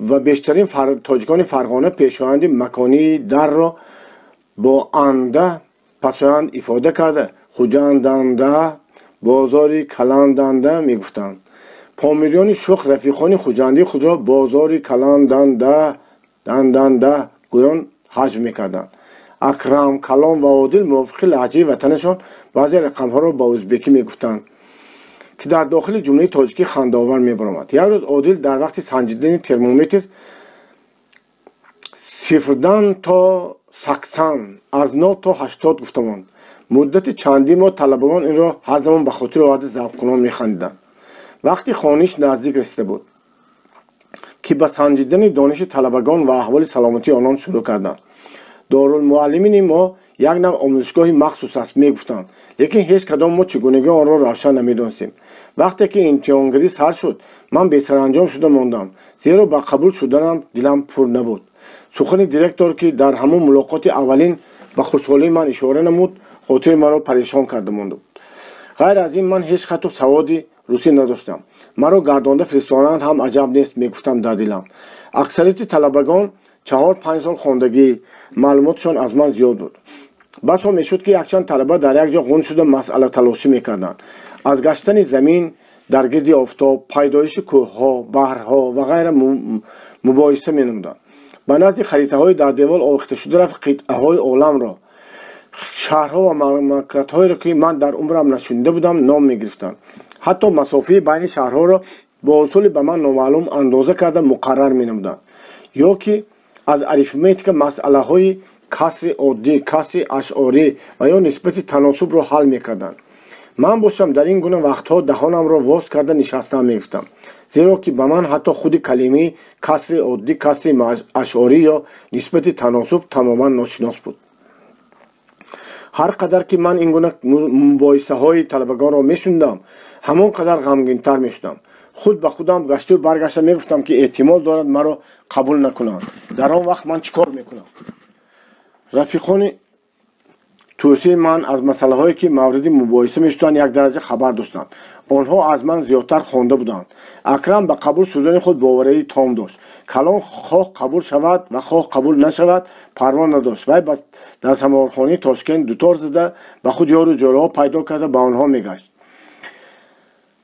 ва бештарин тоҷикони фарғона пешоҳанди маконии дарро бо анда пасоянд ифода карда хуҷанданда, бозори каланданда мегуфтанд. помириёни шух рафиқони хуҷандии худро бозори каланданда данданда гӯён ҳаҷр мекарданд. акрам, калон ва одил мувофиқи лаҳҷаи ватанашон баъзе рақамҳоро ба ӯзбекӣ мегуфтанд, ки дар дохили ҷумлаи тоҷикӣ хандаовар мебаромад. як рӯз одил дар вақти санҷидани термометр сифрдан то 80, аз 0 то 80 гуфтамонд. муддати чандин моҳ талабагон инро ҳар замон ба хотир оварда завқкунон механдиданд. вақти хониш наздик расида буд, ки ба санҷидани дониши талабагон ва аҳволи саломатии онҳо шурӯъ карданд. дорулмуаллимини мо як нав омӯзишгоҳи махсус аст мегуфтанд, лекин ҳеҷ кадом мо чигунагӣ онро равшан намедонистем. вақте ки имтиҳонгирӣ сар шуд, ман бесаранҷом шуда мондам, зеро ба қабул шуданам дилам пур набуд. сухани директор ки дар ҳамон мулоқоти аввалин ба хушҳолии ман ишора намуд, хотири маро парешон карда монда буд. ғайр аз ин ман ҳеҷ хату саводи русӣ надоштам. маро гардонда фиристонанд ҳам аҷаб нест, мегуфтам дар дилам. аксарияти талабагон 4-5 сол хондагӣ, маълумотшон аз ман зиёд буд. басо мешуд ки якчанд талаба дар як ҷо ғун шуда масъала талошӣ мекарданд. аз гаштани замин дар гирди офтоб, пайдоиши кӯҳҳо, баҳрҳо ва ғайра мубоҳиса менамуданд. ба назди харитаҳои дар девор овехта шуда рафти қитъаҳои оламро, шаҳрҳо ва мамлакатҳоеро ки ман дар умрам нашунида будам ном мегирифтанд. ҳатто масофаи байни шаҳрҳоро бо усули ба ман номаълум андоза карда муқаррар менамуданд. ё ки аз арифметика масъалаҳои касри оддӣ, касри ашъорӣ ва ё нисбати таносубро ҳал мекарданд. ман бошам дар ин гуна вақтҳо даҳонамро воз карда нишастам мегуфтам, зеро ки ба ман ҳатто худи калимаи касри оддӣ, касри ашъорӣ ё нисбати таносуб тамоман ношинос буд. ҳар қадар ки ман ин гуна мубоҳисаҳои талабагонро мешундам, ҳамон қадар ғамгинтар мешудам. худ ба худам гашту баргашта мегуфтам ки эҳтимол дорад маро қабул накунанд. дар он вақт ман чӣ кор мекунам? рафиқони тӯсии ман аз масъалаҳое ки мавриди мубоҳиса мешуданд як дараҷа хабар доштанд. онҳо аз ман зиёдтар хонда буданд. акрам ба қабул шудани худ боварии том дошт. калон хоҳ қабул шавад ва хоҳ қабул нашавад парво надошт. вай дар самовархонаи Тошкент дутор зада ба худ ёру ҷораҳо пайдо карда ба онҳо мегашт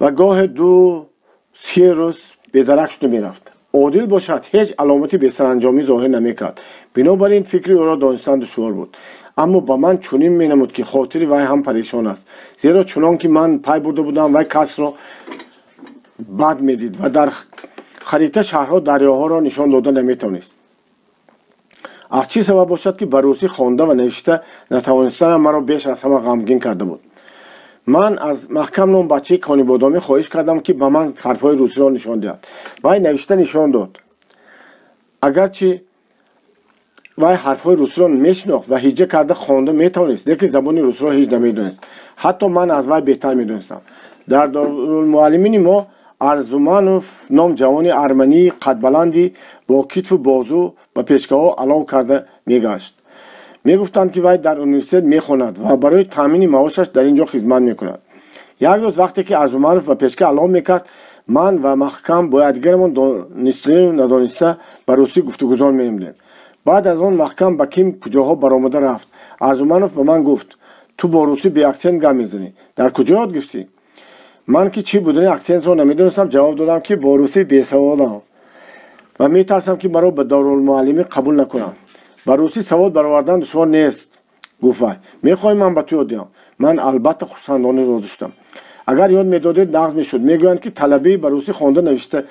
ва гоҳе 2-3 рӯз бедарак шуда мерафт. одил бошад ҳеҷ аломати бесаранҷомӣ зоҳир намекард. бинобар ин фикри ӯро донистан душвор буд. аммо ба ман чунин менамуд ки хотири вай ҳам парешон аст, зеро чунон ки ман пай бурда будам, вай касро бад медид ва дар харита шаҳрҳо дарёҳоро нишон дода наметавонист. аз чӣ сабаб бошад ки ба русӣ хонда ва навишта натавонистанам маро беш аз ҳама ғамгин карда буд. ман аз маҳкам ном бачаи конибодомӣ хоҳиш кардам ки ба ман ҳарфҳои русиро нишон диҳад. вай навишта нишон дод. агарчи вай ҳарфҳои русиро мешинохт ва ҳиҷа карда хонда метавонист, лекин забони русиро ҳеҷ намедонист. ҳатто ман аз вай беҳтар медонистам. дар дорулмуаллимини мо арзуманов ном ҷавони армании қадбаланди бо китву бозу ба пешкаҳо алов карда мегашт. мегуфтанд ки вай дар университет мехонад ва барои таъмини маошаш дар ин ҷо хизмат мекунад. як рӯз вақте ки арзуманов ба пешка алов мекард, ман ва маҳкам бо якдигарамон донистаю надониста ба русӣ гуфтугузор менамудем. баъд аз он маҳкам ба ким куҷоҳо баромада рафт. арзуманов ба ман гуфт: تو با روسی بی اکسنت گپ میزنی. در کجا یاد گرفتی؟ من که چی بودنی اکسنت رو نمیدونستم، جواب دادم که با روسی بیسوادم و میترسم که مرا به دارالمعلمین قبول نکنم. با روسی سواد برآوردن دشوار نیست. گفت میخوای من به تو یاد دهم؟ من البته خرسندانه راضی شدم. اگر یاد میدادید نقض میشد. میگویند که طلبه به روسی خوانده نوشته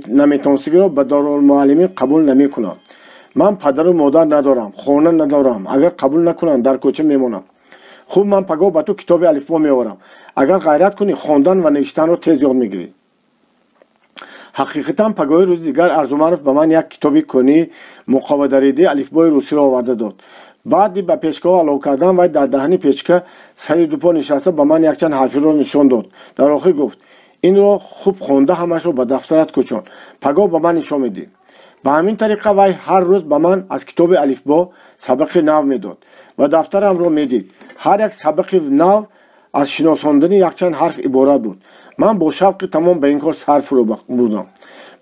نمیتونستگی را به دارالمعلمین قبول نمیکنم. من پدر و مادر ندارم، خانه ندارم. اگر قبول نکنن در کوچه میمونم. خوب من پگاه به تو کتاب الفبا میآورم. اگر غیرت کنی خواندن و نوشتن رو تیز یاد میگیری. حقیقتا پگاه روز دیگر ارزومنوف به من یک کتابی کنی مقاودریده الفبای روسی را آورده داد. بعد به پیچکا علاوه کردم و در دهنی پیچکا سری دو پا نشسته به من یک چند حرفی را نشان داد. در آخر گفت این را خوب خوانده همش رو به دفترت کوچان. پگاه به من نشان میدی. به همین طریقه وی هر روز به من از کتاب الفبا سبق نو میداد و دفترم را میدید. هر یک سبق نو از شناساندن یک چند حرف عبارت بود. من با شوق تمام به این کار صرف بودم.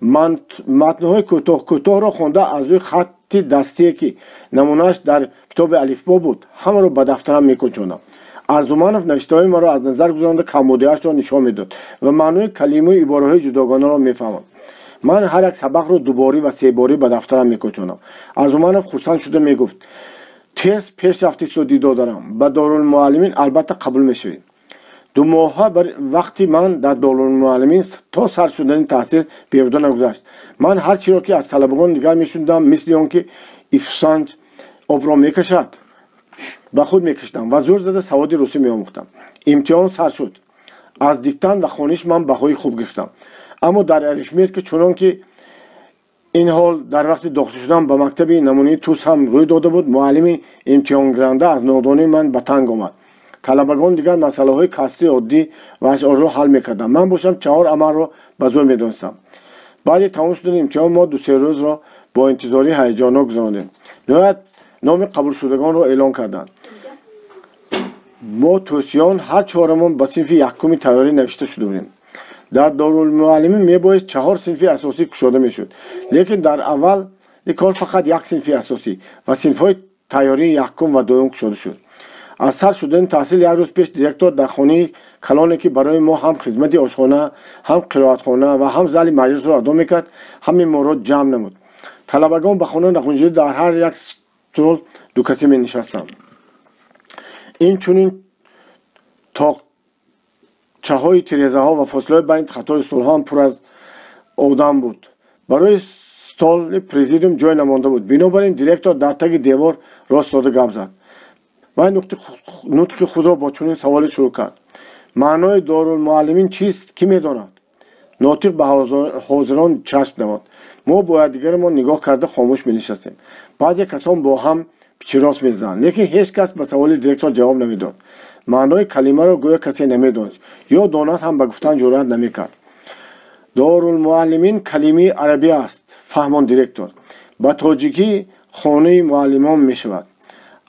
من متن‌های کوتاه را خوانده از روی خط دستی که نمونهش در کتاب الفبا بود همه را به دفترم می‌کشاندم. ارزومنوف نوشته‌های ما را از نظر گذرانده کمبودی‌اش را نشان میداد و معنای کلمه و عباره‌های جداگانه را می‌فهمم. من هر یک سبق را دوباره و سه باره به دفترم می‌کشاندم. ارزومنوف خرسند شده میگفت تست پیش رفتی سودی دارم. به دارالمعلمین البته قبول می‌شوی. 2 ماه وقتی من در دارالمعلمین تا سر شدن تحصیل بیهوده نگذشت. من هر چی را که از طلبگان دیگر میشوندم مثل آنکه افسانج آب را میکشد به خود میکشیدم و زور زده سواد روسی میآموختم. امتحان سر شد. از دیکتن و خوانش من بهای خوب گرفتم. اما در ارشمیت که چنان که این حال در وقت داخل شدن به مکتب نمونه توس هم روی داده بود، معلم امتحان گرنده از نادانی من به تنگ آمد. طلبگان دیگر مسئله های کسری عادی و اشعار را حل میکردم. من باشم 4 عمل را به زور میدانستم. بعد تمام شدن امتحان ما 2-3 روز را با انتظاری هیجان‌آور گذراندیم. نهایت نام قبول شدگان را اعلان کردند. ما توسیان هر 4 به صنف یکمی تیاری نوشته شده بودیم. در دارالمعلمین میباید 4 صنف اساسی کشاده میشد. لیکن در اول کار فقط یک صنف اساسی و صنف‌های تیاری یکم و دوم کشاده شد. از سر شدن تحصیل یک روز پیش دیرکتور در خانه کلانی که برای ما هم خدمت آشخانه، هم قرائتخانه و هم زال مجلس را ادا میکرد، همین ما را جمع نمود. طلبگان به خانه نخونجی در هر یک استول 2 کسی می نشستند. این چونین تاقچه‌های تیره‌زه ها و فاصله بین خطای استول ها هم پر از آدم بود. برای استول پرزیدیوم جای نمانده بود. بنابراین دیرکتور در تگ دیوار راست داده گپ زد. و نطق خود را با چنین سوال شروع کرد. معنای دارالمعلمین چیست؟ کی میداند؟ ناطق به حاضران چشم دواد. ما با دیگرمان نگاه کرده خاموش می نشستیم. بعضی کسان با هم پیچ راست می زدند، لیکن هیچ کس به سوال دیرکتور جواب نمیداد. معنای کلمه را گویا کسی نمیدانست یا دانست هم به گفتن جرأت نمیکرد. دارالمعلمین کلمه عربی است، فهمان دیرکتور. به تاجیکی خانه معلمان می شود.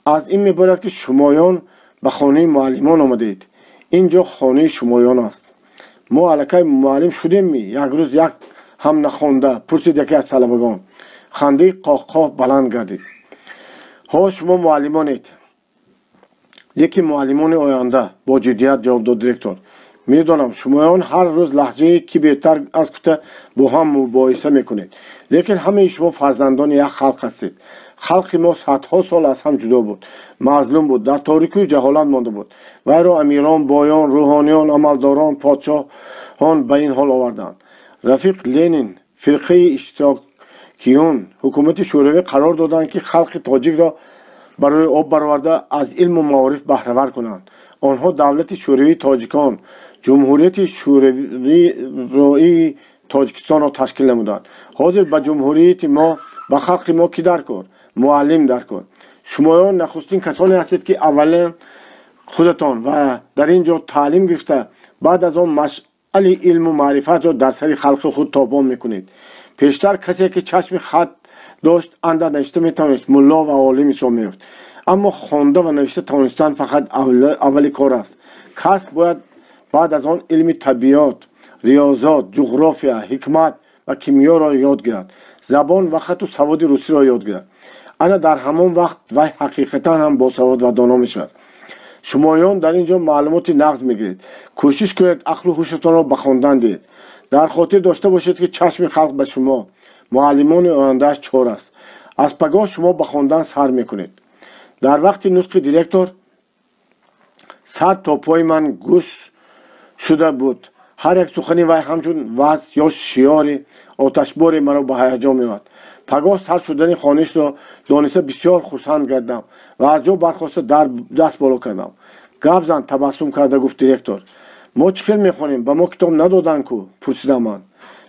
از این میباید که شمایان به خانه معلمان آمدید. اینجا خانه شمایان است. ما الکی معلم شدیم. یک روز یک هم نخوانده پرسید یکی از طلبگان. خنده قاقاه بلند گردید. ها شما معلمانید. یکی معلمان آینده با جدیت جواب داد دیرکتور. میدانم شمایان هر روز لهجه کی بهتر از گفته با هم مباحثه میکنید، لیکن همه شما فرزندان یک خلق هستید. خلق ما صدها سال از هم جدا بود، مظلوم بود، در تاریکی و جهالت مانده بود. وی را امیران، بایان، روحانیان، عملداران، پادشاهان به این حال آوردند. رفیق لنین، فرقه اشتراکیون، حکومت شوروی قرار دادند که خلق تاجیک را برای آب برآورده از علم و معارف بهره ور کنند. آنها دولت شوروی تاجیکان، جمهوریت شوروی تاجیکستان را تشکیل نمودند. حاضر به جمهوریت ما، به خلق ما کی در کار؟ معلم در کار. شمایان نخستین کسانی هستید که اولا خودتان و در اینجا تعلیم گرفته بعد از آن مشعل علم و معرفت را در سر خلق خود تابان میکنید. پیشتر کسی که چشم خط داشت اندر نوشته میتوانست ملا و عالم حساب می‌یافت، اما خوانده و نوشته توانستن فقط اولی کار است. کس باید بعد از آن علم طبیعت، ریاضات، جغرافیا، حکمت و کیمیا را یاد گیرد. زبان و خط و سواد روسی را یاد گیرد. انا در همان وقت و حقیقتا هم با سواد و دانا می شود. شمایان در اینجا معلومات نقض میگیرید. کوشش کنید عقل و هوشتان را به خواندن دهید. در خاطر داشته باشید که چشم خلق به شما معلمان آینده‌اش چهار است. از پگاه شما به خواندن سر میکنید. در وقت نطق دیرکتور سر تا پای من گوش شده بود. هر یک سخنی وی همچون وعظ یا شعار آتشباری مرا به هیجان می‌آورد. پگاه سر شدن خوانش را دانسته بسیار خرسند گردم و از جا برخاسته در دست بالا کردم. گپ زن تبسم کرده گفت دیرکتور ما چه میخوانیم؟ به ما کتاب ندادن کو؟ پرسیدم من.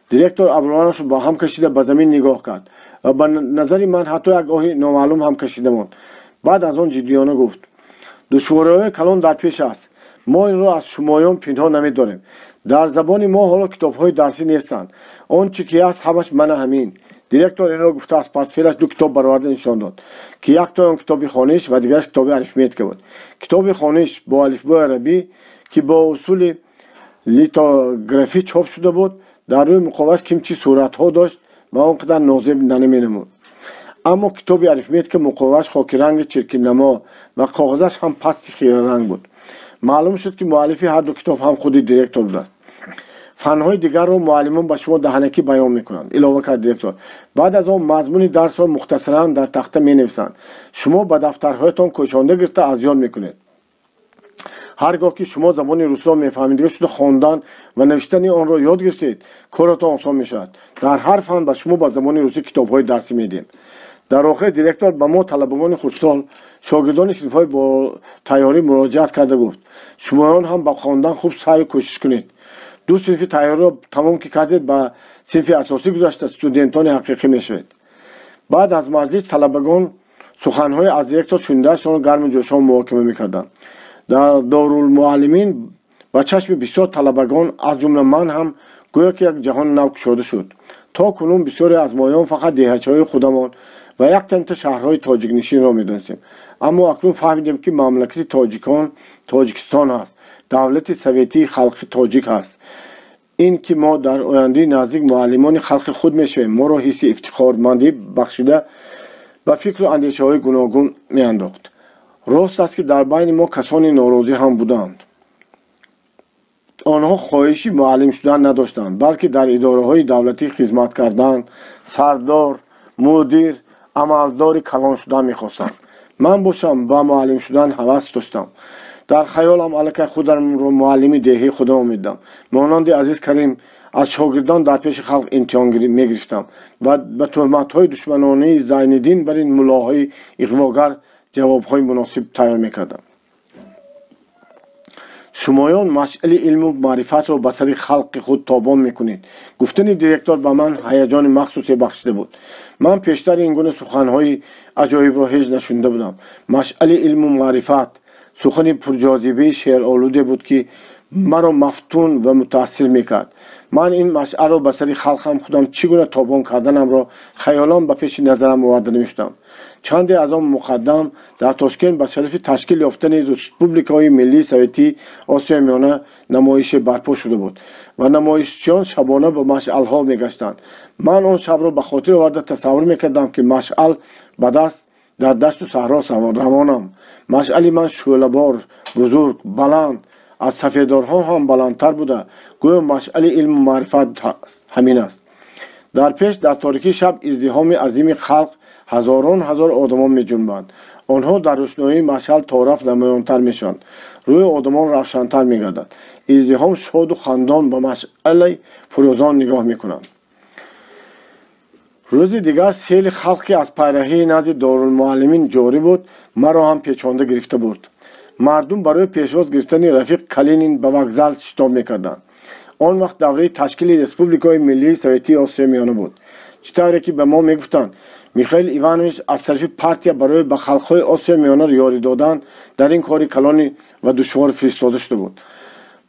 دیرکتور ابروانش را با هم کشیده به زمین نگاه کرد و به نظر من حتی یک آهی نامعلوم هم کشیده ماند. بعد از آن جدیانه گفت دشواری‌های کلان در پیش است. ما این را از شمایان پنهان نمی‌داریم. در زبان ما حالا کتاب‌های درسی نیستند. آن چی که است همش من همین. دیرکتور این را گفته از پورتفلیش دو کتاب برآورده نشان داد که یک تا کتاب خوانش و دیگرش کتاب اریتمتیک بود. کتاب خوانش با الفبای عربی که با اصول لیتوگرافی چاپ شده بود در روی مقابلش کمچی صورت‌ها داشت و آنقدر نازک نمی‌نمود. اما کتاب اریتمتیک مقابلش خاکی رنگ چرکین نما و کاغذش هم پست خیره رنگ بود. معلوم شد که مؤلف هر دو کتاب هم خود دیرکتور بود است. فنهای دیگر رو معلمان به شما دهنکی بیان میکنند. علاوه کرد دیرکتور. بعد از آن مضمون درس را مختصرا در تخته مینویسند. شما به دفترهایتان کشانده گرفته از یاد میکنید. هرگاه که شما زبان روسی را میفهمید شده خواندن و نوشتن آن را یاد گرفتید کارتان آسان میشود. در هر فن به شما با زبان روسی کتاب‌های درسی میدیم. در آخر دیرکتور به ما طلبگان خردسال شاگردان صنف‌های با تیاری مراجعت کرده گفت شمایان هم با خواندن خوب سعی و کوشش کنید. دو صنف تیاری را تمام که کردید به صنف اساسی گذاشته استودنتان حقیقی میشوید. بعد از مجلس طلبگان سخن‌های از دیرکتور شنیدهشان گرم و جوشان محاکمه می‌کردند. در دارالمعلمین با چشم بسیار طلبگان از جمله من هم گویا که یک جهان نو گشوده شد. تا کنون بسیاری از مایان فقط دهچه‌های خودمان و یک تنت شهرهای تاجیک نشین را می‌دانستیم. اما اکنون فهمیدیم که مملکت تاجیکستان است. دولت سوویتی خلق تاجیک است. این که ما در آینده نزدیک معلمان خلق خود میشویم ما را حس افتخارمندی بخشیده و فکر و اندیشه‌های گوناگون میانداخت. راست است که در بین ما کسانی ناراضی هم بودند. آنها خواهشی معلم شدن نداشتند بلکه در اداره‌های دولتی خدمت کردن، سردار، مدیر، عملدار کلان شدن می‌خواستند. من باشم با معلم شدن هوس داشتم. در خیالم الکی خودم رو معلمی دهی خودم می‌دیدم. مانند عزیز کریم از شاگردان در پیش خلق امتحان می‌گرفتم و به تهمت‌های دشمنانه زین‌الدین بر این ملاهای اغواگر جواب‌های مناسب تیار می‌کردم. شمایان مشعل علم و معرفت را به سر خلق خود تابان میکنید. گفتن دیرکتور به من هیجان مخصوصی بخشیده بود. من پیشتر این گونه سخنهای عجایب را هیچ نشنیده بودم. مشعل علم و معرفت سخن پرجاذبه شعر آلوده بود که مرا مفتون و متأثر میکرد. من این مشعل را به سر خلقم خودم چگونه تابان کردنم را خیالام به پیش نظرم آورده نمی‌شدم. چندی از آن مقدم در تاشکند به شرف تشکیل یافتن ریسپوبلیکای ملی سوویتی آسیای میانه نمایش برپا شده بود و نمایشچیان شبانه با مشعل‌ها میگشتند. من آن شب را به خاطر آورده تصور میکردم که مشعل به دست در دشت و صحرا روانم. مشعل من شعله‌بار، بزرگ، بلند، از سفیدارها هم بلندتر بوده. گویا مشعل علم و معرفت همین است. در پیش در تاریکی شب ازدحام عظیم خلق هزاران هزار آدمان می جنبند. آنها در روشنایی مشعل تعارف نمایانتر میشوند. روی آدمان روشن‌تر میگردد. ازدحام شاد و خندان به مشعل فروزان نگاه میکنند. روز دیگر سیل خلقی از پیرهی نزد دارالمعلمین جاری بود. مرا هم پیچانده گرفته بود. مردم برای پیشواز گرفتن رفیق کالینین به وокزال شتاب میکردند. آن وقت دوره تشکیل ریسپوبلیکای ملی سوویتی آسیای میانه بود. چطوری که به ما میگفتند میخائیل ایوانویچ از طرف پارتیا برای به خلق‌های آسیای میانه یاری دادن در این کاری کلانی و دشوار فرستاده شده بود.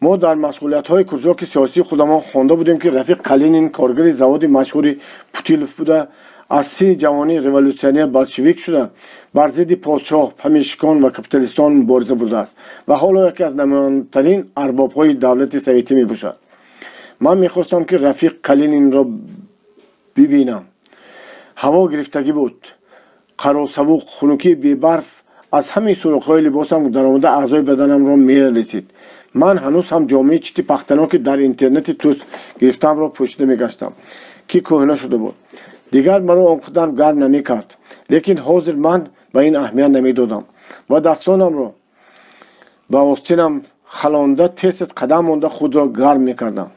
ما در مسئولیت‌های کرجاک سیاسی خودمان خوانده بودیم که رفیق کالینین کارگر زواد مشهور پوتیلوف بوده. از سین جوانی رولوسیونر بلشویک شده بر ضد پادشاه، پمیشکان و کپیتالیستان مبارزه برده است و حالا یکی از نماینده‌ترین ارباب‌های دولت سوویتی میباشد. من میخواستم که رفیق کالینین را ببینم. هوا گرفتگی بود. قرار سبوق خنکی بی برف аз ҳамин суруқҳои либосам дар омада аъзои баданамро мерасид. ман ҳанӯз ҳам ҷомаи чити пахтано ки дар интернети тӯс гирифтамро пӯшида мегаштам, ки кӯҳна шуда буд. дигар маро он қадар гарм намекард, лекин ҳозир ман ба ин аҳамият намедодам ва дастонамро ба остинам халонда тез қадам монда худро гарм мекардам.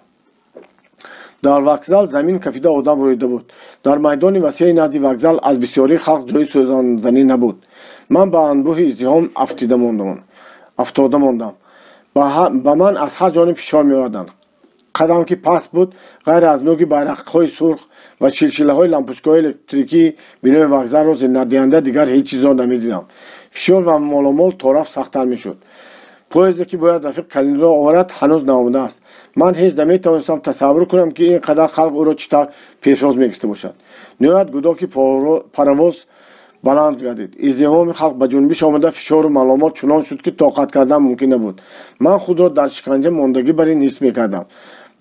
дар вокзал замин кафида одам рӯида буд. дар майдони васеи назди вокзал аз бисёрии халқ ҷои сӯзанзанӣ набуд. ман ба анбӯҳи издиҳом афтода мондам. ба ман аз ҳар ҷониб фишор меоварданд. қадам ки паст буд, ғайр аз нӯги байрақҳои сурх ва шилшилаҳои лампочкаҳои электрикии бинои вокзалро зиндадиҳанда дигар ҳеҷ чизро намедидам. фишор ва моломол то рафт сахттар мешуд. поезде ки бояд рафиқ Калинро оварад ҳанӯз наомадааст. ман ҳеҷ наметавонистам тасаввур кунам ки ин қадар халқ ӯро чӣ тавр пешроз мегирифта бошад. ниҳоят гудоки паровоз баланд гардид. издиҳоми халқ ба ҷунбиш омада фишору маломот чунон шуд ки тоқат кардан мумкин набуд. ман худро дар шиканҷа мондагӣ бар ин ҳис мекардам.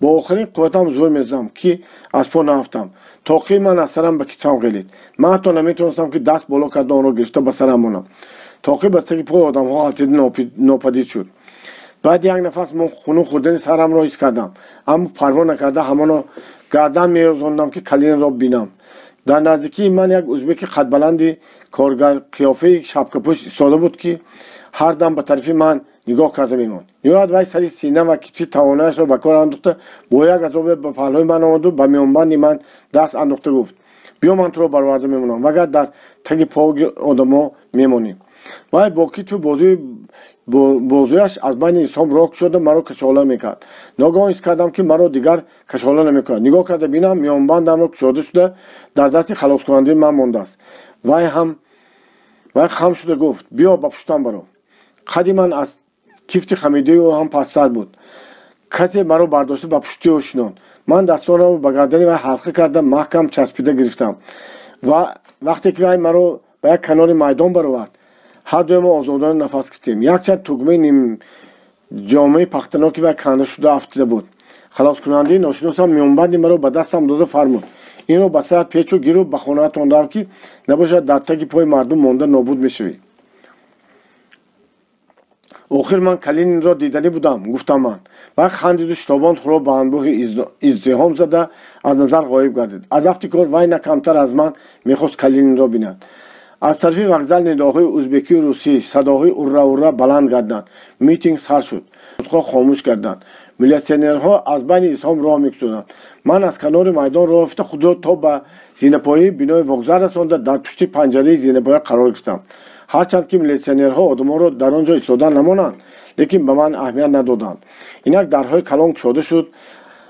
бо охирин қувватам зӯр мездам ки аз по нафтам. тоқии ман аз сарам ба китфам ғелид. ман ҳатто наметавонистам ки даст боло карда онро гирифта ба сарам монам. тоқӣ ба таги пои одамҳо ҳалтида нопадид шуд. баъди як нафас мон хунук хӯрдани сарамро ҳис кардам, аммо парво накарда ҳамоно гардан меёзондам ки Калинро бинам. дар наздикии ман як ӯзбеки қадбаланди коргарқиёфаи шапкапӯш истода буд ки ҳар дам ба тарафи ман нигоҳ карда мемонд. ниҳоят вай сари сина ва китфи тавонаашро ба кор андохта бо як азобе ба паҳлӯи ман омаду ба миёнбанди ман даст андохта гуфт: биё, ман туро бароварда мемонам, вагар дар таги пои одамо мемонӣ. вай бо китфу бозуяш аз байни инсон рок шуда маро кашола мекард. ногаҳон ҳис кардам ки маро дигар кашола намекунад. нигоҳ карда бинам миёнбандамро кушода шуда дар дасти халоскунандаи ман мондааст. вай хам шуда гуфт: биё ба пуштам баро. қадди ман аз кифти хамидии ӯ ҳам пасттар буд. касе маро бардошта ба пушти ӯ шинонд. ман дастонамро ба гардани вай ҳалқа карда маҳкам часпида гирифтам ва вақте ки вай маро ба як канори майдон баровард, ҳар дуюмо озодона нафас киштем. якчанд тугмаи нимҷомаи пахтаноки вай канда шуда афтида буд. халоскунандаи ношиносам миёнбанди маро ба дастам дода фармуд: инро ба сарат печу гиру ба хонаат ондав ки набошад дар таги пои мардум монда нобуд мешавӣ. охир ман Калинро диданӣ будам, гуфтам ман. вай хандиду шитобон худро ба анбӯҳи издиҳом зада аз назар ғоиб гардид. аз афти кор вай на камтар аз ман мехост Калинро бинад. аз тарафи вокзал нидоҳои ӯзбекию русӣ, садоҳои урра-урра баланд гарданд. митинг сар шуд. худхоҳ хомӯш карданд. милитсионерҳо аз байни издиҳом роҳ мекушоданд. ман аз канори майдон роҳ рафта худро то ба зинапоии бинои вокзал расонда дар пушти панҷараи зинапоя қарор гирифтам. ҳарчанд ки милитсионерҳо одамонро дар он ҷо истода намонанд, лекин ба ман аҳамият надоданд. инак дарҳои калон кушода шуд.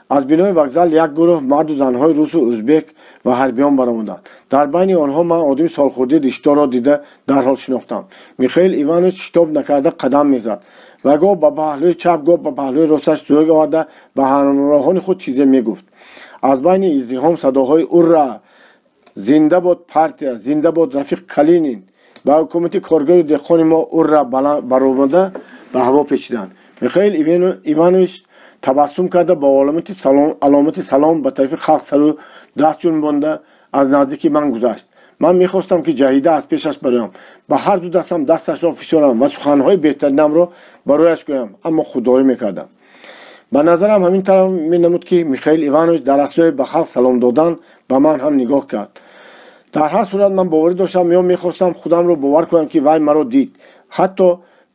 аз бинои вокзал як гурӯҳ марду занҳои русу ӯзбек ва ҳарбиён баромаданд. дар байни онҳо ман одами солхурди риштдорро дида дарҳол шинохтам. Михаил Иванович штоб накарда қадам мезад ва гоҳ ба паҳлӯи чап, гоҳ ба паҳлӯи росташ зӯг оварда ба ҳамроҳони худ чизе мегуфт. аз байни издиҳом садоҳои «Урра! Зинда бод партия! Зинда бод Рафиқ Калинин!» ба ҳукумати коргару деҳқони мо «Урра!» баромада ба ҳаво печиданд. Михаил Иванович табассум карда ба аломати салом ба тарафи халқ сару даст ҷунбонда аз наздики ман гузашт. ман мехостам ки ҷаҳида аз пешаш бароям, ба ҳар ду дастам дасташро фишорам ва суханҳои беҳтаринамро барояш гӯям, аммо худдорӣ мекардам. ба назарам ҳамин тараф менамуд ки Михаил Иванович дар аснои ба халқ салом додан ба ман ҳам нигоҳ кард. дар ҳар сурат ман боварӣ доштам ё мехостам худамро бовар кунам ки вай маро дид, ҳатто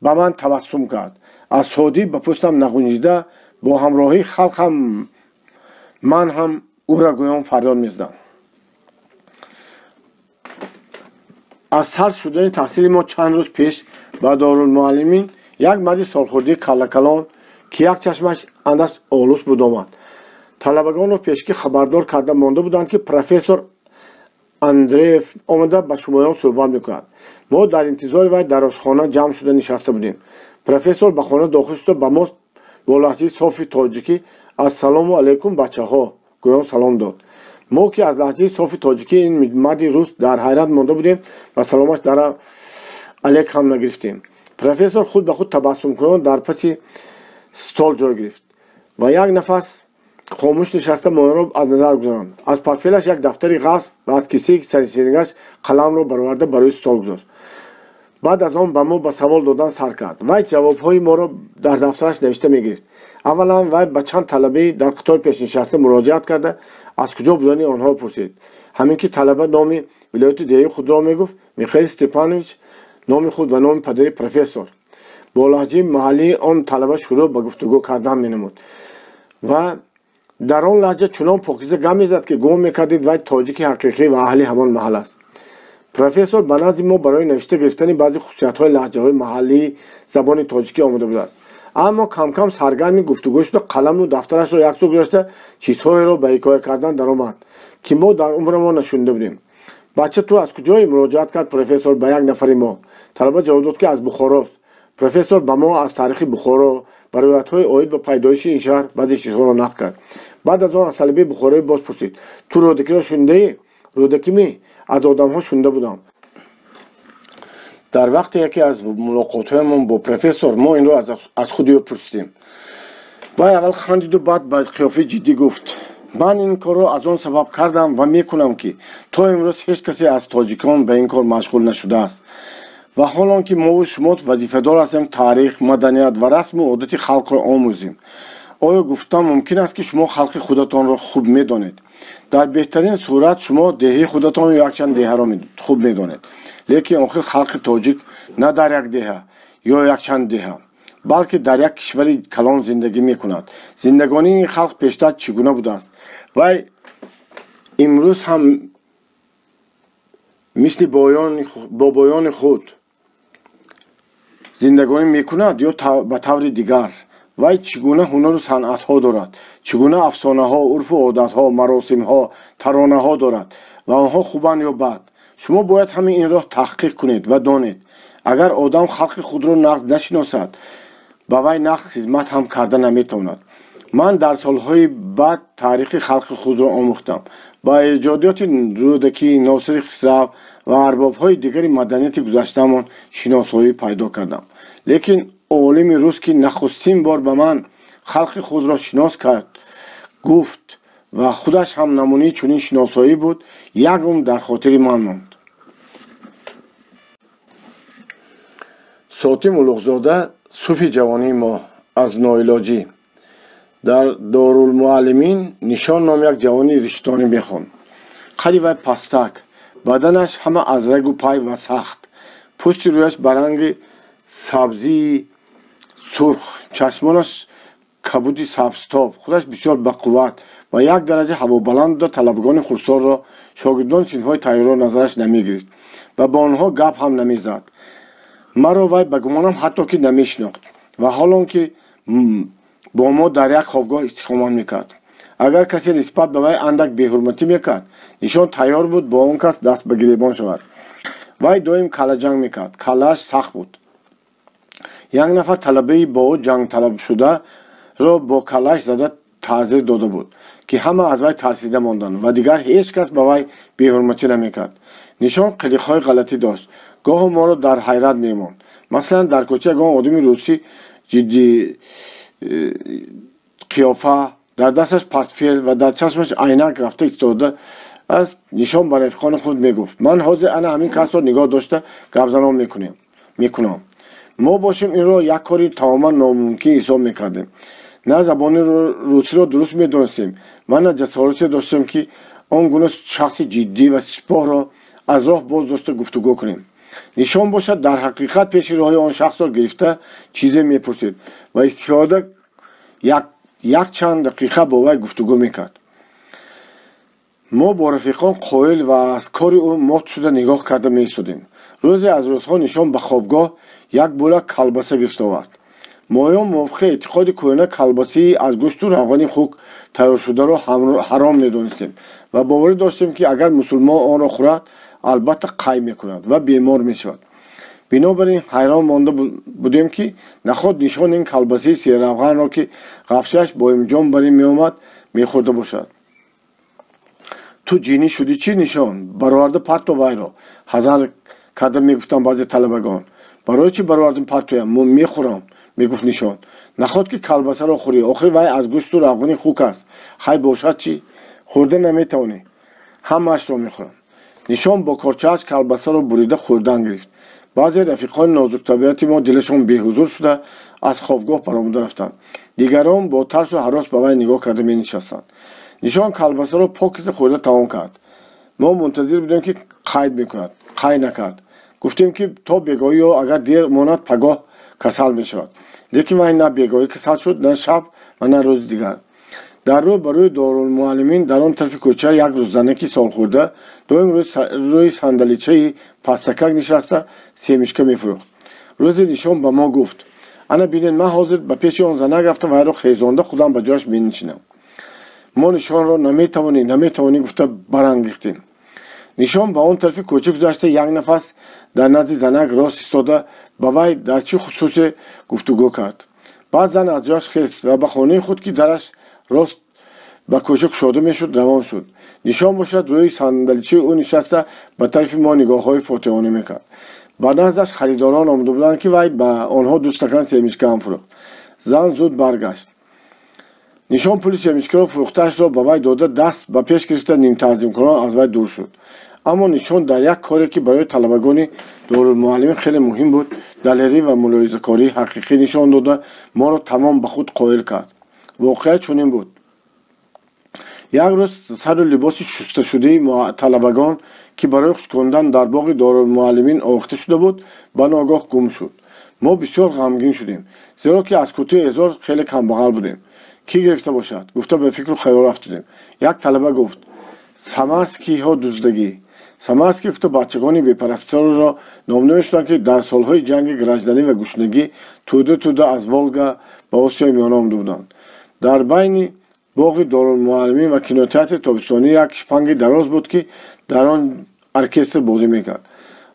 ба ман табассум кард. аз шодӣ ба пӯстам нағунҷида бо ҳамроҳии халқам ман ҳам ӯра гӯён фарёд мезадам. аз сар шудани таҳсили мо чанд рӯз пеш ба Дорулмуаллимин як марди солхурди каллакалон ки як чашмаш андаш олус буд омад. талабагонро пешкӣ хабардор карда монда буданд ки профессор Андреев омада ба шумоён суҳбат мекунад. мо дар интизори вай дар ошхона ҷамъ шуда нишаста будем. профессор ба хона дохил шуда ба мо бо лаҳҷаи софи тоҷикӣ «Ассалому алайкум бачаҳо» гӯён салом дод. мо ки аз лаҳҷаи софи тоҷикӣ ин марди рус дар ҳайрат монда будем ва саломаш дар алек ҳам нагирифтем. профессор худ ба худ табассумкунон дар паси стол ҷой гирифт ва як нафас хомӯш нишаста мояро аз назар гузаронд. аз портфелаш як дафтари ғафс ва аз кисаи сарисинигаш қаламро бароварда барои стол гузошт. بعد از آن به ما به سوال دادن سر کرد. وی جوابهای ما را در دفترش نوشته میگرفت. اولا وی به چند طلبه در قطار پیش نشسته مراجعت کرده از کجا بودن آنها پرسید. همین که طلبه نام ولایت دهی خود را میگفت، میخائیل استپانویچ نام خود و نام پدری پروفسور. با لهجه محلی آن طلبه شروع به گفتگو کردن مینمود و در آن لهجه چنان پاکیزه گپ میزد که گمان میکردید وی تاجیک حقیقی و اهل همان محل است. پروفسور به نزد ما برای نوشته گرفتن بعضی خصوصیت‌های لهجه‌های محلی زبان تاجیکی آمده بوده است. اما کم کم سرگرم گفتگو شد و قلم و دفترش را یکسو گذاشته چیزهایی را به حکایت کردن در آمد که ما در عمر ما نشنیده بودیم. بچه تو از کجایی مراجعت کرد پروفسور به یک نفر ما؟ طلبه جواب داد که از بخاراست. پروفسور به ما از تاریخ بخارا و روایت‌های عاید به پیدایش این شهر بعضی چیزها را نقل کرد. بعد از آن از طلبه بخارایی باز پرسید تو رودکی را شنیده‌ای؟ رودکی می از آدم‌ها شنیده بودم. در وقت یکی از ملاقات‌هایمان با پروفسور ما این را از خود پرسیدیم. با اول خندید و بعد با قیافه جدی گفت من این کار را از آن سبب کردم و میکنم که تا امروز هیچ کسی از تاجیکان به این کار مشغول نشده است و حالان که ما و شما وظیفه‌دار هستیم تاریخ، مدنیت و رسم و عادت خلق را آموزیم. آیا گفتم ممکن است که شما خلق خودتان را خوب میدانید؟ در بهترین صورت شما دهه خودتان یا یک چند دهه را خوب میدانید، لیکن آخر خلق تاجیک نه در یک دهه یا یک چند دهه بلکه در یک کشور کلان زندگی میکند. زندگانی این خلق پیشتر چگونه بوده است و امروز هم مثل بابایان خود زندگانی میکند یا به طور دیگر؟ وی چگونه هنر و صنعت ها دارد، چگونه افسانه ها، عرف و عادت ها، مراسم ها، ترانه ها دارد و آنها خوبند یا بد؟ شما باید همین این را تحقیق کنید و دانید. اگر آدم خلق خود را نقد نشناسد به وی نقد خدمت هم کرده نمیتواند. من در سالهای بعد تاریخ خلق خود را آموختم. با ایجادات رودکی، ناصر خسرو و ارباب های دیگر مدنیت گذشته‌مان شناسایی پیدا کردم. لیکن عالم روس که نخستین بار به من خلق خود را شناس کرد گفت و خودش هم نمونه چنین شناسایی بود، یک عمر در خاطر من ماند. ساطم اولوغزاده صبح جوانی ما از ناعلاجی در دارالمعلمین نشان نام یک جوانی رشتانی میخواند. قدی وی پستک، بدنش همه از رگ و پای و سخت، پشت رویش برنگ سبزی سرخ، چشمانش کبودی سبزتاب، خودش بسیار بقوت و یک درجه هوا بلند داد. طلبگان خردسال را شاگردان صنف‌های تحریر را نظرش نمیگرفت و با آنها گپ هم نمیزد. مرا وی به گمانم حتی که نمیشناخت و حالان که با ما در یک خوابگاه استقامت میکرد. اگر کسی نسبت به وی اندک بی‌حرمتی میکرد نشان تیار بود با اون کس دست به گریبان شود. وی دائم کله جنگ میکرد، کله‌اش سخت بود. یک نفر طلبه با او جنگ طلب شده را با کله‌اش زده تعزیر داده بود که همه از وی ترسیده ماندند و دیگر هیچ کس به وی بی‌حرمتی نمیکرد. نشان قلیق‌های غلطی داشت، گاه ما را در حیرت میماند. مثلا در کوچه گاه آدمی روسی جدی قیافه، در دستش پورتفل و در چشمش عینک رفته ایستاده از نشان بر رفیقان خود میگفت من حاضر انا همین کس را نگاه داشته گپ زنان میکنم. ما باشیم این را یک کاری تماما ناممکن حساب میکردیم. نه زبان روسی را درست میدانستیم، من نه جسارتی داشتم که آن گونه شخص جدی و سپاه را از راه باز داشته گفتگو کنیم. نشان باشد در حقیقت پیش راه آن شخص را گرفته چیزی میپرسید و استفاده یک چند دقیقه با وی گفتگو میکرد. ما با رفیقان قائل و از کار او مات شده نگاه کرده میایستادیم. روزی از روزها نشان به خوابگاه یک بوله کلباسه گرفته آورد. مایان موافق اعتقاد کهنه کلباسی از گوشت و روغن خوک تیار شده را حرام میدانستیم و باور داشتیم که اگر مسلمان آن را خورد البته قی میکند و بیمار میشود. بنابراین حیران مانده بودیم که نخود نشان این کلباسی سیر روغن را که غفشش با امجام برین میآمد میخورده باشد. تو جینی شدی چی نشان؟ برآورده پرتو وی را حذر کرده میگفتم بعضی طلبگان. برای چی برآوردیم پرتویم؟ میخورم میگفت نشان. نخود که کلباسه را خوری، آخر وی از گوشت و روغن خوک است. خی باشد چی؟ خورده نمیتوانی، همه‌اش را میخورم. نشان با کارچه‌اش کلباسه را بریده خوردن گرفت. баъзе рафиқони нозуктабиати мо дилашон беҳузур шуда аз хобгоҳ баромада рафтанд. Дигарон бо тарсу ҳарос ба вай нигоҳ карда менишастанд. нишон калбасаро покиза хӯрда тамом кард. мо мунтазир будем ки қайд мекунад. қайд накард. гуфтем ки то бегоҳӣ ё агар дер монад пагоҳ касал мешавад. лекин вай на бегоҳӣ касал шуд, на шаб ва на рӯзи дигар. дар рӯ ба рӯи Дорулмуаллимин дар он тарафи кӯча як рӯзданаки солхӯрда доим рӯи сандаличаи пастакак нишаста семишка мефурӯхт. рӯзи нишон ба мо гуфт: ана бинед, ман ҳозир ба пеши он занак рафта вайро хезонда худам ба ҷояш менишинам. мо нишонро наметавонӣ гуфта барангехтем. нишон ба он тарафи кӯча гузашта як нафас дар назди занак рост истода ба вай дар чӣ хусусе гуфтугӯ кард. баъд зан аз ҷояш хест ва ба хонаи худ ки дараш рост ба кӯча кушода мешуд равон шуд. нишон бошад рӯи сандаличаи ӯ нишаста ба тарафи мо нигоҳҳои фотиҳона мекард. ба наздаш харидорон омада буданд ки вай ба онҳо 2 стакан семишка ҳам фурӯхт. зан зуд баргашт. нишон пули семишкаро фурӯхтаашро ба вай дода даст ба пеш гирифта нимтанзимкунон аз вай дур шуд. аммо нишон дар як коре ки барои талабагони Дорулмуаллимин хеле муҳим буд, далерӣ ва мулоҳизакории ҳақиқӣ нишон дода моро тамом ба худ қоил кард. воқеа чунин буд. як рӯз сару либоси шусташудаи талабагон ки барои хушкондан дар боғи Дорулмуаллимин овехта шуда буд, ба ногоҳ гум шуд. мо бисёр ғамгин шудем, зеро ки аз кӯтои эзор хеле камбағал будем. ки гирифта бошад? гуфта ба фикру хаёл рафтудем. як талаба гуфт: самарскиҳо дуздагӣ. самарский гуфта бачагони бепарастиро номида мешуданд ки дар солҳои ҷанги гражданӣ ва гушнагӣ тӯда аз Волга ба Осиёи Миёна омада буданд. дар байни боғи Дорулмуаллимин ва кинотеатри тобистонӣ як шпанги дароз буд ки дар он оркестр бозӣ мекард.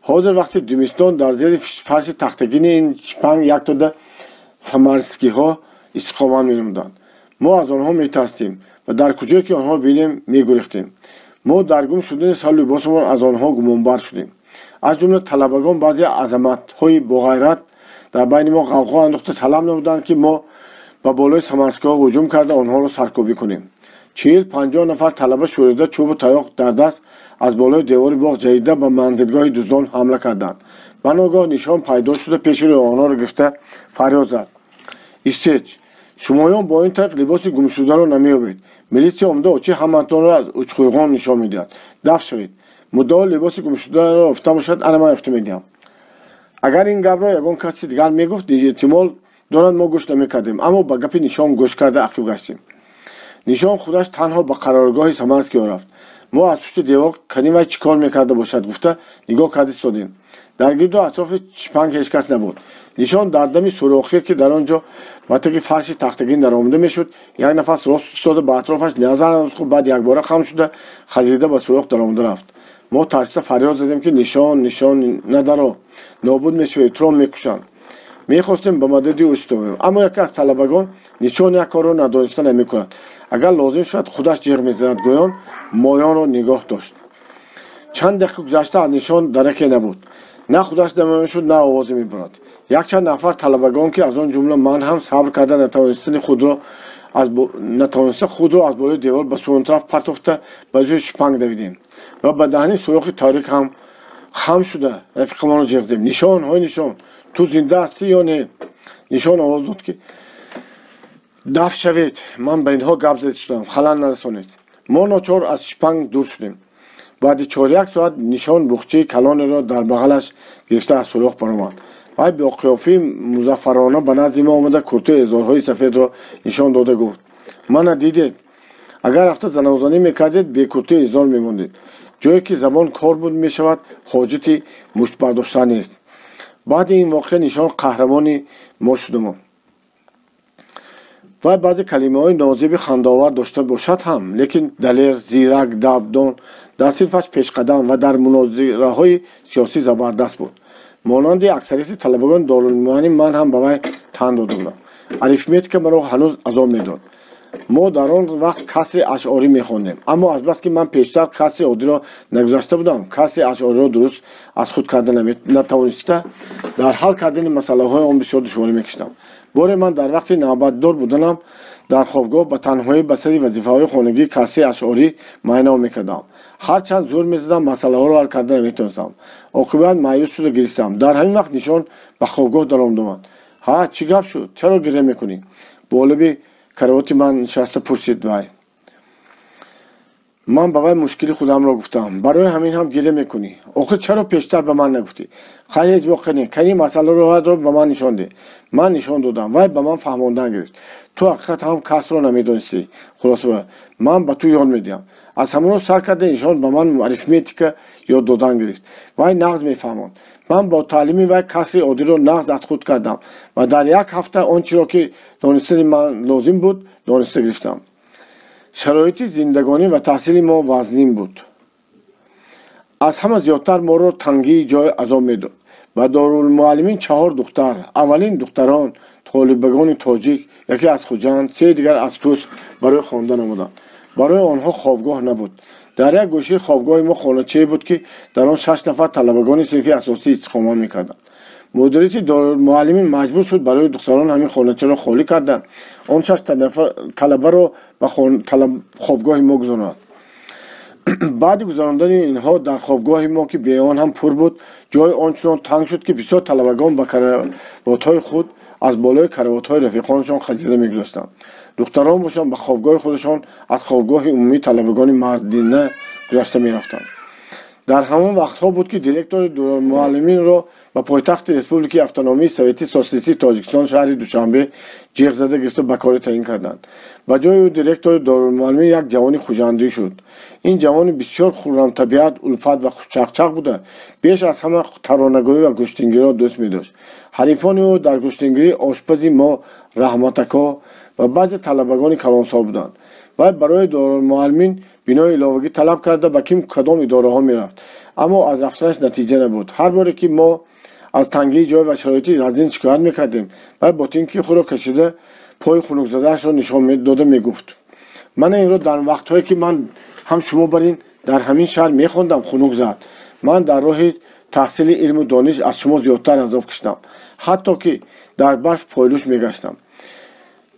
ҳозир вақти зимистон дар зери фарши тахтагини ин шпанг яктода самарскиҳо истиқомат менамуданд. мо аз онҳо метарсидем ва дар куҷое ки онҳо бинем мегурехтем. мо дар гум шудани сару либосамон аз онҳо гумонбар шудем. аз ҷумла талабагон баъзе азаматҳои боғайрат дар байни мо ғавғо андохта талаб намуданд ки мо ба болои самарскиҳо ҳуҷум карда онҳоро саркӯбӣ кунем. 40-50 нафар талаба шӯрида чӯбу тайёқ дар даст аз болои девори боғ ҷаҳида ба манзилгоҳи дуздон ҳамла карданд. ба ногоҳ нишон пайдо шуда пеши рӯи онҳоро гирифта фарёд зад: истеҷ! шумоён бо ин тариқ либоси гумшударо намеёбед. милитсия омада очи ҳаматонро аз учқӯйғон нишон медиҳад. дафт шавед. муддао либоси гумшударо ёфта бошад, ана ман ёфта медиҳам. агар ин гапро ягон каси дигар мегуфт, эҳтимол дорад мо гӯш намекардем, аммо ба гапи нишон гӯш карда ақиб гаштем. нишон худаш танҳо ба қароргоҳи самарскиҳо рафт. мо аз пушти девор канӣ вай чӣ кор мекарда бошад гуфта нигоҳ карда истодем. дар гирду атрофи шпанг ҳеҷ кас набуд. нишон дар дами сурохие ки дар он ҷо ба таги фарши тахтагин даромада мешуд, як нафас рост истода ба атрофаш назар андохт, баъд якбора хам шуда хазида ба сурох даромада рафт. мо тарсида фарёд задем ки нишон надаро, нобуд мешавед, тром мекушанд. мехостем ба мадади ӯ шитобем, аммо яке аз талабагон нишон як корро надониста намекунад. агар лозим шавад худаш ҷиғ мезанад гӯён моёнро нигоҳ дошт. чанд дақиқа гузашта аз нишон дараке набуд. на худаш дама мешуд, на овозе мебарад. якчанд нафар талабагон ки аз он ҷумла ман ҳам сабр карда натавониста худро аз болои девор ба соҳунтараф партофта ба зӯи шпанг давидем ва ба даҳни сурохи торик ҳам хам шуда рафиқамонро ҷиғ зем: нишон, ҳой нишон, ту зинда ҳастӣ ё не? нишон овоз дод ки дафт шавед, ман ба инҳо гап зада истодам, халал нарасонед. мо ночор аз шпанг дур шудем. баъди 4-1 соат нишон буғчаи калонеро дар бағалаш гирифта аз сурох баромад. вай бо қиёфаи музаффарона ба назди мо омада куртаи эзорҳои сафедро нишон дода гуфт: мана дидед, агар рафта занозанӣ мекардед, бекуртаи эзор мемондед. ҷое ки забон кор буд мешавад, ҳоҷати мушт бардоштан нест. баъди ин воқеа нишон қаҳрамони мо шудамон. вай баъзе калимаҳои нозиби хандаовар дошта бошад ҳам, лекин далер, зирак, давдон, дар синфаш пешқадам ва дар мунозираҳои сиёсӣ забардаст буд. монанди аксарияти талабагони Дорулмуаллимин ман ҳам ба вай тан дода будам. арифметика маро ҳанӯз азоб медод. мо дар он вақт касри ашъорӣ мехондем, аммо азбаски ман пештар касри оддиро нагузашта будам, касри ашъориро дуруст аз худ карда натавониста, дар ҳал кардани масъалаҳои он бисёр душворӣ мекашидам. боре ман дар вақти навбатдор буданам дар хобгоҳ ба танҳоӣ ба сари вазифаҳои хонагии касри ашъорӣ майнав мекардам. هرچند زور می‌زدم مسئله ها رو حل کردن نمیتونستم. عاقبت مایوس شده گریستم. در همین وقت نشان به خوابگاه در آمد. ها چی گپ شد؟ چرا گریه میکنی؟ بالبی کراوات من نشسته پرسید وای. من برای مشکلی خودم را گفتم. برای همین هم گریه میکنی. آخه چرا پیشتر به من نگفتی؟ خیلی هیچ وقت نه. کنی مسئله رو به من نشان ده. من نشان دادم. وای به من فهموندن گرفت. تو حقیقت هم کس رو نمیدونستی. خلاصه من به تو یاد میدم. از همون سر کرده نشان به من اریتمتیک یاد دادن گرفت. وای نغز میفهموند. من با تعلیمی وای کسری عادی رو نغز از خود کردم و در یک هفته آنچه را که دانستن من لازم بود دانسته گرفتم. شرایط زندگانی و تحصیل ما وزنین بود. از همه زیادتر ما را تنگی جای عذاب میداد. و دارالمعلمین 4 دختر، اولین دختران طالبگان تاجیک، یکی از خوجند، 3 دیگر از توس برای خواندن آمدند. برای آنها خوابگاه نبود. در یک گوشه خوابگاه ما خانه‌چه بود که در آن 6 نفر طلبگان صنف اساسی استقامت می‌کردند. مدیریت دارالمعلمین مجبور شد برای دختران همین خانه‌چه را خالی کردند. آن 6 نفر طلبه را به خوابگاه ما گذراند. بعد گذراندن اینها در خوابگاه ما که بیان هم پر بود، جای آنچنان تنگ شد که بسیار طلبگان به کراوات‌های خود از بالای کراوات‌های رفیقانشان خزیده می‌گذاشتند. دختران باشند به خوابگاه خودشان از خوابگاه عمومی طلبگان مردینه گذشته می‌رفتند. در همون وقتها بود که دیرکتور دارالمعلمین را به پایتخت ریسپوبلیک اتونومی سوویتی سوسیالیستی تاجیکستان شهر دوشنبه جیغ زده گرفته به کار تعیین کردند. به جای او دیرکتور دارالمعلمین یک جوانی خوجندی شد. این جوانی بسیار خرم طبیعت، الفت و چغچغ بوده. بیش از همه ترانه‌گویی و گوشتنگری را دوست می‌داشت. حریفان او در گوشتنگری آشپزی ما رحمتکا و بعضی طلبگان کلانسا بودند. و برای دارالمعلمین بینای علاوگی طلب کرده به کدام اداره ها میرفت، اما از رفتنش نتیجه نبود. هر باری که ما از تنگی جای و شرایطی از این شکایت میکردیم و با اینکه خود را کشیده پای خنک زده‌اش را نشان داده میگفت من این را در وقتهایی که من هم شما برین در همین شهر میخوندم خنک زد. من در راه تحصیل علم و دانش از شما زیادتر عذاب کشیدم، حتی که در برف پایلوش میگشتم.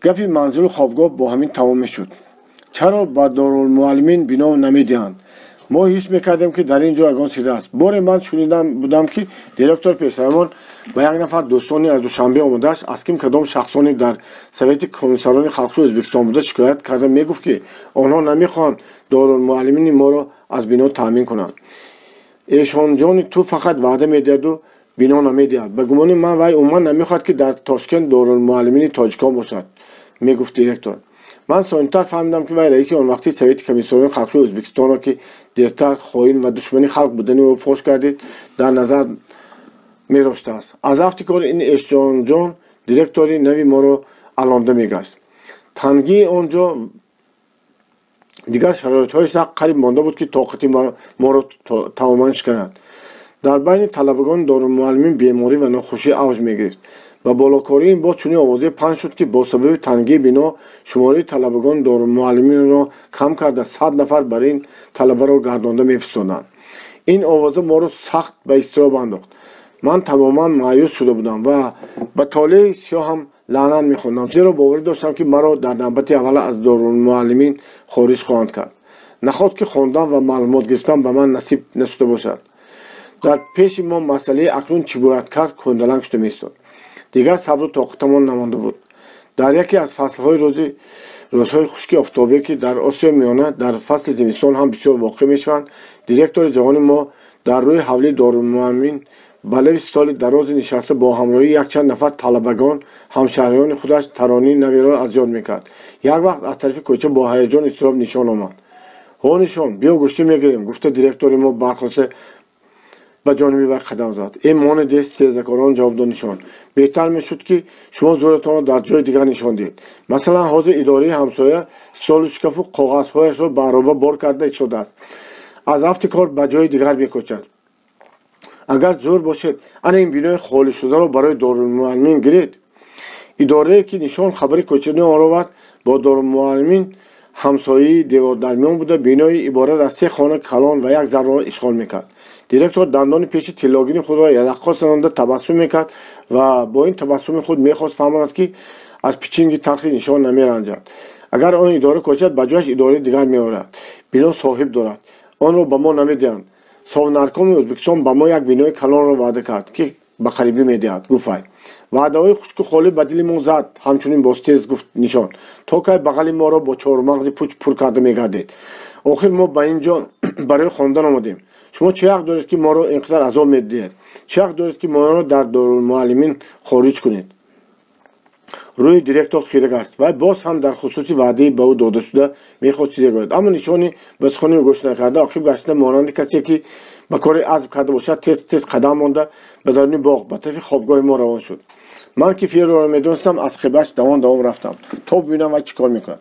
گپی منزل خوابگاه با همین تمام میشد. چرا با دارالمعلمین بنا نمیدهند؟ ما حس میکردیم که در اینجا یگان سیده است. بار من شنیدم بودم که دیرکتور پسرمان و یک نفر دوستانی از دوشنبه آمده است از کدام شخصانی در سویت کمیسران خلقی ازبکستان بوده شکایت کرده. میگفت که آنها نمیخوان دارالمعلمین ما را از بنا تامین کنند. ایشان جان تو فقط وعده میدهد و بنا نمیدهد. به گمان من وای عموما نمیخواد که در تاشکند دارالمعلمین تاجیکان باشد، میگفت دیرکتور. من سوینتر فهمیدم که وای رئیس آن وقتی سویت کمیسیون خلقی ازبکستان را که دیرتر خائن و دشمنی خلق بودن او فوش کردید در نظر می داشته است. از افتکار این ایشان جان دیرکتوری نوی ما را علامده میگشت. تنگی آنجا دیگر شرایط های سخت قریب مانده بود که طاقتی ما را تماما شکند. در بین طلبگان دارالمعلمین بیماری و ناخوشی اوج میگرفت و بالاکاری این با چنین آوازه پنج شد که با سبب تنگی بنا شماره طلبگان دارالمعلمین را کم کرده 100 نفر بر این طلبه را گردانده میفرستادند. این آوازه ما را سخت به اضطراب انداخت. من تماما مایوس شده بودم و به طالع سیاه هم لعنت میخواندم، زیرا باور داشتم که مرا در نوبت اول از دارالمعلمین خارج خواهند کرد. نخواست که خواندن و معلومات گرفتن به من نصیب نشده باشد. در پیش ما مسئله اکنون چی باید کرد کندلنگ شده می‌ایستاد. دیگر صبر و طاقتمان نمانده بود. در یکی از فصل‌های روزهای خشکی آفتابی که در آسیا میانه در فصل زمستان هم بسیار واقع میشوند، دیرکتور جوان ما در روی حوله دارالمعلمین بله سال دراز نشسته با همراهی یک چند نفر طلبگان همشهریان خودش ترانه نوی را از یاد میکرد. یک وقت از طرف کوچه با هیجان اضطراب نشان آمد. ها نشان بیا گوشتی میگیریم، گفته دیرکتور ما برخواسته به جانبی و قدم زد. این مان دست تیزکاران جواب داد نشان بهتر میشد که شما زورتان را در جای دیگر نشان دهید. مثلا حاضر اداره همسایه سال شکف و کاغذهایش را برابر بار کرده ایستاده است، از هفت کار به جای دیگر میکشد. اگر زور باشد انا این بینای خالی شده را برای دارالمعلمین گیرید. اداره که نشان خبری کوچنی آن را ورد با دارالمعلمین همسایه دیوار درمیان بوده بینای عبارت از 3 خانه کلان و یک زر را اشغال میکرد. دیرکتور دندان پیش تلاگین خود را یلقا سنانده تبسم میکرد و با این تبسم خود میخواست فهماند که از پیچینگ تلخی نشان نمیرنجد. اگر آن اداره کوچد به جایش اداره دیگر میآورد. بنا صاحب دارد. онро ба мо намедиҳанд. Совнаркоми Ӯзбекистон ба мо як бинои калонро ваъда кард, ки ба қарибӣ медиҳад. Гуфт: ваъдаҳои хушку холӣ ба дили мо зад. Ҳамчунин бозтез гуфт Нишон: то кай бағали моро бо чормағзи пуч пур карда мегардед? охир мо ба ин ҷо барои хондан омадем. шумо чӣ ҳақ доред ки моро ин қадар азоб медиҳед? чӣ ҳақ доред ки моро дар Дорулмуаллимин хориҷ кунед? рӯи директор хира гашт. вай боз ҳам дар хусуси ваъдаи ба ӯ додашуда мехост чизе гӯяд, аммо Нишони ба сухани ӯ гӯш накарда, оқиб гашта монанди касе ки ба кори азм карда бошад, тез тез қадам монда ба даруни боғ ба тарафи хобгоҳи мо равон шуд. ман ки Фиёреро медонистам, аз хибаш давом рафтам, то бибинам вай чӣ кор мекунад.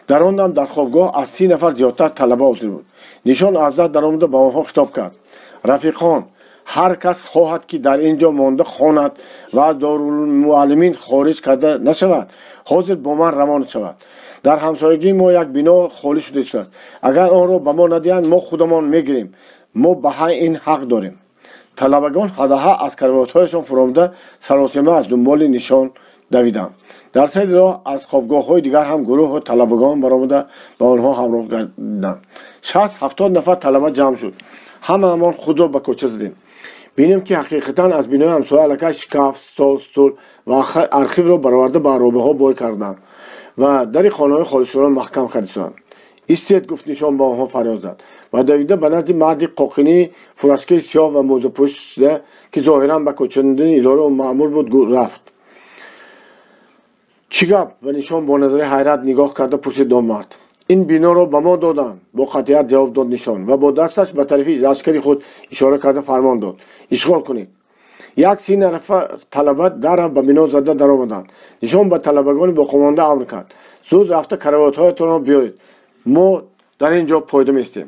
дар он дам дар хобгоҳ аз 30 нафар зиёдтар талаба ҳозир буд. Нишон аз зад даромада ба онҳо хитоб кард: рафиқон, ҳар кас хоҳад ки дар ин ҷо монда хонад ва аз Дорулмуаллимин хориҷ карда нашавад, ҳозир бо ман равон шавад. дар ҳамсоягии мо як бино холӣ шуда истааст. агар онро ба мо надиҳанд, мо худамон мегирем. мо ба ин ҳақ дорем. талабагон ҳадаҳа аз каравотҳояшон фуромда саросима аз дунболи Нишон давиданд. дар сайди роҳ аз хобгоҳҳои дигар ҳам гурӯҳи талабагон баромада ба онҳо ҳамроҳ гардиданд. 60-70 нафар талаба ҷамъ шуд. ҳамаамон худро ба кӯча задем. бинем ки ҳақиқатан аз бинои ҳамсоя аллакай шкаф, стол ва архивро бароварда ба аробаҳо бой карданд ва дари хонаҳои холишуро маҳкам карда истоданд. истед, гуфт Нишон ба онҳо фарёд зад ва давида ба назди марди қоқинии фурашкаи сиёҳ ва мӯзапӯш шуда, ки зоҳиран ба кӯчандани идора маъмур буд, рафт. чӣ гап? ва Нишон бо назари ҳайрат нигоҳ карда пурсид он мард. ин биноро ба мо доданд, бо қатъият ҷавоб дод Нишон ва бо дасташ ба тарафи лашкари худ ишора карда фармон дод: ишғол кунед. як 30 нафар талаба дарра ба бино зада даромаданд. Нишон ба талабагони боқомонда амр кард: зуд рафта каравотҳоятонро биёред, мо дар ин ҷо пойда меистем.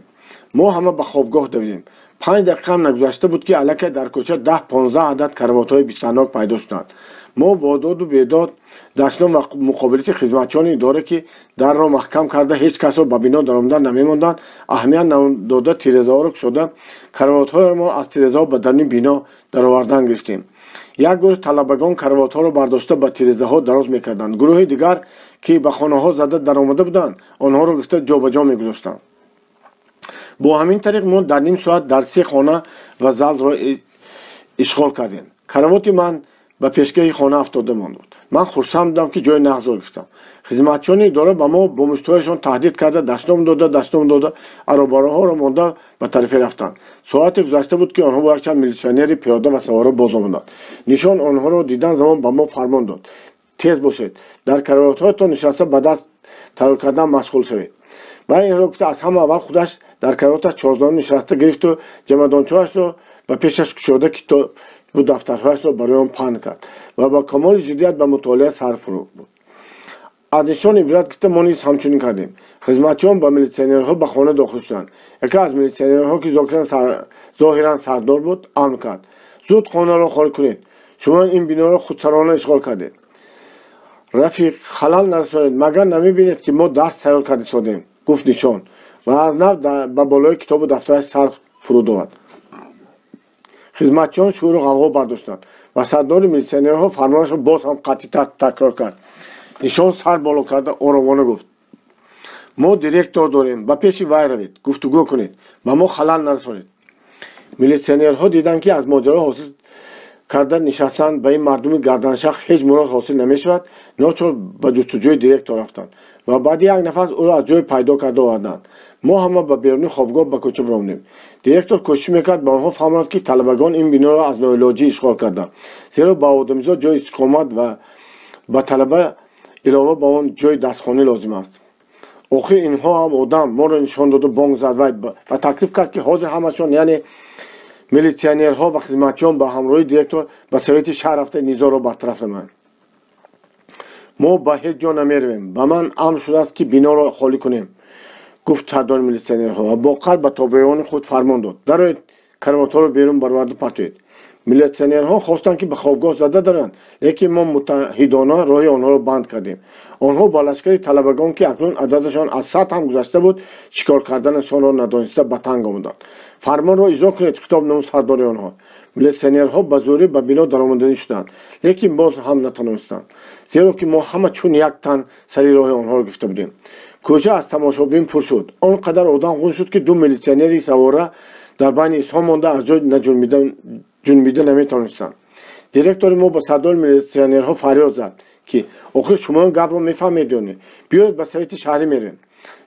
мо ҳама ба хобгоҳ давидем. 5 дақиқа ҳам нагузашта буд ки аллакай дар кӯча 10-15 адад каравотҳои бистарнок пайдо шуданд. мо бо доду бедод даштном ва муқобилати хизматчони идора, ки дарро маҳкам карда ҳеҷ касро ба бино даромада намемонданд, аҳамият надода тирезаҳоро кушода каравотҳояро аз тирезаҳо ба даруни бино даровардан гирифтем. як гурӯҳ талабагон каравотҳоро бардошта ба тирезаҳо дароз мекарданд. гурӯҳи дигар, ки ба хонаҳо зада даромада буданд, онҳоро гирифта ҷобаҷо мегузоштанд. бо ҳамин тариқ мо дар ним соат дар 3 хона ва залро ишғол кардем. каравоти ман ба пешгаҳи хона афтода монд. ман хурсанд будам, ки ҷои нағзро гирифтам. хизматчони идора ба мо бо муштҳояшон таҳдид карда даштном дода аробароҳоро монда ба тарафе рафтанд. соате гузашта буд, ки онҳо бо якчанд милитсионери пиёда ва савора боз омаданд. Нишон онҳоро дидан замон ба мо фармон дод: тез бошед, дар каравотҳоятон нишаста ба даст тайёр кардан машғул шавед. ва инро гуфта, аз ҳама аввал худаш дар каравоташ чорзона нишаста гирифту ҷамадончоашро ба пешаш кушода бу дафтарҳояшро барои он паҳн кард ва ба камоли ҷиддият ба мутолиа сар фурӯ буд. аз Нишон ибрат гирифта мо низ ҳамчунин кардем. хизматчиён ба милитсионерҳо ба хона дохил шуданд. яке аз милитсионерҳо, ки зоҳиран сардор буд, амр кард: зуд хонаро холӣ кунед. шумо ин биноро худсарона ишғол кардед. рафиқ, халал нарасонед, магар намебинед ки мо даст тайёр карда истодем, гуфт Нишон ва аз нав ба болои китобу дафтараш сар фуруд омад. хизматчиён шӯру ғавғо бардоштанд ва сардори милитсионерҳо фармонашро боз ҳам қатъитар такрор кард. Нишон сар боло карда оромона гуфт: мо директор дорем, ба пеши вай равед, гуфтугӯ кунед, ба мо халал нарасонед. милитсионерҳо диданд, ки аз моҷаро ҳосил карда нишастанд ба ин мардуми гарданшах ҳеҷ мурод ҳосил намешавад, ночор ба ҷустуҷӯи директор рафтанд ва баъди як нафас ӯро аз ҷой пайдо карда оварданд. мо ҳама ба беруни хобгоҳ ба кӯча биромадем. директор кӯшиш мекард ба онҳо фаҳмонад, ки талабагон ин биноро аз ноилоҷӣ ишғол карданд, зеро ба одамизод ҷои истиқомат ва ба талаба илова ба он ҷои дастхонӣ лозим аст. охир инҳо ҳам одам, моро нишон дода бонг зад вай ва таклиф кард, ки ҳозир ҳамашон, яъне милитсионерҳо ва хизматчиён ба ҳамроҳи директор ба совети шаҳр рафта низоро бартараф намоянд. мо ба ҳеҷ ҷо намеравем. ба ман амр шудааст, ки биноро холӣ кунем, гуфт сардори милитсионерҳо ва бо қалб ба тобеёни худ фармон дод: дароед, каравотҳоро берун бароварда партоед. милитсионерҳо хостанд, ки ба хобгоҳ зада даранд, лекин мо муттаҳидона роҳи онҳоро банд кардем. онҳо ба лашкари талабагон, ки акнун ададашон аз 100 ҳам гузашта буд, чикор карданашонро надониста ба танг омаданд. фармонро иҷро кунед, хитоб намуд сардори онҳо. милитсионерҳо ба зӯрӣ ба бино даромаданӣ шуданд, лекин боз ҳам натонистанд, зеро ки мо ҳама чун як тан сари роҳи онҳоро гирифта будем. کوچه از تماشابین پر شد. آنقدر آدم خون شد که دو میلیسیونری سواره در بین انسان مانده از جای جنبیده نمیتونستند. دیرکتور ما با صدای میلیسیونرها فریاد زد که آخه شما این گپ رو میفهمید؟ بیاید به سایت شهری میریم.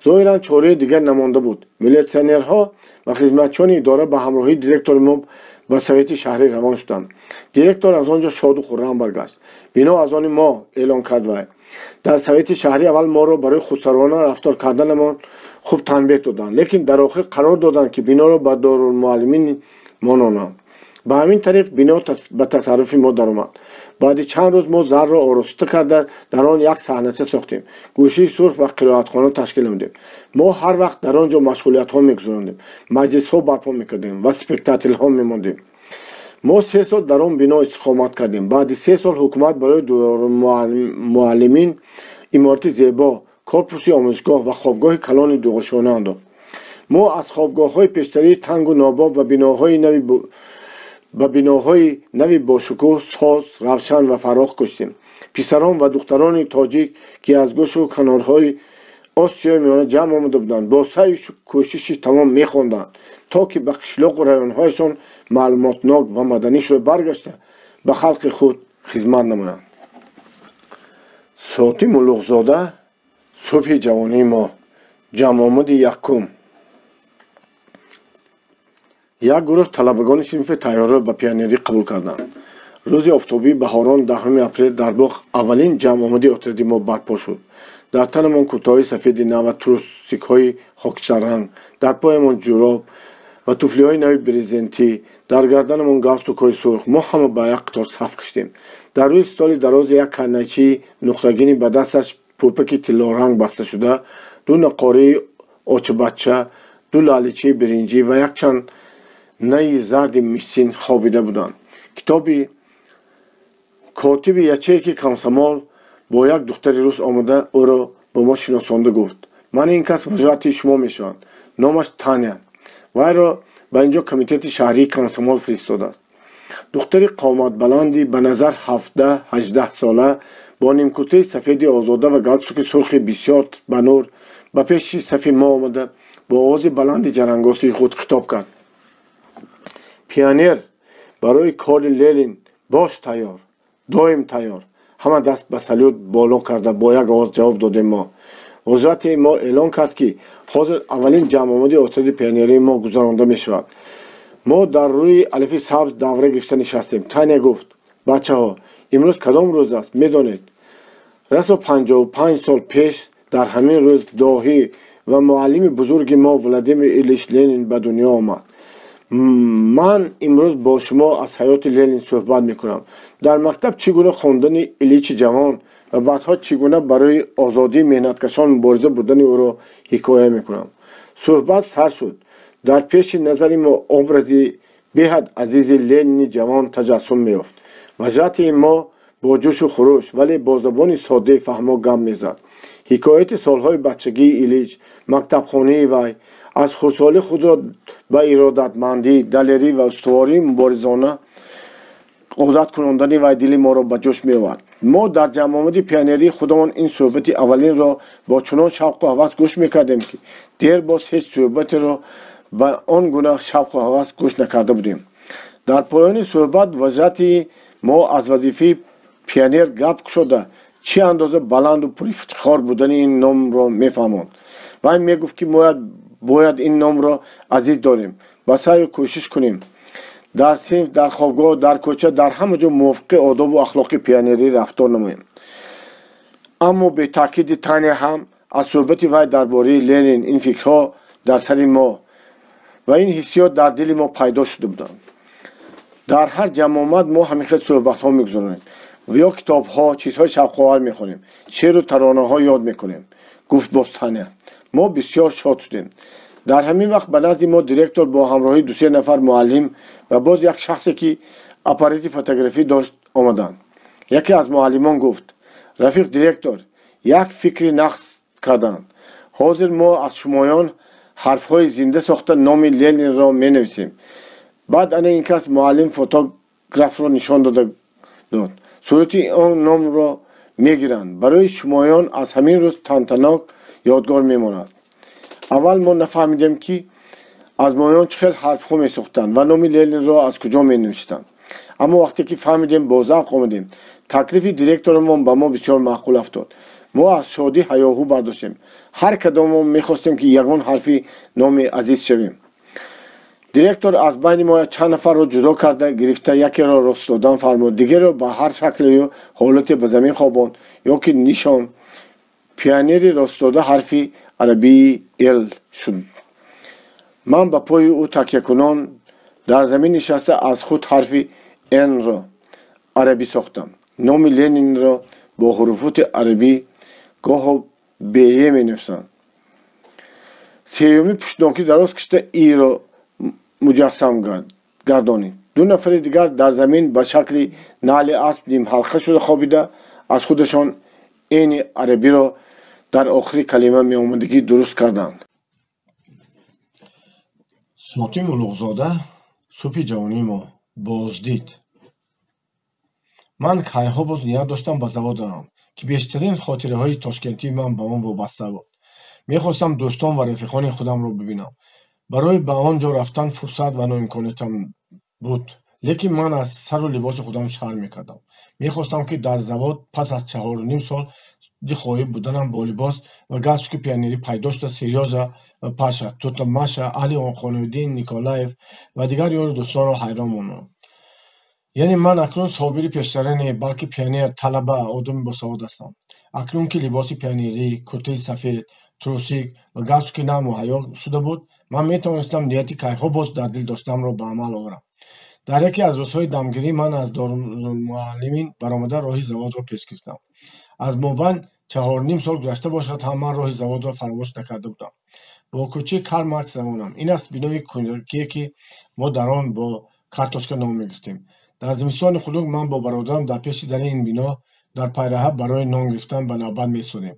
ظاهرا چاره دیگر نمانده بود. میلیسیونرها و خدمتچیان اداره به همراهی دیرکتور ما به سایت شهری روان شدند. دیرکتور از آنجا شاد و خرم برگشت. بنا از آن ما اعلان کرد وای در سایت شهری اول ما رو برای خودسرانه رفتار کردنمان خوب تنبیه دادند، لیکن در آخر قرار دادند که بنا رو به دارالمعلمین مانانند. به همین طریق بنا به تصرف ما درآمد. بعد چند روز ما زر را آراسته کرده در آن یک صحنه‌چه ساختیم. گوشه سرخ و قرائتخانه تشکیل نمودیم. ما هر وقت در آنجا مشغولیت ها میگذراندیم، مجلس ها برپا میکردیم و اسپکتاتل ها میماندیم. ما 3 سال در آن بنا استقامت کردیم. بعد 3 سال حکومت برای دارالمعلمین عمارت زیبا، کورپوس آموزشگاه و خوابگاه کلان دوغشانه انداخت. ما از خوابگاه‌های پیشتری تنگ و ناباب و بناهای نوی با شکوه، ساز، روشن و فراخ کشتیم. پسران و دختران تاجیک که از گوش و کنارهای آسیای میانه جمع آمده بودند با سعی و کوشش تمام میخواندند تا که به قشلاق و رایونهایشان معلوماتناک و مدنی شده برگشته به خلق خود خدمت نمایند. ساعتی ملوغزاده، صبح جوانی ما، جمع آمد یکم. یک گروه طلبگان صنف طیاره را به پیانیری قبول کردند. روز آفتابی بهاران 10 اپریل در باغ اولین جمع آمدی اتریدی ما برپا شد. در تنمان کوتاهی سفید نو و تروسیک‌های خاکستر رنگ، در پایمان جوراب و توفلی‌های نوی بریزنتی، در گردنمان گاستوک‌های سرخ. ما همه به یک قطار صف کشیدیم. در روی استال دراز یک کنیچی نقطه‌گینی به دستش پوپک طلا رنگ بسته شده، دو نقاره آچ بچه، دو لالیچه برنجی و یک چند نی زرد میسین خوابیده بودند. کتابی کاتب یچیکی کمسمال با یک دختری روس آمده او را با ما شناسانده گفت من این کس وجهت شما میشوند. نامش تانیا. وی را به اینجا کمیته شهری کمسمال فرستاده است. دختری قامت بلندی به نظر 17-18 ساله با نیمکته سفید آزاده و گالستوک سرخ بسیار بنور به پیش صف ما آمده با آواز بلند جرنگاسی خود خطاب کرد. پیانیر برای کار لنین باش تیار، دائم تیار. همه دست به سلوت بالا کرده با یک آواز جواب دادیم. ما وزارت ما اعلان کرد که حاضر اولین جمع آمدی اترید پیانیری ما گذرانده می شود. ما در روی الف سبز دوره گشته نشستیم. تانیا گفت بچه ها امروز کدام روز است میدانید؟ رسا 55 سال پیش در همین روز داهی و معلم بزرگ ما ولادیمیر ایلیچ لنین به دنیا آمد. من امروز با شما از حیات لنین صحبت میکنم. در مکتب چگونه خواندن ایلیچ جوان و بعدها چگونه برای آزادی مهنتکشان مبارزه بردن او را حکایه میکنم. صحبت سر شد. در پیش نظر ما ابرزی بهد عزیز لنین جوان تجسم میافت. وجهت ما با جوش و خروش ولی با زبان ساده فهما گم میزد. حکایت سالهای بچگی ایلیچ، مکتب خانه وی، از خردسالی خود را به ارادتمندی، دلیری و استواری مبارزانه عادت کناندن وی دل ما را به جوش می‌آورد. ما در جمع آمدی پیانیری خودمان این صحبت اولین را با چنان شوق و هوس گوش می‌کردیم که دیر باز هیچ صحبت را به آن گونه شوق و هوس گوش نکرده بودیم. در پایان صحبت وجهت ما از وظیفه پیانیر گپ شده چه اندازه بلند و پرافتخار بودن این نام را می‌فهماند. وی میگفت که باید این نام را عزیز داریم و سعی و کوشش کنیم در صنف، در خوابگاه، در کوچه، در همه جا موافق آداب و اخلاق پیانیری رفتار نماییم. اما به تاکید تانیا هم از صحبت وی درباره لنین این فکرها در سر ما و این حسیات در دل ما پیدا شده بودند. در هر جمع آمد ما همیشه صحبت ها میگذاریم و یا کتاب ها، چیزهای شوق‌آور میخونیم، شعر و ترانه ها یاد میکنیم. گفت باز تانیا. ما بسیار شاد شدیم. در همین وقت به نزد ما دیرکتور با همراهی 2-3 نفر معلم و باز یک شخصی که آپارات فوتوگرافی داشت آمدند. یکی از معلمان گفت رفیق دیرکتور یک فکری نقص کردند. حاضر ما از شمایان حرفهای زنده ساخته نام لنین را می نویسیم. بعد این کس معلم فوتوگراف را نشان داد. صورت آن نام را می گیرند. برای شمایان از همین روز تنتناک ёдгор мемонад. аввал мо нафаҳмидем ки аз моён чӣ хел ҳарфҳо месохтанд ва номи Ленинро аз куҷо менавиштанд. аммо вақте ки фаҳмидем бо завқ омадем. таклифи директорамон ба мо бисёр маъқул афтод. мо аз шодӣ ҳаёҳу бардоштем. ҳар кадомон мехостем ки ягон ҳарфи номи азиз шавем. директор аз байни мо чанд нафарро ҷудо карда гирифта якеро рост додан фармуд, дигеро ба ҳар шаклию ҳолате ба замин хобонд ё ки нишон. пионери ростдода ҳарфи арабии «л» шуд. ман ба пои ӯ такякунон дар замин нишаста аз худ ҳарфи «н»ро арабӣ сохтам. номи Ленинро бо ҳуруфоти арабӣ гоҳо «б» менависанд. сеюми пуштнокӣ дароз кишида «и»ро муҷассам гардонид. ду нафари дигар дар замин ба шакли наъли асп нимҳалқа шуда хобида аз худашон «н»и арабиро дар охири калима меомадагӣ дуруст карданд. Смотим Улуғзода субҳи ҷавонии мо боздид. ман ҳайҳо боз ният доштам ба завод равам, ки бештарин хотираҳои тошкентии ман ба он вобаста буд. мехостам дӯстон ва рафиқони худамро бибинам. барои ба он ҷо рафтан фурсат ва ноимкониятам буд, лекин ман аз сару либоси худам шарм мекардам. мехостам ки дар завод пас аз 4.5 сол хоҳӣ буданам бо либос ва галстуки пионерӣ пайдо шуда Серёжа ва Паша, Тута Маша, Али Онхоновиддин Николаев ва дигар ёру дӯстонро ҳайрон монам. яъне ман акнун собири пештара не, балки пионер, талаба, одами босавод ҳастам. акнун ки либоси пионерӣ, куртаи сафед, трусик ва галстуки нав муҳайё шуда буд, ман метавонистам нияти кайҳо боз дар дил доштамро ба амал оварам. дар яке аз рӯзҳои дамгирӣ ман аз Дорулмуаллимин баромада роҳи заводро пеш гирифтам. аз мобайн 4.5 сол гузашта бошад ҳам ман роҳи заводро фаромӯш накарда будам. бо кӯчаи Карл Маркс замонам. ин аст бинои кӯчакие ки мо дар он бо карточка ном мегирифтем. дар зимистони хунук ман бо бародарам дар пеши дари ин бино дар пайраҳа барои нон гирифтан ба навбат месудем.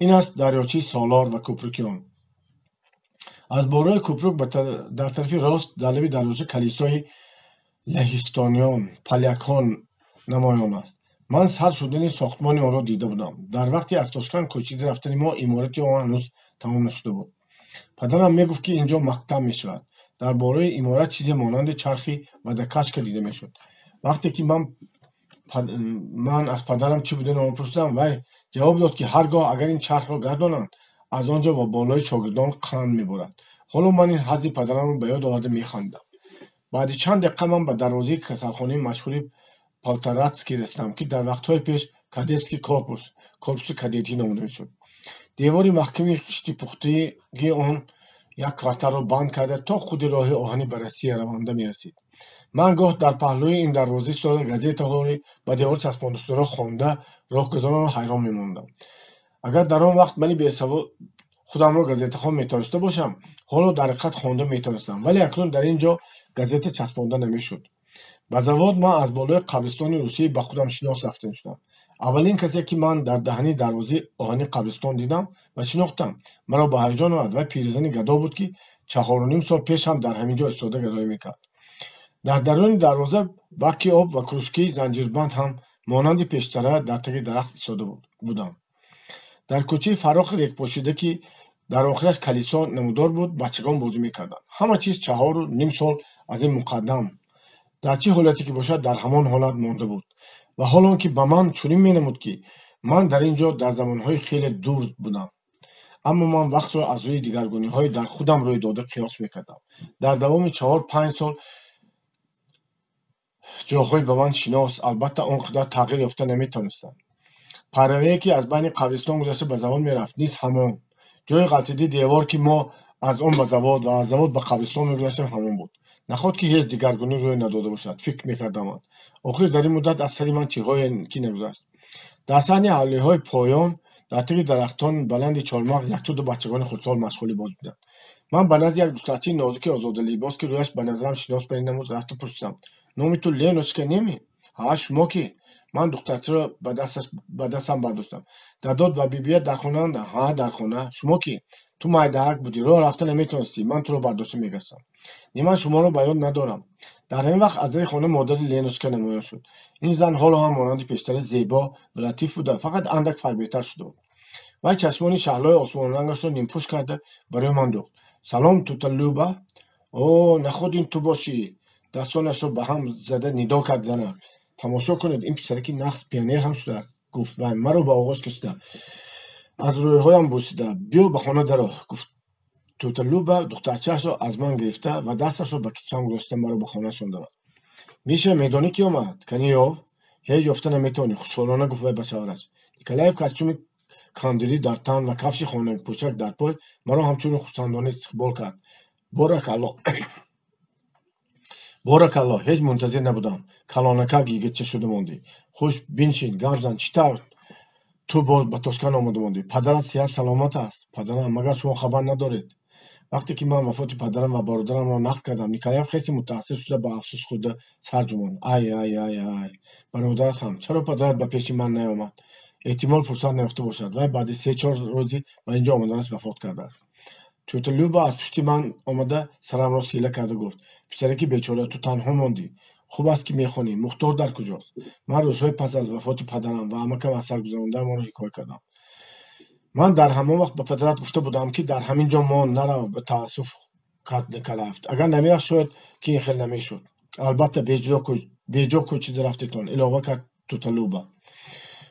ин аст дарёчии Солор ва кӯприки он. аз бораи кӯприк дар тарафи рост дар лаби дарвоза калисои лаҳистониён, полякҳо намоён аст. ман сар шудани сохтмони онро дида будам. дар вақти аз Тошкент кӯчида рафтани мо иморати он ҳанӯз тамом нашуда буд. падарам мегуфт ки инҷо мактаб мешавад. дар бораи иморат чизе монанди чархи водокачка дида мешуд. вақте ки ман аз падарам чӣ будаи он пурсидам, вай ҷавоб дод ки ҳар гоҳ агар ин чархро гардонанд, аз он ҷо ба болои шогирдон қанд меборад. ҳоло ман ин ҳаззи падарамро ба ёд оварда механдидам. баъди чанд дақиқа ман ба дарвозаи касалхонаи машҳури Полторацкий расидам, ки дар вақтҳои пеш кадетский корпуси кадетӣ номида мешуд. девори маҳками хишти пухтаги он як кварталро банд карда то худи роҳи оҳани ба Россия раванда мерасид. ман гоҳ дар паҳлӯи ин дарвоза истода газетаҳои ба девор часпондашударо хонда роҳгузаронро ҳайрон мемондам. агар дар он вақт мани бесавод худамро газетахон метавониста бошам, ҳоло дар ҳақиқат хонда метавонистам, вале акнун дар ин ҷо газета часпонда намешуд. ба завод ман аз болои қабристони Русия ба худам шинос рафта шудам. аввалин касе ки ман дар даҳани дарвозаи оҳани қабристон дидам ва шинохтам, маро ба ҳаяҷон овард. вай пирзани гадо буд ки 4.5 сол пеш ҳам дар ҳамин ҷо истода гадоӣ мекард. дар даруни дарвоза баки об ва кружкаи занҷирбанд ҳам монанди пештара дар таги дарахт истода будам. дар кӯчаи фарохи рекпошида ки дар охираш калисо намудор буд, бачагон бозӣ мекарданд. ҳама чиз 4.5 сол аз ин муқаддам дар чӣ ҳолате ки бошад дар ҳамон ҳолат монда буд. ва ҳолон ки ба ман чунин менамуд ки ман дар ин ҷо дар замонҳои хеле дур будам. аммо ман вақтро аз рӯи дигаргуниҳои дар худам рӯй дода қиёс мекардам. дар давоми 4-5 сол ҷоҳҳои ба ман шинос, албатта он қадар тағйир ёфта наметавонистанд. пайравие ки аз байни қабристон гузашта ба завод мерафт низ ҳамон. ҷои ғалтиди девор ки мо аз он ба завод ва аз завод ба қабристон мегузаштем ҳамон буд. наход ки ҳеҷ дигаргунӣ рӯй надода бошад, фикр мекардам. охир дар ин муддат аз сари ман чиҳое ки нагузашт. дар саҳни ҳавлиҳои поён дар таги дарахтони баланди чормағз яктуду бачагони хурдсол машғули боз буданд. ман ба назди як духтарчаи нозуки озодалибос ки рӯяш ба назарам шинос байни намуд рафта пурсидам: номи ту Леночка неми? ҳа шумо ки? ман духтарчаро ба дастам бардоштам. дадод ва бибият дар хонаанд? ҳа дар хона. шумо ки? ту майдаҳак будӣ, роҳ рафта наметавонистӣ, ман туро бардошта мегаштам. не ман шуморо ба ёд надорам. дар ҳамин вақт аз дари хона модари Леночка намоён шуд. ин зан ҳоло ҳам монанди пештара зебо ва латиф буда, фақат андак фарбеҳтар шуда буд. و چشمان شعلای آسمان رنگش را نیمپوش کرده برای من دوخت. سلام توتالوبا. او نخود این تو باشی. دستانش را به هم زده ندا کرد زنم. تماشا کنید این پسرکی نقص پیانیر هم شده است. گفت و مرا به آغاز کشیده. از رویهایم بوسیده. بیا به خانه درآ. گفت توتالوبا دخترچه‌اش را از من گرفته و دستش را به کیسه‌ام گذاشته مرا به خانه‌شان برد. میشه میدانی کی آمد؟ کنیو؟ هیچ یافته نمیتونی. خوشحالانه گفت وی به شوهرش. نیکلایف کاستوم کاندیلی در تن و کفش خانه پوشک در پای مرا همچون خرسندانه استقبال کرد. بارکالله هیچ منتظر نبودم. کلانکک یگیچه شده موندی. خوش بنشین گپ زن. چطور تو باز به توشکان آمده موندی؟ پدرت صحت سلامت است؟ پدرم مگر شما خبر ندارید؟ وقتی که من وفات پدرم و برادرم را نقل کردم نیکلایف خیلی متأثر شده با افسوس خود سر جماند. ای ای ای ای برادرت هم چرا پدرت به پیش من نیامد؟ احتمال فرصت نیافته باشد. وی بعد 3-4 روزی به اینجا آمدنش وفات کرده است. توتالوبا از پشت من آمده سرم را سیله کرده گفت پسرکی بیچاره تو تنها ماندی. خوب است که میخوانی. مختار در کجاست؟ من روزهای پس از وفات پدرم و عمکم از سرگذرانده ما را حکایت کردم. من در همان وقت به پدرت گفته بودم که در همین جا مان نرو. به تأسف کرد نیکلایف. اگر نمیرفت شاید که این خیلی نمیشد. البته بیجا کوچیده رفتیتون علاوه کرد توتالوبا.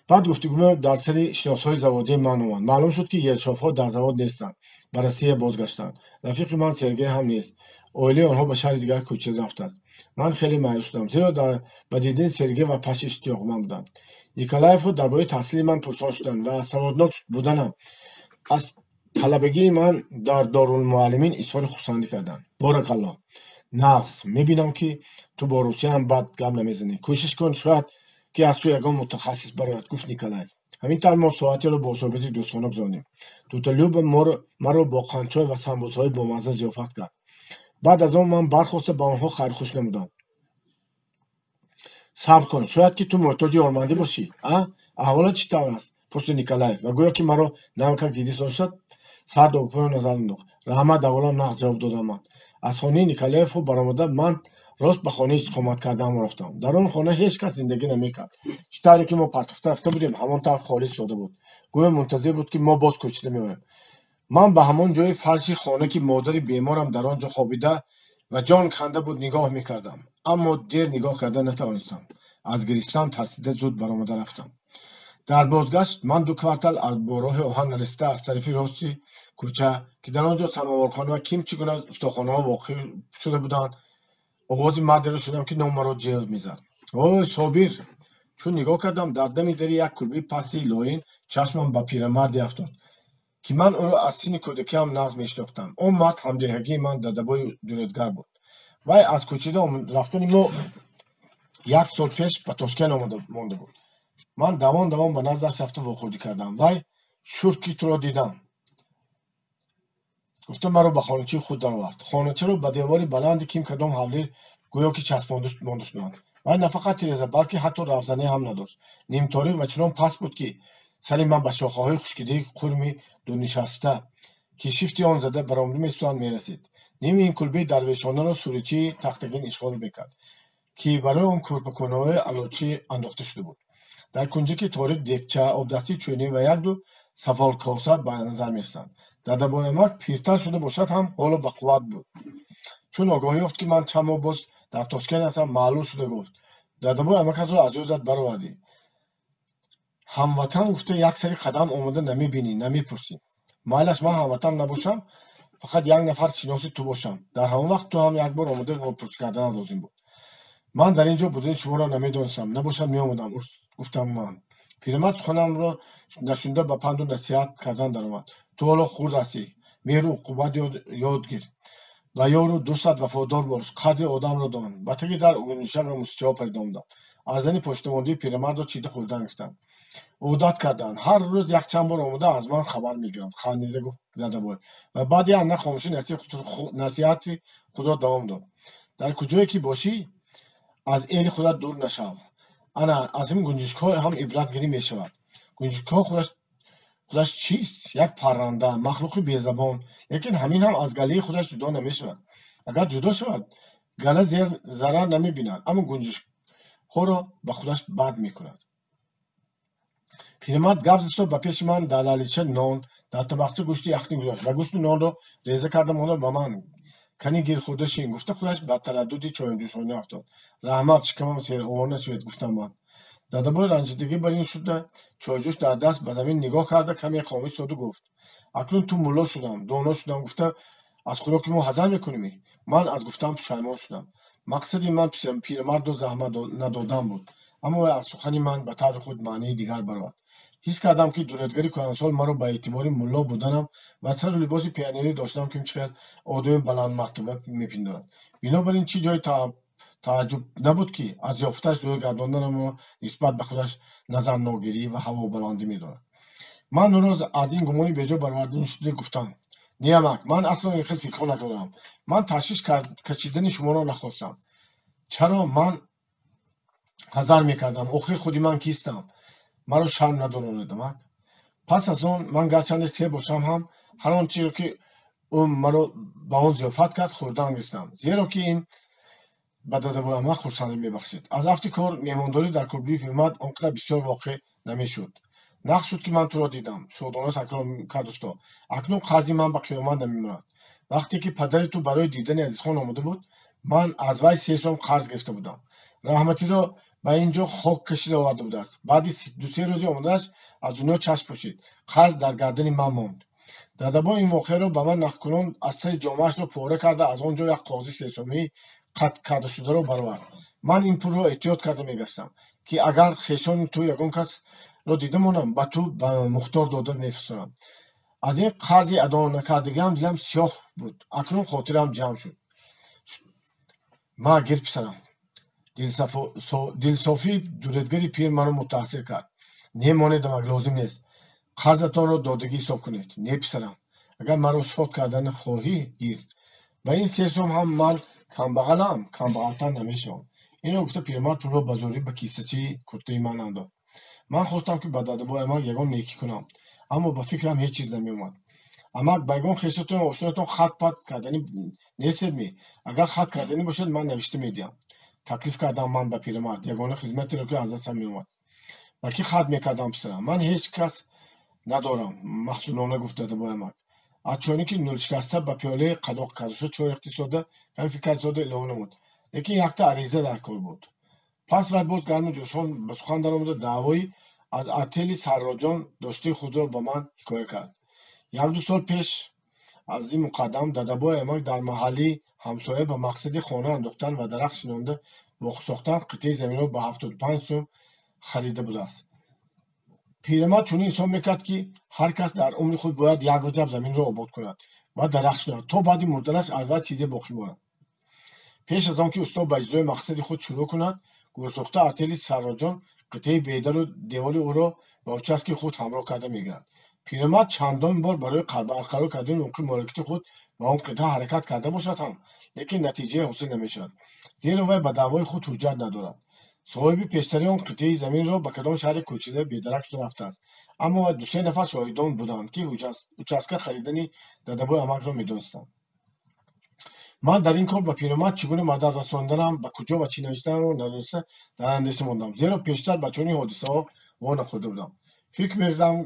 بعد گفتگو در سری شناسهای زوادی من آمد. معلوم شد که یلچاف‌ها در زواد نیستند. به روسیه بازگشتند. رفیق من سرگئی هم نیست. اویله آنها به شهر دیگر کوچیده رفته است. من خیلی مایوس شدم زیرا به دیدن سرگئی و پش اشتیاقمند بودند. نیکلایف را درباره تحصیل من پرسان شدند و سوادناک بودنم از طلبگی من در دارالمعلمین اظهار خرسندی کردند. بارکالله. نقص میبینم که تو با روسیه هم بد گپ نمیزنی. کوشش کن شاید که از تو یگان متخصص برایت. گفت نیکلایف. همین طور ما ساعتی رو با صحبت دوستانه گذراندیم. توتالوبا مرا با قنچای و سمبوسهای بامزه ضیافت کرد. بعد از آن من برخواسته به آنها خیر خوش نمودم. صبر کن شاید که تو محتاج آرمندی باشی. احوالت چطور است؟ پرسید نیکلایف و گویا که مرا نمکک دیدی شد سر به پای نظر انداخت. رحمت اولا نقص جواب دادم من. از خانه نیکلایف برآمده من راست به خانه استقامت کردم رفتم. در آن خانه هیچ کس زندگی نمیکرد. چطوری که ما پرتفته رفته بودیم همان طرف خالی شده بود. گویا منتظر بود که ما باز کوچیده میایم. من به همان جای فرش خانه که مادر بیمارم در آنجا خوابیده و جان کنده بود نگاه میکردم. اما دیر نگاه کرده نتوانستم. از گریستن ترسیده زود برآمده رفتم. در بازگشت من 2 کوارتل از با راه آهن نرسیده از طرف راستی کوچه که در آنجا سماورخانه و کیمچی گونه استخوان‌ها واقع شده بودند آواز مردی را شنیدم که نام مرا جیغ میزد. اوه صابیر. چون نگاه کردم در دم در یک کلبه پستی لاین چشمم به پیرمردی افتاد که من او را از سین کودکی هم نغز میشناختم. اون مرد همدیگی من در دبای دولتگر بود. وی از کوچیده رفتن ما 1 سال پیش به تاشکند مانده بود. من دوان به نظرش رفته واخوردی کردم. وی شورکی تو را دیدم. گفته مرا به خانه‌چه خود درآورد. خانه‌چه را به دیواری بلندی کیم کدام حولی گویا که چسبانده شدند. وی نه فقط تیرزه بلکه حتی رفزنی هم نداشت. نیم تاریک و چنان پست بود که سری من به شاخه‌های خشکیده قرمی دو نشسته که شیفتی آن زده برآمده می‌ایستاد میرسید. نیم این کلبه درویشانه را سوریچی تختگین اشغال میکرد که برای آن کورپکانه‌های علوچی انداخته شده بود. در کنجی که تاریک دیگچه آبدستی چوینی و 1-2 سفال کاسه به نظر می‌رسیدند. دادابای ما پیرتر شده باشد هم حالا به قوت بود. چون آگاهی یافت که من چند ماه باز در تاشکند هستم معلول شده گفت دادابای امکت را از یادت برآوردی. هموطن گفته یک سری قدم آمده نمیبینی نمیپرسی. مایلش من هموطن نباشم فقط 1 نفر شناسی تو باشم. در همون وقت تو هم 1 بار آمده و پرس کردن لازم بود. من در اینجا بودن شما را نمیدانستم نباشد میآمدم. گفتم من. پیرمرد خانم را نشونده به پند و نصیحت کردن درآمد. تو حالا خورد هستی. مهر و عقوبت یاد گیر و یارو دوستت وفادار باش. قدر آدم را دان. بطگی در اگنشک را موسیقی پیدا آمدند. ارزنی پشتماندی پیرمرد را چیده خوردن گرفتند. عادت کردند. هر روز 1 بار آمده از من خبر میگیرند. خندیده گفت دادابای و بعد اندک خاموشی نصیحت خدا دوام داد. در کجایی که باشی از اهل خودت دور نشو. انا از این گنجشک‌ها هم عبرت گیری می شود. گنجشک‌ها خودش چیست؟ یک پرنده مخلوق بیزبان لیکن همین هم از گله خودش جدا نمی شود. اگر جدا شود گله ضرر نمی بیند اما گنجشک‌ها را به خودش بد می کند. پیرمرد گبز استاد و پیش من در لالیچه نان در طبقچه گوشت یخنی گذاشت و گوشت نان رو ریزه کردم اون رو به من کنی گیر خودش این گفته خودش با ترددی چای جوشانی افتاد. رحمت شکمم سیر اوور نشد گفتم من. دادابای رنجیدگی بر این شده چایجوش در دست به زمین نگاه کرده کمی خاموش شد و گفت اکنون تو ملا شدم دونا شدم گفته از خوراک ما حذر میکنیم. من از گفتم پشیمان شدم. مقصدی من پیرمرد و زحمت ندادم بود اما از سخن من به طور خود معنی دیگر برآورد. حس کردم که دورتگری کهنسال مرا به اعتبار ملا بودنم و سر و لباس پیانیری داشتم که چقدر آدم بلند مرتبه میپندارد. بنابراین چی جای تعجب نبود که از یافتش روی گرداندنم و نسبت به خودش نظر ناگیری و هوا بلندی میدارد. من اون روز از این گمانی به جا برآورده شده گفتم نیامک من اصلا این خیلی فکر نکردم. من تشویش کشیدن شما را نخواستم. چرا من حذر میکردم آخر خودی من کیستم مرا شرم ندارانیدم. پس از اون من گرچند سه باشم هم هر آنچه را که اون مرا با اون ضیافت کرد خوردن نیستم زیرا که این به دادابای ما خرسندی میبخشید. از هفته کار میهمانداری در کلبی پیرمرد آنقدر بسیار واقع نمیشد. نقش شد که من تو را دیدم شادانه تکرار کرد استا اکنون قرضی من به قیامت نمیماند. وقتی که پدر تو برای دیدن عزیزخان آمده بود من از وی 3 سوم قرض گرفته بودم. رحمتی را به اینجا خاک کشیده آورده بود است. بعد 2-3 روزی آمدنش از دنیا چشم پوشید. قرض در گردن من ماند. دادابا این واقعه را به من نقل کنان از سر جامه‌اش را پاره کرده از آنجا یک کاغذ 3 سومی قطع کرده شده را برآورد. من این پول را احتیاط کرده میگشتم که اگر خویشان تو یگان کس را دیده مانم به تو به مختار داده میفرستم. از این قرضی ادا نکردگیم دلم سیاه بود. اکنون خاطرم جمع شد. ما گیر پسرم دلصافی دورتگری پیر مرا متاثر کرد. نمانیدم لازم نیست قرضتان را دادگی حساب کنید. نه پسرم اگر مرا شاد کردن خواهی گیر با این 3 سوم هم من کمبغلم کمبغلتر نمیشم. اینو گفته پیرمرد پول را به زوری به کیسه‌چه کته من انداخت. من خواستم که به دادابای ما یگان نیکی کنم اما به فکرم هیچ چیز نمیومد. اما بیگان خویشتون و آشناتون خط پت کردنی نیستید می. اگر خط کردنی باشد من نوشته میدیم. تکلیف کردم من به پیرمرد یگانه خدمتی رو که از دستم میومد. با کی خط میکردم پسرم من هیچ کس ندارم. محزونانه گفت دادابای ما. از چانی که نول شکسته به پیاله قداق کرده شد چای اقتصاده من فکر زاده اعلام نمود. لیکن یک تا عریضه در کار بود. پس وقت بود گرم جوشان به سخن در آمد دعوایی از ارتل سراجان داشته خود را به من حکایت کرد. 1-2 سال پیش از این مقدم دادابای ما در محلی همسایه به مقصد خانه انداختن و درخت شنانده باغ ساختن قطعه زمین را به 75 سوم خریده بوده است. پیرمرد چنین حساب میکرد که هر کس در عمر خود باید یک وجب زمین را آباد کند و درخت شناند تا بعد مردنش از وقت چیزی باقی ماند. پیش از آن که استاد به اجرای مقصد خود شروع کند گورساخته ارتل سراجان قطعه بیدر و دیوال او را با اوچسک خود همراه کرده میگیرد. پیرمرد چندان بار برای برقرار کردن ممکن مالکیت خود با آن قطعه حرکت کرده باشد هم لیکن نتیجه حاصل نمیشد زیرا وی به دعوای خود حجت ندارد. صاحب پیشتری آن قطعه زمین را به کدام شهر کوچیده بیدرک شده رفته است اما 2-3 نفر شاهدان بودند که اوچسک خریدن دادابای امک را میدانستند. من در این کار با پیرمرد چگونه مدد رساندنم به کجا و چی نوشتنم رو ندانسته در اندیشه ماندم زیرا پیشتر به چنین حادثه ها وانخورده بودم. فکر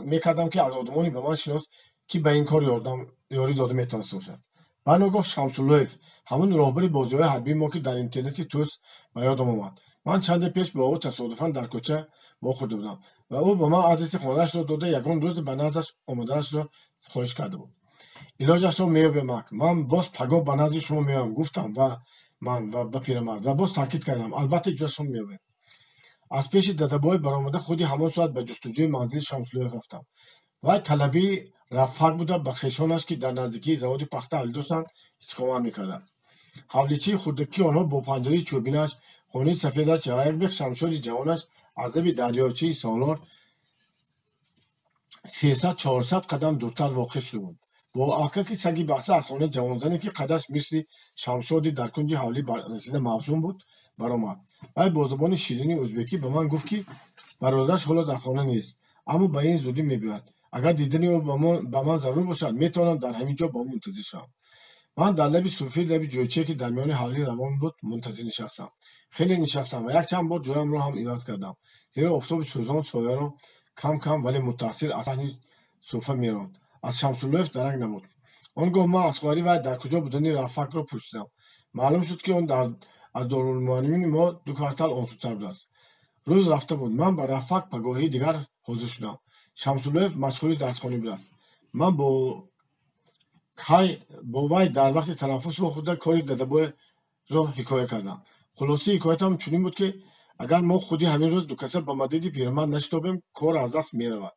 میکردم که از آدمانی به من شناس که به این کار یاری داده میتونسته باشد. بناگاه شمس‌اللهف همون راهبر بازی‌های حربی ما که در اینترنت توس به یادم آمد. من چند پیش با او تصادفاً در کوچه واخورده بودم و او به من آدرس خانه‌اش را داده یگان روز به نزدش آمدنش را خواهش کرده بود. علاجش را میابم من باز پگاه به نزد شما میام گفتم و من و به پیرمرد و باز تاکید کردم البته جاشم میابم. از پیش دادابای برآمده خودی همان ساعت به جستجوی منزل شمس‌اللهف رفتم. وی طلبی رفاق بوده به خویشانش که در نزدیکی زواد پخته حل داشتند استقامت میکرده است. حولیچه خردکی آنها با پنجره چوبینش خانه سفیدش و یک بیخ شمشاد جوانش از لب دریاچه سالار 300-400 قدم دورتر واقع شده بود. با آکاکی سگی بحثه از خانه جوانزنی که قدش مثل شمشادی در کنج حولی رسیده مفزون بود برآمد. وی با زبان شیرین ازبکی به من گفت که برادرش حالا در خانه نیست اما به این زودی میبیاید. اگر دیدنی او به من ضرور باشد میتوانم در همین جا با منتظر شوم. من در لب صوفی لب جویچه که در میان حولی روان بود منتظر نشستم. خیلی نشستم و یک چند بار جایم را هم عوض کردم زیرا آفتاب سوزان سایه را کم کم ولی متصل اصلا صوفه میراند. از شمس‌اللوف درنگ نبود. آنگاه من از خواهری و در کجا بودنی رفیق را پرسیدم. معلوم شد که آن از دارالمعلمین ما 2 کوارتر آنسوتر بود است. روز رفته بود. من با رفیق پگاهی دیگر حاضر شدم. شمس‌اللوف مشغول درسخوانی بود است. من با وی در وقت تنفس با خود کاری دادبوی را حکایه کردم. خلاصه حکایتم چنین بود که اگر ما خودی همین روز 2 کسه با مدد پیرمرد نشتابیم کار از دست میرود.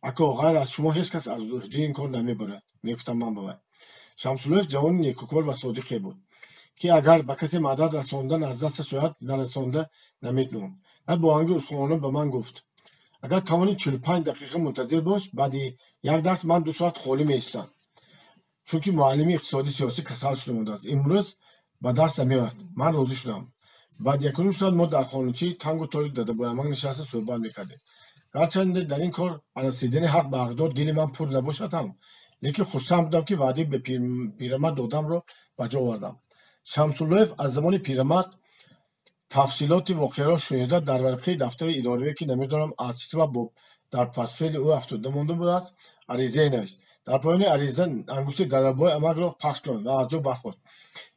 اکا غیر از شما هیچ کس از عهده این کار نمیبرد. میگفتم من با وی. شمس‌اللوف جوان نیکوکار و صادقی بود که اگر به کسی مدد رساندن از دست شاید نرسانده نمیتونم. و با آنگه عذرخواهانه به من گفت اگر توانی 45 دقیقه منتظر باش بعد یک درس من 2 ساعت خالی میستم. چونکه معلمی اقتصادی سیاسی کسل شده مونده است. امروز به دست نمیاد. من راضی شدم. بعد 1 ساعت ما در خانوچی تنگ و تاریک دادبویمان نشسته صحبت میکردیم. گرچند در این کار رسیدن حق به اقدار دل من پر نباشد هم لیکن خرسند بودم که وعده به پیرمرد دادم را به جا آوردم. شمس‌اللوف از زمان پیرمرد تفصیلات واقعه را شنیده در ورقه دفتر اداری که نمیدانم از چه سبب در پورتفولیو او افتاده مانده بود است عریضه نوشت. در پایان عریضه انگشت دادبوی عمق را پخش کند و از جا برخاست.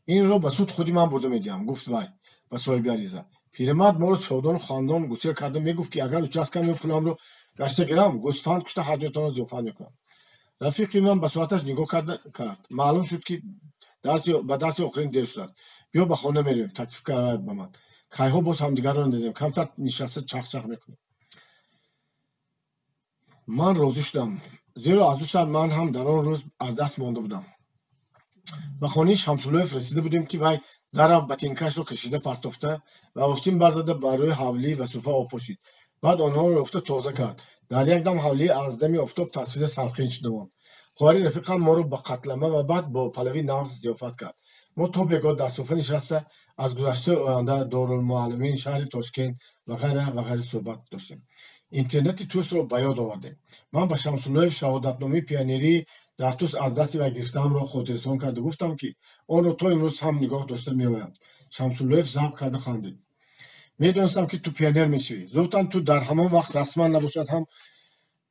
این را به سود خودی من برده میدهم گفت وی به صاحب عریضه. پیرمرد ما را شادان و خواندان گسیل کرده میگفت که اگر участками فلان رو گشته گیرم گوسفند کشته هر دوتان را ضیافت میکنم. رفیقی من به صورتش نگاه کرد. معلوم شد که به درس آخرین دیر شده است. بیا به خانه میریم. تکلیف کرد به من. کیها باز همدیگر را ندیدیم. کمتر نشسته چخ چخ میکنیم. من راضی شدم زیرا از 2 ساعت من هم در آن روز از دست مانده بودم. به خانه شمس‌اللوف رسیده بودیم که وی در بتینکش را کشیده پرتافته و آستین برزده بر روی حولی و صوفه آب پاشید. بعد آنها را رفته تازه کرد. در یک دم حولی از دم آفتاب تصویر سرخین شده بود. خواهر رفیقم ما را به قتلمه و بعد با پلوی نغز ضیافت کرد. ما تا بیگاه در صوفه نشسته از گذشته آینده دارالمعلمین شهر تاشکند و غیره صحبت داشتیم. اینترنت توس را به یاد آوردیم. من به شمس‌اللوف شهادتنامه پیانیری در توس از دست وی گرفته‌ام را خاطررسانی کرد و گفتم که آن را تا امروز هم نگاه داشته میآیم. شمس‌اللوف ضحک کرده خندید. میدانستم که تو پیانیر میشوی. ذاتاً تو در همان وقت رسما نباشد هم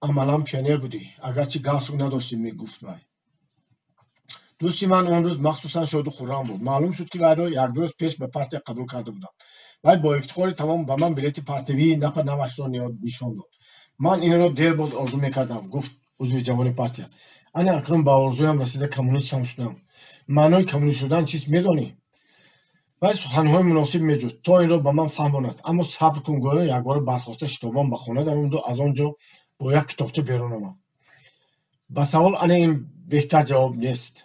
عملا پیانیر بودی. اگرچه گاز نداشتی میگفت وی. دوستی من آن روز مخصوصا شاد و خرم بود. معلوم شد که وی را 1 روز پیش به پارتی قبول کرده بودند. وی با افتخار تمام به من بلیط پارتیوی نفر نوش را نشان داد. من این را دیر بود آرزو میکردم. گفت عضو جوان پارتی. انا اکنون به آرزویم رسیده کمونیست هم شدم. معنای کمونیست شدن چیست میدانی؟ وی سخنهای مناسب میجوست تا این را به من فهماند. اما صبر کن گویا 1 بار برخاسته شتابان به خانه دوید و از آنجا با 1 کتابچه بیرون آمد. به سوال انا این بهتر جواب نیست.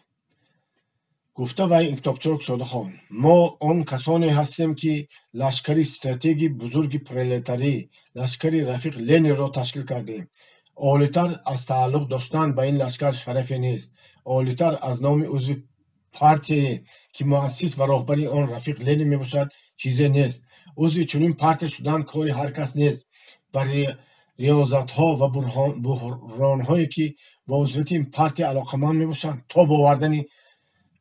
گفته وی این کتابچه را گشاده خواند. ما آن کسانی هستیم که لشکری استراتژی بزرگ پرولتاری لشکری رفیق لنین را تشکیل کردیم. عالی‌تر از تعلق داشتن به این لشکر شرفی نیست. عالی‌تر از نام عضو پارتی که مؤسس و راهبر آن رفیق لنین میباشد چیزی نیست. عضو چنین پارتی شدن کاری هر کس نیست. برای ریاضت‌ها و بحران‌هایی که با عضویت این پارتی علاقه‌مند میباشند تا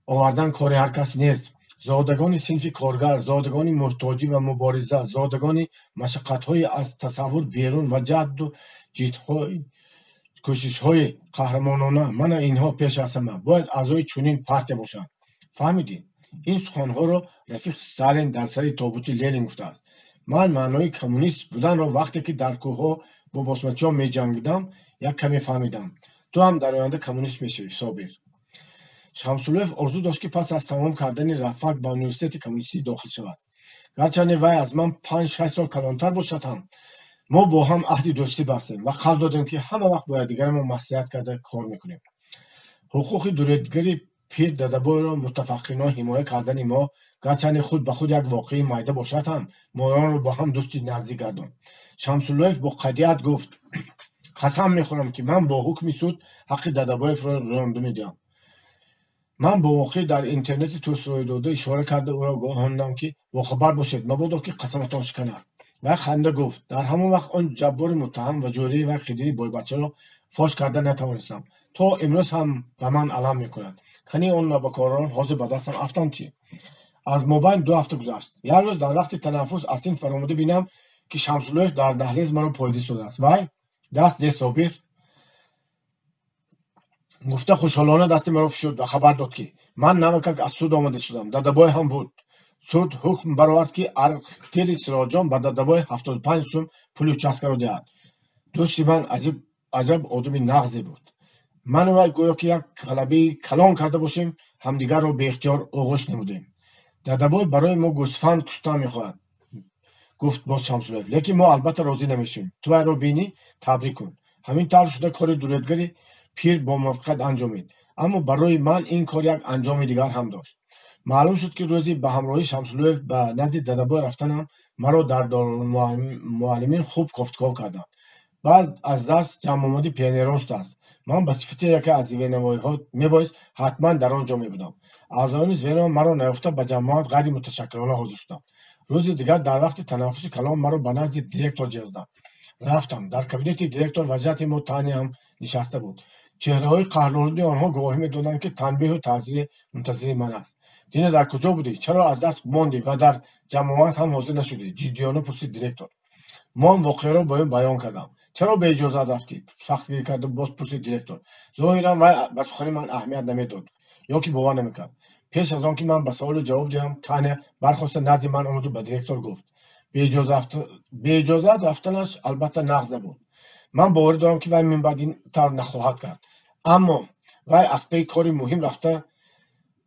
آوردن کاری هر کس نیست. زادگان صنف کارگر، زادگان محتاجی و مبارزه، زادگان مشقت‌های از تصور بیرون و جد و جیدهای کوشش‌های قهرمانانه من اینها پیش از همه باید اعضای چنین پارتی باشند. فهمیدید؟ این سخن‌ها را رفیق استالین در سر تابوت لنین گفته است. من معنای کمونیست بودن را وقتی که در کوه‌ها با باسمچی‌ها می‌جنگیدم یک کمی فهمیدم. تو هم در آینده کمونیست میشوی صابر. شمس‌اللوف آرزو داشت که پس از تمام کردن رفاق به یونیورسیته کمونیستی داخل شود. گرچند وی از من 5-6 سال کلانتر باشد هم ما با هم عهد دوستی بستیم و قول دادیم که همه وقت با دیگرمان مصلحت کرده کار میکنیم. حقوق دوردگری پیر دادبوی را متفقینا حمایت کردن ما گرچند خود به خود یک واقعی مایده باشد هم ما آن را با هم دوستی نزدیک گرداندیم. شمس‌اللوف با قطعیت گفت قسم میخورم که من با حکم سود حق دادبویف را رانده میدهم. من با واقع در اینترنت توس روی داده اشاره کرده او را گواهاندم که با خبر باشید مبادا که قسمتان شکند. و خنده گفت در همون وقت آن جبار متهم و جوری و خدیری بای بچه را فاش کرده نتوانستم. تا امروز هم به من علم میکند. کنی آن نابکاران حاضر به دستم افتم چی؟ از مابین 2 هفته گذشت. یک روز در وقت تنفس از این فراموده بینم که شمس‌اللوف در دهلیز مرا پایدیس داده است. وی دست ده صابر گفته خوشحالانه دست مرا فشرد و خبر داد که من نمکک از سود آمده شدم. دادابای هم بود. سود حکم برآورد که ارتری سراجان به دادابای 75 سوم پول участка رو دهد. دوستی من عجب آدمی نغزی بود. من و وی گویا که یک غلبه کلان کرده باشیم همدیگر رو به اختیار آغوش نمودیم. دادابای برای ما گوسفند کشتن میخواهد گفت باز شمسالویف، لیکن ما البته راضی نمیشیم. تو وی رو بینی تبریک کن. همین طور شده کار دورتگری پیر با موفقیت انجامید. اما برای من این کار یک انجام دیگر هم داشت. معلوم شد که روزی به همراهی شمسالویف به نزد دادابای رفتنم مرا در دارالمعلمین خوب گفتگو کردند. بعد از درس جمع آمدی پیانیران شده است. من به صفت یکی از زیرنوایی‌ها میبایست حتما در آنجا میبودم. اعضایان زیرنوا مرا نیافته به جماعت غیر متشکرانه حاضر شدند. روز دیگر در وقت تنفس کلام مرا به نزد دیرکتور جذباند. رفتم. در کابینت دیرکتور وضعیت ما تنی هم نشسته بود. چهره‌های قهرآلود آنها گواهی می‌دادند که تنبیه و تعزیه منتظر من است. دینه در کجا بودی؟ چرا از دست ماندی و در جماعت هم حاضر نشدی؟ جدیانه پرسید دیرکتور. من واقعه را بیان کردم. چرا به اجازه رفتی؟ سختگیری کرده باز پرسید دیرکتور. ظاهرا وی به سخن من اهمیت نمیداد یا که باور نمیکرد. پیش از آن که من به سوال جواب دهم تنه برخواسته نزد من آمد و به دیرکتور گفت به اجازه رفتنش البته نقض نبود. من باور دارم که وی من بعد این طور نخواهد کرد. اما وی از پی کاری مهم رفته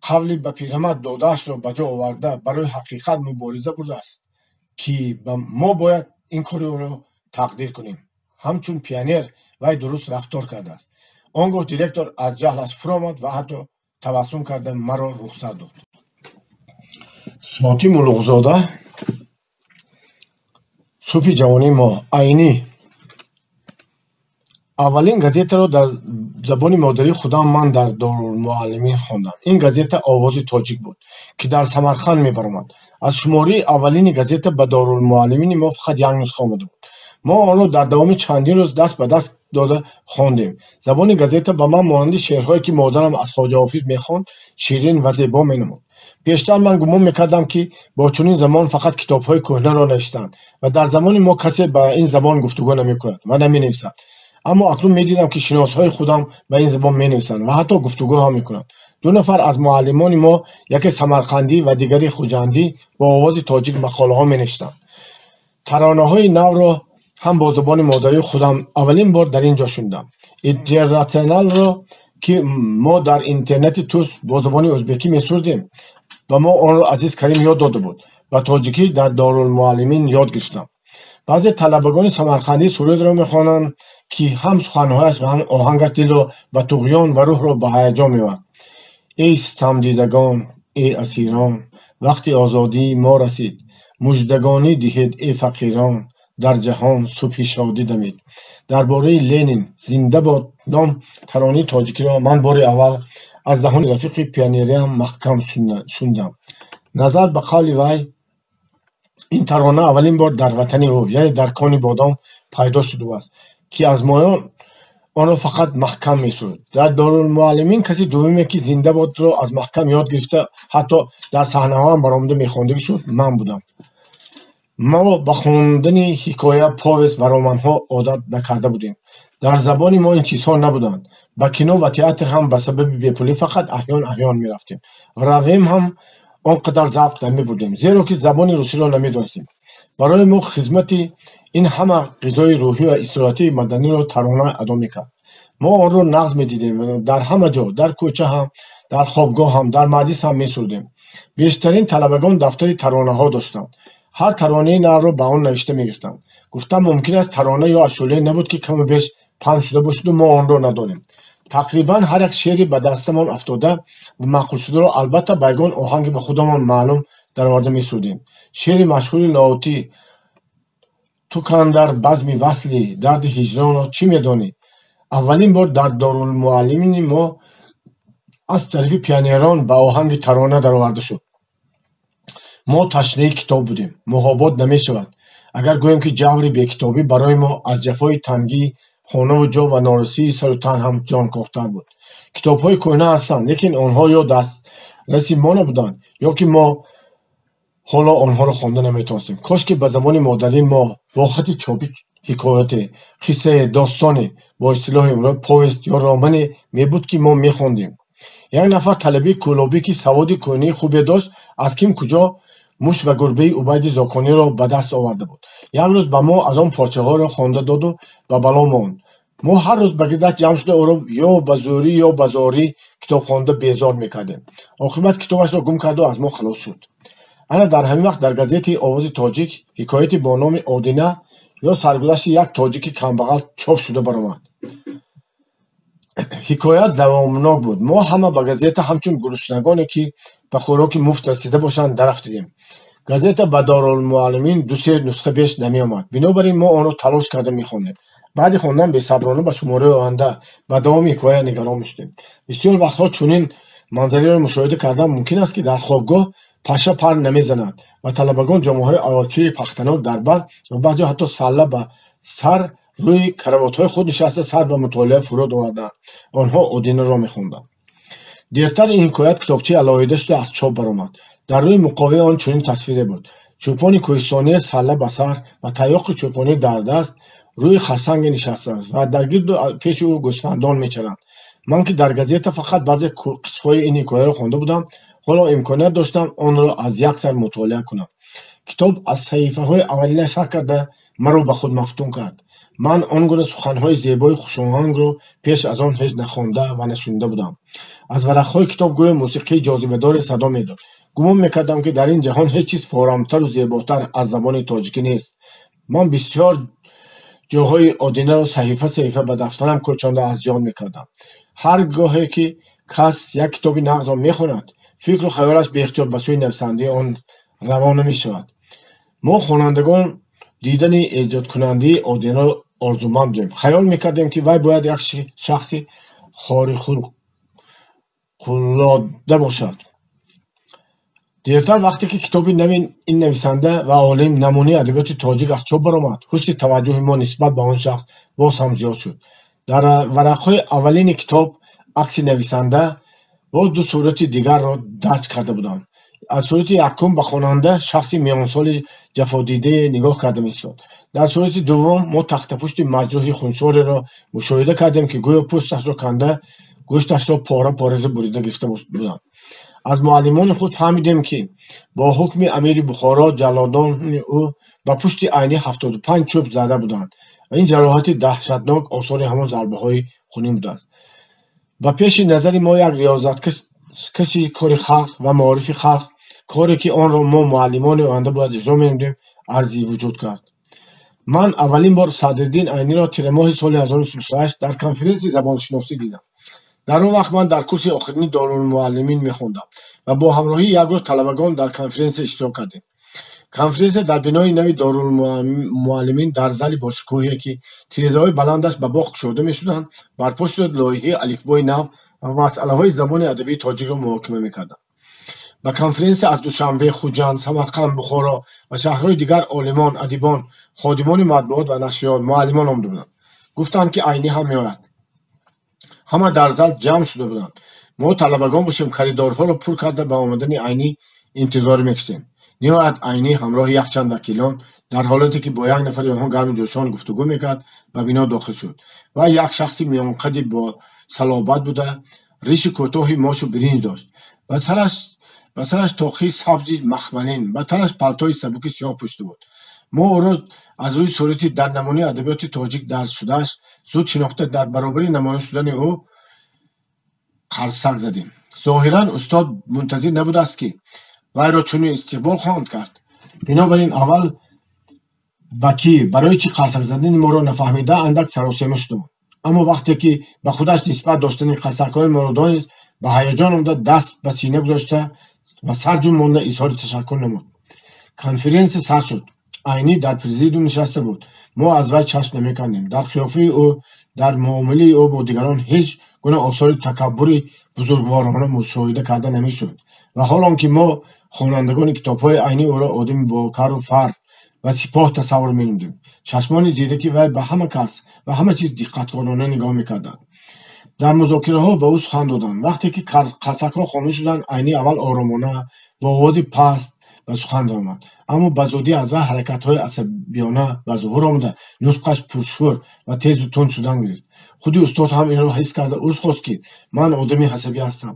قولی به پیرمرد داده‌اش را به جا آورده برای حقیقت مبارزه برده است که ما باید این کاری را تقدیر کنیم. همچون پیانیر وی درست رفتار کرده است. آنگاه دیرکتور از جهلش فرآمد و حتی تبسم کرده مرا رخصت داد. ساتی ملوغزاده صبح جوانی ما عینی اولین گازیت را در زبان مادری خودم من در دارالمعلمین خواندم. این گازیت آواز تاجیک بود که در سمرقند میبرآمد. از شماره اولین گازیت به دارالمعلمین ما فقط یک نسخه آمده بود. ما آن را در دوام چندین روز دست به دست داده خواندیم. زبان گازیت به من مانند شعرهایی که مادرم از خواجه حافظ میخواند شیرین و زیبا مینمود. پیشتر من گمان میکردم که با چنین زمان فقط کتابهای کهنه را نوشتند و در زمان ما کسی به این زبان گفتگو نمیکند و نمینویسد. اما اکنون میدیدم که شناسهای خودم به این زبان مینویسند و حتی گفتگو هم میکنند. دو نفر از معلمان ما، یکی سمرقندی و دیگری خوجندی، با آواز تاجیک مقاله ها مینوشتند. ترانه های نو را هم با زبان مادری خودم اولین بار در اینجا شنیدم. اینترنشنال را که ما در اینترنت توس با زبان ازبکی میسردیم و ما آن را عزیز کریم یاد داده بود و تاجیکی در دارالمعلمین یاد گرفتم. بعضی طلبگان سمرقندی سرود را میخوانند که هم سخنهایش و هم آهنگش دل را به طغیان و روح را به هیجان میبرد. ای ستم دیدگان، ای اسیران، وقتی آزادی ما رسید، مژدگانی دهید ای فقیران، در جهان صبح شادی دمید. درباره لنین زنده باد نام ترانه تاجیکی را من بار اول از دهان رفیق پیانیریم محکم شنیدم. نظر به قول وی این ترانه اولین بار در وطن او یعنی در کانی بادام پیدا شده است که از مایان آن را فقط محکم میسرد. در دارالمعلمین کسی دومی که زنده باد را از محکم یاد گرفته حتی در صحنه ها هم برآمده میخوانده شد من بودم. ما به خواندن حکایه، پاوست و رمان ها عادت نکرده بودیم. در زبان ما این چیزها نبودند. به کینو و تئاتر هم به سبب بیپولی فقط احیان میرفتیم و رویم هم آنقدر ضبط نمیبردیم زیرا که زبان روسی را نمیدانستیم. برای ما خدمت این همه غذای روحی و استراحتی مدنی را ترانه ادا میکرد. ما آن را نغز میدیدیم. در همه جا، در کوچه هم، در خوابگاه هم، در مجلس هم میسردیم. بیشترین طلبگان دفتر ترانه ها داشتند. هر ترانه نو را به آن نوشته میگفتند. گفتم ممکن است ترانه یا اشعله نبود که کم و بیش پنج شده باشد و ما آن را ندانیم. تقریبا هر یک شعری به دستمان افتاده و معقول شده را البته بیگان آهنگ به خودمان معلوم در آورده میسردیم. شعر مشهور لاهوتی تو کان در بزم وصلی درد هجران را چی میدانی؟ اولین بار در دارالمعلمین ما از طرف پیانیران به آهنگ ترانه در آورده شد. ما تشنه کتاب بودیم. محابات نمی شود اگر گویم که جوری به کتابی برای ما از جفای تنگی خانه و جا و نارسی سر و تن هم جان کافتر بود. کتاب های کهنه هستند لیکن آنها یا دست رسی ما نبودند یا که ما حالا آنها را خوانده نمیتونستیم. کاش که به زبان مادری ما با خط چاپی ҳикояте, қиссае, достоне бо истилоҳи имрӯз повест ё романе мебуд, ки мо мехондем. Як нафар талаби кӯлобӣ, ки саводи кӯҳнии хубе дошт, аз ким куҷо муш ва гурбаи Убайди Зокониро ба даст оварда буд. Як рӯз ба мо аз он порчаҳоро хонда доду ба бало монд. мо ҳар рӯз ба гирдаш ҷамъ шуда ӯро ё ба зӯрӣ ё ба зорӣ китобхонда безор мекардем. Оқибат китобашро гум карду аз мо халос шуд. Ана дар ҳамин вақт дар газети Овози Тоҷик ҳикояти бо номи Одина ё саргузашти як тоҷики камбағал чоп шуда баромад. ҳикоят давомнок буд. Мо ҳама ба газета ҳамчун гуруснагоне, ки ба хӯроки муфт расида бошанд, дарафтидем. газета ба Дарулмуаллимин ду-се нусха беш намеомад. Бинобар ин мо онро талош карда мехондем. баъди хондан бесаброна ба шумораи оянда ба давоми ҳикоя нигарон мешудем. бисёр вақтҳо чунин манзараро мушоҳида кардан мумкин аст, ки дар хобгоҳ паша пар намезанад ва талабагон ҷомаҳои айолчии пахтанок дар бар ва баъзеҳо ҳатто салла ба сар рӯи каравотҳои худ нишаста сар ба мутолиа фурӯд оварданд. онҳо Одинаро мехонданд. дертар ин ҳикоят китобчаи алоҳида шуда аз чоп баромад. дар рӯи муқоваи он чунин тасвире буд: чӯпони кӯҳистони салла ба сар ва таёқи чӯпонӣ дар даст рӯи харсанге нишастааст ва дар гирду пеши ӯ гӯсфандон мечаранд. ман, ки дар газета фақат баъзе қисмҳои ин ҳикояро хонда будам, ҳоло имконият доштам онро аз як сар мутолиа кунам. китоб аз саҳифаҳои аввалина сар карда маро ба худ мафтун кард. ман он гуна суханҳои зебои хушоҳангро пеш аз он ҳеҷ нахонда ва нашунида будам. аз варақҳои китоб гӯё мусиқии ҷозибадоре садо медод. гумон мекардам, ки дар ин ҷаҳон ҳеҷ чиз форамтару зеботар аз забони тоҷикӣ нест. ман бисёр ҷоҳои Одинаро саҳифа ба дафтарам кӯчонда аз ёд мекардам. ҳар гоҳе ки кас як китоби нағзро мехонад, фикру хаёлаш беихтиёр ба сӯи нависандаи он равона мешавад. мо хонандагон дидани эҷодкунандии Одинаро орзуманд будем. хаёл мекардем, ки вай бояд як шахси хорихулқуллода бошад. дертар вақте ки китоби нави ин нависанда ва олим намуни адабиёти тоҷик аз чоп баромад, ҳусни таваҷҷӯҳи мо нисбат ба он шахс боз ҳам зиёд шуд. дар варақҳои аввалини китоб акси нависанда боз ду сурати дигарро дарҷ карда буданд. аз сурати якум ба хонанда шахси миёнсоли ҷафодидае нигоҳ карда меистод. дар сурати дуввум мо тахтапушти маҷрӯҳи хуншореро мушоҳида кардем, ки гӯё пӯсташро канда гӯшташро пора пореза бурида гирифта буданд. аз муаллимони худ фаҳмидем, ки бо ҳукми амири Бухоро ҷаллодони ӯ ба пушти айни 75 чӯб зада буданд ва ин ҷароҳати даҳшатнок осори ҳамон зарбаҳои хунин будааст. ба пеши назари мо як риёзаткаши кори халқ ва маорифи халқ, коре ки онро мо муаллимони оянда бояд иҷро менамудем, арзӣ вуҷуд кард. ман аввалин бор Садриддин Айниро тирамоҳи соли 1928 дар конференсияи забоншиносӣ дидам. дар он вақт ман дар курси охирини Дарулмуаллимин мехондам ва бо ҳамроҳии як рӯз талабагон дар конференсия иштирок кардем. конференсия дар бинои нави Дарулмуаллимин дар зали бошукӯҳе, ки тирезаҳои баландаш ба боғ кушода мешуданд, барпо шуд лоиҳаи алифбои нав ва масъалаҳои забони адабии тоҷикро муҳокима мекарданд. ба конференсия аз Душанбе, Хуҷанд, Самарқанд, Бухоро ва шаҳрҳои дигар олимон, адибон, ходимони матбуот ва нашриёт, муаллимон омада буданд. гуфтанд, ки Айнӣ ҳам меояд. ҳама дар зал ҷамъ шуда буданд. мо талабагон бошем харидорҳоро пур карда ба омадани Айнӣ интизор мекашидем. ниҳоят Айнӣ ҳамроҳи якчанд вакилон дар ҳолате, ки бо як нафари онҳо гарми ҷӯшон гуфтугӯ мекард, ба бино дохил шуд. вай як шахси миёнқади бо салобат буда, риши кӯтоҳи мошу биринҷ дошт. ба сараш тоқии сабзи махмалин, ба танаш палтои сабуки сиёҳ пӯшида буд. мо ӯро аз рӯи сурати дар намуни адабиёти тоҷик дарз шудааш зуд шинохта дар баробари намоён шудани ӯ қарсак задем. зоҳиран устод мунтазир набудааст, ки вайро чунин истиқбол хоҳанд кард. бинобар ин аввал ба кӣ барои чӣ қарсак задани моро нафаҳмида андак саросема шудам. аммо вақте ки ба худаш нисбат доштани қарсакҳои моро донист, ба ҳаяҷон омда даст ба сина гузошта ва сарҷун монда изҳори ташаккур намуд. конференсия сар шуд. Айнӣ дар президиум нишаста буд. мо аз вай чашм намекардем. дар қиёфаи ӯ, дар муомилаи ӯ бо дигарон ҳеҷ гуна осори такаббури бузургворона мушоҳида карда намешуд. ва ҳолон ки мо хонандагони китобҳои Айнӣ ӯро одами бокару фар ва сипоҳ тасаввур менамудем. чашмони зираки вай ба ҳама кас ва ҳама чиз диққаткорона нигоҳ мекарданд. дар музокираҳо ба ӯ сухан доданд. вақте ки қарсакҳо хомӯш шуданд, Айнӣ аввал оромона бо овози паст ба сухан даромад. Аммо ба зудӣ аз ҳаракатҳои асабиёна ба зуҳур омада, нутқаш пуршӯр ва тезу тунд шудан гирифт. худи устод ҳам инро ҳис карда урз хост, ки ман одами асабӣ ҳастам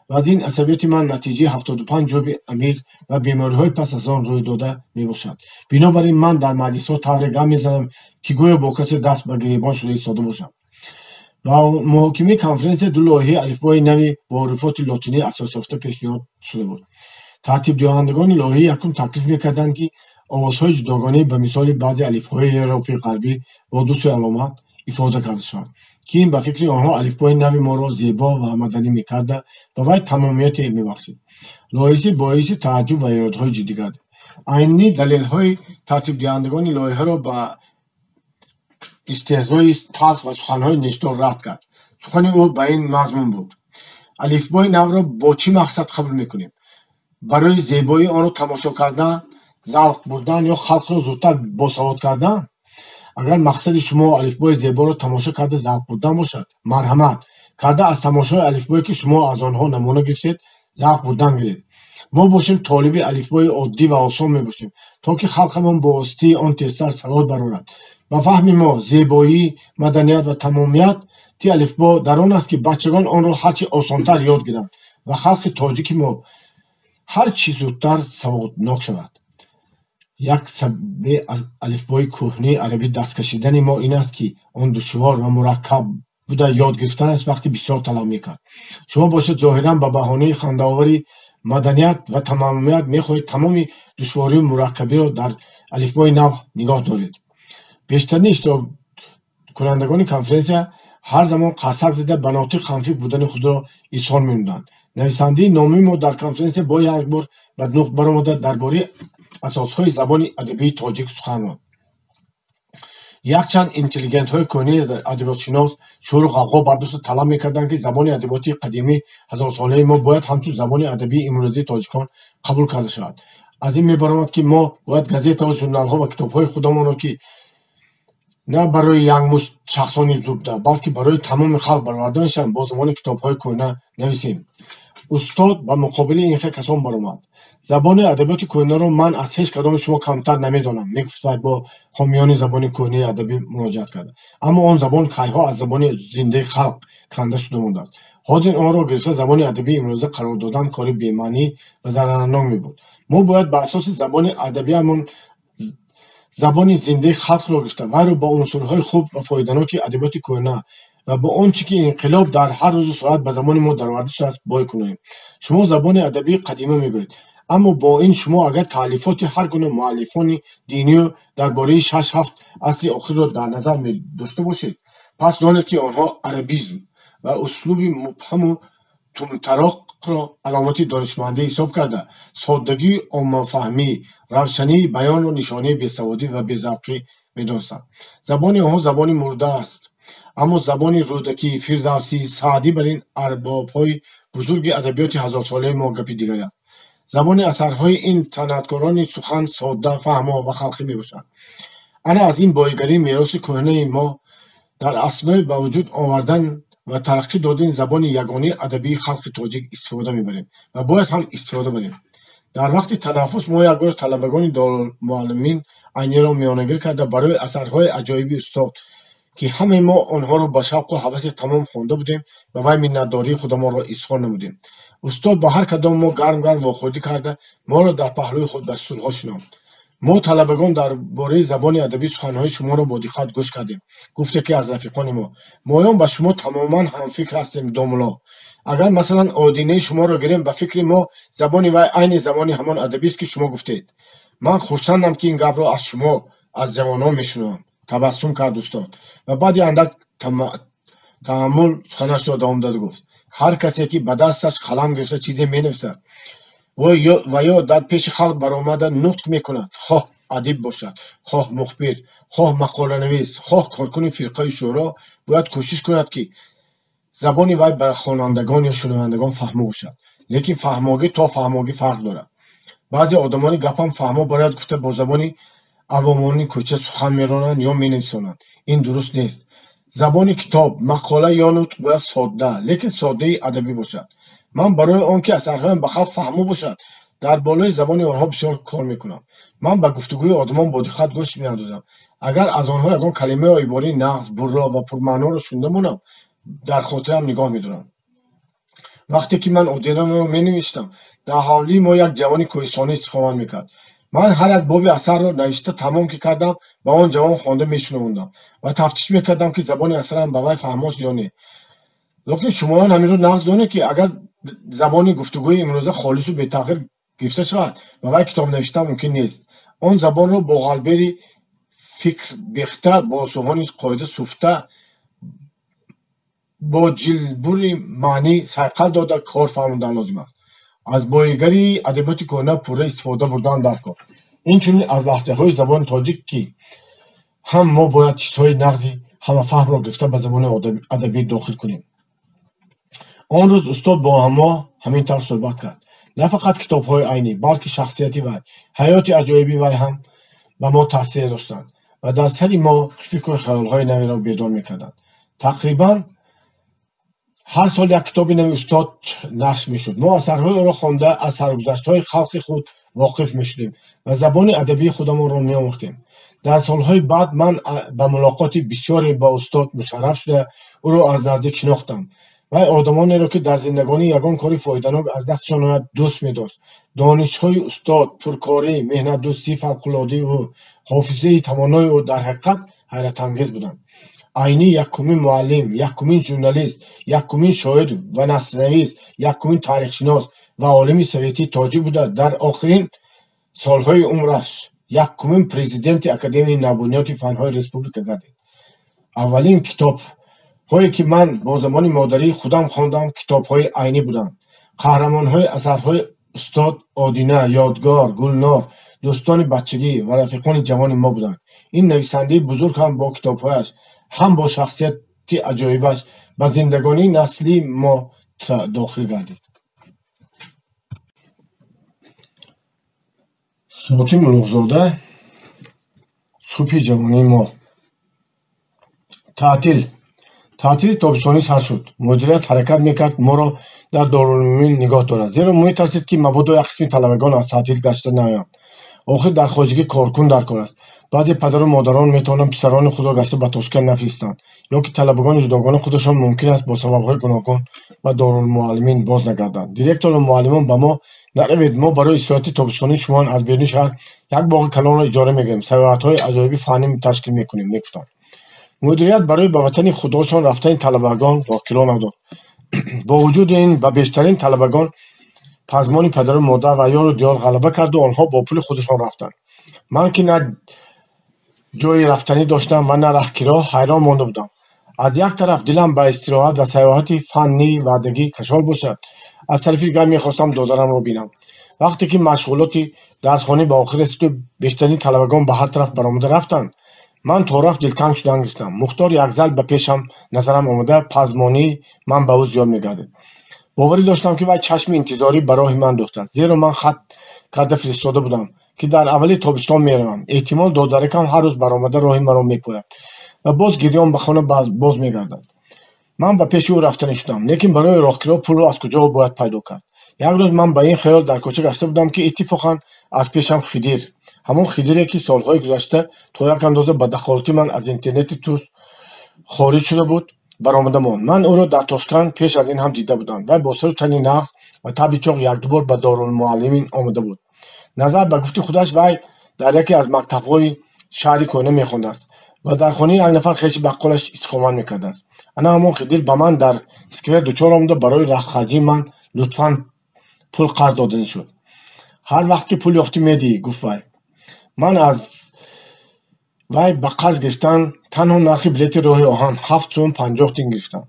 ва аз ин асабияти ман натиҷаи 75 ҷоби амир ва бемориҳои пас аз он рӯй дода мебошад. Бинобар ин ман дар маҷлисҳо тавре гап мезанам, ки гӯё бо касе даст ба гиребон шуда истода бошам. ба муҳокимаи конференсия ду лоиҳаи алифбои нави бо ҳуруфоти лотинии асосёфта пешниҳод шуда буд. тартибдиҳандагони лоиҳа якум таклиф мекарданд, ки овозҳои ҷудогонӣ ба мисоли баъзе алифҳои Европаи ғарбӣ бо ду сӯи аломат ифода карда шаванд, ки ин ба фикри онҳо алифбои нави моро зебо ва маданӣ мекарда, ба вай тамомияте мебахшид. лоиҳа боиси тааҷҷуб ва иродҳои ҷиддӣ гардид. айни далелҳои тартибдиҳандагони лоиҳаро ба истеҳзои талх ва суханҳои нечдор рад кард. сухани ӯ ба ин мазмун буд: алифбои навро бо чӣ мақсад қабул мекунем? барои зебоии онро тамошо кардан, завқ бурдан ё халқро зудтар босавод кардан? агар мақсади шумо алифбои зеборо тамошо карда завқ бурдан бошад, марҳамат карда аз тамошои алифбое, ки шумо аз онҳо намуна гирифтед, завқ бурдан гиред. мо бошем толиби алифбои оддӣ ва осон мебошем, то ки халқамон бо воситаи он тезтар савод барорад. ба фаҳми мо зебоӣ, маданият ва тамомияти алифбо дар он аст, ки бачагон онро ҳарчи осонтар ёд гиранд ва халқи тоҷики мо ҳар чӣ зудтар саводнок шавад. як сабаби аз алифбои кӯҳнии арабӣ даст кашидани мо ин аст, ки он душвор ва мураккаб буда ёд гирифтанаш вақти бисёр талаб мекард. шумо бошед зоҳиран ба баҳонаи хандаовари маданият ва тамомият мехоҳед тамоми душворию мураккабиро дар алифбои нав нигоҳ доред. бештарини иштироккунандагони конференсия ҳар замон қасак зада ба нотиқ хамфик будани худро изҳор менамуданд. нависандаи номи мо дар конференсия бо як бор ба нуқт баромада дар бораи асосҳои забони адабии тоҷик сухан род. якчанд интеллигентҳои кӯҳнии адабиётшинос шӯру ғавғо бардошта талаб мекарданд, ки забони адабиёти қадимии ҳазорсолаи мо бояд ҳамчун забони адабии имрӯзии тоҷикон қабул карда шавад. аз ин мебаромад, ки мо бояд газетаҳо, журналҳо ва китобҳои худамонро, ки на барои янгмушт шахсони зубда, балки барои тамоми халқ бароварда мешаванд, бо забони китобҳои кӯҳна нависем. устод ба муқобили ин хел касон баромад. забони адабиёти кӯҳнаро ман аз ҳеҷ кадоми шумо камтар намедонам, мегуфт вай бо ҳомиёни забони кӯҳнии адабӣ муроҷиат карда. аммо он забон кайҳо аз забони зиндаи халқ канда шуда мондааст. ҳозир онро гирифта забони адабии имрӯза қарор додан кори бемаънӣ ва зарарнок мебуд. мо бояд ба асоси забони адабиямон забони зиндаи халқро гирифта, вайро ба унсурҳои хуб ва фоиданоки адабиёти кӯҳна ва бо он чӣ ки инқилоб дар ҳар рӯзу соат ба забони мо дароварда шудааст бой кунем. шумо забони адабии қадима мегӯед, аммо бо ин шумо агар таълифоти ҳар гуна муаллифони динию дар бораи 6-7 асри охирро дар назар дошта бошед, пас донед, ки онҳо арабизм ва услуби мубҳаму тунтароқро аломати донишмандӣ ҳисоб карда, соддагии оммафаҳмӣ, равшании баёнро нишонаи бесаводӣ ва безавқӣ медонистанд. забони онҳо забони мурда аст. аммо забони рӯдакӣ, фирдавсӣ, саъдӣ бар ин арбобҳои бузурги адабиёти ҳазорсолаи мо гапи дигаре аст. забони асарҳои ин санъаткорони сухан содда, фаҳмо ва халқӣ мебошанд. ана аз ин боигарии мероси кӯҳнаи мо дар аснои ба вуҷуд овардан ва тараққӣ додани забони ягонаи адабии халқи тоҷик истифода мебарем ва бояд ҳам истифода барем. дар вақти танаффус мо як бор талабагони Дорулмуаллимин айниро миёнагир карда барои асарҳои аҷоиби устод, ки ҳамаи мо онҳоро ба шавқу ҳаваси тамом хонда будем, ба вай миннатдории худамонро изҳор намудем. устод ба ҳар кадом мо гарм вохӯрӣ карда, моро дар паҳлӯи худ ба сулҳҳо шинохт. мо талабагон дар бораи забони адабӣ суханҳои шуморо бо диққат гӯш кардем. гуфте, ки аз рафиқони моён ба шумо тамоман ҳамфикр ҳастем. домуло, агар масалан одинаи шуморо гирем, ба фикри мо забони вай айни забони ҳамон адабист, ки шумо гуфтед. ман хурсандам, ки ин гапро аз шумо, аз ҷавонон мешунавам. табассум кард устод ва баъди андак таъаммул суханашро давом дод гуфт: ҳар касе, ки ба дасташ қалам гирифта чизе менависад ва ё дар пеши халқ баромада нутқ мекунад, хоҳ адиб бошад, хоҳ мухбир, хоҳ мақоланавис, хоҳ коркуни фирқаи шӯро, бояд кӯшиш кунад, ки забони вай ба хонандагон ё шунавандагон фаҳмо бошад. лекин фаҳмогӣ то фаҳмогӣ фарқ дорад. баъзе одамони гапам фаҳмо барояд гуфта бо забони авомони кӯча сухан меронанд ё менависонанд. ин дуруст нест. забони китоб, мақола ё нутқ бояд содда, лекин соддаи адабӣ бошад. ман барои он ки асарҳоям ба халқ фаҳмо бошад, дар болои забони онҳо бисёр кор мекунам. Ман ба гуфтугӯи одамон бо диққат гӯш меандозам. Агар аз онҳо ягон калимаи ибории нағз, бурро ва пурмаъноро шунда монам, дар хотирам нигоҳ медорам. вақте ки ман одинаро менавиштам, дар ҳавлии мо як ҷавони кӯҳистонӣ истиқомат мекард. ман ҳар як боби асарро навишта тамом ки кардам, ба он ҷавон хонда мешунавондам ва тафтиш мекардам ки забони асарам ба вай фаҳмост ё не. локин шумоён ҳаминро нағз донед ки агар забони гуфтугӯи имрӯза холису бетағйир гирифта шавад, ба вай китоб навиштан мумкин нест. он забонро бо ғалбери фикр бехта, бо сӯҳони қоида суфта, бо ҷилбури маънӣ сайқал дода кор фаҳмодан лозим аст. аз боигари адабиёти кӯҳна пурра истифода бурдан дар кор. инчунин аз лаҳҷаҳои забони тоҷик ки ҳам мо бояд чизҳои нағзи ҳамафаҳмро гирифта ба забони адабӣ дохил кунем. он рӯз устод бо ҳамо ҳамин тавр суҳбат кард. на фақат китобҳои айнӣ, балки шахсияти вай, ҳаёти аҷоиби вай ҳам ба мо таъсир доштанд ва дар сари мо фикру хаёлҳои наверо бедор мекарданд. тақрибан ҳар сол як китоби нави устод нашр мешуд. мо асарҳои ӯро хонда аз саргузаштҳои халқи худ воқиф мешудем ва забони адабии худамонро меомӯхтем. дар солҳои баъд ман ба мулоқоти бисёре ба устод мушарраф шуда ӯро аз наздик шинохтам. вай одамонеро ки дар зиндагонӣ ягон кори фоиданок аз дастшон ояд дӯст медошт. донишҳои устод, пуркорӣ, меҳнатдӯстии фавқулоддаи ӯ, ҳофизаи тавонои ӯ дар ҳақиқат ҳайратангез буданд. айнӣ якумин муаллим, якумин журналист, якумин шоир ва насрнавис, якумин таърихшинос ва олими советии тоҷик буда, дар охирин солҳои умраш якумин президенти академияи навбуниёти фанҳои республика гардид. аввалин китобҳое ки ман бо забони модарии худам хондам, китобҳои айнӣ буданд. қаҳрамонҳои асарҳои устод Одина, Ёдгор, Гулнор, дӯстони бачагӣ ва рафиқони ҷавони мо буданд. ин нависандаи бузург ҳам бо китобҳояш, ҳам бо шахсияти аҷоибаш ба зиндагонии наслии мо дохил гардид. Сотим Улуғзода, субҳи ҷавонии мо. таътили тобистонӣ сар шуд. мудирият ҳаракат мекард моро дар Дорулумумин нигоҳ дорад, зеро метарсид ки мабодо як қисми талабагон аз таътил гашта наоянд. охир дар хоҷигӣ коркун дар кор аст. баъзе падару модарон метавонанд писарони худро гашта ба Тошкент нафиристанд, ё ки талабагони ҷудогони худашон мумкин аст бо сабабҳои гуногун ба Дорулмуаллимин боз нагарданд. директору муаллимон ба мо: наравед, мо барои истироҳати тобистонии шумоян аз беруни шаҳр як боғи калонро иҷора мегирем, саёҳатҳои аҷоиби фанӣ ташкил мекунем, мегуфтанд. мудирият барои ба ватани худошон рафтани талабагон вокило надод. бо вуҷуди ин ба бештарин талабагон пазмони падару модар ва ёру диёр ғалаба карду онҳо бо пули худашон рафтанд. ман ки на ҷои рафтанӣ доштам ва на раҳкиро, ҳайрон монда будам. аз як тараф дилам ба истироҳат ва саёҳати фаннии ваъдагӣ кашол бошад, аз тарафи дигар мехостам додарамро бинам. вақте ки машғулоти дарсхонӣ ба охир расиду бештарини талабагон ба ҳар тараф баромада рафтанд, ман то рафт дилтанг шудан гирифтам. мухтор як зал ба пешам назарам омада, пазмонии ман ба ӯ зиёд мегардид. боварӣ доштам ки вай чашми интизорӣ ба роҳи ман дӯхтааст, зеро ман хат карда фиристода будам ки дар аввали тобистон меравам. эҳтимол додаракам ҳар рӯз баромада роҳи маро мепояд ва боз гирён ба хона боз мегардад. ман ба пеши ӯ рафтанӣ шудам, лекин барои роҳкиро пулро аз куҷо бояд пайдо кард. як рӯз ман ба ин хаёл дар кӯча гашта будам ки иттифоқан аз пешам Хидир, ҳамон Хидире ки солҳои гузашта то як андоза ба дахолати ман аз интернети тус хориҷ шуда буд, баромада монд. ман ӯро дар Тошкент пеш аз ин ҳам дида будам. вай бо сару тани нағз ва таби чоқ якду бор ба Дорулмуаллимин омада буд. назар ба гуфти худаш вай дар яке аз мактабҳои шаҳри кӯҳна мехондааст ва дар хонаи як нафар хеши баққолаш истиқомат мекардааст. ана ҳамон Хидир ба ман дар сквер дучор омада барои раххаҷии ман лутфан пул қарз доданӣ шуд. ҳар вақт ки пул ёфтӣ медиҳӣ, гуфт вай. ман аз вай ба қарз гирифтан танҳо нархи билети роҳи оҳан 7 сум 50 тин гирифтам.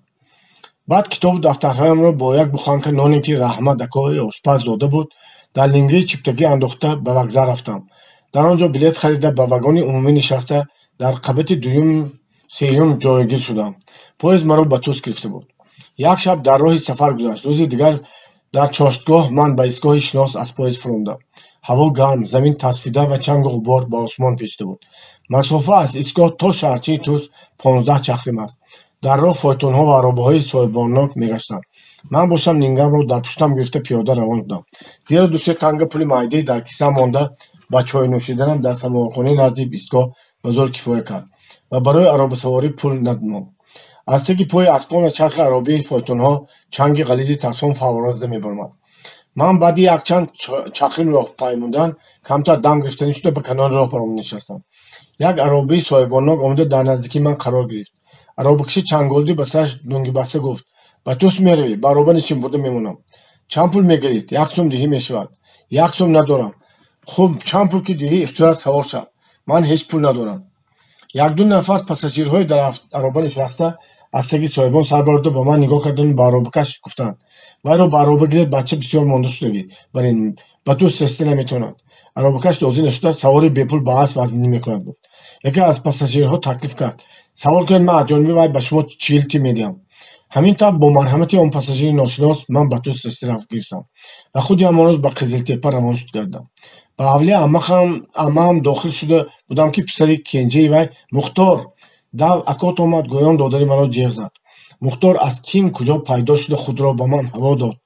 баъд китобу дафтарҳоямро бо як буханка ноне ки Раҳмат акои ошпаз дода буд, дар лингии чиптагӣ андохта ба вокзал рафтам. дар он ҷо билет харида ба вагони умумӣ нишаста дар қабати дуюм сеюм ҷойгир шудам. поезд маро ба Тус гирифта буд. як шаб дар роҳи сафар гузашт. рӯзи дигар дар чоштгоҳ ман ба истгоҳи Шинос аз поезд фурондам. ҳаво гарм, замин тасфида ва чангу ғубор ба осмон печида буд. масофа аз истгоҳ то шаҳрчаи Тус 15 чақрим аст. дар роҳ фойтонҳо ва аробаҳои соҳибонок мегаштанд. من باشم لینگم رو در پشتم گرفته پیاده روان بودم. زیرا دو سه تنگه پول معده‌ای در کیسه‌ام مانده و چای نوشیدنم در سماورخانه نزدیک ایستگاه بازار کفایه کرد و برای عربه سواری پول نداشتم. از تکی پای اسبان و چرخ عربی فایتون‌ها چنگ غلیظی ترسان فوارازده می‌بارد. من بعد یک چند چقریم راه پیمودن کمتر دم گرفتنی شده به کنار راه برام نشستم. یک عربی صاحبانه آمده در نزدیکی من قرار گرفت. عربکشی چنگالدی به سرش دونگی بسته گفت باتوس میروی برابر نشین برده میمونم. چند پول میگیرید؟ 1 سوم دهی میشود. 1 سوم ندارم. خوب چند پول که دهی اختیار سوار شد. من هیچ پول ندارم. یک دو نفر پاساژیرهای در عربه نشسته از سگی صاحبان سر برده با من نگاه کردن به عربکش گفتند وای رو به عربه گیرید بچه بسیار مانده شده برای باتوس سستی نمیتوند. عربکش دوزی نشده سواری بپول به اسب وزن نمیکند گفت. یکی از پاساژیرها تکلیف کرد سوال کنید من از جانب وی به شما 40 تی میدم. همین طور با مرحمتی آن پاساژیر ناشناس من به توس سستی رفت گرفتم و خود همان روز به قزلتپه روان شد کردم. به حوالی عمه داخل شده بودم که پسری کنجی وی مختار دو اکات آمد گویان دادری مرا جیغ زد. مختار از کیم کجا پیدا شده خود را به من هوا داد.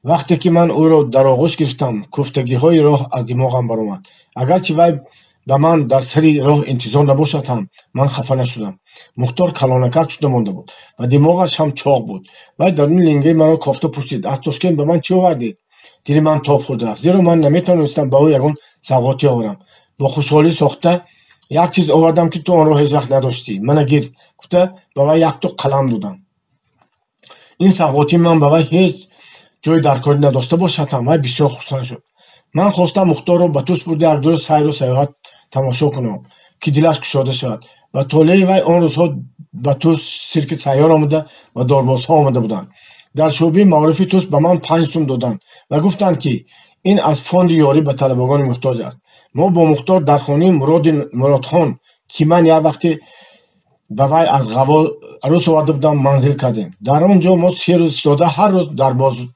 وقتی که من او را در آغوش گرفتم گفتگی های راه از دماغم برآمد. اگرچه وی به من در سری راه انتظار نباشد هم من خفه نشدم. مختار کلانکک شده مانده بود و دماغش هم چاق بود. وی در این لنگه مرا کافته پرسید از تاشکند به من چی آوردید؟ دل من تاب خورده رفت زیرا من نمیتوانستم به او یگان سوغاتی آورم. با خوشحالی ساخته یک چیز آوردم که تو آن را هیچ وقت نداشتی. من گیر گفته به وی یک تو قلم دادم. این سوغاتی من به وی هیچ جای در کاری نداشته باشد هم وی بسیار خرسند شد. من خواستم مختار را به توس برده یک دو سیر و سیاحت تماشا کنم که دلش گشاده شود و طالع وی آن روزها به توس سیرک سیار آمده و داربازها آمده بودند. در شعبه معارفی توس به من 5 سوم دادند و گفتند که این از فاند یاری به طلبگان محتاج است. ما با مختار در خانه مرادخان که من یک وقتی به وی از غوا عروس آورده بودم منزل کردیم. در آنجا ما 3 روز ایستاده هر روز داربازها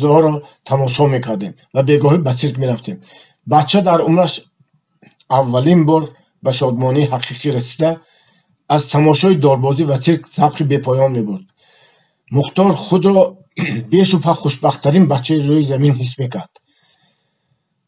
را تماشا میکردیم و بیگاهی به سیرک میرفتیم. بچه در عمرش اولین بار به شادمانی حقیقی رسیده از تماشای داربازی و سیرک سبقی بی پایان میبرد. مختار خود را بیشبه خوشبختترین بچه روی زمین حس میکرد.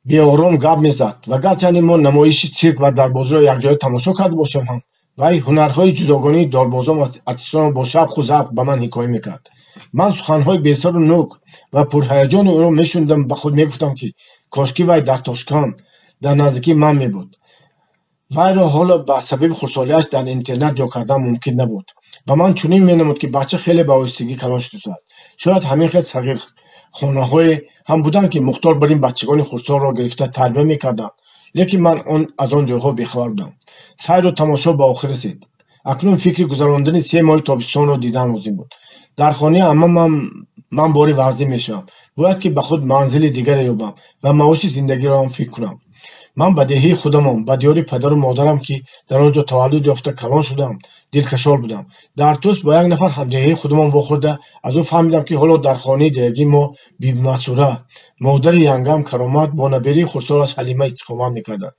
بی آرام گپ میزد و گرچه ما نمایش سیرک و داربازی را یک جای تماشا کرده باشیم هم وی هنرهای جداگانه داربازان و ارتیستان با شوق و ذوق به من حکایت میکرد. من سخنهای بی‌سر و نوک و پرهیجان او را میشنیدم. به خود میگفتم که کاشکی وی در تاشکند در نزدیکی من میبود. وی را حالا بر سبب خردسالی‌اش در اینترنت جا کردن ممکن نبود و من چنین مینمود که بچه خیلی با آهستگی کلان شده است. شاید همین خیلی صغیر خانه‌های هم بودند که مختار بر این بچگان خردسال را گرفته تربیت میکردند، لیکن من از آن جاها بیخبر بودم. سیر و تماشا به آخر رسید. اکنون فکر گذراندن 3 ماه تابستان را دیدن لازم بود. در خانه عمه من باری وضعی میشم. باید که به خود منزل دیگر یابم و معاش زندگی را هم فکر کنم. من به دهی خودمم به دیار پدر و مادرم که در آنجا تولد یافته کلان شدم دلخشار بودم. در توس با یک نفر همدهی خودمم واخورده از او فهمیدم که حالا در خانه دیگری ما بیبی مسوره مادر ینگم کرامت با نبیری خردسالش حلیمه استقامت میکردند.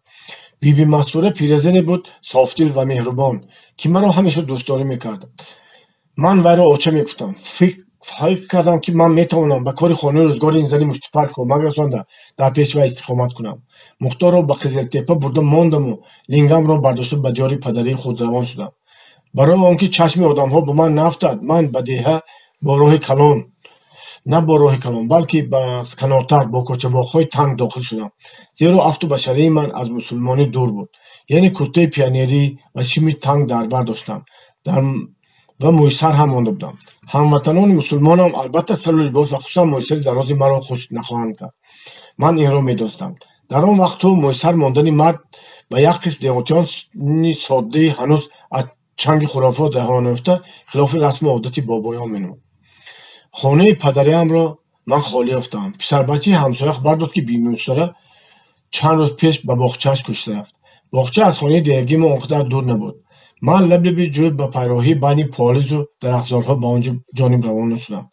بیبی مسوره پیرزنی بود صافدل و مهربان که مرا همیشه دوستداری میکرد. من وی را آچه میگفتم. فکر کردم که من میتوانم به کار خانه روزگار این زنی مشتپر کمک رسانده در پیش وی استقامت کنم. مختار را به قزلتپه برده ماندم و لنگم را برداشته به دیار پدری خود روان شدم. برای آنکه چشم آدمها به من نفتد من به دیه با راه کلان نه با راه کلان بلکه با کنارتر با کوچه‌باغ‌های تنگ داخل شدم. زیرا افت بشری من از مسلمانی دور بود. یعنی کرته پیانیری و شیمی تنگ در بر داشتم و مویسر هم مانده بودم. هموطنان مسلمانم البته سر و لباس و خصوصا مویسر درازی مرا خوش نخواهند کرد. من این را می‌دانستم. در آن وقت‌ها مویسر ماندن مرد و یک قسم دیهاتیان ساده هنوز از چنگ خرافات رهان یافته خلاف رسم و عادت بابایان می‌نمود. خانه پدریم را من خالی یافتم. پسر بچه همسایه خبر داد که بیبی مسوره چند روز پیش به باغچه‌اش کشته رفت. باغچه از خانه دیگری ما آنقدر دور نبود. من لب جوی به پیراهی بین پالیز و درختزارها به آنجا جانب روان شدم.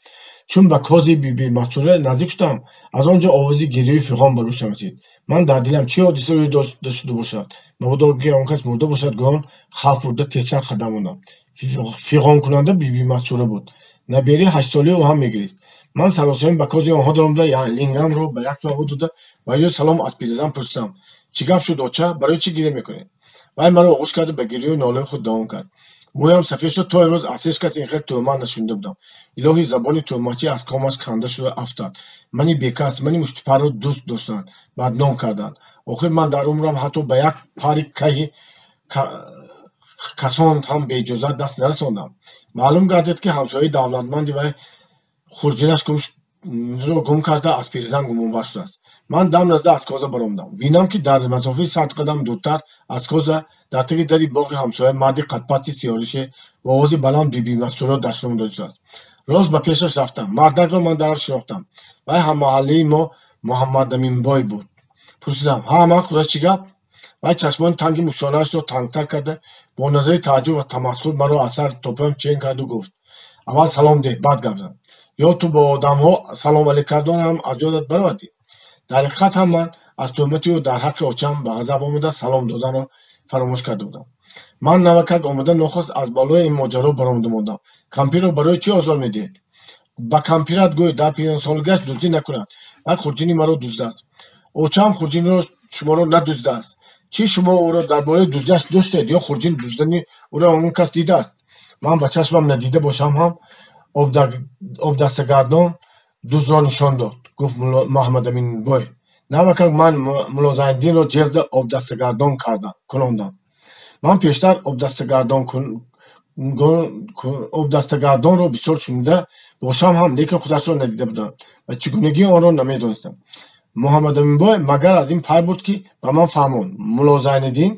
چون به کازی بیبی مسوره نزدیک شدم از آنجا آوازی گریه فیغان به گوشم رسید. من در دلم چه حادثه روی داشته باشد مبادا که آن کس مرده باشد گمان خوف برده تیزتر قدم ماندم. فیغان کننده بیبی مسوره بود. набери 8 соли ӯ ҳам мегирист. Ман саросиён ба кози онҳо даром да лингамро ба як соҳа дода ба ё салом аз пирзан пурсидам: чӣ гап шуд оча, барои чӣ гирья мекунед? Вай маро оғоз карда ба гирьёю нолаи худ давом кард. мӯям сафед шуд, то имрӯз аз ҳеҷ кас ин қадр тӯҳмат нашунида будам. илоҳӣ, забони тӯҳматчӣ аз комаш канда шуда афтад. мани бекас, мани муштипарро дӯст доштанд, бадном карданд. охир ман дар умрам ҳатто ба як пари кайҳи касон ҳам беиҷозат даст нарасондам. маълум гардид, ки ҳамсояи давлатманди вай хурҷинаш гум карда аз пирзан гумонбар шудааст. ман дам назда аскоза баромадам. бинам, ки дар масофаи 100 қадам дуртар аскоза дар таги дари боғи ҳамсоя марди қадпасти сиёрише бо овози баланд биби Мастура даштному дода шудааст. рост ба пешаш рафтам. мардакро ман дарҳол шинохтам. вай ҳаммаҳаллии мо Муҳаммадаминбой буд. пурсидам: ҳа Амак, худаш чӣ гап? вай чашмони танги мушонаашро тангтар карда бо назари тааҷҷуб ва тамассух маро аз сар то поям чен карду гуфт: аввал салом деҳ, баъд гап зан. ё ту бо одамҳо салом алейк карданам аз ёдат баровардӣ? дар ҳақиқат ҳам ман аз тӯҳмати ӯ дар ҳаққи очам ба ғазаб омада салом доданро фаромӯш карда будам. ман навакак омада нохост аз балои ин моҷаро баромада мондам. кампирро барои чӣ озор медиҳед? ба кампират гӯй, дар 15 солигаш дуздӣ накунад. вай хурҷини маро дуздааст. очам хурҷинро шуморо надуздааст. чӣ шумо ӯро дар бораи дуздиаш доштед ё хурҷин дуздани ӯро он кас дидааст? ман ба чашмам надида бошам ҳам обдастагардон дуздро нишон дод, гуфт Муҳаммадаминбой. навакак ман мулло Зайниддинро ҷезда обдастагардон кунондам. ман пештар обдастагардонро бисёр шунида бошам ҳам, лекин худашро надида будам ва чигунагии онро намедонистам. Муҳаммадаминбой магар аз ин пай буд, ки ба ман фаҳмонд. мулло Зайниддин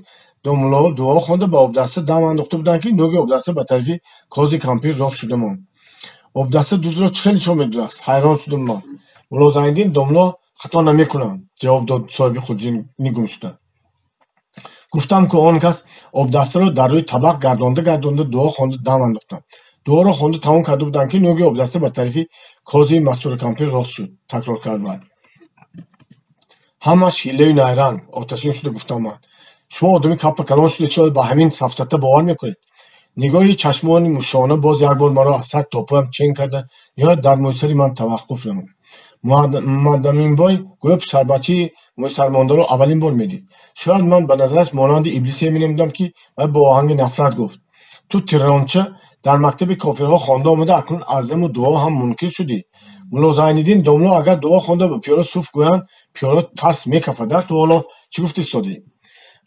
домулло дуо хонда ба обдаста дам андохта буданд, ки ноги обдаста ба тарафи кози кампир рост шуда монд. обдаста дуздро чӣ хел нишон медодааст? ҳайрон шудам ман. мулло Зайниддин: домулло хато намекунанд, ҷавоб дод соҳиби хурҷини гумшуда. гуфтам, ки он кас обдастаро дар рӯи табақ гардонда дуо хонда дам андохтам. дуоро хонда тамом карда буданд, ки ноги обдаста ба тарафи кози Мастура кампир рост шуд, такрор кард вай. ҳамаш ҳиллаи найранг, оташин шуда гуфтам ман. шумо одами каппа калон шудед, ба ҳамин сафсата бовар мекунед? нигоҳи чашмони мушона боз як бор маро аз сар то поям чен карда ниҳоят дар муйсари ман таваққуф намуд. Муҳаммадаминбой гӯё писарбачаи муйсармондаро аввалин бор медид. шояд ман ба назараш монанди иблисе менамудам, ки вай бо оҳанги нафрат гуфт: ту тирронча дар мактаби кофирҳо хонда омада акнун аздаму дуо ҳам мункир шудӣ. мулло Зайниддин: домулло агар дуо хонда ба пиёла суф гӯянд, пиёла тарс мекафада, ту ҳоло чӣ гуфта истодӣ?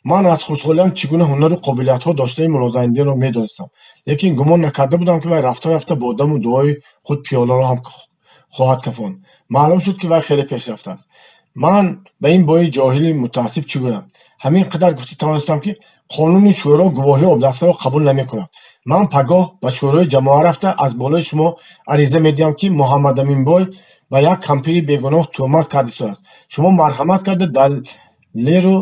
ман аз хурдхолиям чӣ гуна ҳунару қобилиятҳо доштаи мулло Зайниддинро медонистам, лекин гумон накарда будам, ки вай рафта бо даму дуои худ пиёларо ҳам хоҳад кафонд. маълум шуд, ки вай хеле пешрафта аст. ман ба ин бои ҷоҳили мутаассиб чӣ гӯям? ҳамин қадар гуфта тавонистам, ки қонуни шӯро гувоҳии обдаstaро қабул намекунад. ман пагоҳ ба шӯрои ҷамоа рафта аз болои шумо ариза медиҳам, ки Муҳаммадаминбой ба як кампири бегуноҳ тӯҳмат карда истодааст. шумо марҳамат карда далелу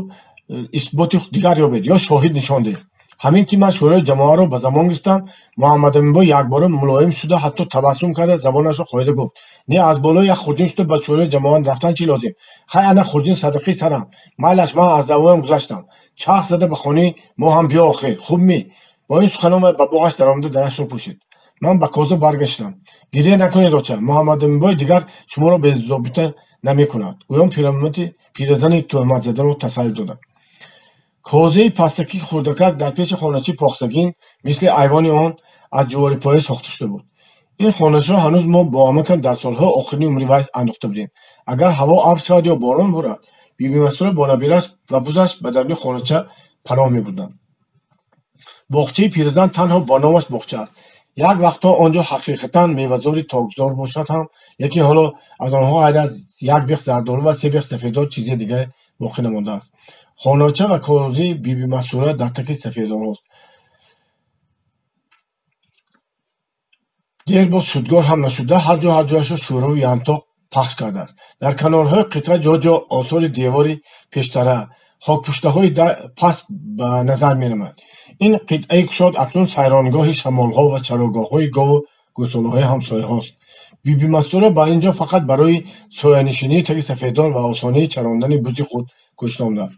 исботи дигар ёбед ё шоҳид нишон диҳед. ҳамин ки ман шӯрои ҷамоаро ба замон гирифтам, Муҳаммадаминбой якбора мулоим шуда, ҳатто табассум карда забонашро хоида гуфт: не аз болои як хурҷин шуда ба шӯрои ҷамоа рафтан чӣ лозим? хай ана хурҷин садақи сарам. майлаш, ман аз давоям гузаштам. чарх зада ба хонаи мо ҳам биё охир. хуб ми? бо ин суханон вай ба боғаш даромада дарашро пӯшид. ман ба коза баргаштам. гирья накунед оча, Муҳаммадаминбой дигар шуморо безобита намекунад. гӯём пиразани тӯҳматзадаро тасалли додам. козаи пастаки хурдакак дар пеши хоначи похсагин мисли айвони он аз ҷуворипоя сохта шуда буд. ин хоначаро ҳанӯз мо бо Амакам дар солҳои охирини умри вай андохта будем. агар ҳаво абр шавад ё борон борад, биби Мастура бо набираш ва бузаш ба даруни хонача паноҳ мебурданд. боғчаи пиразан танҳо ба номаш боғча аст. як вақтҳо он ҷо ҳақиқатан мевазори тогзор бошад ҳам, лекин ҳоло аз онҳо ғайр аз як бех зардолу ва се бех сафедор чизе дигаре боқӣ намондааст. хонача ва кози биби Мастура дар таки сафедорҳост. дер боз шудгор ҳам нашуда, ҳар ҷояшро шӯраву янтоқ пахш кардааст. дар канорҳои қитва ҷо осори девори пештара, хокпуштаҳои паст ба назар менамад. ин қитъаи кушод акнун сайронгоҳи шамолҳо ва чарогоҳҳои гову гӯсолаҳои ҳамсояҳост. биби Мастура ба ин ҷо фақат барои соянишинии таги сафедор ва осонии чарондани бузи худ кӯшида омадааст.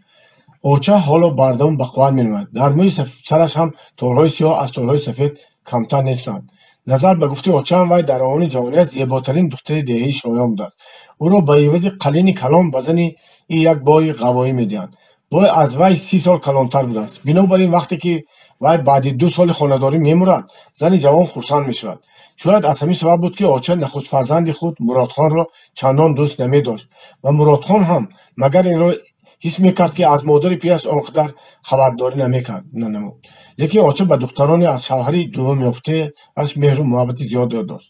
оча ҳоло бардаму бақувват менамояд. дар мӯи сараш ҳам толҳои сиёҳ аз толҳои сафед камтар нестанд. назар ба гуфти очаам вай дар овони ҷавонияш зеботарин духтари деҳаи шоён будааст. ӯро ба ивази қалини калон ба зани як бойи ғавоӣ медиҳанд. бой аз вай 30 сол калонтар будааст. бинобар ин вақте ки вай баъди 2 соли хонадорӣ мемурад, зани ҷавон хурсанд мешавад. шояд аз ҳамин сабаб буд ки оча нахустфарзанди худ Муродхонро чандон дӯст намедошт ва Муродхон ҳам магар инро ҳис мекард ки аз модари пираш он қадар хабардорӣ намуд. лекин оча ба духтарони аз шавҳари дуввум ёфтааш меҳру муҳаббати зиёде дошт.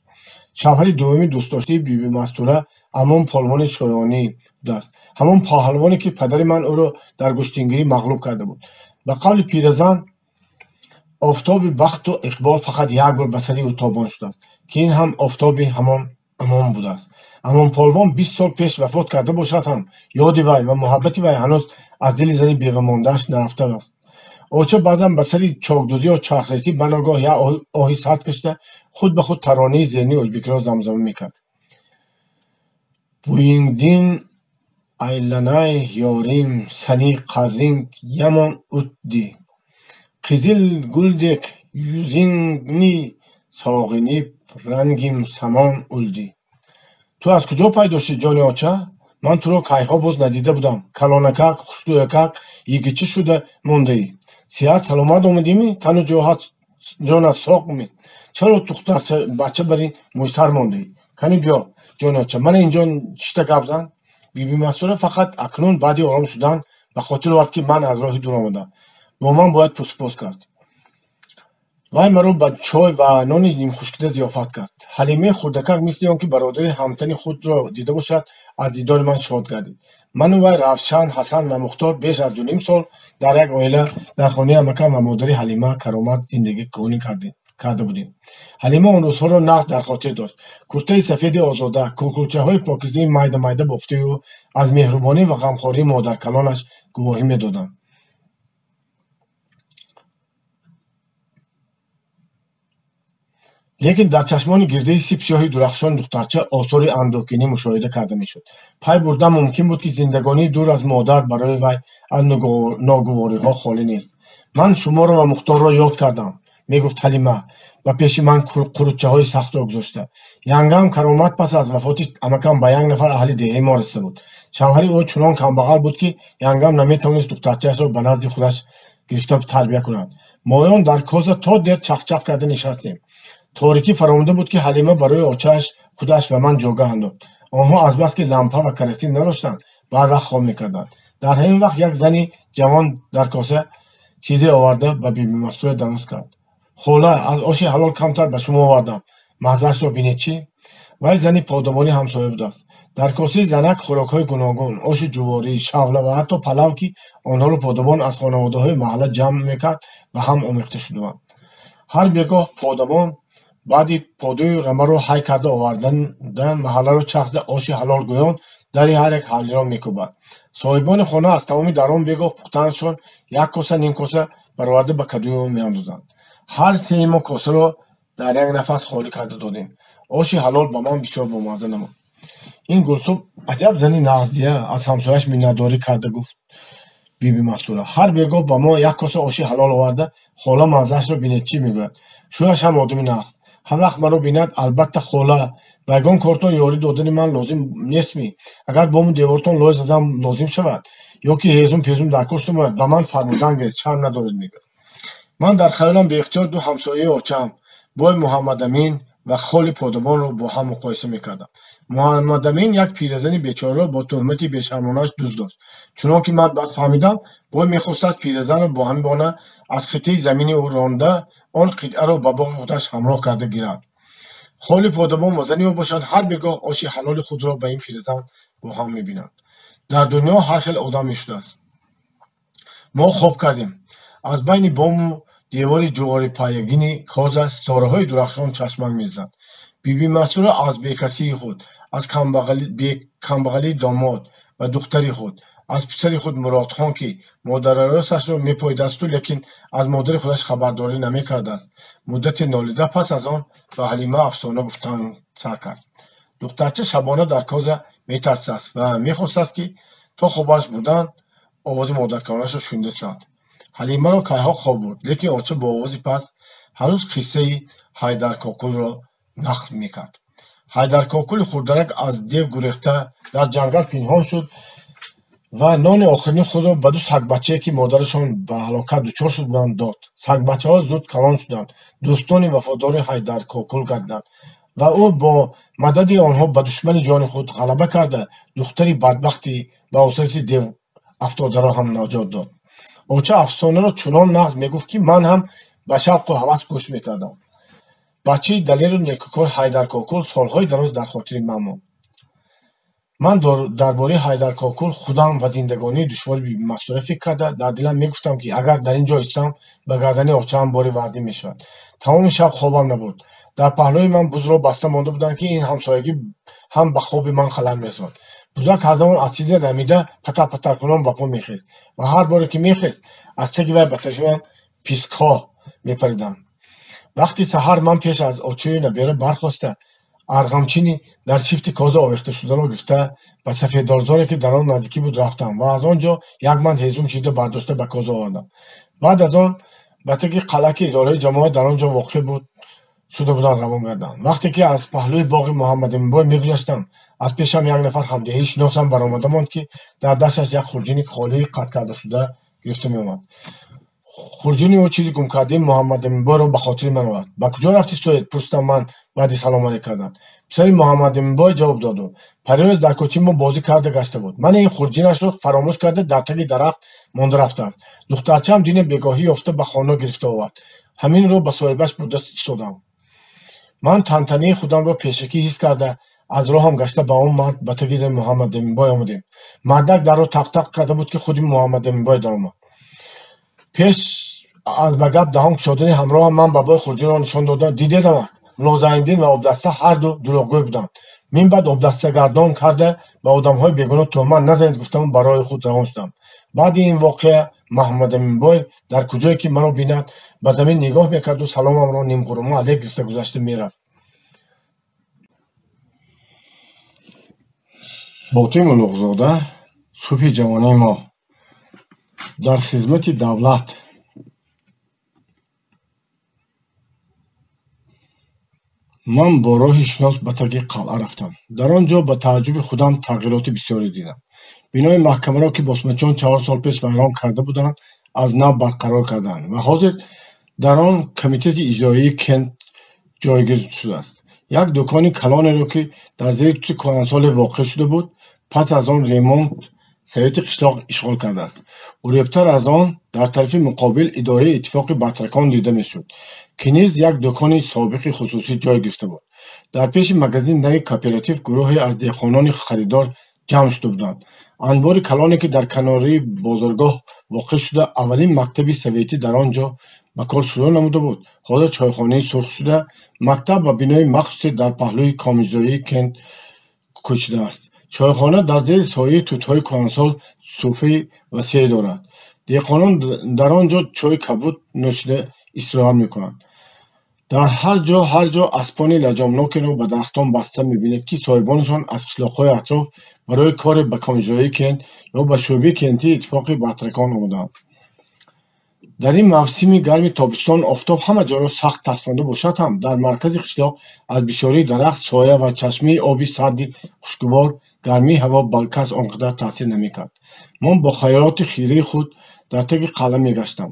шавҳари дуввуми дӯстдоштаи биби Мастура амон полвони шоёнӣ будааст, ҳамон паҳлвоне ки падари ман ӯро дар гӯштингирӣ мағлуб карда буд. ба қавли пиразан офтоби бахту иқбол фақат як бор ба сари ӯ тобон шудааст, ки ин ҳам офтоби ҳамон амон будааст. амон полвон 20 сол пеш вафот карда бошад ҳам ёди вай ва муҳаббати вай ҳанӯз аз дили зани бевамондааш нарафтааст. оча баъзан ба сари чокдӯзӣ ё чархресӣ баногоҳ як оҳи сард кашида худ ба худ таронаи зернии ӯзбекиро замзама мекард. буиндин айланай ёрим сани қазринг ямон утди қизил гулдек юзинни соғиниб рангим самон улди. ту аз куҷо пайдо шудӣ ҷони оча? ман туро кайҳо боз надида будам. калонакак хуштӯякак йигичӣ шуда мондаӣ. сиҳат саломат омадимӣ? тану ҷонат соқми? чаро духтарча бача бар ин мӯйсар мондаӣ? кани биё ҷони оча, мана инҷо чита гап зан. биби Мастура фақат акнун баъди ором шудан ба хотир овард ки ман аз роҳи дур омадам. бо ман бояд пусупос кард. вай маро ба чой ва нони нимхушкида зиёфат кард. ҳалимаи хурдакак мисли он ки бародари ҳамтани худро дида бошад аз дидори ман шод гардид. ману вай Равшан, Ҳасан ва Мухтор беш аз 2.5 сол дар як оила дар хонаи амакам ва модари Ҳалима Каромат зиндагӣ кунӣ карда будем. ҳалима он рӯзҳоро нағз дар хотир дошт. куртаи сафеди озода, кӯкӯчаҳои покизаи майда майда бофтаи ӯ аз меҳрубонӣ ва ғамхории модаркалонаш гувоҳӣ медоданд. лекин дар чашмони гирдаи сипсиёҳи дурахшони духтарча осори андӯҳгинӣ мушоҳида карда мешуд. пай бурдан мумкин буд ки зиндагонии дур аз модар барои вай аз ногувориҳо холӣ нест. ман шуморо ва Мухторро ёд кардам, мегуфт Ҳалима ба пеши ман қурутчаҳои сахтро гузошта. янгам Каромат пас аз вафоти амакам ба як нафар аҳли деҳаи мо расида буд. шавҳари ӯ чунон камбағал буд ки янгам наметавонист духтарчаашро ба назди худаш гирифта тарбия кунад. моён дар коза то дер чақчақ карда нишастем. торикӣ фаромада буд ки ҳалима барои очааш худаш ва ман ҷойгоҳ андохт. онҳо азбаски лампа ва керосин надоштанд, барвақт хоб мекарданд. дар ҳамин вақт як зани ҷавон дар коса чизе оварда ба биби Мастура дароз кард. хола, аз оши ҳалол камтар ба шумо овардам, мағзашро бинед чӣ? вай зани подабони ҳамсоя будааст. дар косаи занак хӯрокҳои гуногун, оши ҷуворӣ, шавла ва ҳатто палав, ки онҳоро подабон аз хонаводаҳои маҳалла ҷамъ мекард, ба ҳам омехта шуданд. ҳар бегоҳ подабон баъди подӯи рамаро ҳай карда овардан маҳалларо чахзда оши ҳалолгӯён дари ҳар як ҳавлиро мекӯбад. соҳибони хона аз тамоми дар он бегоҳ пухтаанашон як коса ним коса бароварда ба кадӯи он меандозанд. ҳар сеи мо косаро дар як нафас холӣ карда додем. оши ҳалол ба ман бисёр бомазза намуд. ин Гулсум аҷаб зани нағздия, аз ҳамсояш миннатдорӣ карда гуфт биби Мастура. ҳар бегоҳ ба мо як коса оши ҳалол оварда, хола мағзашро бинед чӣ мегӯяд. шӯяш ҳам одами нағз. ҳар вақт маро бинад, албатта хола, ба ягон кортон ёрӣ додани ман лозим нестми? агар бому девортон лой задам лозим шавад, ё ки ҳезум пезум дар коштам ояд, ба ман фармудан гиред, шарм надоред мегӯяд. ман дар хаёлам беихтиёр ду ҳамсояи очаам, бой Муҳаммадамин ва холи подабонро бо ҳам муқоиса мекардам. Муҳаммадамин як пиразани бечораро бо тӯҳмати бешармонааш дӯст дошт. чунон ки ман баъд фаҳмидам, бой мехостад пиразанро бо ҳамин бона аз қитъаи замини ӯ ронда, он қитъаро ба боғи худаш ҳамроҳ карда гирад. холи подабон ва зани ӯ бошанд, ҳар бегоҳ оши ҳалоли худро ба ин пиразан бо ҳам мебинанд. дар дунё ҳар хел одам мешудааст. мо хоб кардем. аз байни бому девори ҷуворипайягини коза ситораҳои дурахшон чашмак мезданд. биби Мастура аз бекасии худ, аз камбағалии домод ва духтари худ, аз писари худ Муродхон, ки модараросашро мепоидасту, лекин аз модари худаш хабардорӣ намекардааст, муддате нолида пас аз он ба Ҳалима афсона гуфтан сар кард. духтарча шабона дар коза метарсидааст ва мехостааст ки то хобараш бурдан овози модаркалонашро шунда сад. ҳалимаро кайҳо хоб бурд, лекин оча бо овози паст ҳанӯз қиссаи ҳайдаркокулро нақл мекард. ҳайдаркокули хурдарак аз дев гурехта дар ҷангал пинҳон шуд ва нони охирини худро ба ду сагбачае, ки модарашон ба ҳалокат дучор шуда буданд, дод. Сагбачаҳо зуд калон шуданд, дӯстони вафодори ҳайдаркокул гардиданд ва ӯ бо мадади онҳо ба душмани ҷони худ ғалаба карда, духтари бадбахти ба осарати дев афтодаро ҳам наҷот дод. Оча афсонаро чунон нағз мегуфт, ки ман ҳам ба шавқу ҳавас гӯш мекардам. Бачаи далеру некукор ҳайдаркокул солҳои дароз дар хотири ман монд. ман дар бораи ҳайдаркокул худам ва зиндагонии душвори Мастура фикр карда, дар дилам мегуфтам, ки агар дар ин ҷо истам, ба гардани очаам бори вазнин мешавад. Тамоми шаб хобам набурд. Дар паҳлӯи ман бузро баста монда буданд, ки ин ҳамсоягӣ ҳам ба хоби ман халал мерасонад. Бузак ҳар замон аз чизе намида патар-патаркунон ба по мехест ва ҳар боре ки мехест, аз чаги вай ба таши ман пискҳо мепариданд. вақти саҳар ман пеш аз очои набера бархоста, арғамчини дар чифти коза овехташударо гирифта ба сафеддорзоре, ки дар он наздикӣ буд, рафтам ва аз он ҷо як манд ҳезум чида бардошта ба коза овардам. баъд аз он ба таги қалъа, ки идораи ҷамоат дар он ҷо воқеъ шуда буданд, равон гардам. вақте ки аз паҳлӯи боғи Муҳаммадиминбой мегузаштам, аз пешам як нафар ҳамдиҳаи шиносам баромада монд, ки дар дасташ як хурҷини холии қатъ кардашуда гирифта меомад. хурҷини ӯ чизи гумкардии Муҳаммадиминбойро ба хотири ман овард. ба куҷо рафтӣ Соед? пурсидам ман баъди салом алейк кардан. писари Муҳаммадиминбой ҷавоб доду: парирӯз дар кӯчаи мо бозӣ карда гашта буд. ман ин хурҷинашро фаромӯш карда дар таги дарахт монда рафтааст. духтарчаам дини бегоҳӣ ёфта ба хона гирифта овард. ҳаминро ба соҳибаш бурда истодам. ман тантании худамро пешакӣ ҳис карда, аз роҳам гашта ба он мард ба таги Муҳаммадиминбой омадем. мардак дарро тақ-тақ карда буд, ки худи Муҳаммадиминбой даромад. пеш аз ба гап даҳон кушодани ҳамроҳам ман ба бой хурҷинро нишон додам. дидедамак Муллозаиддин ва обдаста ҳар ду дурӯғгӯй буданд. мин баъд обдастагардон карда ба одамҳои бегуноҳ тӯҳмат назанед гуфтам, ба роҳи худ равон шудам. баъди ин воқеа Муҳаммадиминбой дар куҷое ки маро бинад, ба замин нигоҳ мекарду саломамро нимғурума алейк гирифта гузашта мерафт. Хотиму Нуғзода, субҳи ҷавонии мо, дар хизмати давлат ман бо роҳи шинос ба таги қалъа рафтам. дар он ҷо ба тааҷҷуби худам тағйироти бисёре дидам. бинои маҳкамаро, ки босмачиён 4 сол пеш вайрон карда буданд, аз нав барқарор карданд ва ҳозир дар он комитети иҷроии кент ҷойгир шудааст. як дӯкони калонеро, ки дар зери туси коҳансоле воқеъ шуда буд, пас аз он ремонт совети қишлоқ ишғол кардааст. уребтар аз он дар тарафи муқобил идораи иттифоқи батракон дида мешуд, ки низ як дӯкони собиқи хусусӣ ҷой гирифта буд. дар пеши магазини нави кооператив гурӯҳи аз деҳқонони харидор ҷамъ шуда буданд. анбори калоне, ки дар канории бозоргоҳ воқеъ шуда, аввалин мактаби советӣ дар он ҷо ба кор шурӯъ намуда буд. ҳозир чойхонаи сурх шуда, мактаб ба бинои махсусе дар паҳлӯи комиҷзоии кент кӯчидааст. чойхона дар зери сояи тутҳои коҳансол суфраи васеъ дорад. деҳқонон дар он ҷо чой кабуд нӯшида истироҳат мекунанд. дар ҳар ҷо аспони лаҷомнокеро ба дарахтон баста мебинед, ки соҳибонашон аз қишлоқҳои атроф барои коре ба комиҷзоии кент ё ба шӯъбаи кентии иттифоқи батракон омадаанд. дар ин мавсими гарми тобистон офтоб ҳама ҷоро сахт таснанда бошад ҳам, дар маркази қишлоқ аз бисёрии дарахт, соя ва чашмаи оби сарди хушкбор гармии ҳаво ба кас он қадар таъсир намекард. ман бо хаёлоти хираи худ дар таги қалъа мегаштам.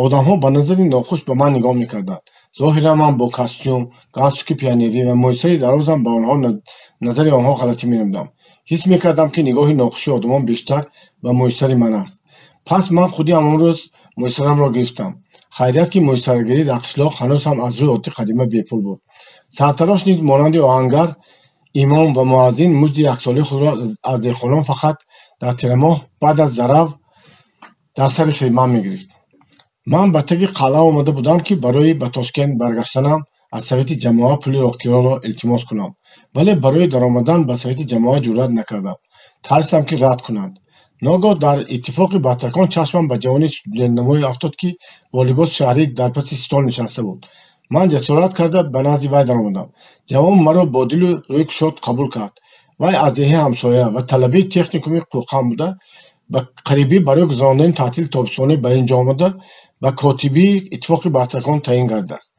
одамҳо ба назари нохуш ба ман нигоҳ мекарданд. зоҳиран ман бо костюм, галстуки пионерӣ ва мӯйсари дарозам ба назари онҳо ғалатӣ менамудам. ҳис мекардам, ки нигоҳи нохуши одамон бештар ба мӯйсари ман аст. пас ман худи ҳамон рӯз мӯйсарамро гирифтам. хайрият, ки мӯйсарагирӣ дар қишлоқ ҳанӯз ҳам аз рӯи оти қадима бепул буд. сартарош низ монанди оҳангар, имом ва муаззин музди яксолаи худро аз деҳқонон фақат дар тирамоҳ баъд аз зарав дар сари хидмат мегирифт. ман ба таги қалъа омада будам, ки барои ба Тошкент баргаштанам аз совети ҷамоа пули роҳкироро илтимос кунам, вале барои даромадан ба совети ҷамоа ҷуръат накардам. тарсидам, ки рад кунанд. ногоҳ дар иттифоқи батракон чашмам ба ҷавони студентнамое афтод, ки бо либоси шаҳрӣ дар паси стол нишаста буд. ман ҷасорат карда ба назди вай даромадам. ҷавон маро бо дилу рӯи кушод қабул кард. вай аз деҳаи ҳамсоя ва талабии техникуми Қӯқан буда, ба қарибӣ барои гузарондани таътили тобистонӣ ба ин ҷо омада, ба котибии иттифоқи батракон таъин гардидааст.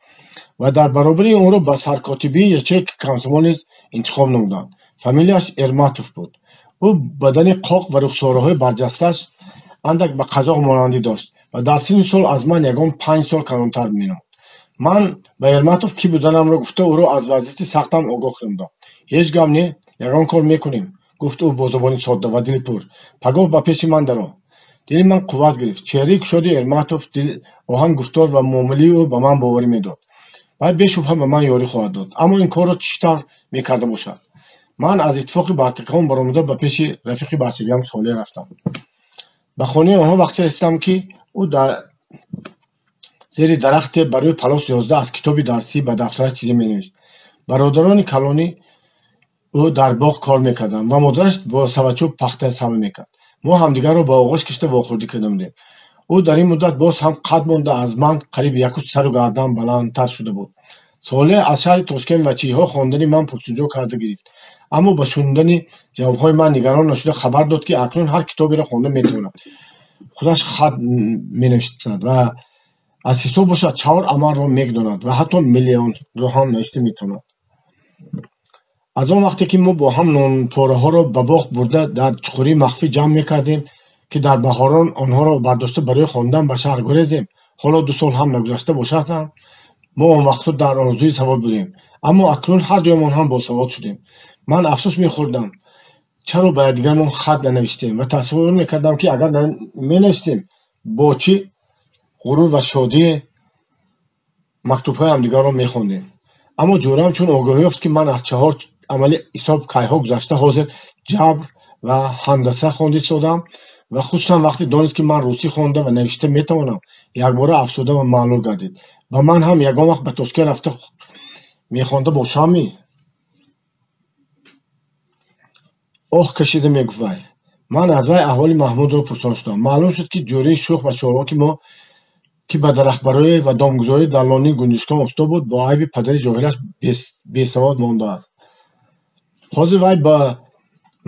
ва дар баробари онро ба саркотибии ячейки комсомол низ интихоб намуданд. Фамилияш Эрматов буд. ӯ бадани қоқ ва рухсораҳои барҷастааш андак ба қазоқ монандӣ дошт ва дар синни сол аз ман ягон 5 сол калонтар менамуд. ман ба Эрматов кӣ буданамро гуфта ӯро аз вазъияти сахтам огоҳ намудам. ҳеҷ гап не, ягон кор мекунем, гуфт ӯ бо зубони содда ва дили пур. пагоҳ ба пеши ман даро. дили ман қувват гирифт. чеҳраи кушоди Эрматов, оҳанг гуфтор ва муомилаи ӯ ба ман боварӣ медод. вай бешубҳа ба ман ёрӣ хоҳад дод. аммо ин корро чӣ тавр мекарда бошад? ман аз иттифоқи бартакаҳом баромада ба пеши рафиқи бачагиам Солеҳ рафтам. ба хонаи онҳо вақте расидам, ки ӯ дар зери дарахте ба рӯи палос 11 аз китоби дарсӣ ба дафтараш чизе менавист. бародарони калони ӯ дар боғ кор мекарданд ва модараш бо савачӯб пахта сабр мекард. мо ҳамдигарро ба оғӯш кишида вохӯрдӣ карда будем. ӯ дар ин муддат боз ҳам қад монда аз ман қариб 1 сару гардан баландтар шуда буд. Солеҳ аз шаҳри Тошкент ва чизҳо хондани ман пурсуҷӯ карда гирифт. аммо ба шуниндани ҷавобҳои ман нигарон нашуда хабар дод, ки акнун ҳар китоберо хонда метавонад. худаш хат менависад ва аз ҳисоб бошад 4 амалро мегдонад ва ҳатто миллионро ҳам навишта метавонад. аз он вақте ки мо бо ҳам нонпораҳоро ба боғ бурда дар чуқурии махфӣ ҷамъ мекардем, ки дар баҳорон онҳоро бардошта барои хондан ба шаҳр гурезем, ҳоло 2 сол ҳам нагузашта бошад, мо он вақтҳо дар орзуи савод будем, аммо акнун ҳар дуямон ҳам босавод шудем. ман афсӯс мехӯрдам, чаро ба якдигармон хат нанавистем ва тасаввур мекардам, ки агар менавистем, бо чӣ ғурур ва шодӣ мактубҳои ҳамдигарро мехондем. аммо ҷӯрам чун огоҳӣ ёфт, ки ман аз 4 амали ҳисоб кайҳо гузашта ҳозир ҷабр ва ҳандаса хонда истодам ва хусусан вақте донист, ки ман русӣ хонда ва навишта метавонам, якбора афсурда ва маълул гардид ва ман ҳам ягон вақт ба Тошкент рафта мехонда бошамми? оҳ кашида мегуфт вай. ман аз вай аҳволи Маҳмудро пурсон шудам. маълум шуд, ки ҷӯраи шӯх ва чолоки мо, ки ба дарахтбароӣ ва домгузории дар лонии гунҷишкон устод буд, бо айби падари ҷоҳилаш бесавод мондааст. ҳозир вай ба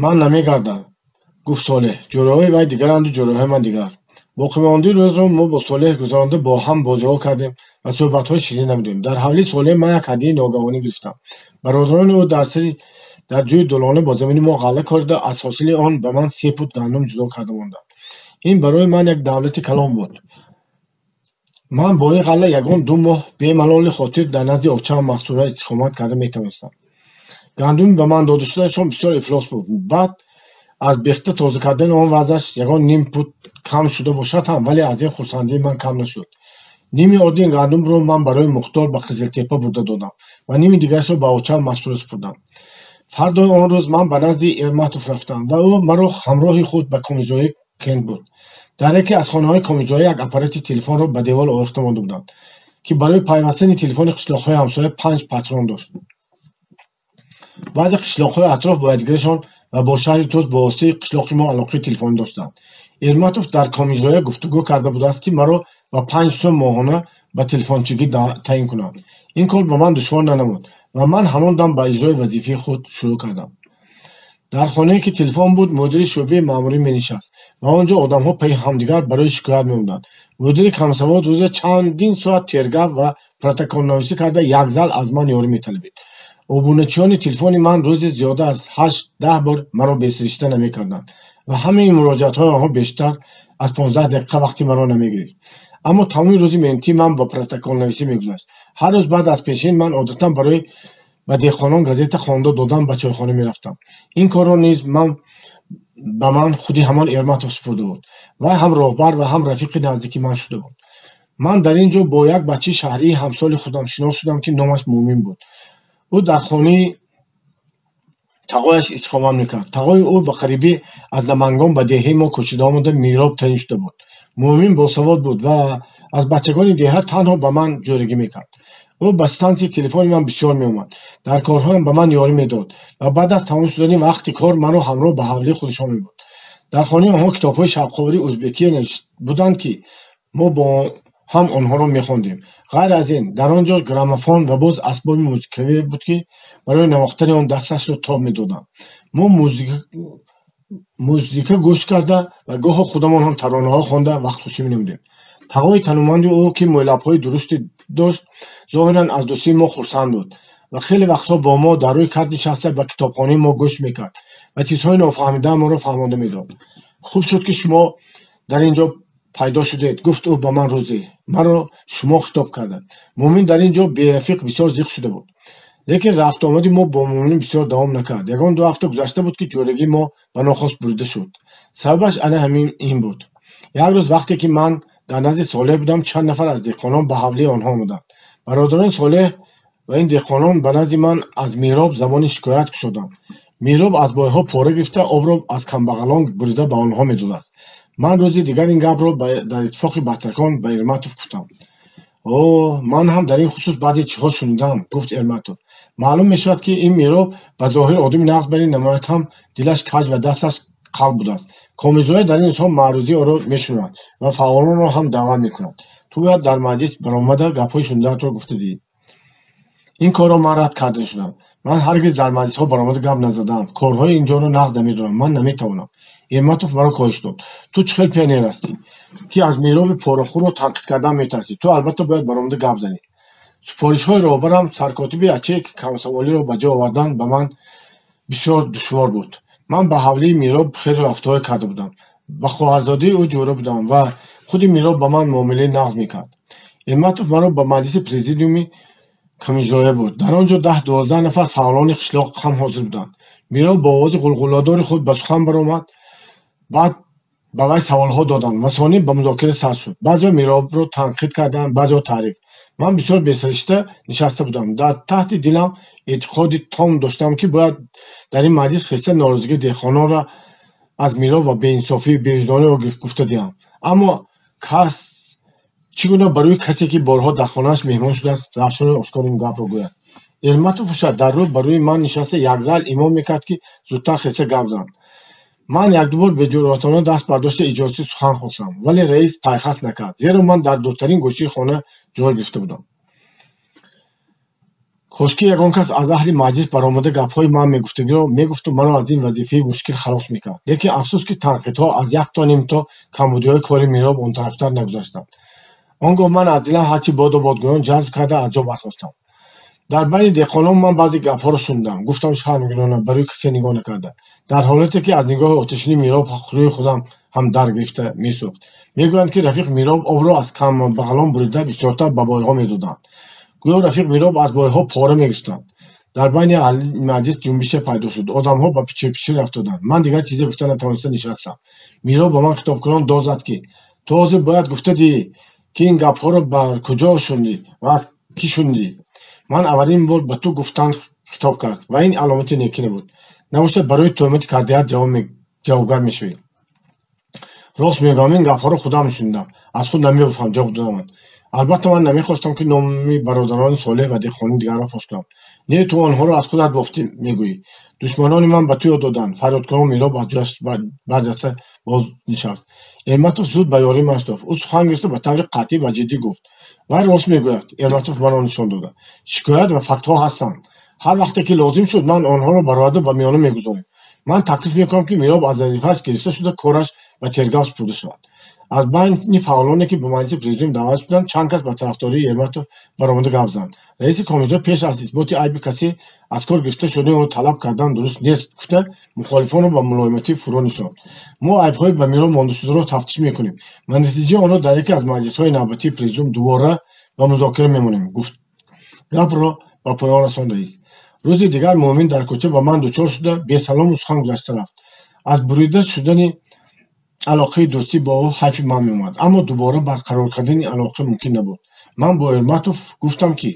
ман намегардад, гуфт Солеҳ. ҷӯраҳои вай дигаранду ҷӯраҳои ман дигар. боқимондии рӯзро мо бо Солеҳ гузаронда бо ҳам бозиҳо кардем ва суҳбатҳои ширин намудем. дар ҳавлии Солеҳ ман як ҳадияи ногаҳонӣ гирифтам. бародарони ӯ дар ҷӯи дулона бо замини мо ғалла корида, аз ҳосили он ба ман 3 пуд гандум ҷудо карда монданд. ин барои ман як давлати калон буд. ман бо ин ғалла ягон 2 моҳ бемалоли хотир дар назди овчаам Мастура истиқомат карда метавонистам. гандуми ба ман дода шудаашон бисёр ифлос буд. баъд аз бехта тоза кардани он вазъаш ягон ним пуд кам шуда бошад ҳам, вале аз ин хурсандии ман кам нашуд. ними оддии гандумро ман барои Мухтор ба Қизилтепа бурда додам ва ними дигарашро ба овчаам Мастура супурдам. фардои он рӯз ман ба назди Эрматов рафтам ва ӯ маро ҳамроҳи худ ба комиҷои Кент бурд. дар яке аз хонаҳои комиҷоӣ як аппарати телефонро ба девор овехта монда буданд, ки барои пайвастани телефони қишлоқҳои ҳамсоя 5 патрон дошт. баъзе қишлоқҳои атроф бо якдигарашон ва бо шаҳри Тӯз бо воситаи қишлоқи мо алоқаи телефонӣ доштанд. Эрматов дар комиҷоя гуфтугӯ карда будааст, ки маро ба 5 сум моҳона ба телефончигӣ таъин кунанд. ин кор ба ман душвор нанамуд ва ман ҳамон дам ба иҷрои вазифаи худ шурӯъ кардам. дар хонае ки телефон буд, мудири шӯъбаи маъмурӣ менишаст ва он ҷо одамҳо паи ҳамдигар барои шикоят мемуданд. мудири камсавод рӯза чандин соат тергав ва протоколнависӣ карда як зал аз ман ёрӣ металабид. обуначиёни телефони ман рӯзе зиёда аз 8-10 бор маро бесиришта намекарданд ва ҳамаи муроҷиатҳои онҳо бештар аз 15 дақиқа вақти маро намегирифт. аммо тамоми рӯзи меҳнатии ман ба протоколнависӣ мегузашт. ҳар рӯз баъд аз пешин ман одатан барои ба деҳқонон газета хонда додан ба чойхона мерафтам. ин корро низ ба ман худи ҳамон Эрматов супурда буд. вай ҳам роҳбар ва ҳам рафиқи наздики ман шуда буд. ман дар ин ҷо бо як бачаи шаҳрии ҳамсоли худам шинос шудам, ки номаш Муъмин буд. ӯ дар хонаи тағояш истиқомат мекард. тағои ӯ ба қарибӣ аз Намангон ба деҳаи мо кӯчида омада мироб таъин шуда буд. Муъмин босавод буд ва аз бачагони деҳа танҳо ба ман ҷӯрагӣ мекард. ӯ ба стансияи телефони ман бисёр меомад. дар корҳоям ба ман ёрӣ медод ва баъд аз тамом шудани вақти кор маро ҳамроҳ ба ҳавлии худашон мебурд. дар хонаи онҳо китобҳои шавқовари ӯзбекӣ буданд, ки мо бо ҳам онҳоро мехондем. ғайр аз ин, дар он ҷо граммофон ва боз асбоби музикавӣ буд, ки барои навохтани он дасташро тоб медодам. мо музика гӯш карда ва гоҳо худамон ҳам таронаҳо хонда вақтхушӣ менамудем. тағои тануманди ӯ ки мӯйлабҳои дурусти дошт зоҳиран аз дӯстии мо хурсанд буд ва хеле вақтҳо бо мо дар рӯи кард нишаста ба китобхонаи мо гӯш мекард ва чизҳои нофаҳмидаам моро фаҳмода медод. хуб шуд ки шумо дар ин ҷо пайдо шудед, гуфт ӯ ба ман рӯзе. маро шумо хитоб кардад. мӯмин дар ин ҷо берафиқ бисёр зиқ шуда буд. лекин рафтуомади мо бо мӯминин бисёр давом накард. ягон 2 ҳафта гузашта буд ки ҷойрагии мо ба нохост бурида шуд. сабабаш ана ҳамин ин буд. як рӯз вақте ки ман дар назди солеҳ будам, чанд нафар аз деҳқонон ба ҳавлии онҳо омаданд. бародарони солеҳ ва ин деҳқонон ба назди ман аз мироб забони шикоят кушоданд. мироб аз бойҳо пора гирифта обро аз камбағалон бурида ба онҳо медодааст. ман рӯзи дигар ин гапро дар иттифоқи батракон ба Эрматов гуфтам. о, ман ҳам дар ин хусус баъзе чизҳо шунидам, гуфт Эрматов. маълум мешавад ки ин мироб ба зоҳир одами нағзбарӣ намояд ҳам дилаш каҷ ва дасташ қалб будааст. комизоя дар ин рӯзҳо маърузии онро мешунад ва фаъолонро ҳам даъват мекунад. ту бояд дар маҷлис баромада гапҳои шунидаатро гуфта диҳӣ. ин корро ман рад карда шудам. ман ҳаргиз дар маҷлисҳо баромада гап назадаам. корҳои ин ҷоро нағз намедонам. ман наметавонам. Эрматов маро коҳиш дод. ту чӣ хел пионер ҳастӣ, ки аз мироби порахӯро танқид кардан метарсӣ? ту албатта бояд баромада гап занӣ. супоришҳои роҳбарам саркотиби ячейки комсомолиро ба ҷо овардан ба ман бисёр душвор буд. ман ба ҳавлии мироб хеле рафтуҳое карда будам. ба хоҳарзодаи ӯ ҷӯра будам ва худи мироб ба ман муомилаи нағз мекард. Эрматов маро ба маҷлиси президиуми комизоя бурд. дар он ҷо 10-12 нафар фаъолони қишлоқ ҳам ҳозир буданд. мироб бо овози ғулғуладори худ ба сухан баромад. баъд ба вай саволҳо доданд ва сонӣ ба музокира сар шуд. баъзеҳо миробро танқид карданд, баъзеҳо таъриф. ман бисёр бесаришта нишаста будам. дар таҳти дилам эътиқоди том доштам, ки бояд дар ин маҷлис хиста норозигии деҳқононро аз мироб ва беинсофии бевиҷдониро гуфта диҳам. аммо кас чӣ гуна ба рӯи касе ки борҳо дар хонааш меҳмон шудааст равшони ошкор ин гапро гӯяд? Эрматов бошад дар рӯ ба рӯи ман нишаста якзайл имон мекард, ки зудтар хиста гап зан. ман як ду бор беҷуръатона даст бардошта иҷозати сухан хостам, вале раис пайхаст накард, зеро ман дар дуртарин гӯшаи хона ҷой гирифта будам. кошки ягон кас аз аҳли маҷлис баромада гапҳои ман мегуфтагиро мегуфту маро аз ин вазифаи мушкил халос мекард. лекин афсус, ки танқидҳо аз як то нимто камбудиҳои кори мироб онтарафтар нагузаштанд. он гоҳ ман аз дилам ҳарчи боду бодгӯён ҷазб карда аз ҷо бархостам. дар байни деҳқонон ман баъзе гапҳоро шунидам. гуфтам шармгирона ба рӯи касе нигоҳ накарда, дар ҳолате ки аз нигоҳи оташини мироб рӯи худам ҳам дар гирифта месӯхт. мегӯянд, ки рафиқ мироб обро аз камбағалон бурида бисёртар ба бойҳо медоданд. гӯё рафиқ мироб аз бойҳо пора мегӯстанд. дар байни аҳли маҷлис ҷунбише пайдо шуд. одамҳо ба пичопишӣ рафтоданд. ман дигар чизе гуфта натавониста нишастам. мироб ба ман хитобкунон дод зад, ки ту ҳозир бояд гуфта диҳӣ, ки ин гапҳоро бар куҷо шунидӣ ва аз кӣ шунидӣ. ман аввалин бор ба ту гуфтан хитоб кард ва ин аломати некӣ набуд. набошад барои тӯҳмати кардият ҷавобгар мешавӣ. рост мегӯям, ин гапҳоро худам шунидам. аз худ намебафам, ҷавоб додам ман. албатта ман намехостам, ки номи бародарони солеҳ ва деҳқони дигарро фош кунам. не ту онҳоро аз худат бофтӣ мегӯӣ. душманони ман ба ту ёд доданд. фарёдкунон мироб аз ҷояш барҷаста боз нишаст. Эрматов зуд ба ёрии ман шитофт. ӯ сухан гирифта ба таври қатъӣ ва ҷиддӣ гуфт. вай рост мегӯяд. Эрматов маро нишон дода. шикоят ва фактҳо ҳастанд. ҳар вақте ки лозим шуд, ман онҳоро барояда ба миёна мегузорем. ман таклиф мекунам, ки мироб аз вазифааш гирифта шуда кораш ба тергав супурда шавад. аз байни фаъолоне ки ба маҷлиси президиум даъват шуданд, чанд кас ба тарафдории Эрматов баромада гап занд. раиси комизо пеш аз исботи айби каси аз кор гирифта шуданиро талаб кардан дуруст нест гуфта, мухолифонро ба мулоиматӣ фурӯ нишонд. мо айбҳои ба мироб мондашударо тафтиш мекунем ва натиҷаи онро дар яке аз маҷлисҳои навбатии президиум дубора ба музокира мемонем, гуфт. гапро ба поён расон раис. рӯзи дигар муъмин дар кӯча ба ман дучор шуда бесалому сухан гузашта рафт. аз бурида шудани алоқаи дӯстӣ бо ӯ ҳайфи ман меомад, аммо дубора барқарор кардани алоқа мумкин набуд. ман бо Эрматов гуфтам, ки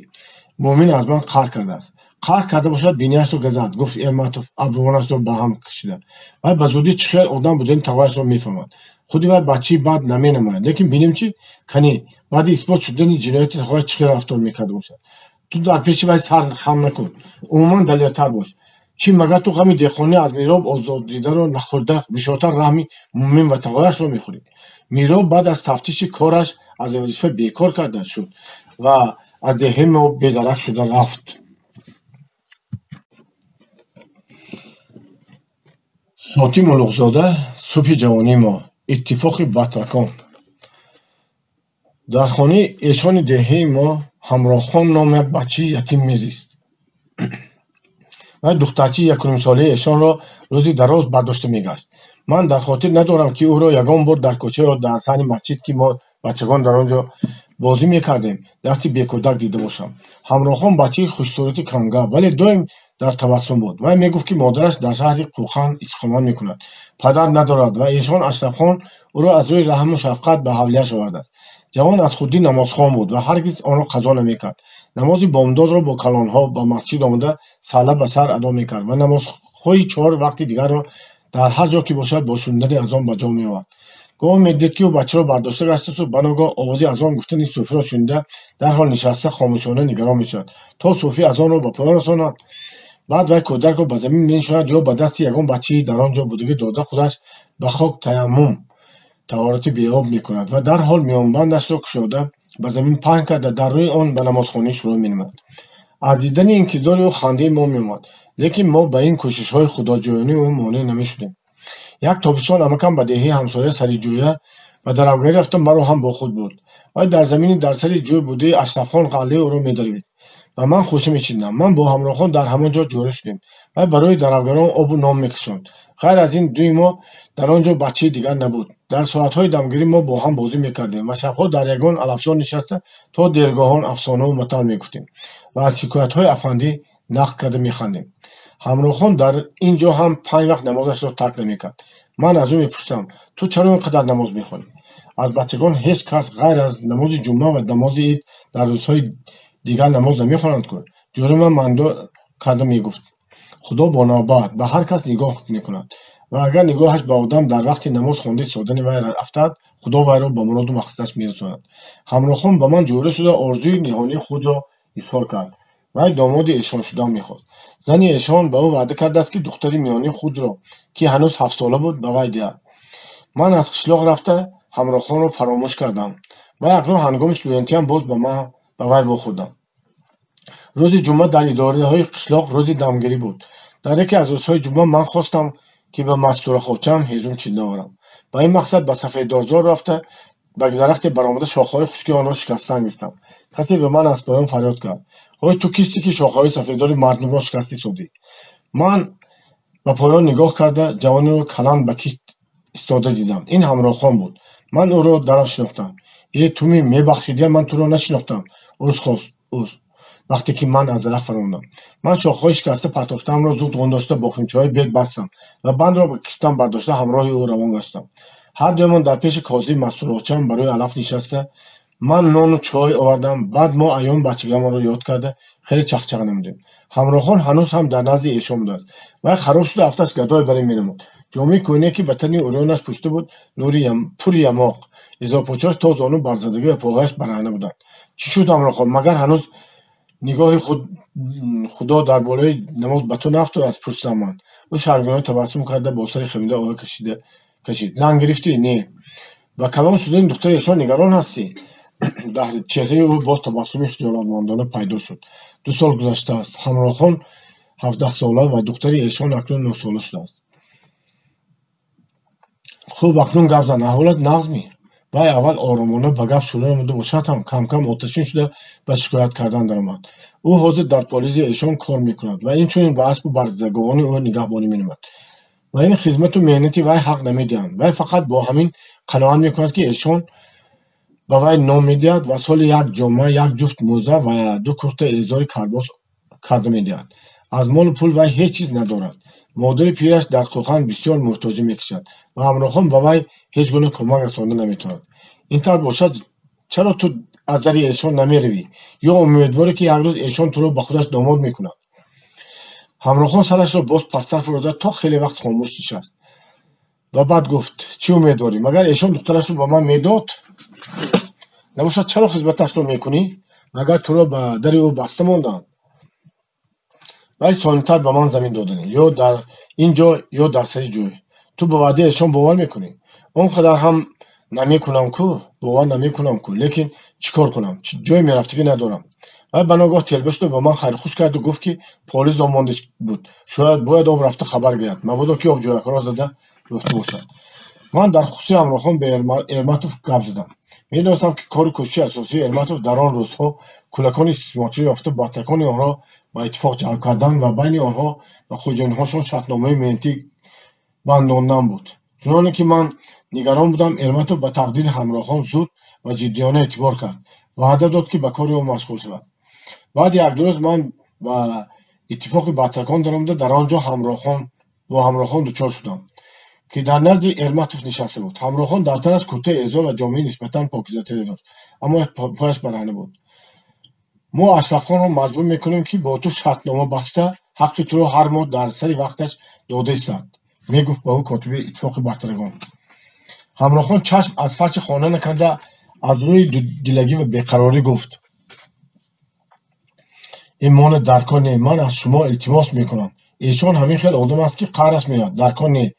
муъмин аз ман қаҳр кардааст. қаҳр карда бошад, бинияшро газад, гуфт Эрматов абрувонашро ба ҳам кашида. вай ба зудӣ чӣ хел одам будани тавайашро мефаҳмад. худи вай бачии бад наменамояд, лекин бинем чӣ канӣ баъди исбот шудани ҷинояти тавайаш чӣ хел рафтор мекарда бошад. ту дар пеши вай сар хам накун, умуман далертар бош. чӣ магар ту ғами деҳқонӣ аз мироб озодидаро нахӯрда бишортар раҳми муъмин ва тавайашро мехӯрӣ. мироб баъд аз тафтиши кораш аз вазифа бекор карда шуд ва аз деҳаи мо бедарак шуда рафт. Соти Мулуғзода, субҳи ҷавонии мо, иттифоқи батракон. дар хонаи эшони деҳаи мо Ҳамроҳхон ном як бачаи ятим мезист. вай духтарчаи якумсолаи эшонро рӯзи дароз бардошта мегашт. ман дар хотир надорам ки ӯро ягон бор дар кӯча ё дар саҳни масҷид, ки мо бачагон дар он ҷо бозӣ мекардем, дасти бекӯдак дида бошам. Ҳамроҳхон бачаи хушсурати камгап, вале доим дар табассум буд. вай мегуфт, ки модараш дар шаҳри Қӯқан иstiqомат мекунад, падар надорад ва эшон Ашрафхон ӯро аз рӯи раҳму шафқат ба ҳавлияш овардааст. ҷавон аз худдӣ намозхон буд ва ҳаргиз онро қазо намекард. намози бомдодро бо калонҳо ба масҷид омада сала ба сар адо мекард ва намозҳои 4 вақти дигарро дар ҳар ҷо ки бошад бо шундани азон ба ҷо меовард. гоҳ медид, ки ӯ бачаро бардошта гаштасу баногоҳ овози азон гуфтани суфиро шунида дарҳол нишаста хомӯшона нигарон мешавад, то суфӣ азонро ба поён расонад. баъд вай кӯдакро ба замин менишонад ё ба дасти ягон бачаи дар он ҷо будагӣ дода худаш ба хок таяммум таҳорати беоб мекунад ва дарҳол миёнбандашро кушода ба замин паҳн карда дар рӯи он ба намозхонӣ шурӯъ менамуд. аз дидани инкисори ӯ хандаи мо меомад, лекин мо ба ин кӯшишҳои худоҷӯёнии ӯ монеъ намешудем. як тобистон амакам ба деҳаи ҳамсоя сари ҷӯя ба даравгарӣ рафта маро ҳам бо худ бурд. вай дар замини дар сари ҷӯй будаи Ашрафхон ғаллаи ӯро медаривид ва ман хӯша мечидам. ман бо Ҳамроҳхон дар ҳамон ҷо ҷоре шудем. вай барои даравгарон обу ном мекашонд. ғайр аз ин дуи мо дар он ҷо бачаи дигар набуд. дар соатҳои дамгирӣ мо бо ҳам бозӣ мекардем ва шабҳо дар ягон алафзор нишаста то дергоҳон афсонаву матал мегуфтем ва аз ҳикоятҳои афандӣ нақл карда механдем. Ҳамроҳхон дар ин ҷо ҳам 5 вақт намозашро тарк намекард. ман аз ӯ мепурсидам: ту чаро ин қадар намоз мехонӣ? аз бачагон ҳеҷ кас ғайр аз намози ҷумъа ва намози ид дар рӯзҳои дигар намоз намехонанд кӯ? ҷорима мандор карда мегуфт: худо бонавбахт ба ҳар кас нигоҳ мекунад ва агар нигоҳаш ба одам дар вақти намоз хонда истодани вай афтад, худо вайро ба муроду мақсадаш мерасонад. Ҳамроҳхон ба ман ҷӯра шуда орзуи ниҳонии худро изҳор кард. вай домоди эшон шудан мехост. зани эшон ба ӯ ваъда кардааст, ки духтари миёнии худро, ки ҳанӯз 7 сола буд, ба вай диҳад. ман аз қишлоқ рафта Ҳамроҳхонро фаромӯш кардам. вай акнун ҳангоми студентиям боз ба вай вохӯрдам. рӯзи ҷумъа дар идораҳои қишлоқ рӯзи дамгирӣ буд. дар яке аз рӯзҳои ҷумъа ман хостам, ки ба мастураховчаам ҳезум чида оварам. ба ин мақсад ба сафеддорзор рафта ба дарахте баромада шохаҳои хушки онро шикастан гирифтам. касе ба ман аз поён фарёд кард: ҳой, ту кисти, ки шохаҳои сафеддори мардумро шикастӣ содӣ? ман ба поён нигоҳ карда ҷавонеро каланд ба кит истода дидам. ин Ҳамроҳхон буд. ман ӯро дарав шинохтам. ту мебахшидия, ман туро нашинохтам. урус хост ӯ, вақте ки ман аз дарахт фаромадам. ман шохаҳои шикаста партофтаамро зуд ғундошта бо химчаҳои бед бастам ва бандро ба кистам бардошта ҳамроҳи ӯ равон гаштам. ҳар дуямон дар пеши козӣ мастуроҳчаам барои алаф нишаста, ман нону чой овардам. баъд мо аён бачагиамонро ёд карда хеле чахчах намудем. Ҳамроҳхон ҳанӯз ҳам дар назди эшон будааст. вай хароб шуда афташ гадои барӣ менамуд. ҷомаи кӯҳнае, ки ба тани урёнаш пӯшида буд, пури ямоқ, изопочош то зону барзадагӣ ва поҳояш бараҳна буданд. чӣ шуд Ҳамроҳхон? магар ҳанӯз нигоҳи худо дар болои намоз ба ту нафтурааст? пурсидам ман. ӯ шармгона табассум карда бо сари хемида оҳ кашид. зан гирифтӣ? Не. ба калон шудани духтари эшон нигарон ҳастӣ? дар чеҳраи ӯ боз табассуми хиҷолатмандона пайдо шуд. 2 сол гузаштааст. Ҳамроҳхон 17 сола ва духтари эшон акнун 9 сола шудааст. хуб, акнун гап зан, аҳволат нағзми? вай аввал оромона ба гап шуро намуда бошад ҳам камкам оташин шуда ба шикоят кардан даромад. ӯ ҳозир дар полиси эшон кор мекунад ва инчунин ба аспу барзидаговони ӯ нигаҳбонӣ менамад. ва ин хизмату меҳнати вай ҳақ намедиҳанд. вай фақат бо ҳамин қаноат мекунад, ки эшон ба вай ном медиҳад ва соли 1 ҷома, 1 ҷуфт мӯза ва 2 курта эзори карбос карда медиҳад. аз молу пул вай ҳеҷ чиз надорад. модари пираш дар Қӯқан бисёр муҳтоҷӣ мекашад ва Ҳамроҳхон ба вай ҳеҷ гуна кӯмак расонда наметавонад. ин тавр бошад, чаро ту аз дари эшон намеравӣ? ё умедворӣ, ки як рӯз эшон туро ба худаш домод мекунад? Ҳамроҳхон сарашро боз пасттар фурода то хеле вақт хомӯш нишаст ва баъд гуфт: чӣ умедворӣ? магар эшон духтарашро ба ман медод? набошад чаро хизматашро мекунӣ? магар туро ба дари ӯ баста мондаанд? вай сонитар ба ман замин додани, ё дар ин ҷо ё дар сари ҷӯй. ту ба ваъдаи эшон бовар мекунӣ? он қадар ҳам намекунам кӯ, бовар намекунам кӯ, лекин чӣ кор кунам? ҷои мерафтагӣ надорам. вай ба ногоҳ телба шуда ба ман хайрхуш карду гуфт, ки полис омонда буд, шояд бояд об рафта хабар гирад, мабодо ки обҷоякро зада гуфта бошад. ман дар хусуси Ҳамроҳхон ба Эрматов гап задам. میدانستم که کار کوشش اساسی ارماتوف در آن روزها کودکان استثمارچی یافته بطرکان آنها را به اتفاق جلب کردن و بین آنها و خوجانی‌هاشان شرطنامه مهنتی بنداندن بود. چنانکه که من نگران بودم ارماتوف به تقدیر همراهان زود و جدیانه اعتبار کرد و وعده داد که به کار او مشغول شود. بعد یک دو روز من به اتفاق بطرکان درآمده در آنجا همراهان دچار شدم که در نزد ارماتوف نشسته بود. همراهان در تنش کرته ازار و جامعه نسبتا پاکیزه‌تری داشت، اما پایش برهنه بود. ما اشرف خان را مجبور میکنیم که با تو شرطنامه بسته حق تو را هر ماه در سری وقتش داده استد، میگفت به او کاتب اتفاق بطرگان. همراه خان چشم از فرش خانه نکنده از روی دلگی و بیقراری گفت ایمان درکار نه، من از شما التماس میکنم. ایشان همین خیلی آدم است که قهرش میاد. درکار نه،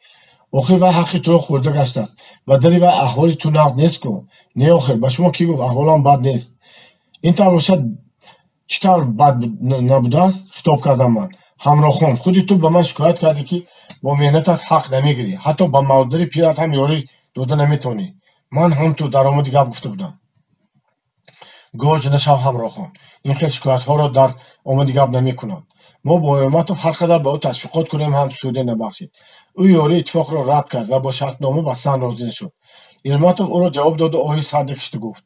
آخر وای حقی تو را خورده گشته است و داری وای احوالی تو نقد نیست کو. نه آخر به شما کی گفت احوالم بد نیست؟ این طور باشد چطور بد نبوده است؟ خطاب کردم من. همراه خان خودی تو به من شکایت کردی که با مهنتت حق نمیگیری، حتی با مادر پیرت هم یاری داده نمیتونی. من هم تو درآمد گپ گفته بودم. گوش نشو همراه خان، این خیلی شکایت ها را در آمد گپ نمیکنند. ما با ارماتوف هر قدر با او تشویقات کنیم هم سوده نبخشید. او یاری اتفاق را رد کرد و با شرطنامه بستن راضی نشد. ارماتوف او را جواب داد و آهی سر کشید و گفت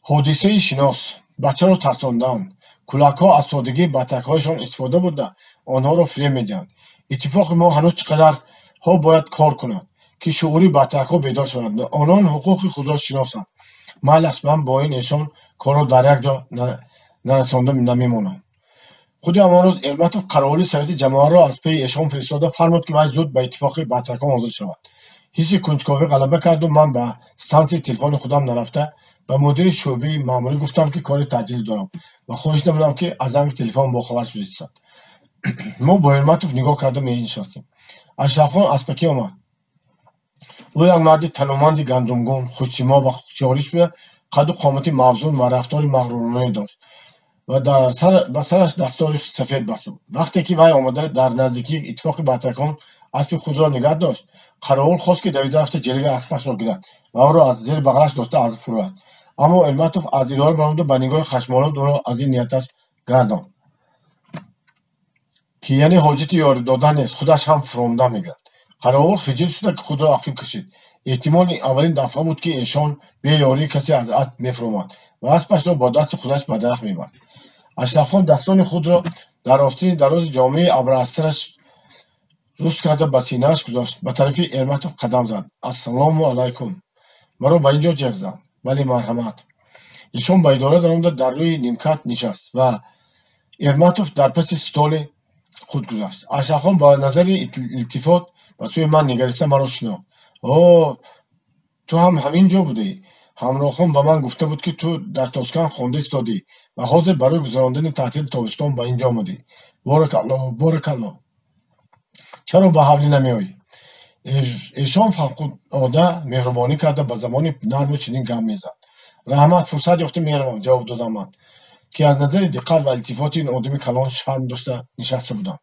حادثه شناس بچه را ترساندند. کودک‌ها از سادگی بطرک‌هایشان استفاده بوده آنها را فریب میدهند. اتفاق ما هنوز چقدر ها باید کار کند که شعوری بطرک‌ها بیدار شوند. آنان حقوق خود را شناسند. من اصلا با این ایشان کار را در یک جا نرسانده نمیمانم. خود همان روز ارماتوف قراولی سیاست جماعت را از پی ایشان فرستاده فرمود که وای زود به اتفاق بطرکان حاضر شود. حس کنجکاوی غلبه کرد و من به استانسی تلفن خودم نرفته به مدیر شعبه ماموری گفتم که کار تعجیل دارم و خواهش نمودم که از زنگ تلفن با خبر شده است. ما با ارماتوف نگاه کردیم نشستیم. اشرف خان از پکی آمد. او یک مرد تنومند گندمگون، خوش‌سیما و خوش‌چالش بود، قد و قامت موزون و رفتار مغرورانه داشت و به سرش دستار سفید بسته بود. وقتی که وی آمده در نزدیکی اتفاق بطرکان اسب خود را نگه داشت، قراول خواست که دویده رفته جلوی اسبش را گیرد و او را از زیر بغلش داشته از فرو رفت. اما ارماتوف از ایران برآمد و با نگاه خشمآلود او را از این نیتش گرداند که یعنی حاجت یاری دادن نیست، خودش هم فرومده میگرد. قراول خجل شده که خود را عقب کشید. احتمال اولین دفعه بود که ایشان بی یاری کسی از اسب میفرومد و اسبش را با دست خودش به درخت میبرد. اشرف خان دستان خود را در آستین دراز جامعه ابراسترش روز کرده به سینه‌اش گذاشت. به طرف ارماتوف قدم زد. السلام علیکم. مرا به اینجا جذب. ولی مرحمت. ایشان به اداره درآمده در روی نیمکت نشست و ارماتوف در پس استول خود گذاشت. اشرف خان با نظر التفات به سوی من نگریسته مرا شناخت. اوه، تو هم همینجا بودی؟ همراه خان به من گفته بود که تو در تاشکند خوانده ایستادی و حاضر برای گذراندن تعطیل تابستان به اینجا آمدی. بارک الله، بارک الله. چرا به حولی نمیایی؟ ایشان فوق‌العاده مهربانی کرده به زبان نرم و چنین گپ میزد. رحمت، فرصت یافته میروم، جواب دادم من که از نظر دقت و التفات این آدم کلان شرم داشته نشسته بودم.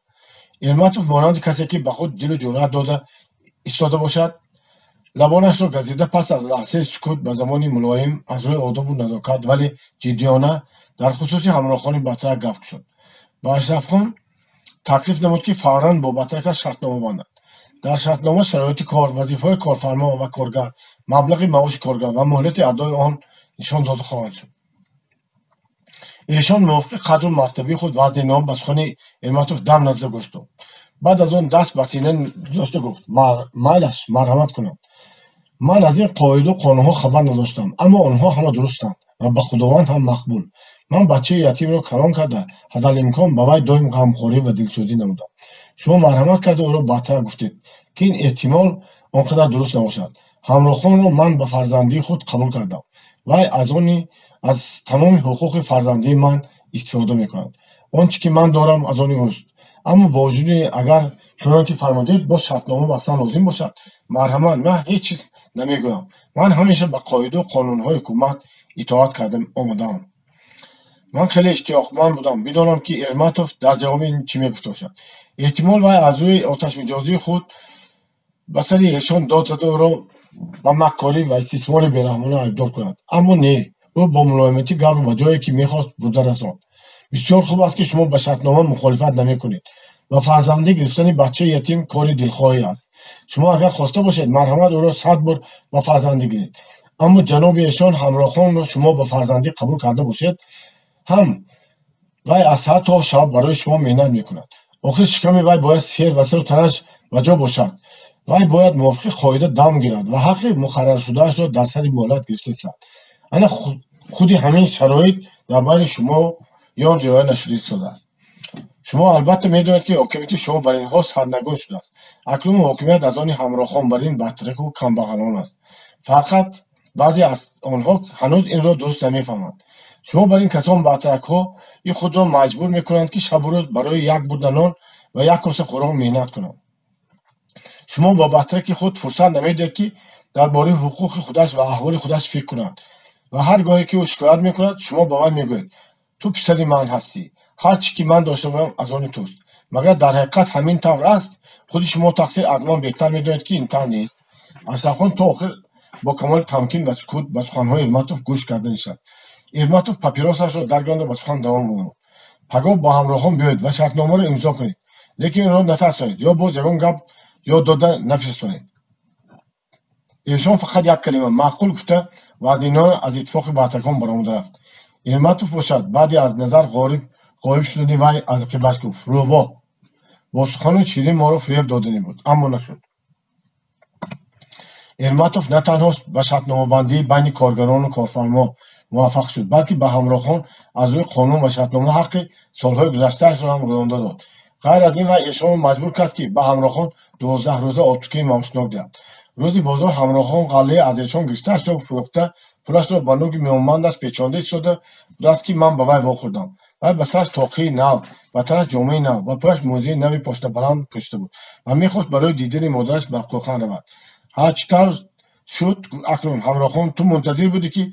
ارماتوف مانند کسی که به خود دل و جرأت داده ایستاده باشد لبانش را گزیده پس از لحظه سکوت به زبان ملایم از روی آداب و نزاکت ولی جدیانه در خصوص همراه خان بطرک گپ شد. با اشرف خان تکلیف نمود که فوراً با بطرکش شرطنامه بندد. در شرطنامه شرایط کار، وظیفه‌های کارفرما و کارگر، مبلغ معاش کارگر و مهلت ادای آن نشان داده خواهند شد. ایشان موافق قدر و مرتبه خود وضع نام به سخن ارماتوف دم نزد گشت. بعد از آن دست به سینه گذاشته گفت مایلش مرحمت کنند. من از این قاعده و قانونها خبر نداشتم، اما آنها همه درستند و به خداوند هم مقبول. من بچه یتیم را کلان کرده حدالامکان به وی دایم غمخواری و دلسوزی نمودم. شما مرحمت کرده او را بطرک گفتید که این احتمال آنقدر درست نباشد. همراه خان را من به فرزندی خود قبول کردم. وی از تمام حقوق فرزندی من استفاده میکند. آنچه که من دارم از آن اوست. اما با وجود اگر چنانکه فرمودید با شرطنامه بستن لازم باشد، مرحمت، من هیچ چیز نمیگویم. من همیشه به قاعده و قانونهای حکومت اطاعت کردم آمدم. من خیلی اشتیاقمند بودم بدانم که ارماتوف در جواب این چی میگفته باشد. احتمال وی از روی آتش مجازی خود به سر ایشان داد زده او را و مکاری و استثمار بیرحمانه ایبدار کند. اما نه، او با ملایمتی گپ به جایی که میخواست برده رساند. بسیار خوب است که شما به شرطنامه مخالفت نمیکنید و فرزندی گرفتن بچه یتیم کاری دلخواهی است. شما اگر خواسته باشید مرحمت او را 100 بار به فرزندی گیرید، اما جناب ایشان همراهان را شما به فرزندی قبول کرده باشید، هم وای از ساعت تا شب برای شما محنت میکند. آخر شکم وای باید سیر و سر و تنش بجا باشد. وای باید موافق قاعده دم گیرد و حق مقرر شدهاش را در سر مهلت گرفته شد. انا خود همین شرایط در بین شما یا رعایت نشده شده است. شما البته میدونید که حاکمیت شما بر اینها سرنگون شده است. اکنون حاکمیت از آن همراهان بر این بدترک و کمبغلان است. فقط بعضی از آنها هنوز این را درست نمیفهمند. شما بر این کسان بدترک ها خود را مجبور میکنند که شب و روز برای یک بوده نان و یک کاسه خوراک محنت کنند. شما با بدترک خود فرصت نمیدید که درباره حقوق خودش و احوال خودش فکر کنند و هر گاهی که او شکایت میکند شما با وی میگویید تو پسر من هستی، هر چی که من داشته باشم از آن توست. مگر در حقیقت همین طور است؟ خود شما تقصیر از من بهتر میدونید که این طور نیست. اشرفخان تا آخر با کمال تمکین و سکوت به سخنهای ایرماتوف گوش کرده نشد. ایرماتوف پاپیروسش را درگراند و به سخن دوام نمود. پگاه با همراهان بیایید و شرطنامه را امضا کنید، لیکن این را نترسانید یا باز یگان گپ یا داده نفرستانید. ایشان فقط یک کلمه معقول گفته و از اینها از اتفاق بدترکان برآمده رفت. ایرماتوف باشد بعدی از نظر غایب شدنی وی از عقبش گفت روبا با سخن شیرین ما را فریب دادنی بود، اما نشد. ایرماتوف نه تنها به شرطنامه بندی بین کارگران و کارفرما موفق شد، بلکه به همراهان از روی قانون و شرطنامه حق سالهای گذشتهاش را هم رعایت داد. غیر از این وی ایشان مجبور کرد که به همراهان 12 روزه آتوکی معاشناک دهد. روزی بازار همراهان غله از ایشان گرفته شد و فروخته پولش را به نوک میانبندش پیچانده ایستاده بود است که من به وی واخوردم. وی به سرش طاقی نو و تنش جامهی نو و پایش موزه نوی پشت بلند پوشیده بود و میخواست برای دیدن مادرش به قوقن رود. هر چطور شد اکنون همراهان تو منتظر بودی که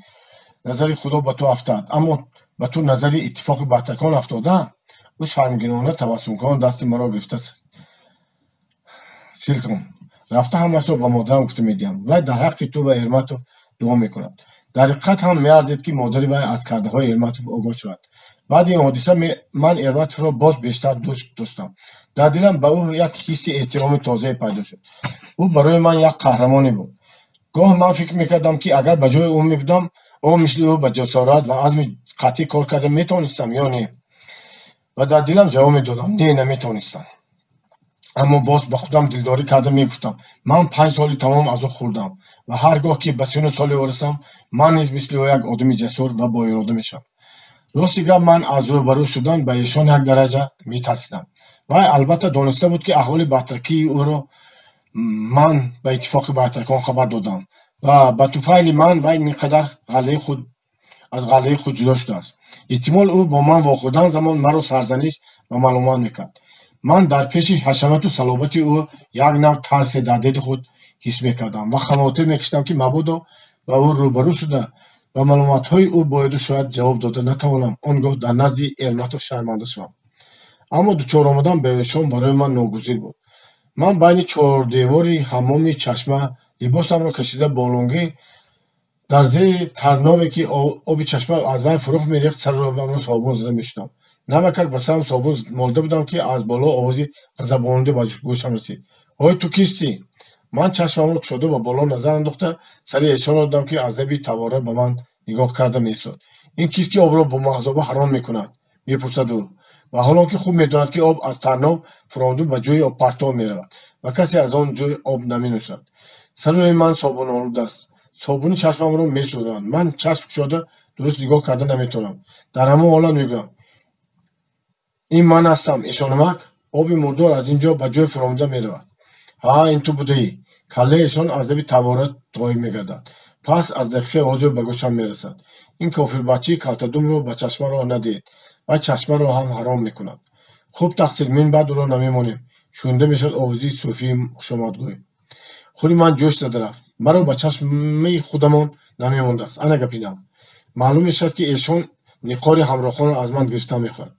نظر خدا به تو افتاد، اما به تو نظر اتفاق بدترکان افتاده. او شرمگینانه تبسم کن دست مرا گرفته سیل کن رفته همش را به مادرم گفته میدیم و در حق تو و ایرماتوف دعا میکند. در حقیقت هم میارزید که مادری وی از کرده های ایرماتوف آگاه شود. بعد این حادثه من ایرماتوف را باز بیشتر دوست داشتم. در دلم به او یک حس احترام تازه پیدا شد. او برای من یک قهرمانی بود. گاه من فکر میکردم که اگر به جای او میبودم او مثل او به جسارت و عزم قطعی کار کرده میتونستم یا نه. و در دلم جواب میدادم نه نمیتونستم. اما باز به خودم دلداری کرده میگفتم من 5 سال تمام از او خوردم و هرگاه که به 30 سال برسم من نیز مثل او یک آدم جسور و با اراده میشم. راستی گپ من از روبرو شدن به ایشان یک درجه میترسیدم. و البته دانسته بود که احوال بدترکی او را من به اتفاق بدترکان خبر دادم و به طفیل من و اینقدر از غله خود جدا شده است. احتمال او با من واخوردن زمان مرا سرزنش و ملامت میکرد. من در پیش حشمت و صلابت او یک نوع ترس در دل خود حس میکردم و خواطر میکشیدم که مبادا با او روبرو شده و ملامت های او باید شاید جواب داده نتوانم آنگاه در نزد ایرماتوف شرمنده شوم. اما دوچار آمدن به ایشان برای من ناگزیر بود. من بین 4 دیواری حمام چشمه لباسم را کشیده با لنگی در زیر ترناوی که آب چشمه از وی فروغ میریخت سر را به صابون زده میشدم. نمکک به سرم صابون مالده بودم که از بالا آوازی غضب‌آلوده به گوشم رسید. آی تو کیستی؟ من چشمم را گشوده و بالا نظر انداخته سر ایشان را دیدم که از لب تواره به من نگاه کرده میایستاد. این کیست که آب را با مغزابه حرام میکند؟ میپرسد او و حالا که خوب میداند که آب از ترناو فرانده به جای آب پرتاب میرود و کسی از آن جای آب نمینوشد. سر روی من صابون آلوده است. صابون چشمم را میسوزاند. من چشم گشوده درست نگاه کرده نمیتونم. در همون حالت میگویم این من هستم ایشانمک. آب مردار از اینجا به جای فراموده میرود. ها این تو بوده ای. کله ایشان از لب تواره غایب میگردد. پس از دقیقه آواز به گوشم میرسد. این کافر بچه کلتدوم رو به چشمه را ندید و چشمه را هم حرام میکند. خوب تقصیر من بعد او را نمیمانیم. شونده میشد آوازی صوفی خشامتگوی. خودی من جوش زده رفت. مرا به چشم خودمان نمیمانده است. انا گپینم. معلوم میشد که ایشان نقار همراهان را از من گرفته میخواهد.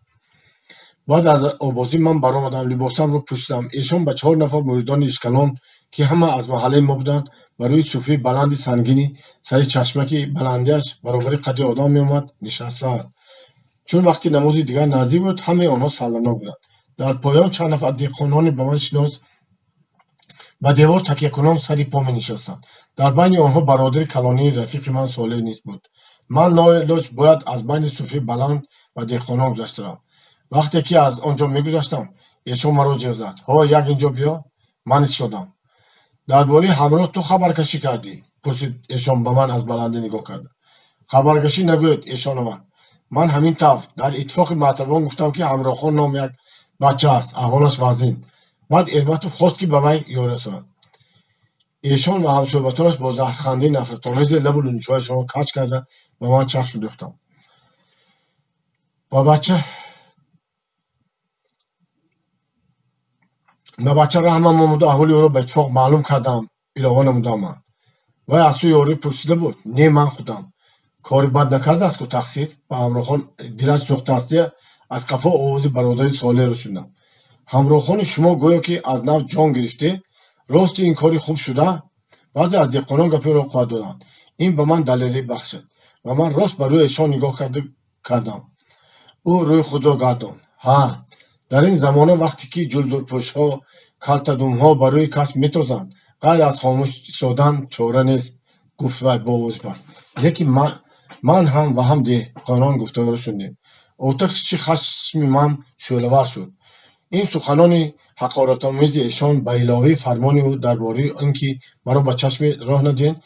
بعد از آوازی من برآمدم، لباسم رو پوشیدم. ایشان با 4 نفر مریدان اشکالان که همه از محله ما بودند بر روی صوفی بلند سنگینی سر چشمکی بلندیش برابر قد آدم میآمد نشسته است. چون وقتی نماز دیگر نزدیک بود همه آنها سرلناک بودند. در پایان چند نفر دهقانان به من شناس با دیوار تکیه کنان سر پا می نشستند. در بین آنها برادر کلانی رفیق من صالح نیز بود. من ناعلاج باید از بین صوفی بلند و دهقانان گذشتم. وقتی که از آنجا میگذشتم ایشان مرا جیغ زد: ها یک اینجا بیا. من ایستادم. درباره همراه تو خبرکشی کردی؟ پرسید ایشان به من از بلندی نگاه کرده. خبرکشی نگوید ایشان من همین طور در اتفاق مطلبان گفتم که همراهان نام یک بچه است، احوالش وزین. بعد ارمتوف خواست که به من یاری رساند. ایشان و همصحبتانش با زهرخنده نفرت‌آمیز لب و لنچه‌هایشان را کج کرده به من چشم دوختند. به بچه رحمم آمد و احوال او را به اتفاق معلوم کردم. علاوه نمودم من. وی از تو یاری پرسیده بود. نه من خودم. کاری بد نکرده است که تقصیر به همراهان دلش سوخته است. از قفا آواز برادر صالح را شنیدم. همراهان شما گویا که از نو جان گرفته. راست این کاری خوب شده؟ بعضی از دهقانان گپی را قوت دادند. این به من دلیری بخشید و من راست بر روی ایشان نگاه کردم. او روی خود را گرداند. ها، در این زمانه وقتی که جلدرپوش‌ها کلتدوم‌ها بر روی کس می‌تازند غیر از خاموش ایستادن چاره نیست، گفت وی با آواز پست. یکی من هم و هم دهقانان گفتگو را شنیدیم. آتش خشم من شعله‌ور شد. این سخنان حقارت‌آمیز ایشان به علاوه فرمان او درباره اینکه مرا به چشم راه ندهند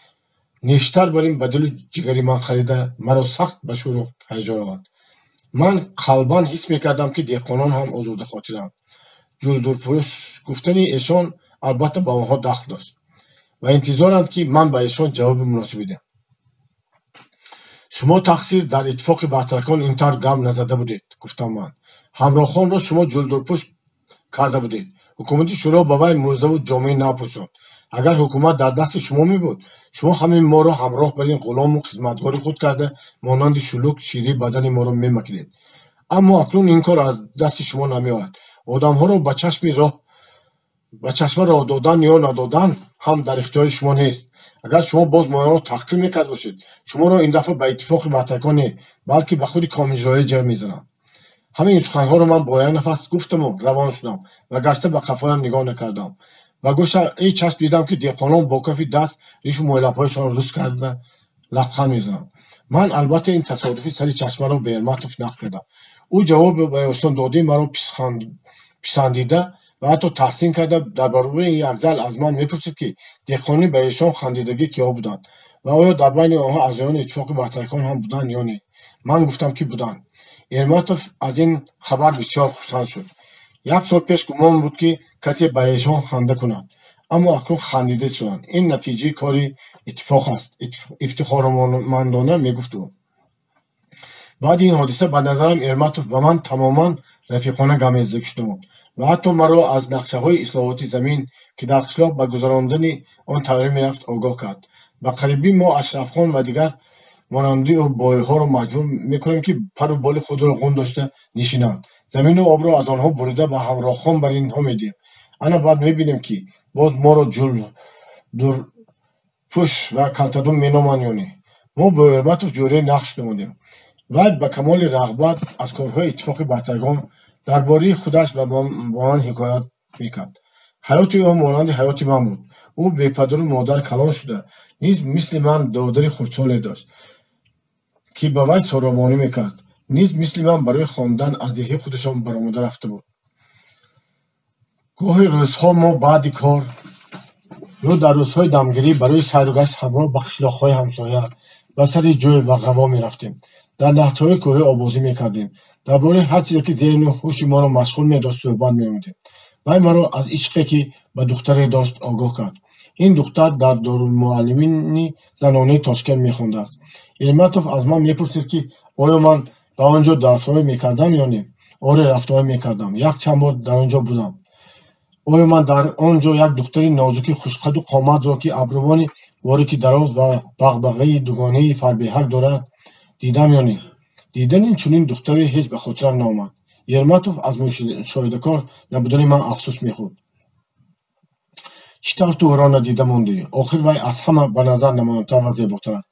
نیشتر بر این به دل و جگری من خریده مرا سخت به شور و هیجان آورد. من قلباً حس میکردم که دهقانان هم آزرده خاطرند. جلدرپوش گفتن ایشان البته با آنها دخل داشت و انتظارند که من به ایشان جواب مناسبی دهم. شما تقصیر در اتفاق بطرکان اینطور گم نزده بودید، گفتم من. همراهان را شما جلدرپوش کرده بودید. حکومت شورا به وی موزه و جامعه نپوشاند. اگر حکومت در دست شما می بود شما همین ما را همراه بر این غلام و خدمتگار خود کرده مانند شلوک شیری بدن ما را میمکیدید. اما اکنون این کار از دست شما نمی آید. آدم ها را به چشم راه دادن یا ندادن هم در اختیار شما نیست. اگر شما باز ما را تحقیر میکرد باشید شما را این دفعه به اتفاق بطرکان بلکه به خود کامنجرایی جر میزنم. همین سخنها رو من با یک نفس گفتم و روان شدم و گشته به قفایم نگاه نکردم. و گوشه ای چشم دیدم که دهقانان با کف دست ریش و موی-لب‌هایشان را رس کرده لبخند میزنند. من البته این تصادفی سر چشمه را به ارمتوف نقل کردم. او جواب به ایشان داده مرا پسندیده و حتی تحسین کرده درباره این افضل از من میپرسید که دهقانی به ایشان خندیدگی کیا بودند و آیا در بین آنها اعضایان اتفاق بطرکان هم بودند یا نه. من گفتم که بودند. ارمتوف از این خبر بسیار خوشحال شد. 1 سال پیش گمان بود که کسی به ایشان خنده کند اما اکنون خندیده شدند. این نتیجه کاری اتفاق است. افتخارمندانه میگفت او. بعد این حادثه به نظرم ارمتوف به من تماما رفیقانه گامیزده شده بود و حتی مرا از نقشه های اصلاحات زمین که در قشلاق به گذراندن آن طوری میرفت آگاه کرد. به قریبی ما اشرف خان و دیگر مانندی و بای ها را مجبور میکنیم که پر و بال خود را غون داشته نشینند. زمین و آب را از آنها بریده به همراهان بر اینها میدیم. انا بعد میبینیم که باز ما را در پوش و کلتدون مینامند یا نه. ما با ارمتوف جوره نقش نمودیم. و به کمال رغبت از کارهای اتفاق بطرگان درباره خودش و با من حکایت میکرد. حیات او مانند حیات من بود. او بی پدر و مادر کلان شده نیز مثل من دادر خردسالی داشت که به وی ساربانی میکرد. نیز مثل من برای خواندن از دهی خودشان برآمده رفته بود. گاهی روزها ما بعد کار یا در روزهای دمگیری برای سیر و گشت همراه به قشلاق‌های همسایه به سر جوی و غوا میرفتیم. در نهرچه‌های کوهی آبازی میکردیم. درباره هر چیزی که ذهن و هوش ما را مشغول می‌داشت صحبت می‌نمودیم. وی مرا از عشقی که به دختری داشت آگاه کرد. این دختر در دارالمعلمین زنانه تاشکند میخوانده است. ارمتوف از من میپرسید که آیا من به آنجا درس‌های میکردم یا نه. آره، رفته‌های میکردم. یک چند بار در آنجا بودم. آیا من در آنجا یک دختری نازک خوشقد و قامت را که ابروان باریک دراز و بغبغه دوگانه فربهک دارد دیدم یا نه. دیدن این چنین دختری هیچ به خاطرم نآمد. ерматов аз мушоҳидакор набудани ман афсӯс мехӯрд. чӣ тавр ту ӯро надида мондӣ? Охир вай аз ҳама ба назар намоёнтар ва зеботар аст.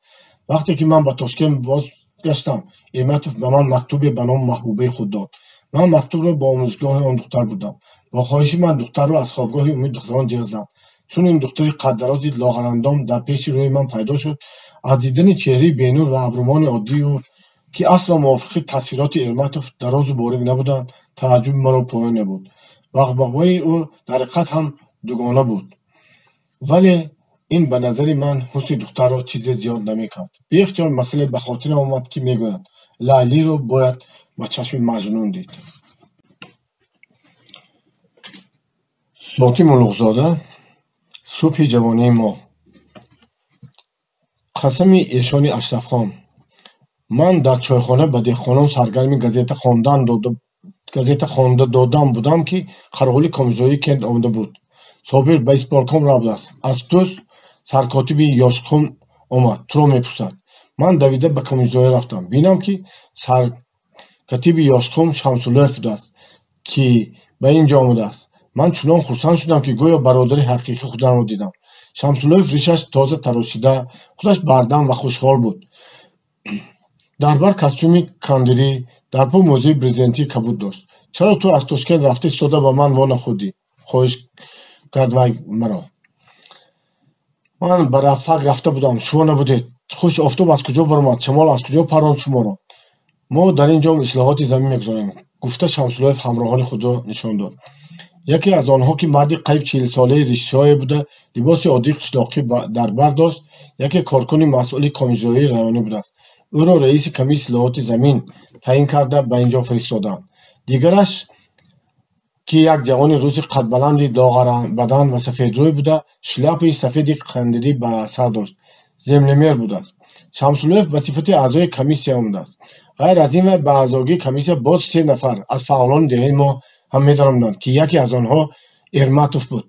вақте ки ман ба Тошкент бозгаштам, Ерматов ба ман мактубе ба номи маҳбубаи худ дод. ман мактубро ба омӯзишгоҳи он духтар бурдам. бо хоҳиши ман духтарро аз хобгоҳи Умид Духтарон ҷиғ задам. чун ин духтари қаддарози лоғарандом дар пеши рӯи ман пайдо шуд, аз дидани чеҳраи бенур ва абрумони оддию ки аслан мувофиқи тасвироти Ерматов дарозу борик набуданд, тааҷҷуби маро поён набуд. бағбағаи ӯ дар ҳақиқат ҳам дугона буд. вале ин ба назари ман ҳусни духтарро чизе зиёд намекард. беихтиёр масъале ба хотирам омад, ки мегӯянд Лайлиро бояд ба чашми Маҷнун дид. Соки Муллуғзода, субҳи ҷавонии мо. қасами эшони Ашрафхон. ман дар чойхона ба деҳқонон саргарми газета хонда додам будам, ки қарғули комизои Кент омада буд. Собир ба исполком рафтааст. аз тӯс саркотиби Ёшқум омад, туро мепурсад. ман давида ба комизоӣ рафтам. бинам, ки саркатиби Ёшқум Шамсуллоев будааст, ки ба ин ҷо омадааст. ман чунон хурсанд шудам, ки гӯё бародари ҳақиқии худамро дидам. Шамсуллоев ришаш тоза тарошида, худаш бардам ва хушҳол буд. дар бар костюми кандирӣ, дар пӯ мӯзаи брезентии кабуд дошт. чаро ту аз Тошкент рафта истода ба ман вонахӯрдӣ? хоҳиш кард вай маро. ман ба Рафак рафта будам, шумо набудед. хуш, офтоб аз куҷо баромад? шамол аз куҷо паронд шуморо? мо дар ин ҷо ислоҳоти замин мегузорем, гуфта Шамсуллоев ҳамроҳони худро нишон дод. яке аз онҳо, ки марди қариб 40-солаи ришое буда, либоси оддии қишлоқӣ дар бар дошт, яке коркуни масъули комизоии раёнӣ будааст. ӯро раиси комиссияи ислоҳоти замин таъин карда ба ин ҷо фиристоданд. дигараш, ки як ҷавони рӯси қадбаланди лоғарбадан ва сафедрӯй буда, шляпаи сафеди қандидӣ ба сар дошт, землемер будааст. Шамсуллоев ба сифати аъзои комиссия омадааст. ғайр аз ин, вай ба аъзогии комиссия боз 3 нафар аз фаъолони деҳаи мо ҳам медаромаданд, ки яке аз онҳо Ерматов буд.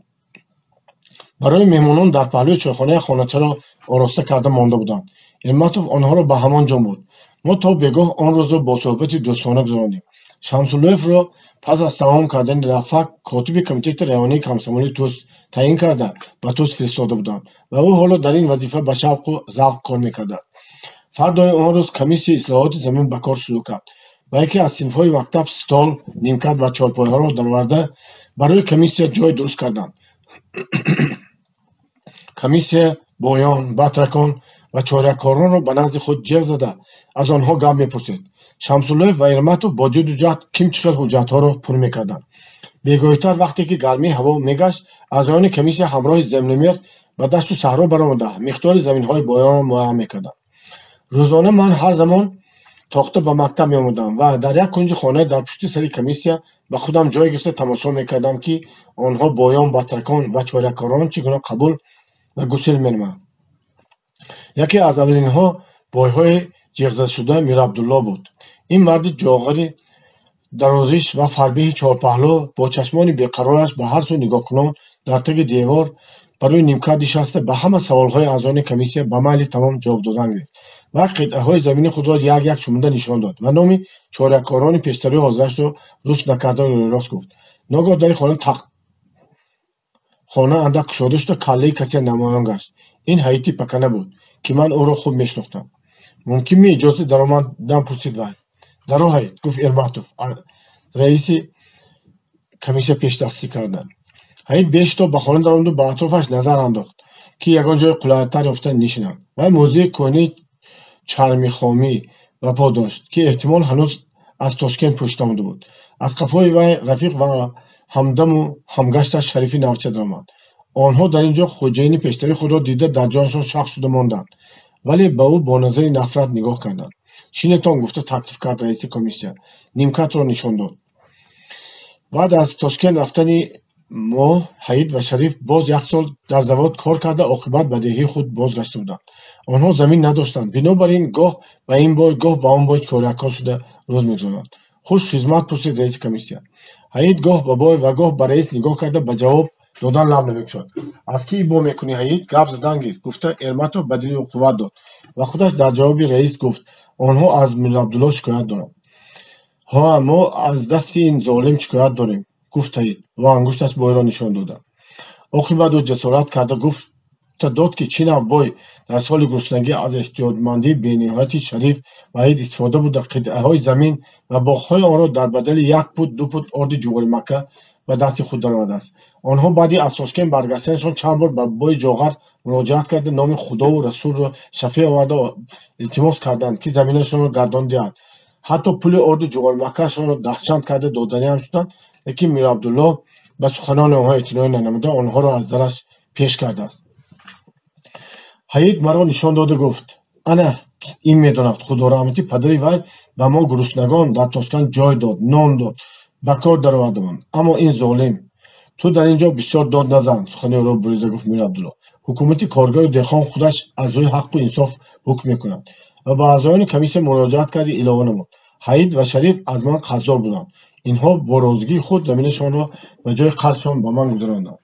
барои меҳмонон дар паҳлӯи чойхона хоначаро ороста карда монда буданд. Ерматов онҳоро ба ҳамон ҷо бурд. мо то бегоҳ он рӯзро бо суҳбати дӯстона гузарондем. Шамсуллоевро пас аз тамом кардани Рафак котиби комитети раёнии комсомоли Тӯс таъин карда ба Тӯс фиристода буданд ва ӯ ҳоло дар ин вазифа ба шавқу завқ кор мекардааст. фардои он рӯз комиссияи ислоҳоти замин ба кор шурӯъ кард. ба яке аз синфҳои мактаб стол, нимкат ва чорпояҳоро дароварда барои комиссия ҷой дуруст карданд. комиссия боён, батракон ва чоракоронро ба назди худ ҷиғ зада аз онҳо гап мепурсед. Шамсуллоев ва Ерматов бо ҷуду ҷаҳд ким чӣ хел ҳуҷҷатҳоро пур мекарданд. бегоҳитар вақте ки гармии ҳаво мегашт, аъзоёни комиссия ҳамроҳи землемер ба дашту саҳро баромада миқдори заминҳои боёнро муайян мекарданд. рӯзона ман ҳар замон тохта ба мактаб меомадам ва дар як кунҷи хона дар пушти сари комиссия ба худам ҷой гирифта тамошо мекардам, ки онҳо боён, батракон ва чоракорон чӣ гуна қабул ва гусел менамуданд. яке аз аввалинҳо бойҳои ҷиғзадашуда Мир Абдулло буд. ин марди ҷоғари дарозиш ва фарбеҳи чорпаҳлӯ бо чашмони беқарораш ба ҳар су нигоҳкунон дар таги девор ба рӯи нимкат нишаста ба ҳама саволҳои аъзоёни комиссия ба майли тамом ҷавоб додан гирифт. вай қитъаҳои замини худро як як шумуда нишон дод ва номи чоракорони пештарӯи ҳозирашро рӯст накарда рӯйрост гуфт. ногоҳ дари хона андак кушода шуда каллаи касе намоён гашт. ин Ҳаити Пакана буд, ки ман ӯро хуб мешинохтам. мумкин ми иҷозат даромадам? пурсид вай. дароҳед, гуфт Ерматов, раиси комиссия пешдастӣ карда. Ҳаит бешитоб ба хона даромаду ба атрофаш назар андохт, ки ягон ҷои қулайттар ёфта нишинад. вай мӯзаи кӯҳнаи чармихомӣ ба по дошт, ки эҳтимол ҳанӯз аз Тошкент пӯшида омада буд. аз қафои вай Рафиқ ва ҳамдаму ҳамгашташ Шарифи навча даромад. онҳо дар ин ҷо хоҷаини пештари худро дида дар ҷонашон шах шуда монданд, вале ба ӯ бо назари нафрат нигоҳ карданд. шинетон, гуфта таклиф кард раиси комиссия. нимкатро нишон дод. баъд аз Тошкент рафтани мо Ҳаид ва Шариф боз як сол дар завод кор карда оқибат ба деҳаи худ бозгашта буданд. онҳо замин надоштанд, бинобар ин гоҳ ба ин бой, гоҳ ба он бой корякор шуда рӯз мегузаронанд. хуш хизмат? пурсид раиси комиссия. Ҳаид гоҳ ба бой ва гоҳ ба раис нигоҳ карда ба ҷавоб додан лаб намекушод. аз кӣ ибо мекунӣ Ҳаид? гап задан гир, гуфта Ерматов ба дили ӯ қувват дод ва худаш дар ҷавоби раис гуфт, онҳо аз Мир Абдулло шикоят доранд. ها ما از دست این ظالم شکایت داریم گفت تایید و انگشتش بوی را نشان دادم. عاقبت او جسارت کرده گفت داد که چی نوع بوی در سال گرسنگی از احتیاطمندی بینهایت شریف وحید استفاده بوده قطعه های زمین و باغهای آن را در بدل 1 فوت 2 فوت آرد جغل مکه به دست خود درآورده است. آنها بعدی افسوسکن برگشتنشان چند بار به بوی جاغر مراجعت کرده نام خدا و رسول را شفیع آورده و التماس کردند که زمینشان را گردان دهند. حتی پول آرد جغل مکهشان را دهچند کرده دادنی هم شدند، لیکن میر عبدالله به سخنان آنها اعتنایی ننموده آنها را از درش پیش کرده است. ҳаид маро нишон дода гуфт: ана ин медонад худорахмати падари вай ба мо гуруснагон дар Тошкент ҷой дод, нон дод, ба кор даровардамон. Аммо ин золим, ту дар ин ҷо бисёр дод назан. Сухани ӯро бурида гуфт Мир Абдулло: ҳукумати коргоҳи деҳқон худаш аз рӯи ҳаққу инсоф ҳукм мекунад. ва ба аъзоёни комиссия муроҷиат карди илова намуд: ҳаид ва Шариф аз ман қарздор буданд. Инҳо бо розигии худ заминашонро ба ҷои қарзшон ба ман гузаронданд.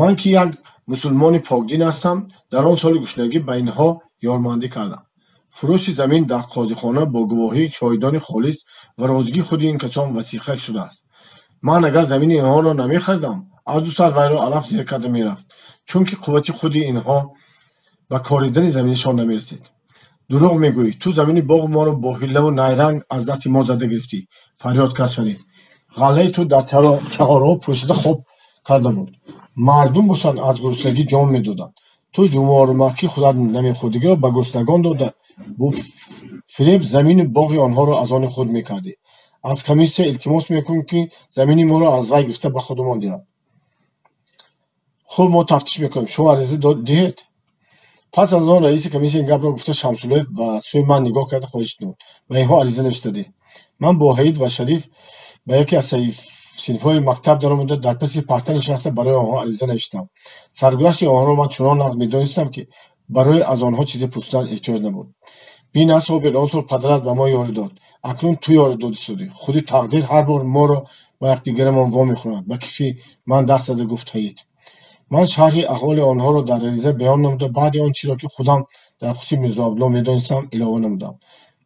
ман ки як мусулмони покдин ҳастам, дар он соли гушнагӣ ба инҳо ёрмандӣ кардам. фурӯши замин дар қозихона бо гувоҳии шоҳидони холис ва розигии худи ин касон васиқа шудааст. ман агар замини инҳоро намехаридам, аз ду сар вайро алаф зер карда мерафт, чунки қуввати худи инҳо ба коридани заминашон намерасид. дурӯғ мегӯӣ, ту замини боғи моро бо ҳилаву найранг аз дасти мо зада гирифтӣ, фарёд кард Шариф. ғаллаи ту дар чаҳорҳо пӯсида хоб карда буд. мардум бошанд аз гуруснагӣ ҷон медоданд. ту ҷумормакӣ худат намехӯрдагиро ба гуруснагон дода бо фиреб замину боғи онҳоро аз они худ мекардӣ. аз комиссия илтимос мекун ки замини моро аз вай гирифта ба худамон диҳад. хуб мо тафтиш мекунем, шумо ариза диҳед. пас аз он раиси комиссия ин гапро гуфта Шамсуллоев ба сӯи ман нигоҳ карда хоҳиш намуд: ба инҳо ариза навишта диҳ. ман бо Ҳаид ва Шариф ба яке аз синфҳои мактаб даромада дар паси парта нишаста барои онҳо ариза навиштам. саргузашти онҳоро ман чунон нағз медонистам ки барои аз онҳо чизе пурсидан эҳтиёҷ набуд. биназ собир, он сол падарат ба мо ёрӣ дод, акнун ту ёридод истодӣ. худи тақдир ҳар бор моро ба якдигарамон вомехӯрад. ба кифи ман даст зада гуфт Ҳаид. ман шарҳи аҳволи онҳоро дар ариза баён намуда баъди он чиро ки худам дар хуси Мирзо Абдулло медонистам илова намудам.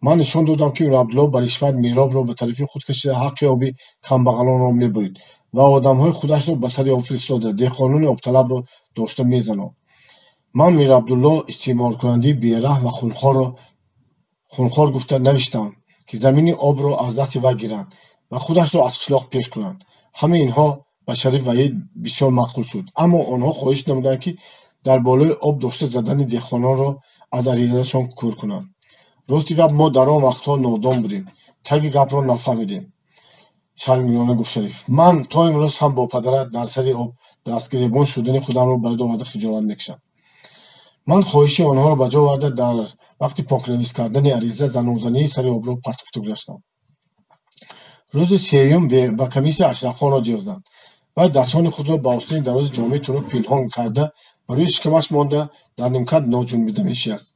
ман нишон додам ки Мир Абдулло ба ришват миробро ба тарафи худ кашида ҳаққи оби камбағалонро мебурид ва одамҳои худашро ба сари об фиристода деҳқонуни обталабро дошта мезанод. ман Мир Абдулло истеъмолкунандии бераҳм ва хунхор гуфта навиштам ки замини обро аз дасти вай гиранд ва худашро аз қишлоқ пеш кунанд. ҳамаи инҳо ба Шариф ва Ҳаид бисёр маъқул шуд, аммо онҳо хоҳиш намуданд ки дар болои об дошта задани деҳқононро аз аризашон кур кунанд. рости гап мо дар он вақтҳо нодон будем, таги гапро нафаҳмидем, шармигона гуфт Шариф. ман то имрӯз ҳам бо падарат дар сари об дастгиребон шудани худамро ба ёд оварда хиҷолат мекашам. ман хоҳиши онҳоро ба ҷо оварда дар вақти покнавис кардани ариза занозании сари обро партофта гузаштам. рӯзи сеюм ба комиссия Ашрафхонро ҷиғзданд. вай дастҳони худро ба остини дарози ҷомеи тунук пинҳон карда ба рӯи шикамаш монда дар нимкат ноҷунбида мешист.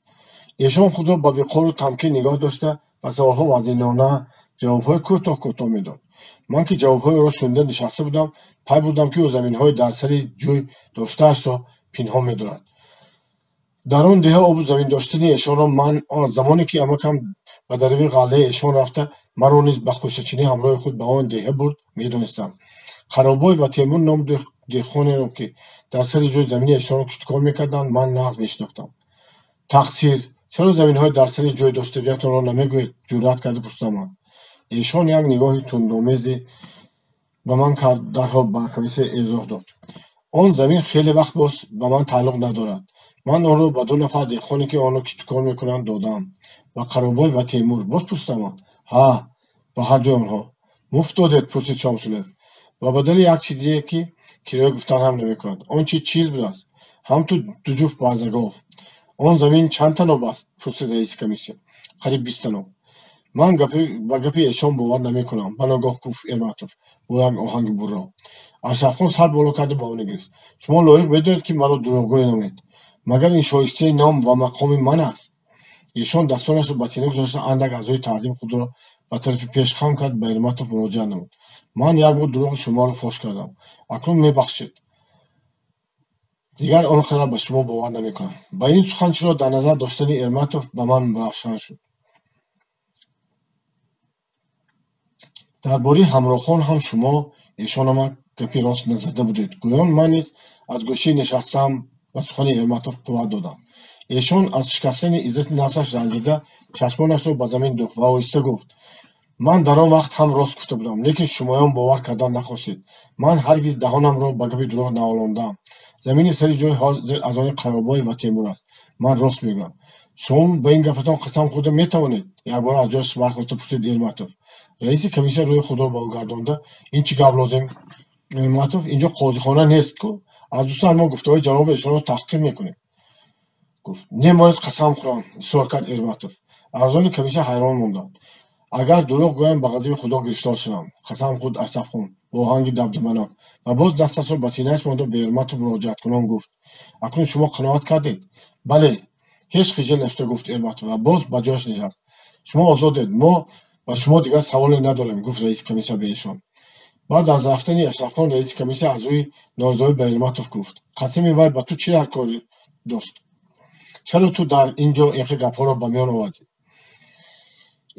эшон худро ба виқору тамкин нигоҳ дошта ба саволҳо вазинона ҷавобҳои кӯтоҳ медод. ман ки ҷавобҳои ӯро шунида нишаста будам, пай бурдам ки ӯ заминҳои дар сари ҷӯй доштаашро пинҳон медорад. дар он деҳа обу замин доштани эшонро ман замоне ки амакам ба дарави ғаллаи эшон рафта маро низ ба хушачинӣ ҳамроҳи худ ба он деҳа бурд медонистам. Қаробой ва Темур ном деҳқонеро ки дар сари ҷӯй замини эшонро кушткор мекарданд ман нағз мешинохтам. тақсир, чаро заминҳои дар сари ҷӯй доштагиатонро намегӯед? ҷуръат карда пурсидам ман. эшон як нигоҳи тундомезе ба ман кард, дарҳол ба комиссия эзоҳ дод: он замин хеле вақт боз ба ман тааллуқ надорад. ман онро ба ду нафар деҳқоне ки онро кушткор мекунанд додам. ба Қаробой ва Темур. боз пурсидам ман: ҳа, ба ҳардуи онҳо. муфт додед? пурсид Шомсуллоев. ба бадали як чизе ки кироя гуфтан ҳам намекунад. он чиз будааст? ҳамту ду ҷуфт барзагов. он замин чанд таноб аст? пурсид раиси комиссия. қариб 20 таноб. ман ба гапи эшон бовар намекунам, ба ногоҳ гуфт Эрматов бо як оҳанги бурро. Ашрафхон сар боло карда ба он нигрист: шумо лоиқ медонед ки маро дурӯғгӯй номед? магар ин шоистаи ном ва мақоми ман аст? эшон дастонашро ба сина гузошта андак аъзои таъзим худро ба тарафи пеш хам кард, ба Эрматов муроҷиат намуд: ман як бор дурӯғи шуморо фош кардам, акнун мебахшед. дигар он қадар ба шумо бовар намекунам. ба ин суханчиро дар назар доштани Эрматов ба ман равшан шуд. дар бораи ҳамроҳон ҳам шумо эшонама гапи рост назада будед. Гӯён ман низ аз гӯшӣ нишастам ва сухани Эрматов қувват додам. Эшон аз шикастани иззати нафсаш ранҷида чашмонашро ба замин дӯхт ва оҳиста гуфт: ман дар он вақт ҳам рост гуфта будам, лекин шумоён бовар кардан нахостед. Ман ҳаргиздаҳонамро ба гапи дурӯғ наолондам. Замини сари ҷой ҳозир аз они Қаробой ва Темур аст. Ман рост мегӯям. шумо ба ин гапатон қасам хӯрда метавонед? Якбор аз ҷояш бархоста пурсид Эрматов. раиси комиссия рӯи худро ба ӯ гардонда: ин чӣ гап лозим? Эрматов: инҷо қозихона нест ку? аз дустан мо гуфтаҳои ҷаноби эшонро таҳқир мекунем. гуфт: немояд қасам хӯрам, исрор кард Эрматов. аъзони комиссия ҳайрон монданд. агар дурӯғ гӯям ба ғазаби худо гирифтор шудам, қасам хӯрд Ашрафхон бо оҳанги дабдабанок ва боз дасташро ба синааш монда ба Эрматов муроҷиаткунон гуфт: акнун шумо қиноат кардед? бале, ҳеҷ хижил нашуда, гуфт Эрматов ва боз ба ҷояш нишаст. шумо озодед, мо ба шумо дигар саволе надорем, гуфт раиси комиссия ба эшон. баъд аз рафтани Ашрафхон раиси комиссия аз рӯи норизоӣ ба Эрматов гуфт: қасами вай ба ту чӣ ҳаркорӣ дошт? чаро ту дар ин ҷо ин хел гапҳоро ба миён овардӣ?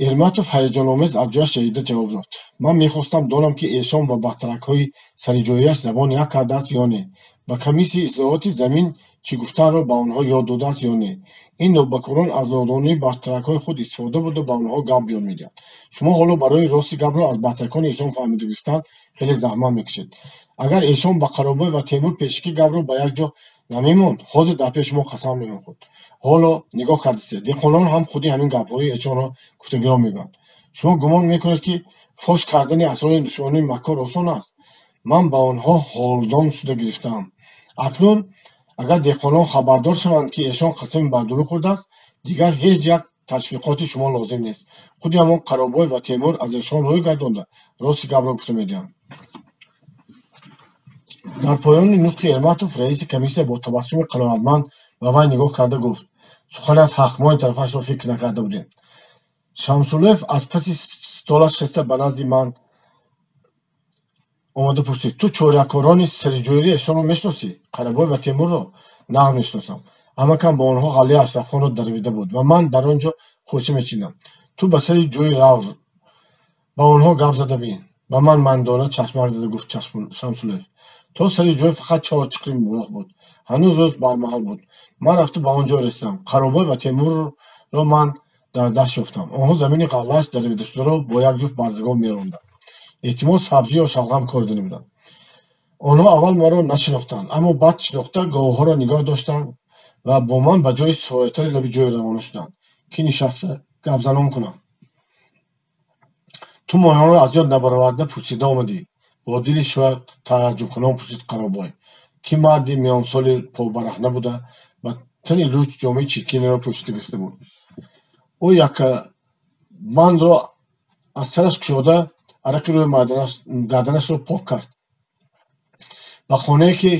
Эрматов ҳаяҷономез аз ҷояш ҷаҳида ҷавоб дод: ман мехостам донам, ки эшон ба бахтаракҳои сариҷоияш забон як кардааст ё не, ба комиссияи ислоҳоти замин чӣ гуфтанро ба онҳо ёд додааст ё не. ин нобакорон аз нодонии бахтаракҳои худ истифода бурда ба онҳо гап ёд медиҳанд. шумо ҳоло барои рости гапро аз бахтаракони эшон фаҳмида гирифтан хеле заҳмат мекашед. агар эшон ба Қаробой ва Темур пешакӣ гапро ба як ҷо намемонд, ҳозир дар пеши мо қасам мемехӯрд. ҳоло нигоҳ кардастед, деҳқонон ҳам худи ҳамин гапҳои эшонро гуфтагиро мегӯянд. шумо гумон мекунед, ки фош кардани асрори душманони Маккор осон аст? ман ба онҳо ҳолдон шуда гирифтаам. акнун агар деҳқонон хабардор шаванд, ки эшон қасами ба дурӯғ хӯрдааст, дигар ҳеҷ як ташвиқоти шумо лозим нест. худи ҳамон Қаробой ва Темур аз эшон рӯй гардонда рости гапро гуфта медиҳанд. дар поёни нутқи Эрматов раиси комиссия бо табассуми қаноатманд ба вай нигоҳ карда гуфт: суханат ҳақ, мо ин тарафашро фикр накарда будем. Шамсуллоев аз паси столаш хеста ба назди ман омада пурсид: ту чоракорони сариҷоирии эшонро мешиносӣ? Қаробой ва Темурро? На, мешиносам. Амакам бо онҳо ғаллаи Ашрафхонро дарвида буд ва ман дар он ҷо хӯча мечидам. ту ба сари ҷои рав, ба онҳо гап зада бин. ба ман мандона чашмак зада гуфт Шамсуллоев: то сари ҷой фақат 4 чиқрим роҳ буд. ҳанӯз рӯз бармаҳал буд. ман рафта ба он ҷо расидам. Қаробой ва Темурро ман дар даст ёфтам. онҳо замини ғаллааш дарвидашударо бо як ҷуфт барзагон меронданд. эҳтимол сабзӣ ё шалғам кор дида буданд. онҳо аввал маро нашинохтанд, аммо баъд шинохта гоҳҳоро нигоҳ доштанд ва бо ман ба ҷои соятари лаби ҷой равона шуданд, ки нишаста гапзанон кунам. ту моҳонро аз ёд набароварда пурсида омадӣ? бо дили шояд тааҷҷубкунон пурсид Қаробой, ки марди миёнсоли побарахна буда ба тани луч ҷомаи чиркинеро пӯшида гирифта буд. ӯ якбандро аз сараш кушода арақи рӯи гарданашро пок кард. ба хонае, ки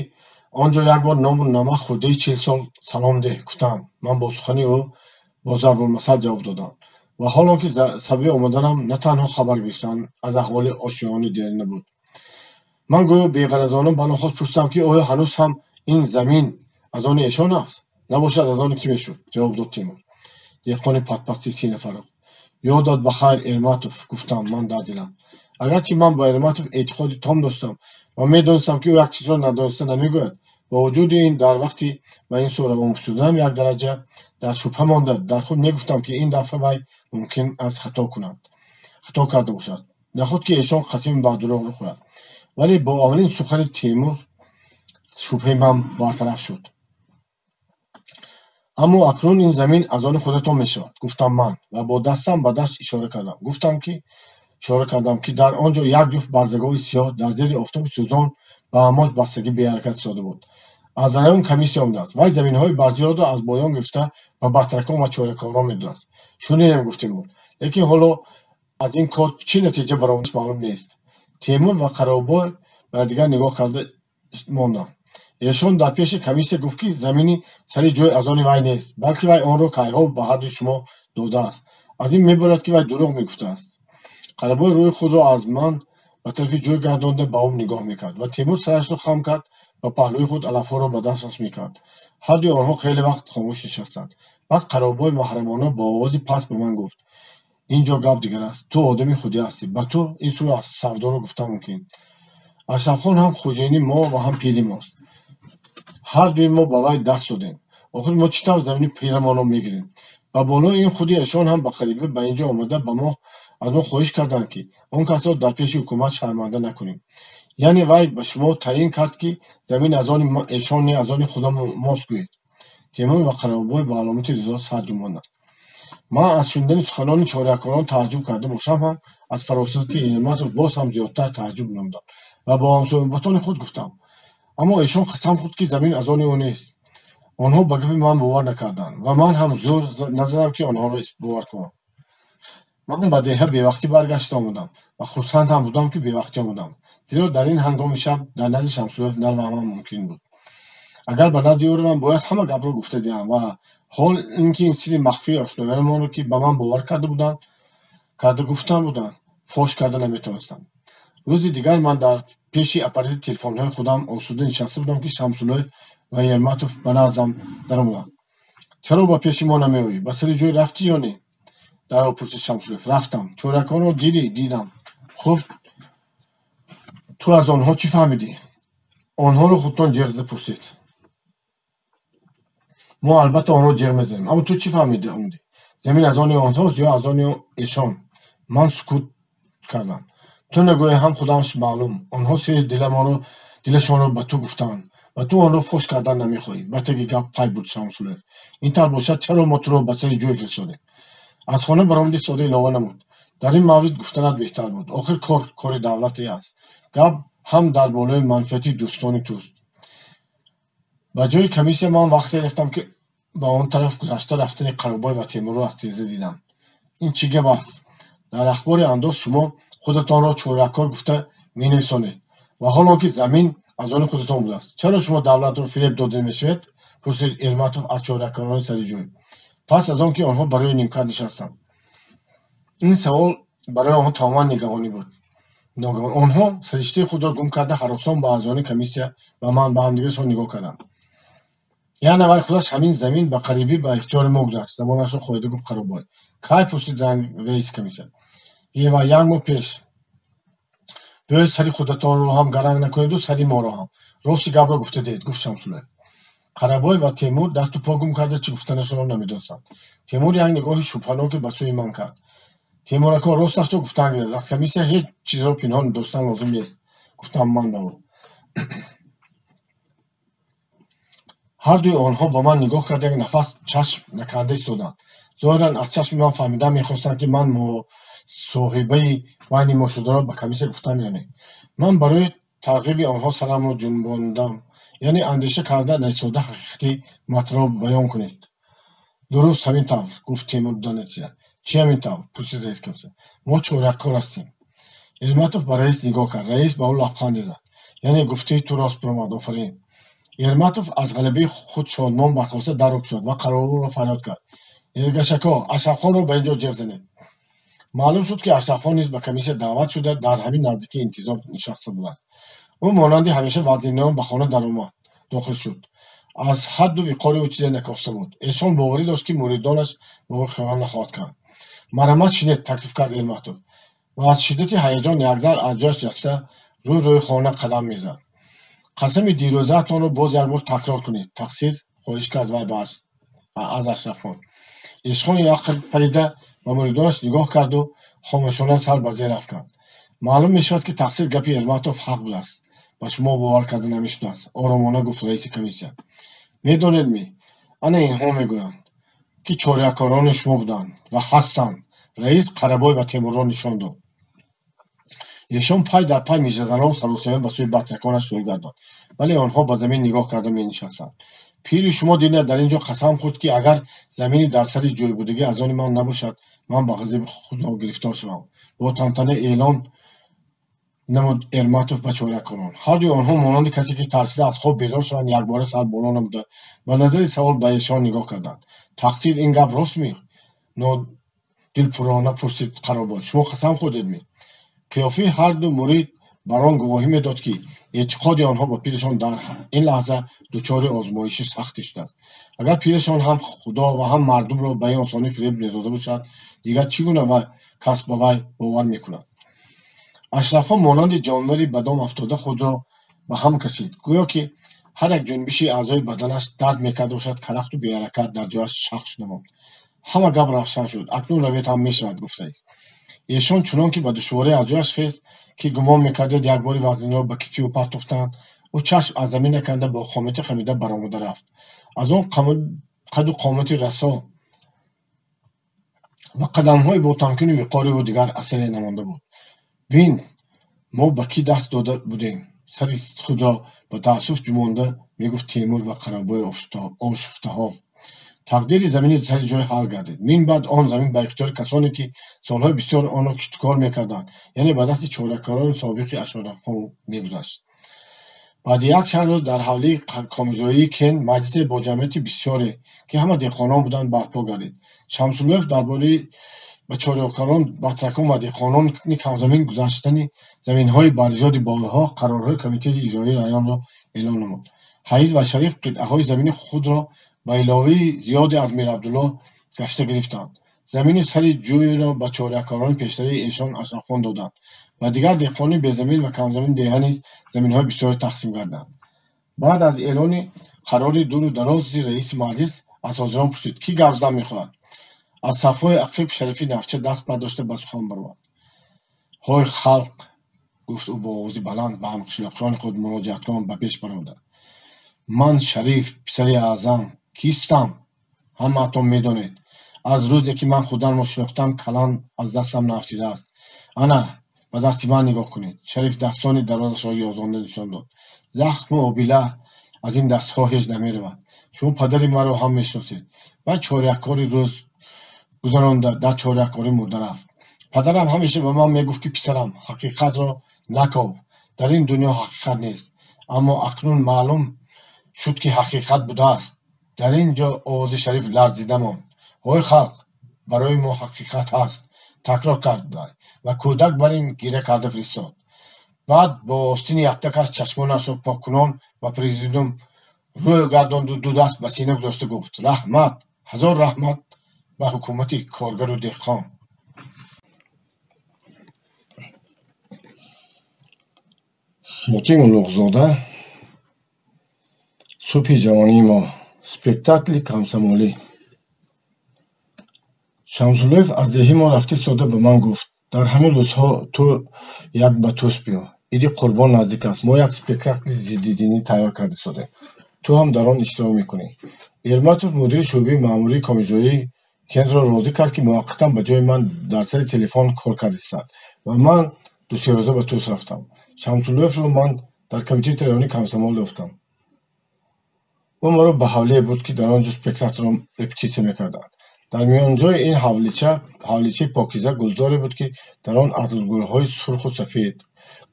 он ҷо як бор ному намак хӯрдаи 40 сол салом деҳ, гуфтам. ман бо сухани ӯ бо зарбулмасал ҷавоб додам ва ҳоло ки сабаби омаданам на танҳо хабар гирифтан аз аҳволи ошиёни дерина буд. ман гӯё беғаразона ба нохост пурсидам, ки оё ҳанӯз ҳам ин замин аз они эшон аст? набошад аз они кӣ мешуд? ҷавоб дод Темур, деҳқони патпасти 30 нафаро. ёдат ба хайр, Эрматов, гуфтам ман дар дилам. агарчи ман ба Эрматов эътиқоди том доштам ва медонистам, ки ӯ як чизро надониста намегӯяд, با وجود این در وقتی من این سو روان شدم یک درجه در شبهه مانده در خود میگفتم که این دفعه وی ممکن است خطا کرده باشد، نخود که ایشان قسم به دروغ رو خورد. ولی با اولین سخن تیمور شبهه من برطرف شد. اما اکنون این زمین از آن خودتان میشود، گفتم من و با دستم به دست اشاره کردم که در آنجا یک جفت برزگاه سیاه در زیر آفتاب سوزان به امواج بستگی به حرکت افتاده بود. از رایون کمیسیون آمده است. وی زمین‌های برزیاد را از بایان گرفته و بطرکان و چاره‌کاران می‌دانست. شنیدم گفتیم بود. لیکن حالا از این کار چی نتیجه برآمدش معلوم نیست. تیمور و قرابای به دیگر نگاه کرده ماندند. ایشان در پیش کمیسیون گفت که زمینی سری جای از آن وی نیست، بلکه وی آن را کایها به هر دو شما داده است. از این می‌بارد که وی دروغ میگفته است. قرابای روی خود را از من به طرف جای گردانده به او نگاه میکرد و تیمور سرش را خم کرد و پهلوی خود علفها را به دستش میکرد. هر دوی آنها خیلی وقت خاموش نشستند. بعد قرابای محرمانه با آوازی پست به من گفت: اینجا گپ دیگر است. تو آدمی خودی هستی. با تو این سو سودا رو گفتم ممکن. اشرف خان هم خوجینی ما و هم پیری ماست. هر دوی ما با وی دست دادیم. آخر ما چطور زمین پیرمان رو میگیریم؟ و بالا این خودی ایشان هم با قریبه به اینجا آمده با ما از ما خواهش کردن که اون کسا در پیش حکومت شرمنده نکنیم. یعنی وی به شما تعیین کرد که زمین از آن ایشان نه از آن خدا ماست گویید. تیمور و قرابای با علامت رضا سر جنباندند. من از شنیدن سخنان چارهکاران تعجب کرده باشم هم از فراستی علمت باز هم زیادتر تعجب نمودم و با همصحبتان خود گفتم اما ایشان قسم خود که زمین از آن او نیست. آنها به گپ من باور نکردند و من هم زور نزدم که آنها را باور کنم. من به دهه بیوقتی برگشته آمدم و خرسند هم بودم که بیوقتی آمدم، زیرا در این هنگام شب در نزد شمسالوف نروم ممکن بود. اگر به نزد او روم باید همه گپ را گفته دهم و حال اینکه این سری مخفی آشنایانمان رو که به من باور کرده گفتن بودند فاش کرده نمیتونستم. روزی دیگر من در پیش اپارات تلفن‌های خودم آسوده نشسته بودم که شمسالوف و یرماتوف به نزدم در آمدند. چرا با پیش ما نمیایی؟ به سر جای رفتی یا نه؟ در پرسید شمسالوف. رفتم. چورکان رو دیدم. خب تو از آنها چی فهمیدی؟ آنها رو خودتان جغزه پرسید. ما البته آن رو جغ میزنیم، اما تو چی فهمیده اومدی؟ زمین از آن آنهاست یا از آن ایشان؟ من سکوت کردم. تو نگوی هم خودمش معلوم. آنها سری دلشان رو به تو گفتن و تو آن رو فوش کردن نمیخوایی. بتگی گپ پای بود شمسالوف. این طور باشد چرا ما تو رو به سر جای فرستادیم؟ از خانه برآمدی ساده علاوه نمود. در این مورد گفتنت بهتر بود. آخر کار دولتی است. گپ هم در بالای منفعتی دوستانی توست. با جای کمیسیون من وقت گرفتم که با اون طرف گذشته رفتن قرابای و تیمور رو از تیزه دیدم. این چی گپ است؟ در اخبار انداز شما خودتان را چورکار گفته مینویسانید و حالا که زمین از آن خودتان بوده است. چرا شما دولت رو فریب داده میشوید؟ پرسید یرماتوف از چورکاران سر جوی. پس از آن که آنها برای نیمکت نشستند. این سوال برای آنها تماما نگرانی بود. ناگهان آنها سرشته خود را گم کرده هراسان با اعضای کمیسیون و من به همدیگرشان نگاه کردند. یعنی وای خودش همین زمین به قریبی به اختیار ما گذاشت. زبانش را خواهیده گفت قرابای. کی پرسید رئیس کمیسیون. یک ماه پیش. بیایید سری خودتان رو هم گرنگ نکنید و سری ما را هم. راستی گپ را گفته دید. گفت شمسالوف. قرابای و تیمور دست و پا گم کرده چی گفتنشون رو نمیدونستند. تیمور یک نگاه شبهناک به سوی من کرد. تیمور اکا راستش رو گفتن گرفت. از کمیسیون هیچ چیز رو پنهان داشتن لازم نیست. گفتم من دارم. هر دوی آنها با من نگاه کرده یک نفس چشم نکرده ایستادند. ظاهرا از چشم من فهمیدم میخواستند که من صاحبه وین ما شده را به کمیسیون گفتم یا نه. من برای ترغیب آنها سرم را جنباندم. یعنی اندیشه کرده نایستاده حقیقتی مطلب بیان کنید. درست همین طور گفت تیمور دانشجو. چی همین طور؟ پرسید رئیس کمیسیون. ما چورکار هستیم. یرماتوف به رئیس نگاه کرد. رئیس به او لبخند زد. یعنی گفته تو راست برآمد. آفرین. یرماتوف از غلبه خود شادمان برخاسته در شد و قرابو را فریاد کرد. یرگشکا اشرف خان رو به اینجا جغ زنید. معلوم شد که اشرف خان نیز به کمیسیون دعوت شده در همین نزدیکی انتظار نشسته بود. او مانند همیشه وزیرنامه به خانه درآمد داخل شد. از حد و وقار او چیزی نکاسته بود. ایشان باوری داشت که مریدانش به او خیانت نخواهد کرد. مرمت شنید تکلیف کرد یرماتوف و از شدت هیجان یک ذره از جاش جسته روی خانه قدم میزد. قسم دیروزتان رو باز یک بار تکرار کنید. تقصیر خواهش کرد وی از اشرف خان. عشقان یک پریده و مریدانش نگاه کرد و خاموشانه سر به زیر افکند. معلوم میشد که تقصیر گپ یرماتوف حق بود است. با شما باور کرده نمیشد است. آرامانه گفت رئیس کمیسیون. میدانید انا اینها میگویند که چورکاران شما بودند و هستند. رئیس قرابای و تیمور را نشان داد. ایشان پای در پای میزدند و سراسیمه به سوی بطرکانش روی گرداند. ولی آنها به زمین نگاه کرده می نشستند. پیری شما دینه در اینجا قسم خورد که اگر زمینی در سر جای بودگی از آن من نباشد من به غضب خدا گرفتار شوم. با تنتنه اعلان نمود یرماتوف به چورکاران. هر دوی آنها مانند کسی که ترسیده از خواب بیدار شدند یک باره سر بالا نموده و نظر سوال به ایشان نگاه کردند. تقصیر این گپ راست می؟ دلپرانه پرسید قرابای. شما قسم خوردید می؟ قیافه هر دو مرید بر آن گواهی میداد که اعتقاد آنها با پیرشان در این لحظه دچار آزمایش سختی شده است. اگر پیرشان هم خدا و هم مردم را به این آسانی فریب نداده باشد، دیگر چگونه و کس به وی باور میکنند؟ اشرفها مانند جانوری به دام افتاده خود را به هم کشید، گویا که هر یک جنبشی اعضای بدنش درد میکرده باشد که رخت و بی حرکت در جایش شق شده ماند. همه گپ روشن شد. اکنون رویت هم میشود گفته است. ایشان چنان که به دشواری از جایش خیست که گمان میکردید یک باری وزن را به کتفی او پرتافتند. او چشم از زمین کنده با خامتی خمیده برآمده رفت. از آن قد و قامت رسا و قدمهای با تمکین و وقار او دیگر اثری نمانده بود. بین، ما به کی دست داده بودیم؟ سر خود را به تأسف جمانده میگفت تیمور و قرابای آشفته ها. تقدیر زمین سر جای حل گردید. من بعد آن زمین به اختیار کسانی که سالهای بسیار آن را کشتکار میکردند، یعنی به دست چارهکاران سابق اشرافها میگذشت. بعد یک چند روز در حوله کامیزایی کن مجلس با جمعیت بسیاری که همه دهقانان بودند برپا گردید. شمس‌الدوله درباره به چارهکاران، بطرکان و دهقانان کمزمین گذاشتن زمین‌های برزیاد باغ‌ها قرارهای کمیته اجرایی رایان را اعلان نمود. حید و شریف قطعه‌های زمین خود را به علاوه زیادی از میر عبدالله گشته گرفتند. زمین سر جوی را به چارهکاران پیشتری ایشان اشرفخان دادند و دیگر دهقانی به زمین و کمزمین دیگر نیز زمین‌های بسیاری تقسیم کردند. بعد از اعلان قرار دور و دراز رئیس مجلس از حاضران پرسید کی گپ زدن می‌خواهد؟ از صفهای عقیب شریفی نفچه دست برداشته به سخن برآورد. های خلق، گفت او با آواز بلند به همقشلاقیان خود مراجعت کنان به پیش برآمد. من شریف پسر اعظم کیستم؟ همه‌تان میدانید. از روزی که من خودم را شناختم کلان از دستم نافتیده است. انا به دست من نگاه کنید. شریف دستان درازش را یازانده نشان داد. زخم و آبیله از این دستها هیچ نمیرود. شما پدر مرا هم میشناسید. و چارهکاری روز گذرانده در چارهکاری مرده رفت. پدرم همیشه به من میگفت که پسرم حقیقت را نکاو، در این دنیا حقیقت نیست. اما اکنون معلوم شد که حقیقت بوده است. در اینجا آواز شریف لرزیده ماند. های خلق، برای ما حقیقت هست، تکرار کرد و کودک بر این گیره کرده فرستاد. بعد با آستین یکتک از چشمانش را پاک کنان و پرزیدوم روی گرداند و دو دست به سینه گذاشته گفت رحمت، هزار رحمت به حکومت کارگر و دهقان. Motivo Lug'zoda صبح جوانی ما سپکتاتل کمسمالی. شمس‌الدوله از دهی ما رفته ساده به من گفت در همین روزها تو یک به توس بیا. ایدی قربان نزدیک است. ما یک سپکتاتل ضددینی تیار کرده ساده. تو هم در آن اشتراک میکنی. ارماتوف مدیر شعبه ماموری کمیژویی کند را راضی کرد که موقتا به جای من در سر تلفن کار کرده است و من دو سه روزه به توس رفتم. شمس‌الدوله را من در کمیته تریانی کمسمال رفتم. او ما را به حوله بود که در آنجا سپکتاتل را رپتیسیون میکردند. در میانجای این حولیچه پاکیزه گلزاری بود که در آن عطرگل‌های سرخ و سفید،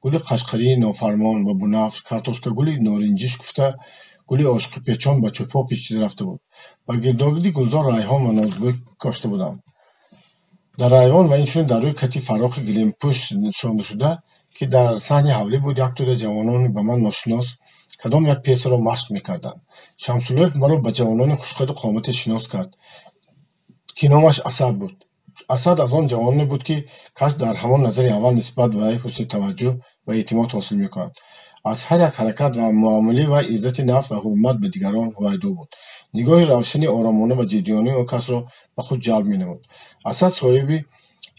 گل قشقری نافرمان و بنفش، کارتوشکا گل نارنجی شکفته، گل عاشق پیچان به چوپا پیچیده رفته بود. و گرداگردی گلزار ریحان و نازگل کاشته بودند. در ایوان و اینچنین در روی کتی فراخ گلیم پوش نشانده شده که در صحن حوله بود یک توده جوانان به من ناشناس کدام یک پیسه را مشق میکردند. شمس‌الدوله مرا به جوانان خوشقد و قامت شناس کرد که نامش اسد بود. اسد از آن جوانانی بود که کس در همان نظر اول نسبت به حسن توجه و اعتماد حاصل میکند. از هر یک حرکت و معامله و عزت نفس و حرمت به دیگران هویدا بود. نگاه روشن آرامانه و جدیانه او کس را به خود جلب مینمود. اسد صاحب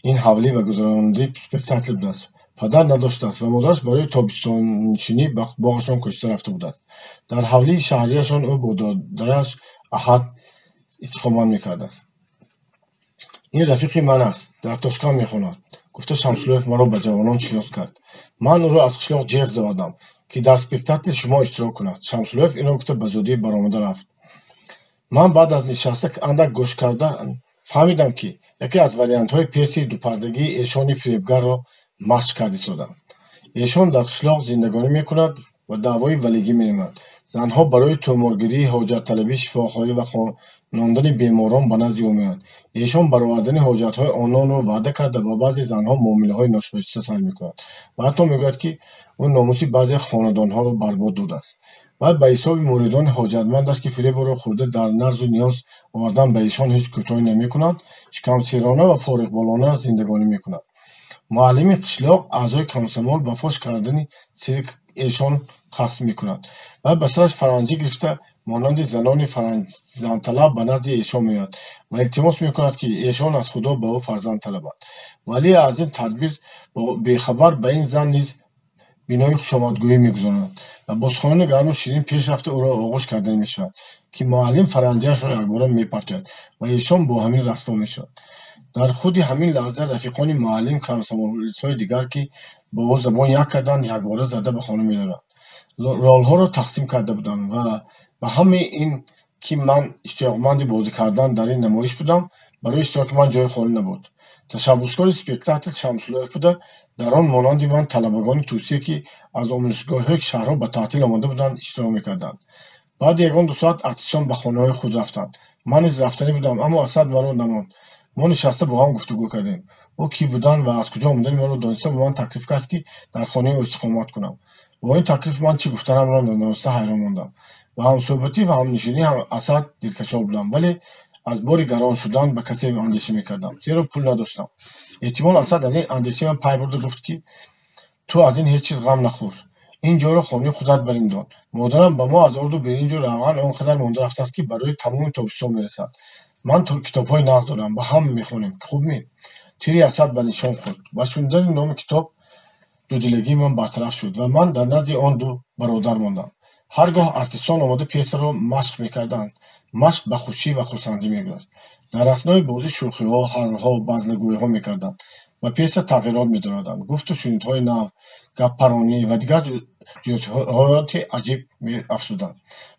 این حوله و گذراننده سپکتاتل بود است. پدر نداشته است و مادرش برای تابستان نشینی به باغشان کشته رفته بود است. در حوله شهریشان او با دادرش احد استقامت میکرده است. این رفیق من است، در تاشکند میخواند. گفته شمس‌الدوله مرا به جوانان شناس کرد. من او را از قشلاق جیف دادم که در سپکتاتل شما اشتراک کند. شمس‌الدوله این را گفته به زودی برآمده رفت. من بعد از نشسته اندک گوش کردن فهمیدم که یکی از وریانت های پیس دو پردگی ایشان فریبگر را مشق کرده شدند. ایشان در قشلاق زندگانی میکند ва даъвои валигӣ менамуянд. Занҳо барои тӯмургирӣ, ҳоҷатталабӣ, шифохоӣ ва хонондани беморон ба назди ӯ меоянд. Эшон баровардани ҳоҷатҳои ононро ваъда карда, ба баъзе занҳо муомилаҳои ношоиста сар мекунад ва ҳатто мегӯяд, ки ӯ номуси баъзе хонадонҳоро барбод додааст. Вай ба ҳисоби муридони ҳоҷатманд аст, ки фиреб ӯро хӯрда дар нарзу ниёз овардан ба эшон ҳеҷ кӯтоҳӣ намекунад, шикамсирона ва фориғболона зиндагонӣ мекунад. муаллими қишлоқ аъзои комсомол ба фош кардани сирри эшон қасд мекунад. Вай ба сараш фаранҷӣ гирифта, монанди занони фарзандталаб ба назди эшон меояд ва илтимос мекунад, ки эшон аз худо ба ӯ фарзанд талабад. Валӣ аз ин тадбир бехабар ба ин зан низ бинои хушомадгӯӣ мегузоранд ва бозхонаи гарму ширин пеш рафта ӯро оғӯш карданӣ мешавад, ки муаллим фаранҷиашро якбора мепартояд ва эшон бо ҳамин расво мешавад. дар худи ҳамин лаҳза рафиқони муаллим комсомолисои дигар, ки бо ӯ забон як карданд, якбора зада ба хона мераванд. ролҳоро тақсим карда буданд ва ба ҳамаи ин, ки ман иштиёқманди бозӣ кардан дар ин намоиш будам, барои иштироки ман ҷои холӣ набуд. Ташаббускори спектакл Шамсуллоев буда, дар он монанди ман талабагони тӯсия, ки аз омӯзишгоҳҳои шаҳрҳо ба таътил омада буданд, иштирок мекарданд. баъди ягон 2 соат артистон ба хонаҳои худ рафтанд. ман низ рафтанӣ будам, аммо Асад маро намонд. мо нишаста бо ҳам гуфтугӯ кардем. ӯ кӣ буданд ва аз куҷо омадани маро дониста ба ман таклиф кард, ки дар хонаи ӯ истиқомат кунам. бо ин таклиф ман чӣ гуфтанамро надониста ҳайрон мондам. ба ҳамсӯҳбатӣ ва ҳамнишинии Асад дилкашор будам, вале аз бори гарон шудан ба касе андеша мекардам, зеро пул надоштам. эҳтимол Асад аз ин андешаи ман пай бурда гуфт, ки ту аз ин ҳеҷ чиз ғам нахӯр. ин ҷойро хонаи худат барин дон. Модарам ба мо аз орду биринҷу равған он қадар монда рафтааст, ки барои тамоми тобистон мерасад. ман китобҳои нағз дорам, ба ҳам мехонем. хуб ми? тири Асад ба нишон хӯрд. ба шунидани номи китоб дудилагии ман бартараф шуд ва ман дар назди он 2 бародар мондам. ҳар гоҳ артистон омада пьесаро машқ мекарданд. машқ ба хушӣ ва хурсандӣ мегузашт. дар аснои бозӣ шӯхиҳо, ҳарҳо, базлагӯиҳо мекарданд. ба пьеса тағйирот медоданд. гуфту шунидҳои нав, гаппаронӣ ва дигар ҷузъиёти аҷиб меафзуданд.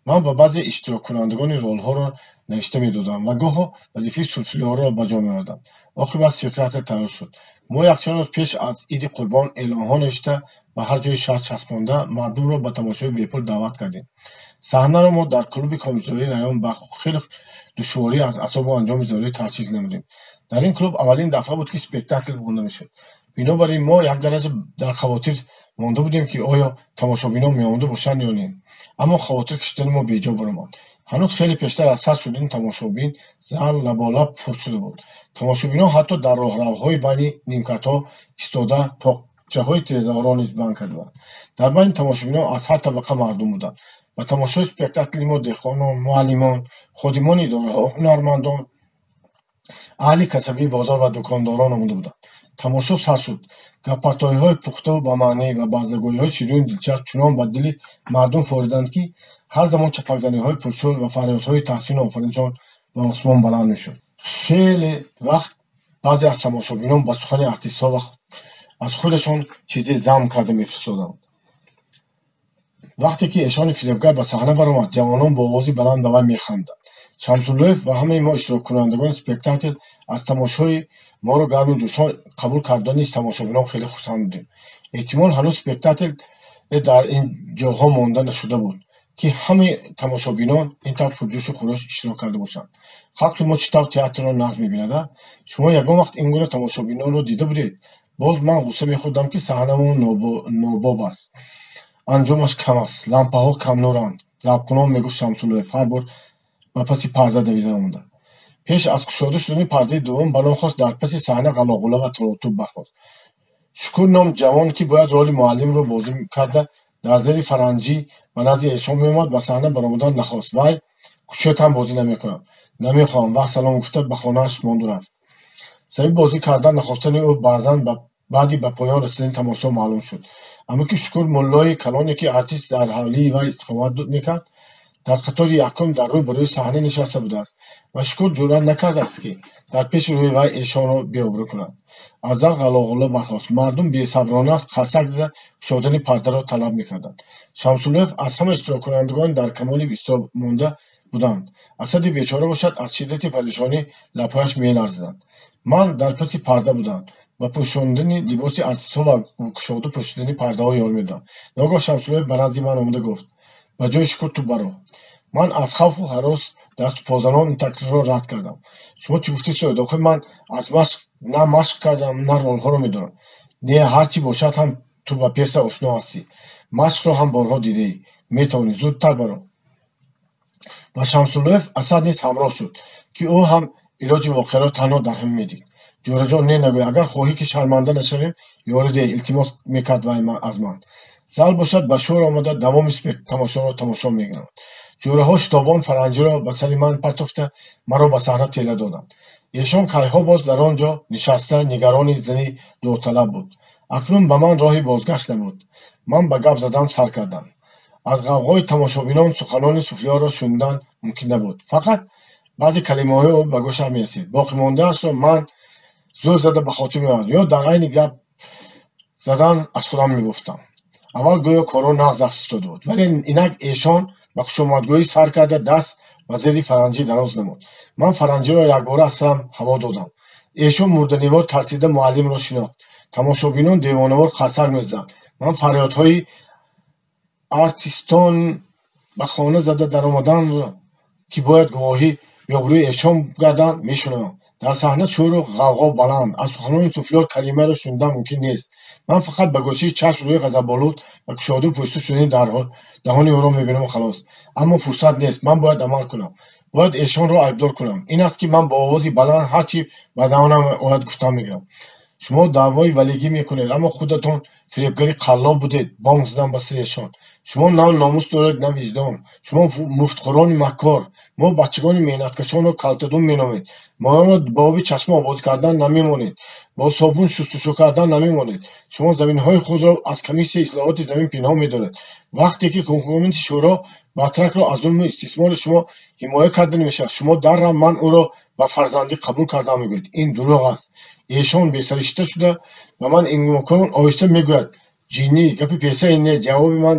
ман ба баъзе иштироккунандагони ролҳоро навишта медодам ва гоҳо вазифаи сулсулаҳоро ба ҷо меовардам. оқибат спектакл тайёр шуд. мо якчанд рӯз пеш аз Иди Қурбон эълонҳо навишта ба ҳар ҷои шаҳр часпонда, мардумро ба тамошои бепул даъват кардем. саҳнаро мо дар клуби комиксҳои раён ба хеле душворӣ аз асобу анҷоми зарурӣ таҷҳиз намудем. дар ин клуб аввалин дафъа буд, ки спектакл гунда мешуд. бинобар ин мо як дараҷа дар хавотир монда будем, ки оё тамошобинон меомада бошанд ё не. аммо хавотир кашидани мо беҷо баромад. ҳанӯз хеле пештар аз сар шудани тамошобин зал лаболаб пур шуда буд. тамошобинон ҳатто дар роҳравҳои байни нимкатҳо истода тоқчаҳои тирезаҳоро низ банд карданд. дар байни тамошобинон аз ҳар табақа мардум буданд. ба тамошои спектакли мо деҳқонон, муаллимон, ходимони идораҳо, ҳунармандон, аҳли касабии бозор ва дукондорон омада буданд. тамошо сар шуд. гаппартоиҳои пухтаву ба маънӣ ва базлагӯиҳои ширину дилчасп чунон ба дили мардум фориданд, ки ҳар замон чапакзаниҳои пуршӯр ва фарёдҳои таҳсину офариншон ба осмон баланд мешуд. хеле вақт баъзе аз тамошобинон ба сухани артистҳо ва аз худашон чизе зам карда мефиристоданд. вақте ки эшони фиребгар ба саҳна баромад, ҷавонон бо овози баланд ба вай механданд. Шамсуллоев ва ҳамаи мо иштироккунандагони спектакл аз тамошои моро гарму ҷӯшон қабул кардани тамошобинон хеле хурсанд будем. эҳтимол ҳанӯз спектакл дар ин ҷоҳо монда нашуда буд, ки ҳамаи тамошобинон ин тавр пурҷӯшу хӯрош иштирок карда бошанд. халқи мо чӣ тавр театрро нағз мебинад? шумо ягон вақт ин гуна тамошобинонро дида будед? боз ман ғусса мехӯрдам, ки саҳнамон нобоб аст, анҷомаш кам аст, лампаҳо камнуранд. забкунон мегуфт Шамсуллоев ҳар бор ба паси парда давида монда. пеш аз кушода шудани пардаи дуввум балон хост, дар паси саҳна ғалоғула ва толотуб бархост. Шукур ном ҷавон, ки бояд роли муаллимро бозӣ карда, дар зери фаранҷӣ ба назди эшон меомад, ба саҳна баромадан нахост. вай кушетам бозӣ намекунам, намехоҳам, ва салом гуфта ба хонааш монду рафт. сабаби бозӣ кардан нахостани ӯ баъзан баъди ба поён расидани тамошо маълум шуд. аммо ки Шукур муллои калоне, ки артист дар ҳавлии вай истиқомат мекард, дар қатори якум дар рӯ ба рӯи саҳна нишаста будааст ва Шукур ҷуръат накардааст, ки дар пеши рӯи вай эшонро беобрӯ кунад. аз дар ғалоғула бархост. мардум бесаброна қарсак зада кушодани пардаро талаб мекарданд. Шамсуллоев аз ҳама иштироккунандагон дар камоли изтироб монда буданд. Асади бечора бошад, аз шиддати парешонӣ лабҳояш меларзиданд. ман дар паси парда будам. ба пӯшондани либоси артистҳо ва кушоду пӯшидани пардаҳо ёр медодам. Ногоҳ Шамсуллоев ба назди ман омада гуфт: ба ҷои шукр ту баро. Ман аз хавфу ҳарос дасту позанон ин таклифро рад кардам. Шумо чӣ гуфтед соҳиб? Охир ман аз машқ на машқ кардам, на ролҳоро медонам. Не, ҳарчӣ бошад ҳам ту ба пьеса ошно ҳастӣ. Машқро ҳам борҳо дидаӣ. Метавонӣ зудтар баро. Ба Шамсуллоев Асад низ ҳамроҳ шуд, ки ӯ ҳам илоҷи воқеаро танҳо дар ҳамин медид. ҷӯраҷон, не нагӯй, агар хоҳӣ ки шарманда нашавем, ёрӣ деҳ, илтимос мекард вай аз ман. Зал бошад ба шӯр омада давоми тамошоро тамошо мекунад. ҷӯраҳо шитобон фаранҷиро ба сари ман партофта, маро ба саҳна тела доданд. Эшон кайҳо боз дар он ҷо нишаста нигарони зани додталаб буд. Акнун ба ман роҳи бозгашт набуд. Ман ба гап задан сар кардам. аз ғавғои тамошобинон суханони суфлёрро шунидан мумкин набуд. Фақат баъзе калимаҳои ба гӯшам мерасид. Боқимондаашро ман зӯр зада ба хотир меовардам, ё дар айни гап задан аз худам мебофтам. аввал гӯё коро нағз рафт истода буд, вале инак эшон ба хушомадгӯӣ сар карда даст ба зери фаранҷӣ дароз намуд. Ман фаранҷиро якбора аз сарам ҳаво додам. эшон мурданивор тарсида муаллимро шинохт. тамошобинон девонавор қарсак мезиданд. Ман фарёдҳои артистон ба хона зада даромаданро, ки бояд гувоҳӣ ёбрӯи эшон гарданд, мешунавам. дар саҳна шӯру ғавғо баланд. аз суханони суфлёр калимаеро шунидан мумкин нест. Ман фақат ба гӯшаи чашм рӯи ғазаболуд ва кушоду пӯсту шудани даҳони ӯро мебинам халос. Аммо фурсат нест. Ман бояд амал кунам. бояд эшонро айбдор кунам. ин аст ки ман бо овози баланд ҳарчи ба даҳонам ояд гуфтан мегирам. шумо даъвои валигӣ мекунед, аммо худатон фиребгари қаллоб будед. бонк задан ба сири эшон. шумо на номус доред, на виҷдон. шумо муфтхӯрони маккор. мо бачагони меҳнаткашонро калтадум меномед. моро ба оби чашма обоз кардан намемонед. бо собун шустушӯ кардан намемонед. шумо заминҳои худро аз комиссияи ислоҳоти замин пинҳон медоред. вақте ки конкуренти шӯро батракро аз зулму истисмори шумо ҳимоя кардан мешавад, шумо дарра ман ӯро ба фарзандӣ қабул кардам мегӯед. ин дурӯғ аст. эшон бесаришта шуда ба ман имкон оҳиста мегӯяд: ҷиннӣ, гапи пьеса ин не, ҷавоби ман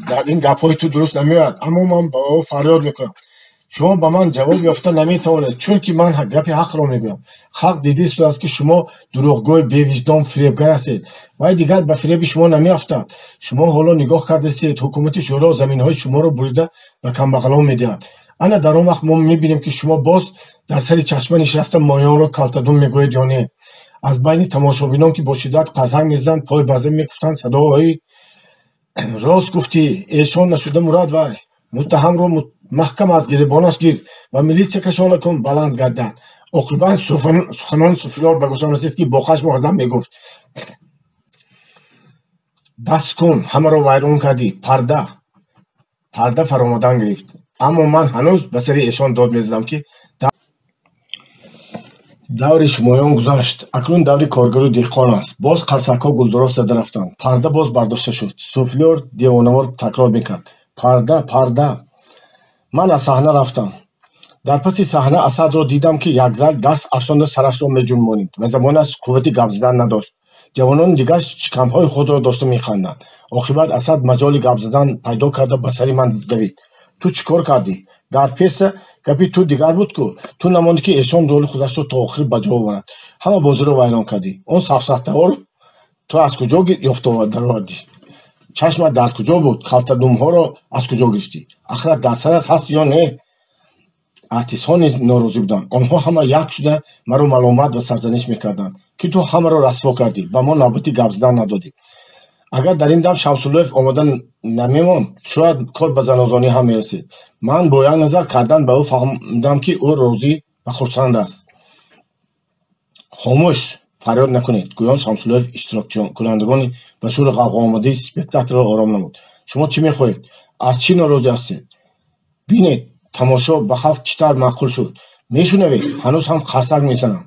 дар ин гапҳои ту дуруст намеояд. аммо ман ба ӯ фарёд мекунам: шумо ба ман ҷавоб ёфта наметавонед, чунки ман гапи ҳақро мегӯям. халқ дидисту аст ки шумо дурӯғгӯй, бевиҷдон, фиребгар ҳастед. вай дигар ба фиреби шумо намеафтад. шумо ҳоло нигоҳ кардастед, ҳукумати шӯро заминҳои шуморо бурида ба камбағалон медиҳад. ана дар он вақт мо мебинем ки шумо боз дар сари чашма нишаста моёнро калтадум мегӯед ё не. аз байни тамошобинон ки бо шиддат қазак мезиданд, пой ба замин мекуфтанд, садоҳои рост гуфтӣ, эшон нашуда мурад вай. муттаҳамро маҳкам аз гиребонаш гир ва милитсия кашола кун, баланд гардан. оқибат суханони суфлёр ба гӯшам расид, ки бо хашму ғазаб мегуфт: бас кун, ҳамаро вайрон кардӣ. парда фаромадан гирифт. аммо ман ҳанӯз ба сари эшон дод мезадам, ки даври шумоён гузашт. акнун даври коргару деҳқон аст. боз қарсакҳо гулдурост зада рафтанд. парда боз бардошта шуд. суфлёр девонавор такрор мекард: парда. ман аз саҳна рафтам. дар паси саҳна Асадро дидам, ки якзал даст афшонда сарашро меҷунбонид ва забонаш қуввати гап задан надошт. ҷавонони дигар шикамҳои худро дошта механданд. оқибат Асад маҷоли гап задан пайдо карда ба сари ман давид: ту чӣ кор кардӣ? дар пьеса гапи ту дигар буд ку. ту намонди ки эшон роли худашро то охир ба ҷо оварад. ҳама бозиро вайрон кардӣ. он сафсатаҳоро ту аз куҷо ёфта даровардӣ? чашмат дар куҷо буд? калтадумҳоро аз куҷо гирифтӣ? ахират дар сарат ҳаст ё не? артистҳо низ норозӣ буданд. онҳо ҳама як шуда маро маломат ва сарзаниш мекарданд, ки ту ҳамаро расво кардӣ, ба мо навбати гап задан надодӣ. агар дар ин дам Шамсуллоев омода намемонд, шояд кор ба занозонӣ ҳам мерасид. ман бо як назар кардан ба ӯ фаҳмидам, ки ӯ розӣ ва хурсанд аст. хомӯш, фарёд накунед, гӯён Шамсуллоев иштироккунандагони ба шӯри ғавғо омадаи спектаклро ором намуд. шумо чӣ мехоҳед? аз чӣ норозӣ ҳастед? бинед тамошо ба халқ чӣ тавр маъқул шуд. мешунавед, ҳанӯз ҳам қарсак мезанам.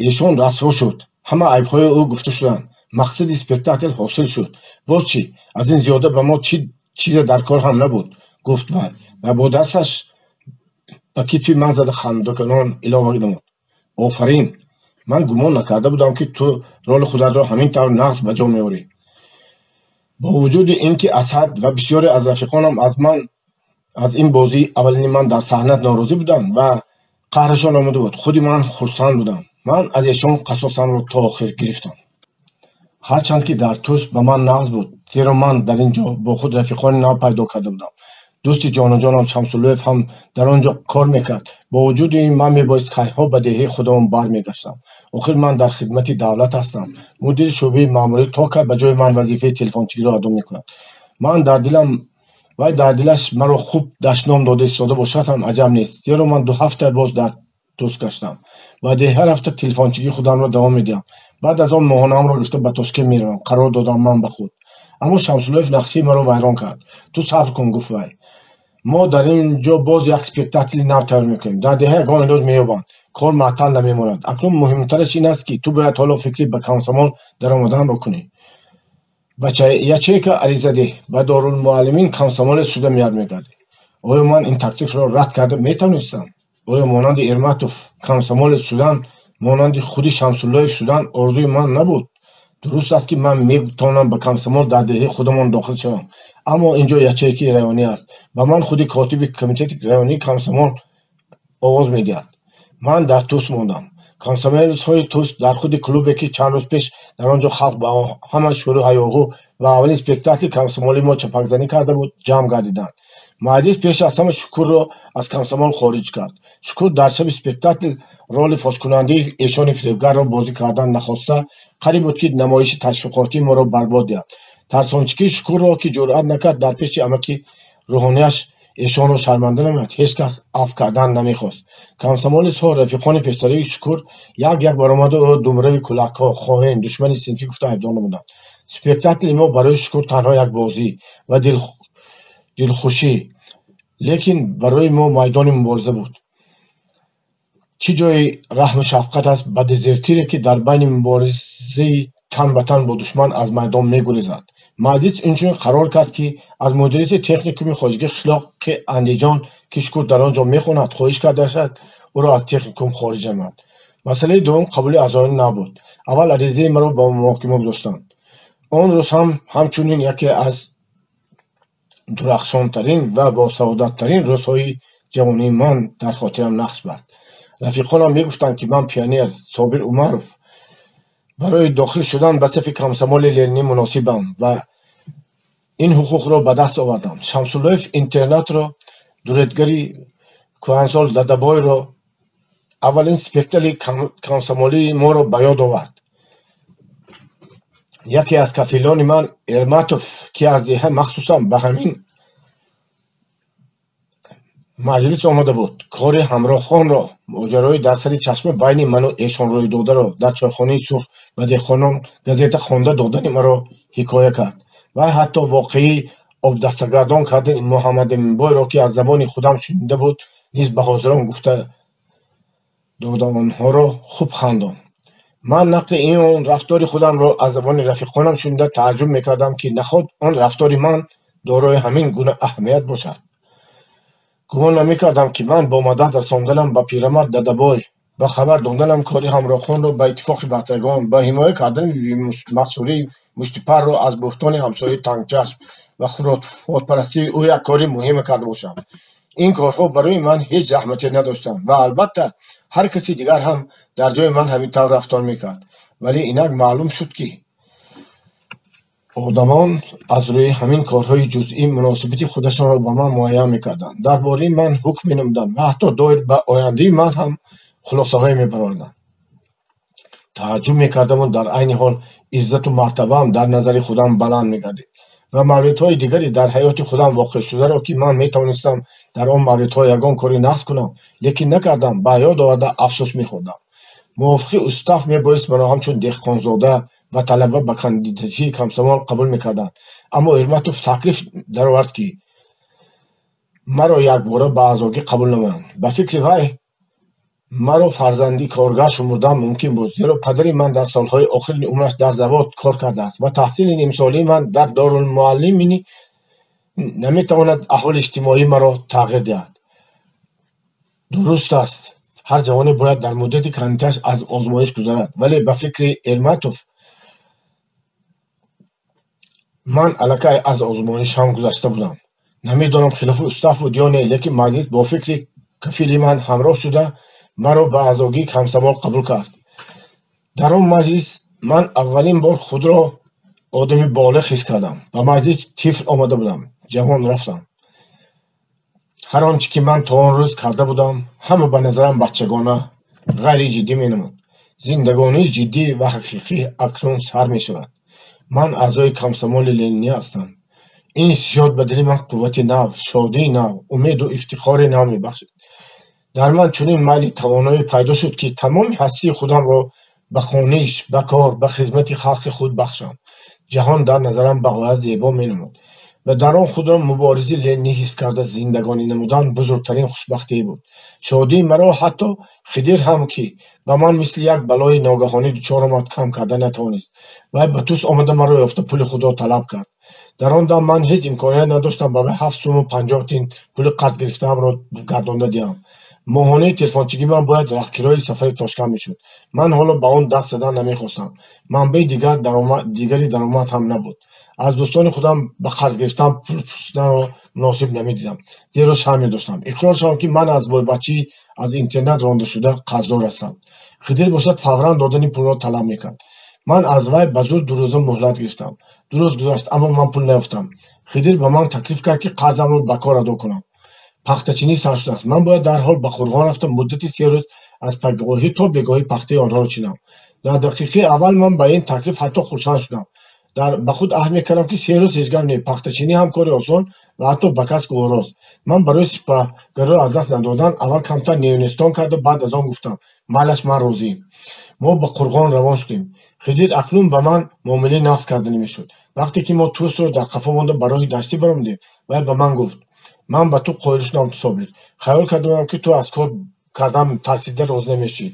эшон расво шуд. ҳама айбҳои ӯ гуфта шуданд. мақсади спектакл ҳосил шуд. боз чӣ? аз ин зиёда ба мо чизе дар кор ҳам набуд, гуфт вай ва бо дасташ ба китфи ман зада хандакунон илова намуд: офарин. ман гумон накарда будам, ки ту роли худатро ҳамин тавр нағз ба ҷо меорӣ. бо вуҷуди ин ки Асад ва бисёре аз рафиқонам аз ин бозии аввалини ман дар саҳна норозӣ буданд ва қаҳрашон омада буд, худи ман хурсанд будам. من از ایشان قصاصم رو تا آخر گرفتم. هرچند که در توس به من نقض بود، زیرا من در اینجا با خود رفیقان نو پیدا کرده بودم. دوست جان و جانم شمس‌اللویف هم در آنجا کار میکرد. با وجود این من میبایست خیلی‌ها به دهه خودم برمیگشتم. آخر من در خدمت دولت هستم. مدیر شعبه ماموری تا که به جای من وظیفه تلفنچی را ادا میکند. من در دلم وای در دلش مرا خوب دشنام داده ایستاده باشد هم عجب نیست، زیرا من 2 هفته باز در توس گشتم و هر هفته تلفنچی خودم را دوام میدم. بعد از آن ماهانه‌ام را گرفته به تشکیل میروم. قرار دادم من به خود. اما شمس‌اللویف نقشه مرا ویران کرد. تو صبر کن گفت وی. ما در اینجا باز یک اسپکتاکل نو تیار میکنیم. در دهه یگان روز مییابند. کار معطل نمیماند. اکنون مهمترش این است که تو باید حالا فکری به کانسمال در آمدن را کنی. ячейка аризадеҳ ба Дарулмуаллимин комсомоле шуда мегарди. оё ман ин таклифро рад карда метавонистам? оё монанди Эрматов комсомолец шудан, монанди худи Шамсуллоев шудан орзуи ман набуд? дуруст аст ки ман метавонам ба комсомол дар деҳаи худамон дохил шавам, аммо инҷо ячейки районӣ аст. ба ман худи котиби комитети районии комсомол овоз медиҳад. ман дар Тус мондам. комсомолецҳои Тус дар худи клубе ки чанд рӯз пеш дар он ҷо халқ ба ҳама шӯру ҳаёғӯ ва аввалин спектакли комсомоли мо чапакзанӣ карда буд, ҷамъ гардиданд. маҳдис пеш аз ҳама Шукурро аз комсомол хориҷ кард. Шукур дар шаби спектакл роли фошкунандии эшони фиребгарро бозӣ кардан нахоста, қариб буд ки намоиши ташвиқотии моро барбод диҳад. тарсончикии Шукурро ки ҷуръат накард дар пеши амаки рӯҳонияш эшонро шарманда намояд, ҳеҷ кас афв кардан намехост. комсомолецҳо рафиқони пештарии Шукур як баромада ӯро думрави кӯлакҳо, хоин, душмани синфӣ гуфта айбдор намуданд. спектакли мо барои Шукур танҳо як бозӣ ва дилхушӣ, лекин барои мо майдони мубориза буд. чӣ ҷои раҳму шафқат аст ба дезертире ки дар байни муборизаи тан ба тан бо душман аз майдон мегурезад. маҷлис инчунин қарор кард ки аз мудирияти техникуми хоҷагии қишлоқи Андиҷон ки Шукур дар он ҷо мехонад хоҳиш карда шуд ӯро аз техникум хориҷ намояд. масъалаи дуввум қабули аъзоён набуд. аввал аризаи маро ба муҳокима гузоштанд. он рӯз ҳамчунин яке аз дурахшонтарин ва босаодаттарин рӯзҳои ҷавонии ман дар хотирам нақш баст. рафиқонам мегуфтанд ки ман пионер Собир Умаров барои дохил шудан ба сафи комсомоли ленинӣ муносибам ва ин ҳуқуқро ба даст овардам. Шамсуллоев интернатро, дуретгари кӯҳансол Дадабойро, аввалин спектакли комсомолии моро ба ёд овард. яке аз кафилони ман, Эрматов, ки аз деҳа махсусан ба ҳамин маҷлис омада буд, кори ҳамроҳхонро, моҷарои дар сари чашма байни ману эшонрӯйдодаро дар чойхонаи Сурх ба деҳқонон газета хонда додани маро ҳикоя кард. вай ҳатто воқеаи обдастагардон кардани Муҳаммад Аминбойро ки аз забони худам шунида буд, низ ба ҳозирон гуфта дода онҳоро хуб хандон. ман нақли ин рафтори худамро аз забони рафиқонам шунида тааҷҷуб мекардам ки наход он рафтори ман дорои ҳамин гуна аҳамият бошад. гумон намекардам ки ман бо мадад расонданам ба пирамард Дадабой, ба хабар доданам кори ҳамроҳхонро ба иттифоқи бахтаргон, ба ҳимоя кардани масъулии муштипарро аз бӯҳтони ҳамсояи тангчашм ва хурофотпарастии ӯ як кори муҳиме карда бошам. ин корҳо барои ман ҳеҷ заҳмате надоштанд ва албатта ҳар каси дигар ҳам дар ҷои ман ҳамин тавр рафтор мекард. вале инак маълум шуд ки одамон аз рӯи ҳамин корҳои ҷузъӣ муносибати худашонро ба ман муайян мекарданд, дар бораи ман ҳукм менамуданд ва ҳатто доир ба ояндаи ман ҳам хулосаҳое мебарониданд. тааҷҷуб мекардаму дар айни ҳол иззату мартабаам дар назари худам баланд мегардид ва мавридҳои дигаре дар ҳаёти худам воқеъшударо ки ман метавонистам дар он мавридҳо ягон кори нақс кунам, лекин накардам, ба ёд оварда афсӯс мехӯрдам. мувофиқи устав мебоист маро ҳамчун деҳқонзода ва талаба ба кандидатии комсомол қабул мекарданд, аммо Эрматов таклиф даровард ки маро якбора ба аъзогӣ қабул намоянд. ба фикри вай маро фарзанди коргар шумурдан мумкин буд, зеро падари ман дар солҳои охирини умраш дар завод кор кардааст ва таҳсили нимсолии ман дар Дарулмуаллимин наметавонад аҳволи иҷтимоии маро тағйир диҳад. дуруст аст, ҳар ҷавоне бояд дар муддати кандидатиаш аз озмоиш гузарад, вале ба фикри Эрматов ман аллакай аз озмоишам гузашта будам. намедонам хилофи устав буд ё не, лекин маҷлис бо фикри кафили ман ҳамроҳ шуда маро ба аъзогии комсомол қабул кард. дар он маҷлис ман аввалин бор худро одами болиғ ҳис кардам. Ба маҷлис тифл омада будам. Ҷавон рафтам. ҳар он чӣ ки ман то он рӯз карда будам, ҳама ба назарам бачагона, ғайриҷиддӣ менамуд. Зиндагонии ҷиддӣ ва ҳақиқӣ акнун сар мешавад. Ман аъзои комсомоли ленинӣ ҳастам. ин ҳиссиёт ба дили ман қуввати нав, шодии нав, умеду ифтихори нав мебахшид. дар ман чунин майли тавоноӣ пайдо шуд, ки тамоми ҳастии худамро ба хониш, ба кор, ба хизмати халқи худ бахшам. ҷаҳон дар назарам ба ғоят зебо менамуд ва дар он худро муборизи ленинӣ ҳис карда зиндагонӣ намудан бузургтарин хушбахтие буд. шодии маро ҳатто Хидир ҳам, ки ба ман мисли як балои ногаҳонӣ дучор омад, кам карда натавонист. вай ба тус омада маро ёфта пули худро талаб кард. дар он дам ман ҳеҷ имконият надоштам ба вай 7 сум 50 тин пули қарз гирифтаамро гардонда диҳам. моҳонаи телефончигӣ ман бояд рахкирои сафари Тошканд мешуд. Ман ҳоло ба он даст задан намехостам. манбаи дигари даромад ҳам набуд. аз дӯстони худам ба қарз гирифтан пул пурсиданро муносиб намедидам, зеро шарм медоштам. иқрор шавам, ки ман аз бойбачӣ аз интернат рондашуда қарздор ҳастам. Хидир бошад фавран додани пулро талаб мекард. ман аз вай ба зуд 2 рӯза муҳлат гирифтам. 2 рӯз гузашт, аммо ман пул наёфтам. Хидир ба ман таклиф кард, ки қарзамро ба кор адо кунам. пахтачинӣ сар шудааст. ман бояд дарҳол ба Қурғон рафта муддати 3 рӯз аз пагоҳӣ то бегоҳӣ пахтаи онҳоро чинам. дар дақиқаи аввал ман ба ин таклиф ҳатто хурсанд шудам. ба худ аҳд мекардам, ки 3 рӯз ҳеҷ гап не, пахтачинӣ ҳам кори осон ва ҳатто ба касб орост. ман барои сипаҳгариро аз даст надодан аввал камтар неюнистон карда, баъд аз он гуфтам майлаш, ман розиам. мо ба Қурғон равон шудем. Хидир акнун ба ман муомилаи нағз карданӣ мешуд. вақте ки мо тӯсро дар қафо монда ба роҳи даштӣ баромадем, вай ба ман гуфт: ман ба ту қоил шудам Собир. хаёл карда будам, ки ту аз кор кардан тарсида розӣ намешавӣ.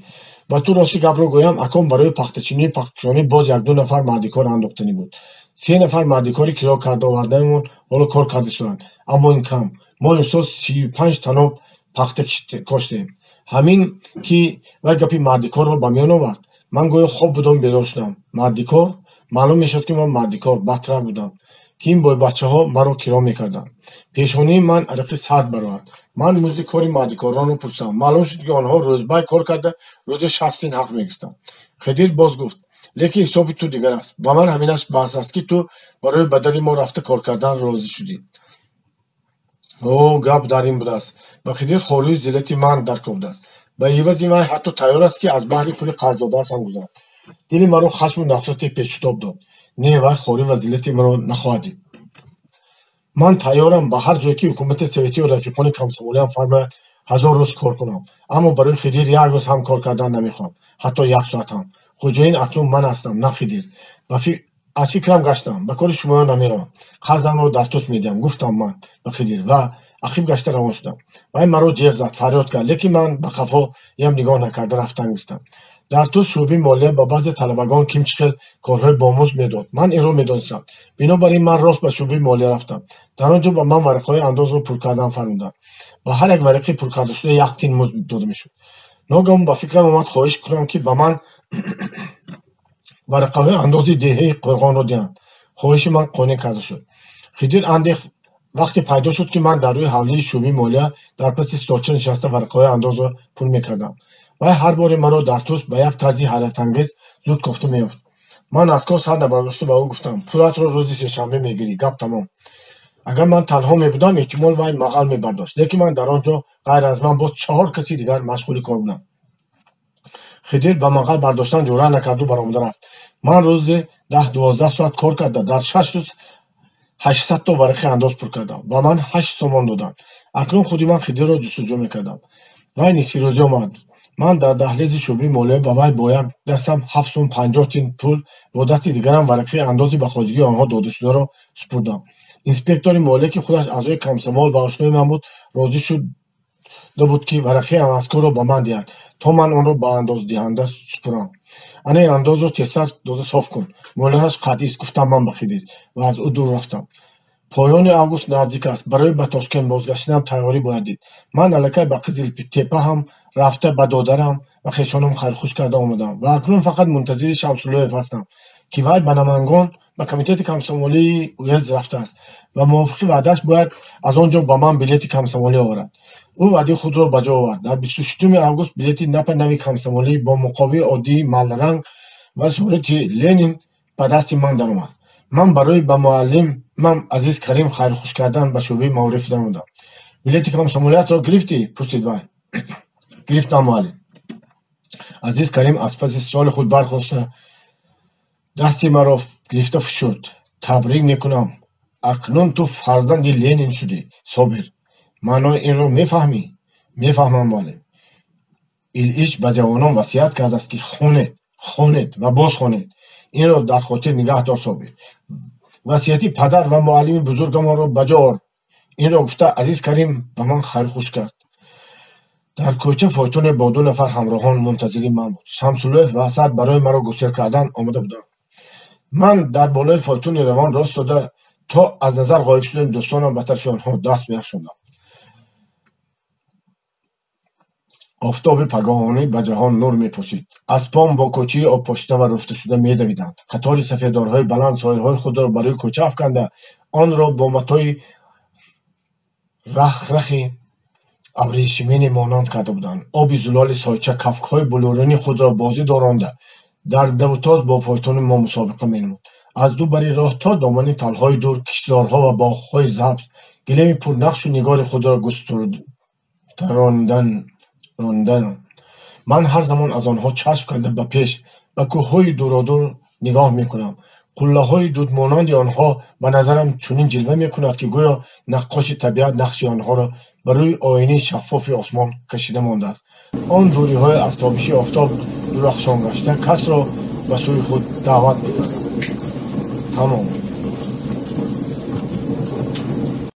ба ту рости гапро гӯям, акон барои пахтачинии пахткушонӣ боз 1-2 нафар мардикор андохтанӣ буд. 3 нафар мардикори киро карда овардаамон ҳоло кор карда истоданд. аммо ин кам. мо имсол 35 таноб пахта коштем. ҳамин ки вай гапи мардикорро ба миён овард. ман гӯё хоб будам, бедор шудам. мардикор? маълум мешуд, ки ман мардикор бадтар будам, ки ин бойбачаҳо маро киро мекарданд. пешонии ман ариқи сард барояд. ман музди кори мардикоронро пурсидам. маълум шуд, ки онҳо рӯзбай кор карда рӯзи 60 тин ҳақ мегирифтанд. Хидир боз гуфт: лекин ҳисоби ту дигар аст. ба ман ҳаминаш баҳс аст, ки ту барои бадари мо рафта кор кардан розӣ шудӣ. гап дар ин будааст. ба Хидир хории зиллати ман даркомадааст. ба ивази вай ҳатто тайёр аст, ки аз баҳри пули қарздодаашам гузарад. дили маро хашму нафрате пешутоб дод. не, вай хорӣ ва зиллати маро нахоҳад дид. ман тайёрам ба ҳар ҷое, ки ҳукумати советӣ ё рафиқони комсомолиам фармояд 1000 рӯз кор кунам. аммо барои Хидир 1 рӯз ҳам кор кардан намехоҳам, ҳатто 1 соат ҳам. хоҷоин акнун ман ҳастам, на Хидир. аз фикрам гаштам, ба кори шумоё намеравам. қарзамро дар тус медиҳам, гуфтам ман ба Хидир ва ақиб гашта равон шудам. вай маро ҷиғ зад, фарёд кард, лекин ман ба қафо ям нигоҳ накарда рафтан гуфтам. дар тус шӯъбаи молия ба баъзе талабагон кимчихел корҳои бомӯз медод. ман инро медонистам. бинобар ин ман рост ба шӯъбаи молия рафтам. дар он ҷо ба ман варақаҳои андозро пур кардан фармуданд. ба ҳар як варақаи пуркардашуда 1 тин музд дода мешуд. ногаҳон ба фикрам омад хоҳиш кунам, ки ба ман варақаҳои андози деҳаи Қурғонро диҳанд. хоҳиши ман қонеъ карда шуд. Хидир андех вақте пайдо шуд, ки ман дар рӯи ҳавлии шӯъбаи молия дар паси столча нишаста варақаҳои андозро пур мекардам. вай ҳар боре маро дар тус ба як тарзи ҳайратангез зуд кофта меёфт. ман аз кор сар набардошта ба ӯ гуфтам: пулатро рӯзи сешанбе мегирӣ, гап тамом. агар ман танҳо мебудам, эҳтимол вай мағал мебардошт, лекин ман дар он ҷо ғайр аз ман боз 4 каси дигар машғули кор будам. Хидир ба мағал бардоштан ҷуръат накарду баромада рафт. ман рӯзе 10-12 соат кор карда дар 6 рӯз 800 то варақаи андоз пур кардам. ба ман 8 сомон доданд. акнун худи ман Хидирро ҷустуҷӯ мекардам. вай нисфи рӯзӣ омад. ман дар даҳлези шӯъбаи молия ба вай бо як дастам 7 сум 50 тин пул, бо дасти дигарам варақаи андози ба хоҷагии онҳо додашударо супурдам. инспектори молия, ки худаш аъзои комсомол ва ошнои ман буд, розӣ шуда буд, ки варақаи амазкорро ба ман диҳад, то ман онро ба андоздиҳанда супурам. ана ин андозро тезтар дода соф кун. молияаш қатъист, гуфтам ман ба Хидир ва аз ӯ дур рафтам. поёни август наздик аст. барои ба Тошкент бозгаштанам тайёрӣ бояд дид. ман аллакай ба Қизилтепа ҳам рафта ба додарам ва хешонам хайрхуш карда омадам ва акнун фақат мунтазири Шамсуллоев ҳастам, ки вай ба Намангон ба комитети комсомолии уезд рафтааст ва мувофиқи ваъдааш бояд аз он ҷо ба ман билети комсомолӣ оварад. ӯ ваъдаи худро ба ҷо овард. дар 26 август билети нави комсомолӣ бо муқовии оддии малранг ва сурати Ленин ба дасти ман даромад. ман барои ба муаллимам Азиз Карим хайрхуш кардан ба шӯъбаи маориф даромадам. билети комсомолиятро гирифтӣ? Пурсид вай. гирифтам муаллим. Азиз Карим аз паси столи худ бархоста дасти маро гирифта фушурд. табрик мекунам, акнун ту фарзанди Ленин шудӣ. Собир, маънои инро мефаҳмӣ? Мефаҳмам муаллим. Илич ба ҷавонон васият кардааст ки хонед ва боз хонед. инро дар хотир нигаҳ дор Собир. васияти падар ва муаллими бузургамонро ба ҷо ор. инро гуфта Азиз Карим ба ман хайрхуш кард. дар кӯча фойтоне бо 2 нафар ҳамроҳон мунтазири ман буд. Шамсуллоев ва Асад барои маро гусел кардан омода буданд. ман дар болои фойтони равон рост дода то аз назар ғоиб шудани дӯстонам ба тарафи онҳо даст меафшондам. офтоби пагоҳонӣ ба ҷаҳон нур мепошид. аспон бо кӯчаи обпошида ва руфташуда медавиданд. қатори сафедорҳои баланд сояҳои худро ба рӯи кӯча афканда, онро бо матои рахрахи абришименӣ монанд карда буданд. оби зулоли сойча кафкҳои блурини худро бозӣ доронда, дар давутоз бо фойтони мо мусобиқа менамуд. аз ду бари роҳ то домани талҳои дур, киштзорҳо ва боғҳои забз гилеми пурнақшу нигори худро густронидан. ман ҳар замон аз онҳо чашм карда ба пеш ба кӯҳҳои дуродур нигоҳ мекунам. қуллаҳои дудмонанди онҳо ба назарам чунин ҷилва мекунад, ки гӯё наққоши табиат нақши онҳоро ба рӯи оини шаффофи осмон кашида мондааст. он дуриҳои аз тобиши офтоб дурахшонгашта касро ба сӯи худ даъват мекунад. тамом.